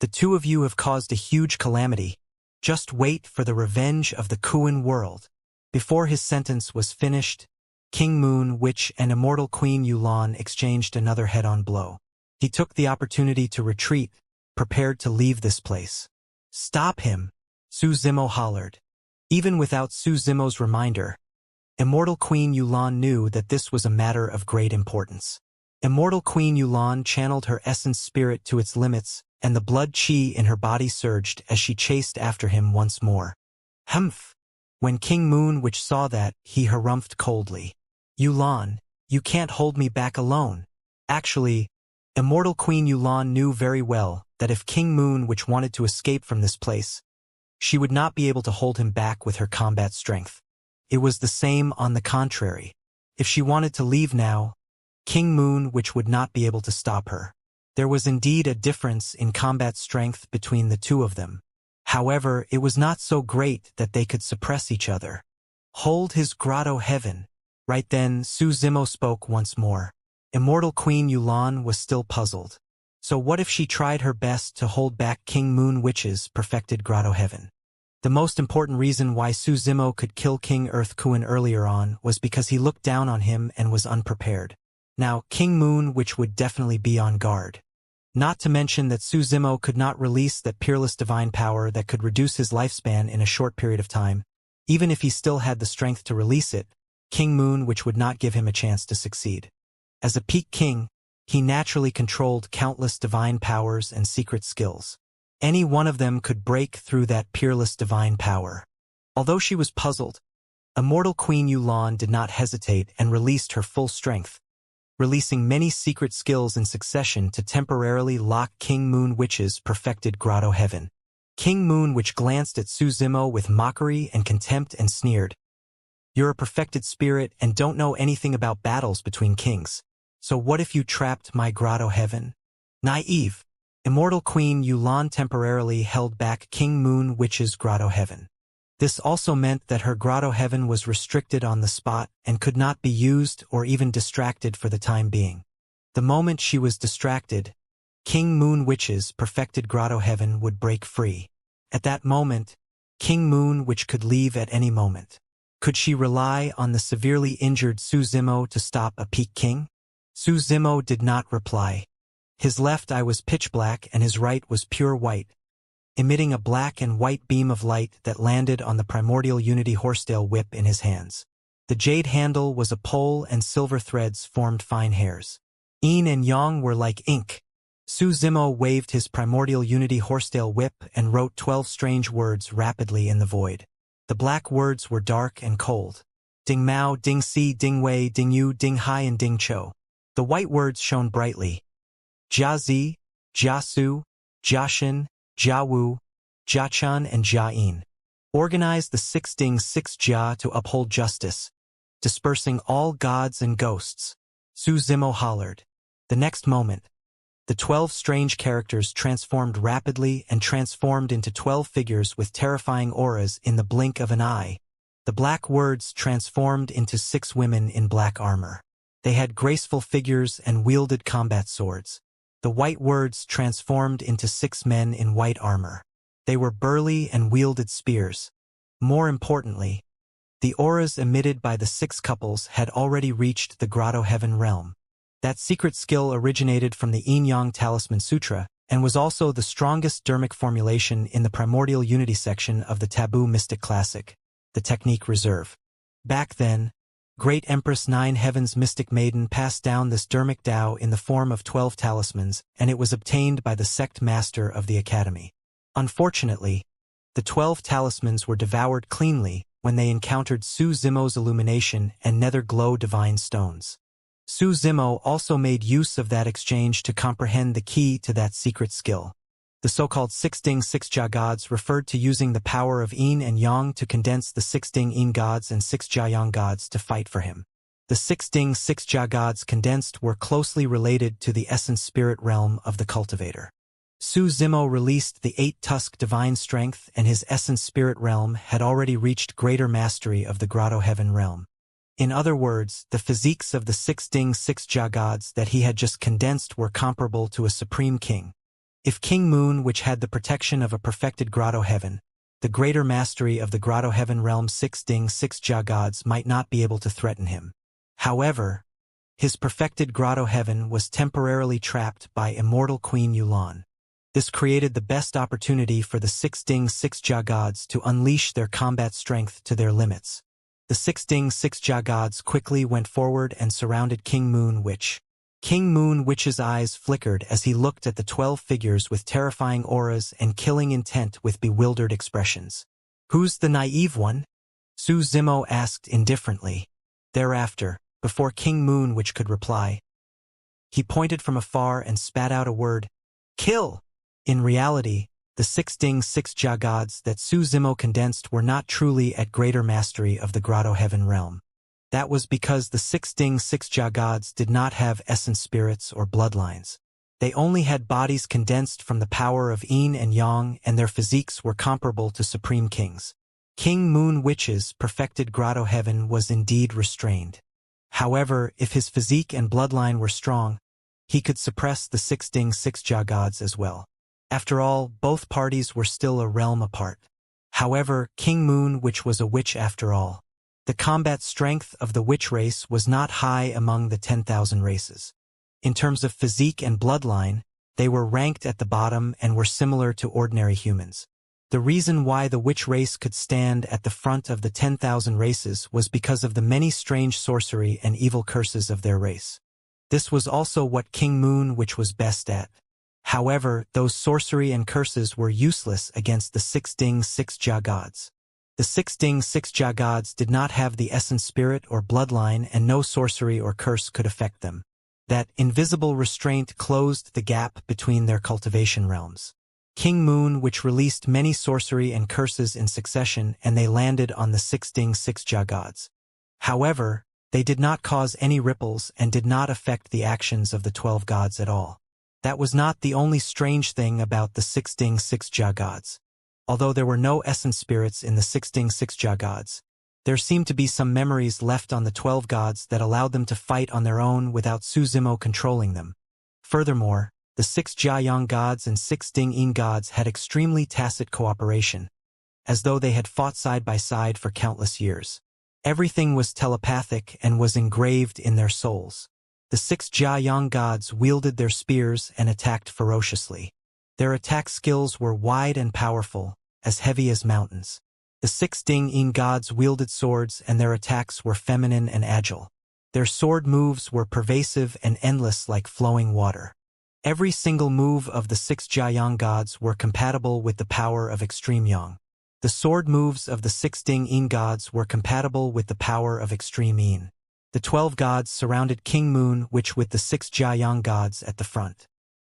The 2 of you have caused a huge calamity. Just wait for the revenge of the Kuan world. Before his sentence was finished, King Moon Witch and Immortal Queen Yulan exchanged another head-on blow. He took the opportunity to retreat, prepared to leave this place. Stop him, Su Zimo hollered. Even without Su Zimo's reminder, Immortal Queen Yulan knew that this was a matter of great importance. Immortal Queen Yulan channeled her essence spirit to its limits, and the blood chi in her body surged as she chased after him once more. Humph! When King Moon Witch saw that, he harumphed coldly. Yulan, you can't hold me back alone. Actually, Immortal Queen Yulan knew very well that if King Moon Witch wanted to escape from this place, she would not be able to hold him back with her combat strength. It was the same on the contrary. If she wanted to leave now, King Moon Witch would not be able to stop her. There was indeed a difference in combat strength between the 2 of them. However, it was not so great that they could suppress each other. Hold his grotto heaven. Right then, Su Zimo spoke once more. Immortal Queen Yulan was still puzzled. So what if she tried her best to hold back King Moon Witch's perfected grotto heaven? The most important reason why Su Zimo could kill King Earth Kuan earlier on was because he looked down on him and was unprepared. Now, King Moon Witch would definitely be on guard. Not to mention that Su Zimo could not release that peerless divine power that could reduce his lifespan in a short period of time. Even if he still had the strength to release it, King Moon Witch would not give him a chance to succeed. As a peak king, he naturally controlled countless divine powers and secret skills. Any one of them could break through that peerless divine power. Although she was puzzled, Immortal Queen Yulan did not hesitate and released her full strength, releasing many secret skills in succession to temporarily lock King Moon Witch's perfected grotto heaven. King Moon Witch glanced at Su Zimo with mockery and contempt and sneered. You're a perfected spirit and don't know anything about battles between kings. So what if you trapped my grotto heaven? Naive. Immortal Queen Yulan temporarily held back King Moon Witch's grotto heaven. This also meant that her grotto heaven was restricted on the spot and could not be used or even distracted for the time being. The moment she was distracted, King Moon Witch's perfected grotto heaven would break free. At that moment, King Moon Witch could leave at any moment. Could she rely on the severely injured Su Zimo to stop a peak king? Su Zimo did not reply. His left eye was pitch black and his right was pure white, emitting a black and white beam of light that landed on the primordial unity horsetail whip in his hands. The jade handle was a pole and silver threads formed fine hairs. Yin and yang were like ink. Su Zimo waved his primordial unity horsetail whip and wrote 12 strange words rapidly in the void. The black words were dark and cold. Ding Mao, Ding Si, Ding Wei, Ding Yu, Ding Hai, and Ding Chou. The white words shone brightly. Jia Zi, Jia Su, Jia Xin, Jia Wu, Jia Chen, and Jia Yin organized the 6 Ding 6 Jia to uphold justice, dispersing all gods and ghosts. Su Zimo hollered. The next moment, the 12 strange characters transformed rapidly and transformed into 12 figures with terrifying auras in the blink of an eye. The black words transformed into 6 women in black armor. They had graceful figures and wielded combat swords. The white words transformed into 6 men in white armor. They were burly and wielded spears. More importantly, the auras emitted by the 6 couples had already reached the Grotto Heaven realm. That secret skill originated from the Yin-Yang Talisman Sutra and was also the strongest dermic formulation in the Primordial Unity section of the Taboo Mystic Classic, the Technique Reserve. Back then, Great Empress Nine Heavens Mystic Maiden passed down this dermic Tao in the form of 12 talismans, and it was obtained by the sect master of the Academy. Unfortunately, the 12 talismans were devoured cleanly when they encountered Su Zimo's illumination and nether glow divine stones. Su Zimo also made use of that exchange to comprehend the key to that secret skill. The so-called 6 Ding 6 Jia gods referred to using the power of Yin and Yang to condense the 6 Ding Yin gods and 6 Jia Yang gods to fight for him. The 6 Ding 6 Jia gods condensed were closely related to the essence spirit realm of the cultivator. Su Zimo released the 8-tusk divine strength, and his essence spirit realm had already reached greater mastery of the Grotto Heaven realm. In other words, the physiques of the 6 Ding 6 Jia gods that he had just condensed were comparable to a supreme king. If King Moon, which had the protection of a perfected Grotto Heaven, the greater mastery of the Grotto Heaven realm 6 Ding 6 Jia gods might not be able to threaten him. However, his perfected Grotto Heaven was temporarily trapped by immortal Queen Yulan. This created the best opportunity for the 6 Ding 6 Jia gods to unleash their combat strength to their limits. The 6 Ding 6 Jia gods quickly went forward and surrounded King Moon Witch. King Moon Witch's eyes flickered as he looked at the 12 figures with terrifying auras and killing intent with bewildered expressions. "Who's the naive one?" Su Zimo asked indifferently. Thereafter, before King Moon Witch could reply, he pointed from afar and spat out a word, "Kill!" In reality, the 6 Ding 6 Jia gods that Su Zimo condensed were not truly at greater mastery of the Grotto Heaven realm. That was because the 6 Ding 6 Jia gods did not have essence spirits or bloodlines. They only had bodies condensed from the power of Yin and Yang, and their physiques were comparable to supreme kings. King Moon Witch's perfected Grotto Heaven was indeed restrained. However, if his physique and bloodline were strong, he could suppress the 6 Ding 6 Jia gods as well. After all, both parties were still a realm apart. However, King Moon Witch was a witch after all. The combat strength of the witch race was not high among the 10,000 races. In terms of physique and bloodline, they were ranked at the bottom and were similar to ordinary humans. The reason why the witch race could stand at the front of the 10,000 races was because of the many strange sorcery and evil curses of their race. This was also what King Moon Witch was best at. However, those sorcery and curses were useless against the 6 Ding 6 Jia gods. The 6 Ding 6 Jia gods did not have the essence spirit or bloodline, and no sorcery or curse could affect them. That invisible restraint closed the gap between their cultivation realms. King Moon Witch released many sorcery and curses in succession, and they landed on the 6 Ding 6 Jia gods. However, they did not cause any ripples and did not affect the actions of the 12 gods at all. That was not the only strange thing about the 6 Ding 6 Jia gods. Although there were no essence spirits in the 6 Ding 6 Jia gods, there seemed to be some memories left on the 12 gods that allowed them to fight on their own without Su Zimo controlling them. Furthermore, the 6 Jia Yang gods and 6 Ding Yin gods had extremely tacit cooperation, as though they had fought side by side for countless years. Everything was telepathic and was engraved in their souls. The 6 Jia Yang gods wielded their spears and attacked ferociously. Their attack skills were wide and powerful, as heavy as mountains. The 6 Ding Yin gods wielded swords, and their attacks were feminine and agile. Their sword moves were pervasive and endless like flowing water. Every single move of the 6 Jia Yang gods were compatible with the power of extreme Yang. The sword moves of the 6 Ding Yin gods were compatible with the power of extreme Yin. The 12 gods surrounded King Moon, which with the 6 Jiayang gods at the front.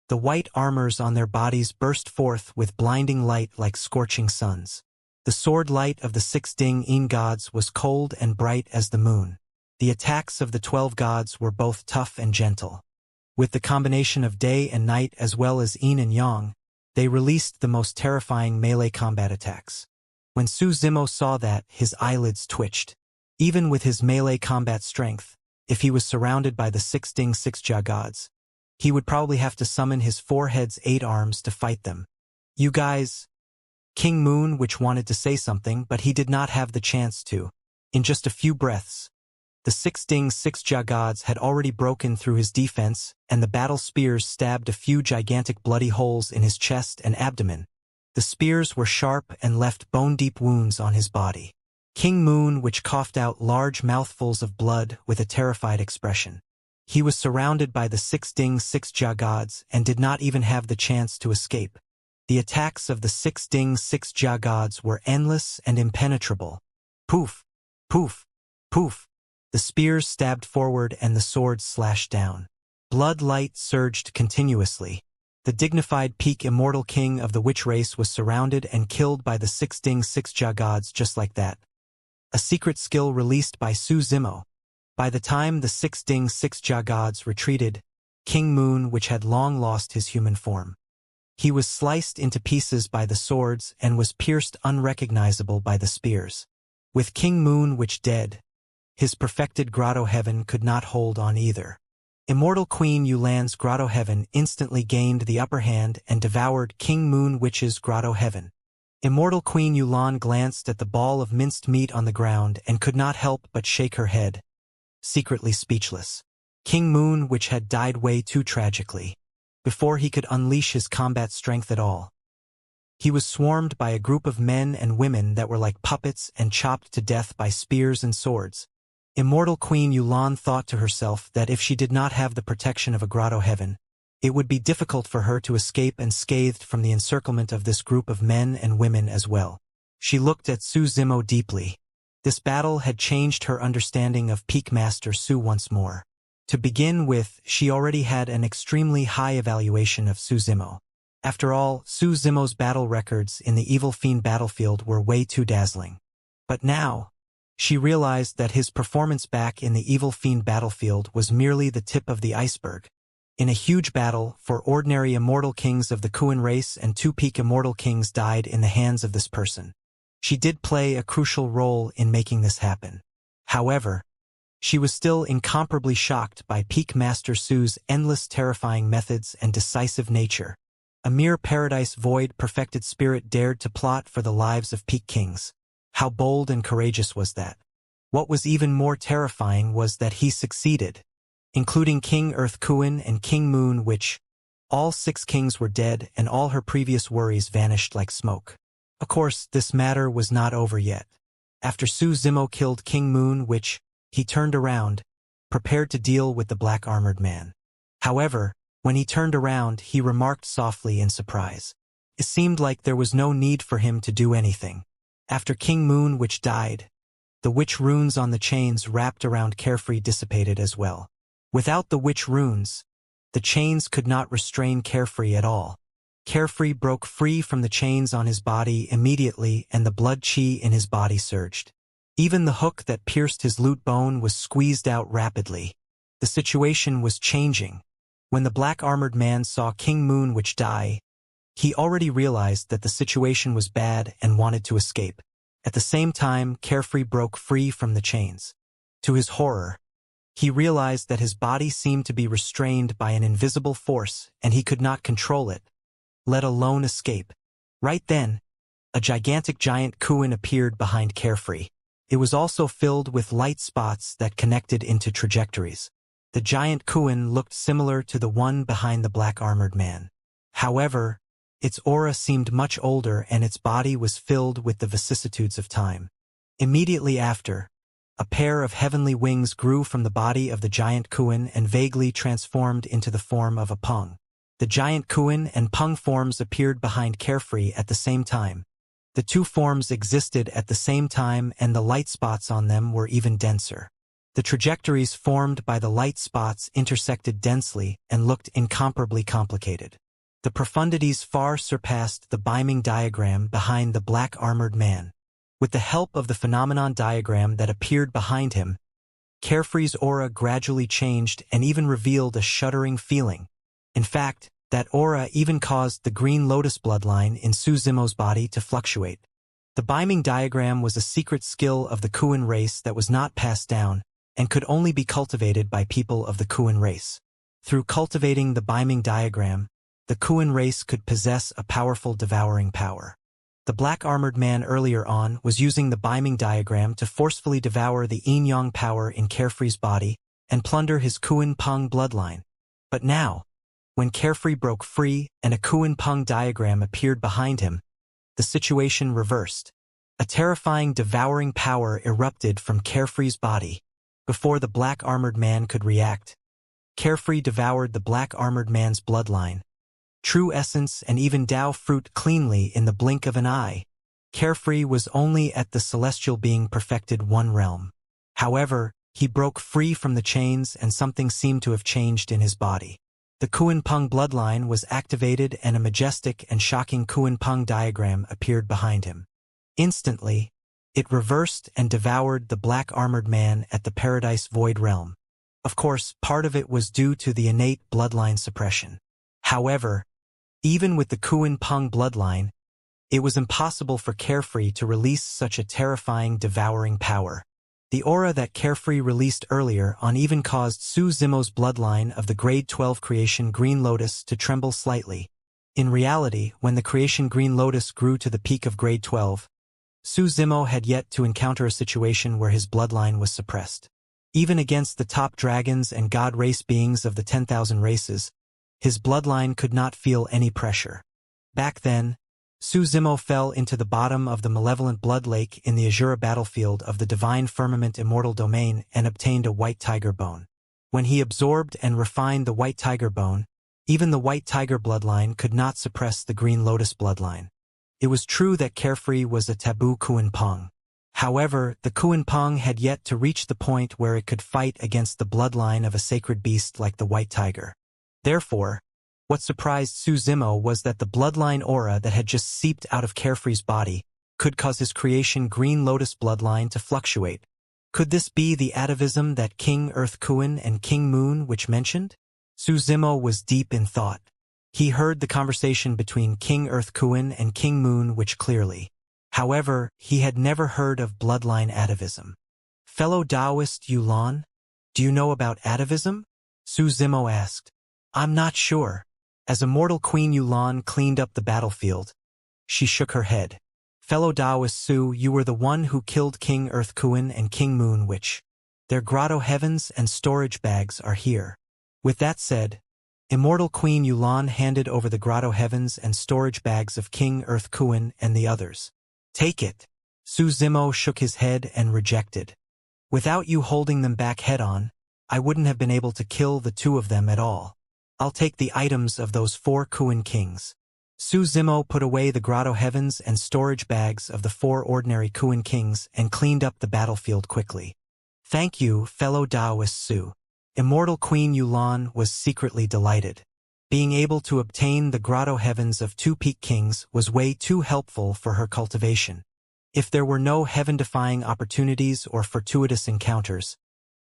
The white armors on their bodies burst forth with blinding light like scorching suns. The sword light of the 6 Ding Yin gods was cold and bright as the moon. The attacks of the 12 gods were both tough and gentle. With the combination of day and night as well as yin and yang, they released the most terrifying melee combat attacks. When Su Zimo saw that, his eyelids twitched. Even with his melee combat strength, if he was surrounded by the 6 Ding 6 Jia gods, he would probably have to summon his 4 heads 8 arms to fight them. You guys... King Moon which wanted to say something, but he did not have the chance to. In just a few breaths, the 6 Ding 6 Jia gods had already broken through his defense, and the battle spears stabbed a few gigantic bloody holes in his chest and abdomen. The spears were sharp and left bone-deep wounds on his body. King Moon which coughed out large mouthfuls of blood with a terrified expression. He was surrounded by the 6 Ding 6 Jia gods and did not even have the chance to escape. The attacks of the 6 Ding 6 Jia gods were endless and impenetrable. Poof! Poof! Poof! The spears stabbed forward and the swords slashed down. Blood light surged continuously. The dignified peak immortal king of the witch race was surrounded and killed by the 6 Ding 6 Jia gods just like that. A secret skill released by Su Zimo. By the time the 6 Ding 6 Jia gods retreated, King Moon which had long lost his human form. He was sliced into pieces by the swords and was pierced unrecognizable by the spears. With King Moon which dead, his perfected grotto heaven could not hold on either. Immortal Queen Yulan's grotto heaven instantly gained the upper hand and devoured King Moon Witch's grotto heaven. Immortal Queen Yulan glanced at the ball of minced meat on the ground and could not help but shake her head, secretly speechless. King Moon Witch had died way too tragically, before he could unleash his combat strength at all. He was swarmed by a group of men and women that were like puppets and chopped to death by spears and swords. Immortal Queen Yulan thought to herself that if she did not have the protection of a grotto heaven, it would be difficult for her to escape unscathed from the encirclement of this group of men and women as well. She looked at Su Zimo deeply. This battle had changed her understanding of Peak Master Su once more. To begin with, she already had an extremely high evaluation of Su Zimo. After all, Su Zimo's battle records in the Evil Fiend battlefield were way too dazzling. But now, she realized that his performance back in the Evil Fiend battlefield was merely the tip of the iceberg. In a huge battle, 4 ordinary immortal kings of the Kuan race and 2 peak immortal kings died in the hands of this person. She did play a crucial role in making this happen. However, she was still incomparably shocked by Peak Master Su's endless terrifying methods and decisive nature. A mere paradise void perfected spirit dared to plot for the lives of peak kings. How bold and courageous was that? What was even more terrifying was that he succeeded, including King Earth Kuan and King Moon Witch. All 6 kings were dead and all her previous worries vanished like smoke. Of course, this matter was not over yet. After Su Zimo killed King Moon Witch, he turned around, prepared to deal with the black-armored man. However, when he turned around, he remarked softly in surprise. It seemed like there was no need for him to do anything. After King Moon Witch died, the witch runes on the chains wrapped around Carefree dissipated as well. Without the witch runes, the chains could not restrain Carefree at all. Carefree broke free from the chains on his body immediately and the blood chi in his body surged. Even the hook that pierced his lute bone was squeezed out rapidly. The situation was changing. When the black-armored man saw King Moon Witch die, he already realized that the situation was bad and wanted to escape. At the same time, Carefree broke free from the chains. To his horror, he realized that his body seemed to be restrained by an invisible force and he could not control it, let alone escape. Right then, a gigantic giant Kuan appeared behind Carefree. It was also filled with light spots that connected into trajectories. The giant Kuan looked similar to the one behind the black-armored man. However, its aura seemed much older and its body was filled with the vicissitudes of time. Immediately after, a pair of heavenly wings grew from the body of the giant Kuan and vaguely transformed into the form of a Peng. The giant Kuan and Peng forms appeared behind Carefree at the same time. The two forms existed at the same time and the light spots on them were even denser. The trajectories formed by the light spots intersected densely and looked incomparably complicated. The profundities far surpassed the Biming diagram behind the black armored man. With the help of the phenomenon diagram that appeared behind him, Carefree's aura gradually changed and even revealed a shuddering feeling. In fact, that aura even caused the green lotus bloodline in Su Zimo's body to fluctuate. The Biming diagram was a secret skill of the Kuan race that was not passed down and could only be cultivated by people of the Kuan race. Through cultivating the Biming diagram, the Kuan race could possess a powerful devouring power. The black armored man earlier on was using the Biming diagram to forcefully devour the yin-yang power in Carefree's body and plunder his Kuan Peng bloodline. But now, when Carefree broke free and a Kuan Peng diagram appeared behind him, the situation reversed. A terrifying devouring power erupted from Carefree's body. Before the black armored man could react, Carefree devoured the black armored man's bloodline, true essence and even Tao fruit cleanly in the blink of an eye. Carefree was only at the celestial being perfected one realm. However, he broke free from the chains and something seemed to have changed in his body. The Kuan Peng bloodline was activated and a majestic and shocking Kuan Peng diagram appeared behind him. Instantly, it reversed and devoured the black armored man at the Paradise Void realm. Of course, part of it was due to the innate bloodline suppression. However, even with the Kuan Peng bloodline, it was impossible for Carefree to release such a terrifying devouring power. The aura that Carefree released earlier on even caused Su Zimo's bloodline of the Grade 12 creation Green Lotus to tremble slightly. In reality, when the creation Green Lotus grew to the peak of Grade 12, Su Zimo had yet to encounter a situation where his bloodline was suppressed. Even against the top dragons and god race beings of the 10,000 races, his bloodline could not feel any pressure. Back then, Su Zimo fell into the bottom of the malevolent blood lake in the Azura battlefield of the divine firmament immortal domain and obtained a white tiger bone. When he absorbed and refined the white tiger bone, even the white tiger bloodline could not suppress the green lotus bloodline. It was true that Carefree was a taboo Kuan Peng. However, the Kuan Peng had yet to reach the point where it could fight against the bloodline of a sacred beast like the white tiger. Therefore, what surprised Su Zimo was that the bloodline aura that had just seeped out of Carefree's body could cause his creation Green Lotus bloodline to fluctuate. Could this be the atavism that King Earth Kuan and King Moon which mentioned? Su Zimo was deep in thought. He heard the conversation between King Earth Kuan and King Moon which clearly. However, he had never heard of bloodline atavism. Fellow Taoist Yulan, do you know about atavism? Su Zimo asked. I'm not sure. As Immortal Queen Yulan cleaned up the battlefield, she shook her head. Fellow Taoist Su, you were the one who killed King Earth Kuan and King Moon which. Their grotto heavens and storage bags are here. With that said, Immortal Queen Yulan handed over the grotto heavens and storage bags of King Earth Kuan and the others. Take it. Su Zimo shook his head and rejected. Without you holding them back head-on, I wouldn't have been able to kill the two of them at all. I'll take the items of those 4 Kuan kings. Su Zimo put away the grotto heavens and storage bags of the 4 ordinary Kuan kings and cleaned up the battlefield quickly. Thank you, fellow Taoist Su. Immortal Queen Yulan was secretly delighted. Being able to obtain the grotto heavens of 2 peak kings was way too helpful for her cultivation. If there were no heaven-defying opportunities or fortuitous encounters,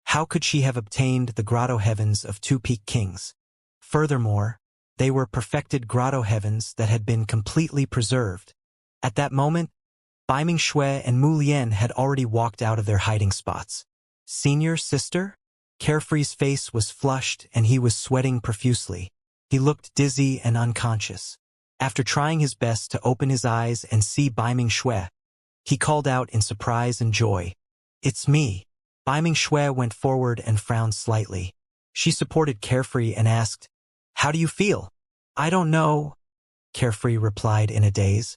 how could she have obtained the grotto heavens of 2 peak kings? Furthermore, they were perfected grotto heavens that had been completely preserved. At that moment, Biming Shui and Mu Lian had already walked out of their hiding spots. Senior sister? Carefree's face was flushed and he was sweating profusely. He looked dizzy and unconscious. After trying his best to open his eyes and see Biming Shui, he called out in surprise and joy. It's me. Biming Shui went forward and frowned slightly. She supported Carefree and asked, How do you feel? I don't know, Carefree replied in a daze.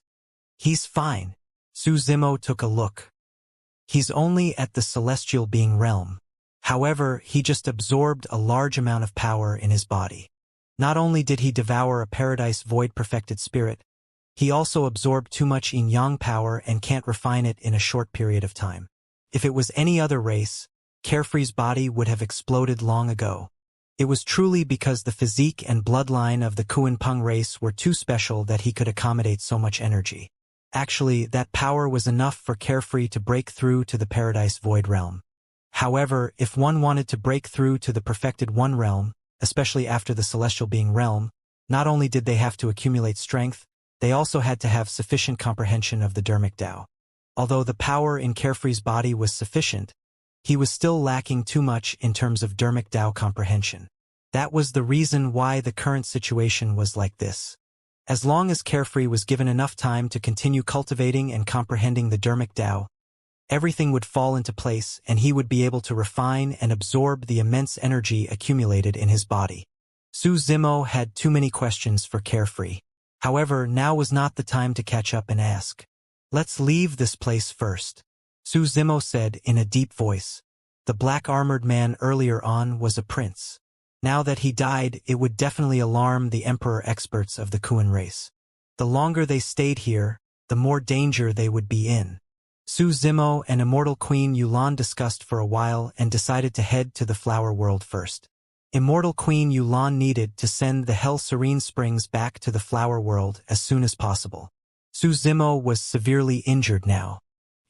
He's fine. Su Zimo took a look. He's only at the celestial being realm. However, he just absorbed a large amount of power in his body. Not only did he devour a paradise void perfected spirit, He also absorbed too much yin-yang power and can't refine it in a short period of time. If it was any other race, Carefree's body would have exploded long ago. It was truly because the physique and bloodline of the Kuan-Peng race were too special that he could accommodate so much energy. Actually, that power was enough for Carefree to break through to the Paradise Void realm. However, if one wanted to break through to the Perfected One realm, especially after the Celestial Being realm, not only did they have to accumulate strength, they also had to have sufficient comprehension of the Dermic Tao. Although the power in Carefree's body was sufficient, he was still lacking too much in terms of Dermic Tao comprehension. That was the reason why the current situation was like this. As long as Carefree was given enough time to continue cultivating and comprehending the Dermic Tao, everything would fall into place and he would be able to refine and absorb the immense energy accumulated in his body. Su Zimo had too many questions for Carefree. However, now was not the time to catch up and ask. "Let's leave this place first," Su Zimo said in a deep voice. The black-armored man earlier on was a prince. Now that he died, it would definitely alarm the emperor experts of the Kuan race. The longer they stayed here, the more danger they would be in. Su Zimo and Immortal Queen Yulan discussed for a while and decided to head to the flower world first. Immortal Queen Yulan needed to send the Hell Serene Springs back to the flower world as soon as possible. Su Zimo was severely injured now.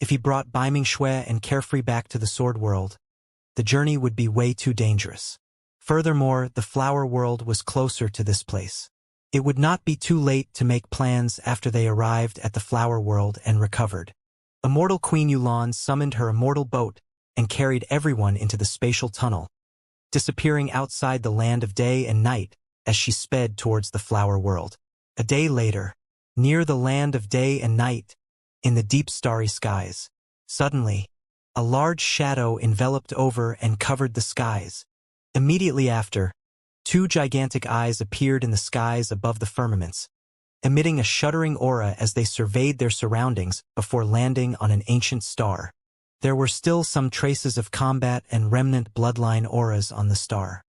If he brought Baiming Shui and Carefree back to the sword world, the journey would be way too dangerous. Furthermore, the flower world was closer to this place. It would not be too late to make plans after they arrived at the flower world and recovered. Immortal Queen Yulan summoned her immortal boat and carried everyone into the spatial tunnel, disappearing outside the land of day and night as she sped towards the flower world. A day later, near the land of day and night, in the deep starry skies, suddenly, a large shadow enveloped over and covered the skies. Immediately after, two gigantic eyes appeared in the skies above the firmaments, emitting a shuddering aura as they surveyed their surroundings before landing on an ancient star. There were still some traces of combat and remnant bloodline auras on the star.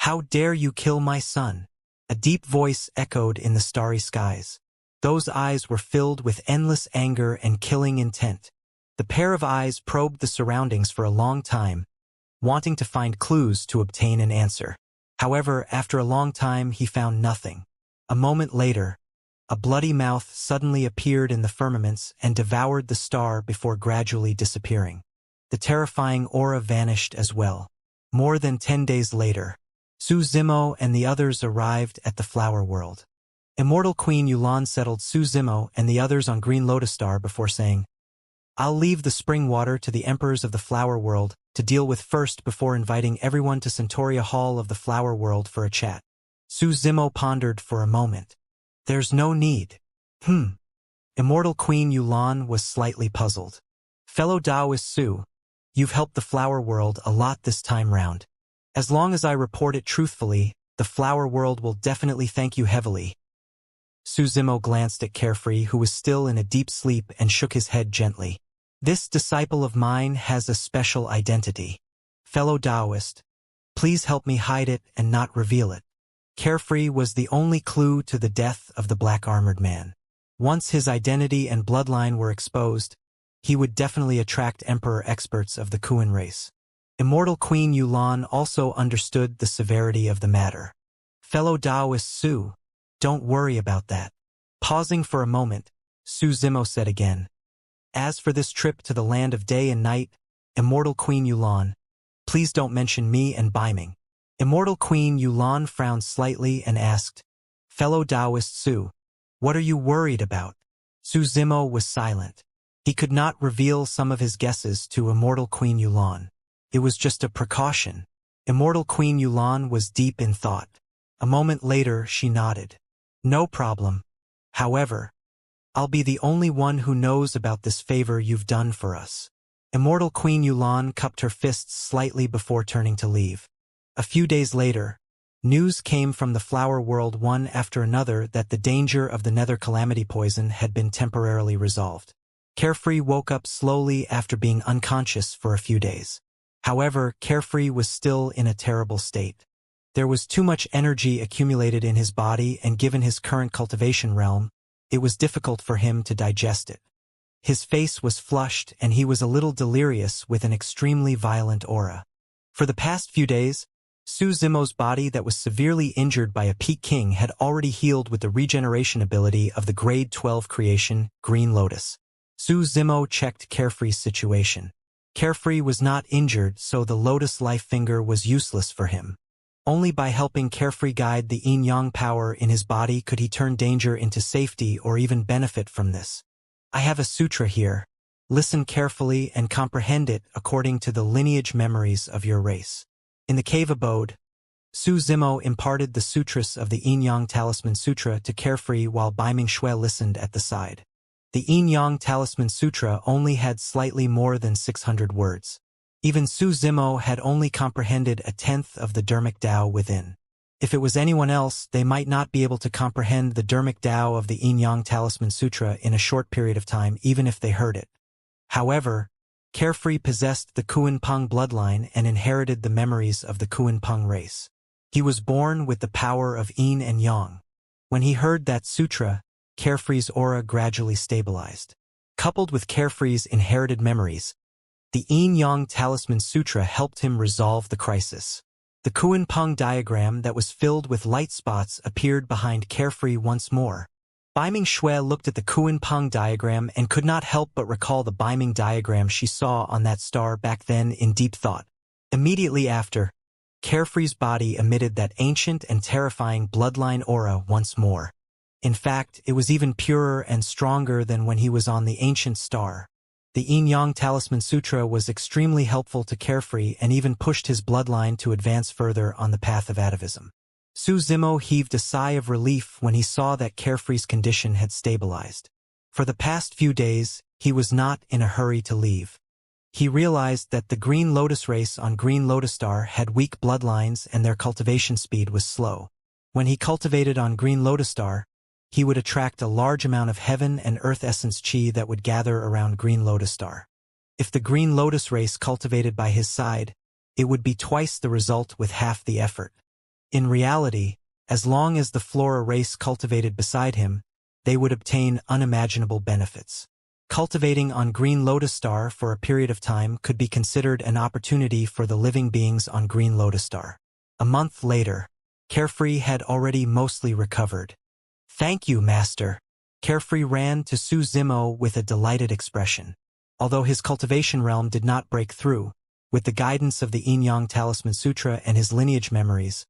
"How dare you kill my son?" A deep voice echoed in the starry skies. Those eyes were filled with endless anger and killing intent. The pair of eyes probed the surroundings for a long time, wanting to find clues to obtain an answer. However, after a long time he found nothing. A moment later, a bloody mouth suddenly appeared in the firmaments and devoured the star before gradually disappearing. The terrifying aura vanished as well. More than 10 days later, Su Zimo and the others arrived at the flower world. Immortal Queen Yulan settled Su Zimo and the others on Green Lotus Star before saying, "I'll leave the spring water to the emperors of the flower world to deal with first before inviting everyone to Centauria Hall of the flower world for a chat." Su Zimo pondered for a moment. "There's no need." Immortal Queen Yulan was slightly puzzled. "Fellow Taoist Su, you've helped the flower world a lot this time round. As long as I report it truthfully, the flower world will definitely thank you heavily." Su Zimo glanced at Carefree, who was still in a deep sleep, and shook his head gently. "This disciple of mine has a special identity. Fellow Taoist, please help me hide it and not reveal it." Carefree was the only clue to the death of the black-armored man. Once his identity and bloodline were exposed, he would definitely attract emperor experts of the Kuan race. Immortal Queen Yulan also understood the severity of the matter. "Fellow Taoist Su, don't worry about that." Pausing for a moment, Su Zimo said again, "As for this trip to the land of day and night, Immortal Queen Yulan, please don't mention me and Baiming." Immortal Queen Yulan frowned slightly and asked, "Fellow Taoist Su, what are you worried about?" Su Zimo was silent. He could not reveal some of his guesses to Immortal Queen Yulan. It was just a precaution. Immortal Queen Yulan was deep in thought. A moment later she nodded. "No problem. However, I'll be the only one who knows about this favor you've done for us." Immortal Queen Yulan cupped her fists slightly before turning to leave. A few days later, news came from the flower world one after another that the danger of the nether calamity poison had been temporarily resolved. Carefree woke up slowly after being unconscious for a few days. However, Carefree was still in a terrible state. There was too much energy accumulated in his body, and given his current cultivation realm, it was difficult for him to digest it. His face was flushed and he was a little delirious with an extremely violent aura. For the past few days, Su Zimo's body that was severely injured by a Peak King had already healed with the regeneration ability of the Grade 12 creation, Green Lotus. Su Zimo checked Carefree's situation. Carefree was not injured, so the Lotus Life Finger was useless for him. Only by helping Carefree guide the yin-yang power in his body could he turn danger into safety or even benefit from this. I have a sutra here. Listen carefully and comprehend it according to the lineage memories of your race. In the cave abode, Su Zimo imparted the sutras of the Yin-Yang Talisman Sutra to Carefree while Bai Mingshui listened at the side. The Yin-Yang Talisman Sutra only had slightly more than 600 words. Even Su Zimo had only comprehended a tenth of the Dharmic Tao within. If it was anyone else, they might not be able to comprehend the Dharmic Tao of the Yin-Yang Talisman Sutra in a short period of time, even if they heard it. However, Carefree possessed the Kuan-Peng bloodline and inherited the memories of the Kuan-Peng race. He was born with the power of Yin and Yang. When he heard that sutra, Carefree's aura gradually stabilized. Coupled with Carefree's inherited memories, the Yin-Yang Talisman Sutra helped him resolve the crisis. The Kuan-Peng diagram that was filled with light spots appeared behind Carefree once more. Bai Mingshui looked at the Kuan-Peng diagram and could not help but recall the Bai Ming diagram she saw on that star back then in deep thought. Immediately after, Carefree's body emitted that ancient and terrifying bloodline aura once more. In fact, it was even purer and stronger than when he was on the ancient star. The Yin-Yang Talisman Sutra was extremely helpful to Carefree and even pushed his bloodline to advance further on the path of atavism. Su Zimo heaved a sigh of relief when he saw that Carefree's condition had stabilized. For the past few days, he was not in a hurry to leave. He realized that the Green Lotus race on Green Lotus Star had weak bloodlines and their cultivation speed was slow. When he cultivated on Green Lotus Star, he would attract a large amount of heaven and earth essence chi that would gather around Green Lotus Star. If the Green Lotus race cultivated by his side, it would be twice the result with half the effort. In reality, as long as the Flora race cultivated beside him, they would obtain unimaginable benefits. Cultivating on Green Lotus Star for a period of time could be considered an opportunity for the living beings on Green Lotus Star. A month later, Carefree had already mostly recovered. "Thank you, Master." Carefree ran to Su Zimo with a delighted expression. Although his cultivation realm did not break through, with the guidance of the Yin-Yang Talisman Sutra and his lineage memories,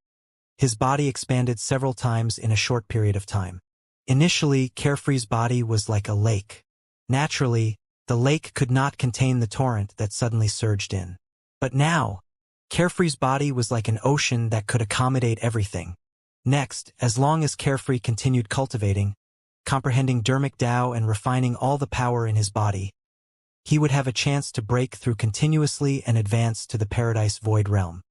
his body expanded several times in a short period of time. Initially, Carefree's body was like a lake. Naturally, the lake could not contain the torrent that suddenly surged in. But now, Carefree's body was like an ocean that could accommodate everything. Next, as long as Carefree continued cultivating, comprehending Dharmic Tao and refining all the power in his body, he would have a chance to break through continuously and advance to the Paradise Void realm.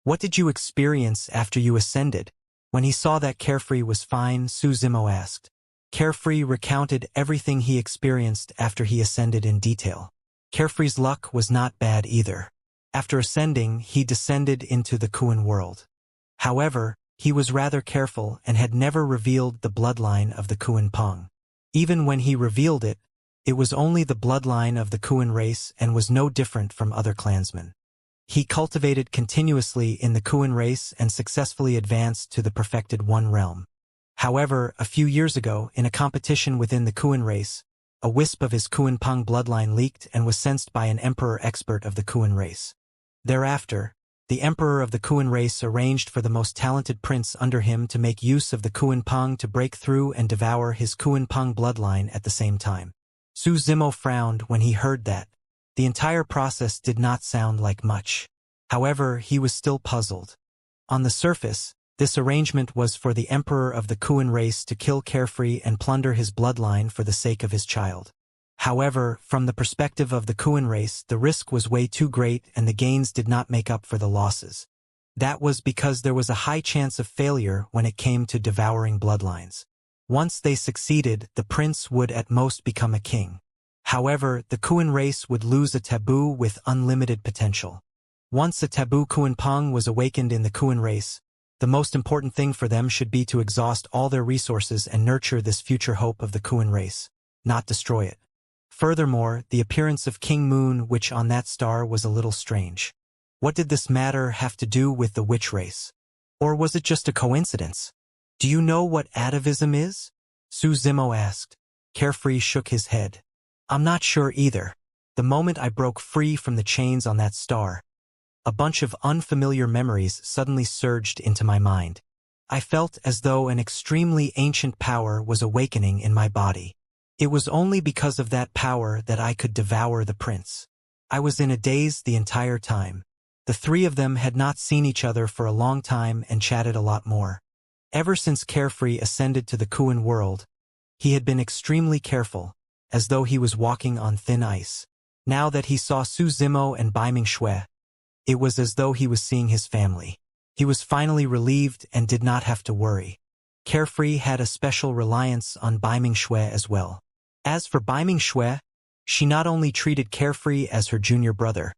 "What did you experience after you ascended?" When he saw that Carefree was fine, Su Zimo asked. Carefree recounted everything he experienced after he ascended in detail. Carefree's luck was not bad either. After ascending, he descended into the Kuan world. However, he was rather careful and had never revealed the bloodline of the Kuan-Peng. Even when he revealed it, it was only the bloodline of the Kuan race and was no different from other clansmen. He cultivated continuously in the Kuan race and successfully advanced to the perfected One realm. However, a few years ago, in a competition within the Kuan race, a wisp of his Kuan-Peng bloodline leaked and was sensed by an emperor expert of the Kuan race. Thereafter, the emperor of the Kuan race arranged for the most talented prince under him to make use of the Kuan-Peng to break through and devour his Kuan-Peng bloodline at the same time. Su Zimo frowned when he heard that. The entire process did not sound like much. However, he was still puzzled. On the surface, this arrangement was for the emperor of the Kuan race to kill Carefree and plunder his bloodline for the sake of his child. However, from the perspective of the Kuan race, the risk was way too great and the gains did not make up for the losses. That was because there was a high chance of failure when it came to devouring bloodlines. Once they succeeded, the prince would at most become a king. However, the Kuan race would lose a taboo with unlimited potential. Once a taboo Kuan-Peng was awakened in the Kuan race, The most important thing for them should be to exhaust all their resources and nurture this future hope of the Kuan race, not destroy it. Furthermore, the appearance of King Moon, which on that star, was a little strange. What did this matter have to do with the witch race? Or was it just a coincidence? Do you know what atavism is? Su Zimo asked. Carefree shook his head. I'm not sure either. The moment I broke free from the chains on that star, a bunch of unfamiliar memories suddenly surged into my mind. I felt as though an extremely ancient power was awakening in my body. It was only because of that power that I could devour the prince. I was in a daze the entire time. The three of them had not seen each other for a long time and chatted a lot more. Ever since Carefree ascended to the Kuan world, he had been extremely careful, as though he was walking on thin ice. Now that he saw Su Zimo and Baiming Shui, it was as though he was seeing his family. He was finally relieved and did not have to worry. Carefree had a special reliance on Baiming Shui as well. As for Baiming Shui, she not only treated Carefree as her junior brother,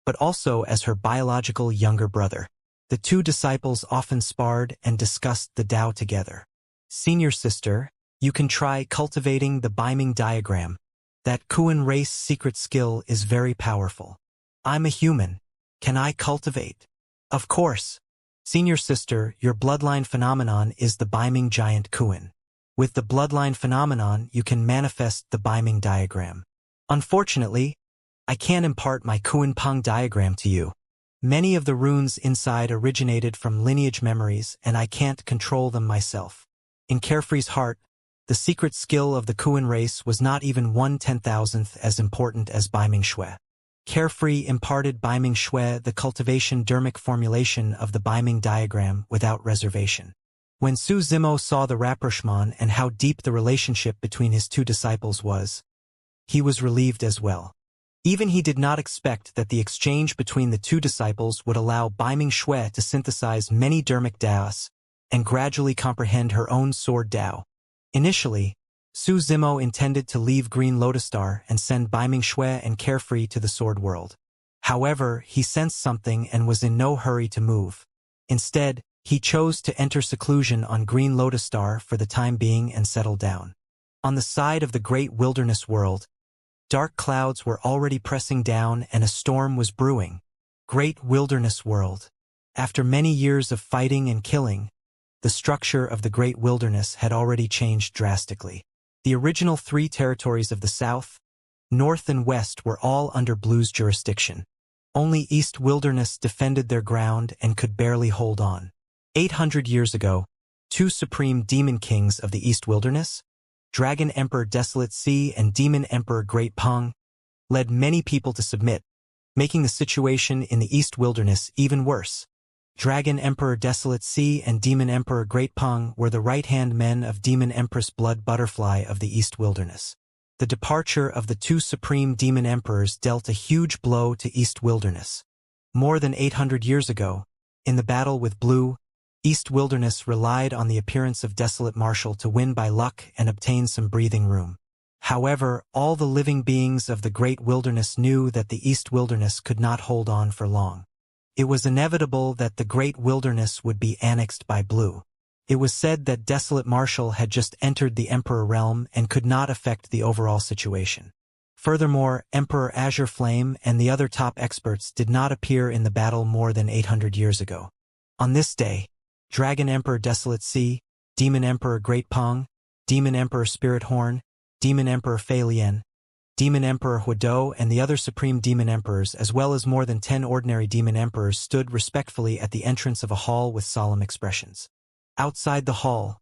but also as her biological younger brother. The two disciples often sparred and discussed the Tao together. Senior sister, you can try cultivating the Baiming diagram. That Kuan race secret skill is very powerful. I'm a human. Can I cultivate? Of course. Senior sister, your bloodline phenomenon is the Baiming giant Kuan. With the bloodline phenomenon, you can manifest the Baiming diagram. Unfortunately, I can't impart my Kuan Peng diagram to you. Many of the runes inside originated from lineage memories, and I can't control them myself. In Carefree's heart, the secret skill of the Kuan race was not even 1/10,000th as important as Baiming Shui. Carefree imparted Baiming Shui the cultivation dermic formulation of the Baiming diagram without reservation. When Su Zimo saw the rapprochement and how deep the relationship between his two disciples was, he was relieved as well. Even he did not expect that the exchange between the two disciples would allow Baiming Shui to synthesize many dermic Daos and gradually comprehend her own sword Dao. Initially, Su Zimo intended to leave Green Lotus Star and send Baiming Shui and Carefree to the Sword World. However, he sensed something and was in no hurry to move. Instead, he chose to enter seclusion on Green Lotus Star for the time being and settle down. On the side of the great wilderness world, dark clouds were already pressing down and a storm was brewing. Great wilderness world. After many years of fighting and killing, the structure of the great wilderness had already changed drastically. The original three territories of the south, north and west were all under Blue's jurisdiction. Only East Wilderness defended their ground and could barely hold on. 800 years ago, two supreme demon kings of the East Wilderness, Dragon Emperor Desolate Sea and Demon Emperor Great Peng, led many people to submit, making the situation in the East Wilderness even worse. Dragon Emperor Desolate Sea and Demon Emperor Great Peng were the right-hand men of Demon Empress Blood Butterfly of the East Wilderness. The departure of the two supreme demon emperors dealt a huge blow to East Wilderness. More than 800 years ago, in the battle with Blue, East Wilderness relied on the appearance of Desolate Marshal to win by luck and obtain some breathing room. However, all the living beings of the Great Wilderness knew that the East Wilderness could not hold on for long. It was inevitable that the Great Wilderness would be annexed by Blue. It was said that Desolate Marshal had just entered the Emperor realm and could not affect the overall situation. Furthermore, Emperor Azure Flame and the other top experts did not appear in the battle more than 800 years ago. On this day, Dragon Emperor Desolate Sea, Demon Emperor Great Peng, Demon Emperor Spirit Horn, Demon Emperor Fei Lian, Demon Emperor Huado and the other Supreme Demon Emperors as well as more than 10 ordinary Demon Emperors stood respectfully at the entrance of a hall with solemn expressions. Outside the hall,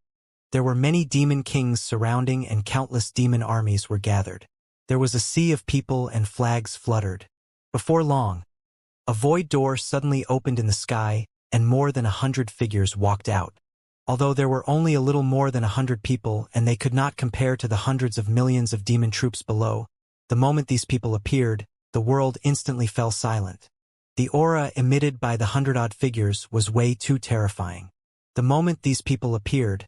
there were many demon kings surrounding and countless demon armies were gathered. There was a sea of people and flags fluttered. Before long, a void door suddenly opened in the sky and more than 100 figures walked out. Although there were only a little more than 100 people and they could not compare to the hundreds of millions of demon troops below, the moment these people appeared, the world instantly fell silent. The aura emitted by the 100-odd figures was way too terrifying. The moment these people appeared,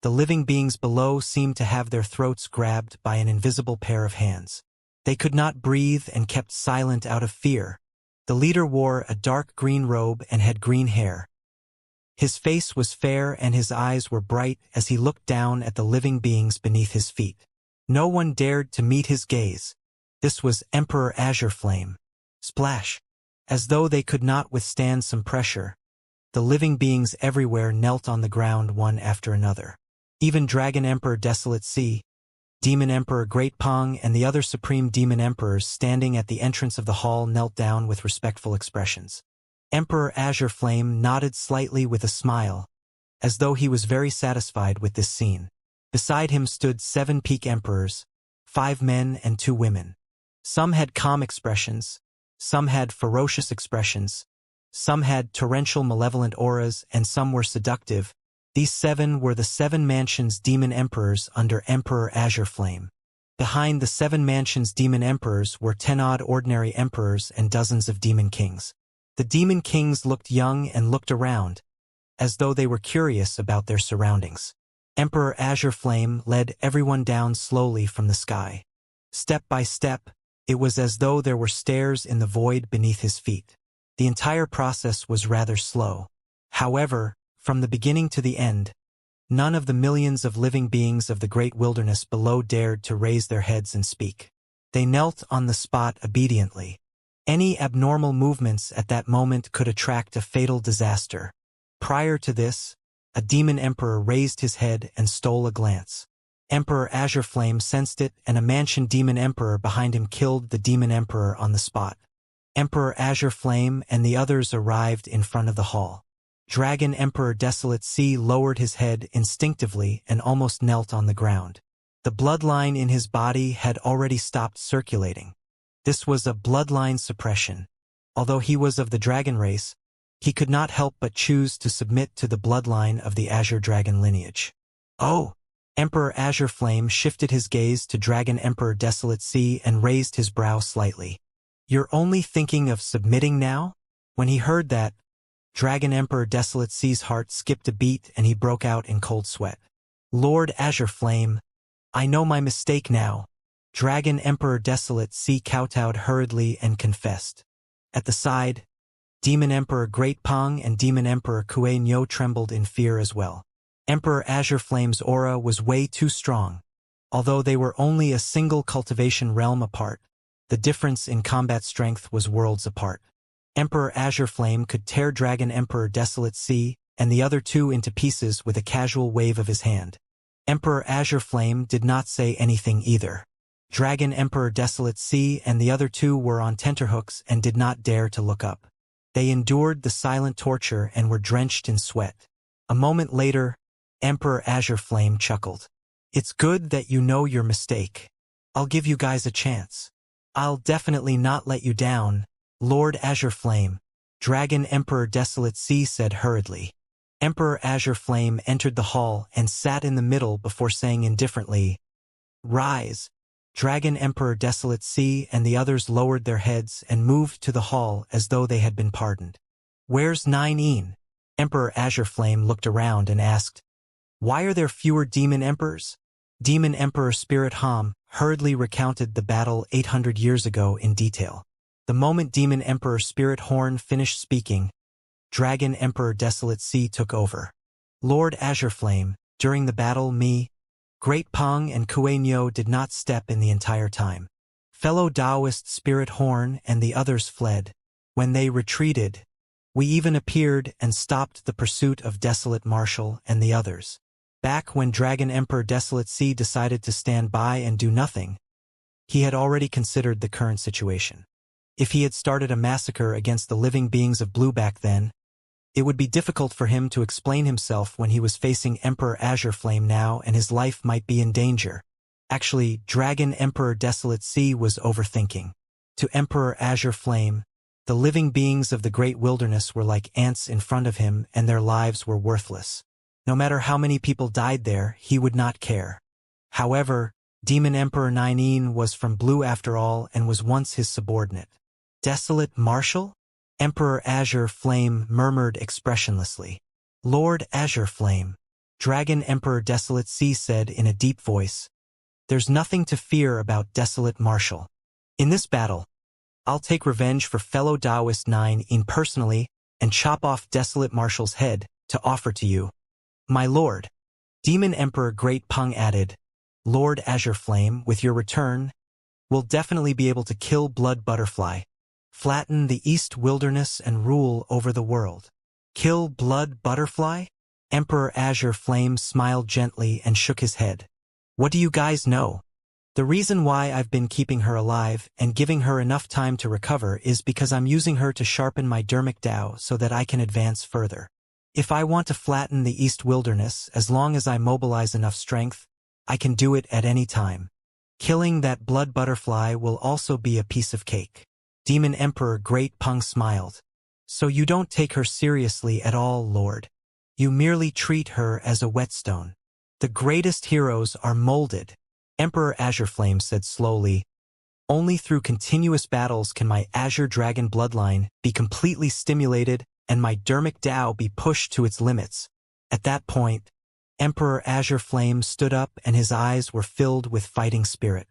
the living beings below seemed to have their throats grabbed by an invisible pair of hands. They could not breathe and kept silent out of fear. The leader wore a dark green robe and had green hair. His face was fair and his eyes were bright as he looked down at the living beings beneath his feet. No one dared to meet his gaze. This was Emperor Azure Flame. Splash! As though they could not withstand some pressure, the living beings everywhere knelt on the ground one after another. Even Dragon Emperor Desolate Sea, Demon Emperor Great Pong, and the other Supreme Demon Emperors standing at the entrance of the hall knelt down with respectful expressions. Emperor Azure Flame nodded slightly with a smile, as though he was very satisfied with this scene. Beside him stood 7 peak emperors, 5 men and 2 women. Some had calm expressions, some had ferocious expressions, some had torrential malevolent auras, and some were seductive. These 7 were the 7 mansions demon emperors under Emperor Azure Flame. Behind the 7 mansions demon emperors were 10-odd ordinary emperors and dozens of demon kings. The demon kings looked young and looked around, as though they were curious about their surroundings. Emperor Azure Flame led everyone down slowly from the sky. Step by step, it was as though there were stairs in the void beneath his feet. The entire process was rather slow. However, from the beginning to the end, none of the millions of living beings of the great wilderness below dared to raise their heads and speak. They knelt on the spot obediently. Any abnormal movements at that moment could attract a fatal disaster. Prior to this, a demon emperor raised his head and stole a glance. Emperor Azure Flame sensed it, and a mansion demon emperor behind him killed the demon emperor on the spot. Emperor Azure Flame and the others arrived in front of the hall. Dragon Emperor Desolate Sea lowered his head instinctively and almost knelt on the ground. The bloodline in his body had already stopped circulating. This was a bloodline suppression. Although he was of the dragon race, he could not help but choose to submit to the bloodline of the Azure Dragon lineage. Oh! Emperor Azure Flame shifted his gaze to Dragon Emperor Desolate Sea and raised his brow slightly. "You're only thinking of submitting now?" When he heard that, Dragon Emperor Desolate Sea's heart skipped a beat and he broke out in cold sweat. "Lord Azure Flame, I know my mistake now." Dragon Emperor Desolate Sea kowtowed hurriedly and confessed. At the side, Demon Emperor Great Pong and Demon Emperor Kue Nyo trembled in fear as well. Emperor Azure Flame's aura was way too strong. Although they were only a single cultivation realm apart, the difference in combat strength was worlds apart. Emperor Azure Flame could tear Dragon Emperor Desolate Sea and the other 2 into pieces with a casual wave of his hand. Emperor Azure Flame did not say anything either. Dragon Emperor Desolate Sea and the other 2 were on tenterhooks and did not dare to look up. They endured the silent torture and were drenched in sweat. A moment later, Emperor Azure Flame chuckled. "It's good that you know your mistake. I'll give you guys a chance. I'll definitely not let you down, Lord Azure Flame," Dragon Emperor Desolate Sea said hurriedly. Emperor Azure Flame entered the hall and sat in the middle before saying indifferently, "Rise." Dragon Emperor Desolate Sea and the others lowered their heads and moved to the hall as though they had been pardoned. "Where's 9-een?" Emperor Azure Flame looked around and asked, "Why are there fewer demon emperors?" Demon Emperor Spirit Hom hurriedly recounted the battle 800 years ago in detail. The moment Demon Emperor Spirit Horn finished speaking, Dragon Emperor Desolate Sea took over. "Lord Azure Flame, during the battle Great Pong and Kue Nyo did not step in the entire time. Fellow Taoist Spirit Horn and the others fled. When they retreated, we even appeared and stopped the pursuit of Desolate Marshal and the others. Back when Dragon Emperor Desolate Sea decided to stand by and do nothing, he had already considered the current situation. If he had started a massacre against the living beings of Blue back then, it would be difficult for him to explain himself when he was facing Emperor Azure Flame now and his life might be in danger. Actually, Dragon Emperor Desolate Sea was overthinking. To Emperor Azure Flame, the living beings of the great wilderness were like ants in front of him and their lives were worthless. No matter how many people died there, he would not care. However, Demon Emperor 9-een was from Blue after all and was once his subordinate. "Desolate Marshal?" Emperor Azure Flame murmured expressionlessly. "Lord Azure Flame," Dragon Emperor Desolate Sea said in a deep voice, "there's nothing to fear about Desolate Marshal. In this battle, I'll take revenge for fellow Taoist 9-een personally and chop off Desolate Marshal's head, to offer to you. My lord, Demon Emperor Great Peng added, Lord Azure Flame, with your return, we'll definitely be able to kill Blood Butterfly, flatten the East Wilderness and rule over the world. Kill Blood Butterfly? Emperor Azure Flame smiled gently and shook his head. What do you guys know? The reason why I've been keeping her alive and giving her enough time to recover is because I'm using her to sharpen my dermic Dao so that I can advance further. If I want to flatten the East Wilderness, as long as I mobilize enough strength, I can do it at any time. Killing that Blood Butterfly will also be a piece of cake. Demon Emperor Great Peng smiled. So you don't take her seriously at all, Lord. You merely treat her as a whetstone. The greatest heroes are molded, Emperor Azure Flame said slowly. Only through continuous battles can my Azure Dragon bloodline be completely stimulated and my dermic Dao be pushed to its limits. At that point, Emperor Azure Flame stood up and his eyes were filled with fighting spirit.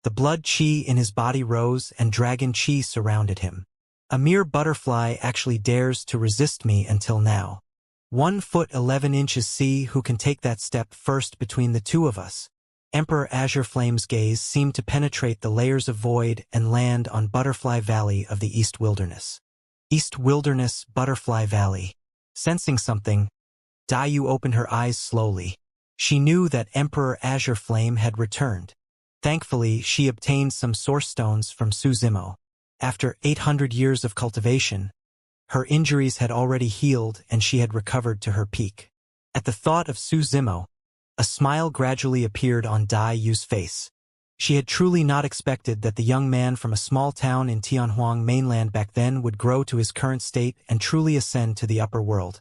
The blood chi in his body rose and dragon chi surrounded him. A mere butterfly actually dares to resist me until now. 1 foot 11 inches. See who can take that step first between the two of us. Emperor Azure Flame's gaze seemed to penetrate the layers of void and land on Butterfly Valley of the East Wilderness. East Wilderness, Butterfly Valley. Sensing something, Dayu opened her eyes slowly. She knew that Emperor Azure Flame had returned. Thankfully, she obtained some source stones from Suzimo. After 800 years of cultivation, her injuries had already healed and she had recovered to her peak. At the thought of Suzimo, a smile gradually appeared on Dai Yu's face. She had truly not expected that the young man from a small town in Tianhuang mainland back then would grow to his current state and truly ascend to the upper world,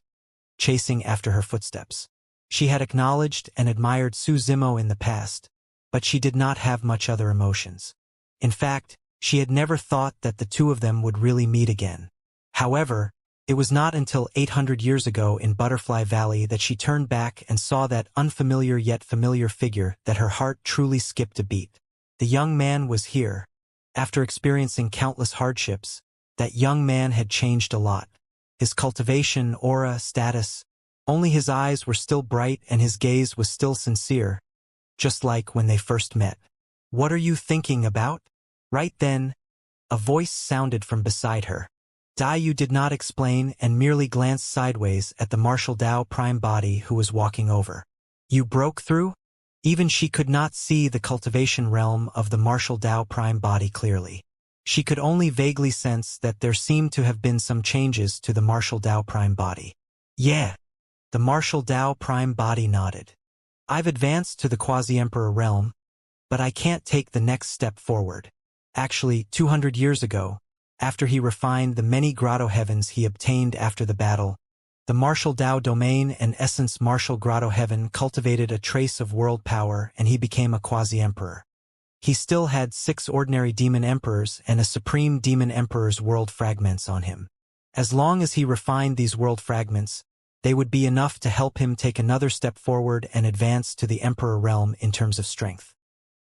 chasing after her footsteps. She had acknowledged and admired Suzimo in the past, but she did not have much other emotions. In fact, she had never thought that the two of them would really meet again. However, it was not until 800 years ago in Butterfly Valley that she turned back and saw that unfamiliar yet familiar figure that her heart truly skipped a beat. The young man was here. After experiencing countless hardships, that young man had changed a lot. His cultivation, aura, status, only his eyes were still bright and his gaze was still sincere, just like when they first met. What are you thinking about? Right then, a voice sounded from beside her. Dayu did not explain and merely glanced sideways at the martial Dao prime body who was walking over. You broke through? Even she could not see the cultivation realm of the martial Dao prime body clearly. She could only vaguely sense that there seemed to have been some changes to the martial Dao prime body. Yeah. The martial Dao prime body nodded. I've advanced to the quasi-emperor realm, but I can't take the next step forward. Actually, 200 years ago, after he refined the many grotto heavens he obtained after the battle, the martial Dao domain and essence martial grotto heaven cultivated a trace of world power and he became a quasi-emperor. He still had 6 ordinary demon emperors and a supreme demon emperor's world fragments on him. As long as he refined these world fragments, they would be enough to help him take another step forward and advance to the emperor realm in terms of strength.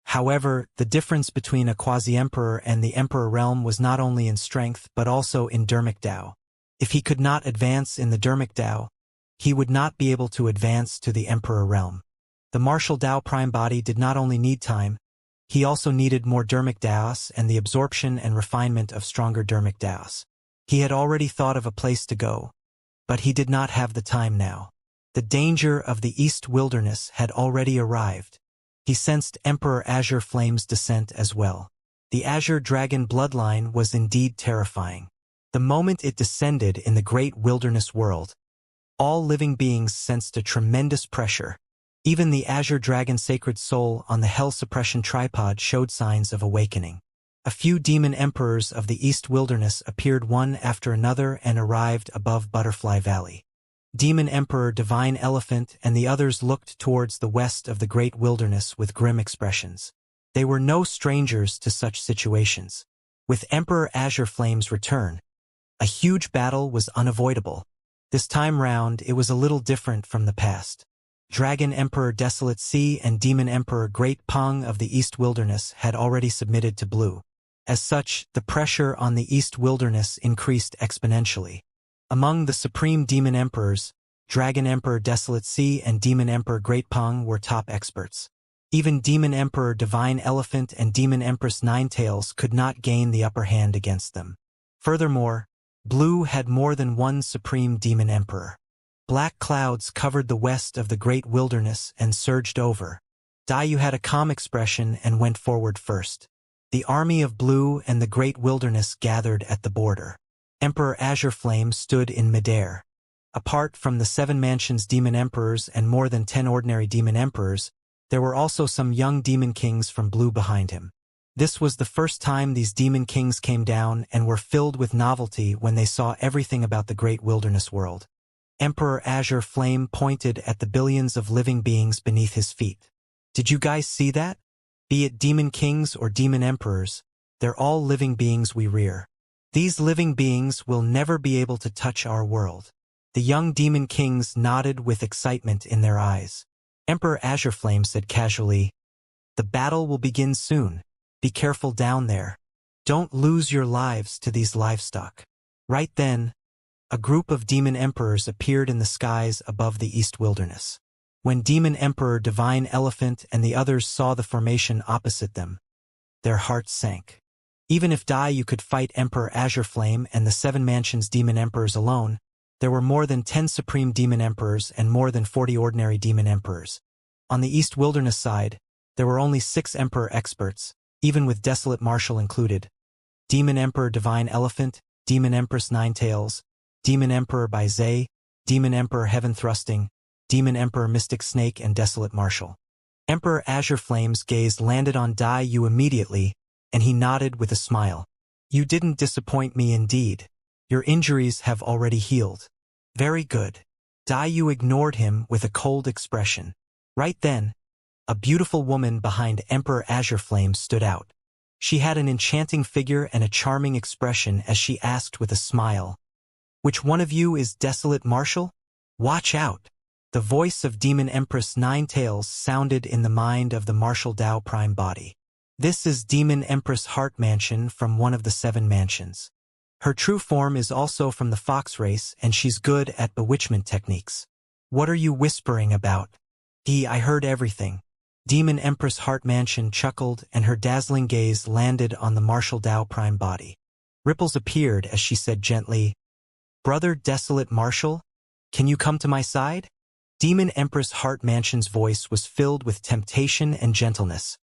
However, the difference between a quasi-emperor and the emperor realm was not only in strength but also in dermic Dao. If he could not advance in the dermic Dao, he would not be able to advance to the emperor realm. The martial Dao prime body did not only need time, he also needed more dermic Daos and the absorption and refinement of stronger dermic Daos. He had already thought of a place to go, but he did not have the time now. The danger of the East Wilderness had already arrived. He sensed Emperor Azure Flame's descent as well. The Azure Dragon bloodline was indeed terrifying. The moment it descended in the great wilderness world, all living beings sensed a tremendous pressure. Even the Azure Dragon sacred soul on the Hell Suppression tripod showed signs of awakening. A few demon emperors of the East Wilderness appeared one after another and arrived above Butterfly Valley. Demon Emperor Divine Elephant and the others looked towards the west of the great wilderness with grim expressions. They were no strangers to such situations. With Emperor Azure Flame's return, a huge battle was unavoidable. This time round, it was a little different from the past. Dragon Emperor Desolate Sea and Demon Emperor Great Peng of the East Wilderness had already submitted to Blue. As such, the pressure on the East Wilderness increased exponentially. Among the Supreme Demon Emperors, Dragon Emperor Desolate Sea and Demon Emperor Great Peng were top experts. Even Demon Emperor Divine Elephant and Demon Empress Ninetails could not gain the upper hand against them. Furthermore, Blue had more than one supreme Demon Emperor. Black clouds covered the west of the great wilderness and surged over. Daiyu had a calm expression and went forward first. The army of Blue and the great wilderness gathered at the border. Emperor Azure Flame stood in midair. Apart from the 7 mansions demon emperors and more than 10 ordinary demon emperors, there were also some young demon kings from Blue behind him. This was the first time these demon kings came down and were filled with novelty when they saw everything about the great wilderness world. Emperor Azure Flame pointed at the billions of living beings beneath his feet. Did you guys see that? Be it demon kings or demon emperors, they're all living beings we rear. These living beings will never be able to touch our world. The young demon kings nodded with excitement in their eyes. Emperor Azure Flame said casually, "The battle will begin soon. Be careful down there. Don't lose your lives to these livestock." Right then, a group of demon emperors appeared in the skies above the East Wilderness. When Demon Emperor Divine Elephant and the others saw the formation opposite them, their hearts sank. Even if Daiyu could fight Emperor Azure Flame and the 7 mansions demon emperors alone, there were more than 10 supreme demon emperors and more than 40 ordinary demon emperors. On the East Wilderness side, there were only 6 emperor experts, even with Desolate Marshal included. Demon Emperor Divine Elephant, Demon Empress Ninetails, Demon Emperor Bai Zhe, Demon Emperor Heaven Thrusting, Demon Emperor Mystic Snake and Desolate Marshal. Emperor Azure Flame's gaze landed on Daiyu immediately, and he nodded with a smile. "You didn't disappoint me indeed. Your injuries have already healed." "Very good." Daiyu ignored him with a cold expression. Right then, a beautiful woman behind Emperor Azure Flame stood out. She had an enchanting figure and a charming expression as she asked with a smile, "Which one of you is Desolate Marshal? Watch out." The voice of Demon Empress Ninetails sounded in the mind of the Martial Dao Prime Body. "This is Demon Empress Heart Mansion from one of the 7 mansions. Her true form is also from the fox race and she's good at bewitchment techniques." "What are you whispering about?" I heard everything." Demon Empress Heart Mansion chuckled and her dazzling gaze landed on the Martial Dao Prime Body. Ripples appeared as she said gently, "Brother Desolate Marshal, can you come to my side?" Demon Empress Heart Mansion's voice was filled with temptation and gentleness,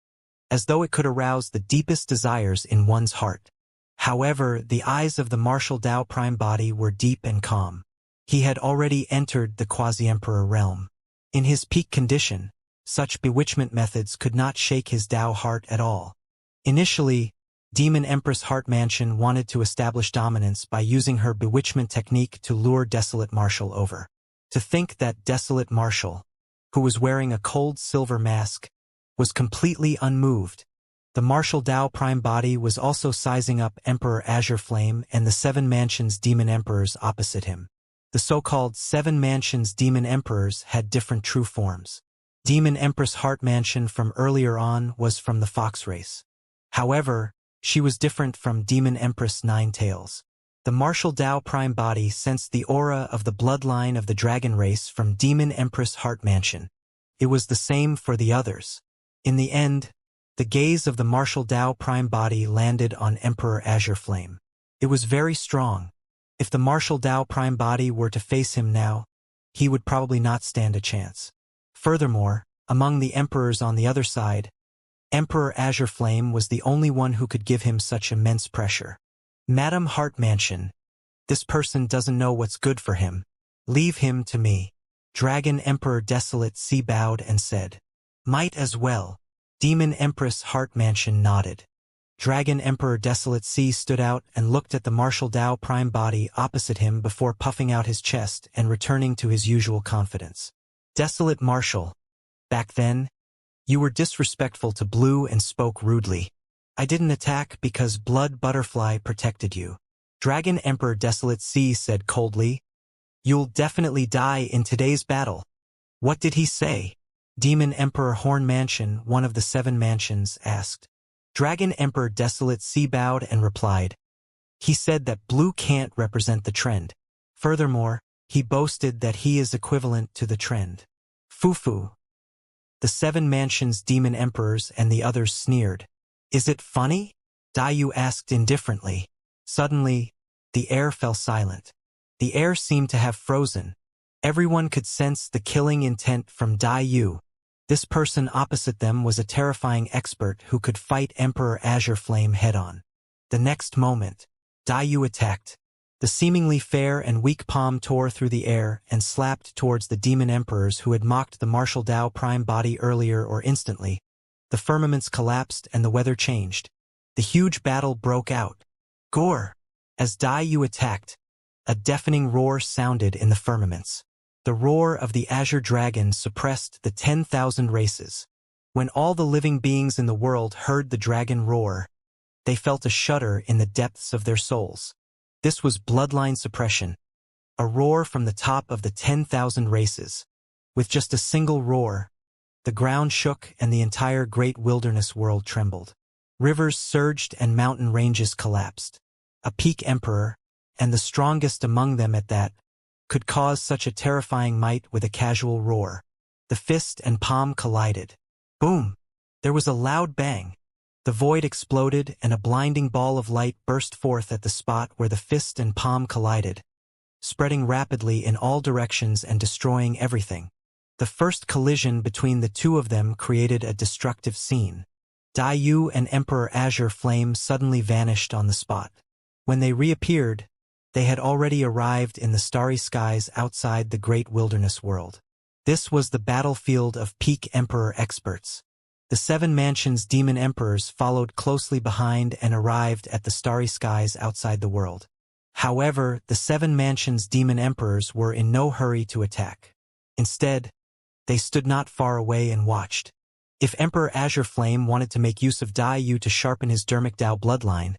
as though it could arouse the deepest desires in one's heart. However, the eyes of the Martial Dao Prime Body were deep and calm. He had already entered the Quasi-Emperor realm. In his peak condition, such bewitchment methods could not shake his Dao heart at all. Initially, Demon Empress Heart Mansion wanted to establish dominance by using her bewitchment technique to lure Desolate Marshal over. To think that Desolate Marshal, who was wearing a cold silver mask, was completely unmoved. The Martial Dao Prime Body was also sizing up Emperor Azure Flame and the 7 mansions demon emperors opposite him. The so-called 7 mansions demon emperors had different true forms. Demon Empress Heart Mansion from earlier on was from the fox race. However, she was different from Demon Empress Ninetails. The Martial Dao Prime Body sensed the aura of the bloodline of the dragon race from Demon Empress Heart Mansion. It was the same for the others. In the end, the gaze of the Martial Dao Prime Body landed on Emperor Azure Flame. It was very strong. If the Martial Dao Prime Body were to face him now, he would probably not stand a chance. Furthermore, among the emperors on the other side, Emperor Azure Flame was the only one who could give him such immense pressure. "Madam Heart Mansion, this person doesn't know what's good for him. Leave him to me." Dragon Emperor Desolate Sea bowed and said, "Might as well." Demon Empress Heart Mansion nodded. Dragon Emperor Desolate Sea stood out and looked at the Martial Dao Prime Body opposite him before puffing out his chest and returning to his usual confidence. "Desolate Marshal, back then, you were disrespectful to Blue and spoke rudely. I didn't attack because Blood Butterfly protected you." Dragon Emperor Desolate Sea said coldly, "You'll definitely die in today's battle." "What did he say?" Demon Emperor Horn Mansion, one of the 7 mansions, asked. Dragon Emperor Desolate Sea bowed and replied, "He said that Blue can't represent the trend. Furthermore, He boasted that he is equivalent to the trend. Fufu. The 7 mansions demon emperors and the others sneered. Is it funny? Daiyu asked indifferently. Suddenly, the air fell silent. The air seemed to have frozen. Everyone could sense the killing intent from Daiyu. This person opposite them was a terrifying expert who could fight Emperor Azure Flame head-on. The next moment, Daiyu attacked. The seemingly fair and weak palm tore through the air and slapped towards the demon emperors who had mocked the martial Dao prime body earlier or instantly. The firmaments collapsed and the weather changed. The huge battle broke out. Gore! As Daiyu attacked, a deafening roar sounded in the firmaments. The roar of the Azure Dragon suppressed the 10,000 races. When all the living beings in the world heard the dragon roar, they felt a shudder in the depths of their souls. This was bloodline suppression, a roar from the top of the 10,000 races. With just a single roar, the ground shook and the entire great wilderness world trembled. Rivers surged and mountain ranges collapsed. A peak emperor, and the strongest among them at that, could cause such a terrifying might with a casual roar. The fist and palm collided. Boom! There was a loud bang. The void exploded and a blinding ball of light burst forth at the spot where the fist and palm collided, spreading rapidly in all directions and destroying everything. The first collision between the two of them created a destructive scene. Daiyu and Emperor Azure Flame suddenly vanished on the spot. When they reappeared, they had already arrived in the starry skies outside the great wilderness world. This was the battlefield of peak emperor experts. The 7 mansions demon emperors followed closely behind and arrived at the starry skies outside the world. However, the 7 mansions demon emperors were in no hurry to attack. Instead, they stood not far away and watched. If Emperor Azure Flame wanted to make use of Daiyu to sharpen his Dermic Dao bloodline,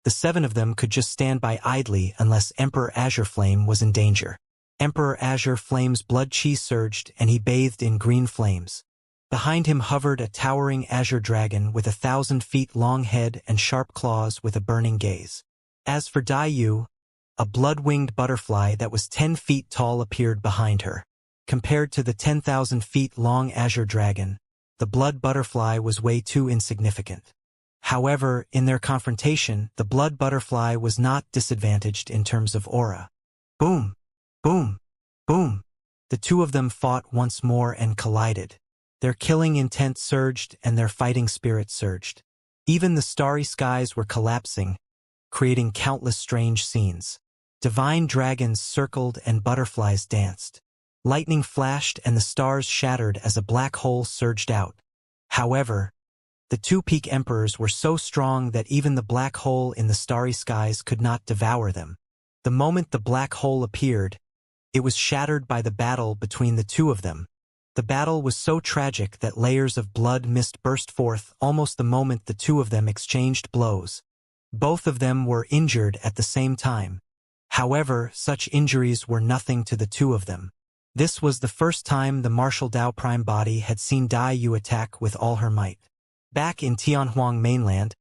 the 7 of them could just stand by idly unless Emperor Azure Flame was in danger. Emperor Azure Flame's blood chi surged and he bathed in green flames. Behind him hovered a towering azure dragon with 1,000 feet long head and sharp claws with a burning gaze. As for Daiyu, a blood-winged butterfly that was 10 feet tall appeared behind her. Compared to the 10,000 feet long azure dragon, the blood butterfly was way too insignificant. However, in their confrontation, the blood butterfly was not disadvantaged in terms of aura. Boom! Boom! Boom! The two of them fought once more and collided. Their killing intent surged and their fighting spirit surged. Even the starry skies were collapsing, creating countless strange scenes. Divine dragons circled and butterflies danced. Lightning flashed and the stars shattered as a black hole surged out. However, the 2 peak emperors were so strong that even the black hole in the starry skies could not devour them. The moment the black hole appeared, it was shattered by the battle between the two of them. The battle was so tragic that layers of blood mist burst forth almost the moment the two of them exchanged blows. Both of them were injured at the same time. However, such injuries were nothing to the two of them. This was the first time the martial Dao Prime body had seen Daiyu attack with all her might. Back in Tianhuang mainland,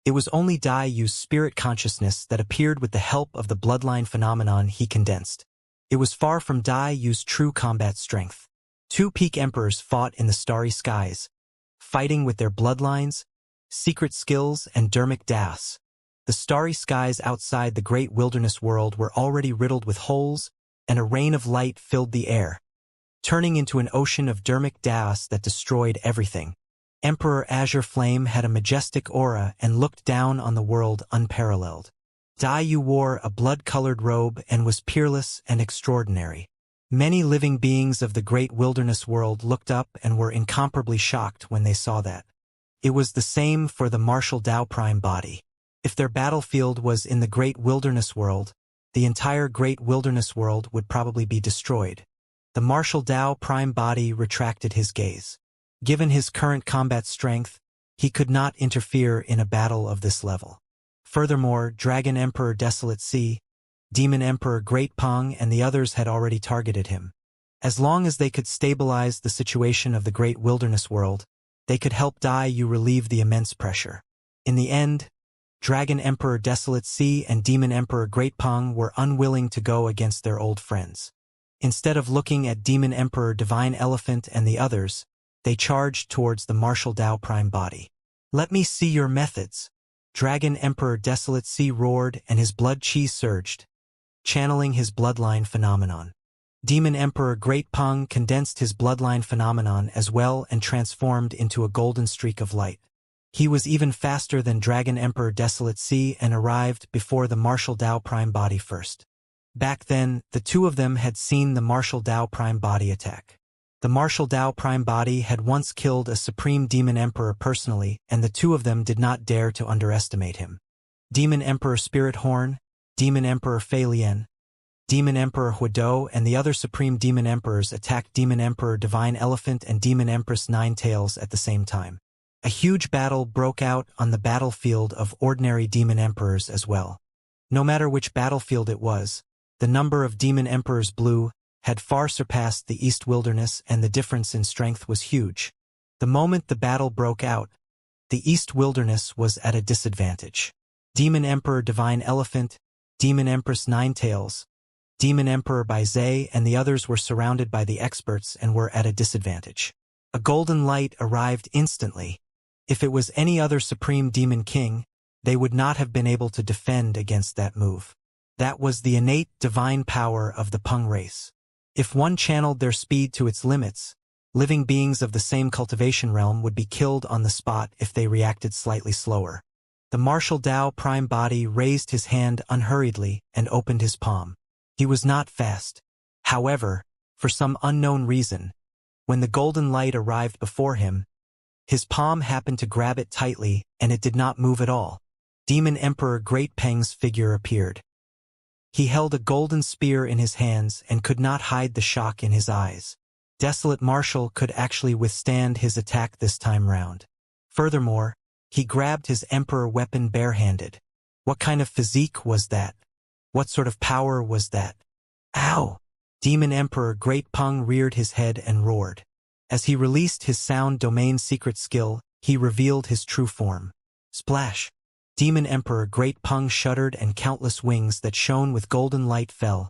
it was only Daiyu's spirit consciousness that appeared with the help of the bloodline phenomenon he condensed. It was far from Daiyu's true combat strength. 2 peak emperors fought in the starry skies, fighting with their bloodlines, secret skills, and dermic das. The starry skies outside the great wilderness world were already riddled with holes, and a rain of light filled the air, turning into an ocean of dermic das that destroyed everything. Emperor Azure Flame had a majestic aura and looked down on the world unparalleled. Daiyu wore a blood-colored robe and was peerless and extraordinary. Many living beings of the great wilderness world looked up and were incomparably shocked when they saw that. It was the same for the martial Dao Prime body. If their battlefield was in the great wilderness world, the entire great wilderness world would probably be destroyed. The martial Dao Prime body retracted his gaze. Given his current combat strength, he could not interfere in a battle of this level. Furthermore, Dragon Emperor Desolate Sea, Demon Emperor Great Pong, and the others had already targeted him. As long as they could stabilize the situation of the great wilderness world, they could help Daiyu relieve the immense pressure. In the end, Dragon Emperor Desolate Sea and Demon Emperor Great Pong were unwilling to go against their old friends. Instead of looking at Demon Emperor Divine Elephant and the others, they charged towards the martial Tao Prime body. "Let me see your methods." Dragon Emperor Desolate Sea roared and his blood chi surged, channeling his bloodline phenomenon. Demon Emperor Great Peng condensed his bloodline phenomenon as well and transformed into a golden streak of light. He was even faster than Dragon Emperor Desolate Sea and arrived before the martial Tao Prime body first. Back then, the two of them had seen the martial Tao Prime body attack. The martial Tao Prime body had once killed a Supreme Demon Emperor personally, and the two of them did not dare to underestimate him. Demon Emperor Spirit Horn, Demon Emperor Fei Lian, Demon Emperor Huidou and the other Supreme Demon Emperors attacked Demon Emperor Divine Elephant and Demon Empress Nine Tails at the same time. A huge battle broke out on the battlefield of ordinary Demon Emperors as well. No matter which battlefield it was, the number of Demon Emperors Blue had far surpassed the East Wilderness and the difference in strength was huge. The moment the battle broke out, the East Wilderness was at a disadvantage. Demon Emperor Divine Elephant, Demon Empress Nine Tails, Demon Emperor Bai Zhe and the others were surrounded by the experts and were at a disadvantage. A golden light arrived instantly. If it was any other Supreme Demon King, they would not have been able to defend against that move. That was the innate divine power of the Peng race. If one channeled their speed to its limits, living beings of the same cultivation realm would be killed on the spot if they reacted slightly slower. The martial Tao Prime body raised his hand unhurriedly and opened his palm. He was not fast. However, for some unknown reason, when the golden light arrived before him, his palm happened to grab it tightly and it did not move at all. Demon Emperor Great Peng's figure appeared. He held a golden spear in his hands and could not hide the shock in his eyes. Desolate Marshal could actually withstand his attack this time round. Furthermore, he grabbed his emperor weapon barehanded. What kind of physique was that? What sort of power was that? Ow! Demon Emperor Great Peng reared his head and roared. As he released his sound domain secret skill, he revealed his true form. Splash! Demon Emperor Great Peng shuddered and countless wings that shone with golden light fell,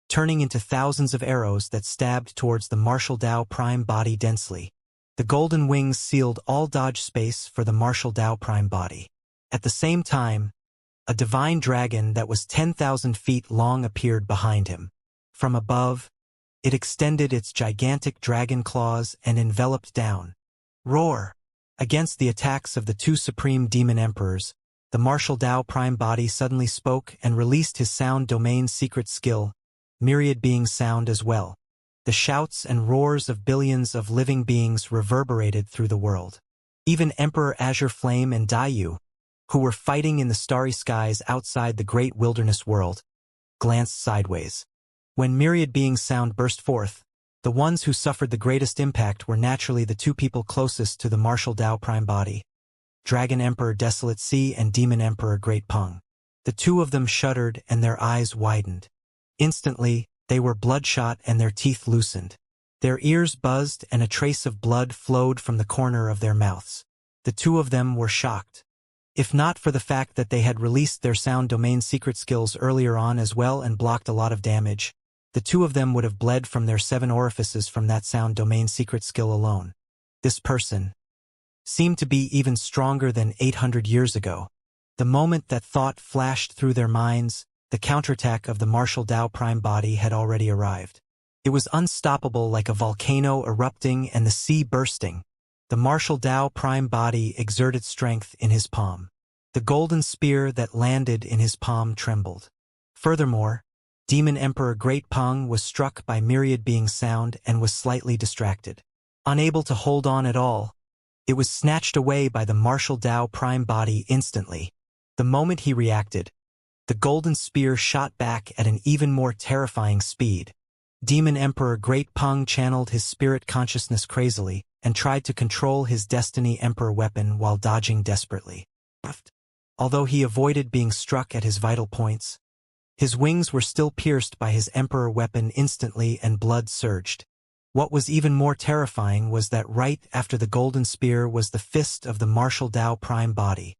turning into thousands of arrows that stabbed towards the martial Tao Prime body densely. The golden wings sealed all dodge space for the martial Tao Prime body. At the same time, a divine dragon that was 10,000 feet long appeared behind him. From above, it extended its gigantic dragon claws and enveloped down. Roar! Against the attacks of the two Supreme Demon Emperors, the martial Tao Prime body suddenly spoke and released his sound domain secret skill, myriad being sound as well. The shouts and roars of billions of living beings reverberated through the world. Even Emperor Azure Flame and Daiyu, who were fighting in the starry skies outside the great wilderness world, glanced sideways. When myriad beings sound burst forth, the ones who suffered the greatest impact were naturally the two people closest to the martial Tao Prime body, Dragon Emperor Desolate Sea and Demon Emperor Great Peng. The two of them shuddered and their eyes widened. Instantly, they were bloodshot and their teeth loosened. Their ears buzzed and a trace of blood flowed from the corner of their mouths. The two of them were shocked. If not for the fact that they had released their sound domain secret skills earlier on as well and blocked a lot of damage, the two of them would have bled from their 7 orifices from that sound domain secret skill alone. This person seemed to be even stronger than 800 years ago. The moment that thought flashed through their minds, the counterattack of the martial Tao Prime body had already arrived. It was unstoppable like a volcano erupting and the sea bursting. The martial Tao Prime body exerted strength in his palm. The golden spear that landed in his palm trembled. Furthermore, Demon Emperor Great Peng was struck by myriad being sound and was slightly distracted. Unable to hold on at all, it was snatched away by the martial Tao Prime body instantly. The moment he reacted, the golden spear shot back at an even more terrifying speed. Demon Emperor Great Peng channeled his spirit consciousness crazily and tried to control his Destiny Emperor weapon while dodging desperately. Although he avoided being struck at his vital points, his wings were still pierced by his Emperor weapon instantly and blood surged. What was even more terrifying was that right after the golden spear was the fist of the martial Tao Prime body.